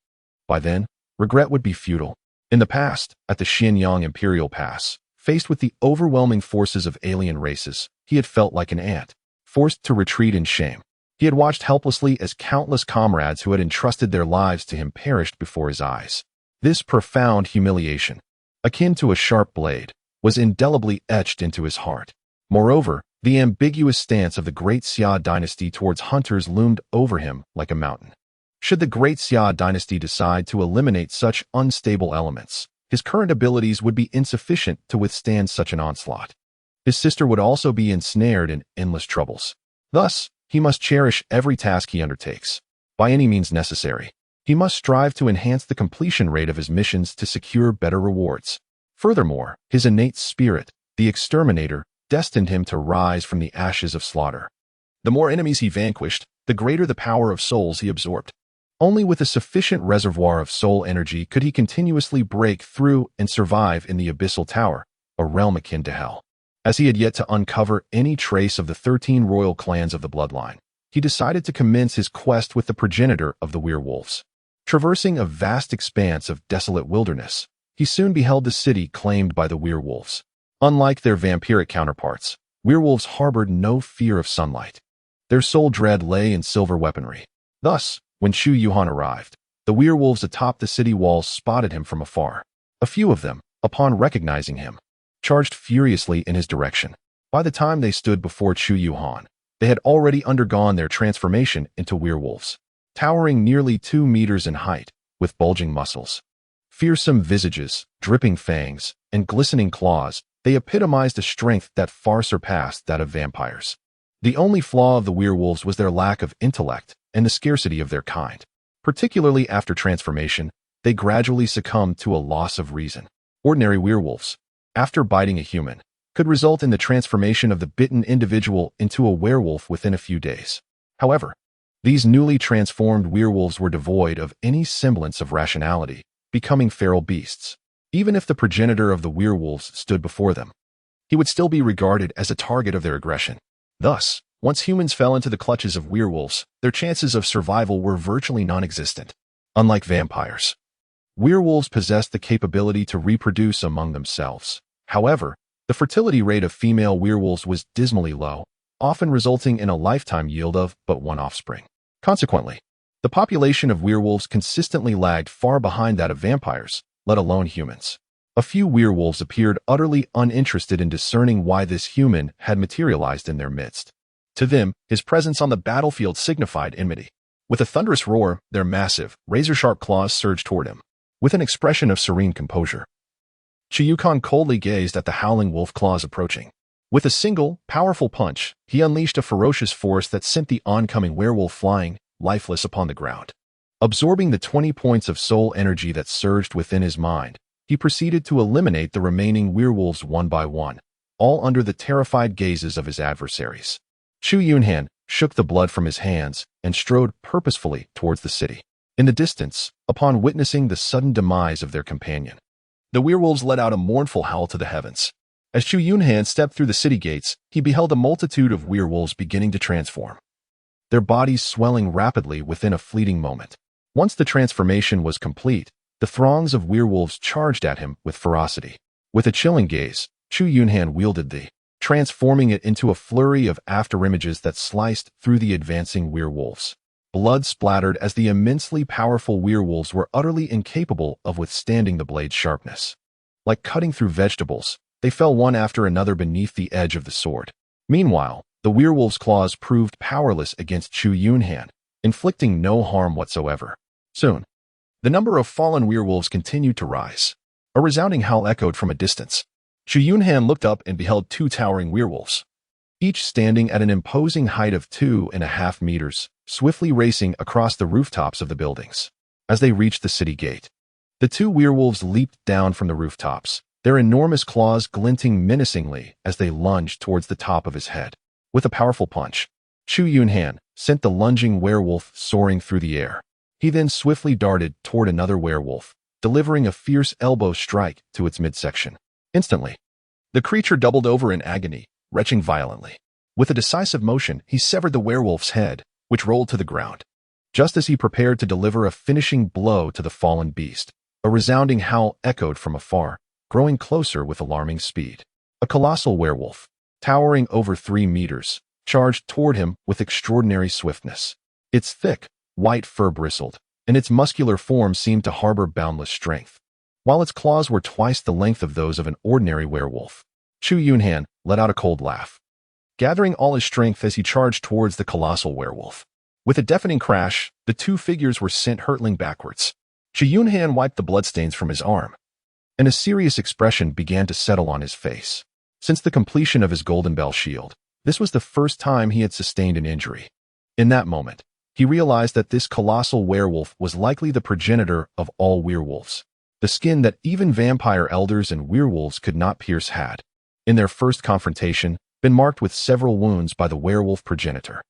By then, regret would be futile. In the past, at the Xianyang Imperial Pass, faced with the overwhelming forces of alien races, he had felt like an ant, forced to retreat in shame. He had watched helplessly as countless comrades who had entrusted their lives to him perished before his eyes. This profound humiliation, akin to a sharp blade, was indelibly etched into his heart. Moreover, the ambiguous stance of the Great Xia dynasty towards hunters loomed over him like a mountain. Should the Great Xia dynasty decide to eliminate such unstable elements, his current abilities would be insufficient to withstand such an onslaught. His sister would also be ensnared in endless troubles. Thus, he must cherish every task he undertakes. By any means necessary, he must strive to enhance the completion rate of his missions to secure better rewards. Furthermore, his innate spirit, the exterminator, destined him to rise from the ashes of slaughter. The more enemies he vanquished, the greater the power of souls he absorbed. Only with a sufficient reservoir of soul energy could he continuously break through and survive in the abyssal tower, a realm akin to hell. As he had yet to uncover any trace of the 13 royal clans of the bloodline, he decided to commence his quest with the progenitor of the werewolves. Traversing a vast expanse of desolate wilderness, he soon beheld the city claimed by the werewolves. Unlike their vampiric counterparts, werewolves harbored no fear of sunlight. Their sole dread lay in silver weaponry. Thus, when Chu Yunhan arrived, the werewolves atop the city walls spotted him from afar. A few of them, upon recognizing him, charged furiously in his direction. By the time they stood before Chu Yunhan, they had already undergone their transformation into werewolves. Towering nearly 2 meters in height, with bulging muscles, fearsome visages, dripping fangs, and glistening claws, they epitomized a strength that far surpassed that of vampires. The only flaw of the werewolves was their lack of intellect and the scarcity of their kind. Particularly after transformation, they gradually succumbed to a loss of reason. Ordinary werewolves, after biting a human, could result in the transformation of the bitten individual into a werewolf within a few days. However, these newly transformed werewolves were devoid of any semblance of rationality, becoming feral beasts. Even if the progenitor of the werewolves stood before them, he would still be regarded as a target of their aggression. Thus, once humans fell into the clutches of werewolves, their chances of survival were virtually non-existent. Unlike vampires, werewolves possessed the capability to reproduce among themselves. However, the fertility rate of female werewolves was dismally low, often resulting in a lifetime yield of but one offspring. Consequently, the population of werewolves consistently lagged far behind that of vampires, let alone humans. A few werewolves appeared utterly uninterested in discerning why this human had materialized in their midst. To them, his presence on the battlefield signified enmity. With a thunderous roar, their massive, razor-sharp claws surged toward him. With an expression of serene composure, Chu Yunhan coldly gazed at the howling wolf claws approaching. With a single, powerful punch, he unleashed a ferocious force that sent the oncoming werewolf flying, lifeless upon the ground. Absorbing the 20 points of soul energy that surged within his mind, he proceeded to eliminate the remaining werewolves one by one, all under the terrified gazes of his adversaries. Chu Yunhan shook the blood from his hands and strode purposefully towards the city. In the distance, upon witnessing the sudden demise of their companion, the werewolves let out a mournful howl to the heavens. As Chu Yunhan stepped through the city gates, he beheld a multitude of werewolves beginning to transform, their bodies swelling rapidly within a fleeting moment. Once the transformation was complete, the throngs of werewolves charged at him with ferocity. With a chilling gaze, Chu Yunhan wielded the, transforming it into a flurry of afterimages that sliced through the advancing werewolves. Blood splattered as the immensely powerful werewolves were utterly incapable of withstanding the blade's sharpness. Like cutting through vegetables, they fell one after another beneath the edge of the sword. Meanwhile, the werewolf's claws proved powerless against Chu Yunhan, inflicting no harm whatsoever. Soon, the number of fallen werewolves continued to rise. A resounding howl echoed from a distance. Chu Yunhan looked up and beheld 2 towering werewolves, each standing at an imposing height of 2.5 meters, swiftly racing across the rooftops of the buildings. As they reached the city gate, the 2 werewolves leaped down from the rooftops, their enormous claws glinting menacingly as they lunged towards the top of his head. With a powerful punch, Chu Yunhan sent the lunging werewolf soaring through the air. He then swiftly darted toward another werewolf, delivering a fierce elbow strike to its midsection. Instantly, the creature doubled over in agony, retching violently. With a decisive motion, he severed the werewolf's head, which rolled to the ground. Just as he prepared to deliver a finishing blow to the fallen beast, a resounding howl echoed from afar, growing closer with alarming speed. A colossal werewolf, towering over 3 meters, charged toward him with extraordinary swiftness. Its thick, white fur bristled, and its muscular form seemed to harbor boundless strength. While its claws were twice the length of those of an ordinary werewolf, Chu Yunhan let out a cold laugh, gathering all his strength as he charged towards the colossal werewolf. With a deafening crash, the two figures were sent hurtling backwards. Chu Yunhan wiped the bloodstains from his arm, and a serious expression began to settle on his face. Since the completion of his Golden Bell shield, this was the first time he had sustained an injury. In that moment, he realized that this colossal werewolf was likely the progenitor of all werewolves. The skin that even vampire elders and werewolves could not pierce had, in their first confrontation, been marked with several wounds by the werewolf progenitor.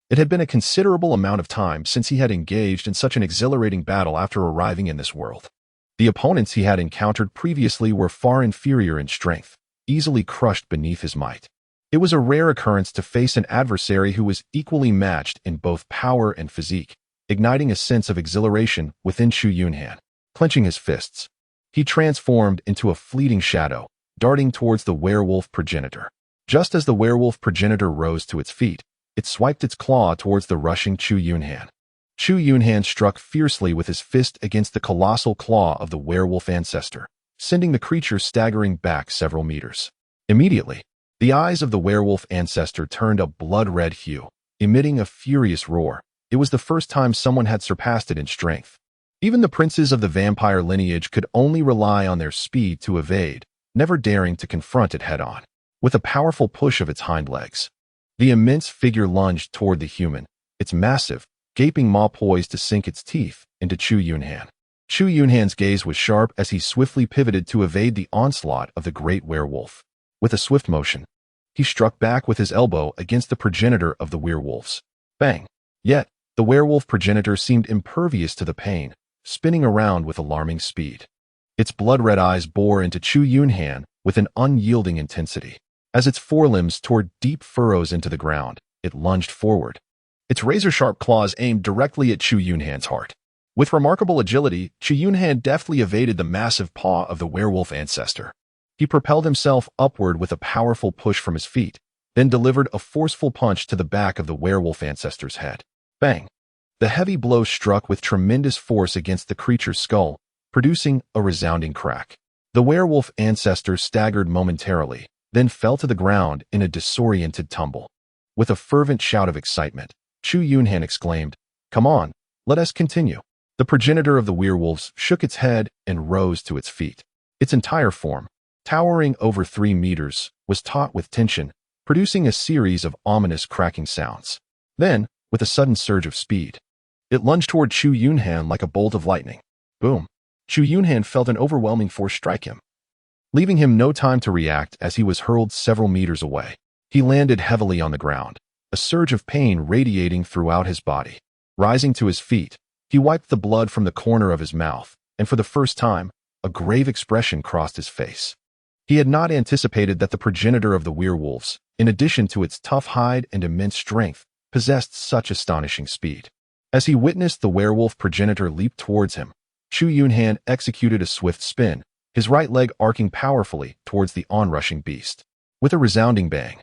It had been a considerable amount of time since he had engaged in such an exhilarating battle after arriving in this world. The opponents he had encountered previously were far inferior in strength, easily crushed beneath his might. It was a rare occurrence to face an adversary who was equally matched in both power and physique, igniting a sense of exhilaration within Chu Yunhan. Clenching his fists, he transformed into a fleeting shadow, darting towards the werewolf progenitor. Just as the werewolf progenitor rose to its feet, it swiped its claw towards the rushing Chu Yunhan. Chu Yunhan struck fiercely with his fist against the colossal claw of the werewolf ancestor, sending the creature staggering back several meters. Immediately, the eyes of the werewolf ancestor turned a blood-red hue, emitting a furious roar. It was the first time someone had surpassed it in strength. Even the princes of the vampire lineage could only rely on their speed to evade, never daring to confront it head-on. With a powerful push of its hind legs, the immense figure lunged toward the human, its massive, gaping maw poised to sink its teeth into Chu Yunhan. Chu Yunhan's gaze was sharp as he swiftly pivoted to evade the onslaught of the great werewolf. With a swift motion, he struck back with his elbow against the progenitor of the werewolves. Bang! Yet, the werewolf progenitor seemed impervious to the pain, spinning around with alarming speed. Its blood-red eyes bore into Chu Yunhan with an unyielding intensity. As its forelimbs tore deep furrows into the ground, it lunged forward, its razor-sharp claws aimed directly at Chu Yunhan's heart. With remarkable agility, Chu Yunhan deftly evaded the massive paw of the werewolf ancestor. He propelled himself upward with a powerful push from his feet, then delivered a forceful punch to the back of the werewolf ancestor's head. Bang! The heavy blow struck with tremendous force against the creature's skull, producing a resounding crack. The werewolf ancestor staggered momentarily, then fell to the ground in a disoriented tumble. With a fervent shout of excitement, Chu Yunhan exclaimed, "Come on, let us continue." The progenitor of the werewolves shook its head and rose to its feet. Its entire form, towering over 3 meters, was taut with tension, producing a series of ominous cracking sounds. Then, with a sudden surge of speed, it lunged toward Chu Yunhan like a bolt of lightning. Boom! Chu Yunhan felt an overwhelming force strike him, leaving him no time to react as he was hurled several meters away. He landed heavily on the ground, a surge of pain radiating throughout his body. Rising to his feet, he wiped the blood from the corner of his mouth, and for the first time, a grave expression crossed his face. He had not anticipated that the progenitor of the werewolves, in addition to its tough hide and immense strength, possessed such astonishing speed. As he witnessed the werewolf progenitor leap towards him, Chu Yunhan executed a swift spin, his right leg arcing powerfully towards the onrushing beast. With a resounding bang,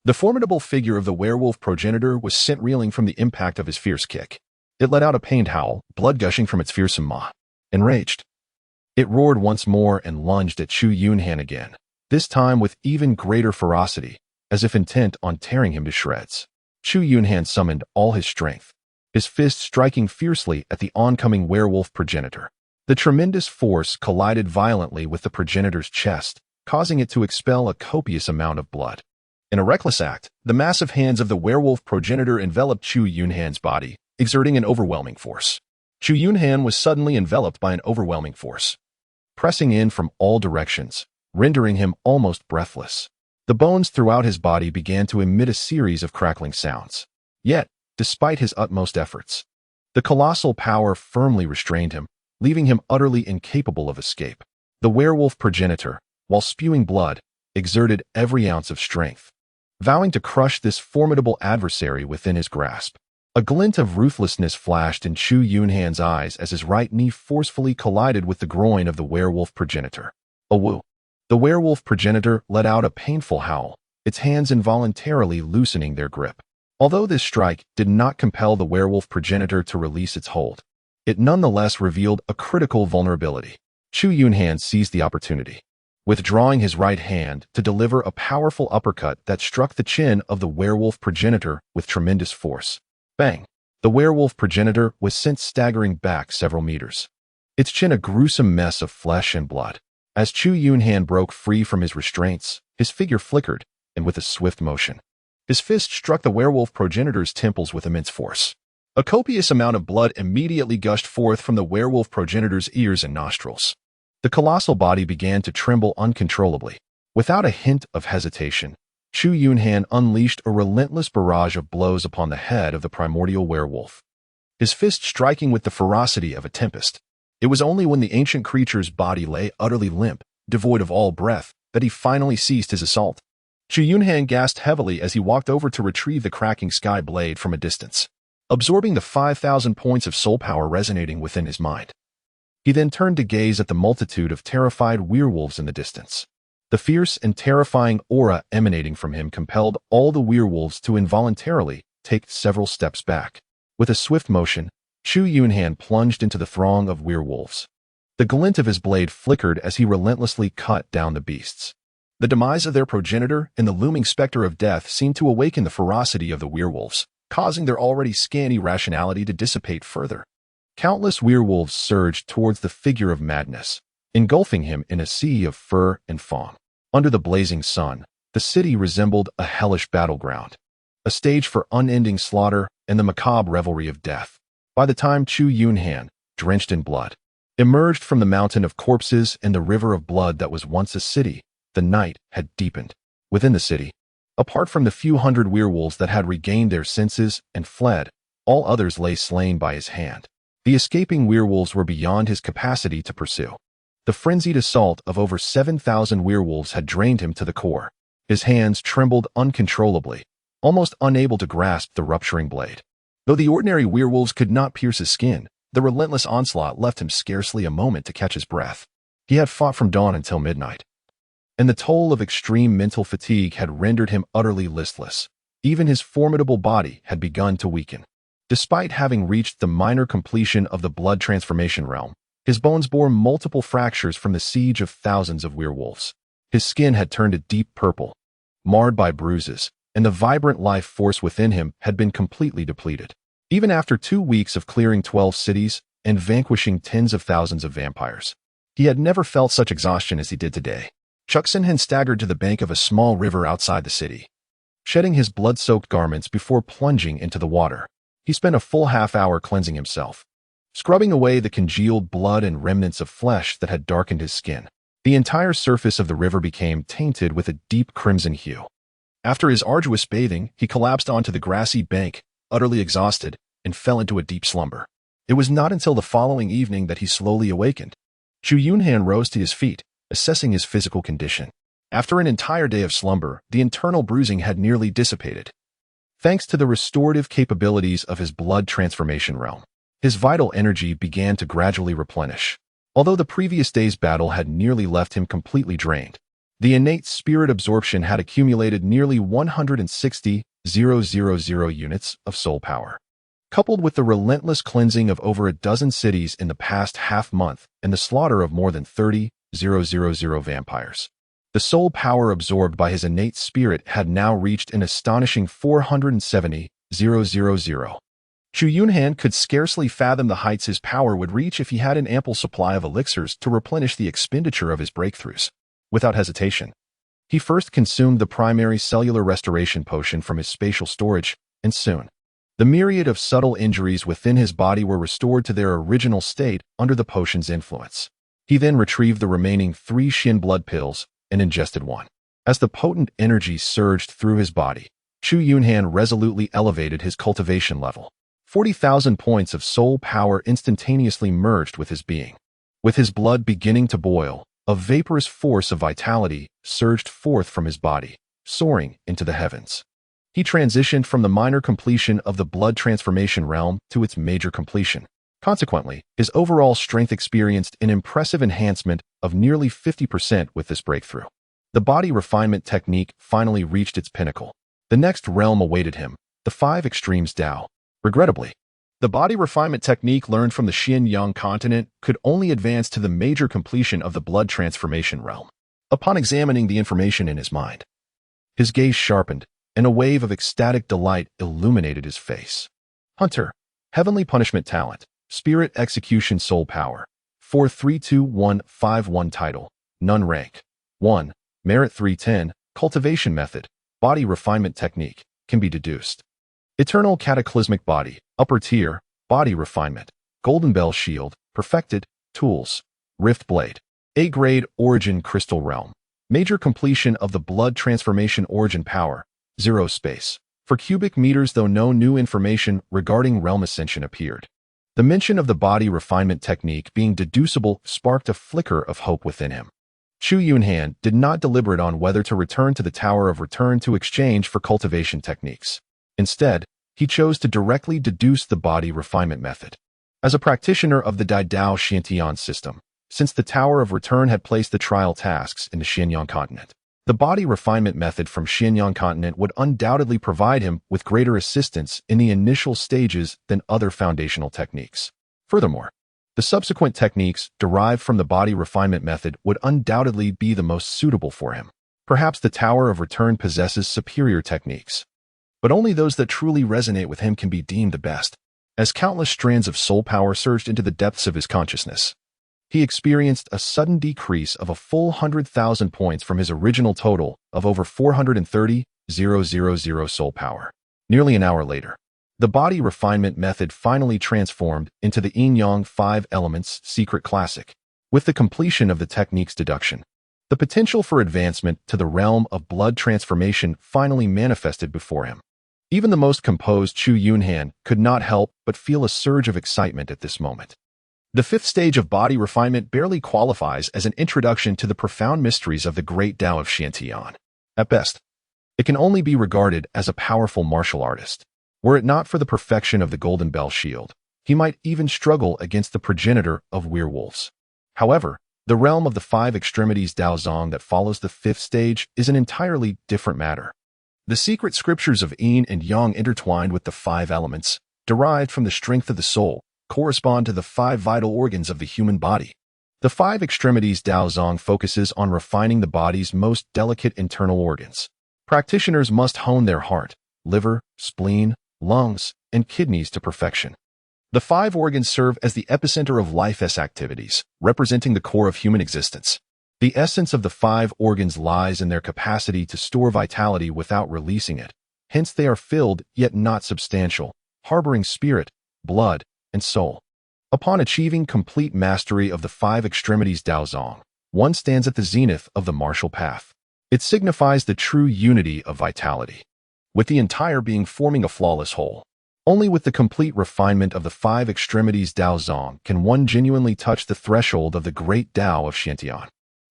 the formidable figure of the werewolf progenitor was sent reeling from the impact of his fierce kick. It let out a pained howl, blood gushing from its fearsome maw. Enraged, it roared once more and lunged at Chu Yunhan again, this time with even greater ferocity, as if intent on tearing him to shreds. Chu Yunhan summoned all his strength, his fist striking fiercely at the oncoming werewolf progenitor. The tremendous force collided violently with the progenitor's chest, causing it to expel a copious amount of blood. In a reckless act, the massive hands of the werewolf progenitor enveloped Chu Yunhan's body, exerting an overwhelming force. Chu Yunhan was suddenly enveloped by an overwhelming force, pressing in from all directions, rendering him almost breathless. The bones throughout his body began to emit a series of crackling sounds. Yet, despite his utmost efforts, the colossal power firmly restrained him, leaving him utterly incapable of escape. The werewolf progenitor, while spewing blood, exerted every ounce of strength, vowing to crush this formidable adversary within his grasp. A glint of ruthlessness flashed in Chu Yunhan's eyes as his right knee forcefully collided with the groin of the werewolf progenitor. A woo! The werewolf progenitor let out a painful howl, its hands involuntarily loosening their grip. Although this strike did not compel the werewolf progenitor to release its hold, it nonetheless revealed a critical vulnerability. Chu Yunhan seized the opportunity, withdrawing his right hand to deliver a powerful uppercut that struck the chin of the werewolf progenitor with tremendous force. Bang! The werewolf progenitor was sent staggering back several meters, its chin a gruesome mess of flesh and blood. As Chu Yunhan broke free from his restraints, his figure flickered, and with a swift motion, his fist struck the werewolf progenitor's temples with immense force. A copious amount of blood immediately gushed forth from the werewolf progenitor's ears and nostrils. The colossal body began to tremble uncontrollably. Without a hint of hesitation, Chu Yunhan unleashed a relentless barrage of blows upon the head of the primordial werewolf, his fist striking with the ferocity of a tempest. It was only when the ancient creature's body lay utterly limp, devoid of all breath, that he finally ceased his assault. Chu Yunhan gasped heavily as he walked over to retrieve the cracking sky blade from a distance, absorbing the 5,000 points of soul power resonating within his mind. He then turned to gaze at the multitude of terrified werewolves in the distance. The fierce and terrifying aura emanating from him compelled all the werewolves to involuntarily take several steps back. With a swift motion, Chu Yunhan plunged into the throng of werewolves. The glint of his blade flickered as he relentlessly cut down the beasts. The demise of their progenitor and the looming specter of death seemed to awaken the ferocity of the werewolves, causing their already scanty rationality to dissipate further. Countless werewolves surged towards the figure of madness, engulfing him in a sea of fur and foam. Under the blazing sun, the city resembled a hellish battleground, a stage for unending slaughter and the macabre revelry of death. By the time Chu Yunhan, drenched in blood, emerged from the mountain of corpses and the river of blood that was once a city, the night had deepened. Within the city, apart from the few hundred werewolves that had regained their senses and fled, all others lay slain by his hand. The escaping werewolves were beyond his capacity to pursue. The frenzied assault of over 7,000 werewolves had drained him to the core. His hands trembled uncontrollably, almost unable to grasp the rupturing blade. Though the ordinary werewolves could not pierce his skin, the relentless onslaught left him scarcely a moment to catch his breath. He had fought from dawn until midnight, and the toll of extreme mental fatigue had rendered him utterly listless. Even his formidable body had begun to weaken. Despite having reached the minor completion of the blood transformation realm, his bones bore multiple fractures from the siege of thousands of werewolves. His skin had turned a deep purple, marred by bruises, and the vibrant life force within him had been completely depleted. Even after 2 weeks of clearing 12 cities and vanquishing tens of thousands of vampires, he had never felt such exhaustion as he did today. Chu Yunhan staggered to the bank of a small river outside the city, shedding his blood-soaked garments before plunging into the water. He spent a full half-hour cleansing himself, scrubbing away the congealed blood and remnants of flesh that had darkened his skin. The entire surface of the river became tainted with a deep crimson hue. After his arduous bathing, he collapsed onto the grassy bank, utterly exhausted, and fell into a deep slumber. It was not until the following evening that he slowly awakened. Chu Yunhan rose to his feet, assessing his physical condition. After an entire day of slumber, the internal bruising had nearly dissipated, thanks to the restorative capabilities of his blood transformation realm. His vital energy began to gradually replenish. Although the previous day's battle had nearly left him completely drained, the innate spirit absorption had accumulated nearly 160,000 units of soul power. Coupled with the relentless cleansing of over a dozen cities in the past half-month and the slaughter of more than 30,000 vampires, the soul power absorbed by his innate spirit had now reached an astonishing 470,000. Chu Yunhan could scarcely fathom the heights his power would reach if he had an ample supply of elixirs to replenish the expenditure of his breakthroughs. Without hesitation, he first consumed the primary cellular restoration potion from his spatial storage, and soon, the myriad of subtle injuries within his body were restored to their original state under the potion's influence. He then retrieved the remaining 3 Shin blood pills and ingested one. As the potent energy surged through his body, Chu Yunhan resolutely elevated his cultivation level. 40,000 points of soul power instantaneously merged with his being. With his blood beginning to boil, a vaporous force of vitality surged forth from his body, soaring into the heavens. He transitioned from the minor completion of the blood transformation realm to its major completion. Consequently, his overall strength experienced an impressive enhancement of nearly 50% with this breakthrough. The body refinement technique finally reached its pinnacle. The next realm awaited him, the 5 extremes To. Regrettably, The body refinement technique learned from the Xinjiang continent could only advance to the major completion of the blood transformation realm. Upon examining the information in his mind, his gaze sharpened, and a wave of ecstatic delight illuminated his face. Hunter, Heavenly Punishment Talent, Spirit Execution Soul Power, 432151 Title, None Rank, 1, Merit 310, Cultivation Method, Body Refinement Technique, can be deduced. Eternal Cataclysmic Body, Upper Tier, Body Refinement, Golden Bell Shield, Perfected, Tools, Rift Blade, A-Grade Origin Crystal Realm, Major Completion of the Blood Transformation Origin Power, 0 Space. For cubic meters, though no new information regarding realm ascension appeared. The mention of the body refinement technique being deducible sparked a flicker of hope within him. Chu Yunhan did not deliberate on whether to return to the Tower of Return to exchange for cultivation techniques. Instead, he chose to directly deduce the body refinement method. As a practitioner of the Dao Xintian system, since the Tower of Return had placed the trial tasks in the Xinjiang continent, the body refinement method from Xinjiang continent would undoubtedly provide him with greater assistance in the initial stages than other foundational techniques. Furthermore, the subsequent techniques derived from the body refinement method would undoubtedly be the most suitable for him. Perhaps the Tower of Return possesses superior techniques, but only those that truly resonate with him can be deemed the best. As countless strands of soul power surged into the depths of his consciousness, he experienced a sudden decrease of a full 100,000 points from his original total of over 430,000 soul power. Nearly an hour later, the body refinement method finally transformed into the Yin-Yang 5 Elements Secret Classic. With the completion of the technique's deduction, the potential for advancement to the realm of blood transformation finally manifested before him. Even the most composed Chu Yunhan could not help but feel a surge of excitement at this moment. The fifth stage of body refinement barely qualifies as an introduction to the profound mysteries of the great Tao of Xintian. At best, it can only be regarded as a powerful martial artist. Were it not for the perfection of the Golden Bell Shield, he might even struggle against the progenitor of werewolves. However, the realm of the 5 extremities Daozong that follows the fifth stage is an entirely different matter. The secret scriptures of Yin and Yang intertwined with the 5 elements, derived from the strength of the soul, correspond to the 5 vital organs of the human body. The 5 extremities Daozong focuses on refining the body's most delicate internal organs. Practitioners must hone their heart, liver, spleen, lungs, and kidneys to perfection. The 5 organs serve as the epicenter of life's activities, representing the core of human existence. The essence of the 5 organs lies in their capacity to store vitality without releasing it. Hence they are filled yet not substantial, harboring spirit, blood, and soul. Upon achieving complete mastery of the 5 extremities Daozong, one stands at the zenith of the martial path. It signifies the true unity of vitality, with the entire being forming a flawless whole. Only with the complete refinement of the 5 extremities Daozong can one genuinely touch the threshold of the great Tao of Xintian.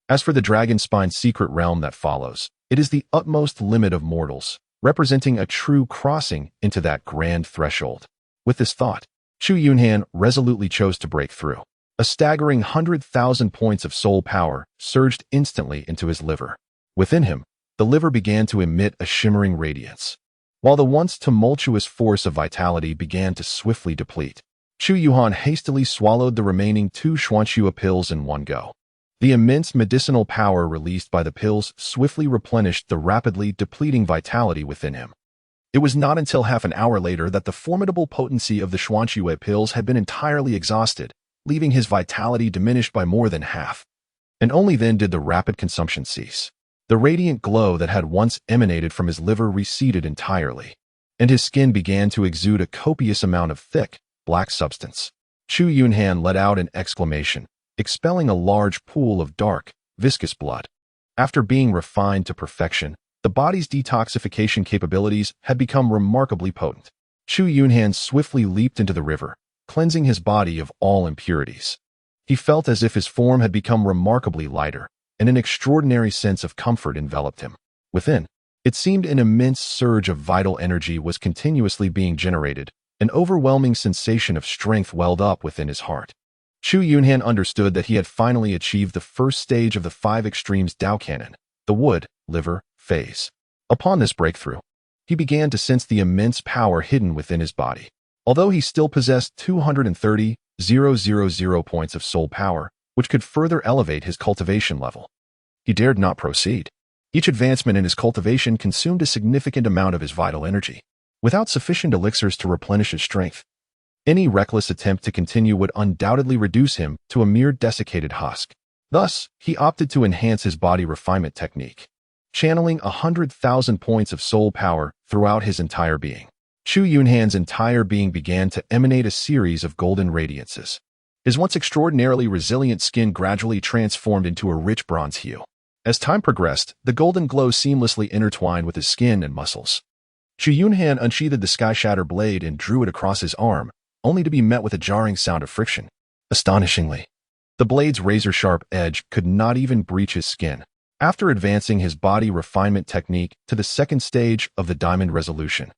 As for the dragon spine secret realm that follows, it is the utmost limit of mortals, representing a true crossing into that grand threshold. With this thought, Chu Yunhan resolutely chose to break through. A staggering 100,000 points of soul power surged instantly into his liver. Within him, the liver began to emit a shimmering radiance, while the once tumultuous force of vitality began to swiftly deplete. Chu Yunhan hastily swallowed the remaining 2 Xuanxua pills in one go. The immense medicinal power released by the pills swiftly replenished the rapidly depleting vitality within him. It was not until half an hour later that the formidable potency of the Xuanxue pills had been entirely exhausted, leaving his vitality diminished by more than half. And only then did the rapid consumption cease. The radiant glow that had once emanated from his liver receded entirely, and his skin began to exude a copious amount of thick, black substance. Chu Yunhan let out an exclamation, expelling a large pool of dark, viscous blood. After being refined to perfection, the body's detoxification capabilities had become remarkably potent. Chu Yunhan swiftly leaped into the river, cleansing his body of all impurities. He felt as if his form had become remarkably lighter, and an extraordinary sense of comfort enveloped him. Within, it seemed an immense surge of vital energy was continuously being generated. An overwhelming sensation of strength welled up within his heart. Chu Yunhan understood that he had finally achieved the first stage of the 5 extremes Tao Canon, the wood, liver, phase. Upon this breakthrough, he began to sense the immense power hidden within his body. Although he still possessed 230,000 points of soul power, which could further elevate his cultivation level, he dared not proceed. Each advancement in his cultivation consumed a significant amount of his vital energy. Without sufficient elixirs to replenish his strength, any reckless attempt to continue would undoubtedly reduce him to a mere desiccated husk. Thus, he opted to enhance his body refinement technique, channeling 100,000 points of soul power throughout his entire being. Chu Yunhan's entire being began to emanate a series of golden radiances. His once extraordinarily resilient skin gradually transformed into a rich bronze hue. As time progressed, the golden glow seamlessly intertwined with his skin and muscles. Chu Yunhan unsheathed the sky shatter blade and drew it across his arm, only to be met with a jarring sound of friction. Astonishingly, the blade's razor-sharp edge could not even breach his skin. After advancing his body refinement technique to the second stage of the diamond resolution,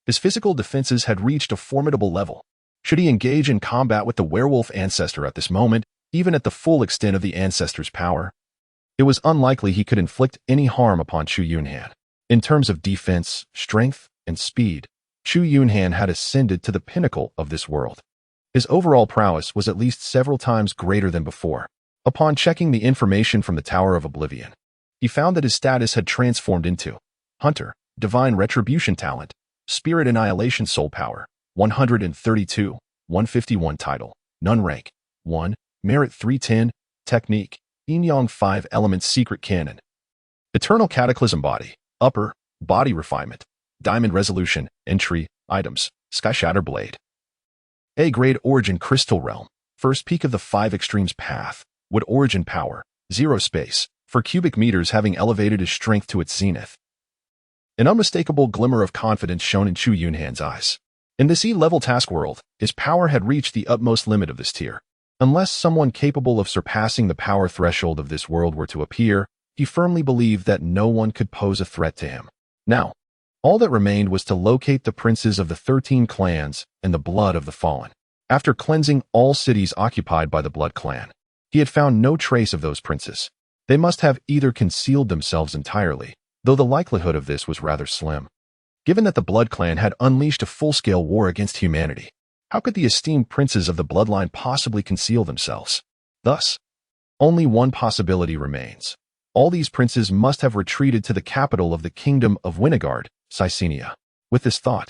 his physical defenses had reached a formidable level. Should he engage in combat with the werewolf ancestor at this moment, even at the full extent of the ancestor's power, it was unlikely he could inflict any harm upon Chu Yunhan. In terms of defense, strength, and speed, Chu Yunhan had ascended to the pinnacle of this world. His overall prowess was at least several times greater than before. Upon checking the information from the Tower of Oblivion, he found that his status had transformed into Hunter, Divine Retribution Talent, Spirit Annihilation Soul Power, 132, 151 Title, None Rank, 1, Merit 310, Technique, Yin Yang 5 Elements Secret Canon, Eternal Cataclysm Body, Upper, Body Refinement, Diamond Resolution, Entry, Items, Sky Shatter Blade. A-Grade Origin Crystal Realm, First Peak of the 5 Extremes Path, Wood Origin Power, 0 Space, for cubic meters having elevated his strength to its zenith. An unmistakable glimmer of confidence shone in Chu Yunhan's eyes. In this E-level task world, his power had reached the utmost limit of this tier. Unless someone capable of surpassing the power threshold of this world were to appear, he firmly believed that no one could pose a threat to him. Now, all that remained was to locate the princes of the 13 clans and the blood of the fallen. After cleansing all cities occupied by the Blood Clan, he had found no trace of those princes. They must have either concealed themselves entirely, though the likelihood of this was rather slim. Given that the Blood Clan had unleashed a full-scale war against humanity, how could the esteemed princes of the bloodline possibly conceal themselves? Thus, only one possibility remains. All these princes must have retreated to the capital of the kingdom of Winegard, Caecenia. With this thought,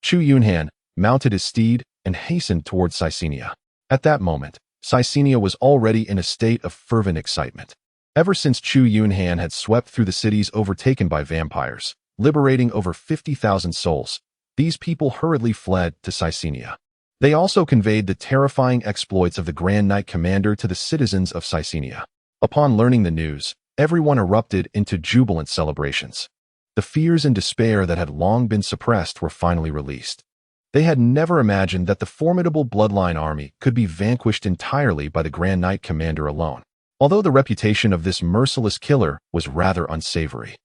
Chu Yunhan mounted his steed and hastened towards Caecenia. At that moment, Caecenia was already in a state of fervent excitement. Ever since Chu Yunhan had swept through the cities overtaken by vampires, liberating over 50,000 souls, these people hurriedly fled to Caecenia. They also conveyed the terrifying exploits of the Grand Knight Commander to the citizens of Caecenia. Upon learning the news, everyone erupted into jubilant celebrations. The fears and despair that had long been suppressed were finally released. They had never imagined that the formidable bloodline army could be vanquished entirely by the Grand Knight Commander alone. Although the reputation of this merciless killer was rather unsavory,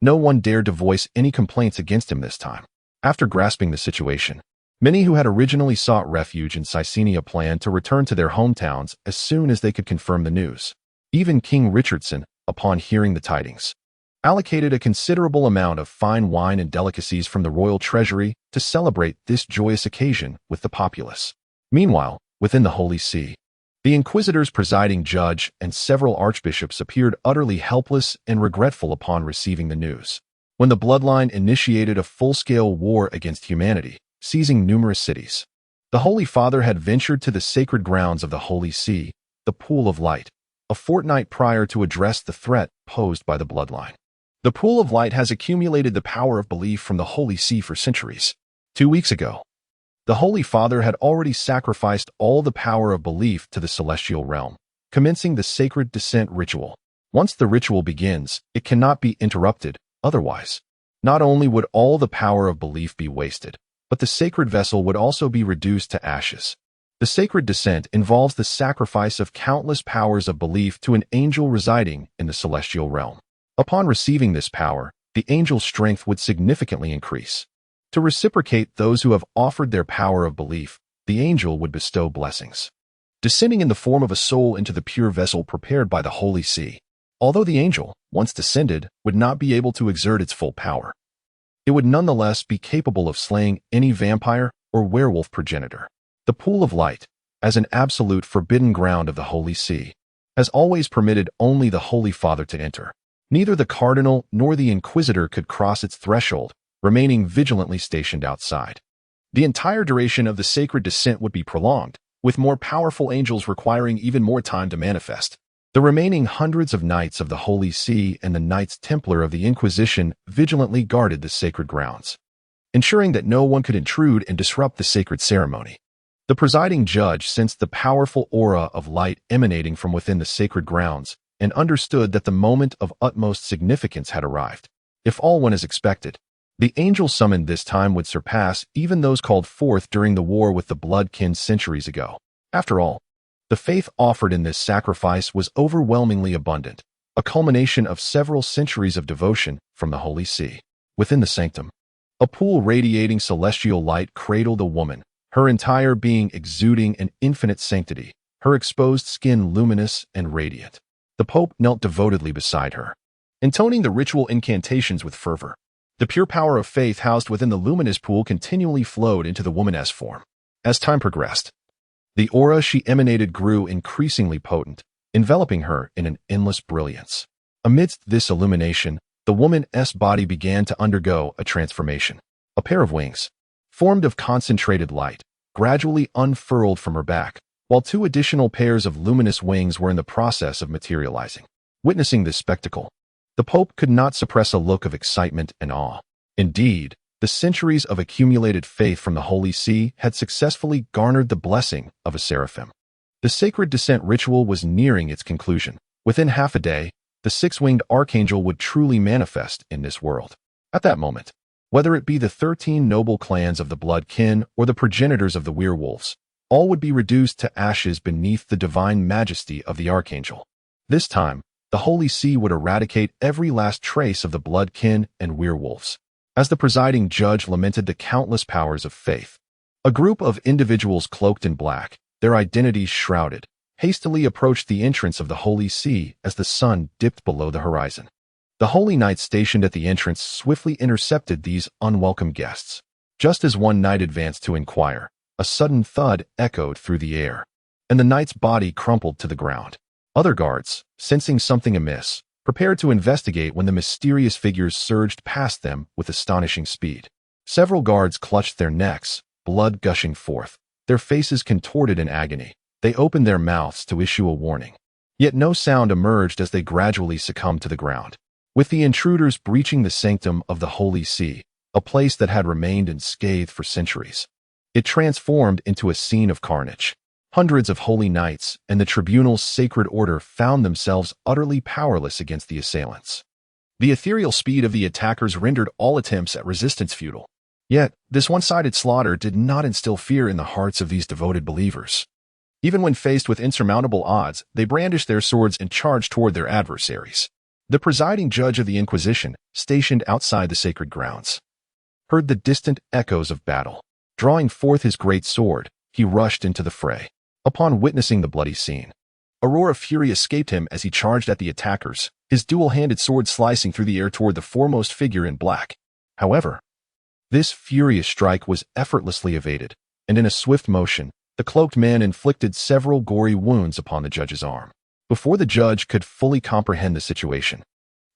no one dared to voice any complaints against him this time. After grasping the situation, many who had originally sought refuge in Caecenia planned to return to their hometowns as soon as they could confirm the news. Even King Richardson, upon hearing the tidings, allocated a considerable amount of fine wine and delicacies from the royal treasury to celebrate this joyous occasion with the populace. Meanwhile, within the Holy See, the Inquisitor's presiding judge and several archbishops appeared utterly helpless and regretful upon receiving the news. When the bloodline initiated a full-scale war against humanity, seizing numerous cities, the Holy Father had ventured to the sacred grounds of the Holy See, the Pool of Light, a fortnight prior to address the threat posed by the bloodline. The Pool of Light has accumulated the power of belief from the Holy See for centuries. 2 weeks ago, the Holy Father had already sacrificed all the power of belief to the celestial realm, commencing the sacred descent ritual. Once the ritual begins, it cannot be interrupted, otherwise. Not only would all the power of belief be wasted, but the sacred vessel would also be reduced to ashes. The sacred descent involves the sacrifice of countless powers of belief to an angel residing in the celestial realm. Upon receiving this power, the angel's strength would significantly increase. To reciprocate those who have offered their power of belief, the angel would bestow blessings, descending in the form of a soul into the pure vessel prepared by the Holy See. Although the angel, once descended, would not be able to exert its full power, it would nonetheless be capable of slaying any vampire or werewolf progenitor. The pool of light, as an absolute forbidden ground of the Holy See, has always permitted only the Holy Father to enter. Neither the cardinal nor the inquisitor could cross its threshold, remaining vigilantly stationed outside. The entire duration of the sacred descent would be prolonged, with more powerful angels requiring even more time to manifest. The remaining hundreds of Knights of the Holy See and the Knights Templar of the Inquisition vigilantly guarded the sacred grounds, ensuring that no one could intrude and disrupt the sacred ceremony. The presiding judge sensed the powerful aura of light emanating from within the sacred grounds and understood that the moment of utmost significance had arrived. If all went as expected, the angels summoned this time would surpass even those called forth during the war with the blood-kin centuries ago. After all, the faith offered in this sacrifice was overwhelmingly abundant, a culmination of several centuries of devotion from the Holy See. Within the sanctum, a pool radiating celestial light cradled a woman, her entire being exuding an infinite sanctity, her exposed skin luminous and radiant. The Pope knelt devotedly beside her, intoning the ritual incantations with fervor. The pure power of faith housed within the luminous pool continually flowed into the woman's form. As time progressed, the aura she emanated grew increasingly potent, enveloping her in an endless brilliance. Amidst this illumination, the woman's body began to undergo a transformation. A pair of wings, formed of concentrated light, gradually unfurled from her back, while two additional pairs of luminous wings were in the process of materializing. Witnessing this spectacle, the Pope could not suppress a look of excitement and awe. Indeed, the centuries of accumulated faith from the Holy See had successfully garnered the blessing of a seraphim. The sacred descent ritual was nearing its conclusion. Within half a day, the six-winged archangel would truly manifest in this world. At that moment, whether it be the 13 noble clans of the blood kin or the progenitors of the werewolves, all would be reduced to ashes beneath the divine majesty of the archangel. This time, the Holy See would eradicate every last trace of the blood kin and werewolves. As the presiding judge lamented the countless powers of faith, a group of individuals cloaked in black, their identities shrouded, hastily approached the entrance of the Holy See as the sun dipped below the horizon. The holy knights stationed at the entrance swiftly intercepted these unwelcome guests. Just as one knight advanced to inquire, a sudden thud echoed through the air, and the knight's body crumpled to the ground. Other guards, sensing something amiss, prepared to investigate when the mysterious figures surged past them with astonishing speed. Several guards clutched their necks, blood gushing forth, their faces contorted in agony. They opened their mouths to issue a warning. Yet no sound emerged as they gradually succumbed to the ground. With the intruders breaching the sanctum of the Holy See, a place that had remained unscathed for centuries, it transformed into a scene of carnage. Hundreds of holy knights and the tribunal's sacred order found themselves utterly powerless against the assailants. The ethereal speed of the attackers rendered all attempts at resistance futile. Yet, this one-sided slaughter did not instill fear in the hearts of these devoted believers. Even when faced with insurmountable odds, they brandished their swords and charged toward their adversaries. The presiding judge of the Inquisition, stationed outside the sacred grounds, heard the distant echoes of battle. Drawing forth his great sword, he rushed into the fray. Upon witnessing the bloody scene, a roar of fury escaped him as he charged at the attackers, his dual-handed sword slicing through the air toward the foremost figure in black. However, this furious strike was effortlessly evaded, and in a swift motion, the cloaked man inflicted several gory wounds upon the judge's arm. Before the judge could fully comprehend the situation,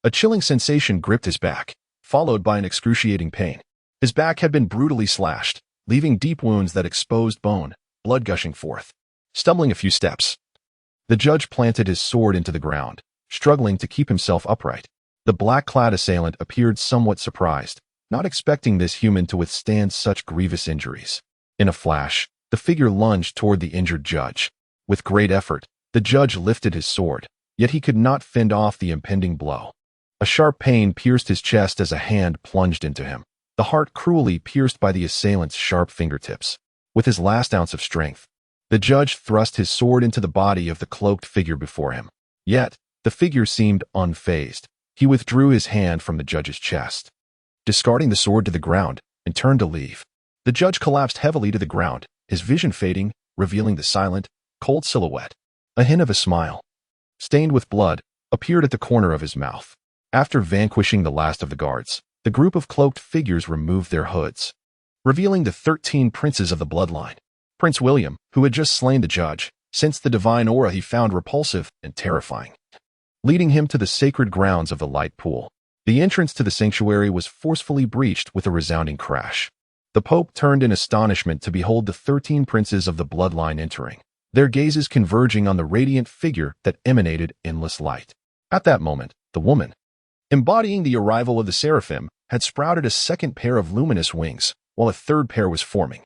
a chilling sensation gripped his back, followed by an excruciating pain. His back had been brutally slashed, leaving deep wounds that exposed bone, blood gushing forth. Stumbling a few steps, the judge planted his sword into the ground, struggling to keep himself upright. The black-clad assailant appeared somewhat surprised, not expecting this human to withstand such grievous injuries. In a flash, the figure lunged toward the injured judge. With great effort, the judge lifted his sword, yet he could not fend off the impending blow. A sharp pain pierced his chest as a hand plunged into him, the heart cruelly pierced by the assailant's sharp fingertips. With his last ounce of strength, the judge thrust his sword into the body of the cloaked figure before him. Yet, the figure seemed unfazed. He withdrew his hand from the judge's chest, discarding the sword to the ground, and turned to leave. The judge collapsed heavily to the ground, his vision fading, revealing the silent, cold silhouette. A hint of a smile, stained with blood, appeared at the corner of his mouth. After vanquishing the last of the guards, the group of cloaked figures removed their hoods. revealing the 13 princes of the bloodline. Prince William, who had just slain the judge, sensed the divine aura he found repulsive and terrifying, leading him to the sacred grounds of the light pool. The entrance to the sanctuary was forcefully breached with a resounding crash. The Pope turned in astonishment to behold the 13 princes of the bloodline entering, their gazes converging on the radiant figure that emanated endless light. At that moment, the woman, embodying the arrival of the seraphim, had sprouted a second pair of luminous wings, while a third pair was forming.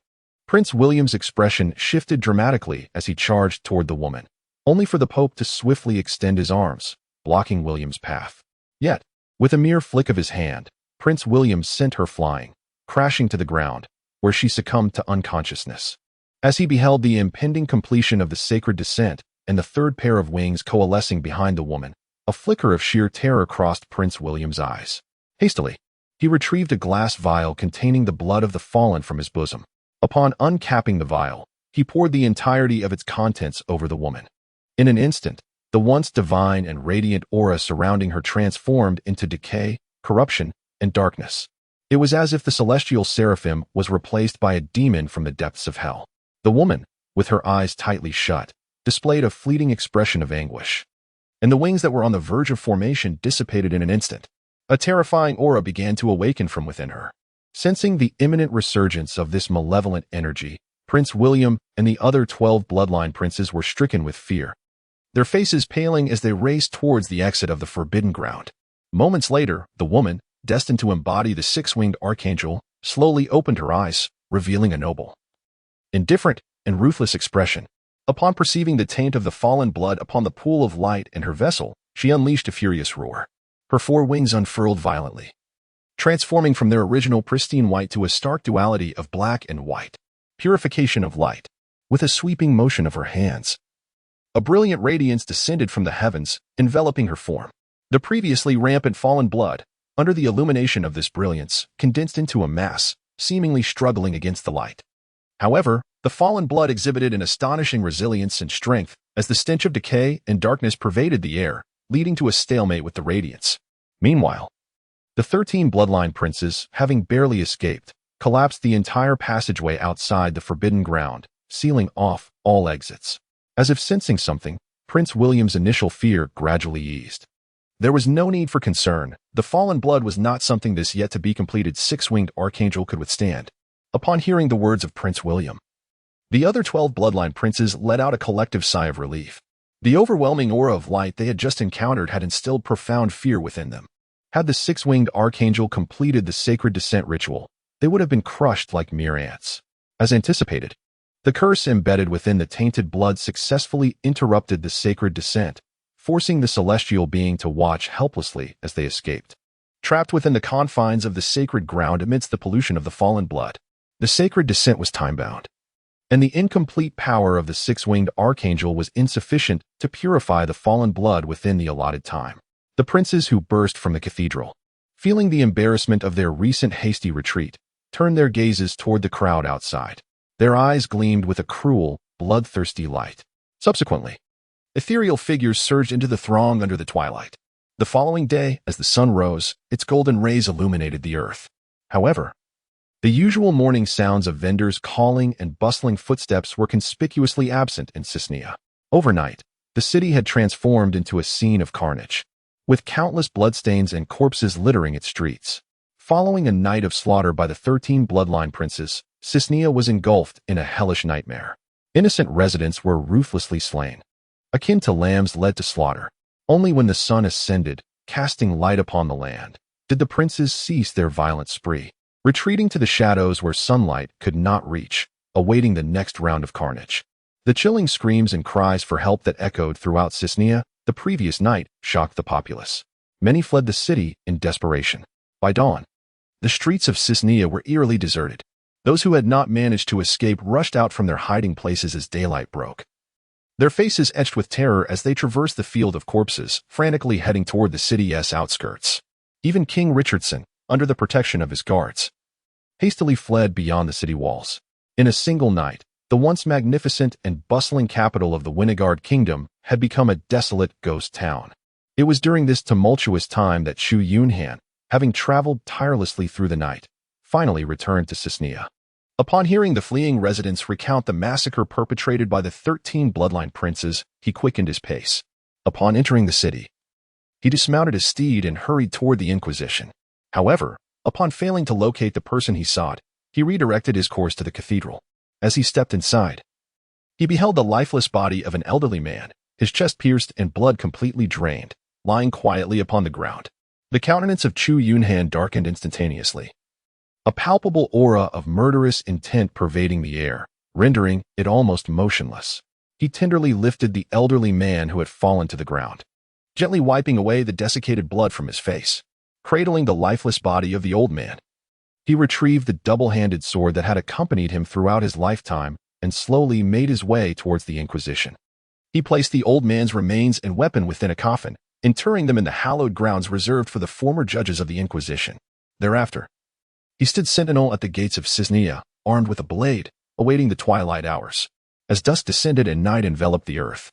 Prince William's expression shifted dramatically as he charged toward the woman, only for the Pope to swiftly extend his arms, blocking William's path. Yet, with a mere flick of his hand, Prince William sent her flying, crashing to the ground, where she succumbed to unconsciousness. As he beheld the impending completion of the sacred descent and the third pair of wings coalescing behind the woman, a flicker of sheer terror crossed Prince William's eyes. Hastily, he retrieved a glass vial containing the blood of the fallen from his bosom. Upon uncapping the vial, he poured the entirety of its contents over the woman. In an instant, the once divine and radiant aura surrounding her transformed into decay, corruption, and darkness. It was as if the celestial seraphim was replaced by a demon from the depths of hell. The woman, with her eyes tightly shut, displayed a fleeting expression of anguish, and the wings that were on the verge of formation dissipated in an instant. A terrifying aura began to awaken from within her. Sensing the imminent resurgence of this malevolent energy, Prince William and the other 12 bloodline princes were stricken with fear, their faces paling as they raced towards the exit of the forbidden ground. Moments later, the woman, destined to embody the six-winged archangel, slowly opened her eyes, revealing a noble, indifferent, and ruthless expression. Upon perceiving the taint of the fallen blood upon the pool of light in her vessel, she unleashed a furious roar. Her 4 wings unfurled violently, transforming from their original pristine white to a stark duality of black and white. Purification of light. With a sweeping motion of her hands, a brilliant radiance descended from the heavens, enveloping her form. The previously rampant fallen blood, under the illumination of this brilliance, condensed into a mass, seemingly struggling against the light. However, the fallen blood exhibited an astonishing resilience and strength as the stench of decay and darkness pervaded the air, leading to a stalemate with the radiance. Meanwhile, the 13 bloodline princes, having barely escaped, collapsed the entire passageway outside the forbidden ground, sealing off all exits. As if sensing something, Prince William's initial fear gradually eased. There was no need for concern. The fallen blood was not something this yet-to-be-completed six-winged archangel could withstand. Upon hearing the words of Prince William, the other 12 bloodline princes let out a collective sigh of relief. The overwhelming aura of light they had just encountered had instilled profound fear within them. Had the six-winged archangel completed the sacred descent ritual, they would have been crushed like mere ants. As anticipated, the curse embedded within the tainted blood successfully interrupted the sacred descent, forcing the celestial being to watch helplessly as they escaped. Trapped within the confines of the sacred ground amidst the pollution of the fallen blood, the sacred descent was time-bound, and the incomplete power of the six-winged archangel was insufficient to purify the fallen blood within the allotted time. The princes who burst from the cathedral, feeling the embarrassment of their recent hasty retreat, turned their gazes toward the crowd outside. Their eyes gleamed with a cruel, bloodthirsty light. Subsequently, ethereal figures surged into the throng under the twilight. The following day, as the sun rose, its golden rays illuminated the earth. However, the usual morning sounds of vendors calling and bustling footsteps were conspicuously absent in Cisnea. Overnight, the city had transformed into a scene of carnage, with countless bloodstains and corpses littering its streets. Following a night of slaughter by the 13 bloodline princes, Cisnea was engulfed in a hellish nightmare. Innocent residents were ruthlessly slain, akin to lambs led to slaughter. Only when the sun ascended, casting light upon the land, did the princes cease their violent spree, retreating to the shadows where sunlight could not reach, awaiting the next round of carnage. The chilling screams and cries for help that echoed throughout Cisnea the previous night shocked the populace. Many fled the city in desperation. By dawn, the streets of Cisnea were eerily deserted. Those who had not managed to escape rushed out from their hiding places as daylight broke, their faces etched with terror as they traversed the field of corpses, frantically heading toward the city's outskirts. Even King Richardson, under the protection of his guards, hastily fled beyond the city walls. In a single night, the once magnificent and bustling capital of the Winegard Kingdom had become a desolate ghost town. It was during this tumultuous time that Chu Yunhan, having traveled tirelessly through the night, finally returned to Cisnea. Upon hearing the fleeing residents recount the massacre perpetrated by the 13 bloodline princes, he quickened his pace. Upon entering the city, he dismounted his steed and hurried toward the Inquisition. However, upon failing to locate the person he sought, he redirected his course to the cathedral. As he stepped inside, he beheld the lifeless body of an elderly man, his chest pierced and blood completely drained, lying quietly upon the ground. The countenance of Chu Yunhan darkened instantaneously, a palpable aura of murderous intent pervading the air, rendering it almost motionless. He tenderly lifted the elderly man who had fallen to the ground, gently wiping away the desiccated blood from his face. Cradling the lifeless body of the old man, he retrieved the double-handed sword that had accompanied him throughout his lifetime and slowly made his way towards the Inquisition. He placed the old man's remains and weapon within a coffin, interring them in the hallowed grounds reserved for the former judges of the Inquisition. Thereafter, he stood sentinel at the gates of Cisnea, armed with a blade, awaiting the twilight hours. As dusk descended and night enveloped the earth,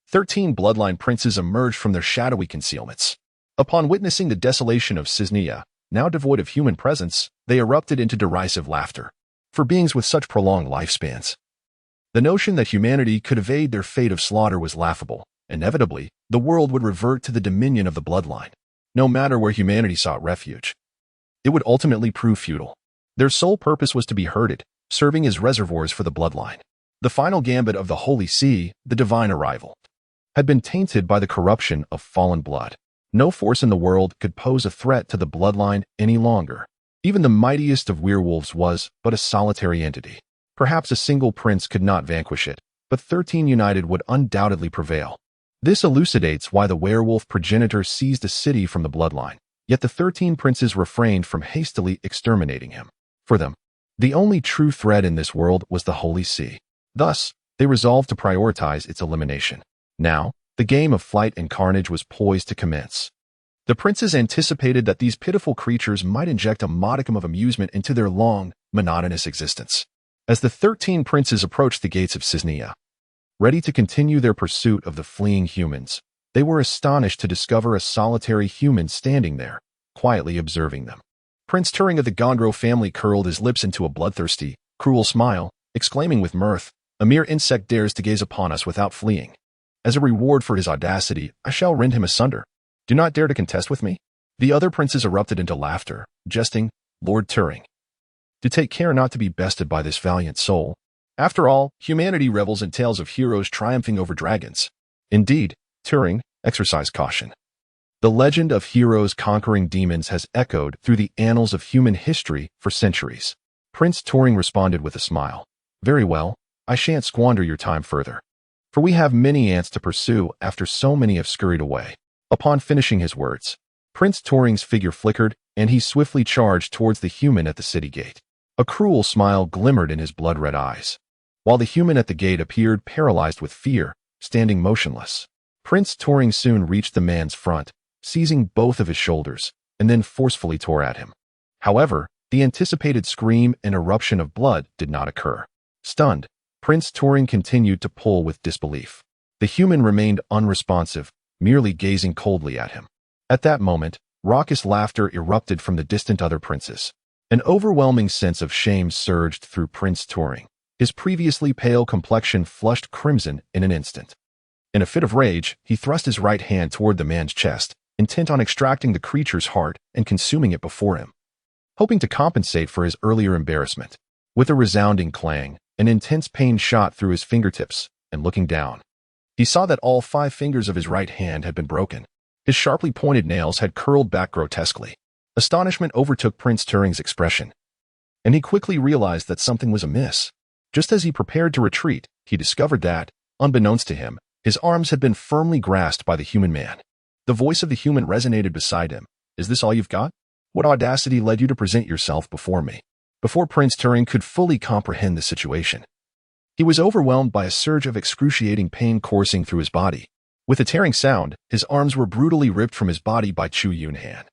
13 bloodline princes emerged from their shadowy concealments. Upon witnessing the desolation of Cisnea, now devoid of human presence, they erupted into derisive laughter. For beings with such prolonged lifespans, the notion that humanity could evade their fate of slaughter was laughable. Inevitably, the world would revert to the dominion of the bloodline. No matter where humanity sought refuge, it would ultimately prove futile. Their sole purpose was to be herded, serving as reservoirs for the bloodline. The final gambit of the Holy See, the divine arrival, had been tainted by the corruption of fallen blood. No force in the world could pose a threat to the bloodline any longer. Even the mightiest of werewolves was but a solitary entity. Perhaps a single prince could not vanquish it, but 13 united would undoubtedly prevail. This elucidates why the werewolf progenitor seized a city from the bloodline, yet the 13 princes refrained from hastily exterminating him. For them, the only true threat in this world was the Holy See. Thus, they resolved to prioritize its elimination. Now, the game of flight and carnage was poised to commence. The princes anticipated that these pitiful creatures might inject a modicum of amusement into their long, monotonous existence. As the 13 princes approached the gates of Cisnea, ready to continue their pursuit of the fleeing humans, they were astonished to discover a solitary human standing there, quietly observing them. Prince Turing of the Gondro family curled his lips into a bloodthirsty, cruel smile, exclaiming with mirth, "A mere insect dares to gaze upon us without fleeing. As a reward for his audacity, I shall rend him asunder. Do not dare to contest with me." The other princes erupted into laughter, jesting, "Lord Turing, do take care not to be bested by this valiant soul. After all, humanity revels in tales of heroes triumphing over dragons." Indeed, Turing, exercise caution. The legend of heroes conquering demons has echoed through the annals of human history for centuries. Prince Turing responded with a smile. "Very well, I shan't squander your time further, for we have many ants to pursue after so many have scurried away." Upon finishing his words, Prince Turing's figure flickered, and he swiftly charged towards the human at the city gate. A cruel smile glimmered in his blood-red eyes, while the human at the gate appeared paralyzed with fear, standing motionless. Prince Turing soon reached the man's front, seizing both of his shoulders, and then forcefully tore at him. However, the anticipated scream and eruption of blood did not occur. Stunned, Prince Turing continued to pull with disbelief. The human remained unresponsive, merely gazing coldly at him. At that moment, raucous laughter erupted from the distant other princes. An overwhelming sense of shame surged through Prince Turing. His previously pale complexion flushed crimson in an instant. In a fit of rage, he thrust his right hand toward the man's chest, intent on extracting the creature's heart and consuming it before him, hoping to compensate for his earlier embarrassment. With a resounding clang, an intense pain shot through his fingertips, and looking down, he saw that all 5 fingers of his right hand had been broken. His sharply pointed nails had curled back grotesquely. Astonishment overtook Prince Turing's expression, and he quickly realized that something was amiss. Just as he prepared to retreat, he discovered that, unbeknownst to him, his arms had been firmly grasped by the human man. The voice of the human resonated beside him. "Is this all you've got? What audacity led you to present yourself before me?" Before Prince Turing could fully comprehend the situation, he was overwhelmed by a surge of excruciating pain coursing through his body. With a tearing sound, his arms were brutally ripped from his body by Chu Yunhan,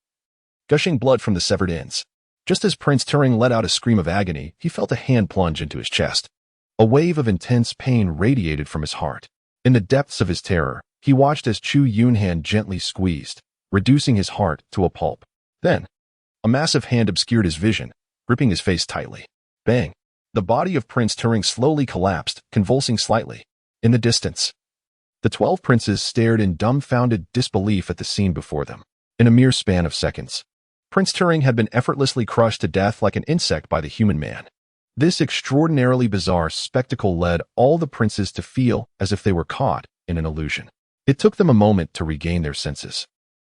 gushing blood from the severed ends. Just as Prince Turing let out a scream of agony, he felt a hand plunge into his chest. A wave of intense pain radiated from his heart. In the depths of his terror, he watched as Chu Yunhan gently squeezed, reducing his heart to a pulp. Then, a massive hand obscured his vision, gripping his face tightly. Bang! The body of Prince Turing slowly collapsed, convulsing slightly. In the distance, the 12 princes stared in dumbfounded disbelief at the scene before them. In a mere span of seconds, Prince Turing had been effortlessly crushed to death like an insect by the human man. This extraordinarily bizarre spectacle led all the princes to feel as if they were caught in an illusion. It took them a moment to regain their senses.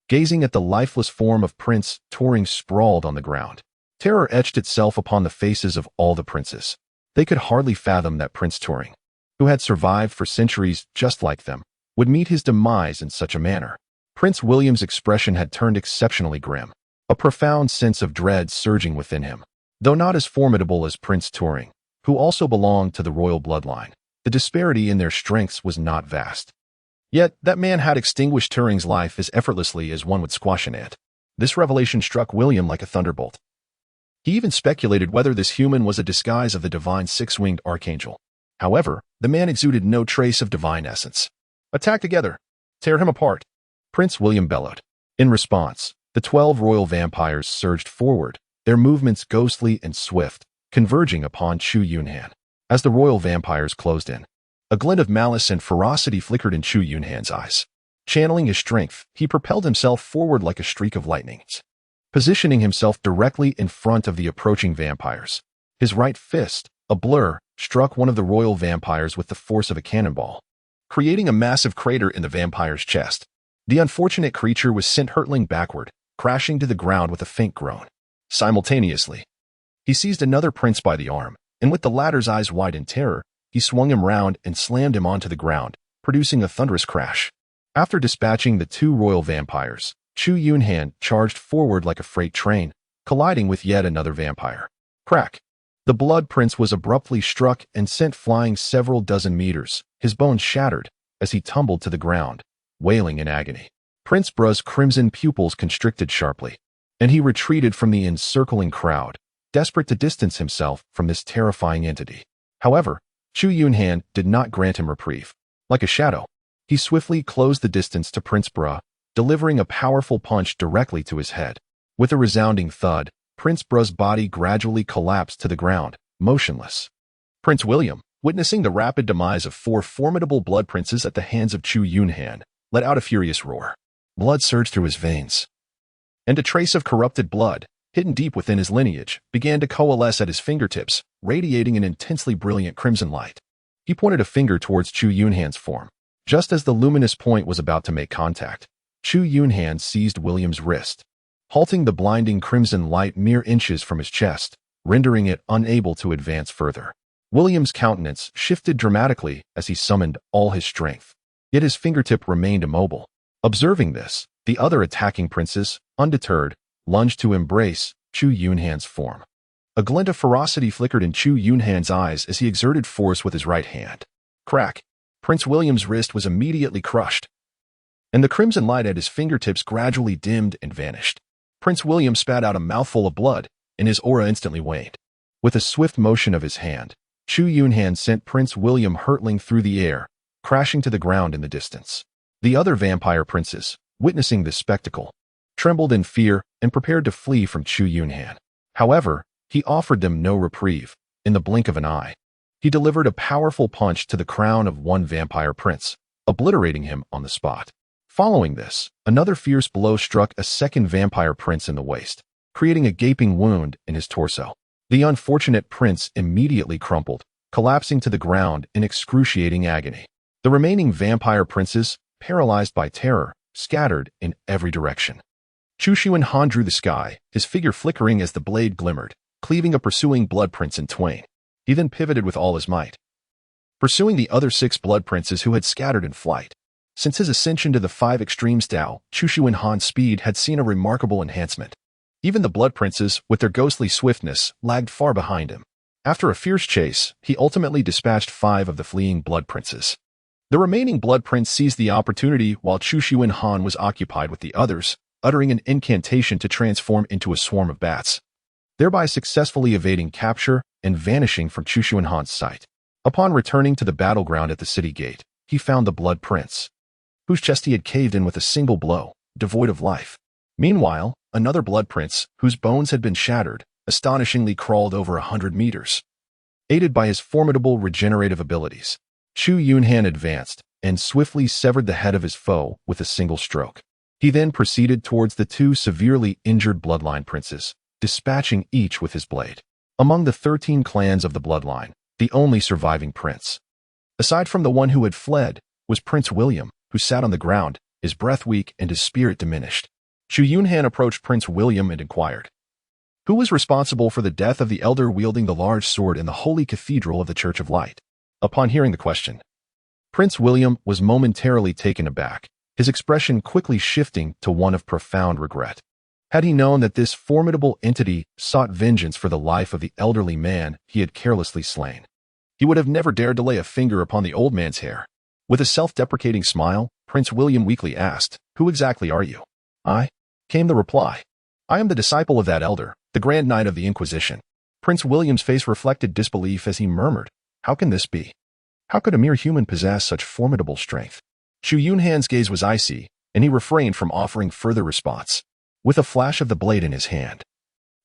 Gazing at the lifeless form of Prince Turing sprawled on the ground, terror etched itself upon the faces of all the princes. They could hardly fathom that Prince Turing, who had survived for centuries just like them, would meet his demise in such a manner. Prince William's expression had turned exceptionally grim, a profound sense of dread surging within him. Though not as formidable as Prince Turing, who also belonged to the royal bloodline, the disparity in their strengths was not vast. Yet, that man had extinguished Turing's life as effortlessly as one would squash an ant. This revelation struck William like a thunderbolt. He even speculated whether this human was a disguise of the divine six-winged archangel. However, the man exuded no trace of divine essence. "Attack together! Tear him apart!" Prince William bellowed. In response, the 12 royal vampires surged forward, their movements ghostly and swift, converging upon Chu Yunhan. As the royal vampires closed in, a glint of malice and ferocity flickered in Chu Yunhan's eyes. Channeling his strength, he propelled himself forward like a streak of lightning, positioning himself directly in front of the approaching vampires. His right fist, a blur, struck one of the royal vampires with the force of a cannonball, creating a massive crater in the vampire's chest. The unfortunate creature was sent hurtling backward, crashing to the ground with a faint groan. Simultaneously, he seized another prince by the arm, and with the latter's eyes wide in terror, he swung him round and slammed him onto the ground, producing a thunderous crash. After dispatching the 2 royal vampires, Chu Yunhan charged forward like a freight train, colliding with yet another vampire. Crack! The blood prince was abruptly struck and sent flying several dozen meters, his bones shattered, as he tumbled to the ground, wailing in agony. Prince Bruh's crimson pupils constricted sharply, and he retreated from the encircling crowd, desperate to distance himself from this terrifying entity. However, Chu Yunhan did not grant him reprieve. Like a shadow, he swiftly closed the distance to Prince Bruh, delivering a powerful punch directly to his head. With a resounding thud, Prince Bruh's body gradually collapsed to the ground, motionless. Prince William, witnessing the rapid demise of 4 formidable blood princes at the hands of Chu Yunhan, let out a furious roar. Blood surged through his veins, and a trace of corrupted blood, hidden deep within his lineage, began to coalesce at his fingertips, radiating an intensely brilliant crimson light. He pointed a finger towards Chu Yunhan's form. Just as the luminous point was about to make contact, Chu Yunhan seized William's wrist, halting the blinding crimson light mere inches from his chest, rendering it unable to advance further. William's countenance shifted dramatically as he summoned all his strength, yet his fingertip remained immobile. Observing this, the other attacking princes, undeterred, lunged to embrace Chu Yunhan's form. A glint of ferocity flickered in Chu Yunhan's eyes as he exerted force with his right hand. Crack! Prince William's wrist was immediately crushed, and the crimson light at his fingertips gradually dimmed and vanished. Prince William spat out a mouthful of blood, and his aura instantly waned. With a swift motion of his hand, Chu Yunhan sent Prince William hurtling through the air, crashing to the ground in the distance. The other vampire princes, witnessing this spectacle, trembled in fear and prepared to flee from Chu Yunhan. However, he offered them no reprieve. In the blink of an eye, he delivered a powerful punch to the crown of one vampire prince, obliterating him on the spot. Following this, another fierce blow struck a second vampire prince in the waist, creating a gaping wound in his torso. The unfortunate prince immediately crumpled, collapsing to the ground in excruciating agony. The remaining vampire princes, paralyzed by terror, scattered in every direction. Chu Yunhan drew the sky, his figure flickering as the blade glimmered, cleaving a pursuing blood prince in twain. He then pivoted with all his might, pursuing the other 6 blood princes who had scattered in flight. Since his ascension to the 5 extremes Tao, Chu Yunhan's speed had seen a remarkable enhancement. Even the blood princes, with their ghostly swiftness, lagged far behind him. After a fierce chase, he ultimately dispatched 5 of the fleeing blood princes. The remaining blood prince seized the opportunity while Chu Yunhan was occupied with the others, uttering an incantation to transform into a swarm of bats, thereby successfully evading capture and vanishing from Chu Yunhan's sight. Upon returning to the battleground at the city gate, he found the blood prince, whose chest he had caved in with a single blow, devoid of life. Meanwhile, another blood prince, whose bones had been shattered, astonishingly crawled over 100 meters. Aided by his formidable regenerative abilities, Chu Yunhan advanced and swiftly severed the head of his foe with a single stroke. He then proceeded towards the two severely injured bloodline princes, dispatching each with his blade. Among the 13 clans of the bloodline, the only surviving prince, aside from the one who had fled, was Prince William, who sat on the ground, his breath weak and his spirit diminished. Chu Yunhan approached Prince William and inquired, "Who was responsible for the death of the elder wielding the large sword in the holy cathedral of the Church of Light?" Upon hearing the question, Prince William was momentarily taken aback, his expression quickly shifting to one of profound regret. Had he known that this formidable entity sought vengeance for the life of the elderly man he had carelessly slain, he would have never dared to lay a finger upon the old man's hair. With a self-deprecating smile, Prince William weakly asked, "Who exactly are you?" "I," came the reply. "I am the disciple of that elder, the Grand Knight of the Inquisition." Prince William's face reflected disbelief as he murmured, "How can this be? How could a mere human possess such formidable strength?" Chu Yunhan's gaze was icy, and he refrained from offering further response. With a flash of the blade in his hand,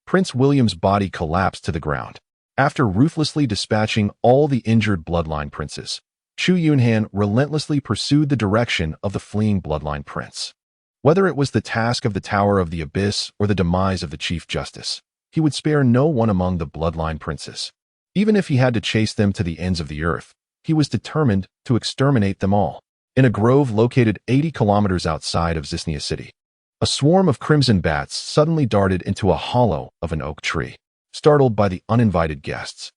Prince William's body collapsed to the ground. After ruthlessly dispatching all the injured bloodline princes, Chu Yunhan relentlessly pursued the direction of the fleeing bloodline prince. Whether it was the task of the Tower of the Abyss or the demise of the Chief Justice, he would spare no one among the bloodline princes. Even if he had to chase them to the ends of the earth, he was determined to exterminate them all. In a grove located 80 kilometers outside of Zisnia City, a swarm of crimson bats suddenly darted into a hollow of an oak tree. Startled by the uninvited guests,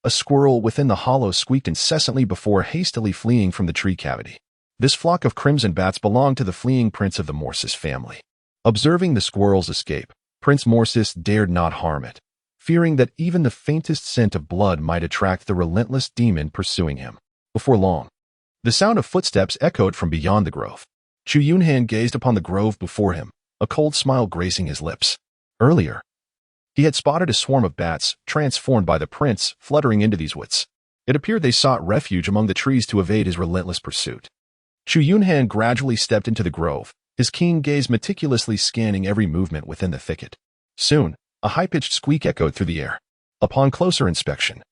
a squirrel within the hollow squeaked incessantly before hastily fleeing from the tree cavity. This flock of crimson bats belonged to the fleeing prince of the Morsis family. Observing the squirrel's escape, Prince Morsis dared not harm it, fearing that even the faintest scent of blood might attract the relentless demon pursuing him. Before long, the sound of footsteps echoed from beyond the grove. Chu Yunhan gazed upon the grove before him, a cold smile gracing his lips. Earlier, he had spotted a swarm of bats, transformed by the prince, fluttering into these woods. It appeared they sought refuge among the trees to evade his relentless pursuit. Chu Yunhan gradually stepped into the grove, his keen gaze meticulously scanning every movement within the thicket. Soon, a high-pitched squeak echoed through the air. Upon closer inspection,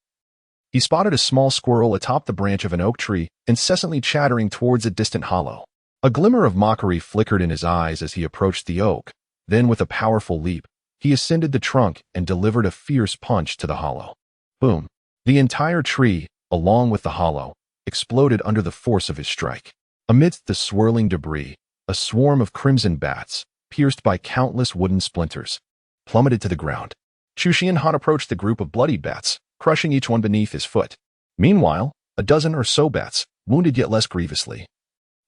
he spotted a small squirrel atop the branch of an oak tree, incessantly chattering towards a distant hollow. A glimmer of mockery flickered in his eyes as he approached the oak. Then, with a powerful leap, he ascended the trunk and delivered a fierce punch to the hollow. Boom! The entire tree, along with the hollow, exploded under the force of his strike. Amidst the swirling debris, a swarm of crimson bats, pierced by countless wooden splinters, plummeted to the ground. Chu Yunhan approached the group of bloodied bats, crushing each one beneath his foot. Meanwhile, a dozen or so bats, wounded yet less grievously,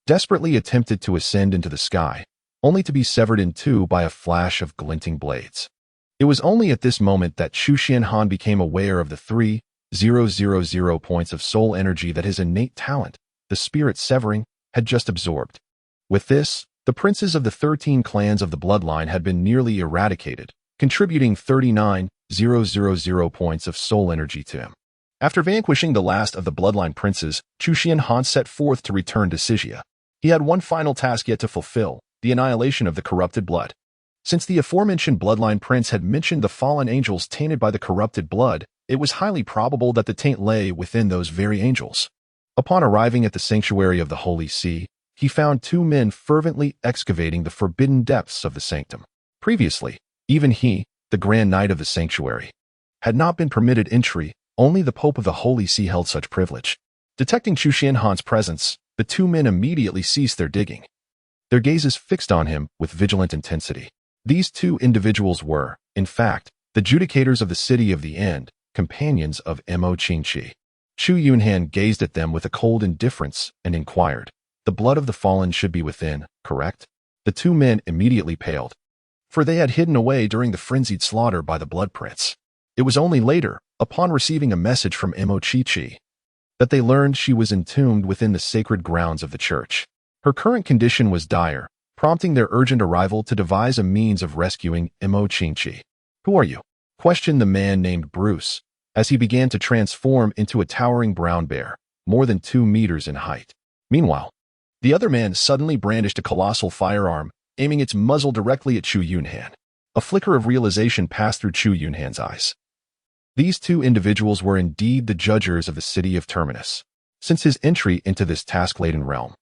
desperately attempted to ascend into the sky, only to be severed in two by a flash of glinting blades. It was only at this moment that Chu Yunhan became aware of the 3,000 points of soul energy that his innate talent, the spirit severing, had just absorbed. With this, the princes of the 13 clans of the bloodline had been nearly eradicated, contributing 39,000 points of soul energy to him. After vanquishing the last of the bloodline princes, Chu Yunhan set forth to return to Siggia. He had one final task yet to fulfill, the annihilation of the corrupted blood. Since the aforementioned bloodline prince had mentioned the fallen angels tainted by the corrupted blood, it was highly probable that the taint lay within those very angels. Upon arriving at the sanctuary of the Holy See, he found two men fervently excavating the forbidden depths of the sanctum. Previously, even he, the Grand Knight of the sanctuary, had not been permitted entry. Only the Pope of the Holy See held such privilege. Detecting Chu Yunhan's presence, the two men immediately ceased their digging, their gazes fixed on him with vigilant intensity. These two individuals were, in fact, the judicators of the City of the End, companions of Mo Qingqi. Chu Yunhan gazed at them with a cold indifference and inquired, "The blood of the fallen should be within, correct?" The two men immediately paled, for they had hidden away during the frenzied slaughter by the Blood Prince. It was only later, upon receiving a message from Mo Qingqi, that they learned she was entombed within the sacred grounds of the church. Her current condition was dire, prompting their urgent arrival to devise a means of rescuing Mo Qingqi. "Who are you?" questioned the man named Bruce, as he began to transform into a towering brown bear, more than 2 meters in height. Meanwhile, the other man suddenly brandished a colossal firearm, aiming its muzzle directly at Chu Yunhan. A flicker of realization passed through Chu Yunhan's eyes. These two individuals were indeed the judges of the city of Terminus. Since his entry into this task-laden realm,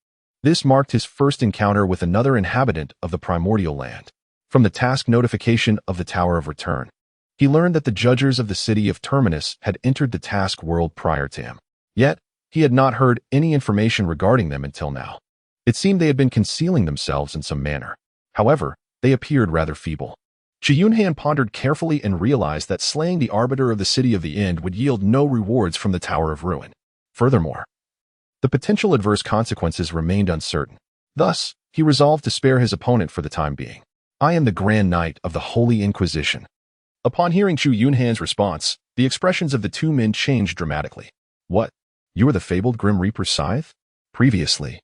this marked his first encounter with another inhabitant of the primordial land. From the task notification of the Tower of Return, he learned that the judges of the city of Terminus had entered the task world prior to him. Yet, he had not heard any information regarding them until now. It seemed they had been concealing themselves in some manner. However, they appeared rather feeble. Chu Yunhan pondered carefully and realized that slaying the arbiter of the City of the End would yield no rewards from the Tower of Ruin. Furthermore, the potential adverse consequences remained uncertain. Thus, he resolved to spare his opponent for the time being. I am the Grand Knight of the Holy Inquisition. Upon hearing Chu Yunhan's response, the expressions of the two men changed dramatically. What? You are the fabled Grim Reaper's scythe? Previously,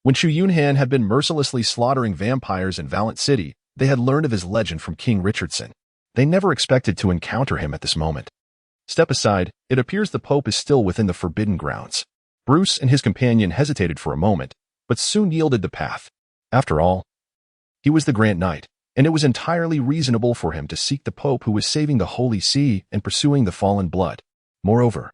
when Chu Yunhan had been mercilessly slaughtering vampires in Valiant City, they had learned of his legend from King Richardson. They never expected to encounter him at this moment. Step aside, it appears the Pope is still within the forbidden grounds. Bruce and his companion hesitated for a moment, but soon yielded the path. After all, he was the Grand Knight, and it was entirely reasonable for him to seek the Pope who was saving the Holy See and pursuing the fallen blood. Moreover,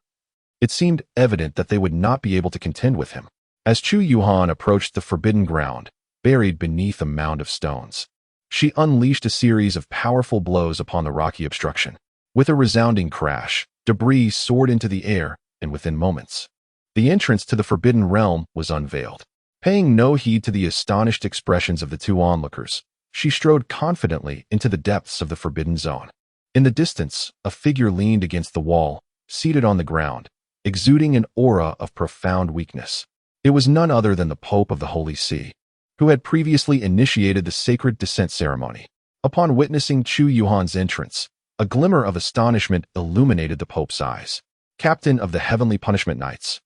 it seemed evident that they would not be able to contend with him. As Chu Yunhan approached the forbidden ground, buried beneath a mound of stones, she unleashed a series of powerful blows upon the rocky obstruction. With a resounding crash, debris soared into the air, and within moments, the entrance to the forbidden realm was unveiled. Paying no heed to the astonished expressions of the two onlookers, she strode confidently into the depths of the forbidden zone. In the distance, a figure leaned against the wall, seated on the ground, exuding an aura of profound weakness. It was none other than the Pope of the Holy See, who had previously initiated the sacred descent ceremony. Upon witnessing Chu Yunhan's entrance, a glimmer of astonishment illuminated the Pope's eyes. Captain of the Heavenly Punishment Knights,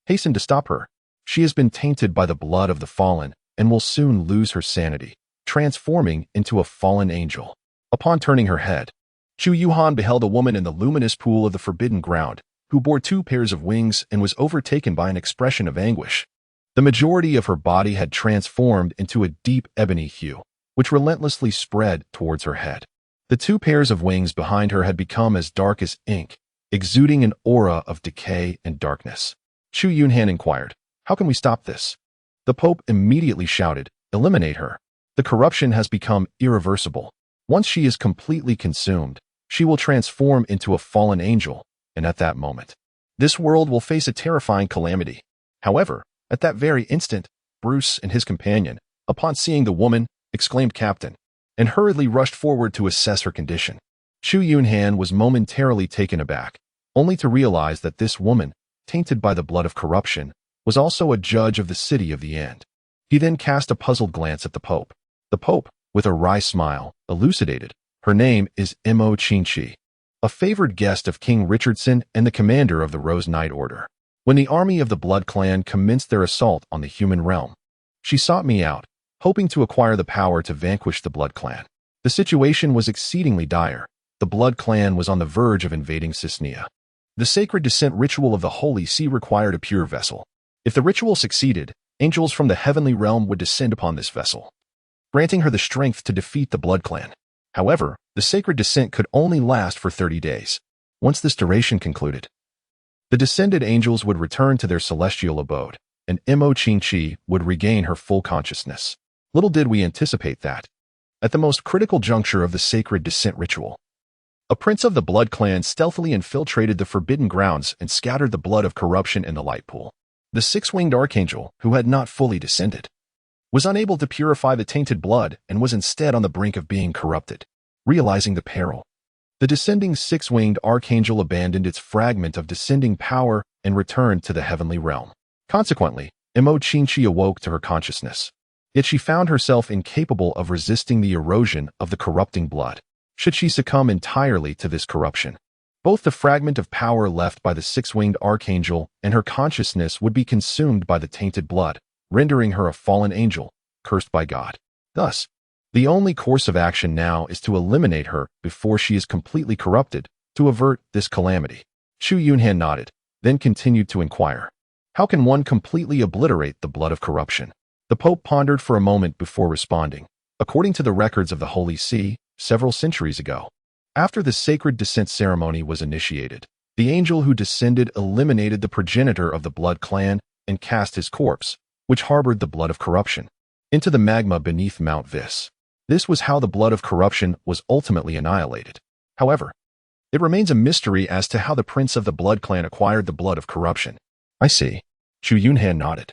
hasten to stop her. She has been tainted by the blood of the fallen and will soon lose her sanity, transforming into a fallen angel. Upon turning her head, Chu Yunhan beheld a woman in the luminous pool of the forbidden ground, who bore 2 pairs of wings and was overtaken by an expression of anguish. The majority of her body had transformed into a deep ebony hue, which relentlessly spread towards her head. The 2 pairs of wings behind her had become as dark as ink, exuding an aura of decay and darkness. Chu Yunhan inquired, "How can we stop this?" The Pope immediately shouted, "Eliminate her. The corruption has become irreversible. Once she is completely consumed, she will transform into a fallen angel, and at that moment, this world will face a terrifying calamity." However, at that very instant, Bruce and his companion, upon seeing the woman, exclaimed "Captain," and hurriedly rushed forward to assess her condition. Chu Yunhan was momentarily taken aback, only to realize that this woman, tainted by the blood of corruption, was also a judge of the City of the End. He then cast a puzzled glance at the Pope. The Pope, with a wry smile, elucidated, "Her name is Mo Qingqi, a favored guest of King Richardson and the commander of the Rose Knight Order. When the army of the Blood Clan commenced their assault on the human realm, she sought me out, hoping to acquire the power to vanquish the Blood Clan. The situation was exceedingly dire. The Blood Clan was on the verge of invading Cisnea. The sacred descent ritual of the Holy See required a pure vessel. If the ritual succeeded, angels from the heavenly realm would descend upon this vessel, granting her the strength to defeat the Blood Clan. However, the sacred descent could only last for 30 days. Once this duration concluded, the descended angels would return to their celestial abode, and Mo Qingqi would regain her full consciousness. Little did we anticipate that, at the most critical juncture of the sacred descent ritual, a prince of the Blood Clan stealthily infiltrated the forbidden grounds and scattered the blood of corruption in the light pool. The 6-winged archangel, who had not fully descended, was unable to purify the tainted blood and was instead on the brink of being corrupted. Realizing the peril, the descending 6-winged archangel abandoned its fragment of descending power and returned to the heavenly realm. Consequently, Mo Qingqi awoke to her consciousness. Yet she found herself incapable of resisting the erosion of the corrupting blood. Should she succumb entirely to this corruption, both the fragment of power left by the 6-winged archangel and her consciousness would be consumed by the tainted blood, rendering her a fallen angel, cursed by God. Thus, the only course of action now is to eliminate her before she is completely corrupted, to avert this calamity. Chu Yunhan nodded, then continued to inquire, "How can one completely obliterate the blood of corruption?" The Pope pondered for a moment before responding. According to the records of the Holy See, several centuries ago, After the sacred descent ceremony was initiated, the angel who descended eliminated the progenitor of the blood clan and cast his corpse, which harbored the blood of corruption, into the magma beneath Mount Vis. This was how the blood of corruption was ultimately annihilated. However, it remains a mystery as to how the prince of the blood clan acquired the blood of corruption. I see. Chu Yunhan nodded,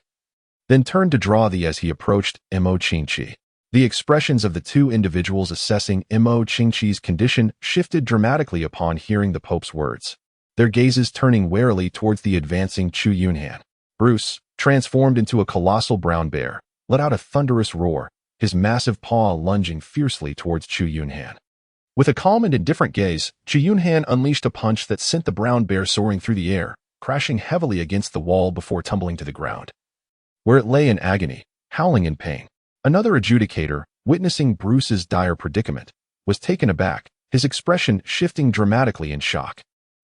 then turned to draw thee as he approached Mo Qingqi. The expressions of the two individuals assessing Mo Qingqi's condition shifted dramatically upon hearing the Pope's words, their gazes turning warily towards the advancing Chu Yunhan. Bruce, transformed into a colossal brown bear, let out a thunderous roar, his massive paw lunging fiercely towards Chu Yunhan. With a calm and indifferent gaze, Chu Yunhan unleashed a punch that sent the brown bear soaring through the air, crashing heavily against the wall before tumbling to the ground, where it lay in agony, howling in pain. Another adjudicator, witnessing Bruce's dire predicament, was taken aback, his expression shifting dramatically in shock.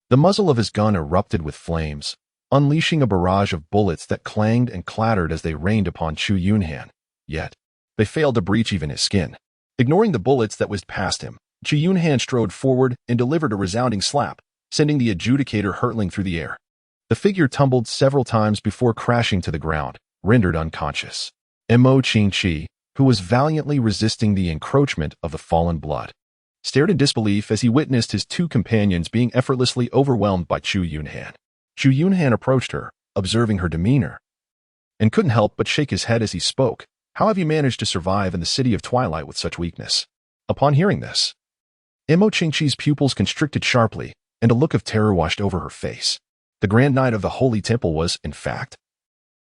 The muzzle of his gun erupted with flames, unleashing a barrage of bullets that clanged and clattered as they rained upon Chu Yunhan. Yet, they failed to breach even his skin. Ignoring the bullets that whizzed past him, Chu Yunhan strode forward and delivered a resounding slap, sending the adjudicator hurtling through the air. The figure tumbled several times before crashing to the ground, rendered unconscious. Mo Qingqi, who was valiantly resisting the encroachment of the fallen blood, stared in disbelief as he witnessed his two companions being effortlessly overwhelmed by Chu Yunhan. Chu Yunhan approached her, observing her demeanor, and couldn't help but shake his head as he spoke. How have you managed to survive in the city of Twilight with such weakness? Upon hearing this, Mo Qingqi's pupils constricted sharply, and a look of terror washed over her face. The Grand Knight of the Holy Temple was, in fact,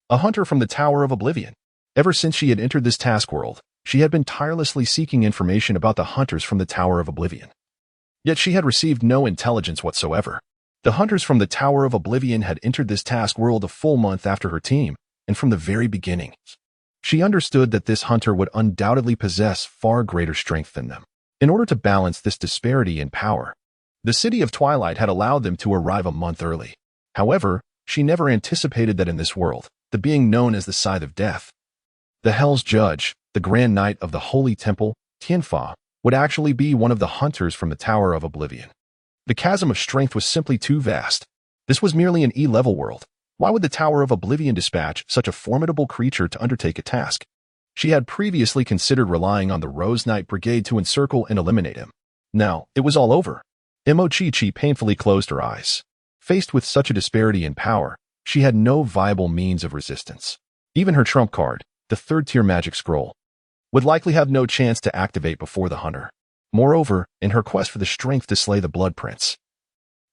a hunter from the Tower of Oblivion. Ever since she had entered this task world, she had been tirelessly seeking information about the hunters from the Tower of Oblivion. Yet she had received no intelligence whatsoever. The hunters from the Tower of Oblivion had entered this task world a full month after her team, and from the very beginning, she understood that this hunter would undoubtedly possess far greater strength than them. In order to balance this disparity in power, the City of Twilight had allowed them to arrive a month early. However, she never anticipated that in this world, the being known as the Scythe of Death, the Hell's Judge, the Grand Knight of the Holy Temple, Tianfa, would actually be one of the hunters from the Tower of Oblivion. The chasm of strength was simply too vast. This was merely an E-level world. Why would the Tower of Oblivion dispatch such a formidable creature to undertake a task? She had previously considered relying on the Rose Knight Brigade to encircle and eliminate him. Now, it was all over. Mo Qingqi painfully closed her eyes. Faced with such a disparity in power, she had no viable means of resistance. Even her trump card, the third-tier magic scroll, would likely have no chance to activate before the hunter. Moreover, in her quest for the strength to slay the Blood Prince,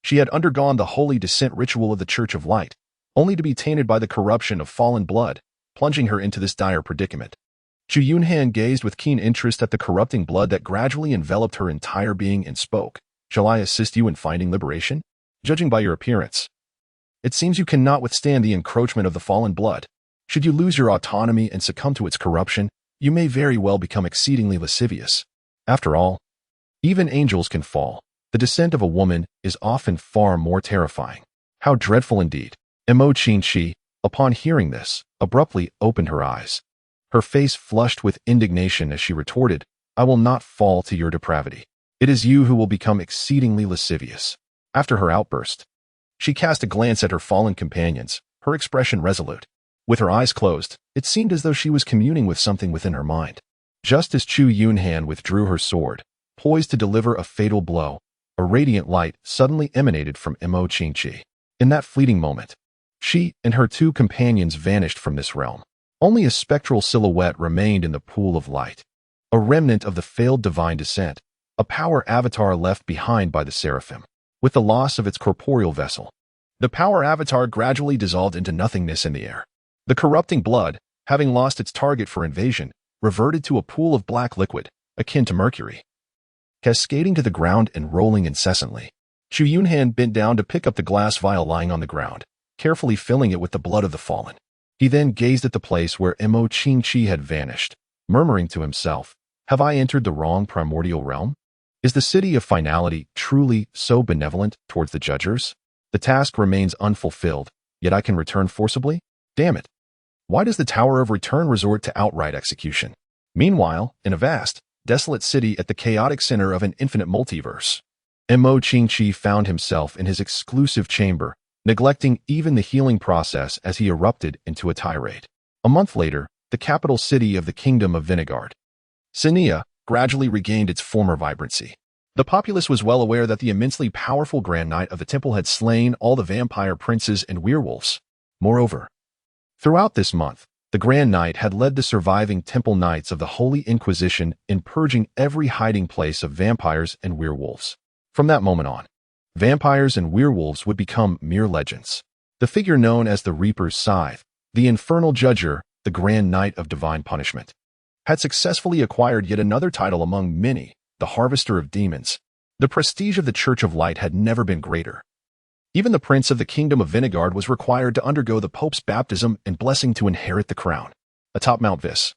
she had undergone the holy descent ritual of the Church of Light, only to be tainted by the corruption of fallen blood, plunging her into this dire predicament. Chu Yunhan gazed with keen interest at the corrupting blood that gradually enveloped her entire being and spoke. Shall I assist you in finding liberation? Judging by your appearance, it seems you cannot withstand the encroachment of the fallen blood. Should you lose your autonomy and succumb to its corruption, you may very well become exceedingly lascivious. After all, even angels can fall. The descent of a woman is often far more terrifying. How dreadful indeed. Mo Qingqi, upon hearing this, abruptly opened her eyes. Her face flushed with indignation as she retorted, I will not fall to your depravity. It is you who will become exceedingly lascivious. After her outburst, she cast a glance at her fallen companions, her expression resolute. With her eyes closed, it seemed as though she was communing with something within her mind. Just as Chu Yunhan withdrew her sword, poised to deliver a fatal blow, a radiant light suddenly emanated from Mo Qingqi. In that fleeting moment, she and her two companions vanished from this realm. Only a spectral silhouette remained in the pool of light, a remnant of the failed divine descent, a power avatar left behind by the seraphim. With the loss of its corporeal vessel, the power avatar gradually dissolved into nothingness in the air. The corrupting blood, having lost its target for invasion, reverted to a pool of black liquid, akin to mercury, cascading to the ground and rolling incessantly. Chu Yunhan bent down to pick up the glass vial lying on the ground, carefully filling it with the blood of the fallen. He then gazed at the place where Mo Qingqi had vanished, murmuring to himself, have I entered the wrong primordial realm? Is the city of finality truly so benevolent towards the judgers? The task remains unfulfilled, yet I can return forcibly? Damn it. Why does the Tower of Return resort to outright execution? Meanwhile, in a vast, desolate city at the chaotic center of an infinite multiverse, Mo Qingqi found himself in his exclusive chamber, neglecting even the healing process as he erupted into a tirade. A month later, the capital city of the Kingdom of Vinegard, Senia, gradually regained its former vibrancy. The populace was well aware that the immensely powerful Grand Knight of the temple had slain all the vampire princes and werewolves. Moreover, throughout this month, the Grand Knight had led the surviving temple knights of the Holy Inquisition in purging every hiding place of vampires and werewolves. From that moment on, vampires and werewolves would become mere legends. The figure known as the Reaper's Scythe, the Infernal Judger, the Grand Knight of Divine Punishment, had successfully acquired yet another title among many, the Harvester of Demons. The prestige of the Church of Light had never been greater. Even the Prince of the Kingdom of Vinegard was required to undergo the Pope's baptism and blessing to inherit the crown. Atop Mount Vis,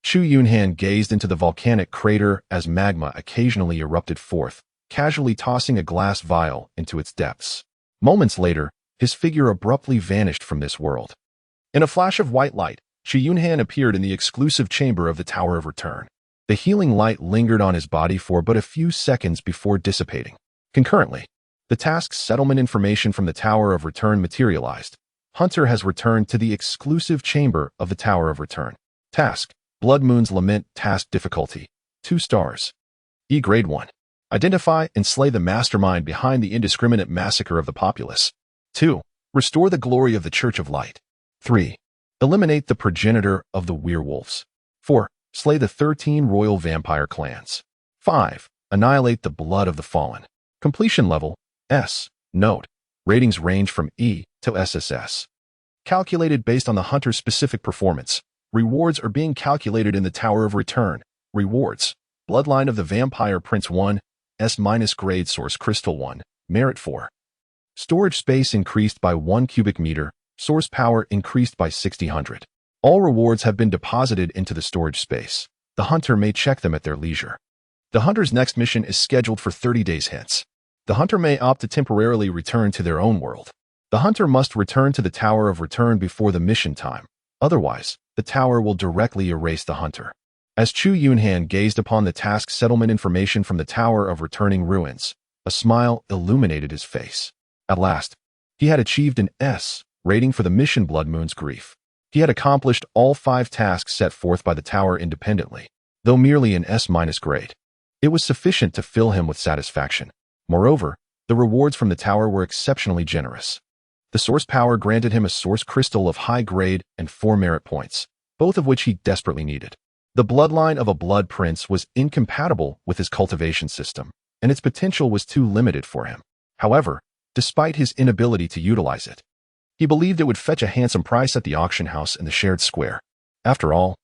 Chu Yunhan gazed into the volcanic crater as magma occasionally erupted forth, casually tossing a glass vial into its depths. Moments later, his figure abruptly vanished from this world. In a flash of white light, Chu Yunhan appeared in the exclusive chamber of the Tower of Return. The healing light lingered on his body for but a few seconds before dissipating. Concurrently, the task's settlement information from the Tower of Return materialized. Hunter has returned to the exclusive chamber of the Tower of Return. Task: Blood Moon's Lament. Task difficulty: 2 stars. E grade 1. Identify and slay the mastermind behind the indiscriminate massacre of the populace. 2. Restore the glory of the Church of Light. 3. Eliminate the progenitor of the werewolves. 4. Slay the 13 royal vampire clans. 5. Annihilate the blood of the fallen. Completion level: S. Note: ratings range from E to SSS. Calculated based on the hunter's specific performance. Rewards are being calculated in the Tower of Return. Rewards: Bloodline of the Vampire Prince 1, S- grade Source Crystal 1, Merit 4. Storage space increased by 1 cubic meter, source power increased by 6000. All rewards have been deposited into the storage space. The hunter may check them at their leisure. The hunter's next mission is scheduled for 30 days hence. The hunter may opt to temporarily return to their own world. The hunter must return to the Tower of Return before the mission time. Otherwise, the tower will directly erase the hunter. As Chu Yunhan gazed upon the task settlement information from the Tower of Returning Ruins, a smile illuminated his face. At last, he had achieved an S rating for the mission Blood Moon's Grief. He had accomplished all 5 tasks set forth by the tower independently, though merely an S- grade. It was sufficient to fill him with satisfaction. Moreover, the rewards from the tower were exceptionally generous. The source power granted him a source crystal of high grade and 4 merit points, both of which he desperately needed. The bloodline of a blood prince was incompatible with his cultivation system, and its potential was too limited for him. However, despite his inability to utilize it, he believed it would fetch a handsome price at the auction house in the shared square. After all,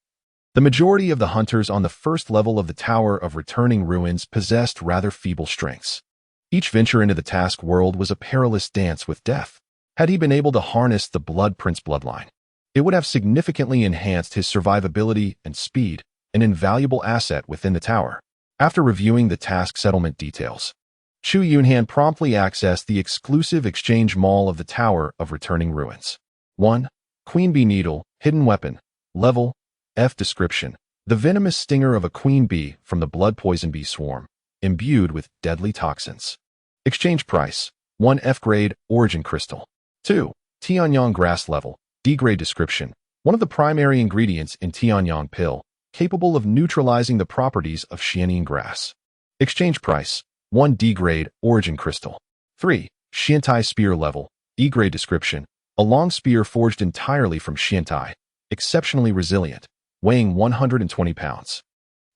the majority of the hunters on the first level of the Tower of Returning Ruins possessed rather feeble strengths. Each venture into the task world was a perilous dance with death. Had he been able to harness the Blood Prince bloodline, it would have significantly enhanced his survivability and speed, an invaluable asset within the tower. After reviewing the task settlement details, Chu Yunhan promptly accessed the exclusive exchange mall of the Tower of Returning Ruins. 1. Queen Bee Needle, Hidden Weapon. Level F. Description: the venomous stinger of a queen bee from the blood poison bee swarm, imbued with deadly toxins. Exchange price: 1 F grade origin crystal. 2. Tianyang grass. Level D grade. Description: one of the primary ingredients in Tianyang pill, capable of neutralizing the properties of Xianying grass. Exchange price: 1 D grade origin crystal. 3. Xiantai spear. Level E grade. Description: a long spear forged entirely from Xiantai, exceptionally resilient, weighing 120 pounds.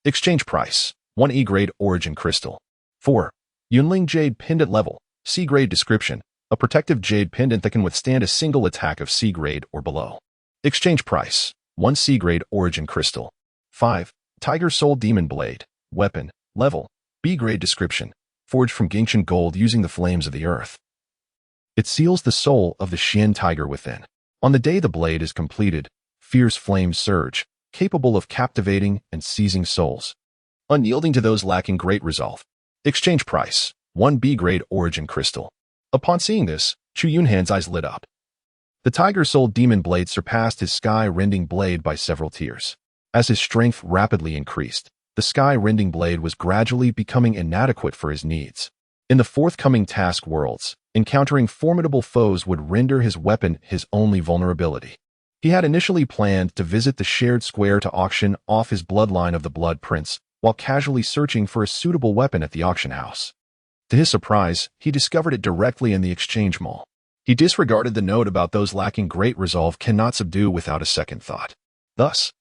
Exchange price: 1 E grade origin crystal. 4. Yunling jade pendant. Level C grade. Description: a protective jade pendant that can withstand a single attack of C grade or below. Exchange price: 1 C grade origin crystal. 5. Tiger Soul Demon Blade. Weapon. Level B grade. Description: forged from Gingchen gold using the flames of the earth. It seals the soul of the Xian tiger within. On the day the blade is completed, fierce flames surge, capable of captivating and seizing souls, unyielding to those lacking great resolve. Exchange price: 1 B grade origin crystal. Upon seeing this, Chu Yunhan's eyes lit up. The Tiger Soul Demon Blade surpassed his sky-rending blade by several tiers. As his strength rapidly increased, the sky-rending blade was gradually becoming inadequate for his needs. In the forthcoming task worlds, encountering formidable foes would render his weapon his only vulnerability. He had initially planned to visit the shared square to auction off his bloodline of the Blood Prince, while casually searching for a suitable weapon at the auction house. To his surprise, he discovered it directly in the exchange mall. He disregarded the note about those lacking great resolve cannot subdue without a second thought. Thus,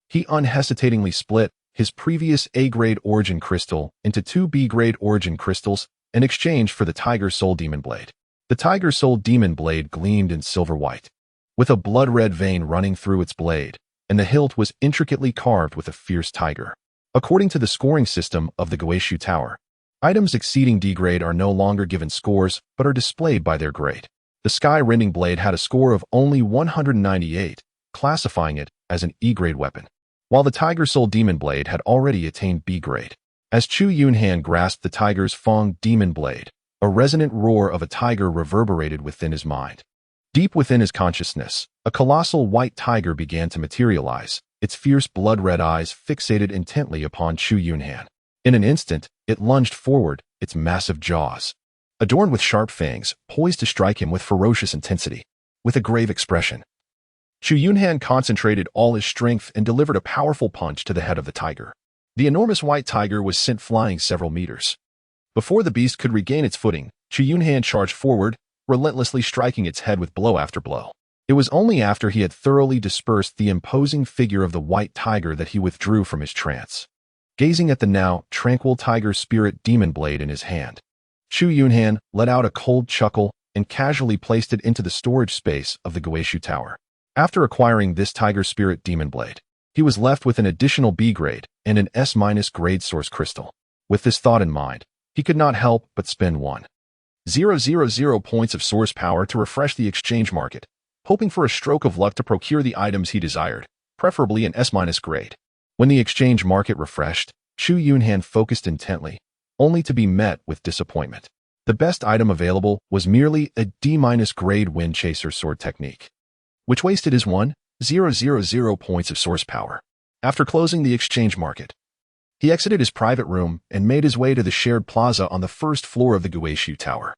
he unhesitatingly split his previous A-grade origin crystal into 2 B-grade origin crystals in exchange for the Tiger Soul Demon Blade. The Tiger Soul Demon Blade gleamed in silver-white, with a blood-red vein running through its blade, and the hilt was intricately carved with a fierce tiger. According to the scoring system of the Guishu Tower, items exceeding D-grade are no longer given scores but are displayed by their grade. The Sky-Rending Blade had a score of only 198, classifying it as an E-grade weapon, while the Tiger Soul Demon Blade had already attained B-grade. As Chu Yunhan grasped the tiger's Fong Demon Blade, a resonant roar of a tiger reverberated within his mind. Deep within his consciousness, a colossal white tiger began to materialize, its fierce blood-red eyes fixated intently upon Chu Yunhan. In an instant, it lunged forward, its massive jaws, adorned with sharp fangs, poised to strike him with ferocious intensity. With a grave expression, Chu Yunhan concentrated all his strength and delivered a powerful punch to the head of the tiger. The enormous white tiger was sent flying several meters. Before the beast could regain its footing, Chu Yunhan charged forward, relentlessly striking its head with blow after blow. It was only after he had thoroughly dispersed the imposing figure of the white tiger that he withdrew from his trance. Gazing at the now tranquil tiger spirit demon blade in his hand, Chu Yunhan let out a cold chuckle and casually placed it into the storage space of the Guishu Tower. After acquiring this tiger spirit demon blade, he was left with an additional B-grade and an S-grade source crystal. With this thought in mind, he could not help but spend 1,000 points of source power to refresh the exchange market, hoping for a stroke of luck to procure the items he desired, preferably an S-grade. When the exchange market refreshed, Chu Yunhan focused intently, only to be met with disappointment. The best item available was merely a D-grade Wind Chaser sword technique, which wasted his 1,000 points of source power. After closing the exchange market, he exited his private room and made his way to the shared plaza on the first floor of the Guishu Tower.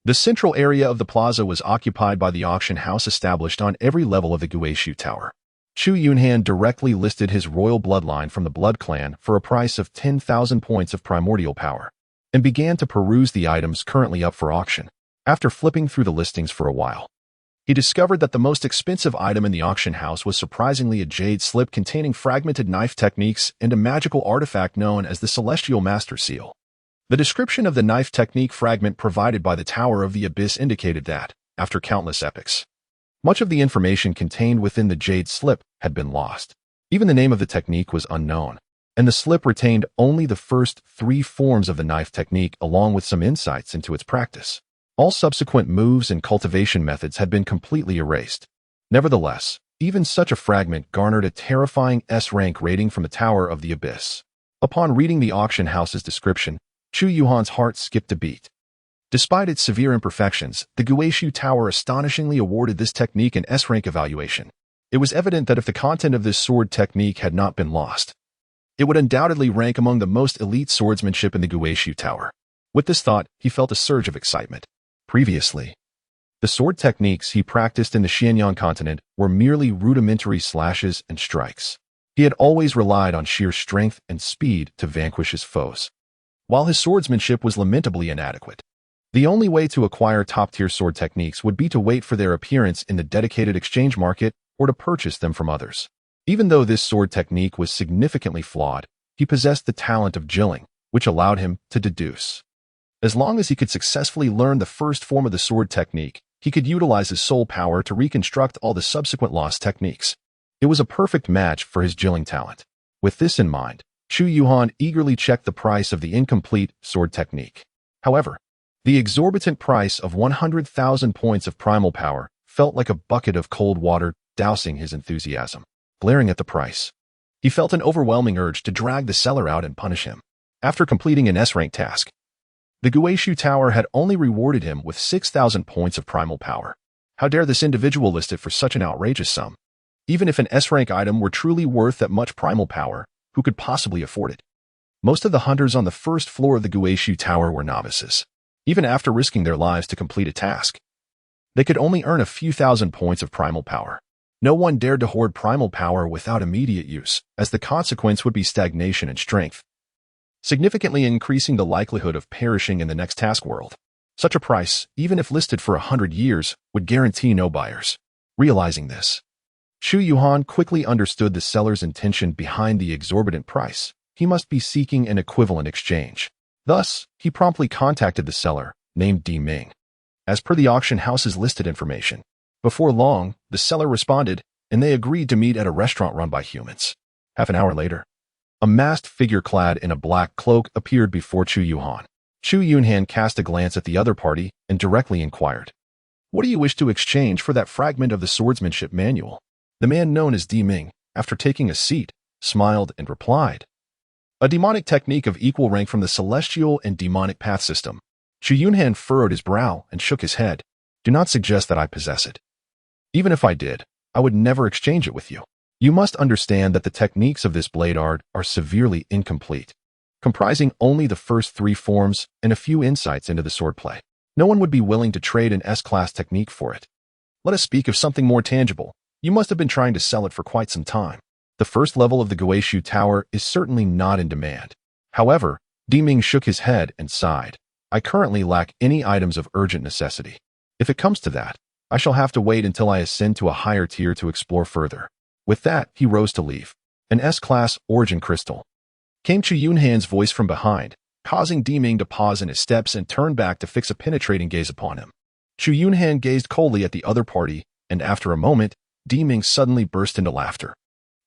The central area of the plaza was occupied by the auction house established on every level of the Guishu Tower. Chu Yunhan directly listed his royal bloodline from the Blood Clan for a price of 10,000 points of primordial power, and began to peruse the items currently up for auction. After flipping through the listings for a while, he discovered that the most expensive item in the auction house was surprisingly a jade slip containing fragmented knife techniques and a magical artifact known as the Celestial Master Seal. The description of the knife technique fragment provided by the Tower of the Abyss indicated that, after countless epochs, much of the information contained within the jade slip had been lost. Even the name of the technique was unknown, and the slip retained only the first 3 forms of the knife technique along with some insights into its practice. All subsequent moves and cultivation methods had been completely erased. Nevertheless, even such a fragment garnered a terrifying S-rank rating from the Tower of the Abyss. Upon reading the auction house's description, Chu Yunhan's heart skipped a beat. Despite its severe imperfections, the Guishu Tower astonishingly awarded this technique an S-rank evaluation. It was evident that if the content of this sword technique had not been lost, it would undoubtedly rank among the most elite swordsmanship in the Guishu Tower. With this thought, he felt a surge of excitement. Previously, the sword techniques he practiced in the Xianyang continent were merely rudimentary slashes and strikes. He had always relied on sheer strength and speed to vanquish his foes, while his swordsmanship was lamentably inadequate. The only way to acquire top-tier sword techniques would be to wait for their appearance in the dedicated exchange market or to purchase them from others. Even though this sword technique was significantly flawed, he possessed the talent of jilling, which allowed him to deduce. As long as he could successfully learn the first form of the sword technique, he could utilize his soul power to reconstruct all the subsequent lost techniques. It was a perfect match for his jilling talent. With this in mind, Chu Yunhan eagerly checked the price of the incomplete sword technique. However, the exorbitant price of 100,000 points of primal power felt like a bucket of cold water dousing his enthusiasm. Glaring at the price, he felt an overwhelming urge to drag the seller out and punish him. After completing an S-rank task, the Guishu Tower had only rewarded him with 6,000 points of primal power. How dare this individual list it for such an outrageous sum? Even if an S-rank item were truly worth that much primal power, who could possibly afford it? Most of the hunters on the first floor of the Guishu Tower were novices. even after risking their lives to complete a task. They could only earn a few thousand points of primal power. No one dared to hoard primal power without immediate use, as the consequence would be stagnation and strength, significantly increasing the likelihood of perishing in the next task world. Such a price, even if listed for 100 years, would guarantee no buyers. Realizing this, Chu Yunhan quickly understood the seller's intention behind the exorbitant price. He must be seeking an equivalent exchange. Thus, he promptly contacted the seller, named Di Ming, as per the auction house's listed information. Before long, the seller responded, and they agreed to meet at a restaurant run by humans. Half an hour later, a masked figure clad in a black cloak appeared before Chu Yunhan. Chu Yunhan cast a glance at the other party and directly inquired, "What do you wish to exchange for that fragment of the swordsmanship manual?" The man known as Di Ming, after taking a seat, smiled and replied, "A demonic technique of equal rank from the celestial and demonic path system." Chu Yunhan furrowed his brow and shook his head. "Do not suggest that I possess it. Even if I did, I would never exchange it with you. You must understand that the techniques of this blade art are severely incomplete, comprising only the first 3 forms and a few insights into the swordplay. No one would be willing to trade an S-class technique for it. Let us speak of something more tangible. You must have been trying to sell it for quite some time. The first level of the Guishu Tower is certainly not in demand." However, Di Ming shook his head and sighed. "I currently lack any items of urgent necessity. If it comes to that, I shall have to wait until I ascend to a higher tier to explore further." With that, he rose to leave. An S-class origin crystal. Came Chu Yunhan's voice from behind, causing Di Ming to pause in his steps and turn back to fix a penetrating gaze upon him. Chu Yunhan gazed coldly at the other party, and after a moment, Di Ming suddenly burst into laughter.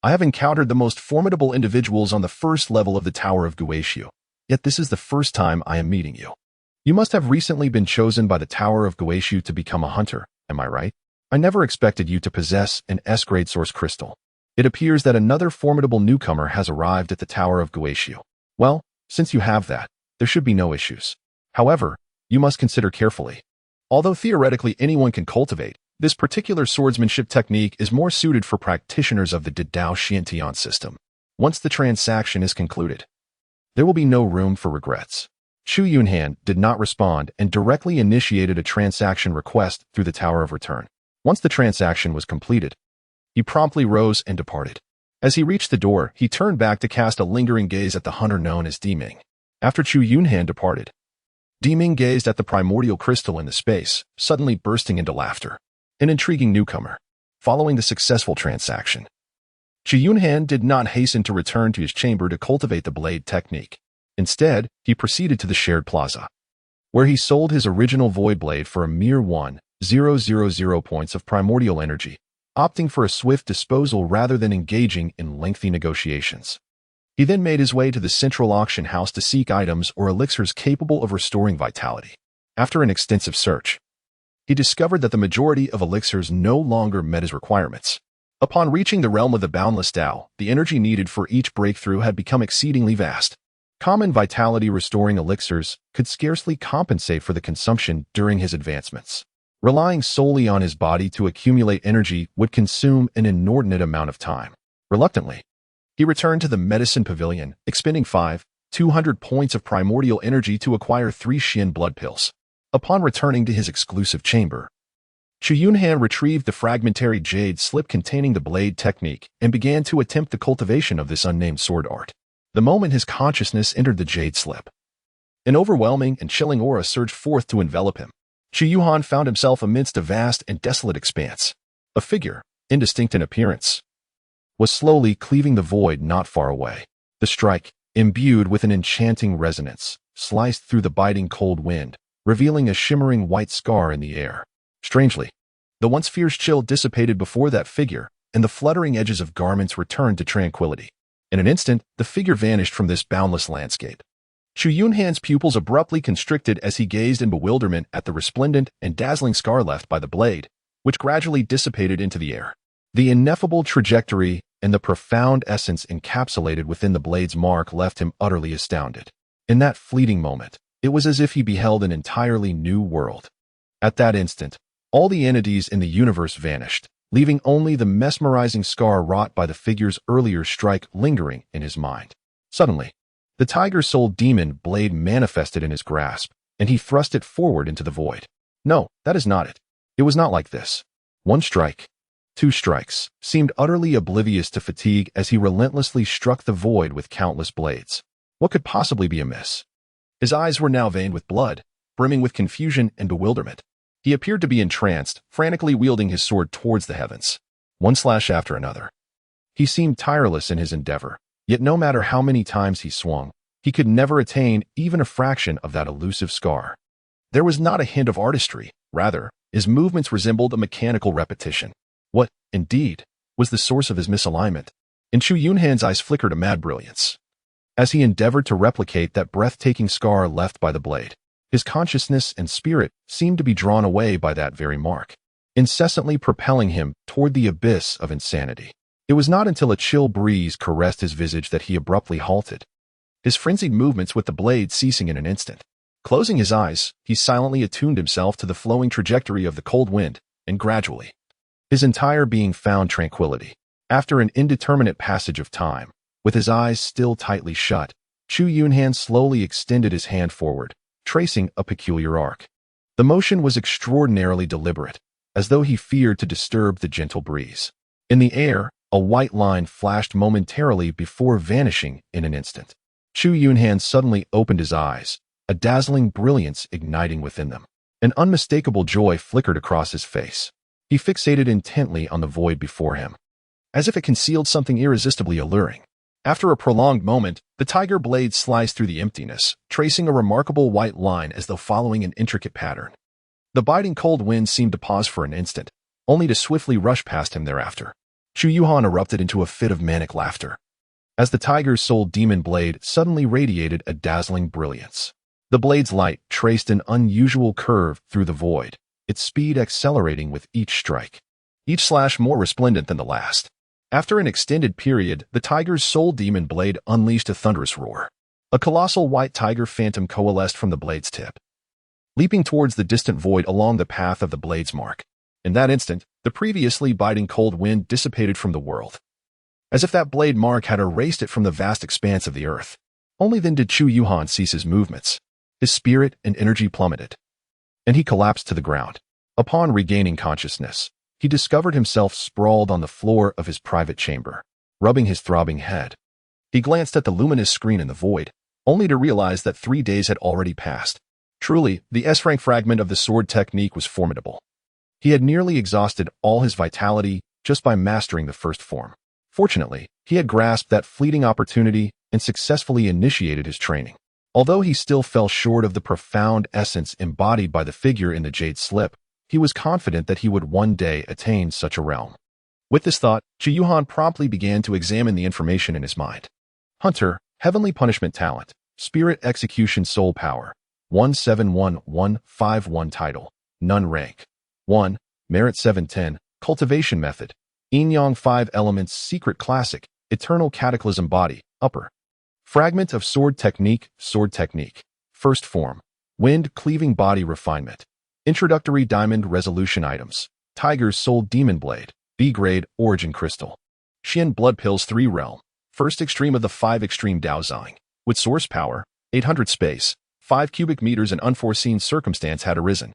"I have encountered the most formidable individuals on the first level of the Tower of Guishu, yet this is the first time I am meeting you. You must have recently been chosen by the Tower of Guishu to become a hunter, am I right? I never expected you to possess an S-grade source crystal. It appears that another formidable newcomer has arrived at the Tower of Guishu. Well, since you have that, there should be no issues. However, you must consider carefully. Although theoretically anyone can cultivate, this particular swordsmanship technique is more suited for practitioners of the Dao Xiantian system. Once the transaction is concluded, there will be no room for regrets." Chu Yunhan did not respond and directly initiated a transaction request through the Tower of Return. Once the transaction was completed, he promptly rose and departed. As he reached the door, he turned back to cast a lingering gaze at the hunter known as Di Ming. After Chu Yunhan departed, Di Ming gazed at the primordial crystal in the space, suddenly bursting into laughter. An intriguing newcomer. Following the successful transaction, Chu Yunhan did not hasten to return to his chamber to cultivate the blade technique. Instead, he proceeded to the shared plaza, where he sold his original void blade for a mere 1,000 points of primordial energy, opting for a swift disposal rather than engaging in lengthy negotiations. He then made his way to the central auction house to seek items or elixirs capable of restoring vitality. After an extensive search, he discovered that the majority of elixirs no longer met his requirements. Upon reaching the realm of the boundless Tao, the energy needed for each breakthrough had become exceedingly vast. Common vitality-restoring elixirs could scarcely compensate for the consumption during his advancements. Relying solely on his body to accumulate energy would consume an inordinate amount of time. Reluctantly, he returned to the medicine pavilion, expending 200 points of primordial energy to acquire 3 Xian blood pills. Upon returning to his exclusive chamber, Chu Yunhan retrieved the fragmentary jade slip containing the blade technique and began to attempt the cultivation of this unnamed sword art. The moment his consciousness entered the jade slip, an overwhelming and chilling aura surged forth to envelop him. Chu Yunhan found himself amidst a vast and desolate expanse. A figure, indistinct in appearance, was slowly cleaving the void not far away. The strike, imbued with an enchanting resonance, sliced through the biting cold wind, revealing a shimmering white scar in the air. Strangely, the once fierce chill dissipated before that figure, and the fluttering edges of garments returned to tranquility. In an instant, the figure vanished from this boundless landscape. Chu Yunhan's pupils abruptly constricted as he gazed in bewilderment at the resplendent and dazzling scar left by the blade, which gradually dissipated into the air. The ineffable trajectory and the profound essence encapsulated within the blade's mark left him utterly astounded. In that fleeting moment, it was as if he beheld an entirely new world. At that instant, all the entities in the universe vanished, leaving only the mesmerizing scar wrought by the figure's earlier strike lingering in his mind. Suddenly, the tiger-souled demon blade manifested in his grasp, and he thrust it forward into the void. No, that is not it. It was not like this. One strike, two strikes, seemed utterly oblivious to fatigue as he relentlessly struck the void with countless blades. What could possibly be amiss? His eyes were now veined with blood, brimming with confusion and bewilderment. He appeared to be entranced, frantically wielding his sword towards the heavens, one slash after another. He seemed tireless in his endeavor, yet no matter how many times he swung, he could never attain even a fraction of that elusive scar. There was not a hint of artistry. Rather, his movements resembled a mechanical repetition. What, indeed, was the source of his misalignment? In Chu Yunhan's eyes flickered a mad brilliance. As he endeavored to replicate that breathtaking scar left by the blade, his consciousness and spirit seemed to be drawn away by that very mark, incessantly propelling him toward the abyss of insanity. It was not until a chill breeze caressed his visage that he abruptly halted, his frenzied movements with the blade ceasing in an instant. Closing his eyes, he silently attuned himself to the flowing trajectory of the cold wind, and gradually, his entire being found tranquility. After an indeterminate passage of time, with his eyes still tightly shut, Chu Yunhan slowly extended his hand forward, tracing a peculiar arc. The motion was extraordinarily deliberate, as though he feared to disturb the gentle breeze. In the air, a white line flashed momentarily before vanishing in an instant. Chu Yunhan suddenly opened his eyes, a dazzling brilliance igniting within them. An unmistakable joy flickered across his face. He fixated intently on the void before him, as if it concealed something irresistibly alluring. After a prolonged moment, the tiger blade sliced through the emptiness, tracing a remarkable white line as though following an intricate pattern. The biting cold wind seemed to pause for an instant, only to swiftly rush past him thereafter. Chu Yunhan erupted into a fit of manic laughter, as the tiger's soul demon blade suddenly radiated a dazzling brilliance. The blade's light traced an unusual curve through the void, its speed accelerating with each strike, each slash more resplendent than the last. After an extended period, the tiger's soul demon blade unleashed a thunderous roar. A colossal white tiger phantom coalesced from the blade's tip, leaping towards the distant void along the path of the blade's mark. In that instant, the previously biting cold wind dissipated from the world, as if that blade mark had erased it from the vast expanse of the earth. Only then did Chu Yunhan cease his movements. His spirit and energy plummeted, and he collapsed to the ground. Upon regaining consciousness, he discovered himself sprawled on the floor of his private chamber, rubbing his throbbing head. He glanced at the luminous screen in the void, only to realize that 3 days had already passed. Truly, the S-rank fragment of the sword technique was formidable. He had nearly exhausted all his vitality just by mastering the first form. Fortunately, he had grasped that fleeting opportunity and successfully initiated his training. Although he still fell short of the profound essence embodied by the figure in the jade slip, he was confident that he would one day attain such a realm. With this thought, Chu Yunhan promptly began to examine the information in his mind. Hunter, Heavenly Punishment Talent, Spirit Execution Soul Power, 171151 Title, None Rank, 1, Merit 710, Cultivation Method, Yin Yang 5 Elements Secret Classic, Eternal Cataclysm Body, Upper. Fragment of Sword Technique, First Form, Wind Cleaving Body Refinement. Introductory Diamond Resolution Items, Tiger's Soul Demon Blade, B-Grade Origin Crystal. Xian Blood Pills 3 Realm, First Extreme of the 5 Extreme Daozang, with source power, 800 space, 5 cubic meters. An unforeseen circumstance had arisen.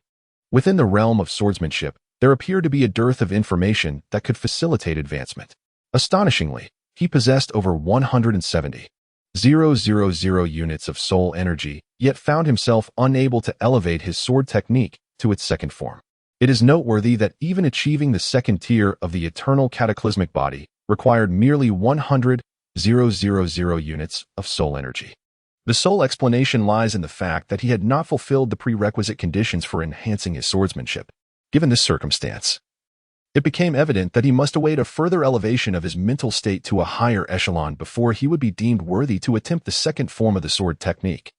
Within the realm of swordsmanship, there appeared to be a dearth of information that could facilitate advancement. Astonishingly, he possessed over 170,000 units of soul energy, yet found himself unable to elevate his sword technique to its second form. It is noteworthy that even achieving the second tier of the eternal cataclysmic body required merely 100,000 units of soul energy. The sole explanation lies in the fact that he had not fulfilled the prerequisite conditions for enhancing his swordsmanship. Given this circumstance, it became evident that he must await a further elevation of his mental state to a higher echelon before he would be deemed worthy to attempt the second form of the sword technique.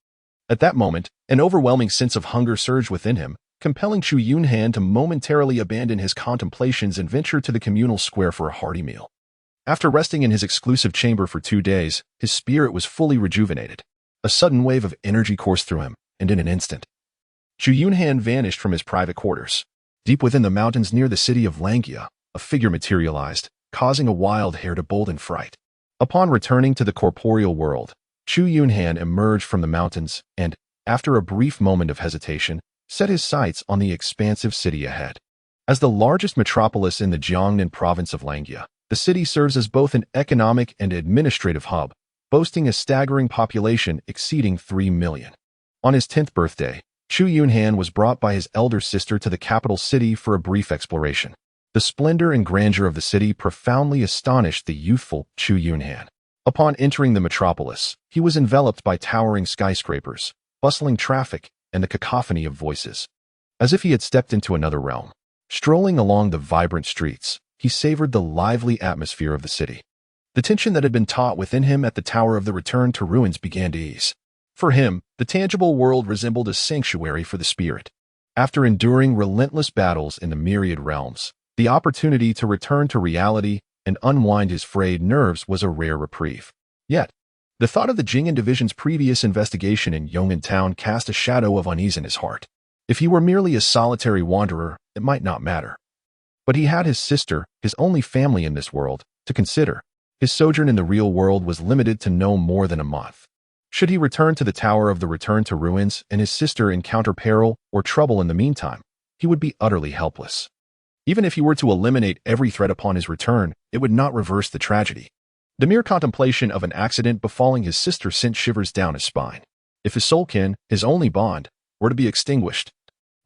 At that moment, an overwhelming sense of hunger surged within him, compelling Chu Yunhan to momentarily abandon his contemplations and venture to the communal square for a hearty meal. After resting in his exclusive chamber for 2 days, his spirit was fully rejuvenated. A sudden wave of energy coursed through him, and in an instant, Chu Yunhan vanished from his private quarters. Deep within the mountains near the city of Langia, a figure materialized, causing a wild hare to bolt in fright. Upon returning to the corporeal world, Chu Yunhan emerged from the mountains and, after a brief moment of hesitation, set his sights on the expansive city ahead. As the largest metropolis in the Jiangnan province of Langia, the city serves as both an economic and administrative hub, boasting a staggering population exceeding 3 million. On his 10th birthday, Chu Yunhan was brought by his elder sister to the capital city for a brief exploration. The splendor and grandeur of the city profoundly astonished the youthful Chu Yunhan. Upon entering the metropolis, he was enveloped by towering skyscrapers, bustling traffic, and the cacophony of voices. As if he had stepped into another realm. Strolling along the vibrant streets, he savored the lively atmosphere of the city. The tension that had been taught within him at the Tower of the Return to Ruins began to ease. For him, the tangible world resembled a sanctuary for the spirit. After enduring relentless battles in the myriad realms, the opportunity to return to reality and unwind his frayed nerves was a rare reprieve. Yet, the thought of the Jing'an Division's previous investigation in Yong'an Town cast a shadow of unease in his heart. If he were merely a solitary wanderer, it might not matter. But he had his sister, his only family in this world, to consider. His sojourn in the real world was limited to no more than a month. Should he return to the Tower of the Return to Ruins and his sister encounter peril or trouble in the meantime, he would be utterly helpless. Even if he were to eliminate every threat upon his return, it would not reverse the tragedy. The mere contemplation of an accident befalling his sister sent shivers down his spine. If his soulkin, his only bond, were to be extinguished,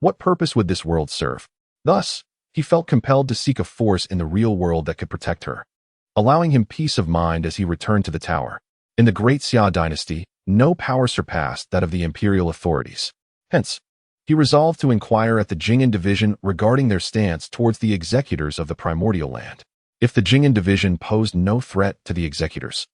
what purpose would this world serve? Thus, he felt compelled to seek a force in the real world that could protect her, allowing him peace of mind as he returned to the tower. In the Great Xia dynasty, no power surpassed that of the imperial authorities. Hence, he resolved to inquire at the Jing'an Division regarding their stance towards the executors of the primordial land. If the Jing'an Division posed no threat to the executors,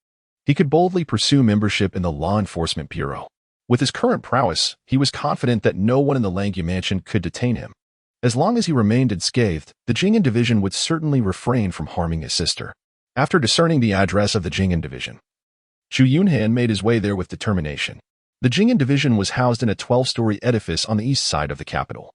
he could boldly pursue membership in the Law Enforcement Bureau. With his current prowess, he was confident that no one in the Langia mansion could detain him. As long as he remained unscathed, the Jing'an Division would certainly refrain from harming his sister. After discerning the address of the Jing'an Division, Chu Yunhan made his way there with determination. The Jing'an Division was housed in a 12-story edifice on the east side of the capital.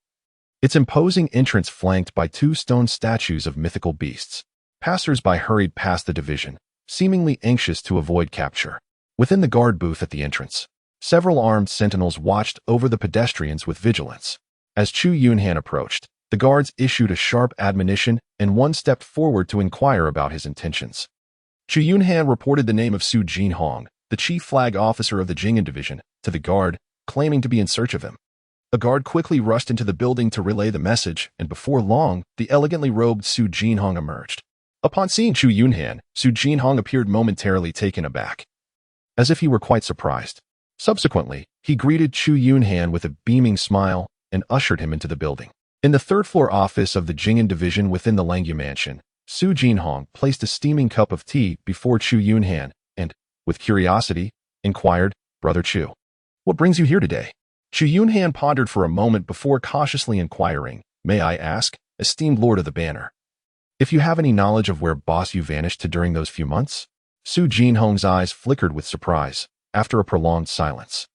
Its imposing entrance flanked by 2 stone statues of mythical beasts. Passers-by hurried past the division, seemingly anxious to avoid capture. Within the guard booth at the entrance, several armed sentinels watched over the pedestrians with vigilance. As Chu Yunhan approached, the guards issued a sharp admonition and one stepped forward to inquire about his intentions. Chu Yunhan reported the name of Su Jinhong, the chief flag officer of the Jing'an Division, to the guard, claiming to be in search of him. A guard quickly rushed into the building to relay the message, and before long, the elegantly robed Su Jinhong emerged. Upon seeing Chu Yunhan, Su Jinhong appeared momentarily taken aback, as if he were quite surprised. Subsequently, he greeted Chu Yunhan with a beaming smile and ushered him into the building. In the third-floor office of the Jing'an Division within the Langia mansion, Su Jinhong placed a steaming cup of tea before Chu Yunhan and, with curiosity, inquired, "Brother Chu, what brings you here today?" Chu Yunhan pondered for a moment before cautiously inquiring, "May I ask, esteemed Lord of the Banner, if you have any knowledge of where Boss Yu vanished to during those few months?" Su Jinhong's eyes flickered with surprise. After a prolonged silence,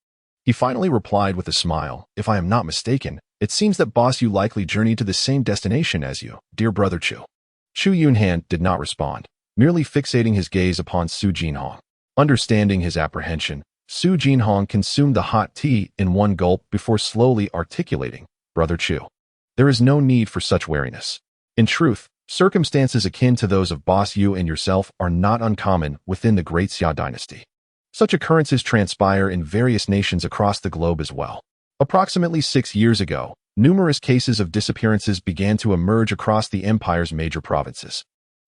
he finally replied with a smile, "If I am not mistaken, it seems that Boss Yu likely journeyed to the same destination as you, dear Brother Chu." Chu Yunhan did not respond, merely fixating his gaze upon Su Jinhong. Understanding his apprehension, Su Jinhong consumed the hot tea in one gulp before slowly articulating, "Brother Chu, there is no need for such wariness. In truth, circumstances akin to those of Boss Yu and yourself are not uncommon within the Great Xia dynasty. Such occurrences transpire in various nations across the globe as well. Approximately 6 years ago, numerous cases of disappearances began to emerge across the empire's major provinces.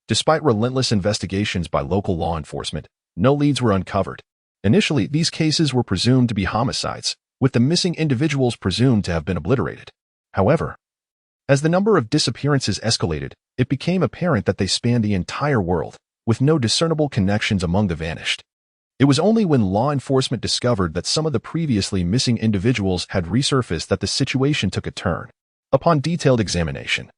Despite relentless investigations by local law enforcement, no leads were uncovered. Initially, these cases were presumed to be homicides, with the missing individuals presumed to have been obliterated. However, as the number of disappearances escalated, it became apparent that they spanned the entire world, with no discernible connections among the vanished. It was only when law enforcement discovered that some of the previously missing individuals had resurfaced that the situation took a turn. Upon detailed examination,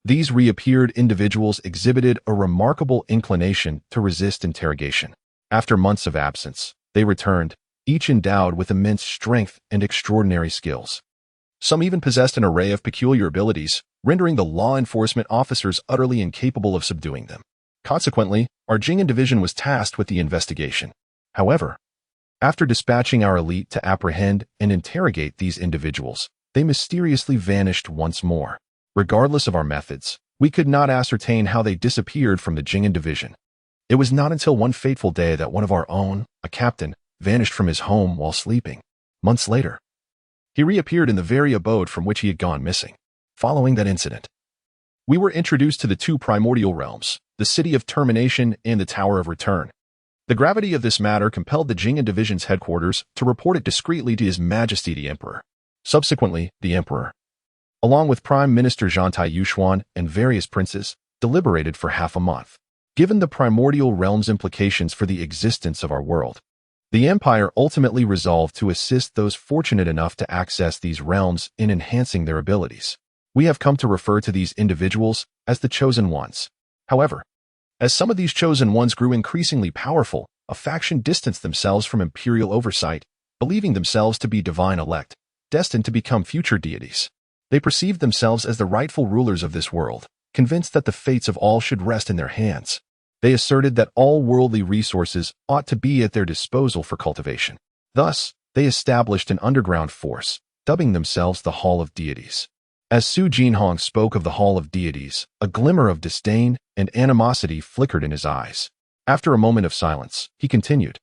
these reappeared individuals exhibited a remarkable inclination to resist interrogation. After months of absence, they returned, each endowed with immense strength and extraordinary skills. Some even possessed an array of peculiar abilities, rendering the law enforcement officers utterly incapable of subduing them. Consequently, our Jing'an Division was tasked with the investigation. However, After dispatching our elite to apprehend and interrogate these individuals, they mysteriously vanished once more. Regardless of our methods, we could not ascertain how they disappeared from the Jing'an division. It was not until one fateful day that one of our own, a captain, vanished from his home while sleeping. Months later, he reappeared in the very abode from which he had gone missing. Following that incident, we were introduced to the two primordial realms, the City of Termination and the Tower of Return. The gravity of this matter compelled the Jing'an division's headquarters to report it discreetly to His Majesty the Emperor. Subsequently, the Emperor, along with Prime Minister Zhantai Yuxuan and various princes, deliberated for half a month. Given the primordial realm's implications for the existence of our world, the Empire ultimately resolved to assist those fortunate enough to access these realms in enhancing their abilities. We have come to refer to these individuals as the Chosen Ones. However, as some of these Chosen Ones grew increasingly powerful, a faction distanced themselves from imperial oversight, believing themselves to be divine elect, destined to become future deities. They perceived themselves as the rightful rulers of this world, convinced that the fates of all should rest in their hands. They asserted that all worldly resources ought to be at their disposal for cultivation. Thus, they established an underground force, dubbing themselves the Hall of Deities. As Chu Yunhan spoke of the Hall of Deities, a glimmer of disdain and animosity flickered in his eyes. After a moment of silence, he continued,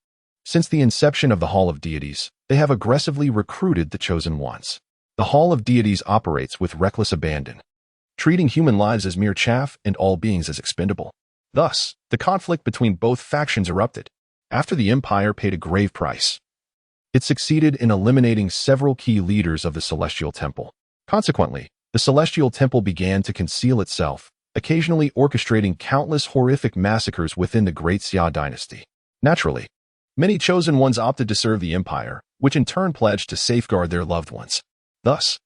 "Since the inception of the Hall of Deities, they have aggressively recruited the Chosen Ones. The Hall of Deities operates with reckless abandon, treating human lives as mere chaff and all beings as expendable. Thus, the conflict between both factions erupted. After the Empire paid a grave price, it succeeded in eliminating several key leaders of the Celestial Temple. Consequently, the Celestial Temple began to conceal itself, occasionally orchestrating countless horrific massacres within the Great Xia dynasty. Naturally, many Chosen Ones opted to serve the Empire, which in turn pledged to safeguard their loved ones. Thus,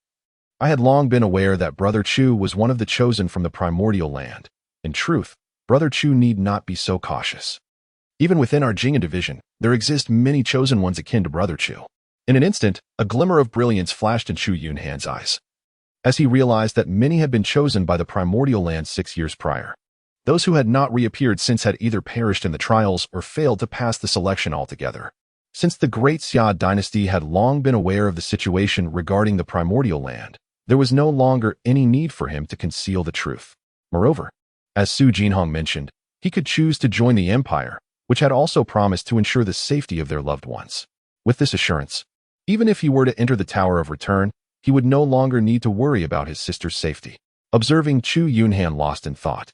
I had long been aware that Brother Chu was one of the chosen from the primordial land. In truth, Brother Chu need not be so cautious. Even within our Jing'an division, there exist many Chosen Ones akin to Brother Chu." In an instant, a glimmer of brilliance flashed in Chu Yunhan's eyes, as he realized that many had been chosen by the primordial land 6 years prior. Those who had not reappeared since had either perished in the trials or failed to pass the selection altogether. Since the Great Xia dynasty had long been aware of the situation regarding the primordial land, there was no longer any need for him to conceal the truth. Moreover, as Chu Yunhan mentioned, he could choose to join the Empire, which had also promised to ensure the safety of their loved ones. With this assurance, even if he were to enter the Tower of Return, he would no longer need to worry about his sister's safety. Observing Chu Yunhan lost in thought,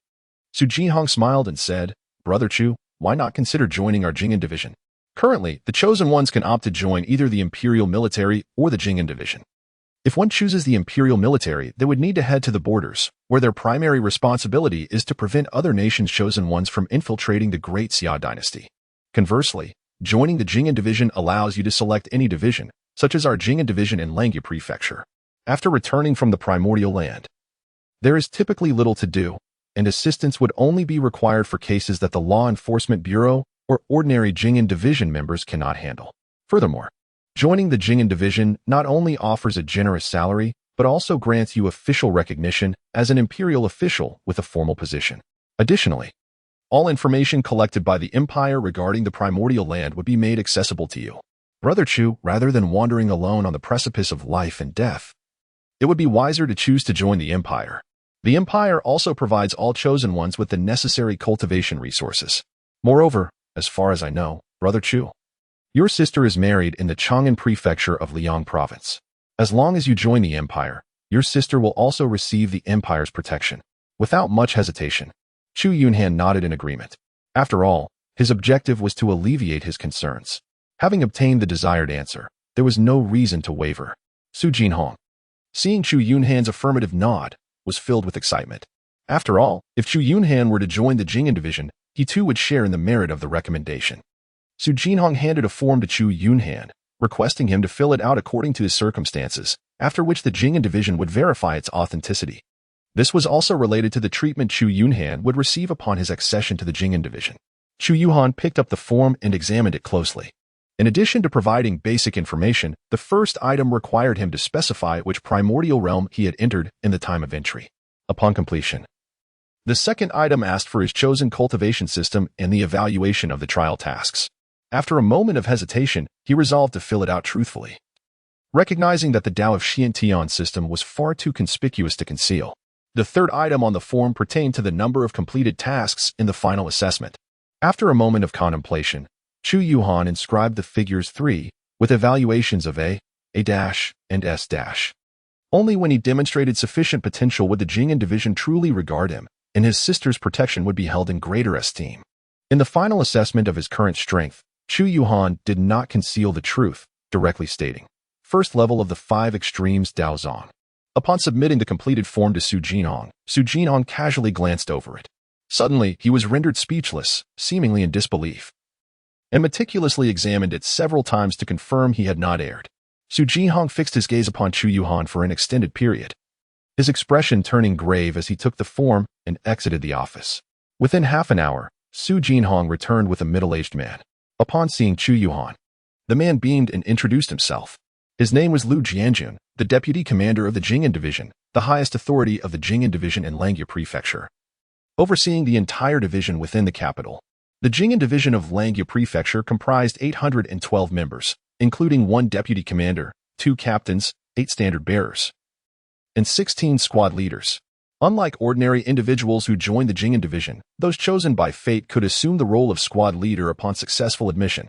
Chu Yunhan smiled and said, "Brother Chu, why not consider joining our Jing'an division? Currently, the Chosen Ones can opt to join either the Imperial Military or the Jing'an division. If one chooses the Imperial Military, they would need to head to the borders, where their primary responsibility is to prevent other nations' Chosen Ones from infiltrating the Great Xia dynasty. Conversely, joining the Jing'an division allows you to select any division, such as our Jing'an division in Langya Prefecture. After returning from the primordial land, there is typically little to do, and assistance would only be required for cases that the Law Enforcement Bureau or ordinary Jing'an division members cannot handle. Furthermore, joining the Jing'an division not only offers a generous salary, but also grants you official recognition as an imperial official with a formal position. Additionally, all information collected by the Empire regarding the primordial land would be made accessible to you. Brother Chu, rather than wandering alone on the precipice of life and death, it would be wiser to choose to join the Empire. The Empire also provides all Chosen Ones with the necessary cultivation resources. Moreover, as far as I know, Brother Chu, your sister is married in the Chang'an Prefecture of Liang Province. As long as you join the Empire, your sister will also receive the Empire's protection." Without much hesitation, Chu Yunhan nodded in agreement. After all, his objective was to alleviate his concerns. Having obtained the desired answer, there was no reason to waver. Chu Yunhan, seeing Chu Yunhan's affirmative nod, was filled with excitement. After all, if Chu Yunhan were to join the Jing'an division, he too would share in the merit of the recommendation. Chu Yunhan handed a form to Chu Yunhan, requesting him to fill it out according to his circumstances, after which the Jing'an division would verify its authenticity. This was also related to the treatment Chu Yunhan would receive upon his accession to the Jing'an division. Chu Yunhan picked up the form and examined it closely. In addition to providing basic information, the first item required him to specify which primordial realm he had entered in the time of entry. Upon completion, the second item asked for his chosen cultivation system and the evaluation of the trial tasks. After a moment of hesitation, he resolved to fill it out truthfully, recognizing that the Tao of Xiantian system was far too conspicuous to conceal. The third item on the form pertained to the number of completed tasks in the final assessment. After a moment of contemplation, Chu Yunhan inscribed the figures 3 with evaluations of A, and S-. Only when he demonstrated sufficient potential would the Jing'an division truly regard him, and his sister's protection would be held in greater esteem. In the final assessment of his current strength, Chu Yunhan did not conceal the truth, directly stating, first level of the 5 extremes Daozong. Upon submitting the completed form to Su Jinhong casually glanced over it. Suddenly, he was rendered speechless, seemingly in disbelief, and meticulously examined it several times to confirm he had not erred. Su Jinhong fixed his gaze upon Chu Yunhan for an extended period, his expression turning grave as he took the form and exited the office. Within half an hour, Su Jinhong returned with a middle-aged man. Upon seeing Chu Yunhan, the man beamed and introduced himself. His name was Lu Jianjun, the deputy commander of the Jing'an division, the highest authority of the Jing'an division in Langya Prefecture, overseeing the entire division within the capital. The Jing'an division of Langya Prefecture comprised 812 members, including 1 deputy commander, 2 captains, 8 standard bearers, and 16 squad leaders. Unlike ordinary individuals who joined the Jing'an division, those chosen by fate could assume the role of squad leader upon successful admission.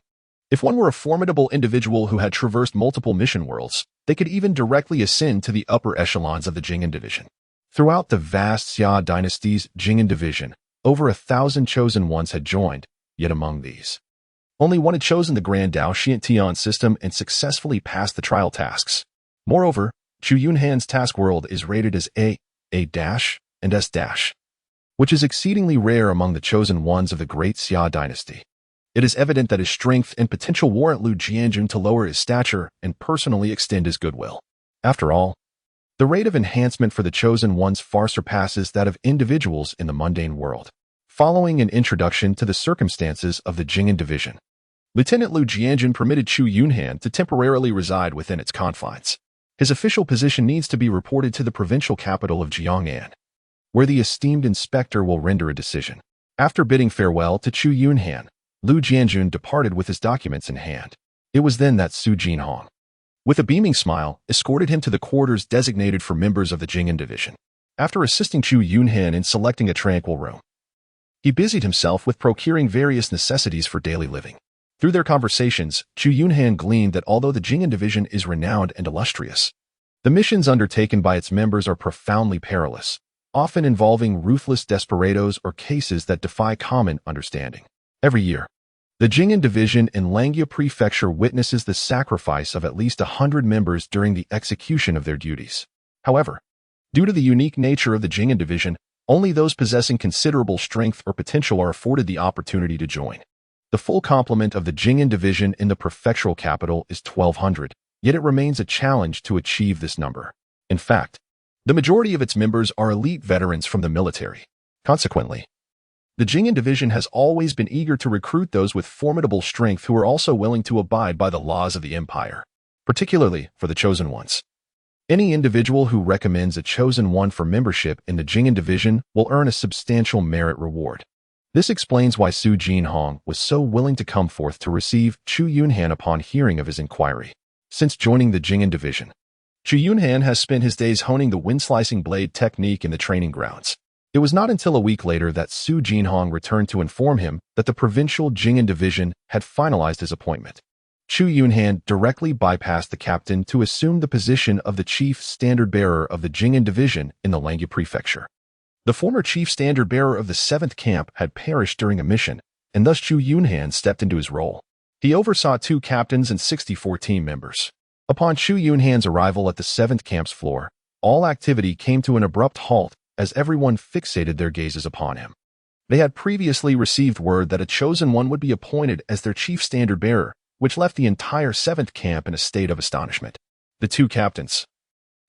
If one were a formidable individual who had traversed multiple mission worlds, they could even directly ascend to the upper echelons of the Jing'an division. Throughout the vast Xia dynasty's Jing'an division, over 1,000 chosen ones had joined, yet among these, only one had chosen the Grand Tao Xiantian system and successfully passed the trial tasks. Moreover, Chu Yunhan's task world is rated as A-, and S-, which is exceedingly rare among the chosen ones of the great Xia dynasty. It is evident that his strength and potential warrant Lu Jianjun to lower his stature and personally extend his goodwill. After all, the rate of enhancement for the chosen ones far surpasses that of individuals in the mundane world. Following an introduction to the circumstances of the Jing'an division, Lieutenant Lu Jianjun permitted Chu Yunhan to temporarily reside within its confines. His official position needs to be reported to the provincial capital of Jiang'an, where the esteemed inspector will render a decision. After bidding farewell to Chu Yunhan, Lu Jianjun departed with his documents in hand. It was then that Su Jinhong, with a beaming smile, escorted him to the quarters designated for members of the Jing'an division. After assisting Chu Yunhan in selecting a tranquil room, he busied himself with procuring various necessities for daily living. Through their conversations, Chu Yunhan gleaned that although the Jing'an division is renowned and illustrious, the missions undertaken by its members are profoundly perilous, often involving ruthless desperados or cases that defy common understanding. Every year, the Jing'an division in Langya Prefecture witnesses the sacrifice of at least 100 members during the execution of their duties. However, due to the unique nature of the Jing'an division, only those possessing considerable strength or potential are afforded the opportunity to join. The full complement of the Jing'an division in the prefectural capital is 1,200, yet it remains a challenge to achieve this number. In fact, the majority of its members are elite veterans from the military. Consequently, the Jing'an division has always been eager to recruit those with formidable strength who are also willing to abide by the laws of the empire, particularly for the chosen ones. Any individual who recommends a chosen one for membership in the Jing'an division will earn a substantial merit reward. This explains why Su Jinhong was so willing to come forth to receive Chu Yunhan upon hearing of his inquiry. Since joining the Jing'an division, Chu Yunhan has spent his days honing the wind-slicing blade technique in the training grounds. It was not until a week later that Su Jinhong returned to inform him that the provincial Jing'an division had finalized his appointment. Chu Yunhan directly bypassed the captain to assume the position of the chief standard-bearer of the Jing'an division in the Langya Prefecture. The former chief standard-bearer of the 7th camp had perished during a mission, and thus Chu Yunhan stepped into his role. He oversaw 2 captains and 64 team members. Upon Chu Yunhan's arrival at the 7th camp's floor, all activity came to an abrupt halt as everyone fixated their gazes upon him. They had previously received word that a chosen one would be appointed as their chief standard-bearer, which left the entire 7th camp in a state of astonishment. The 2 captains,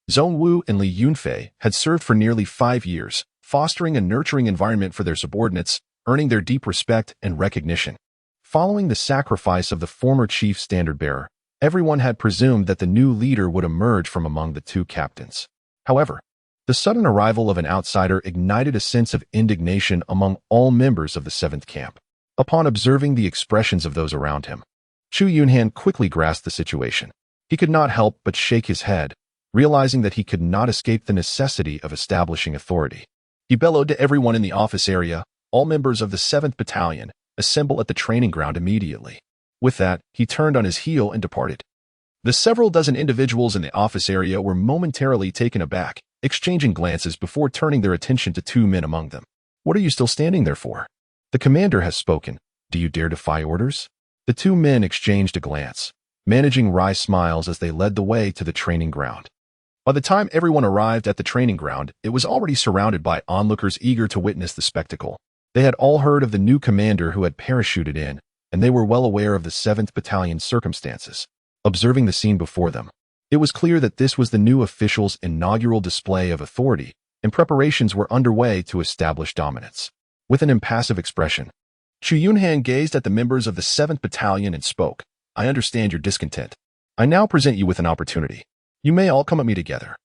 Zhong Wu and Li Yunfei, had served for nearly 5 years, fostering a nurturing environment for their subordinates, earning their deep respect and recognition. Following the sacrifice of the former chief standard-bearer, everyone had presumed that the new leader would emerge from among the 2 captains. However, the sudden arrival of an outsider ignited a sense of indignation among all members of the 7th camp. Upon observing the expressions of those around him, Chu Yunhan quickly grasped the situation. He could not help but shake his head, realizing that he could not escape the necessity of establishing authority. He bellowed to everyone in the office area, "All members of the 7th Battalion, assemble at the training ground immediately." With that, he turned on his heel and departed. The several dozen individuals in the office area were momentarily taken aback, exchanging glances before turning their attention to two men among them. "What are you still standing there for? The commander has spoken. Do you dare defy orders?" The two men exchanged a glance, managing wry smiles as they led the way to the training ground. By the time everyone arrived at the training ground, it was already surrounded by onlookers eager to witness the spectacle. They had all heard of the new commander who had parachuted in, and they were well aware of the 7th Battalion's circumstances. Observing the scene before them, it was clear that this was the new official's inaugural display of authority, and preparations were underway to establish dominance. With an impassive expression, Chu Yunhan gazed at the members of the 7th Battalion and spoke. "I understand your discontent. I now present you with an opportunity. You may all come at me together.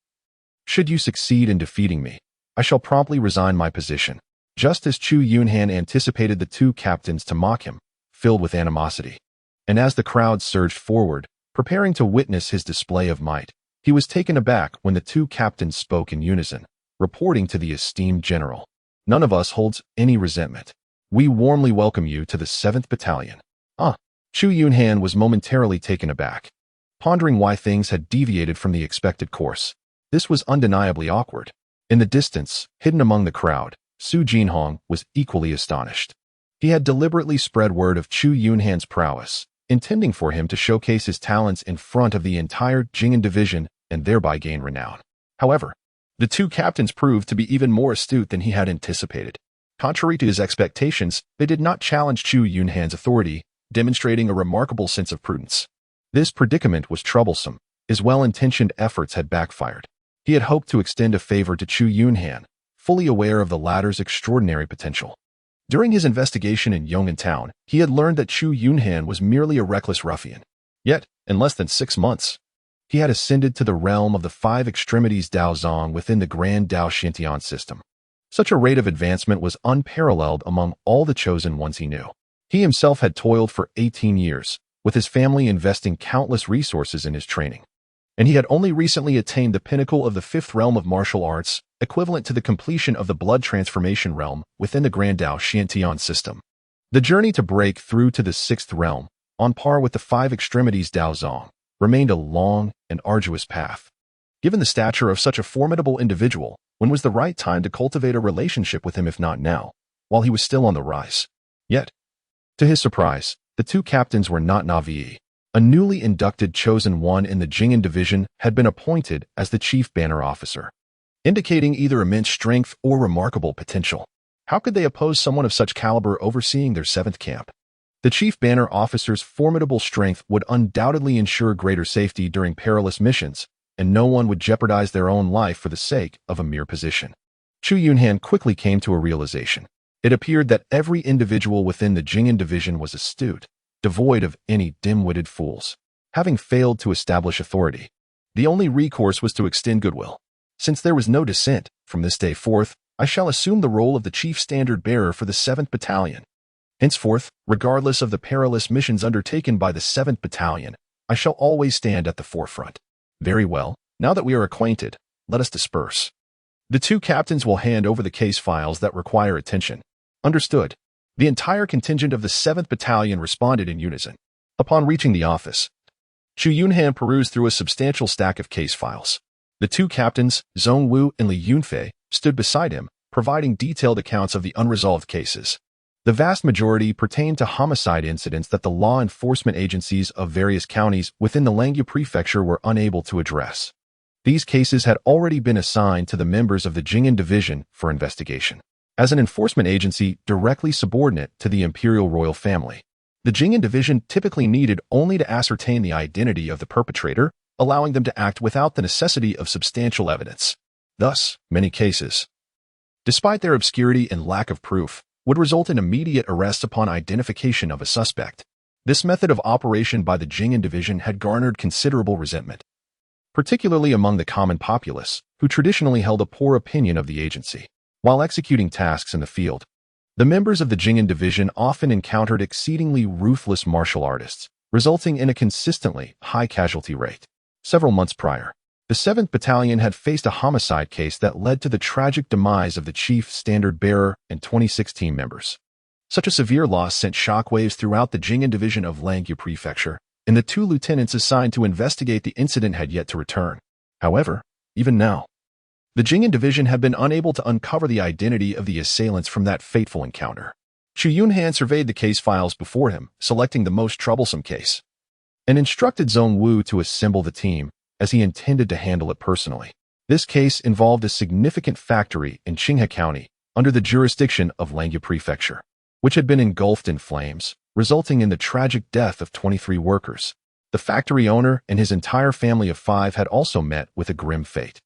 Should you succeed in defeating me, I shall promptly resign my position." Just as Chu Yunhan anticipated the two captains to mock him, filled with animosity. And as the crowd surged forward, preparing to witness his display of might, he was taken aback when the two captains spoke in unison, reporting to the esteemed general. "None of us holds any resentment. We warmly welcome you to the 7th Battalion." Chu Yunhan was momentarily taken aback, pondering why things had deviated from the expected course. This was undeniably awkward. In the distance, hidden among the crowd, Su Jinhong was equally astonished. He had deliberately spread word of Chu Yunhan's prowess, intending for him to showcase his talents in front of the entire Jing'an division and thereby gain renown. However, the two captains proved to be even more astute than he had anticipated. Contrary to his expectations, they did not challenge Chu Yunhan's authority, demonstrating a remarkable sense of prudence. This predicament was troublesome. His well-intentioned efforts had backfired. He had hoped to extend a favor to Chu Yunhan, fully aware of the latter's extraordinary potential. During his investigation in Yong'an town, he had learned that Chu Yunhan was merely a reckless ruffian. Yet, in less than 6 months, he had ascended to the realm of the 5 extremities Daozong within the Grand Dao Xintian system. Such a rate of advancement was unparalleled among all the chosen ones he knew. He himself had toiled for 18 years, with his family investing countless resources in his training. And he had only recently attained the pinnacle of the 5th realm of martial arts, equivalent to the completion of the blood transformation realm within the Grand Dao Xintian system. The journey to break through to the 6th realm, on par with the 5 extremities Daozong, remained a long and arduous path. Given the stature of such a formidable individual, when was the right time to cultivate a relationship with him if not now, while he was still on the rise? Yet, to his surprise, the two captains were not Na'vi. A newly inducted chosen one in the Jing'an division had been appointed as the chief banner officer, indicating either immense strength or remarkable potential. How could they oppose someone of such caliber overseeing their 7th camp? The chief banner officer's formidable strength would undoubtedly ensure greater safety during perilous missions, and no one would jeopardize their own life for the sake of a mere position. Chu Yunhan quickly came to a realization. It appeared that every individual within the Jing'an division was astute, devoid of any dim-witted fools. Having failed to establish authority, the only recourse was to extend goodwill. Since there was no dissent, from this day forth, I shall assume the role of the chief standard-bearer for the 7th Battalion. Henceforth, regardless of the perilous missions undertaken by the 7th Battalion, I shall always stand at the forefront. Very well, now that we are acquainted, let us disperse. The two captains will hand over the case files that require attention. Understood. The entire contingent of the 7th Battalion responded in unison. Upon reaching the office, Chu Yunhan perused through a substantial stack of case files. The two captains, Zhong Wu and Li Yunfei, stood beside him, providing detailed accounts of the unresolved cases. The vast majority pertained to homicide incidents that the law enforcement agencies of various counties within the Langyu Prefecture were unable to address. These cases had already been assigned to the members of the Jing'an Division for investigation. As an enforcement agency directly subordinate to the imperial royal family, the Jing'an Division typically needed only to ascertain the identity of the perpetrator, allowing them to act without the necessity of substantial evidence. Thus, many cases, despite their obscurity and lack of proof, would result in immediate arrest upon identification of a suspect. This method of operation by the Jing'an Division had garnered considerable resentment, particularly among the common populace, who traditionally held a poor opinion of the agency. While executing tasks in the field, The members of the Jing'an division often encountered exceedingly ruthless martial artists, resulting in a consistently high casualty rate. Several months prior, the 7th Battalion had faced a homicide case that led to the tragic demise of the chief standard-bearer and 26 team members. Such a severe loss sent shockwaves throughout the Jing'an division of Langyu Prefecture, and the 2 lieutenants assigned to investigate the incident had yet to return. However, even now, the Jing'an division had been unable to uncover the identity of the assailants from that fateful encounter. Chu Yunhan surveyed the case files before him, selecting the most troublesome case, and instructed Zhong Wu to assemble the team, as he intended to handle it personally. This case involved a significant factory in Qinghe County, under the jurisdiction of Langyu Prefecture, which had been engulfed in flames, resulting in the tragic death of 23 workers. The factory owner and his entire family of 5 had also met with a grim fate.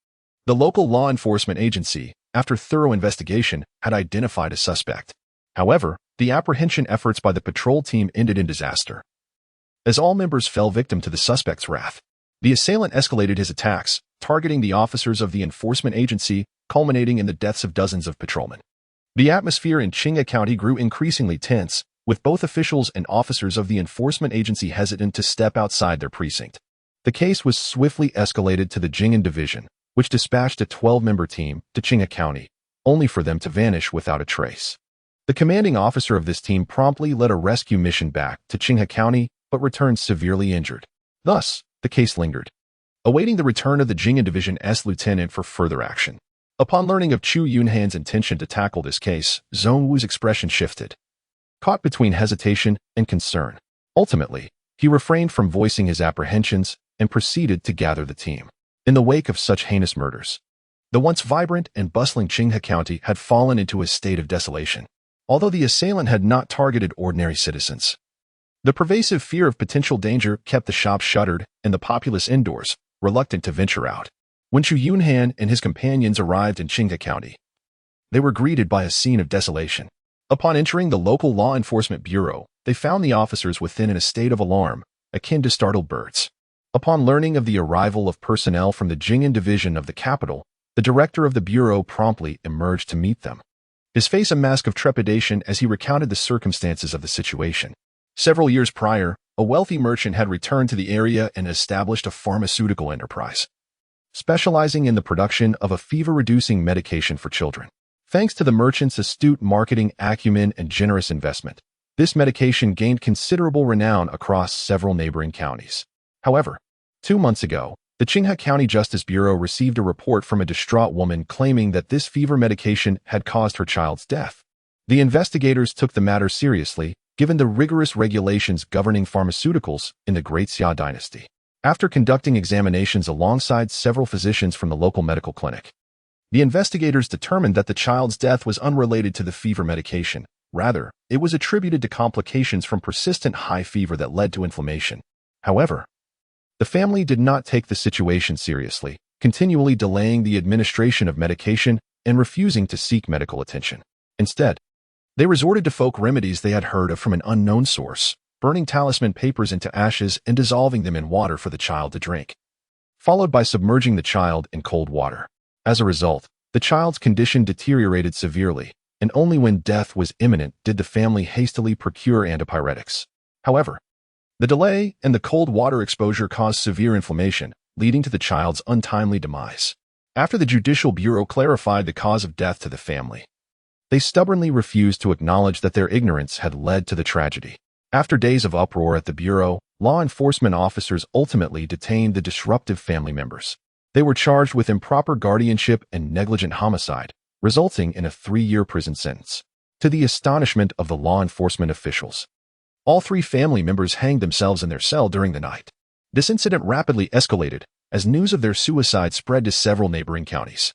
The local law enforcement agency, after thorough investigation, had identified a suspect. However, the apprehension efforts by the patrol team ended in disaster, as all members fell victim to the suspect's wrath. The assailant escalated his attacks, targeting the officers of the enforcement agency, culminating in the deaths of dozens of patrolmen. The atmosphere in Qinghe County grew increasingly tense, with both officials and officers of the enforcement agency hesitant to step outside their precinct. The case was swiftly escalated to the Jing'an division, which dispatched a 12-member team to Qinghe County, only for them to vanish without a trace. The commanding officer of this team promptly led a rescue mission back to Qinghe County, but returned severely injured. Thus, the case lingered, awaiting the return of the Jing'an Division S lieutenant for further action. Upon learning of Chu Yunhan's intention to tackle this case, Zhong Wu's expression shifted, caught between hesitation and concern. Ultimately, he refrained from voicing his apprehensions and proceeded to gather the team. In the wake of such heinous murders, the once vibrant and bustling Qinghe County had fallen into a state of desolation. Although the assailant had not targeted ordinary citizens, the pervasive fear of potential danger kept the shops shuttered and the populace indoors, reluctant to venture out. When Chu Yunhan and his companions arrived in Qinghe County, they were greeted by a scene of desolation. Upon entering the local law enforcement bureau, they found the officers within in a state of alarm, akin to startled birds. Upon learning of the arrival of personnel from the Jing'an division of the capital, the director of the bureau promptly emerged to meet them, his face a mask of trepidation as he recounted the circumstances of the situation. Several years prior, a wealthy merchant had returned to the area and established a pharmaceutical enterprise, specializing in the production of a fever-reducing medication for children. Thanks to the merchant's astute marketing acumen and generous investment, this medication gained considerable renown across several neighboring counties. However, 2 months ago, the Qinghe County Justice Bureau received a report from a distraught woman claiming that this fever medication had caused her child's death. The investigators took the matter seriously, given the rigorous regulations governing pharmaceuticals in the Great Xia dynasty. After conducting examinations alongside several physicians from the local medical clinic, the investigators determined that the child's death was unrelated to the fever medication. Rather, it was attributed to complications from persistent high fever that led to inflammation. However, the family did not take the situation seriously, continually delaying the administration of medication and refusing to seek medical attention. Instead, they resorted to folk remedies they had heard of from an unknown source, burning talisman papers into ashes and dissolving them in water for the child to drink, followed by submerging the child in cold water. As a result, the child's condition deteriorated severely, and only when death was imminent did the family hastily procure antipyretics. However, the delay and the cold water exposure caused severe inflammation, leading to the child's untimely demise. After the Judicial Bureau clarified the cause of death to the family, they stubbornly refused to acknowledge that their ignorance had led to the tragedy. After days of uproar at the Bureau, law enforcement officers ultimately detained the disruptive family members. They were charged with improper guardianship and negligent homicide, resulting in a 3-year prison sentence. To the astonishment of the law enforcement officials, all 3 family members hanged themselves in their cell during the night. This incident rapidly escalated as news of their suicide spread to several neighboring counties.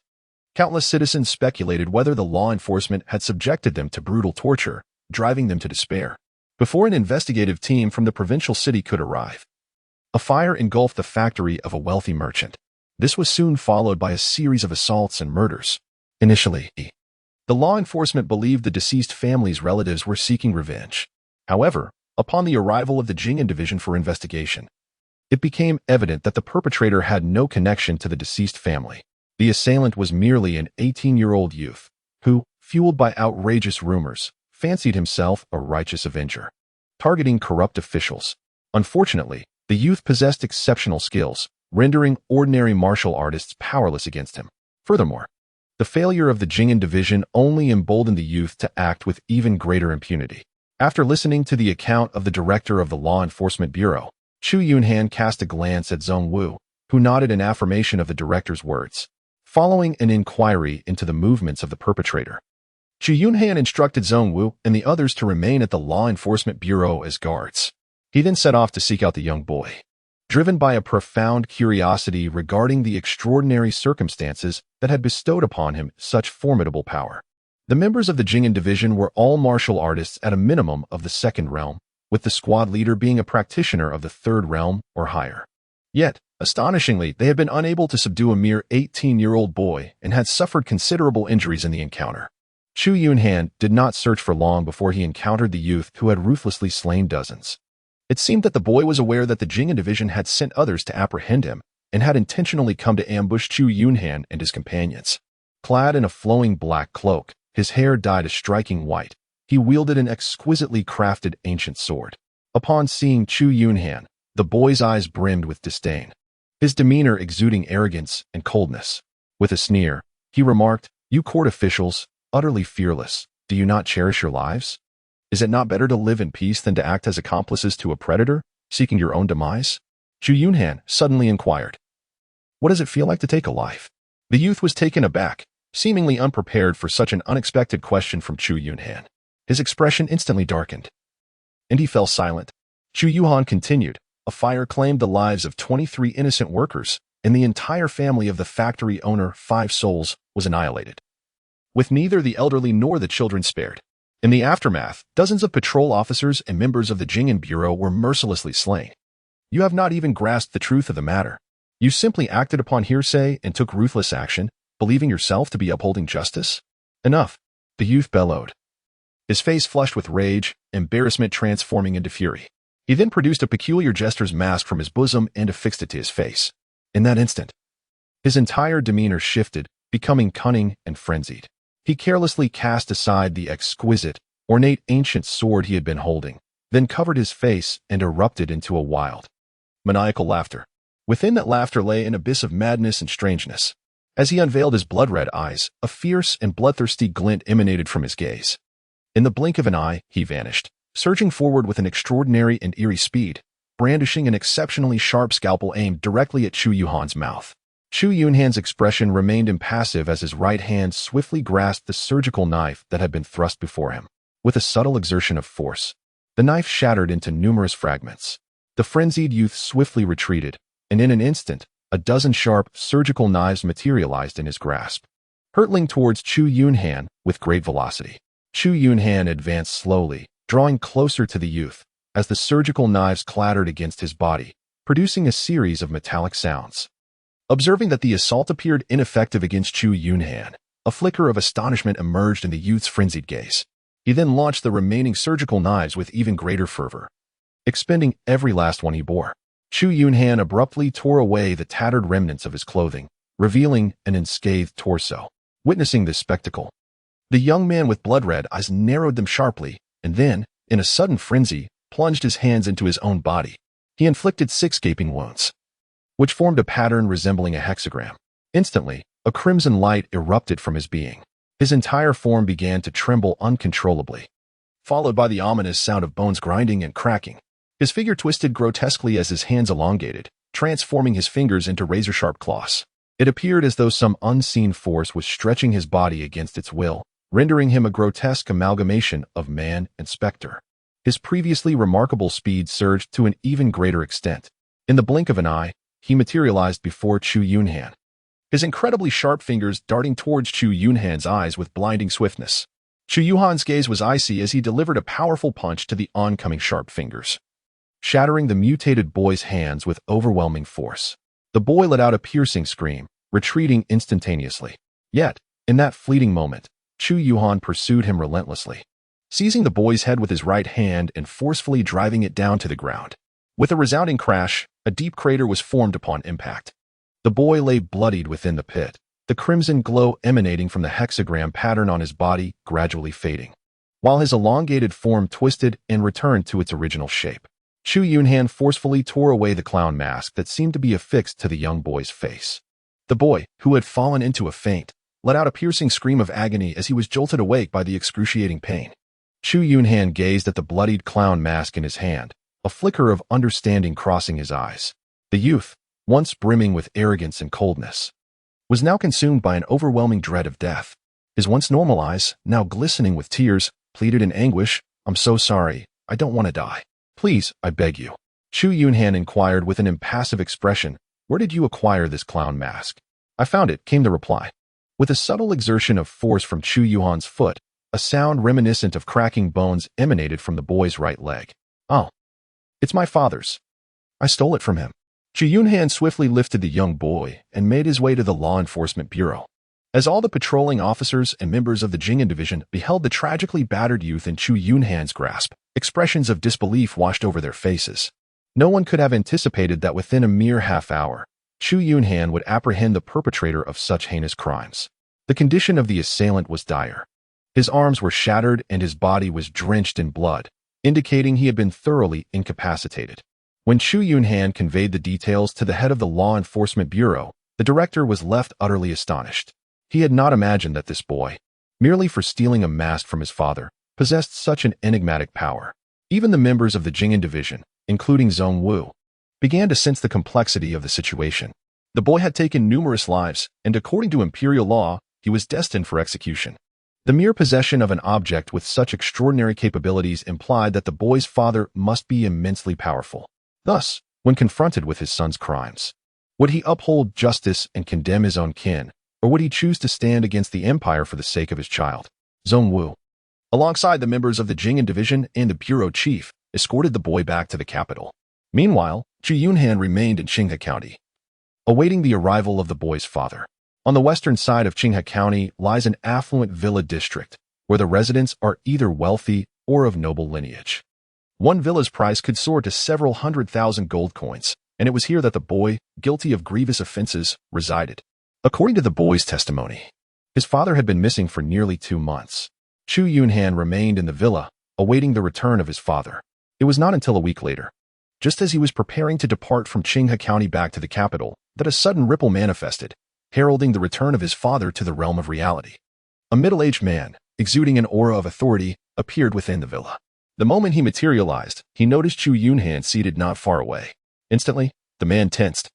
Countless citizens speculated whether the law enforcement had subjected them to brutal torture, driving them to despair. Before an investigative team from the provincial city could arrive, a fire engulfed the factory of a wealthy merchant. This was soon followed by a series of assaults and murders. Initially, the law enforcement believed the deceased family's relatives were seeking revenge. However, upon the arrival of the Jing'an Division for investigation, it became evident that the perpetrator had no connection to the deceased family. The assailant was merely an 18-year-old youth who, fueled by outrageous rumors, fancied himself a righteous avenger, targeting corrupt officials. Unfortunately, the youth possessed exceptional skills, rendering ordinary martial artists powerless against him. Furthermore, the failure of the Jing'an division only emboldened the youth to act with even greater impunity. After listening to the account of the director of the Law Enforcement Bureau, Chu Yunhan cast a glance at Zhong Wu, who nodded in affirmation of the director's words. Following an inquiry into the movements of the perpetrator, Chu Yunhan instructed Zhong Wu and the others to remain at the Law Enforcement Bureau as guards. He then set off to seek out the young boy. Driven by a profound curiosity regarding the extraordinary circumstances that had bestowed upon him such formidable power. The members of the Jing'an division were all martial artists at a minimum of the second realm, with the squad leader being a practitioner of the third realm or higher. Yet, astonishingly, they had been unable to subdue a mere 18-year-old boy and had suffered considerable injuries in the encounter. Chu Yunhan did not search for long before he encountered the youth who had ruthlessly slain dozens. It seemed that the boy was aware that the Jing'an division had sent others to apprehend him and had intentionally come to ambush Chu Yunhan and his companions. Clad in a flowing black cloak, his hair dyed a striking white, he wielded an exquisitely crafted ancient sword. Upon seeing Chu Yunhan, the boy's eyes brimmed with disdain, his demeanor exuding arrogance and coldness. With a sneer, he remarked, "You court officials, utterly fearless, do you not cherish your lives? Is it not better to live in peace than to act as accomplices to a predator, seeking your own demise?" Chu Yunhan suddenly inquired, "What does it feel like to take a life?" The youth was taken aback, seemingly unprepared for such an unexpected question from Chu Yunhan. His expression instantly darkened, and he fell silent. Chu Yunhan continued, "A fire claimed the lives of 23 innocent workers, and the entire family of the factory owner, 5 souls, was annihilated, with neither the elderly nor the children spared. In the aftermath, dozens of patrol officers and members of the Jing'an Bureau were mercilessly slain. You have not even grasped the truth of the matter. You simply acted upon hearsay and took ruthless action, believing yourself to be upholding justice? Enough," the youth bellowed, his face flushed with rage, embarrassment transforming into fury. He then produced a peculiar jester's mask from his bosom and affixed it to his face. In that instant, his entire demeanor shifted, becoming cunning and frenzied. He carelessly cast aside the exquisite, ornate ancient sword he had been holding, then covered his face and erupted into a wild, maniacal laughter. Within that laughter lay an abyss of madness and strangeness. As he unveiled his blood-red eyes, a fierce and bloodthirsty glint emanated from his gaze. In the blink of an eye, he vanished, surging forward with an extraordinary and eerie speed, brandishing an exceptionally sharp scalpel aimed directly at Chu Yunhan's mouth. Chu Yunhan's expression remained impassive as his right hand swiftly grasped the surgical knife that had been thrust before him. With a subtle exertion of force, the knife shattered into numerous fragments. The frenzied youth swiftly retreated, and in an instant, a dozen sharp, surgical knives materialized in his grasp, hurtling towards Chu Yunhan with great velocity. Chu Yunhan advanced slowly, drawing closer to the youth, as the surgical knives clattered against his body, producing a series of metallic sounds. Observing that the assault appeared ineffective against Chu Yunhan, a flicker of astonishment emerged in the youth's frenzied gaze. He then launched the remaining surgical knives with even greater fervor, expending every last one he bore. Chu Yunhan abruptly tore away the tattered remnants of his clothing, revealing an unscathed torso. Witnessing this spectacle, the young man with blood-red eyes narrowed them sharply, and then, in a sudden frenzy, plunged his hands into his own body. He inflicted 6 gaping wounds, which formed a pattern resembling a hexagram. Instantly, a crimson light erupted from his being. His entire form began to tremble uncontrollably, followed by the ominous sound of bones grinding and cracking. His figure twisted grotesquely as his hands elongated, transforming his fingers into razor-sharp claws. It appeared as though some unseen force was stretching his body against its will, rendering him a grotesque amalgamation of man and specter. His previously remarkable speed surged to an even greater extent. In the blink of an eye, he materialized before Chu Yunhan, his incredibly sharp fingers darting towards Chu Yunhan's eyes with blinding swiftness. Chu Yunhan's gaze was icy as he delivered a powerful punch to the oncoming sharp fingers, shattering the mutated boy's hands with overwhelming force. The boy let out a piercing scream, retreating instantaneously. Yet, in that fleeting moment, Chu Yunhan pursued him relentlessly, seizing the boy's head with his right hand and forcefully driving it down to the ground. With a resounding crash, a deep crater was formed upon impact. The boy lay bloodied within the pit, the crimson glow emanating from the hexagram pattern on his body gradually fading. while his elongated form twisted and returned to its original shape. Chu Yunhan forcefully tore away the clown mask that seemed to be affixed to the young boy's face. The boy, who had fallen into a faint, let out a piercing scream of agony as he was jolted awake by the excruciating pain. Chu Yunhan gazed at the bloodied clown mask in his hand, a flicker of understanding crossing his eyes. The youth, once brimming with arrogance and coldness, was now consumed by an overwhelming dread of death. His once normal eyes, now glistening with tears, pleaded in anguish, "I'm so sorry, I don't want to die. Please, I beg you." Chu Yunhan inquired with an impassive expression, "Where did you acquire this clown mask?" "I found it," came the reply. With a subtle exertion of force from Chu Yunhan's foot, a sound reminiscent of cracking bones emanated from the boy's right leg. "Oh, it's my father's. I stole it from him." Chu Yunhan swiftly lifted the young boy and made his way to the law enforcement bureau. As all the patrolling officers and members of the Jing'an division beheld the tragically battered youth in Chu Yunhan's grasp, expressions of disbelief washed over their faces. No one could have anticipated that within a mere half-hour, Chu Yunhan would apprehend the perpetrator of such heinous crimes. The condition of the assailant was dire. His arms were shattered and his body was drenched in blood, indicating he had been thoroughly incapacitated. When Chu Yunhan conveyed the details to the head of the Law Enforcement Bureau, the director was left utterly astonished. He had not imagined that this boy, merely for stealing a mask from his father, possessed such an enigmatic power. Even the members of the Jing'an division, including Zhong Wu, began to sense the complexity of the situation. The boy had taken numerous lives, and according to imperial law, he was destined for execution. The mere possession of an object with such extraordinary capabilities implied that the boy's father must be immensely powerful. Thus, when confronted with his son's crimes, would he uphold justice and condemn his own kin, or would he choose to stand against the empire for the sake of his child? Zhong Wu, alongside the members of the Jing'an division and the bureau chief, escorted the boy back to the capital. Meanwhile, Chu Yunhan remained in Qinghe County, awaiting the arrival of the boy's father. On the western side of Qinghe County lies an affluent villa district, where the residents are either wealthy or of noble lineage. One villa's price could soar to several 100,000 gold coins, and it was here that the boy, guilty of grievous offenses, resided. According to the boy's testimony, his father had been missing for nearly 2 months. Chu Yunhan remained in the villa, awaiting the return of his father. It was not until a week later, just as he was preparing to depart from Qinghe County back to the capital, that a sudden ripple manifested, heralding the return of his father to the realm of reality. A middle-aged man, exuding an aura of authority, appeared within the villa. The moment he materialized, he noticed Chu Yunhan seated not far away. Instantly, the man tensed,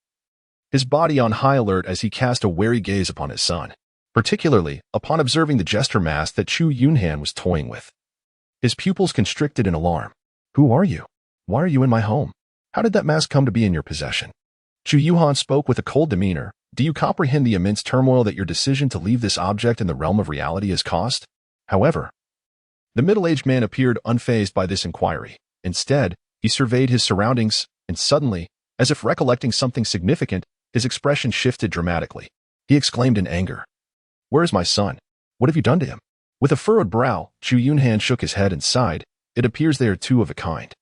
his body on high alert as he cast a wary gaze upon his son, particularly upon observing the jester mask that Chu Yunhan was toying with. His pupils constricted in alarm. "Who are you? Why are you in my home? How did that mask come to be in your possession?" Chu Yunhan spoke with a cold demeanor. "Do you comprehend the immense turmoil that your decision to leave this object in the realm of reality has caused?" However, the middle-aged man appeared unfazed by this inquiry. Instead, he surveyed his surroundings, and suddenly, as if recollecting something significant, his expression shifted dramatically. He exclaimed in anger, "Where is my son? What have you done to him?" With a furrowed brow, Chu Yunhan shook his head and sighed. "It appears they are two of a kind.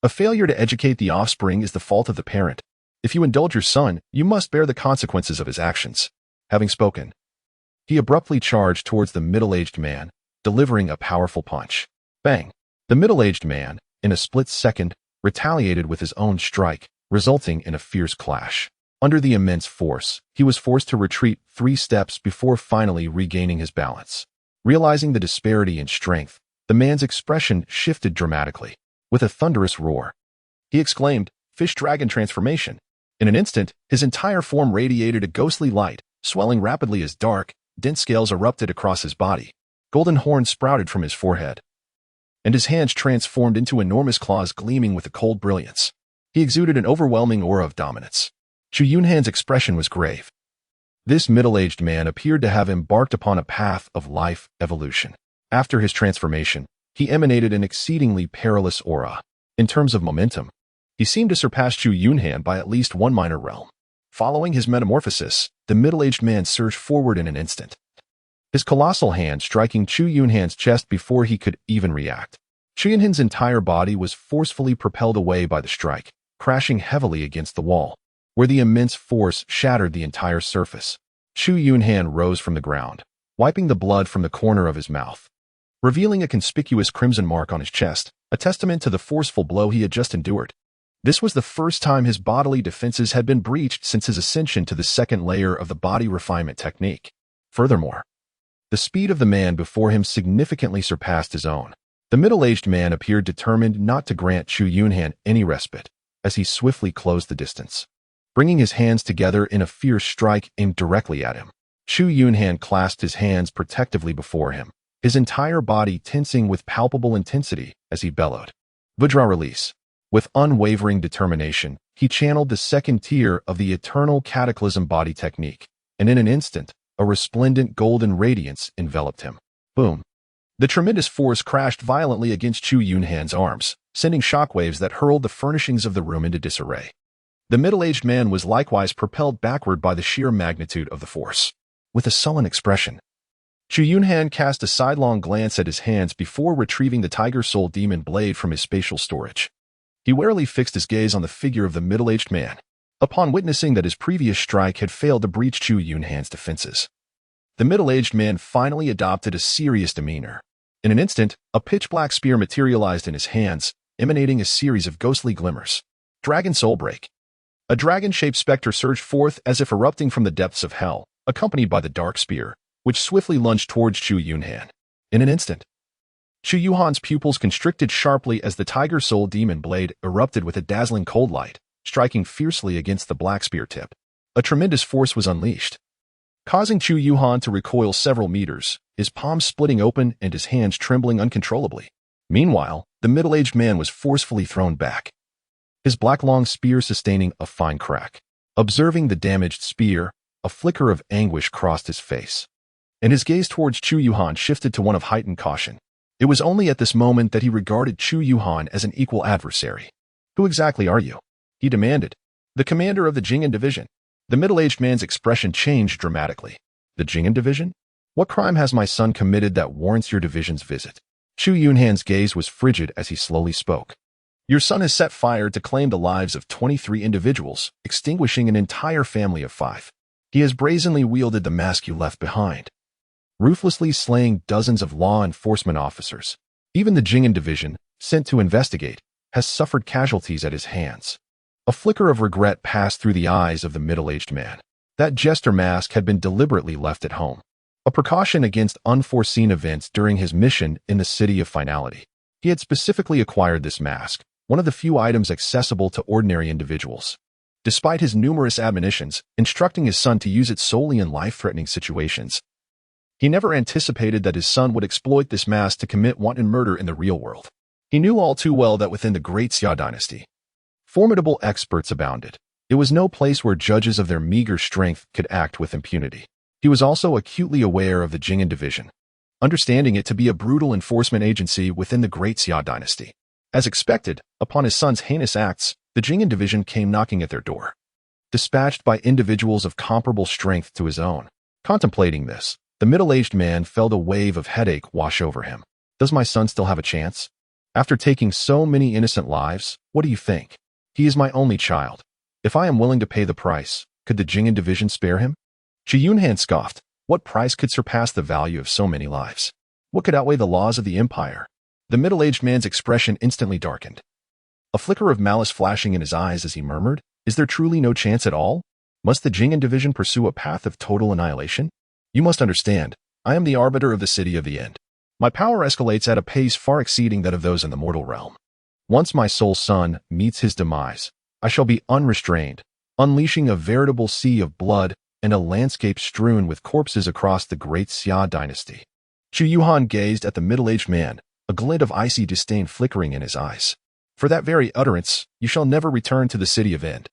A failure to educate the offspring is the fault of the parent. If you indulge your son, you must bear the consequences of his actions." Having spoken, he abruptly charged towards the middle-aged man, delivering a powerful punch. Bang! The middle-aged man, in a split second, retaliated with his own strike, resulting in a fierce clash. Under the immense force, he was forced to retreat 3 steps before finally regaining his balance. Realizing the disparity in strength, the man's expression shifted dramatically. With a thunderous roar, he exclaimed, "Fish-dragon transformation." In an instant, his entire form radiated a ghostly light, swelling rapidly as dark, dense scales erupted across his body. Golden horns sprouted from his forehead, and his hands transformed into enormous claws gleaming with a cold brilliance. He exuded an overwhelming aura of dominance. Chu Yunhan's expression was grave. This middle-aged man appeared to have embarked upon a path of life evolution. After his transformation, he emanated an exceedingly perilous aura. In terms of momentum, he seemed to surpass Chu Yunhan by at least one minor realm. Following his metamorphosis, the middle-aged man surged forward in an instant, his colossal hand striking Chu Yunhan's chest before he could even react. Chu Yunhan's entire body was forcefully propelled away by the strike, crashing heavily against the wall, where the immense force shattered the entire surface. Chu Yunhan rose from the ground, wiping the blood from the corner of his mouth. revealing a conspicuous crimson mark on his chest, a testament to the forceful blow he had just endured. This was the first time his bodily defenses had been breached since his ascension to the second layer of the body refinement technique. Furthermore, the speed of the man before him significantly surpassed his own. The middle-aged man appeared determined not to grant Chu Yunhan any respite, as he swiftly closed the distance, bringing his hands together in a fierce strike aimed directly at him. Chu Yunhan clasped his hands protectively before him, his entire body tensing with palpable intensity as he bellowed. Vajra release. With unwavering determination, he channeled the second tier of the eternal cataclysm body technique, and in an instant, a resplendent golden radiance enveloped him. Boom. The tremendous force crashed violently against Chu Yunhan's arms, sending shockwaves that hurled the furnishings of the room into disarray. The middle-aged man was likewise propelled backward by the sheer magnitude of the force. With a sullen expression, Chu Yunhan cast a sidelong glance at his hands before retrieving the Tiger Soul Demon blade from his spatial storage. He warily fixed his gaze on the figure of the middle-aged man, upon witnessing that his previous strike had failed to breach Chu Yunhan's defenses. The middle-aged man finally adopted a serious demeanor. In an instant, a pitch-black spear materialized in his hands, emanating a series of ghostly glimmers. Dragon Soul Break. A dragon-shaped specter surged forth as if erupting from the depths of hell, accompanied by the dark spear, which swiftly lunged towards Chu Yunhan. In an instant, Chu Yunhan's pupils constricted sharply as the Tiger Soul Demon blade erupted with a dazzling cold light, striking fiercely against the black spear tip. A tremendous force was unleashed, causing Chu Yunhan to recoil several meters, his palms splitting open and his hands trembling uncontrollably. Meanwhile, the middle-aged man was forcefully thrown back, his black long spear sustaining a fine crack. Observing the damaged spear, a flicker of anguish crossed his face, and his gaze towards Chu Yunhan shifted to one of heightened caution. It was only at this moment that he regarded Chu Yunhan as an equal adversary. Who exactly are you? He demanded. The commander of the Jing'an division. The middle-aged man's expression changed dramatically. The Jing'an division? What crime has my son committed that warrants your division's visit? Chu Yunhan's gaze was frigid as he slowly spoke. Your son has set fire to claim the lives of 23 individuals, extinguishing an entire family of 5. He has brazenly wielded the mask you left behind, ruthlessly slaying dozens of law enforcement officers. Even the Jing'an division, sent to investigate, has suffered casualties at his hands. A flicker of regret passed through the eyes of the middle-aged man. That jester mask had been deliberately left at home, a precaution against unforeseen events during his mission in the City of Finality. He had specifically acquired this mask, one of the few items accessible to ordinary individuals. Despite his numerous admonitions, instructing his son to use it solely in life-threatening situations, he never anticipated that his son would exploit this mask to commit wanton murder in the real world. He knew all too well that within the great Xia dynasty, formidable experts abounded. It was no place where judges of their meager strength could act with impunity. He was also acutely aware of the Jing'an division, understanding it to be a brutal enforcement agency within the great Xia dynasty. As expected, upon his son's heinous acts, the Jing'an division came knocking at their door, dispatched by individuals of comparable strength to his own. Contemplating this, the middle-aged man felt a wave of headache wash over him. Does my son still have a chance? After taking so many innocent lives, what do you think? He is my only child. If I am willing to pay the price, could the Jing'an division spare him? Chu Yunhan scoffed. What price could surpass the value of so many lives? What could outweigh the laws of the empire? The middle-aged man's expression instantly darkened, a flicker of malice flashing in his eyes as he murmured, Is there truly no chance at all? Must the Jing'an division pursue a path of total annihilation? You must understand, I am the arbiter of the City of the End. My power escalates at a pace far exceeding that of those in the mortal realm. Once my sole son meets his demise, I shall be unrestrained, unleashing a veritable sea of blood and a landscape strewn with corpses across the great Xia dynasty. Chu Yunhan gazed at the middle-aged man, a glint of icy disdain flickering in his eyes. For that very utterance, you shall never return to the City of End.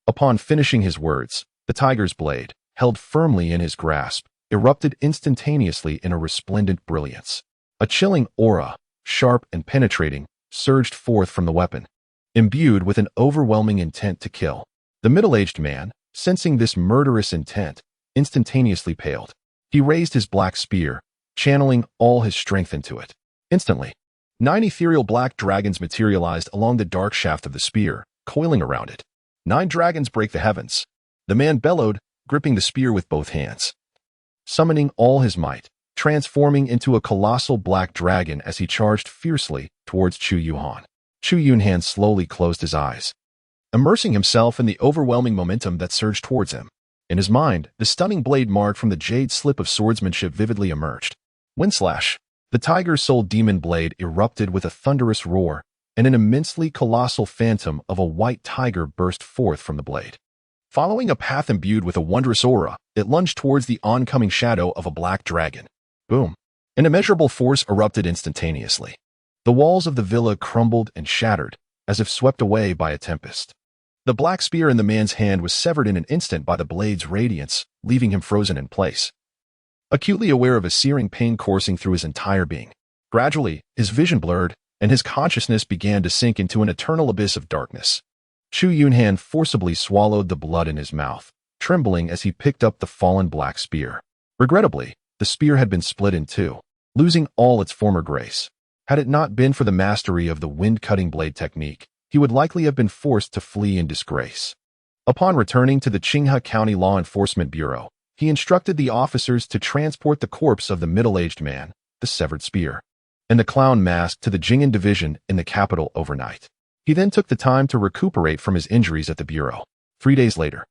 Upon finishing his words, the tiger's blade, held firmly in his grasp, erupted instantaneously in a resplendent brilliance. A chilling aura, sharp and penetrating, surged forth from the weapon, imbued with an overwhelming intent to kill. The middle-aged man, sensing this murderous intent, instantaneously paled. He raised his black spear, channeling all his strength into it. Instantly, 9 ethereal black dragons materialized along the dark shaft of the spear, coiling around it. 9 dragons break the heavens. The man bellowed, gripping the spear with both hands, summoning all his might, transforming into a colossal black dragon as he charged fiercely towards Chu Yunhan. Chu Yunhan slowly closed his eyes, immersing himself in the overwhelming momentum that surged towards him. In his mind, the stunning blade mark from the jade slip of swordsmanship vividly emerged. Windslash. The tiger's soul demon blade erupted with a thunderous roar, and an immensely colossal phantom of a white tiger burst forth from the blade. Following a path imbued with a wondrous aura, it lunged towards the oncoming shadow of a black dragon. Boom! An immeasurable force erupted instantaneously. The walls of the villa crumbled and shattered, as if swept away by a tempest. The black spear in the man's hand was severed in an instant by the blade's radiance, leaving him frozen in place, acutely aware of a searing pain coursing through his entire being. Gradually, his vision blurred, and his consciousness began to sink into an eternal abyss of darkness. Chu Yunhan forcibly swallowed the blood in his mouth, trembling as he picked up the fallen black spear. Regrettably, the spear had been split in two, losing all its former grace. Had it not been for the mastery of the wind-cutting blade technique, he would likely have been forced to flee in disgrace. Upon returning to the Qinghe County Law Enforcement Bureau, he instructed the officers to transport the corpse of the middle-aged man, the severed spear, and the clown mask to the Jing'an Division in the capital overnight. He then took the time to recuperate from his injuries at the Bureau. 3 days later,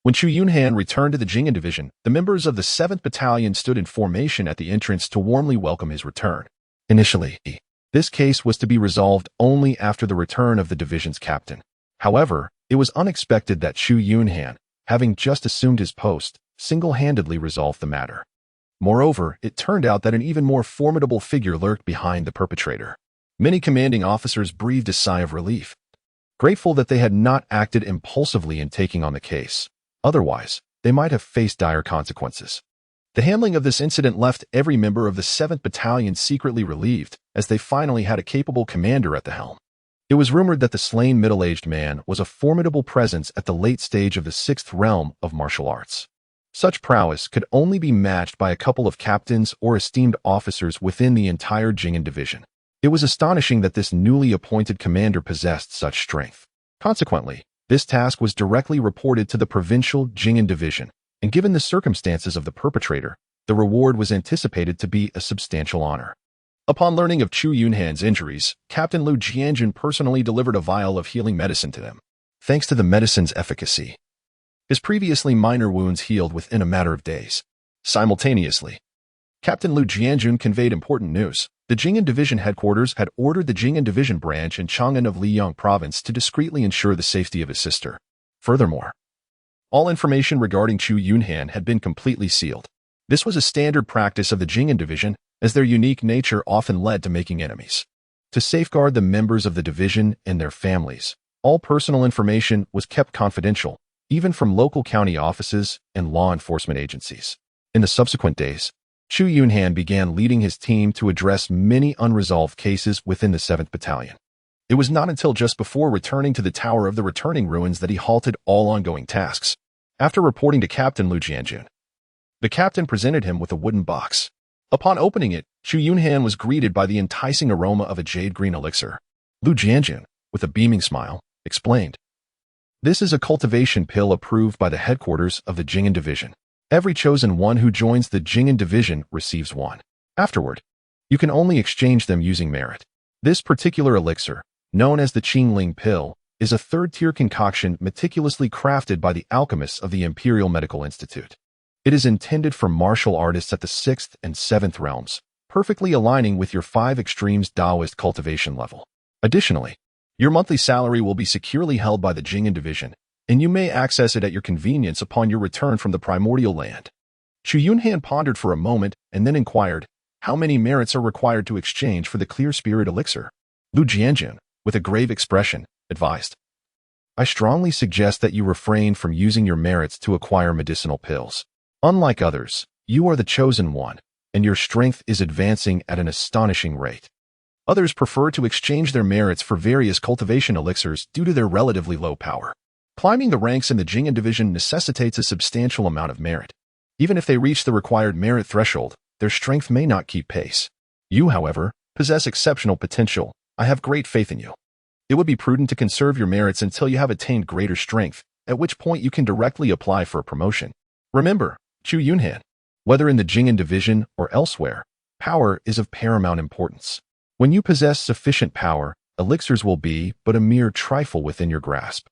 when Chu Yunhan returned to the Jing'an Division, the members of the 7th Battalion stood in formation at the entrance to warmly welcome his return. Initially, this case was to be resolved only after the return of the division's captain. However, it was unexpected that Chu Yunhan, having just assumed his post, single-handedly resolved the matter. Moreover, it turned out that an even more formidable figure lurked behind the perpetrator. Many commanding officers breathed a sigh of relief, grateful that they had not acted impulsively in taking on the case. Otherwise, they might have faced dire consequences. The handling of this incident left every member of the 7th Battalion secretly relieved, as they finally had a capable commander at the helm. It was rumored that the slain middle-aged man was a formidable presence at the late stage of the 6th realm of martial arts. Such prowess could only be matched by a couple of captains or esteemed officers within the entire Jing'an Division. It was astonishing that this newly appointed commander possessed such strength. Consequently, this task was directly reported to the provincial Jing'an Division, and given the circumstances of the perpetrator, the reward was anticipated to be a substantial honor. Upon learning of Chu Yunhan's injuries, Captain Lu Jianjun personally delivered a vial of healing medicine to them. Thanks to the medicine's efficacy, his previously minor wounds healed within a matter of days. Simultaneously, Captain Lu Jianjun conveyed important news. The Jing'an Division headquarters had ordered the Jing'an Division branch in Chang'an of Lijiang Province to discreetly ensure the safety of his sister. Furthermore, all information regarding Chu Yunhan had been completely sealed. This was a standard practice of the Jing'an Division, as their unique nature often led to making enemies. To safeguard the members of the division and their families, all personal information was kept confidential, even from local county offices and law enforcement agencies. In the subsequent days, Chu Yunhan began leading his team to address many unresolved cases within the 7th Battalion. It was not until just before returning to the Tower of the Returning Ruins that he halted all ongoing tasks. After reporting to Captain Lu Jianjun, the captain presented him with a wooden box. Upon opening it, Chu Yunhan was greeted by the enticing aroma of a jade-green elixir. Lu Jianjun, with a beaming smile, explained, "This is a cultivation pill approved by the headquarters of the Jing'an Division. Every chosen one who joins the Jing'an Division receives one. Afterward, you can only exchange them using merit. This particular elixir, known as the Qingling pill, is a third-tier concoction meticulously crafted by the alchemists of the Imperial Medical Institute. It is intended for martial artists at the 6th and 7th realms, perfectly aligning with your 5 extremes Taoist cultivation level. Additionally, your monthly salary will be securely held by the Jing'an Division, and you may access it at your convenience upon your return from the primordial land." Chu Yunhan pondered for a moment and then inquired, "How many merits are required to exchange for the clear spirit elixir?" Lu Jianjun, with a grave expression, advised, "I strongly suggest that you refrain from using your merits to acquire medicinal pills. Unlike others, you are the chosen one, and your strength is advancing at an astonishing rate. Others prefer to exchange their merits for various cultivation elixirs due to their relatively low power. Climbing the ranks in the Jing'an Division necessitates a substantial amount of merit. Even if they reach the required merit threshold, their strength may not keep pace. You, however, possess exceptional potential. I have great faith in you. It would be prudent to conserve your merits until you have attained greater strength, at which point you can directly apply for a promotion. Remember, Chu Yunhan, Whether in the Jing'an division or elsewhere, power is of paramount importance. When you possess sufficient power, elixirs will be but a mere trifle within your grasp.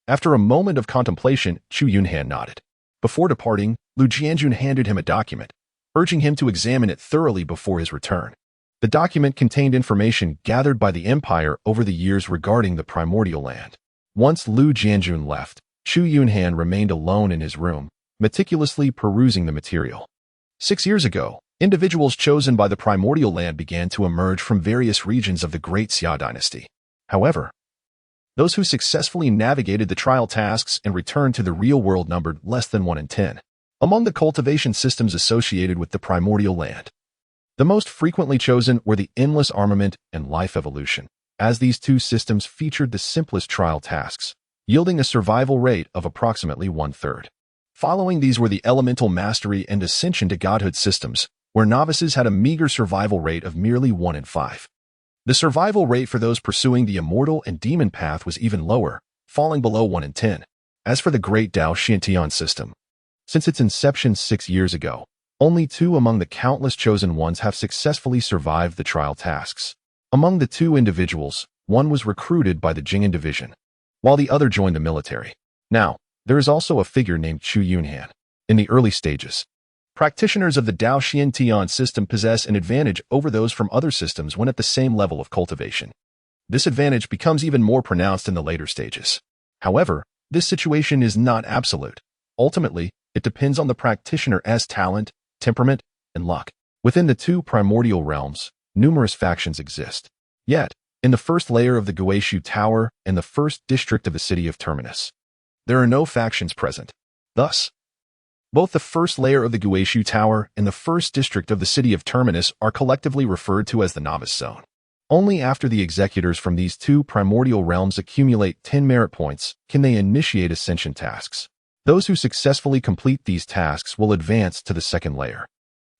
After a moment of contemplation, Chu Yunhan nodded. Before departing, Lu Jianjun handed him a document, urging him to examine it thoroughly before his return. The document contained information gathered by the empire over the years regarding the primordial land. Once Lu Jianjun left, Chu Yunhan remained alone in his room, meticulously perusing the material. 6 years ago, individuals chosen by the primordial land began to emerge from various regions of the Great Xia dynasty. However, those who successfully navigated the trial tasks and returned to the real world numbered less than 1 in 10. Among the cultivation systems associated with the primordial land, the most frequently chosen were the endless armament and life evolution, as these two systems featured the simplest trial tasks, yielding a survival rate of approximately 1/3. Following these were the elemental mastery and ascension to godhood systems, where novices had a meager survival rate of merely 1 in 5. The survival rate for those pursuing the immortal and demon path was even lower, falling below 1 in 10. As for the great Dao Xiantian system, since its inception 6 years ago, only 2 among the countless chosen ones have successfully survived the trial tasks. Among the 2 individuals, one was recruited by the Jing'an division, while the other joined the military. Now, there is also a figure named Chu Yunhan. In the early stages, practitioners of the Dao Xiantian system possess an advantage over those from other systems when at the same level of cultivation. This advantage becomes even more pronounced in the later stages. However, this situation is not absolute. Ultimately, it depends on the practitioner's talent, temperament, and luck. Within the 2 primordial realms, numerous factions exist. Yet, in the first layer of the Guishu Tower and the first district of the city of Terminus, there are no factions present. Thus, both the first layer of the Guishu Tower and the first district of the city of Terminus are collectively referred to as the Novice Zone. Only after the executors from these 2 primordial realms accumulate 10 merit points can they initiate ascension tasks. Those who successfully complete these tasks will advance to the second layer.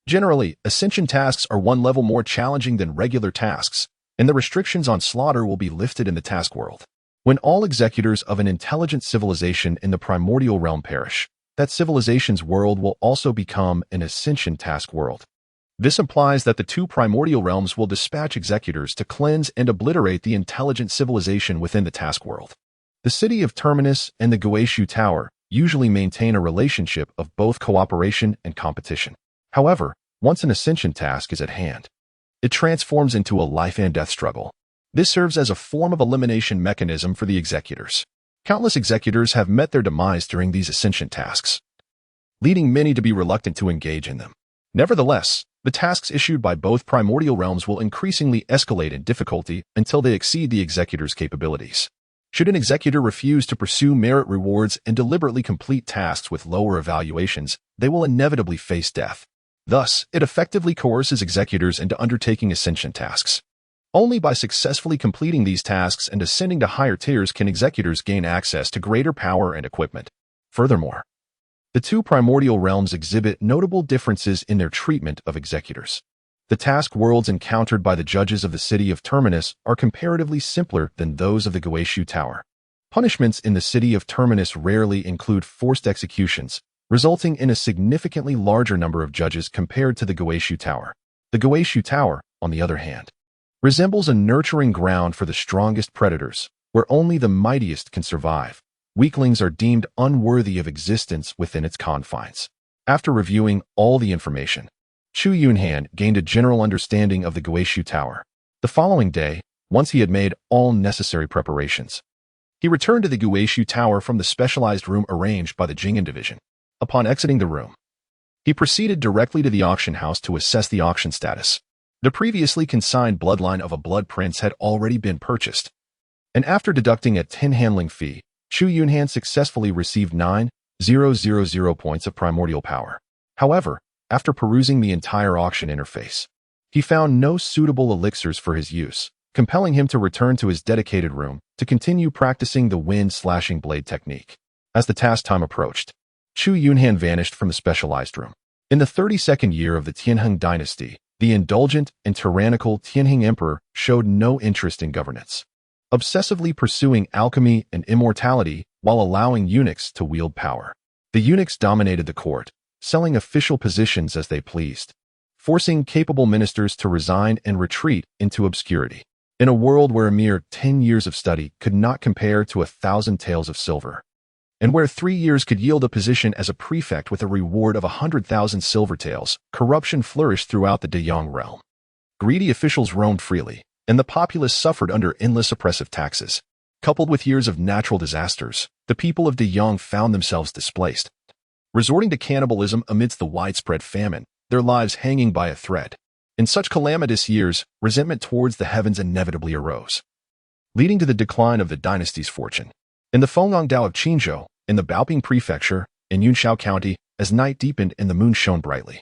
Generally, ascension tasks are 1 level more challenging than regular tasks, and the restrictions on slaughter will be lifted in the task world. When all executors of an intelligent civilization in the primordial realm perish, that civilization's world will also become an ascension task world. This implies that the 2 primordial realms will dispatch executors to cleanse and obliterate the intelligent civilization within the task world. The city of Terminus and the Guishu Tower usually maintain a relationship of both cooperation and competition. However, once an ascension task is at hand, it transforms into a life and death struggle. This serves as a form of elimination mechanism for the executors. Countless executors have met their demise during these ascension tasks, leading many to be reluctant to engage in them. Nevertheless, the tasks issued by both primordial realms will increasingly escalate in difficulty until they exceed the executor's capabilities. Should an executor refuse to pursue merit rewards and deliberately complete tasks with lower evaluations, they will inevitably face death. Thus, it effectively coerces executors into undertaking ascension tasks. Only by successfully completing these tasks and ascending to higher tiers can executors gain access to greater power and equipment. Furthermore, the 2 primordial realms exhibit notable differences in their treatment of executors. The task worlds encountered by the judges of the city of Terminus are comparatively simpler than those of the Guishu Tower. Punishments in the city of Terminus rarely include forced executions, resulting in a significantly larger number of judges compared to the Guishu Tower. The Guishu Tower, on the other hand, resembles a nurturing ground for the strongest predators, where only the mightiest can survive. Weaklings are deemed unworthy of existence within its confines. After reviewing all the information, Chu Yunhan gained a general understanding of the Guishu Tower. The following day, once he had made all necessary preparations, he returned to the Guishu Tower from the specialized room arranged by the Jing'an division. Upon exiting the room, he proceeded directly to the auction house to assess the auction status. The previously consigned bloodline of a blood prince had already been purchased, and after deducting a 10 handling fee, Chu Yunhan successfully received 9,000 points of primordial power. However, after perusing the entire auction interface, he found no suitable elixirs for his use, compelling him to return to his dedicated room to continue practicing the wind-slashing blade technique. As the task time approached, Chu Yunhan vanished from the specialized room. In the 32nd year of the Tianheng dynasty, the indulgent and tyrannical Tianheng emperor showed no interest in governance, obsessively pursuing alchemy and immortality while allowing eunuchs to wield power. The eunuchs dominated the court, selling official positions as they pleased, forcing capable ministers to resign and retreat into obscurity. In a world where a mere 10 years of study could not compare to 1,000 taels of silver, and where 3 years could yield a position as a prefect with a reward of 100,000 silver taels, corruption flourished throughout the De Yong realm. Greedy officials roamed freely, and the populace suffered under endless oppressive taxes. Coupled with years of natural disasters, the people of De Yong found themselves displaced, resorting to cannibalism amidst the widespread famine, their lives hanging by a thread. In such calamitous years, resentment towards the heavens inevitably arose, leading to the decline of the dynasty's fortune. In the Fengangdao of Qinzhou, in the Baoping Prefecture, in Yunshao County, as night deepened and the moon shone brightly,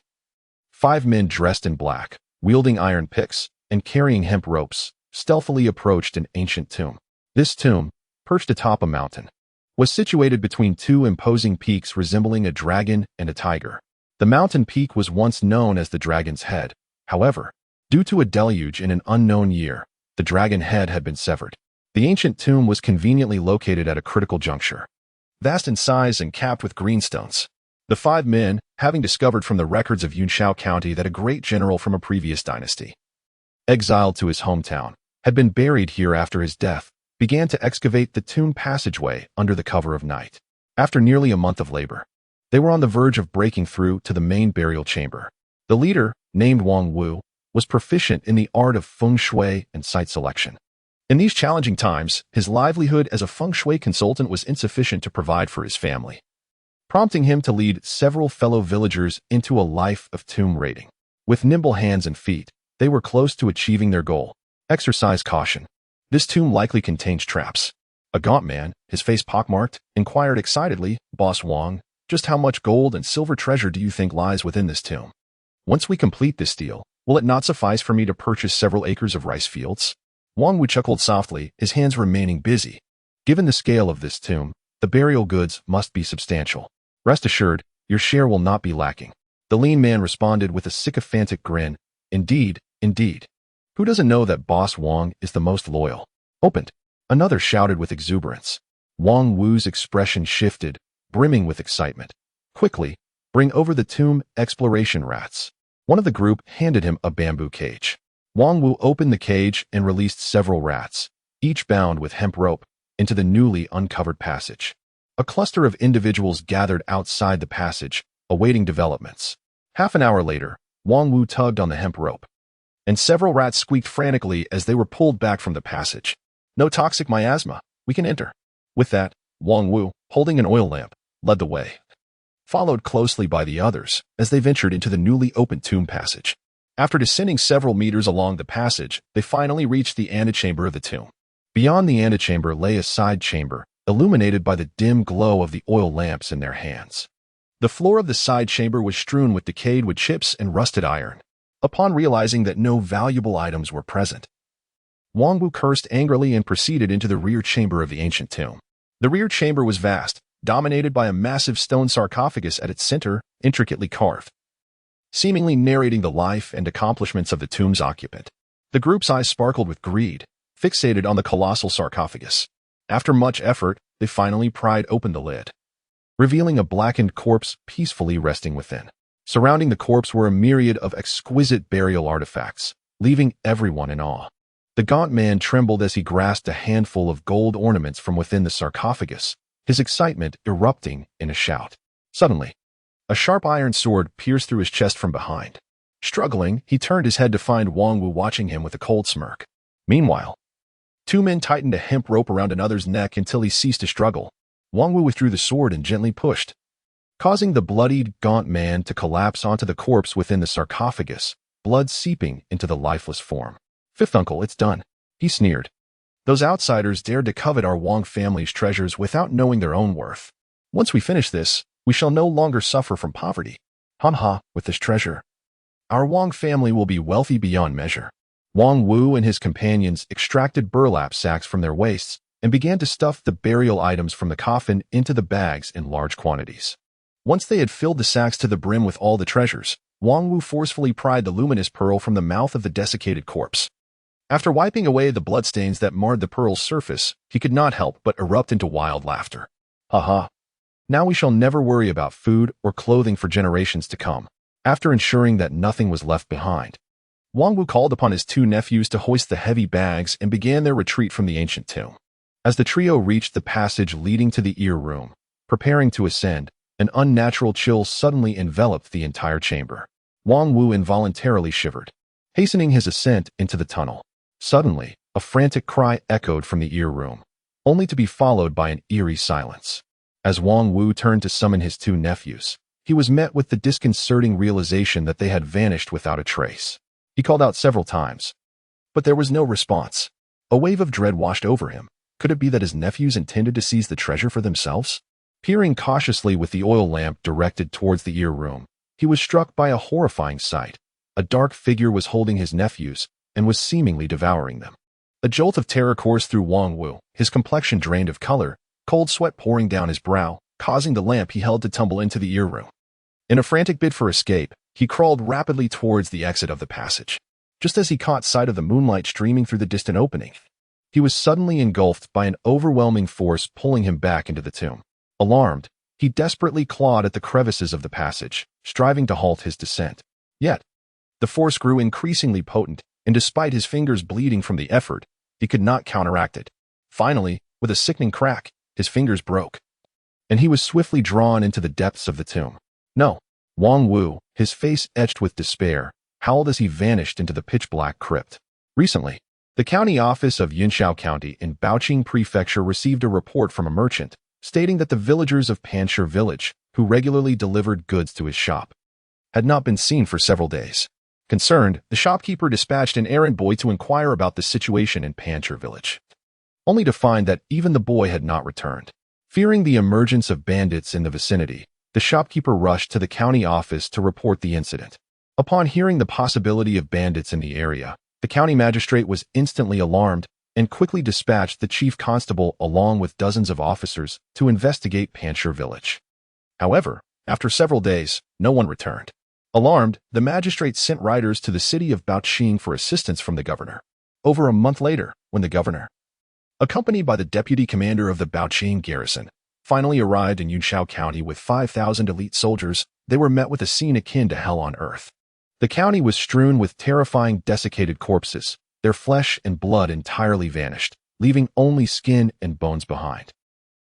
5 men dressed in black, wielding iron picks, and carrying hemp ropes, stealthily approached an ancient tomb. This tomb, perched atop a mountain, was situated between 2 imposing peaks resembling a dragon and a tiger. The mountain peak was once known as the Dragon's Head. However, due to a deluge in an unknown year, the dragon head had been severed. The ancient tomb was conveniently located at a critical juncture, vast in size and capped with greenstones. The 5 men, having discovered from the records of Yunshao County that a great general from a previous dynasty, exiled to his hometown, had been buried here after his death, began to excavate the tomb passageway under the cover of night. After nearly a month of labor, they were on the verge of breaking through to the main burial chamber. The leader, named Wang Wu, was proficient in the art of feng shui and site selection. In these challenging times, his livelihood as a feng shui consultant was insufficient to provide for his family, prompting him to lead several fellow villagers into a life of tomb raiding. With nimble hands and feet, they were close to achieving their goal. Exercise caution. This tomb likely contains traps. A gaunt man, his face pockmarked, inquired excitedly, "Boss Wang, just how much gold and silver treasure do you think lies within this tomb? Once we complete this deal, will it not suffice for me to purchase several acres of rice fields?" Wang Wu chuckled softly, his hands remaining busy. Given the scale of this tomb, the burial goods must be substantial. Rest assured, your share will not be lacking. The lean man responded with a sycophantic grin. Indeed, indeed. Who doesn't know that Boss Wang is the most loyal? Opened. Another shouted with exuberance. Wang Wu's expression shifted, brimming with excitement. Quickly, bring over the tomb exploration rats. One of the group handed him a bamboo cage. Wang Wu opened the cage and released several rats, each bound with hemp rope, into the newly uncovered passage. A cluster of individuals gathered outside the passage, awaiting developments. Half an hour later, Wang Wu tugged on the hemp rope, and several rats squeaked frantically as they were pulled back from the passage. "No toxic miasma, we can enter." With that, Wang Wu, holding an oil lamp, led the way, followed closely by the others as they ventured into the newly opened tomb passage. After descending several meters along the passage, they finally reached the antechamber of the tomb. Beyond the antechamber lay a side chamber, illuminated by the dim glow of the oil lamps in their hands. The floor of the side chamber was strewn with decayed wood chips and rusted iron. Upon realizing that no valuable items were present, Wang Wu cursed angrily and proceeded into the rear chamber of the ancient tomb. The rear chamber was vast, dominated by a massive stone sarcophagus at its center, intricately carved, seemingly narrating the life and accomplishments of the tomb's occupant. The group's eyes sparkled with greed, fixated on the colossal sarcophagus. After much effort, they finally pried open the lid, revealing a blackened corpse peacefully resting within. Surrounding the corpse were a myriad of exquisite burial artifacts, leaving everyone in awe. The gaunt man trembled as he grasped a handful of gold ornaments from within the sarcophagus, his excitement erupting in a shout. Suddenly, a sharp iron sword pierced through his chest from behind. Struggling, he turned his head to find Wang Wu watching him with a cold smirk. Meanwhile, 2 men tightened a hemp rope around another's neck until he ceased to struggle. Wang Wu withdrew the sword and gently pushed, causing the bloodied, gaunt man to collapse onto the corpse within the sarcophagus, blood seeping into the lifeless form. "Fifth uncle, it's done," he sneered. "Those outsiders dared to covet our Wang family's treasures without knowing their own worth. Once we finish this, we shall no longer suffer from poverty. Ha, with this treasure, our Wang family will be wealthy beyond measure." Wang Wu and his companions extracted burlap sacks from their waists and began to stuff the burial items from the coffin into the bags in large quantities. Once they had filled the sacks to the brim with all the treasures, Wang Wu forcefully pried the luminous pearl from the mouth of the desiccated corpse. After wiping away the bloodstains that marred the pearl's surface, he could not help but erupt into wild laughter. "Ha ha. Now we shall never worry about food or clothing for generations to come. After ensuring that nothing was left behind, Wang Wu called upon his two nephews to hoist the heavy bags and began their retreat from the ancient tomb. As the trio reached the passage leading to the ear room, preparing to ascend, an unnatural chill suddenly enveloped the entire chamber. Wang Wu involuntarily shivered, hastening his ascent into the tunnel. Suddenly, a frantic cry echoed from the ear room, only to be followed by an eerie silence. As Wang Wu turned to summon his two nephews, he was met with the disconcerting realization that they had vanished without a trace. He called out several times, but there was no response. A wave of dread washed over him. Could it be that his nephews intended to seize the treasure for themselves? Peering cautiously with the oil lamp directed towards the ear room, he was struck by a horrifying sight. A dark figure was holding his nephews and was seemingly devouring them. A jolt of terror coursed through Wang Wu, his complexion drained of color, cold sweat pouring down his brow, causing the lamp he held to tumble into the ear room. In a frantic bid for escape, he crawled rapidly towards the exit of the passage. Just as he caught sight of the moonlight streaming through the distant opening, he was suddenly engulfed by an overwhelming force pulling him back into the tomb. Alarmed, he desperately clawed at the crevices of the passage, striving to halt his descent. Yet, the force grew increasingly potent, and despite his fingers bleeding from the effort, he could not counteract it. Finally, with a sickening crack, his fingers broke, and he was swiftly drawn into the depths of the tomb. No! Wang Wu, his face etched with despair, howled as he vanished into the pitch-black crypt. Recently, the county office of Yunshao County in Baoqing Prefecture received a report from a merchant, stating that the villagers of Panshir village, who regularly delivered goods to his shop, had not been seen for several days. Concerned, the shopkeeper dispatched an errand boy to inquire about the situation in Panshir village, only to find that even the boy had not returned. Fearing the emergence of bandits in the vicinity, the shopkeeper rushed to the county office to report the incident. Upon hearing the possibility of bandits in the area, the county magistrate was instantly alarmed and quickly dispatched the chief constable along with dozens of officers to investigate Panshir village. However, after several days, no one returned. Alarmed, the magistrate sent riders to the city of Baoqing for assistance from the governor. Over a month later, when the governor, accompanied by the deputy commander of the Baoqing garrison, finally arrived in Yunshao County with 5,000 elite soldiers, they were met with a scene akin to hell on earth. The county was strewn with terrifying desiccated corpses, their flesh and blood entirely vanished, leaving only skin and bones behind.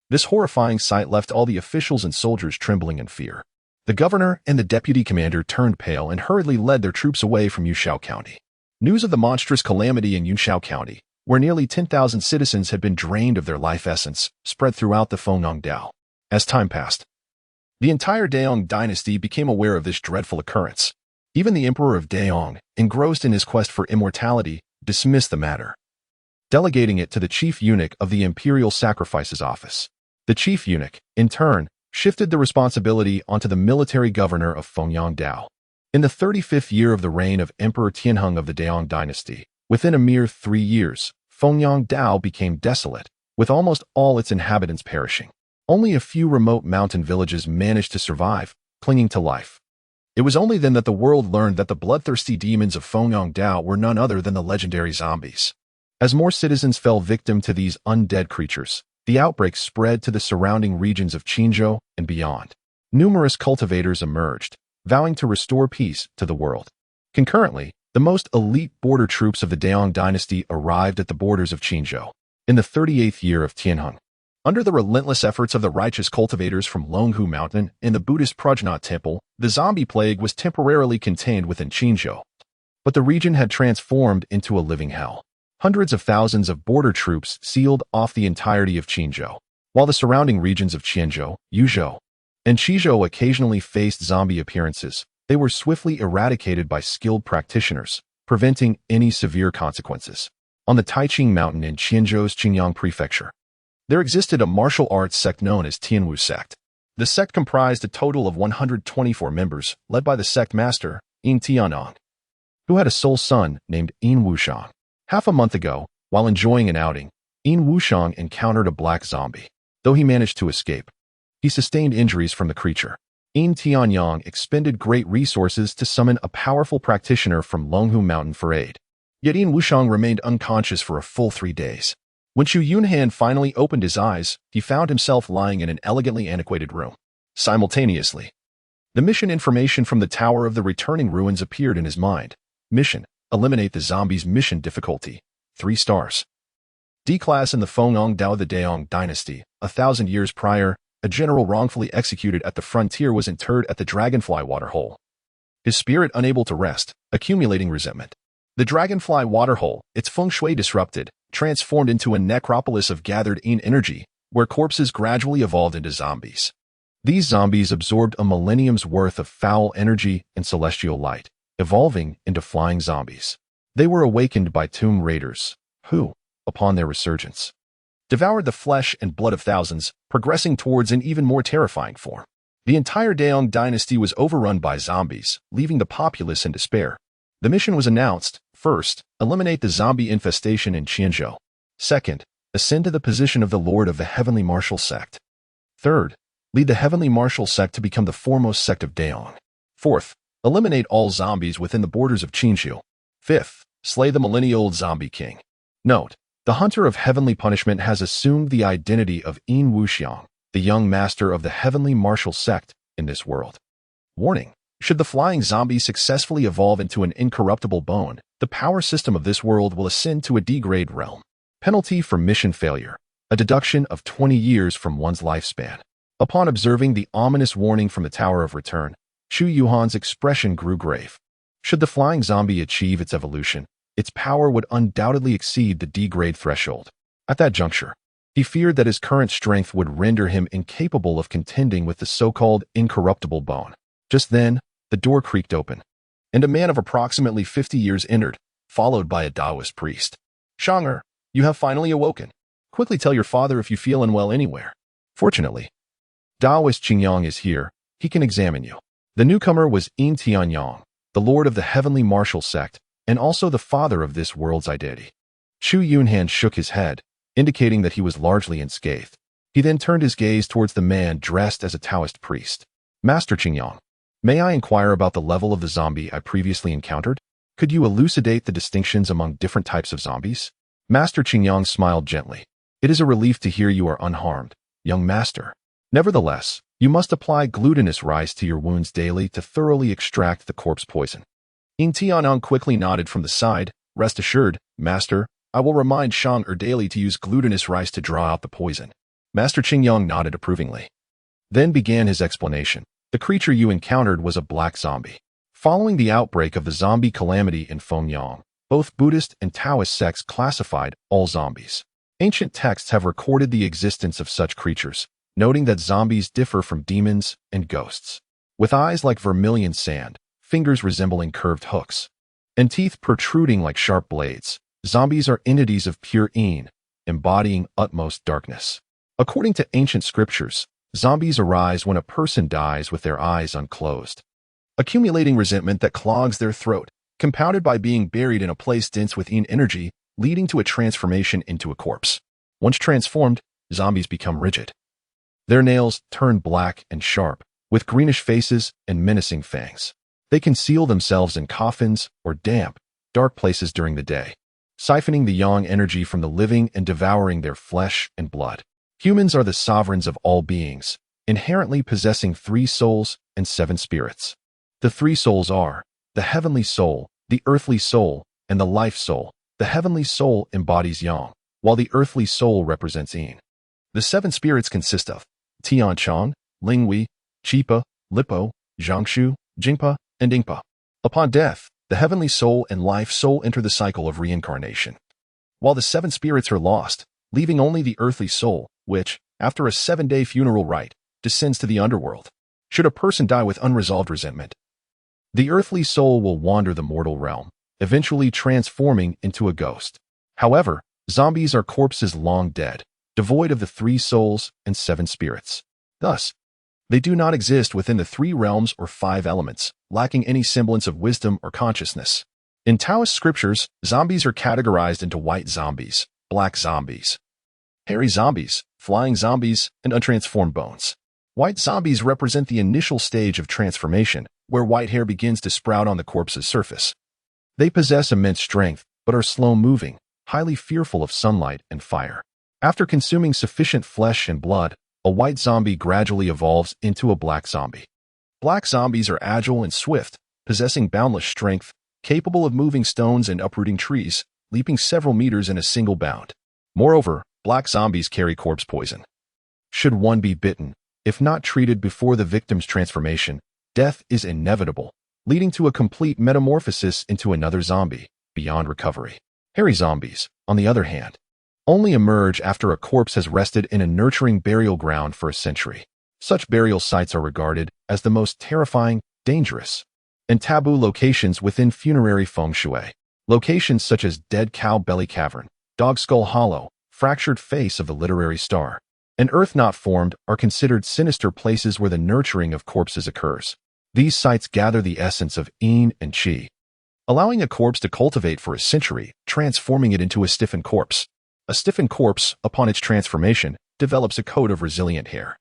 This horrifying sight left all the officials and soldiers trembling in fear. The governor and the deputy commander turned pale and hurriedly led their troops away from Yunshao County. News of the monstrous calamity in Yunshao County, where nearly 10,000 citizens had been drained of their life essence, spread throughout the Fengyang Dao. As time passed, the entire Daong dynasty became aware of this dreadful occurrence. Even the emperor of Daong, engrossed in his quest for immortality, dismissed the matter, delegating it to the chief eunuch of the imperial sacrifices office. The chief eunuch, in turn, shifted the responsibility onto the military governor of Fengyang Dao. In the 35th year of the reign of Emperor Tianheng of the Daong dynasty, within a mere 3 years, Fengyang Dao became desolate, with almost all its inhabitants perishing. Only a few remote mountain villages managed to survive, clinging to life. It was only then that the world learned that the bloodthirsty demons of Fengyang Dao were none other than the legendary zombies. As more citizens fell victim to these undead creatures, the outbreak spread to the surrounding regions of Qinzhou and beyond. Numerous cultivators emerged, vowing to restore peace to the world. Concurrently, the most elite border troops of the Daong dynasty arrived at the borders of Qinzhou. In the 38th year of Tianheng, under the relentless efforts of the righteous cultivators from Longhu Mountain and the Buddhist Prajna Temple, the zombie plague was temporarily contained within Qinzhou. But the region had transformed into a living hell. Hundreds of thousands of border troops sealed off the entirety of Qinzhou, while the surrounding regions of Qianzhou, Yuzhou, and Qizhou occasionally faced zombie appearances. They were swiftly eradicated by skilled practitioners, preventing any severe consequences. On the Taiqing Mountain in Qianzhou's Qingyang Prefecture, there existed a martial arts sect known as Tianwu sect. The sect comprised a total of 124 members, led by the sect master, Yin Tianong, who had a sole son named Yin Wushang. Half a month ago, while enjoying an outing, Yin Wushang encountered a black zombie. Though he managed to escape, he sustained injuries from the creature. Yin Tianyang expended great resources to summon a powerful practitioner from Longhu Mountain for aid. Yet Yin Wushang remained unconscious for a full 3 days. When Chu Yunhan finally opened his eyes, he found himself lying in an elegantly antiquated room. Simultaneously, the mission information from the Tower of the Returning Ruins appeared in his mind. Mission: eliminate the zombies. Mission difficulty: 3 stars. D-class. In the Fengong Dao, the Daong dynasty, 1,000 years prior, a general wrongfully executed at the frontier was interred at the Dragonfly Waterhole. His spirit unable to rest, accumulating resentment. The Dragonfly Waterhole, its feng shui disrupted, transformed into a necropolis of gathered energy, where corpses gradually evolved into zombies. These zombies absorbed a millennium's worth of foul energy and celestial light, evolving into flying zombies. They were awakened by tomb raiders, who, upon their resurgence, devoured the flesh and blood of thousands, progressing towards an even more terrifying form. The entire Daong dynasty was overrun by zombies, leaving the populace in despair. The mission was announced: first, eliminate the zombie infestation in Qianzhou. Second, ascend to the position of the Lord of the Heavenly Martial Sect. Third, lead the Heavenly Martial Sect to become the foremost sect of Daong. Fourth, eliminate all zombies within the borders of Qinzhou. Fifth, slay the millennial-old zombie king. Note: the Hunter of Heavenly Punishment has assumed the identity of Yin Wuxiang, the young master of the Heavenly Martial Sect, in this world. Warning: should the flying zombie successfully evolve into an incorruptible bone, the power system of this world will ascend to a D-grade realm. Penalty for mission failure: a deduction of 20 years from one's lifespan. Upon observing the ominous warning from the Tower of Return, Chu Yunhan's expression grew grave. Should the flying zombie achieve its evolution, its power would undoubtedly exceed the D-grade threshold. At that juncture, he feared that his current strength would render him incapable of contending with the so-called incorruptible bone. Just then, the door creaked open, and a man of approximately 50 years entered, followed by a Taoist priest. "Shang'er, you have finally awoken. Quickly tell your father if you feel unwell anywhere." Fortunately, Taoist Qingyang is here. He can examine you. The newcomer was Yin Tianyang, the lord of the Heavenly Martial Sect, and also the father of this world's identity. Chu Yunhan shook his head, indicating that he was largely unscathed. He then turned his gaze towards the man dressed as a Taoist priest. "Master Qingyang, may I inquire about the level of the zombie I previously encountered? Could you elucidate the distinctions among different types of zombies?" Master Qingyang smiled gently. "It is a relief to hear you are unharmed, young master. Nevertheless, you must apply glutinous rice to your wounds daily to thoroughly extract the corpse poison." Yin Tianyang quickly nodded from the side. "Rest assured, master, I will remind Shang'er daily to use glutinous rice to draw out the poison." Master Qingyang nodded approvingly. Then began his explanation. "The creature you encountered was a black zombie. Following the outbreak of the zombie calamity in Fengyang, both Buddhist and Taoist sects classified all zombies. Ancient texts have recorded the existence of such creatures, noting that zombies differ from demons and ghosts. With eyes like vermilion sand, fingers resembling curved hooks, and teeth protruding like sharp blades, zombies are entities of pure yin, embodying utmost darkness. According to ancient scriptures, zombies arise when a person dies with their eyes unclosed, accumulating resentment that clogs their throat, compounded by being buried in a place dense with yin energy, leading to a transformation into a corpse. Once transformed, zombies become rigid. Their nails turn black and sharp, with greenish faces and menacing fangs. They conceal themselves in coffins or damp, dark places during the day, siphoning the yang energy from the living and devouring their flesh and blood. Humans are the sovereigns of all beings, inherently possessing 3 souls and 7 spirits. The 3 souls are the heavenly soul, the earthly soul, and the life soul. The heavenly soul embodies yang, while the earthly soul represents yin. The 7 spirits consist of Tianchan, Linghui, Chipa, Lipo, Zhangshu, Jingpa, and Ingpa. Upon death, the heavenly soul and life soul enter the cycle of reincarnation, while the 7 spirits are lost, leaving only the earthly soul, which, after a 7-day funeral rite, descends to the underworld. Should a person die with unresolved resentment, the earthly soul will wander the mortal realm, eventually transforming into a ghost. However, zombies are corpses long dead, devoid of the 3 souls and 7 spirits. Thus, they do not exist within the 3 realms or 5 elements, lacking any semblance of wisdom or consciousness. In Taoist scriptures, zombies are categorized into white zombies, black zombies, hairy zombies, flying zombies, and untransformed bones. White zombies represent the initial stage of transformation, where white hair begins to sprout on the corpse's surface. They possess immense strength, but are slow-moving, highly fearful of sunlight and fire. After consuming sufficient flesh and blood, a white zombie gradually evolves into a black zombie. Black zombies are agile and swift, possessing boundless strength, capable of moving stones and uprooting trees, leaping several meters in a single bound. Moreover, black zombies carry corpse poison. Should one be bitten, if not treated before the victim's transformation, death is inevitable, leading to a complete metamorphosis into another zombie, beyond recovery. Hairy zombies, on the other hand, only emerge after a corpse has rested in a nurturing burial ground for a century. Such burial sites are regarded as the most terrifying, dangerous, and taboo locations within funerary feng shui. Locations such as Dead Cow Belly Cavern, Dog Skull Hollow, Fractured Face of the Literary Star, and Earth Not Formed are considered sinister places where the nurturing of corpses occurs. These sites gather the essence of yin and qi, allowing a corpse to cultivate for a century, transforming it into a stiffened corpse. A stiffened corpse, upon its transformation, develops a coat of resilient hair.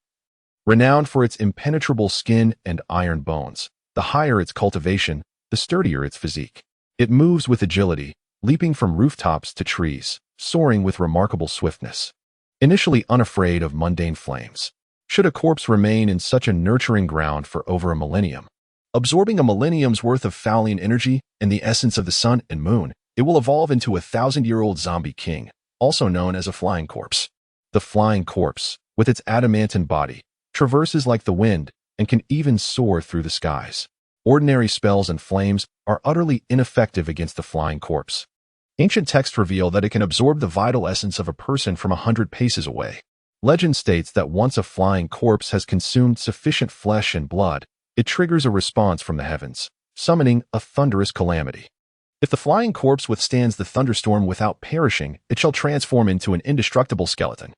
Renowned for its impenetrable skin and iron bones, the higher its cultivation, the sturdier its physique. It moves with agility, leaping from rooftops to trees, soaring with remarkable swiftness. Initially unafraid of mundane flames, should a corpse remain in such a nurturing ground for over a millennium, absorbing a millennium's worth of Faulian energy and the essence of the sun and moon, it will evolve into a 1,000-year-old zombie king, also known as a flying corpse. The flying corpse, with its adamantine body, traverses like the wind and can even soar through the skies. Ordinary spells and flames are utterly ineffective against the flying corpse. Ancient texts reveal that it can absorb the vital essence of a person from 100 paces away. Legend states that once a flying corpse has consumed sufficient flesh and blood, it triggers a response from the heavens, summoning a thunderous calamity. If the flying corpse withstands the thunderstorm without perishing, it shall transform into an indestructible skeleton.